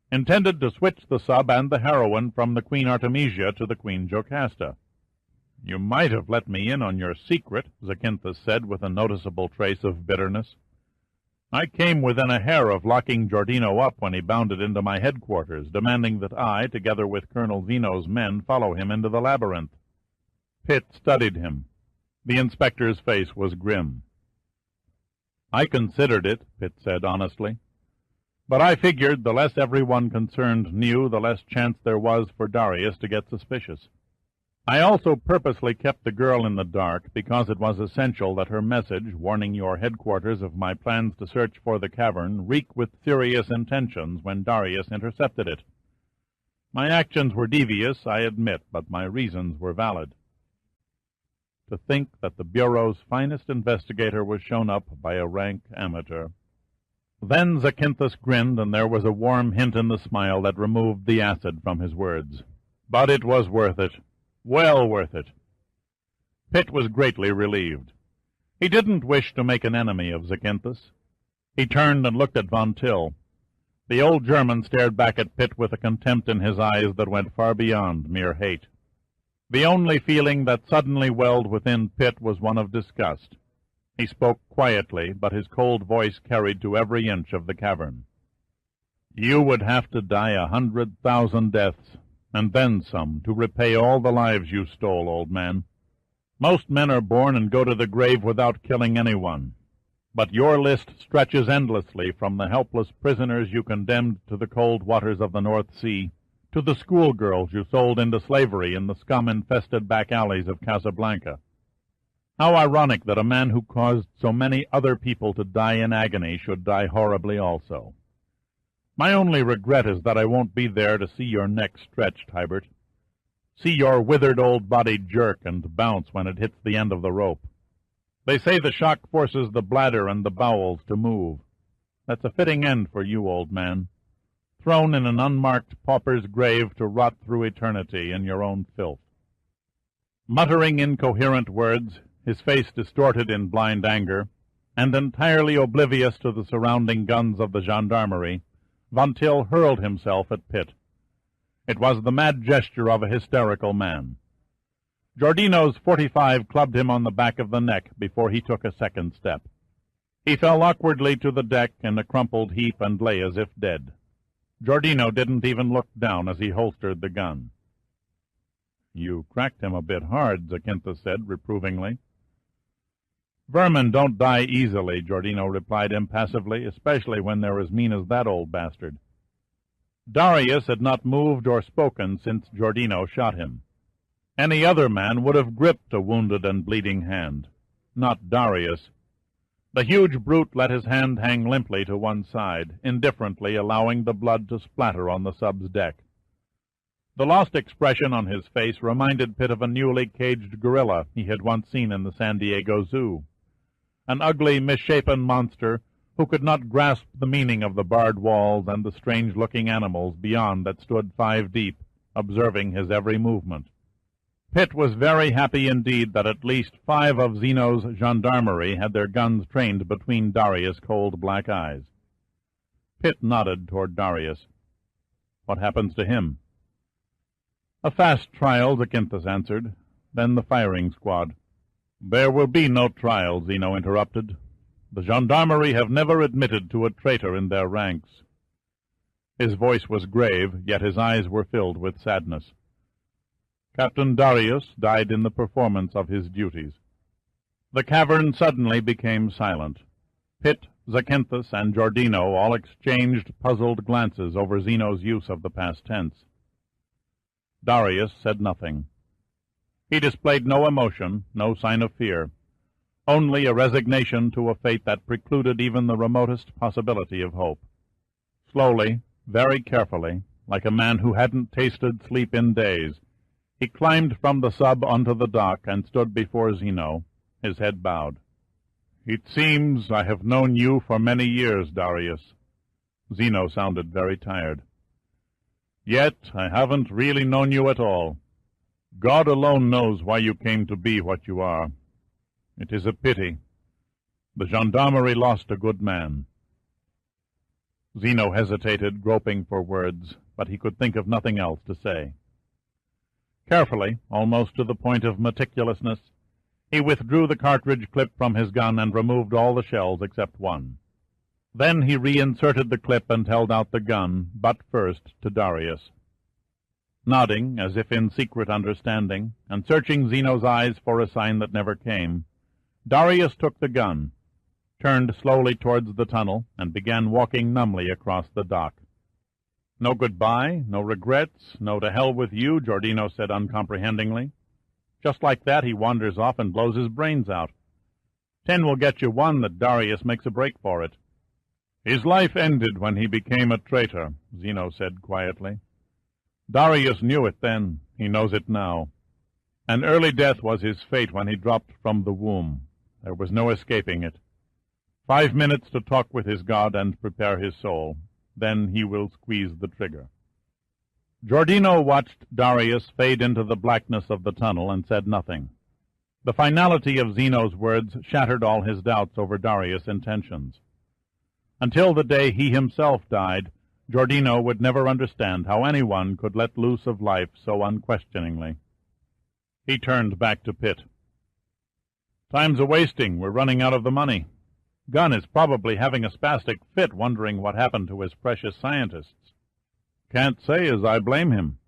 intended to switch the sub and the heroine from the Queen Artemisia to the Queen Jocasta. "You might have let me in on your secret," Zakynthos said with a noticeable trace of bitterness. "I came within a hair of locking Giordino up when he bounded into my headquarters, demanding that I, together with Colonel Zeno's men, follow him into the labyrinth." Pitt studied him. The inspector's face was grim. "I considered it," Pitt said honestly. "But I figured the less everyone concerned knew, the less chance there was for Darius to get suspicious. I also purposely kept the girl in the dark because it was essential that her message, warning your headquarters of my plans to search for the cavern, reek with serious intentions when Darius intercepted it. My actions were devious, I admit, but my reasons were valid." To think that the Bureau's finest investigator was shown up by a rank amateur. Then Zakynthos grinned, and there was a warm hint in the smile that removed the acid from his words. "But it was worth it. Well worth it." Pitt was greatly relieved. He didn't wish to make an enemy of Zakynthos. He turned and looked at Von Till. The old German stared back at Pitt with a contempt in his eyes that went far beyond mere hate. The only feeling that suddenly welled within Pitt was one of disgust. He spoke quietly, but his cold voice carried to every inch of the cavern. "You would have to die 100,000 deaths, and then some, to repay all the lives you stole, old man. Most men are born and go to the grave without killing anyone. But your list stretches endlessly from the helpless prisoners you condemned to the cold waters of the North Sea, to the schoolgirls you sold into slavery in the scum-infested back alleys of Casablanca. How ironic that a man who caused so many other people to die in agony should die horribly also. My only regret is that I won't be there to see your neck stretched, Hybert. See your withered old body jerk and bounce when it hits the end of the rope. They say the shock forces the bladder and the bowels to move. That's a fitting end for you, old man. Thrown in an unmarked pauper's grave to rot through eternity in your own filth." Muttering incoherent words, his face distorted in blind anger, and entirely oblivious to the surrounding guns of the gendarmerie, Von Till hurled himself at Pitt. It was the mad gesture of a hysterical man. Giordino's .45 clubbed him on the back of the neck before he took a second step. He fell awkwardly to the deck in a crumpled heap and lay as if dead. Giordino didn't even look down as he holstered the gun. "You cracked him a bit hard," Zakynthos said reprovingly. "Vermin don't die easily," Giordino replied impassively, "especially when they're as mean as that old bastard." Darius had not moved or spoken since Giordino shot him. Any other man would have gripped a wounded and bleeding hand. Not Darius. The huge brute let his hand hang limply to one side, indifferently allowing the blood to splatter on the sub's deck. The lost expression on his face reminded Pitt of a newly caged gorilla he had once seen in the San Diego Zoo. An ugly, misshapen monster who could not grasp the meaning of the barred walls and the strange-looking animals beyond that stood 5 deep, observing his every movement. Pitt was very happy indeed that at least 5 of Zeno's gendarmerie had their guns trained between Darius' cold black eyes. Pitt nodded toward Darius. "What happens to him?" "A fast trial," Zakynthos answered. "Then the firing squad." "There will be no trial," Zeno interrupted. "The gendarmerie have never admitted to a traitor in their ranks." His voice was grave, yet his eyes were filled with sadness. "Captain Darius died in the performance of his duties." The cavern suddenly became silent. Pitt, Zakynthos, and Giordino all exchanged puzzled glances over Zeno's use of the past tense. Darius said nothing. He displayed no emotion, no sign of fear, only a resignation to a fate that precluded even the remotest possibility of hope. Slowly, very carefully, like a man who hadn't tasted sleep in days, he climbed from the sub onto the dock and stood before Zeno, his head bowed. "It seems I have known you for many years, Darius." Zeno sounded very tired. "Yet I haven't really known you at all. God alone knows why you came to be what you are. It is a pity. The gendarmerie lost a good man." Zeno hesitated, groping for words, but he could think of nothing else to say. Carefully, almost to the point of meticulousness, he withdrew the cartridge clip from his gun and removed all the shells except one. Then he reinserted the clip and held out the gun, butt first, to Darius. Nodding, as if in secret understanding, and searching Zeno's eyes for a sign that never came, Darius took the gun, turned slowly towards the tunnel, and began walking numbly across the dock. "No goodbye, no regrets, no to hell with you," Giordino said uncomprehendingly. "Just like that he wanders off and blows his brains out. 10 will get you 1 that Darius makes a break for it." "His life ended when he became a traitor," Zeno said quietly. "Darius knew it then. He knows it now. An early death was his fate when he dropped from the womb. There was no escaping it. 5 minutes to talk with his God and prepare his soul. Then he will squeeze the trigger." Giordino watched Darius fade into the blackness of the tunnel and said nothing. The finality of Zeno's words shattered all his doubts over Darius' intentions. Until the day he himself died, Giordino would never understand how anyone could let loose of life so unquestioningly. He turned back to Pitt. "Time's a-wasting. We're running out of the money. Gunn is probably having a spastic fit wondering what happened to his precious scientists." "Can't say as I blame him."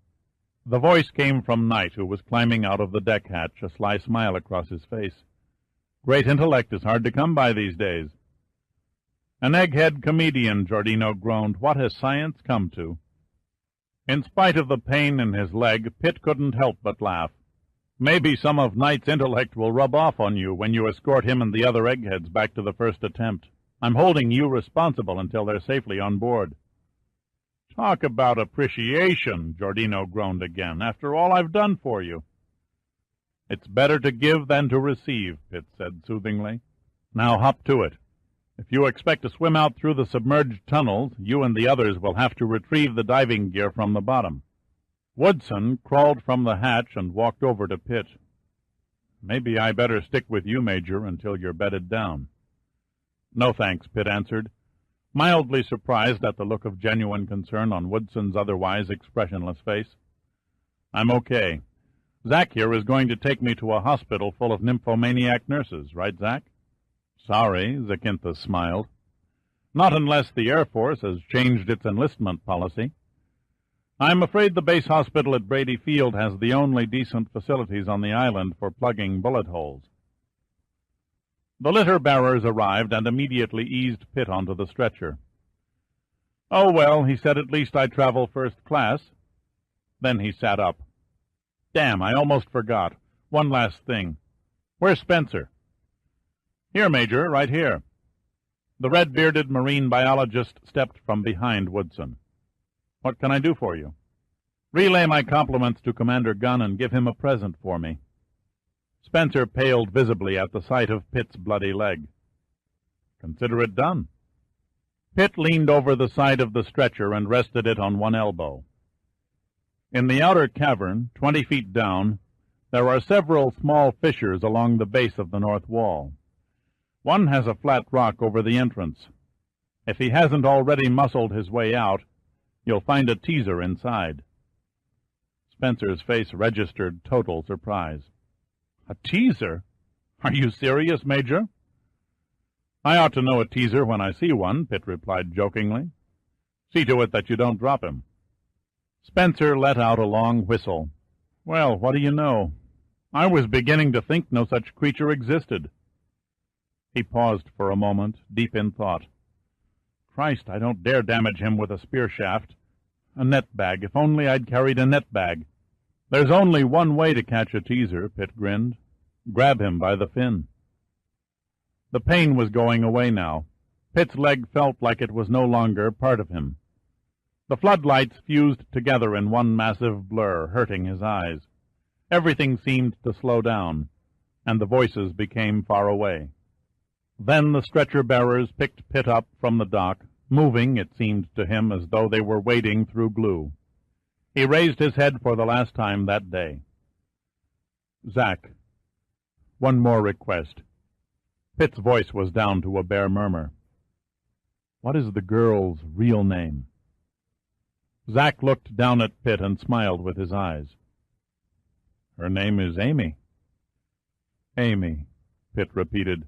The voice came from Knight, who was climbing out of the deck hatch, a sly smile across his face. "Great intellect is hard to come by these days." "An egghead comedian," Giordino groaned. "What has science come to?" In spite of the pain in his leg, Pitt couldn't help but laugh. "Maybe some of Knight's intellect will rub off on you when you escort him and the other eggheads back to the first attempt. I'm holding you responsible until they're safely on board." "Talk about appreciation," Giordino groaned again, "after all I've done for you." "It's better to give than to receive," Pitt said soothingly. "Now hop to it. If you expect to swim out through the submerged tunnels, you and the others will have to retrieve the diving gear from the bottom." Woodson crawled from the hatch and walked over to Pitt. "Maybe I better stick with you, Major, until you're bedded down." "No, thanks," Pitt answered, mildly surprised at the look of genuine concern on Woodson's otherwise expressionless face. "I'm okay. Zack here is going to take me to a hospital full of nymphomaniac nurses, right, Zack?" "Sorry," Zakynthos smiled. "Not unless the Air Force has changed its enlistment policy. I'm afraid the base hospital at Brady Field has the only decent facilities on the island for plugging bullet holes." The litter-bearers arrived and immediately eased Pitt onto the stretcher. "Oh, well," he said, "at least I travel first class." Then he sat up. "Damn, I almost forgot. One last thing. Where's Spencer?" "Here, Major, right here." The red-bearded marine biologist stepped from behind Woodson. "What can I do for you?" "Relay my compliments to Commander Gunn and give him a present for me." Spencer paled visibly at the sight of Pitt's bloody leg. "Consider it done." Pitt leaned over the side of the stretcher and rested it on one elbow. In the outer cavern, 20 feet down, there are several small fissures along the base of the north wall. One has a flat rock over the entrance. If he hasn't already muscled his way out, you'll find a teaser inside. Spencer's face registered total surprise. "A teaser? Are you serious, Major?" "I ought to know a teaser when I see one," Pitt replied jokingly. "See to it that you don't drop him." Spencer let out a long whistle. "Well, what do you know? I was beginning to think no such creature existed." He paused for a moment, deep in thought. "Christ, I don't dare damage him with a spear shaft. A net bag. If only I'd carried a net bag." "There's only one way to catch a teaser," Pitt grinned. "Grab him by the fin." The pain was going away now. Pitt's leg felt like it was no longer part of him. The floodlights fused together in one massive blur, hurting his eyes. Everything seemed to slow down, and the voices became far away. Then the stretcher-bearers picked Pitt up from the dock, moving, it seemed to him, as though they were wading through glue. He raised his head for the last time that day. "Zach, one more request." Pitt's voice was down to a bare murmur. "What is the girl's real name?" Zach looked down at Pitt and smiled with his eyes. "Her name is Amy." "Amy," Pitt repeated.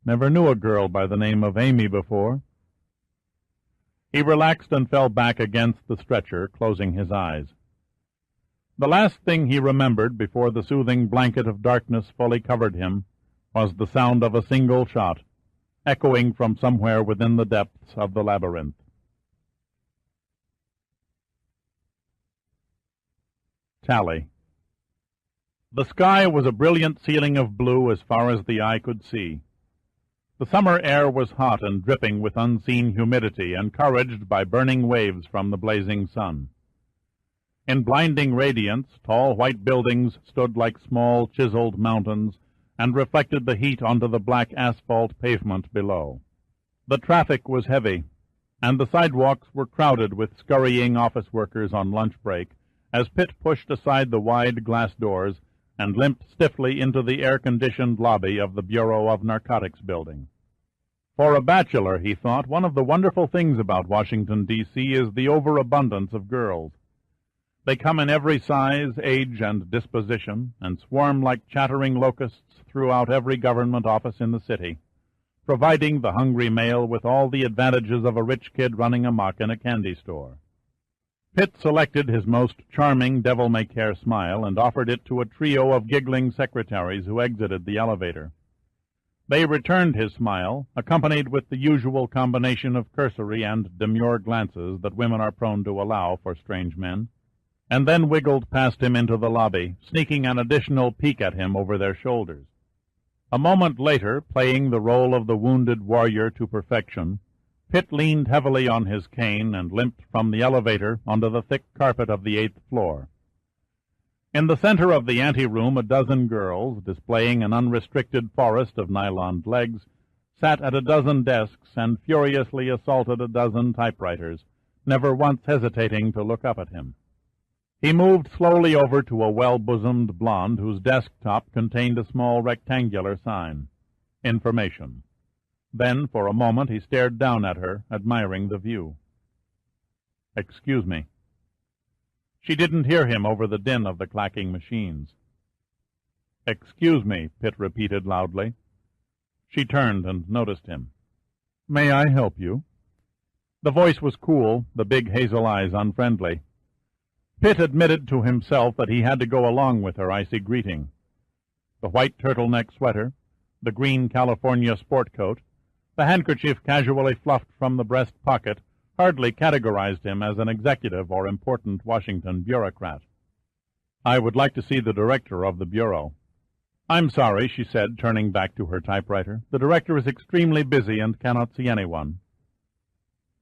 "Never knew a girl by the name of Amy before." He relaxed and fell back against the stretcher, closing his eyes. The last thing he remembered before the soothing blanket of darkness fully covered him was the sound of a single shot, echoing from somewhere within the depths of the labyrinth. Tally. The sky was a brilliant ceiling of blue as far as the eye could see. The summer air was hot and dripping with unseen humidity, encouraged by burning waves from the blazing sun. In blinding radiance, tall white buildings stood like small chiseled mountains and reflected the heat onto the black asphalt pavement below. The traffic was heavy, and the sidewalks were crowded with scurrying office workers on lunch break as Pitt pushed aside the wide glass doors and limped stiffly into the air-conditioned lobby of the Bureau of Narcotics building. For a bachelor, he thought, one of the wonderful things about Washington, D.C. is the overabundance of girls. They come in every size, age, and disposition, and swarm like chattering locusts throughout every government office in the city, providing the hungry male with all the advantages of a rich kid running amok in a candy store. Pitt selected his most charming devil-may-care smile and offered it to a trio of giggling secretaries who exited the elevator. They returned his smile, accompanied with the usual combination of cursory and demure glances that women are prone to allow for strange men, and then wiggled past him into the lobby, sneaking an additional peek at him over their shoulders. A moment later, playing the role of the wounded warrior to perfection, Pitt leaned heavily on his cane and limped from the elevator onto the thick carpet of the 8th floor. In the center of the anteroom, a dozen girls, displaying an unrestricted forest of nylon legs, sat at a dozen desks and furiously assaulted a dozen typewriters, never once hesitating to look up at him. He moved slowly over to a well-bosomed blonde whose desktop contained a small rectangular sign, Information. Then, for a moment, he stared down at her, admiring the view. "Excuse me." She didn't hear him over the din of the clacking machines. "Excuse me," Pitt repeated loudly. She turned and noticed him. "May I help you?" The voice was cool, the big hazel eyes unfriendly. Pitt admitted to himself that he had to go along with her icy greeting. The white turtleneck sweater, the green California sport coat, the handkerchief casually fluffed from the breast pocket hardly categorized him as an executive or important Washington bureaucrat. "I would like to see the director of the Bureau." "I'm sorry," she said, turning back to her typewriter. "The director is extremely busy and cannot see anyone."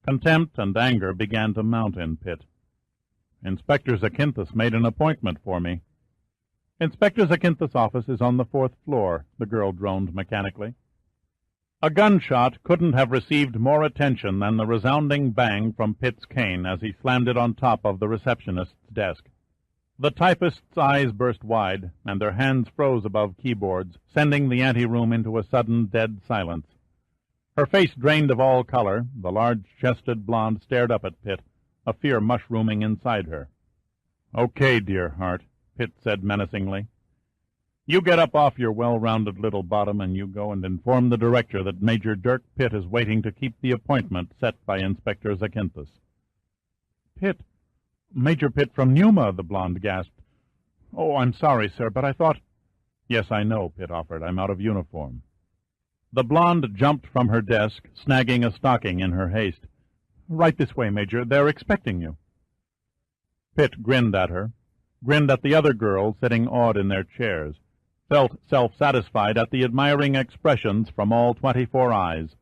Contempt and anger began to mount in Pitt. "Inspector Zakynthos made an appointment for me." "Inspector Zakynthos' office is on the 4th floor," the girl droned mechanically. A gunshot couldn't have received more attention than the resounding bang from Pitt's cane as he slammed it on top of the receptionist's desk. The typist's eyes burst wide, and their hands froze above keyboards, sending the anteroom into a sudden dead silence. Her face drained of all color, the large-chested blonde stared up at Pitt, a fear mushrooming inside her. "Okay, dear heart," Pitt said menacingly. "You get up off your well-rounded little bottom and you go and inform the director that Major Dirk Pitt is waiting to keep the appointment set by Inspector Zakynthos." "Pitt? Major Pitt from Numa," the blonde gasped. "Oh, I'm sorry, sir, but I thought—" "Yes, I know," Pitt offered. "I'm out of uniform." The blonde jumped from her desk, snagging a stocking in her haste. "Right this way, Major. They're expecting you." Pitt grinned at her, grinned at the other girls sitting awed in their chairs, felt self-satisfied at the admiring expressions from all 24 eyes,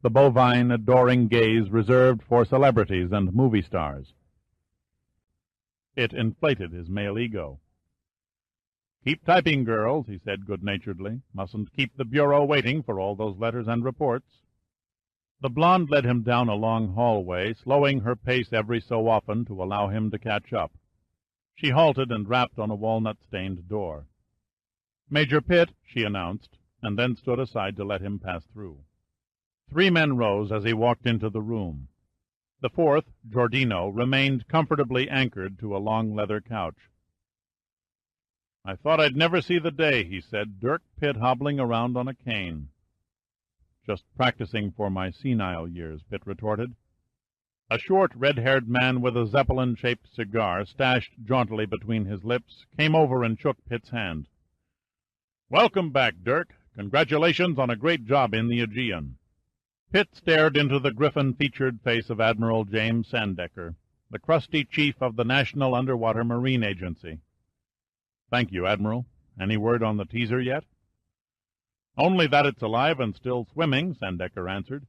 the bovine, adoring gaze reserved for celebrities and movie stars. It inflated his male ego. "Keep typing, girls," he said good-naturedly. "Mustn't keep the bureau waiting for all those letters and reports." The blonde led him down a long hallway, slowing her pace every so often to allow him to catch up. She halted and rapped on a walnut-stained door. "Major Pitt," she announced, and then stood aside to let him pass through. 3 men rose as he walked into the room. The 4th, Giordino, remained comfortably anchored to a long leather couch. "I thought I'd never see the day," he said, "Dirk Pitt hobbling around on a cane." "Just practicing for my senile years," Pitt retorted. A short, red-haired man with a Zeppelin-shaped cigar stashed jauntily between his lips came over and shook Pitt's hand. "Welcome back, Dirk. Congratulations on a great job in the Aegean." Pitt stared into the griffin-featured face of Admiral James Sandecker, the crusty chief of the National Underwater Marine Agency. "Thank you, Admiral. Any word on the teaser yet?" "Only that it's alive and still swimming," Sandecker answered.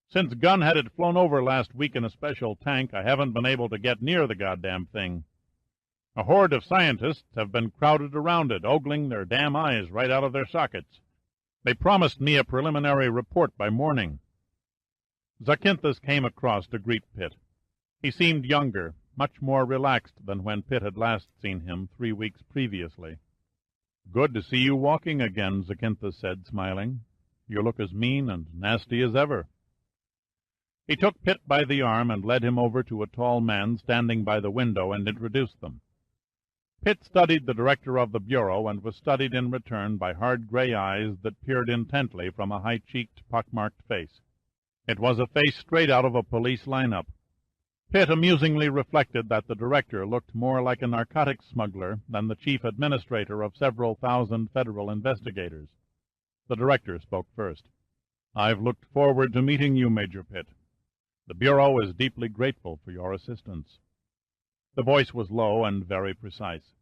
"Since Gunn had it flown over last week in a special tank, I haven't been able to get near the goddamn thing. A horde of scientists have been crowded around it, ogling their damn eyes right out of their sockets. They promised me a preliminary report by morning." Zakynthos came across to greet Pitt. He seemed younger, much more relaxed than when Pitt had last seen him 3 weeks previously. "Good to see you walking again," Zakynthos said, smiling. "You look as mean and nasty as ever." He took Pitt by the arm and led him over to a tall man standing by the window and introduced them. Pitt studied the director of the bureau and was studied in return by hard gray eyes that peered intently from a high-cheeked, pock-marked face. It was a face straight out of a police lineup. Pitt amusingly reflected that the director looked more like a narcotics smuggler than the chief administrator of several thousand federal investigators. The director spoke first. "I've looked forward to meeting you, Major Pitt. The bureau is deeply grateful for your assistance." The voice was low and very precise.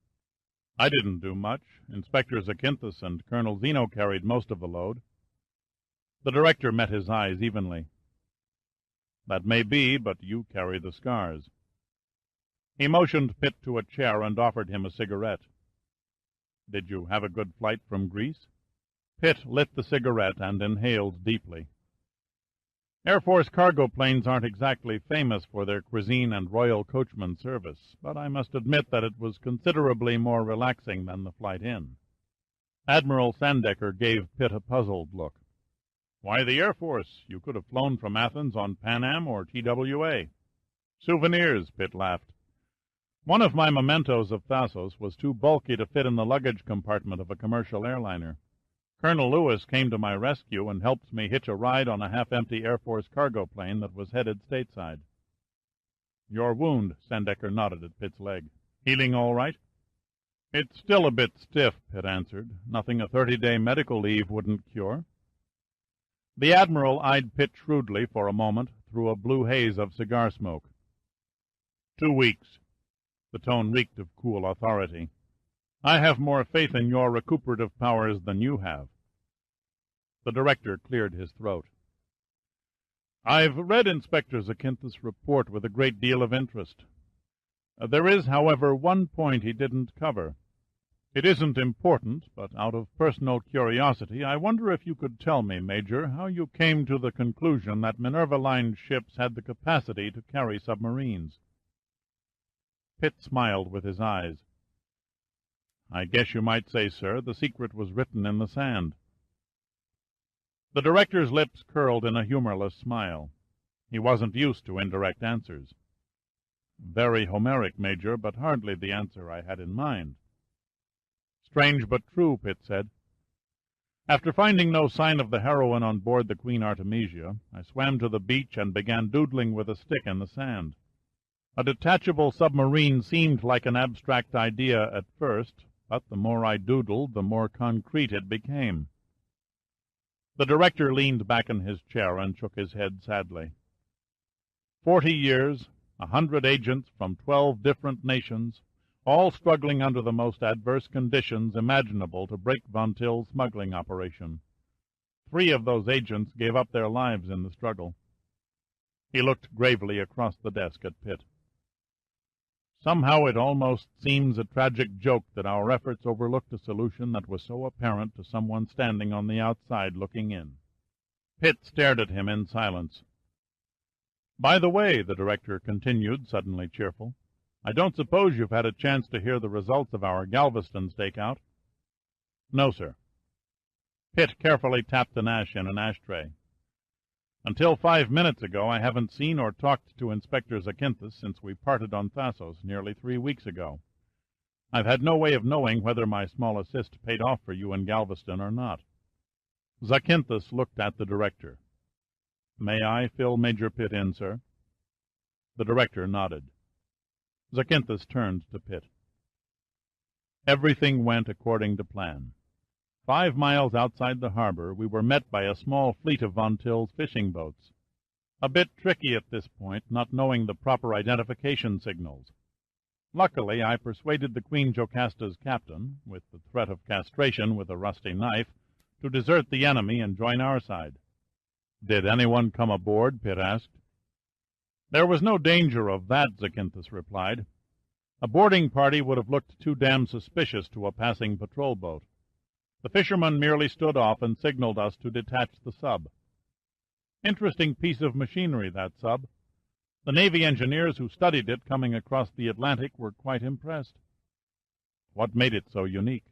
"I didn't do much. Inspector Zakynthos and Colonel Zeno carried most of the load." The director met his eyes evenly. "That may be, but you carry the scars." He motioned Pitt to a chair and offered him a cigarette. "Did you have a good flight from Greece?" Pitt lit the cigarette and inhaled deeply. "Air Force cargo planes aren't exactly famous for their cuisine and royal coachman service, but I must admit that it was considerably more relaxing than the flight in." Admiral Sandecker gave Pitt a puzzled look. "Why the Air Force? You could have flown from Athens on Pan Am or TWA." "Souvenirs," Pitt laughed. "One of my mementos of Thasos was too bulky to fit in the luggage compartment of a commercial airliner. Colonel Lewis came to my rescue and helped me hitch a ride on a half-empty Air Force cargo plane that was headed stateside." "Your wound," Sandecker nodded at Pitt's leg. "Healing all right?" "It's still a bit stiff," Pitt answered. "Nothing a 30-day medical leave wouldn't cure." The Admiral eyed Pitt shrewdly for a moment through a blue haze of cigar smoke. 2 weeks. The tone reeked of cool authority. I have more faith in your recuperative powers than you have. The director cleared his throat. I've read Inspector Zakynthos' report with a great deal of interest. There is, however, one point he didn't cover. It isn't important, but out of personal curiosity, I wonder if you could tell me, Major, how you came to the conclusion that Minerva-Line ships had the capacity to carry submarines. Pitt smiled with his eyes. I guess you might say, sir, the secret was written in the sand. The director's lips curled in a humorless smile. He wasn't used to indirect answers. Very Homeric, Major, but hardly the answer I had in mind. Strange but true, Pitt said. After finding no sign of the heroine on board the Queen Artemisia, I swam to the beach and began doodling with a stick in the sand. A detachable submarine seemed like an abstract idea at first, but the more I doodled, the more concrete it became. The director leaned back in his chair and shook his head sadly. 40 years, 100 agents from 12 different nations, all struggling under the most adverse conditions imaginable to break von Till's smuggling operation. 3 of those agents gave up their lives in the struggle. He looked gravely across the desk at Pitt. Somehow it almost seems a tragic joke that our efforts overlooked a solution that was so apparent to someone standing on the outside looking in. Pitt stared at him in silence. By the way, the director continued, suddenly cheerful, I don't suppose you've had a chance to hear the results of our Galveston stakeout? No, sir. Pitt carefully tapped an ash in an ashtray. Until 5 minutes ago, I haven't seen or talked to Inspector Zakynthos since we parted on Thasos nearly 3 weeks ago. I've had no way of knowing whether my small assist paid off for you in Galveston or not. Zakynthos looked at the director. May I fill Major Pitt in, sir? The director nodded. Zakynthos turned to Pitt. Everything went according to plan. 5 miles outside the harbor, we were met by a small fleet of Von Till's fishing boats. A bit tricky at this point, not knowing the proper identification signals. Luckily, I persuaded the Queen Jocasta's captain, with the threat of castration with a rusty knife, to desert the enemy and join our side. Did anyone come aboard? Pitt asked. There was no danger of that, Zakynthos replied. A boarding party would have looked too damn suspicious to a passing patrol boat. The fisherman merely stood off and signaled us to detach the sub. Interesting piece of machinery, that sub. The Navy engineers who studied it coming across the Atlantic were quite impressed. What made it so unique?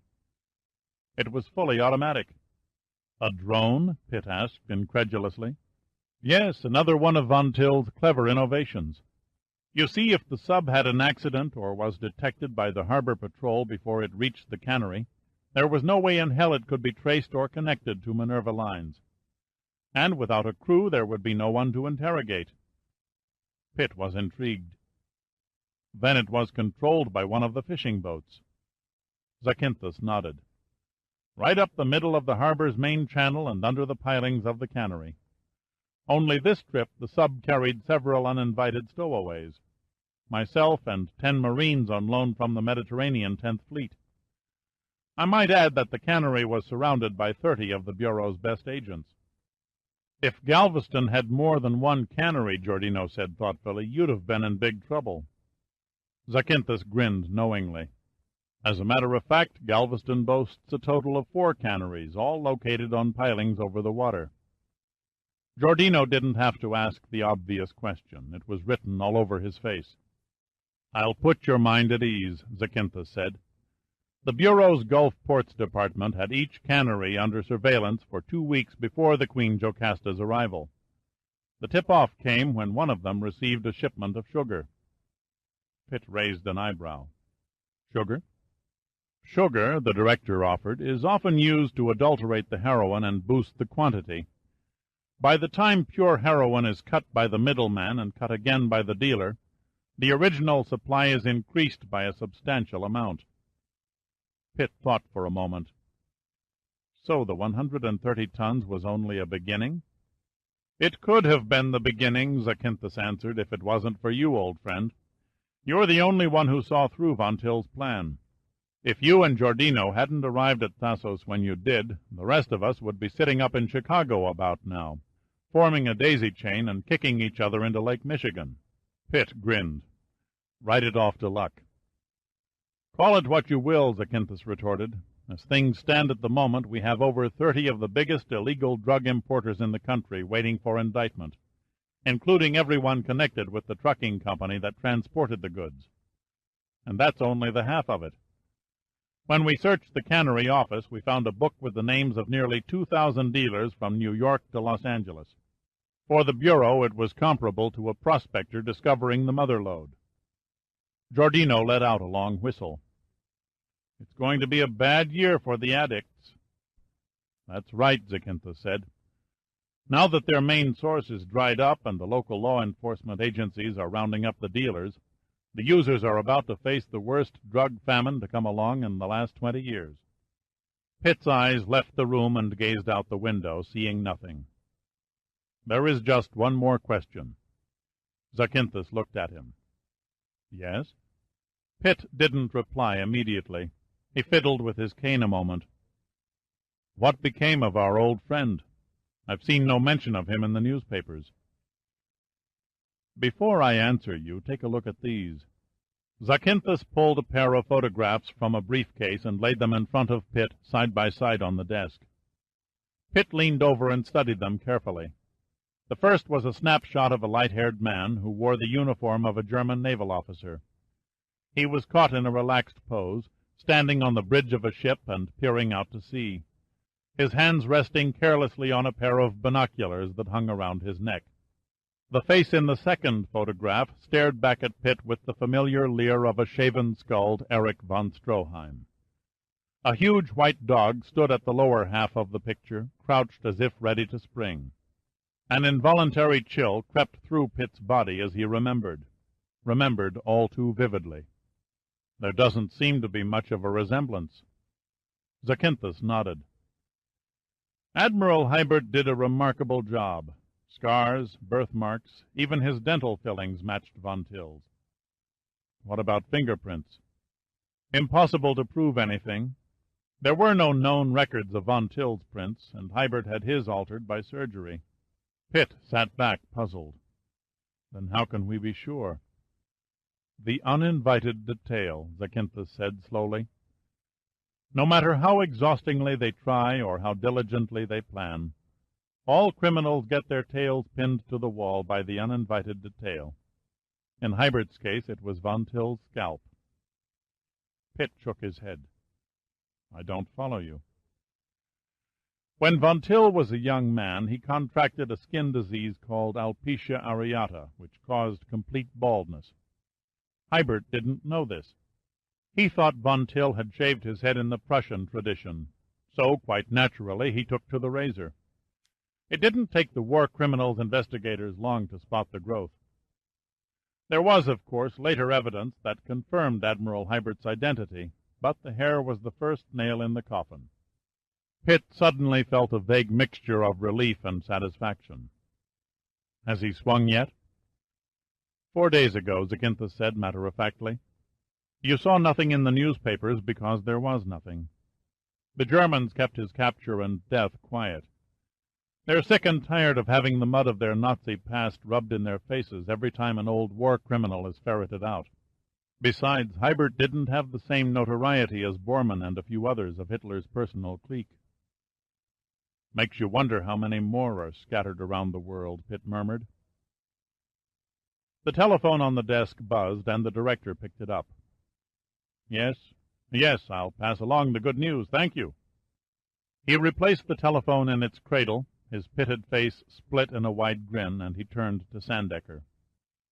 It was fully automatic. A drone? Pitt asked incredulously. Yes, another one of Von Till's clever innovations. You see, if the sub had an accident or was detected by the harbor patrol before it reached the cannery, there was no way in hell it could be traced or connected to Minerva lines. And without a crew, there would be no one to interrogate. Pitt was intrigued. Then it was controlled by one of the fishing boats. Zakynthos nodded. Right up the middle of the harbor's main channel and under the pilings of the cannery. Only this trip the sub carried several uninvited stowaways. Myself and 10 Marines on loan from the Mediterranean 10th Fleet. I might add that the cannery was surrounded by 30 of the Bureau's best agents. If Galveston had more than one cannery, Giordino said thoughtfully, you'd have been in big trouble. Zakynthos grinned knowingly. As a matter of fact, Galveston boasts a total of 4 canneries, all located on pilings over the water. Giordino didn't have to ask the obvious question. It was written all over his face. I'll put your mind at ease, Zakynthos said. The Bureau's Gulf Ports Department had each cannery under surveillance for 2 weeks before the Queen Jocasta's arrival. The tip-off came when one of them received a shipment of sugar. Pitt raised an eyebrow. Sugar? Sugar, the director offered, is often used to adulterate the heroin and boost the quantity. By the time pure heroin is cut by the middleman and cut again by the dealer, the original supply is increased by a substantial amount. Pitt thought for a moment. So the 130 tons was only a beginning? It could have been the beginning, Zakynthos answered, if it wasn't for you, old friend. You're the only one who saw through Von Till's plan. If you and Giordino hadn't arrived at Thasos when you did, the rest of us would be sitting up in Chicago about now, forming a daisy chain and kicking each other into Lake Michigan." Pitt grinned. "Write it off to luck." "Call it what you will," Zakynthos retorted. "As things stand at the moment, we have over 30 of the biggest illegal drug importers in the country waiting for indictment, including everyone connected with the trucking company that transported the goods. And that's only the half of it. When we searched the cannery office, we found a book with the names of nearly 2,000 dealers from New York to Los Angeles. For the Bureau, it was comparable to a prospector discovering the mother lode." Giordino let out a long whistle. "It's going to be a bad year for the addicts." "That's right," Zakynthos said. "Now that their main source is dried up and the local law enforcement agencies are rounding up the dealers, the users are about to face the worst drug famine to come along in the last 20 years. Pitt's eyes left the room and gazed out the window, seeing nothing. "There is just one more question." Zakynthos looked at him. "Yes?" Pitt didn't reply immediately. He fiddled with his cane a moment. "What became of our old friend? I've seen no mention of him in the newspapers." "Before I answer you, take a look at these." Zakynthos pulled a pair of photographs from a briefcase and laid them in front of Pitt, side by side on the desk. Pitt leaned over and studied them carefully. The first was a snapshot of a light-haired man who wore the uniform of a German naval officer. He was caught in a relaxed pose, standing on the bridge of a ship and peering out to sea, his hands resting carelessly on a pair of binoculars that hung around his neck. The face in the second photograph stared back at Pitt with the familiar leer of a shaven-skulled Erich von Stroheim. A huge white dog stood at the lower half of the picture, crouched as if ready to spring. An involuntary chill crept through Pitt's body as he remembered all too vividly. "There doesn't seem to be much of a resemblance." Zakynthos nodded. "Admiral Hybert did a remarkable job. Scars, birthmarks, even his dental fillings matched von Till's." "What about fingerprints?" "Impossible to prove anything. There were no known records of von Till's prints, and Hybert had his altered by surgery." Pitt sat back, puzzled. "Then how can we be sure?" "The uninvited detail," Zakynthos said slowly. "No matter how exhaustingly they try or how diligently they plan, all criminals get their tails pinned to the wall by the uninvited detail. In Hybert's case, it was von Till's scalp." Pitt shook his head. "I don't follow you." "When von Till was a young man, he contracted a skin disease called alopecia areata, which caused complete baldness. Hybert didn't know this. He thought von Till had shaved his head in the Prussian tradition, so, quite naturally, he took to the razor. It didn't take the war criminals investigators long to spot the growth. There was, of course, later evidence that confirmed Admiral Hybert's identity, but the hair was the first nail in the coffin." Pitt suddenly felt a vague mixture of relief and satisfaction. "Has he swung yet?" 4 days ago," Zakynthos said matter-of-factly. "You saw nothing in the newspapers because there was nothing. The Germans kept his capture and death quiet. They're sick and tired of having the mud of their Nazi past rubbed in their faces every time an old war criminal is ferreted out. Besides, Hybert didn't have the same notoriety as Bormann and a few others of Hitler's personal clique." "Makes you wonder how many more are scattered around the world," Pitt murmured. The telephone on the desk buzzed, and the director picked it up. Yes, I'll pass along the good news, thank you." He replaced the telephone in its cradle. His pitted face split in a wide grin, and he turned to Sandecker.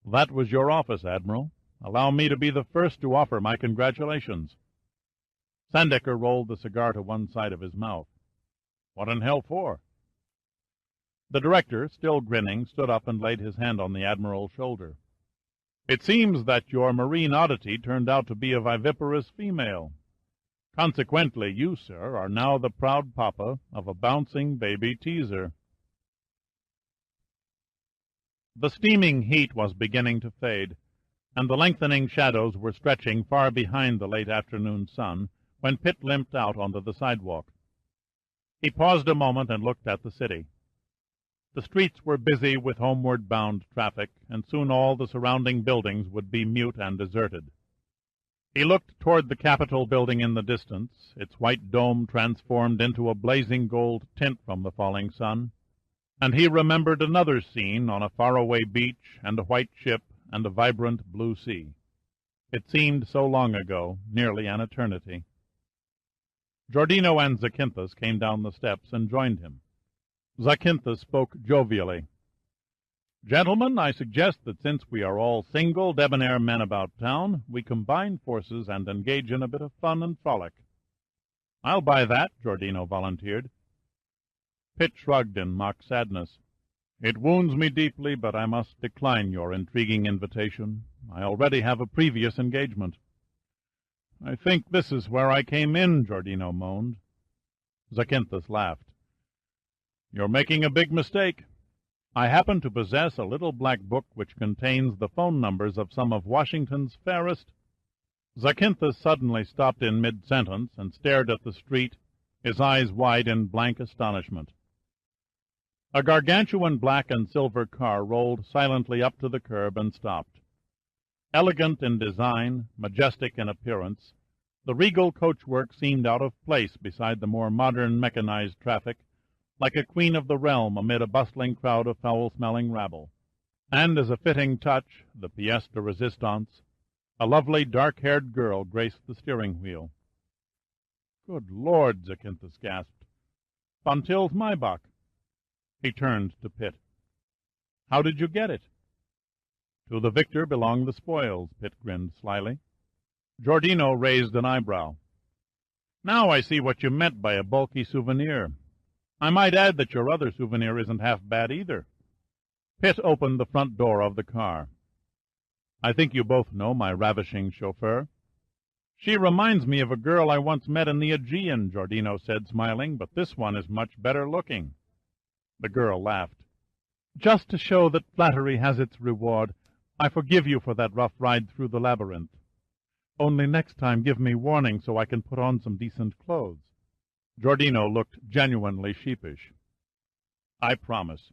"That was your office, Admiral. Allow me to be the first to offer my congratulations." Sandecker rolled the cigar to one side of his mouth. "What in hell for?" The director, still grinning, stood up and laid his hand on the Admiral's shoulder. "It seems that your marine oddity turned out to be a viviparous female. Consequently, you, sir, are now the proud papa of a bouncing baby teaser." The steaming heat was beginning to fade, and the lengthening shadows were stretching far behind the late afternoon sun, when Pitt limped out onto the sidewalk. He paused a moment and looked at the city. The streets were busy with homeward-bound traffic, and soon all the surrounding buildings would be mute and deserted. He looked toward the Capitol building in the distance, its white dome transformed into a blazing gold tint from the falling sun, and he remembered another scene on a faraway beach and a white ship and a vibrant blue sea. It seemed so long ago, nearly an eternity. Giordino and Zakynthos came down the steps and joined him. Zakynthos spoke jovially. "Gentlemen, I suggest that since we are all single, debonair men about town, we combine forces and engage in a bit of fun and frolic." "I'll buy that," Giordino volunteered. Pitt shrugged in mock sadness. "It wounds me deeply, but I must decline your intriguing invitation. I already have a previous engagement." "I think this is where I came in," Giordino moaned. Zakynthos laughed. "You're making a big mistake. I happen to possess a little black book which contains the phone numbers of some of Washington's fairest—" Zakynthos suddenly stopped in mid-sentence and stared at the street, his eyes wide in blank astonishment. A gargantuan black and silver car rolled silently up to the curb and stopped. Elegant in design, majestic in appearance, the regal coachwork seemed out of place beside the more modern mechanized traffic, like a queen of the realm amid a bustling crowd of foul-smelling rabble. And as a fitting touch, the pièce de résistance, a lovely dark-haired girl graced the steering wheel. "Good Lord!" Zakynthos gasped. "Von Till's Maybach." He turned to Pitt. "How did you get it?" "To the victor belong the spoils," Pitt grinned slyly. Giordino raised an eyebrow. "Now I see what you meant by a bulky souvenir. I might add that your other souvenir isn't half bad either." Pitt opened the front door of the car. "I think you both know my ravishing chauffeur." "She reminds me of a girl I once met in the Aegean," Giordino said, smiling, "but this one is much better looking." The girl laughed. "Just to show that flattery has its reward, I forgive you for that rough ride through the labyrinth. Only next time give me warning so I can put on some decent clothes." Giordino looked genuinely sheepish. "I promise."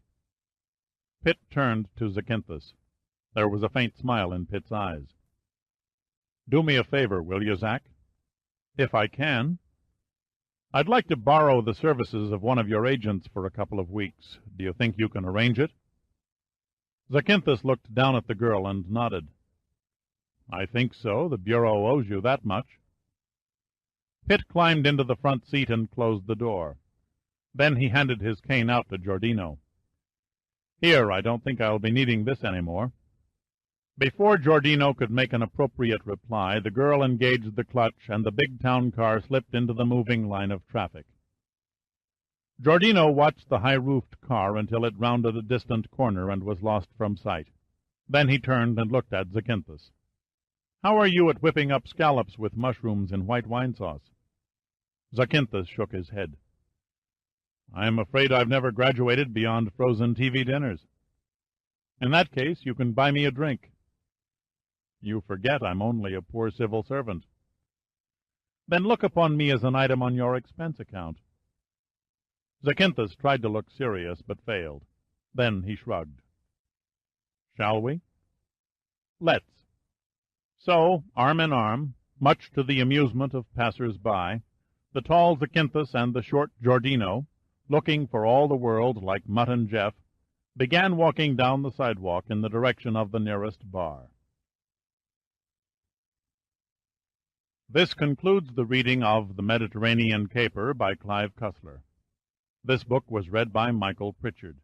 Pitt turned to Zakynthos. There was a faint smile in Pitt's eyes. "Do me a favor, will you, Zak?" "If I can." "I'd like to borrow the services of one of your agents for a couple of weeks. Do you think you can arrange it?" Zakynthos looked down at the girl and nodded. "I think so. The Bureau owes you that much." Pitt climbed into the front seat and closed the door. Then he handed his cane out to Giordino. "Here, I don't think I'll be needing this any more." Before Giordino could make an appropriate reply, the girl engaged the clutch, and the big town car slipped into the moving line of traffic. Giordino watched the high-roofed car until it rounded a distant corner and was lost from sight. Then he turned and looked at Zakynthos. "How are you at whipping up scallops with mushrooms in white wine sauce?" Zakynthos shook his head. "I'm afraid I've never graduated beyond frozen TV dinners." "In that case, you can buy me a drink." "You forget I'm only a poor civil servant." "Then look upon me as an item on your expense account." Zakynthos tried to look serious, but failed. Then he shrugged. "Shall we?" "Let's." So, arm in arm, much to the amusement of passers-by, the tall Zakynthos and the short Giordino, looking for all the world like Mutt and Jeff, began walking down the sidewalk in the direction of the nearest bar. This concludes the reading of The Mediterranean Caper by Clive Cussler. This book was read by Michael Pritchard.